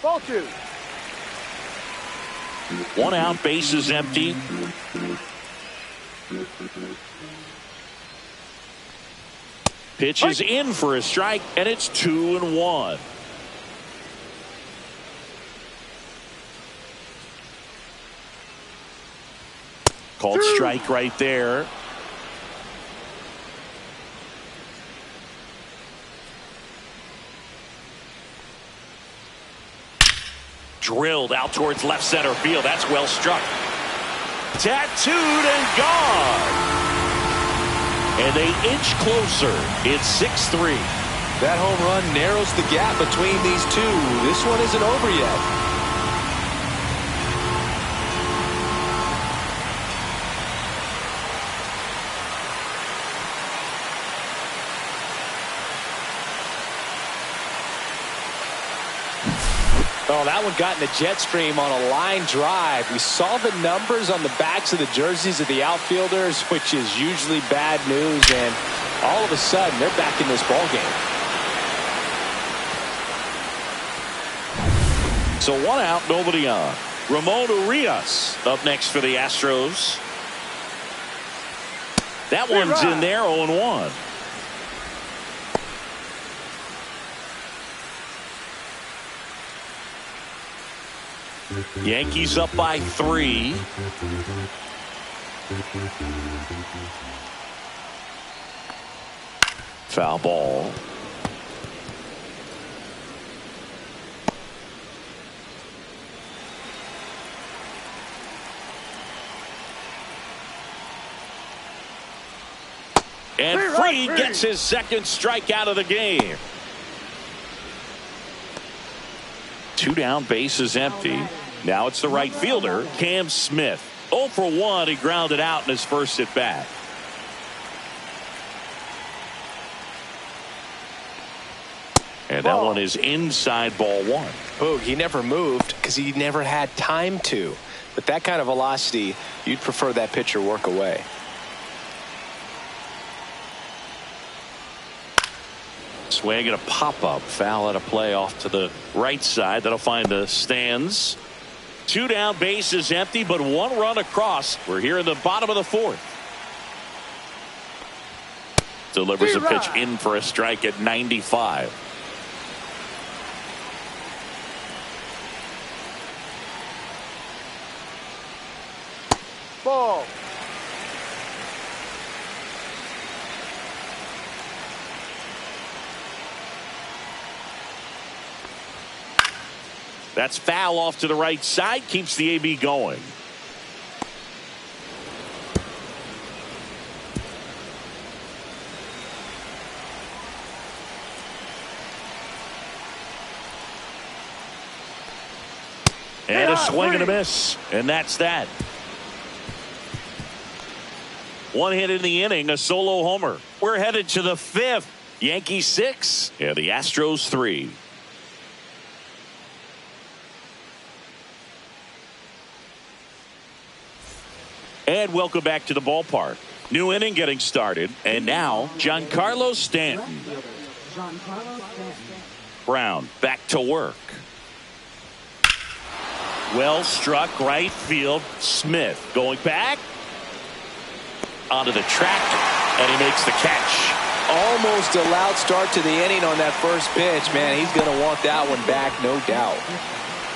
Ball two. One out, bases empty. Pitch is in for a strike, and it's 2-1. Called strike right there. Drilled out towards left center field. That's well struck. Tattooed and gone. And they inch closer. It's 6-3. That home run narrows the gap between these two. This one isn't over yet. Oh, that one got in the jet stream on a line drive. We saw the numbers on the backs of the jerseys of the outfielders, which is usually bad news, and all of a sudden they're back in this ball game. So one out, nobody on. Ramon Urias up next for the Astros. That one's in there, 0-1. Yankees up by 3. Foul ball. And Fried gets his second strikeout of the game. 2 down, bases empty. Now it's the right fielder, Cam Smith. 0 for 1. He grounded out in his first at bat. And that one is inside ball one. Oh, he never moved because he never had time to. But that kind of velocity, you'd prefer that pitcher work away. Swing and a pop-up. Foul at a play off to the right side. That'll find the stands. 2 down, bases empty, but 1 run across. We're here in the bottom of the 4th. Delivers a pitch in for a strike at 95. Ball. That's foul off to the right side. Keeps the AB going. And a swing and a miss. And that's that. 1 hit in the inning, a solo homer. We're headed to the 5th. Yankees 6 and the Astros 3. And welcome back to the ballpark. New inning getting started. And now, Giancarlo Stanton. Brown back to work. Well struck right field. Smith going back. Onto the track. And he makes the catch. Almost a loud start to the inning on that first pitch. Man, he's going to want that one back, no doubt.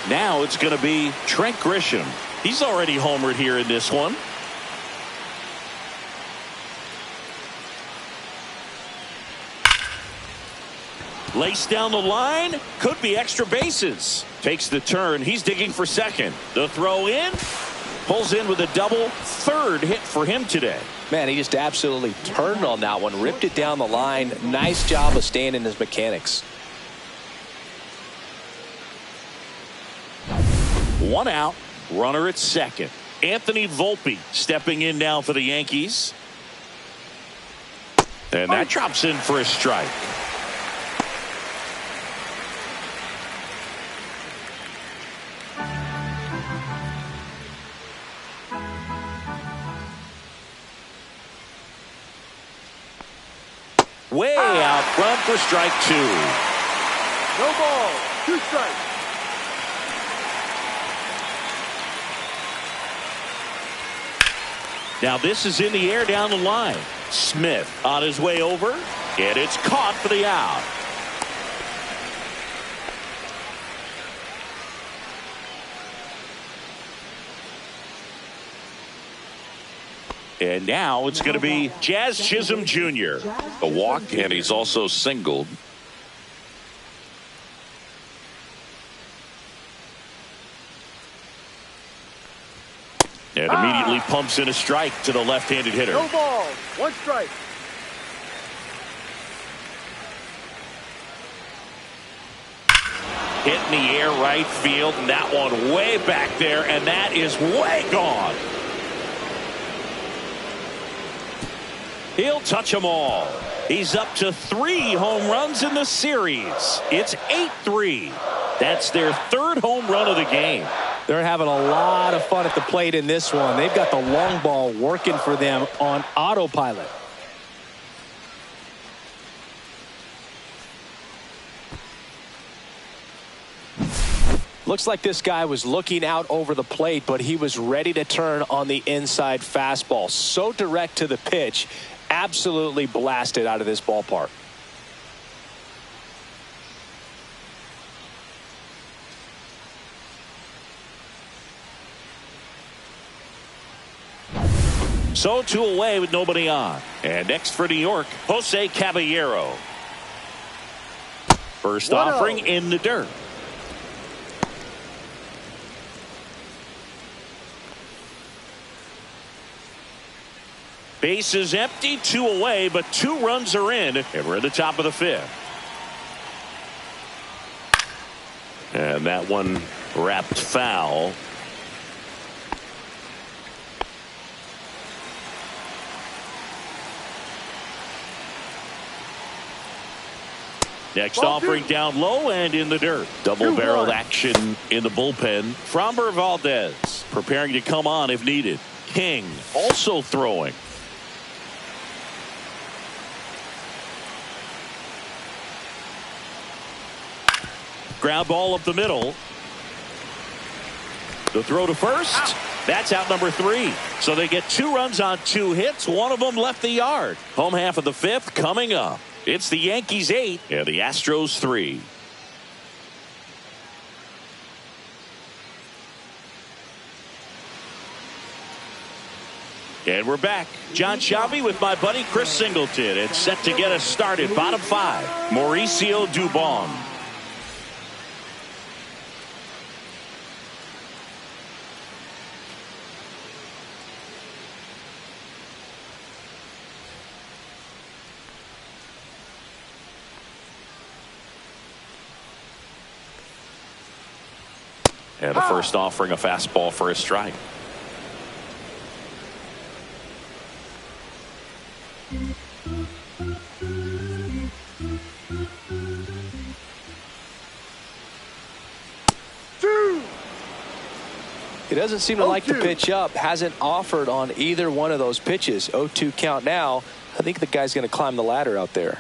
Now it's going to be Trent Grisham. He's already homered here in this one. Lace down the line. Could be extra bases. Takes the turn. He's digging for second. The throw in. Pulls in with a double, third hit for him today. Man, he just absolutely turned on that one, ripped it down the line. Nice job of staying in his mechanics. One out, runner at second. Anthony Volpe stepping in now for the Yankees. And that drops in for a strike. Way out front for strike two. No ball. 2 strikes. Now this is in the air down the line. Smith on his way over, and it's caught for the out. And now it's going to be Jazz Chisholm Jr. A walk, and he's also singled. And immediately pumps in a strike to the left-handed hitter. No ball. 1 strike. Hit in the air right field, and that one way back there, and that is way gone. He'll touch them all. He's up to 3 home runs in the series. It's 8-3. That's their 3rd home run of the game. They're having a lot of fun at the plate in this one. They've got the long ball working for them on autopilot. Looks like this guy was looking out over the plate, but he was ready to turn on the inside fastball. So direct to the pitch, absolutely blasted out of this ballpark. So 2 away with nobody on. And next for New York, Jose Caballero. First offering in the dirt. Base is empty, 2 away, but 2 runs are in, and we're at the top of the 5th. And that one wrapped foul. Next offering down low and in the dirt. Double-barreled action in the bullpen. Framber Valdez preparing to come on if needed. King also throwing. Ground ball up the middle. The throw to first. That's out number 3. So they get 2 runs on 2 hits. One of them left the yard. Home half of the 5th coming up. It's the Yankees 8 and the Astros 3. And we're back. John Shelby with my buddy Chris Singleton. It's set to get us started. Bottom 5. Mauricio Dubon. And the first offering a fastball for a strike. He doesn't seem to like the pitch up. Hasn't offered on either one of those pitches. 0-2 count now. I think the guy's going to climb the ladder out there.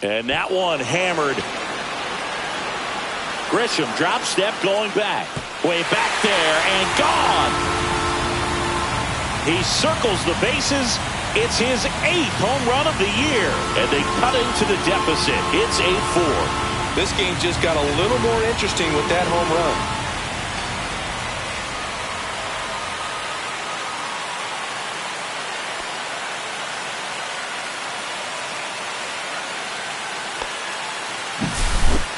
And that one hammered. Grisham drop step going back. Way back there and gone. He circles the bases. It's his 8th home run of the year. And they cut into the deficit. It's 8-4. This game just got a little more interesting with that home run.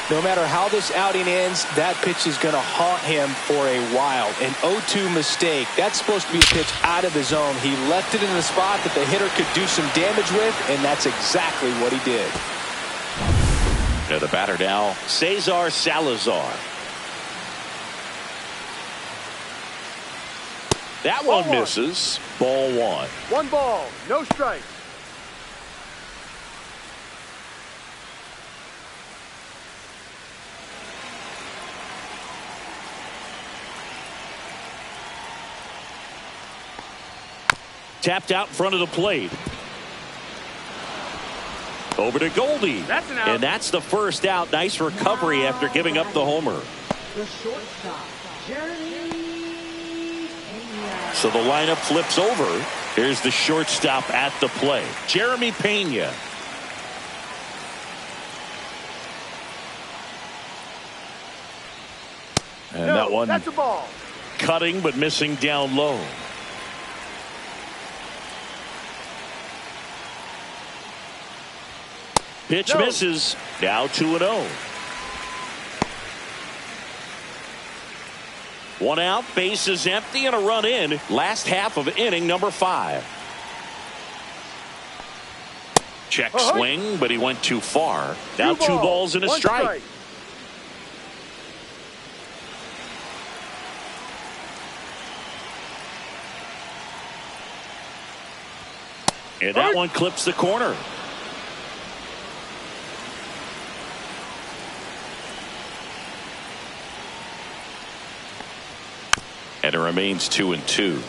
No matter how this outing ends, that pitch is going to haunt him for a while. An 0-2 mistake. That's supposed to be a pitch out of the zone. He left it in the spot that the hitter could do some damage with, and that's exactly what he did. Now the batter now, Cesar Salazar. That one misses. Ball one. 1 ball, no strikes. Tapped out in front of the plate. Over to Goldie. That's an out. And that's the first out. Nice recovery after giving up the homer. The shortstop, Jeremy Pena. So the lineup flips over. Here's the shortstop at the plate, Jeremy Pena. And that one That's a ball. cutting but missing down low. Pitch misses. Now 2-0. 1 out, base is empty, and a run in. Last half of inning number 5. Check swing, but he went too far. Now 2 balls and a strike. And that one clips the corner. And it remains 2-2.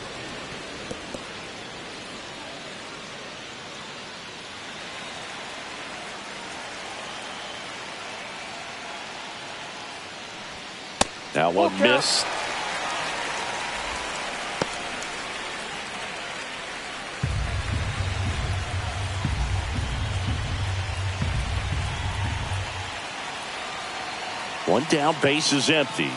That one missed. One down, base is empty.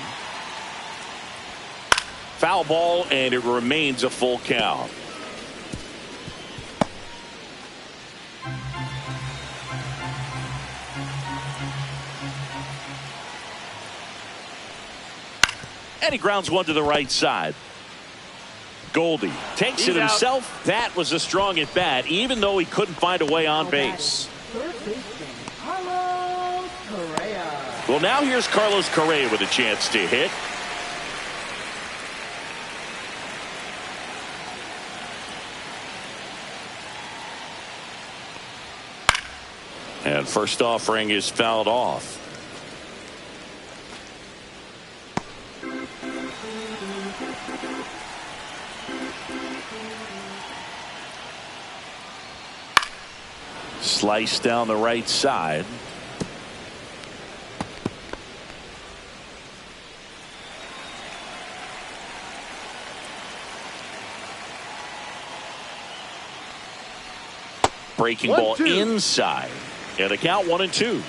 Foul ball, and it remains a full count. And he grounds one to the right side. Goldie takes it himself. That was a strong at bat, even though he couldn't find a way on base. Third baseman, Carlos Correa. Well, now here's Carlos Correa with a chance to hit. And first offering is fouled off. Slice down the right side. Breaking ball inside. And a count 1-2.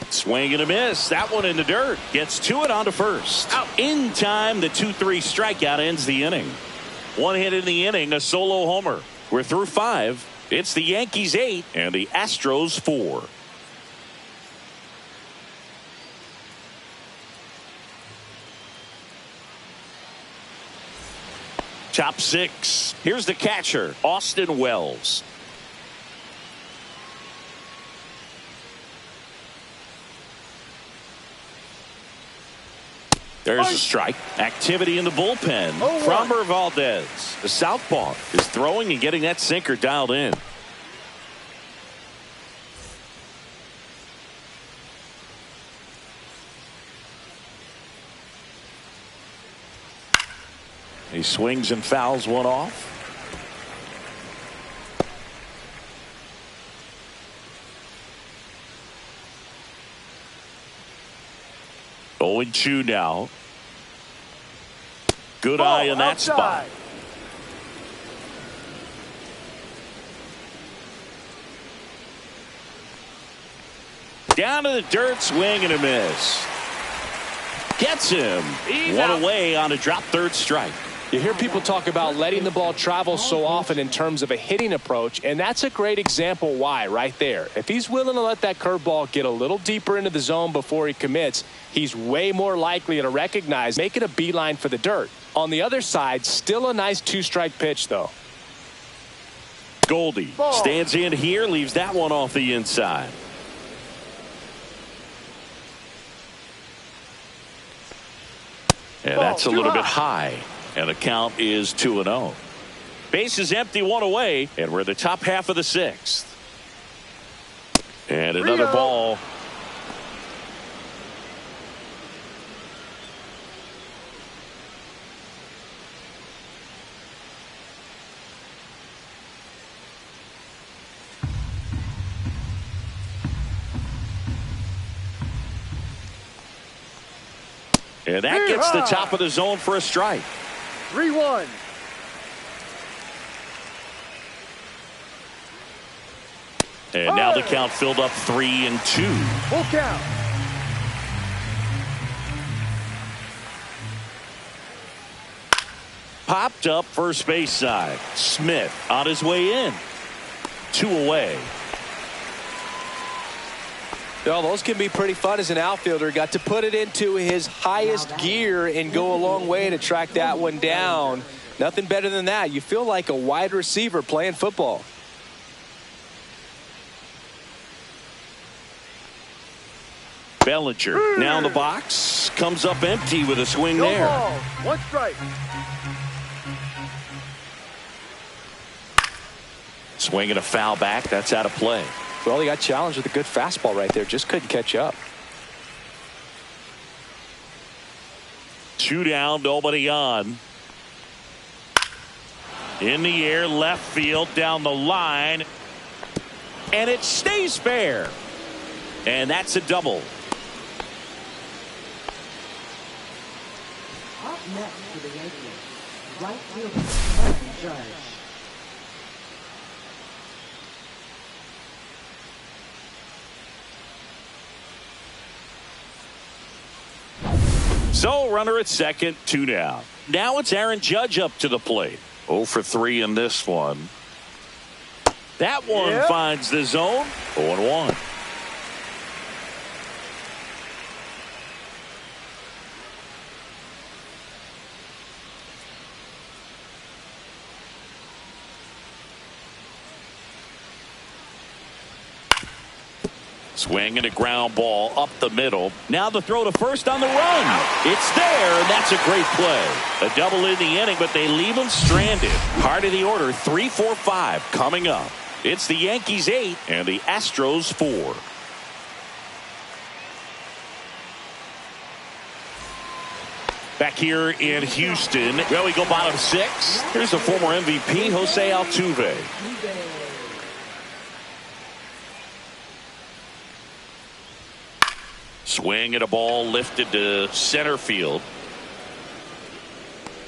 Swing and a miss. That one in the dirt. Gets to it on to first. Out. In time, the 2-3 strikeout ends the inning. 1 hit in the inning, a solo homer. We're through 5. It's the Yankees 8 and the Astros 4. Top 6. Here's the catcher, Austin Wells. There's a strike. Activity in the bullpen. Framber Valdez, the southpaw, is throwing and getting that sinker dialed in. He swings and fouls one off. Oh, 0-2 now. Good eye in that spot. Down to the dirt, swing and a miss. Gets him. One away on a drop third strike. You hear people talk about letting the ball travel so often in terms of a hitting approach, and that's a great example why right there. If he's willing to let that curveball get a little deeper into the zone before he commits, he's way more likely to recognize making a beeline for the dirt. On the other side, still a nice two-strike pitch, though. Goldie stands in here, leaves that one off the inside. And that's a little bit high. And the count is 2-0. Base is empty, one away, and we're in the top half of the sixth. And another ball. And that gets the top of the zone for a strike. 3-1. And now the count filled up 3-2. Full count. Popped up first base side. Smith on his way in. 2 away. Well, those can be pretty fun as an outfielder. Got to put it into his highest gear and go a long way to track that one down. Nothing better than that. You feel like a wide receiver playing football. Bellinger now in the box. Comes up empty with a swing No there. ball. 1 strike. Swing and a foul back. That's out of play. Well, he got challenged with a good fastball right there. Just couldn't catch up. 2 down, nobody on. In the air, left field, down the line. And it stays fair. And that's a double. Up next for the Yankees, right fielder Aaron Judge. So runner at second, 2 down. Now it's Aaron Judge up to the plate. 0 for 3 in this one. That one finds the zone. 0-1. Swing and a ground ball up the middle. Now the throw to first on the run. It's there, and that's a great play. A double in the inning, but they leave him stranded. Part of the order, 3-4-5 coming up. It's the Yankees 8 and the Astros 4. Back here in Houston. Well, we go bottom 6. Here's the former MVP, Jose Altuve. Swing and a ball lifted to center field.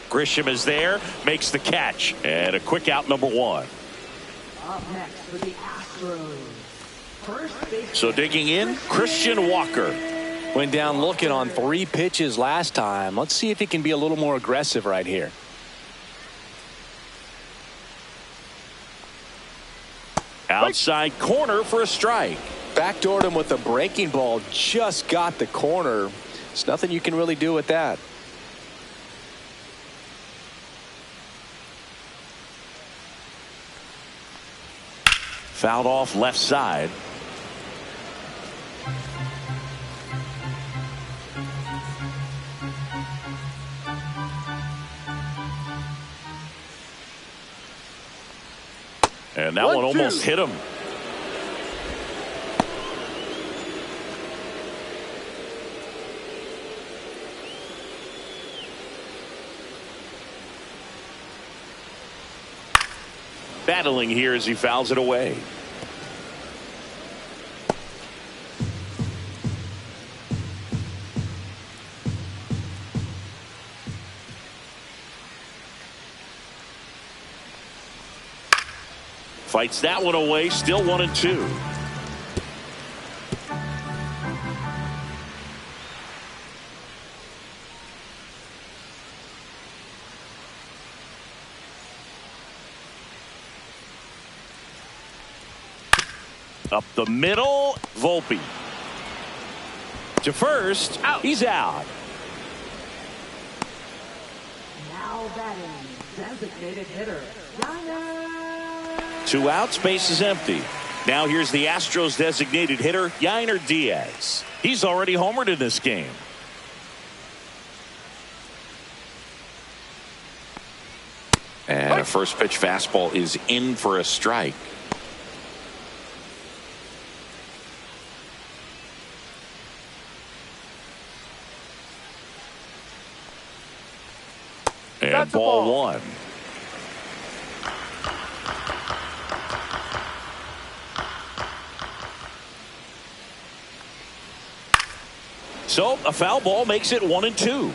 Grisham is there, makes the catch, and a quick out, number 1. Up next for the Astros, first base. So digging in, Christian Walker. Went down looking on 3 pitches last time. Let's see if he can be a little more aggressive right here. Outside corner for a strike. Backdoored him with a breaking ball. Just got the corner. There's nothing you can really do with that. Fouled off left side. And that one almost hit him. Battling here as he fouls it away. Fights that one away, still 1-2. Up the middle, Volpe. To first, out. He's out. Now batting, designated hitter, Yainer. 2 outs, base is empty. Now here's the Astros designated hitter, Yainer Diaz. He's already homered in this game. And a first pitch fastball is in for a strike. And That's a ball ball. 1. So a foul ball makes it 1-2.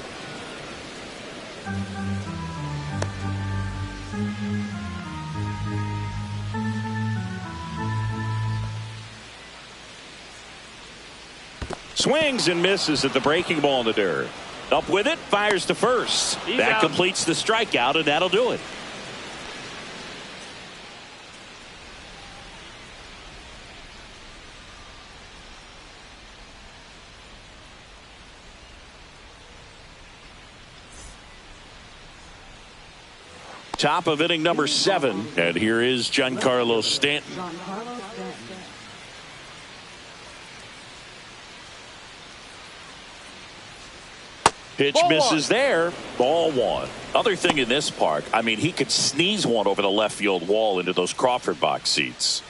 Swings and misses at the breaking ball in the dirt. Up with it, fires to first. He's that out. completes the strikeout, and that'll do it. Top of inning number 7, and here is Giancarlo Stanton. Giancarlo Stanton. Pitch Ball misses 1. there. Ball 1. Other thing in this park, I mean, he could sneeze one over the left field wall into those Crawford box seats.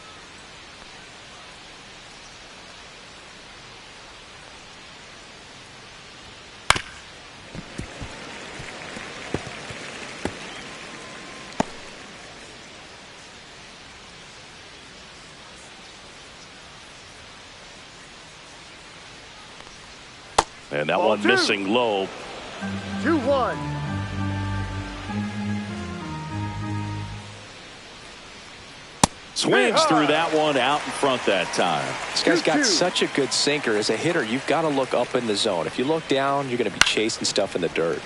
And that Ball one 2. missing low. 2-1. Swings through that one out in front that time. This guy's got 2-2. such a good sinker. As a hitter, you've got to look up in the zone. If you look down, you're going to be chasing stuff in the dirt.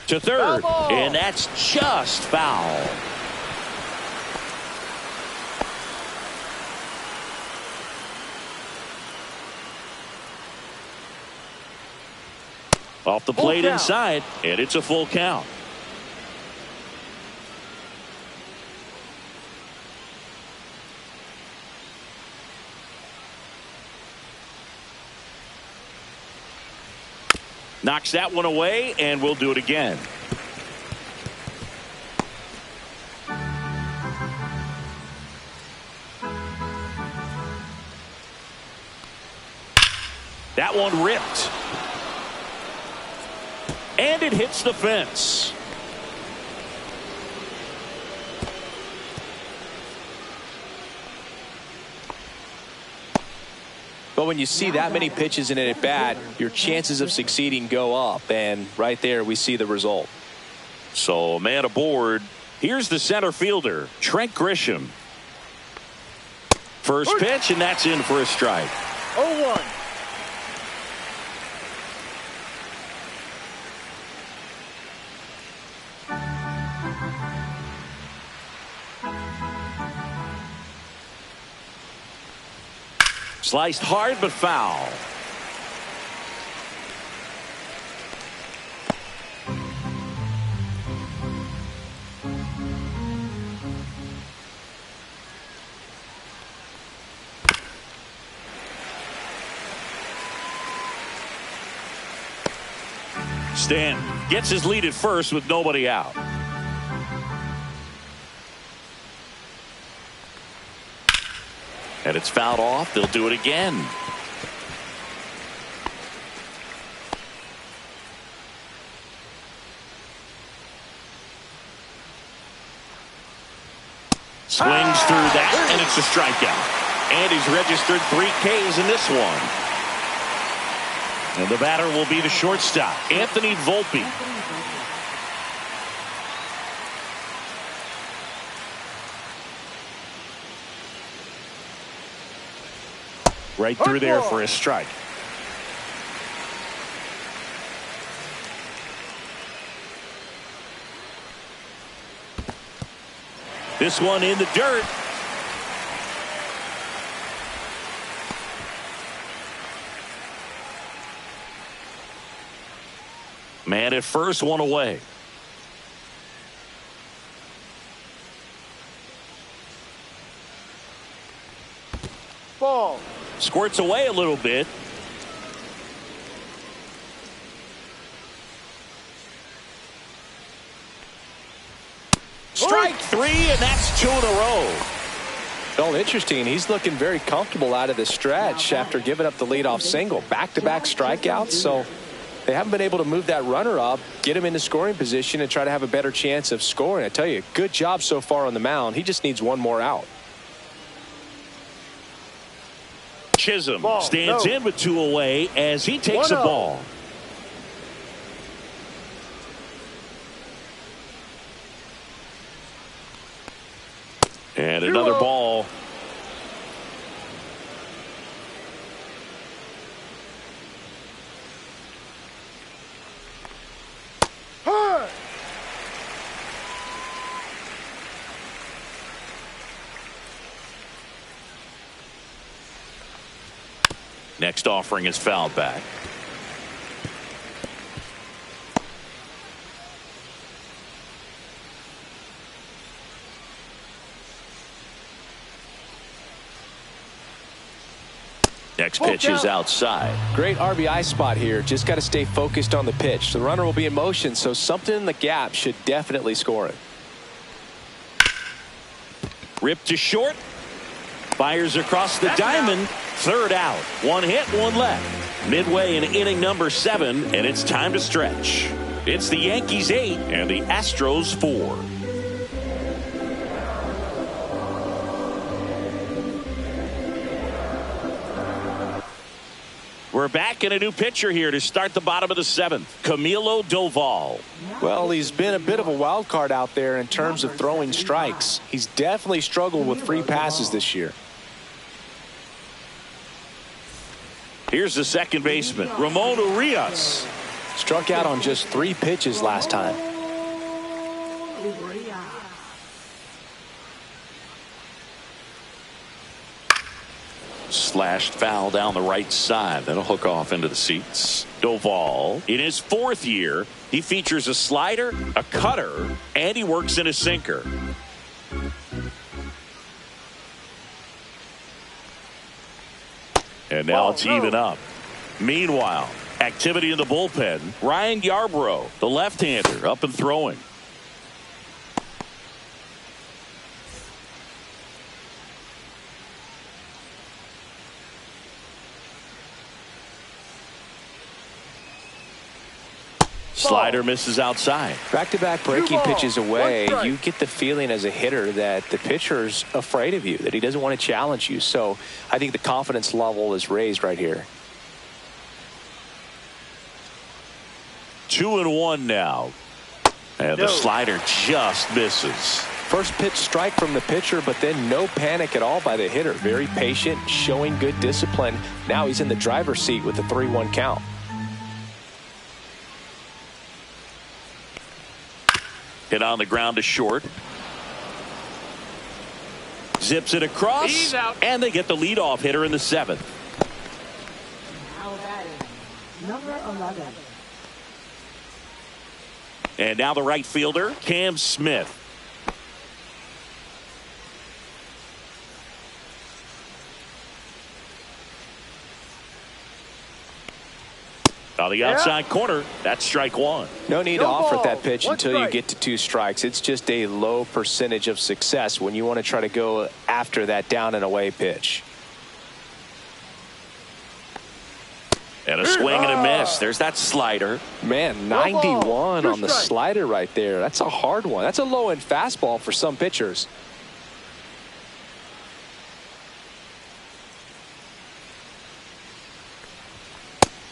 To third, Foul ball. and that's just foul. Off the Full plate count. inside, and it's a full count. Knocks that one away, and we'll do it again. That one ripped. And it hits the fence. But when you see that many pitches in an at-bat, your chances of succeeding go up. And right there, we see the result. So, man aboard. Here's the center fielder, Trent Grisham. First pitch, and that's in for a strike. 0-1. Sliced hard but foul. Stanton gets his lead at first with nobody out. And it's fouled off. They'll do it again. Swings through that, and it's a strikeout. And he's registered 3 Ks in this one. And the batter will be the shortstop, Anthony Volpe. Right through there for a strike. This one in the dirt. Man at first, one away. Ball. Squirts away a little bit. Strike three, and that's 2 in a row. Well, interesting. He's looking very comfortable out of the stretch after giving up the leadoff single. Back-to-back strikeouts, so they haven't been able to move that runner up, get him into scoring position, and try to have a better chance of scoring. I tell you, good job so far on the mound. He just needs one more out. Chisholm stands in with 2 away as he takes a ball. And another ball. Next offering is fouled back. Next pitch is outside. Great RBI spot here. Just got to stay focused on the pitch. The runner will be in motion, so something in the gap should definitely score it. Ripped to short. Fires across the diamond. Third out. 1 hit, 1 left. Midway in inning number 7, and it's time to stretch. It's the Yankees 8 and the Astros 4. We're back in a new pitcher here to start the bottom of the 7th. Camilo Doval. Well, he's been a bit of a wild card out there in terms of throwing strikes. He's definitely struggled with free passes this year. Here's the second baseman, Ramon Urias. Struck out on just 3 pitches last time. Slashed foul down the right side. That'll hook off into the seats. Doval, in his 4th year, he features a slider, a cutter, and he works in a sinker. And now it's even up. Meanwhile, activity in the bullpen. Ryan Yarbrough, the left-hander, up and throwing. Slider misses outside. Back-to-back breaking pitches away, you get the feeling as a hitter that the pitcher's afraid of you, that he doesn't want to challenge you. So I think the confidence level is raised right here. 2-1 now. And the slider just misses. First pitch strike from the pitcher, but then no panic at all by the hitter. Very patient, showing good discipline. Now he's in the driver's seat with the 3-1 count. Hit on the ground to short. Zips it across, and they get the leadoff hitter in the 7th. Number 11. And now the right fielder, Cam Smith. On the outside corner, that's strike 1. No need to offer that pitch until you get to 2 strikes. It's just a low percentage of success when you want to try to go after that down and away pitch. And a swing and a miss. There's that slider. Man, 91 on the slider right there. That's a hard one. That's a low-end fastball for some pitchers.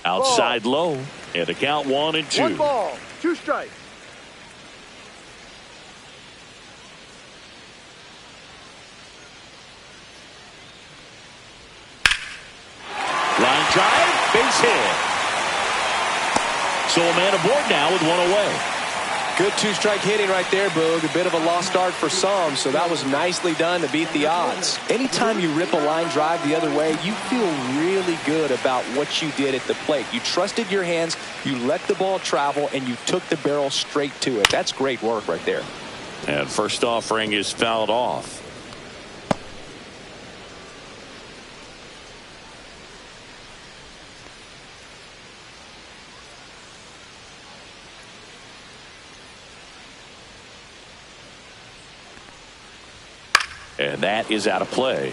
Outside low. And the count 1-2. 1 ball, 2 strikes. Line drive, base hit. So a man aboard now with 1 away. Good 2-strike hitting right there, Boog. A bit of a lost start for some, so that was nicely done to beat the odds. Anytime you rip a line drive the other way, you feel really good about what you did at the plate. You trusted your hands, you let the ball travel, and you took the barrel straight to it. That's great work right there. And first offering is fouled off. And that is out of play.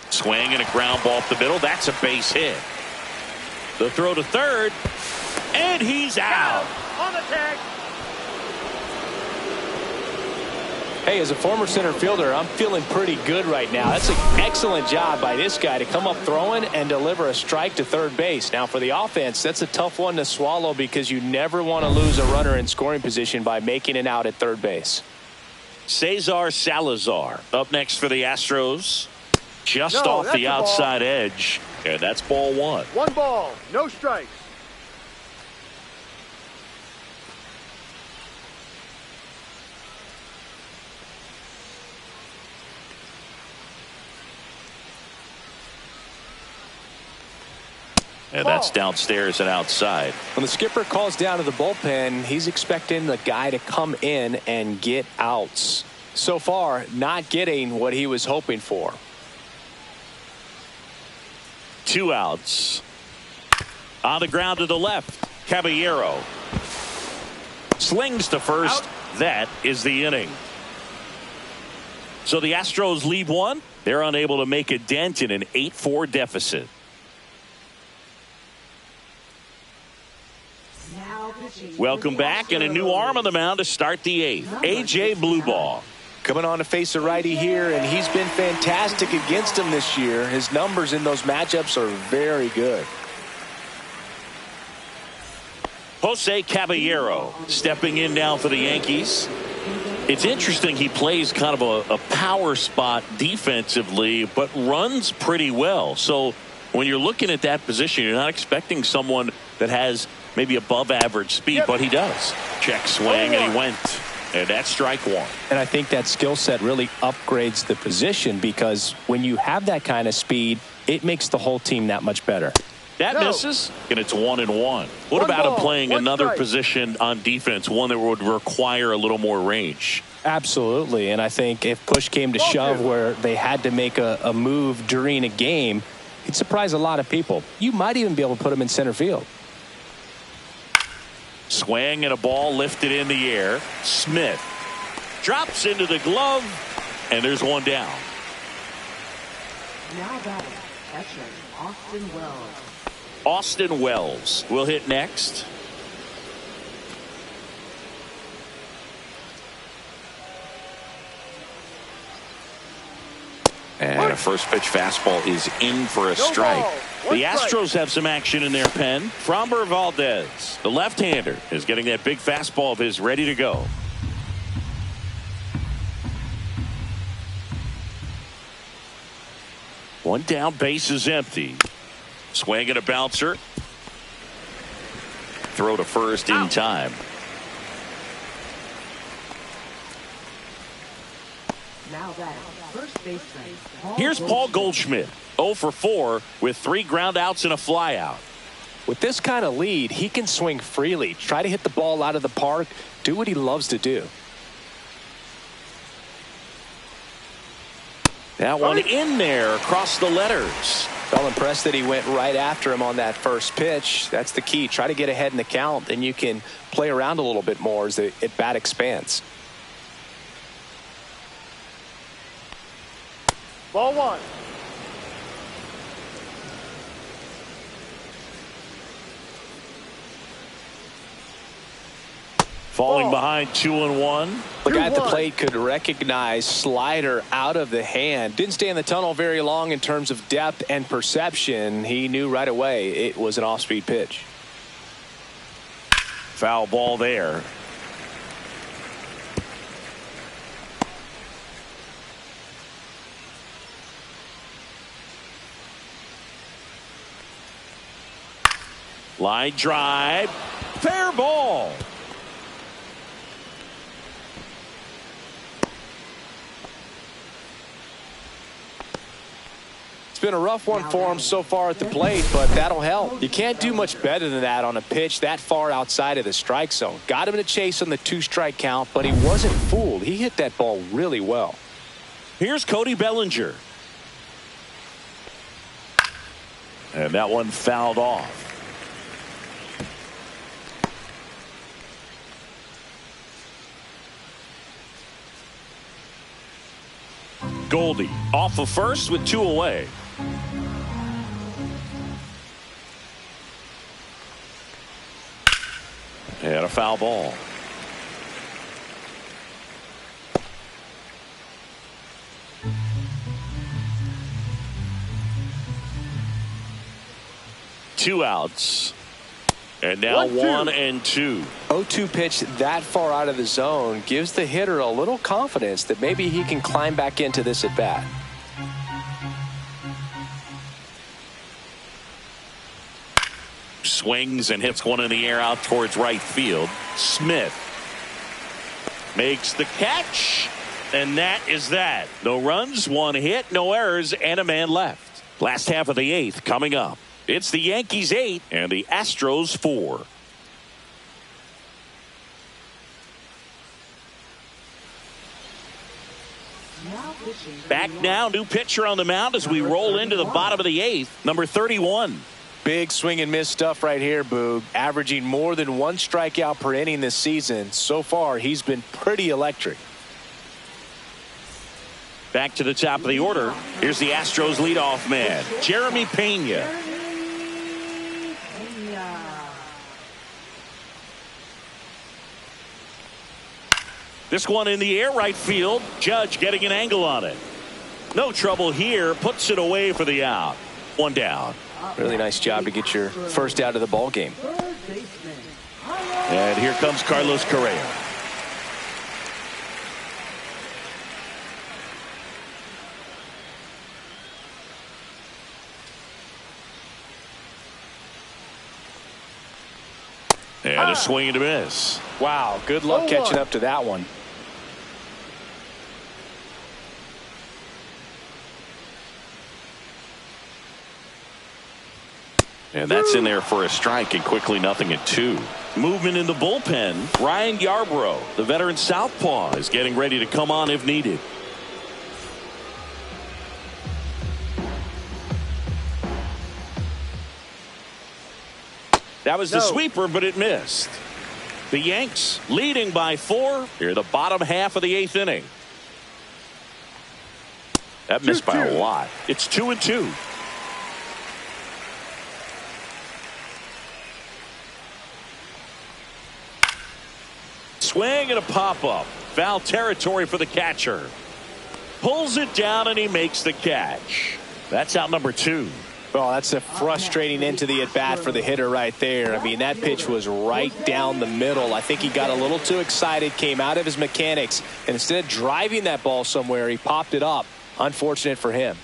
Swing and a ground ball up the middle. That's a base hit. The throw to third. And he's out. On the tag. Hey, as a former center fielder, I'm feeling pretty good right now. That's an excellent job by this guy to come up throwing and deliver a strike to third base. Now, for the offense, that's a tough one to swallow because you never want to lose a runner in scoring position by making it out at third base. Cesar Salazar up next for the Astros. Just No, off that's the a ball. outside edge. And that's ball 1. 1 ball, no strikes. And that's downstairs and outside. When the skipper calls down to the bullpen, he's expecting the guy to come in and get outs. So far, not getting what he was hoping for. 2 outs. On the ground to the left. Caballero slings to first. Out. That is the inning. So the Astros leave 1. They're unable to make a dent in an 8-4 deficit. Welcome back, and a new arm on the mound to start the 8th. A.J. Blueball. Coming on to face a righty here, and he's been fantastic against him this year. His numbers in those matchups are very good. Jose Caballero stepping in now for the Yankees. It's interesting, he plays kind of a power spot defensively, but runs pretty well. So when you're looking at that position, you're not expecting someone that has maybe above average speed, but he does. Check swing, and he went. And that's strike 1. And I think that skill set really upgrades the position because when you have that kind of speed, it makes the whole team that much better. That misses, and it's 1-1. What 1 about him ball, playing 1 another strike. position on defense, one that would require a little more range? Absolutely. And I think if push came to shove where they had to make a move during a game, it'd surprise a lot of people. You might even be able to put him in center field. Swing and a ball lifted in the air. Smith drops into the glove, and there's 1 down. Now batting, catcher Austin Wells. Austin Wells will hit next. And a first pitch fastball is in for a strike. Ball, The Astros have some action in their pen. Framber Valdez, the left-hander, is getting that big fastball of his ready to go. One down, base is empty. Swing and a bouncer. Throw to first in time. Now batting, first baseman. Here's Paul Goldschmidt, 0 for 4 with 3 ground outs and a fly out. With this kind of lead, he can swing freely, try to hit the ball out of the park, do what he loves to do. That one in there across the letters. Felt impressed that he went right after him on that first pitch. That's the key. Try to get ahead in the count, and you can play around a little bit more as the at bat expands. Ball 1. Falling behind 2-1. The guy at the plate could recognize slider out of the hand. Didn't stay in the tunnel very long in terms of depth and perception. He knew right away it was an off-speed pitch. Foul ball there. Line drive. Fair ball. It's been a rough one for him so far at the plate, but that'll help. You can't do much better than that on a pitch that far outside of the strike zone. Got him in a chase on the 2-strike count, but he wasn't fooled. He hit that ball really well. Here's Cody Bellinger. And that one fouled off. Goldie off of first with 2 away. And a foul ball. Two outs. And now 1-2. 0-2 pitch that far out of the zone gives the hitter a little confidence that maybe he can climb back into this at bat. Swings and hits one in the air out towards right field. Smith makes the catch, and that is that. No runs, 1 hit, no errors, and a man left. Last half of the 8th coming up. It's the Yankees 8 and the Astros 4. Back now, new pitcher on the mound as we roll into the bottom of the 8th, number 31. Big swing and miss stuff right here, Boog. Averaging more than 1 strikeout per inning this season. So far, he's been pretty electric. Back to the top of the order. Here's the Astros leadoff man, Jeremy Pena. This one in the air right field. Judge getting an angle on it. No trouble here. Puts it away for the out. 1 down. Really nice job to get your first out of the ball game. And here comes Carlos Correa. And a swing and a miss. Wow, good luck catching up to that one. And that's in there for a strike, and quickly 0-2. Movement in the bullpen. Ryan Yarbrough, the veteran southpaw, is getting ready to come on if needed. That was the sweeper, but it missed. The Yanks leading by 4 here the bottom half of the 8th inning. That missed by a lot. It's 2-2. Swing and a pop-up. Foul territory for the catcher. Pulls it down and he makes the catch. That's out number 2. Well, that's a frustrating end to the at-bat for the hitter right there. I mean, that pitch was right down the middle. I think he got a little too excited, came out of his mechanics, and instead of driving that ball somewhere, he popped it up. Unfortunate for him.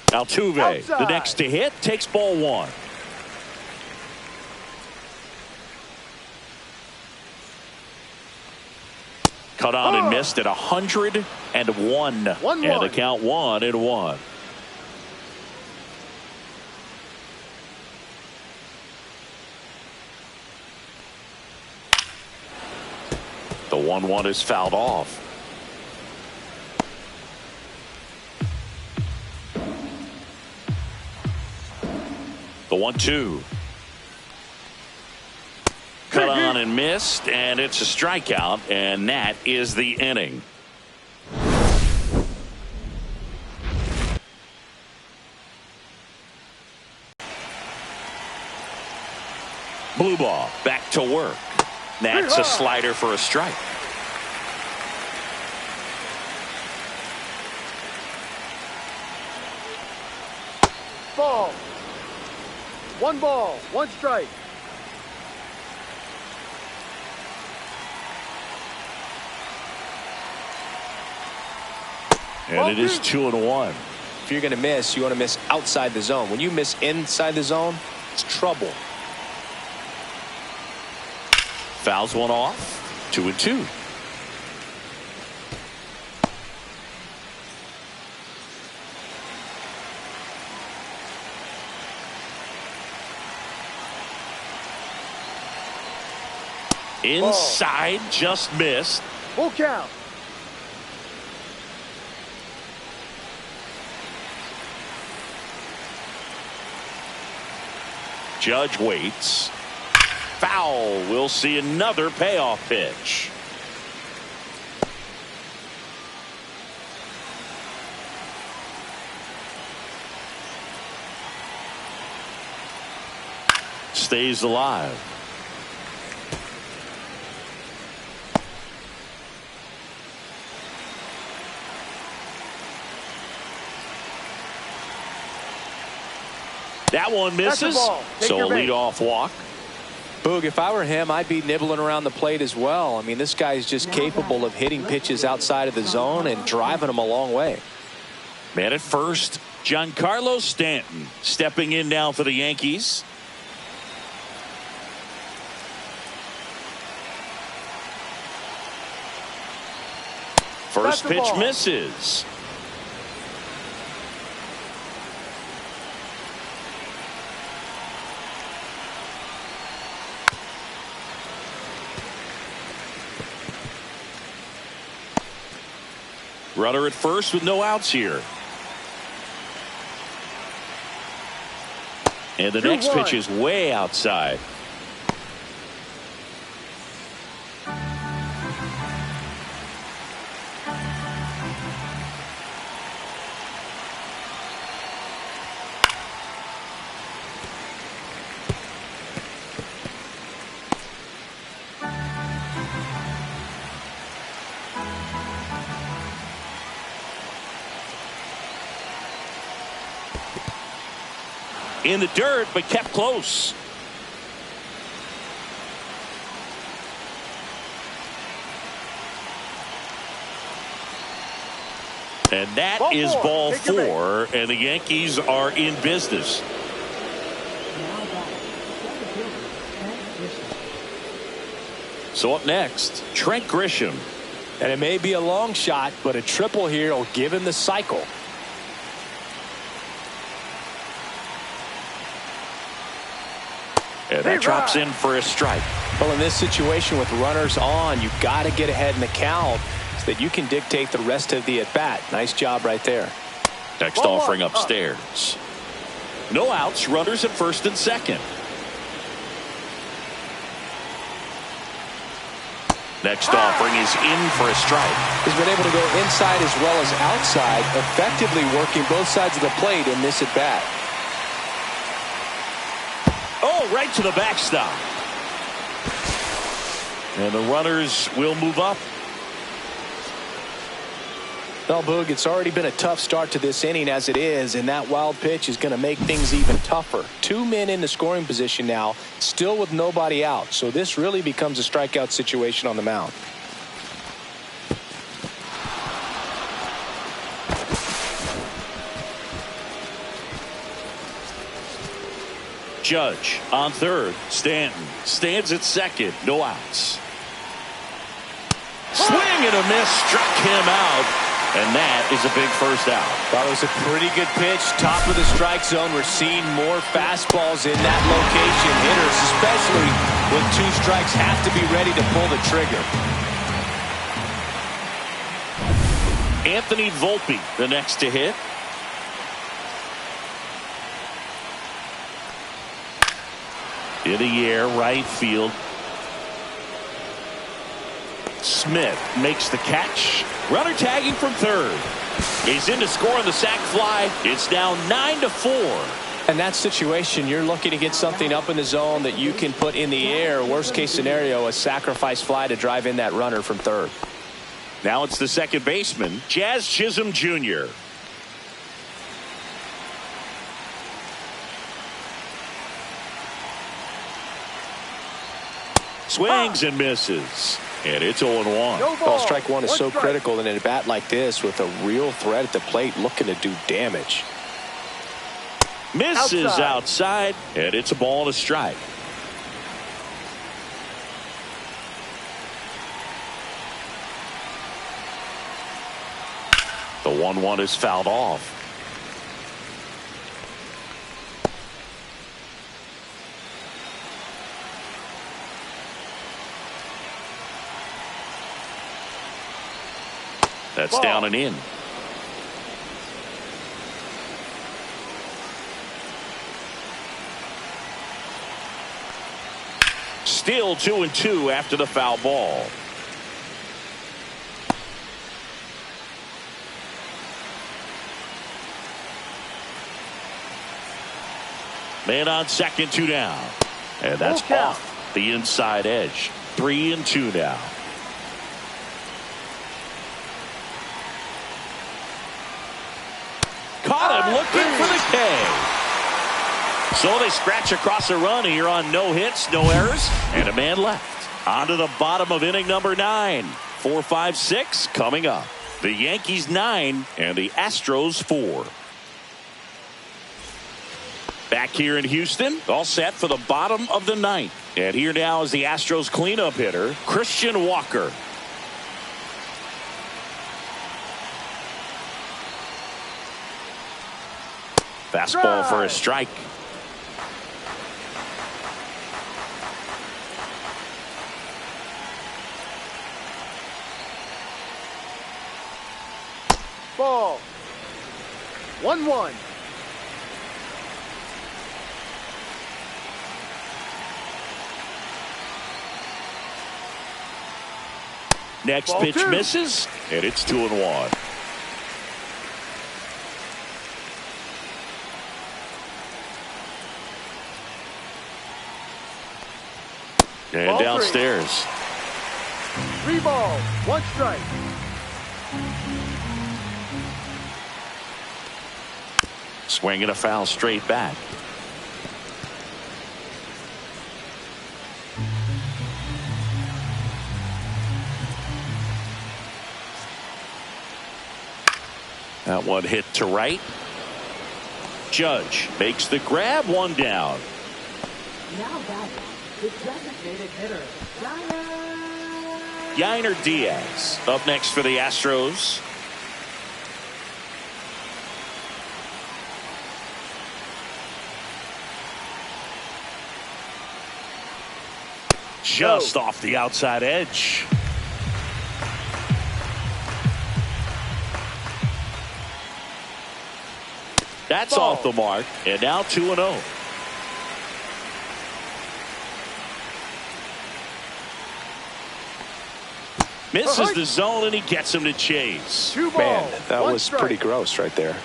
Altuve, the next to hit, takes ball 1. Cut on and missed at 101. And the count 1-1. The 1-1 is fouled off. The 1-2. Cut on and missed, and it's a strikeout, and that is the inning. Blue ball. Back to work. That's a slider for a strike. Ball. Ball, 1 strike. And it is 2-1. If you're going to miss, you want to miss outside the zone. When you miss inside the zone, it's trouble. Fouls one off. 2-2. Inside, just missed. Full count. Judge waits. Foul. We'll see another payoff pitch. Stays alive. That one misses. So a leadoff walk. Boog, if I were him, I'd be nibbling around the plate as well. I mean, this guy's just capable of hitting pitches outside of the zone and driving them a long way. Man at first, Giancarlo Stanton stepping in now for the Yankees. First pitch misses. Runner at first with no outs here. And the next pitch is way outside. In the dirt, but kept close. And that is ball 4, and the Yankees are in business. So up next, Trent Grisham. And it may be a long shot, but a triple here will give him the cycle. And that drops in for a strike. Well, in this situation with runners on, you've got to get ahead in the count so that you can dictate the rest of the at-bat. Nice job right there. Next offering upstairs. No outs, runners at first and second. Next offering is in for a strike. He's been able to go inside as well as outside, effectively working both sides of the plate in this at-bat. Oh, right to the backstop. And the runners will move up. Well, Boog, it's already been a tough start to this inning as it is, and that wild pitch is going to make things even tougher. 2 men in the scoring position now, still with nobody out. So this really becomes a strikeout situation on the mound. Judge on third. Stanton stands at second. No outs. Swing and a miss. Struck him out. And that is a big first out. That was a pretty good pitch. Top of the strike zone. We're seeing more fastballs in that location. Hitters, especially when 2 strikes, have to be ready to pull the trigger. Anthony Volpe, the next to hit. In the air, right field. Smith makes the catch. Runner tagging from third. He's in to score on the sac fly. It's now 9-4. In that situation, you're looking to get something up in the zone that you can put in the air. Worst case scenario, a sacrifice fly to drive in that runner from third. Now it's the second baseman, Jazz Chisholm Jr. Swings and misses. And it's 0-1. Well, strike one is so critical in a bat like this with a real threat at the plate looking to do damage. Misses outside, and it's a ball and a strike. The 1-1 is fouled off. That's down and in. Still 2-2 after the foul ball. Man on second, 2 down. And that's off the inside edge. 3-2 now. Caught him looking for the K. So they scratch across the run here on no hits, no errors, and a man left. On to the bottom of inning number 9. 4, 5, 6 coming up. The Yankees 9 and the Astros 4. Back here in Houston, all set for the bottom of the 9th. And here now is the Astros cleanup hitter, Christian Walker. Fastball for a strike. Ball. 1-1. Next Ball pitch 2. misses, and it's 2-1. And Ball 3. downstairs. 3 balls, 1 strike. Swinging a foul straight back. That one hit to right. Judge makes the grab, 1 down. Now batting, the designated hitter, Yainer Diaz up next for the Astros. Just off the outside edge. That's off the mark, and now 2-0. Misses the zone, and he gets him to chase. 2 balls, Man, that 1 was strike. pretty gross right there.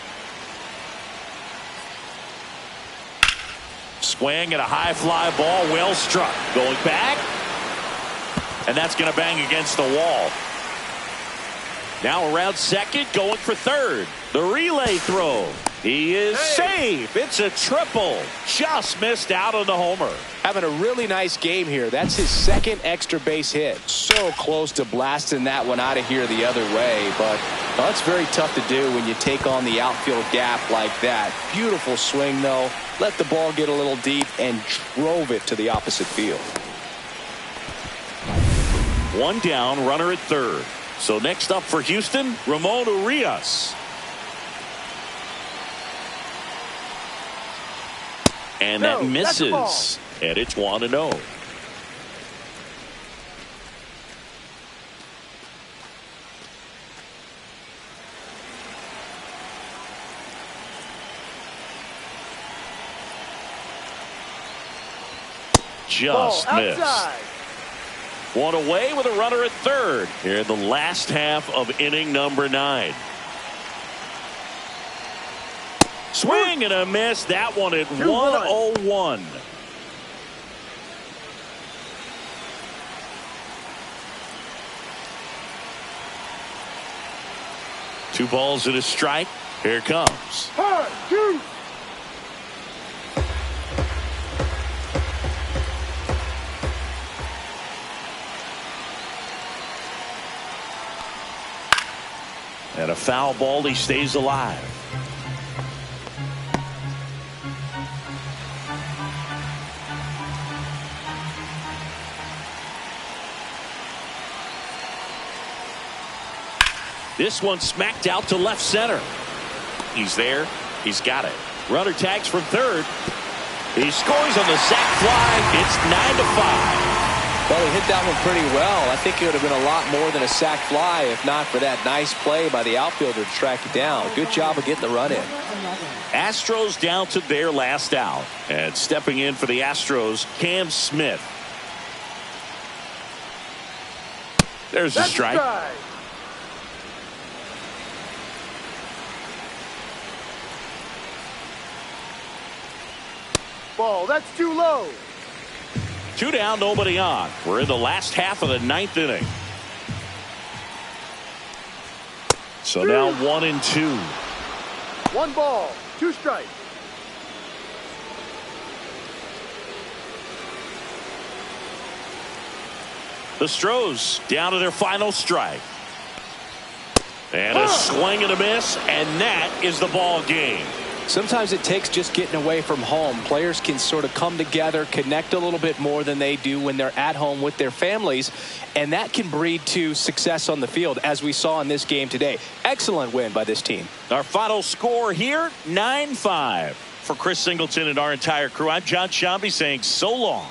Swing and a high fly ball, well struck. Going back, and that's going to bang against the wall. Now around second, going for third. The relay throw. He is safe. It's a triple. Just missed out on the homer. Having a really nice game here. That's his second extra base hit. So close to blasting that one out of here the other way, but that's very tough to do when you take on the outfield gap like that. Beautiful swing, though. Let the ball get a little deep and drove it to the opposite field. 1 down, runner at third. So next up for Houston, Ramon Urias. And that misses. And it's 1-0. Just missed. One away with a runner at third here in the last half of inning number 9. Swing and a miss. That one at 101. Two balls and a strike. Here it comes. And a foul ball. He stays alive. This one smacked out to left center. He's there. He's got it. Runner tags from third. He scores on the sac fly. It's 9-5. Well, he hit that one pretty well. I think it would have been a lot more than a sac fly if not for that nice play by the outfielder to track it down. Good job of getting the run in. Astros down to their last out. And stepping in for the Astros, Cam Smith. There's a strike. Ball, that's too low. 2 down, nobody on. We're in the last half of the 9th inning. So now 1-2. 1 ball, 2 strikes. The Astros down to their final strike. And a swing and a miss, and that is the ball game. Sometimes it takes just getting away from home. Players can sort of come together, connect a little bit more than they do when they're at home with their families, and that can breed to success on the field, as we saw in this game today. Excellent win by this team. Our final score here, 9-5. For Chris Singleton and our entire crew, I'm John Shambi saying so long.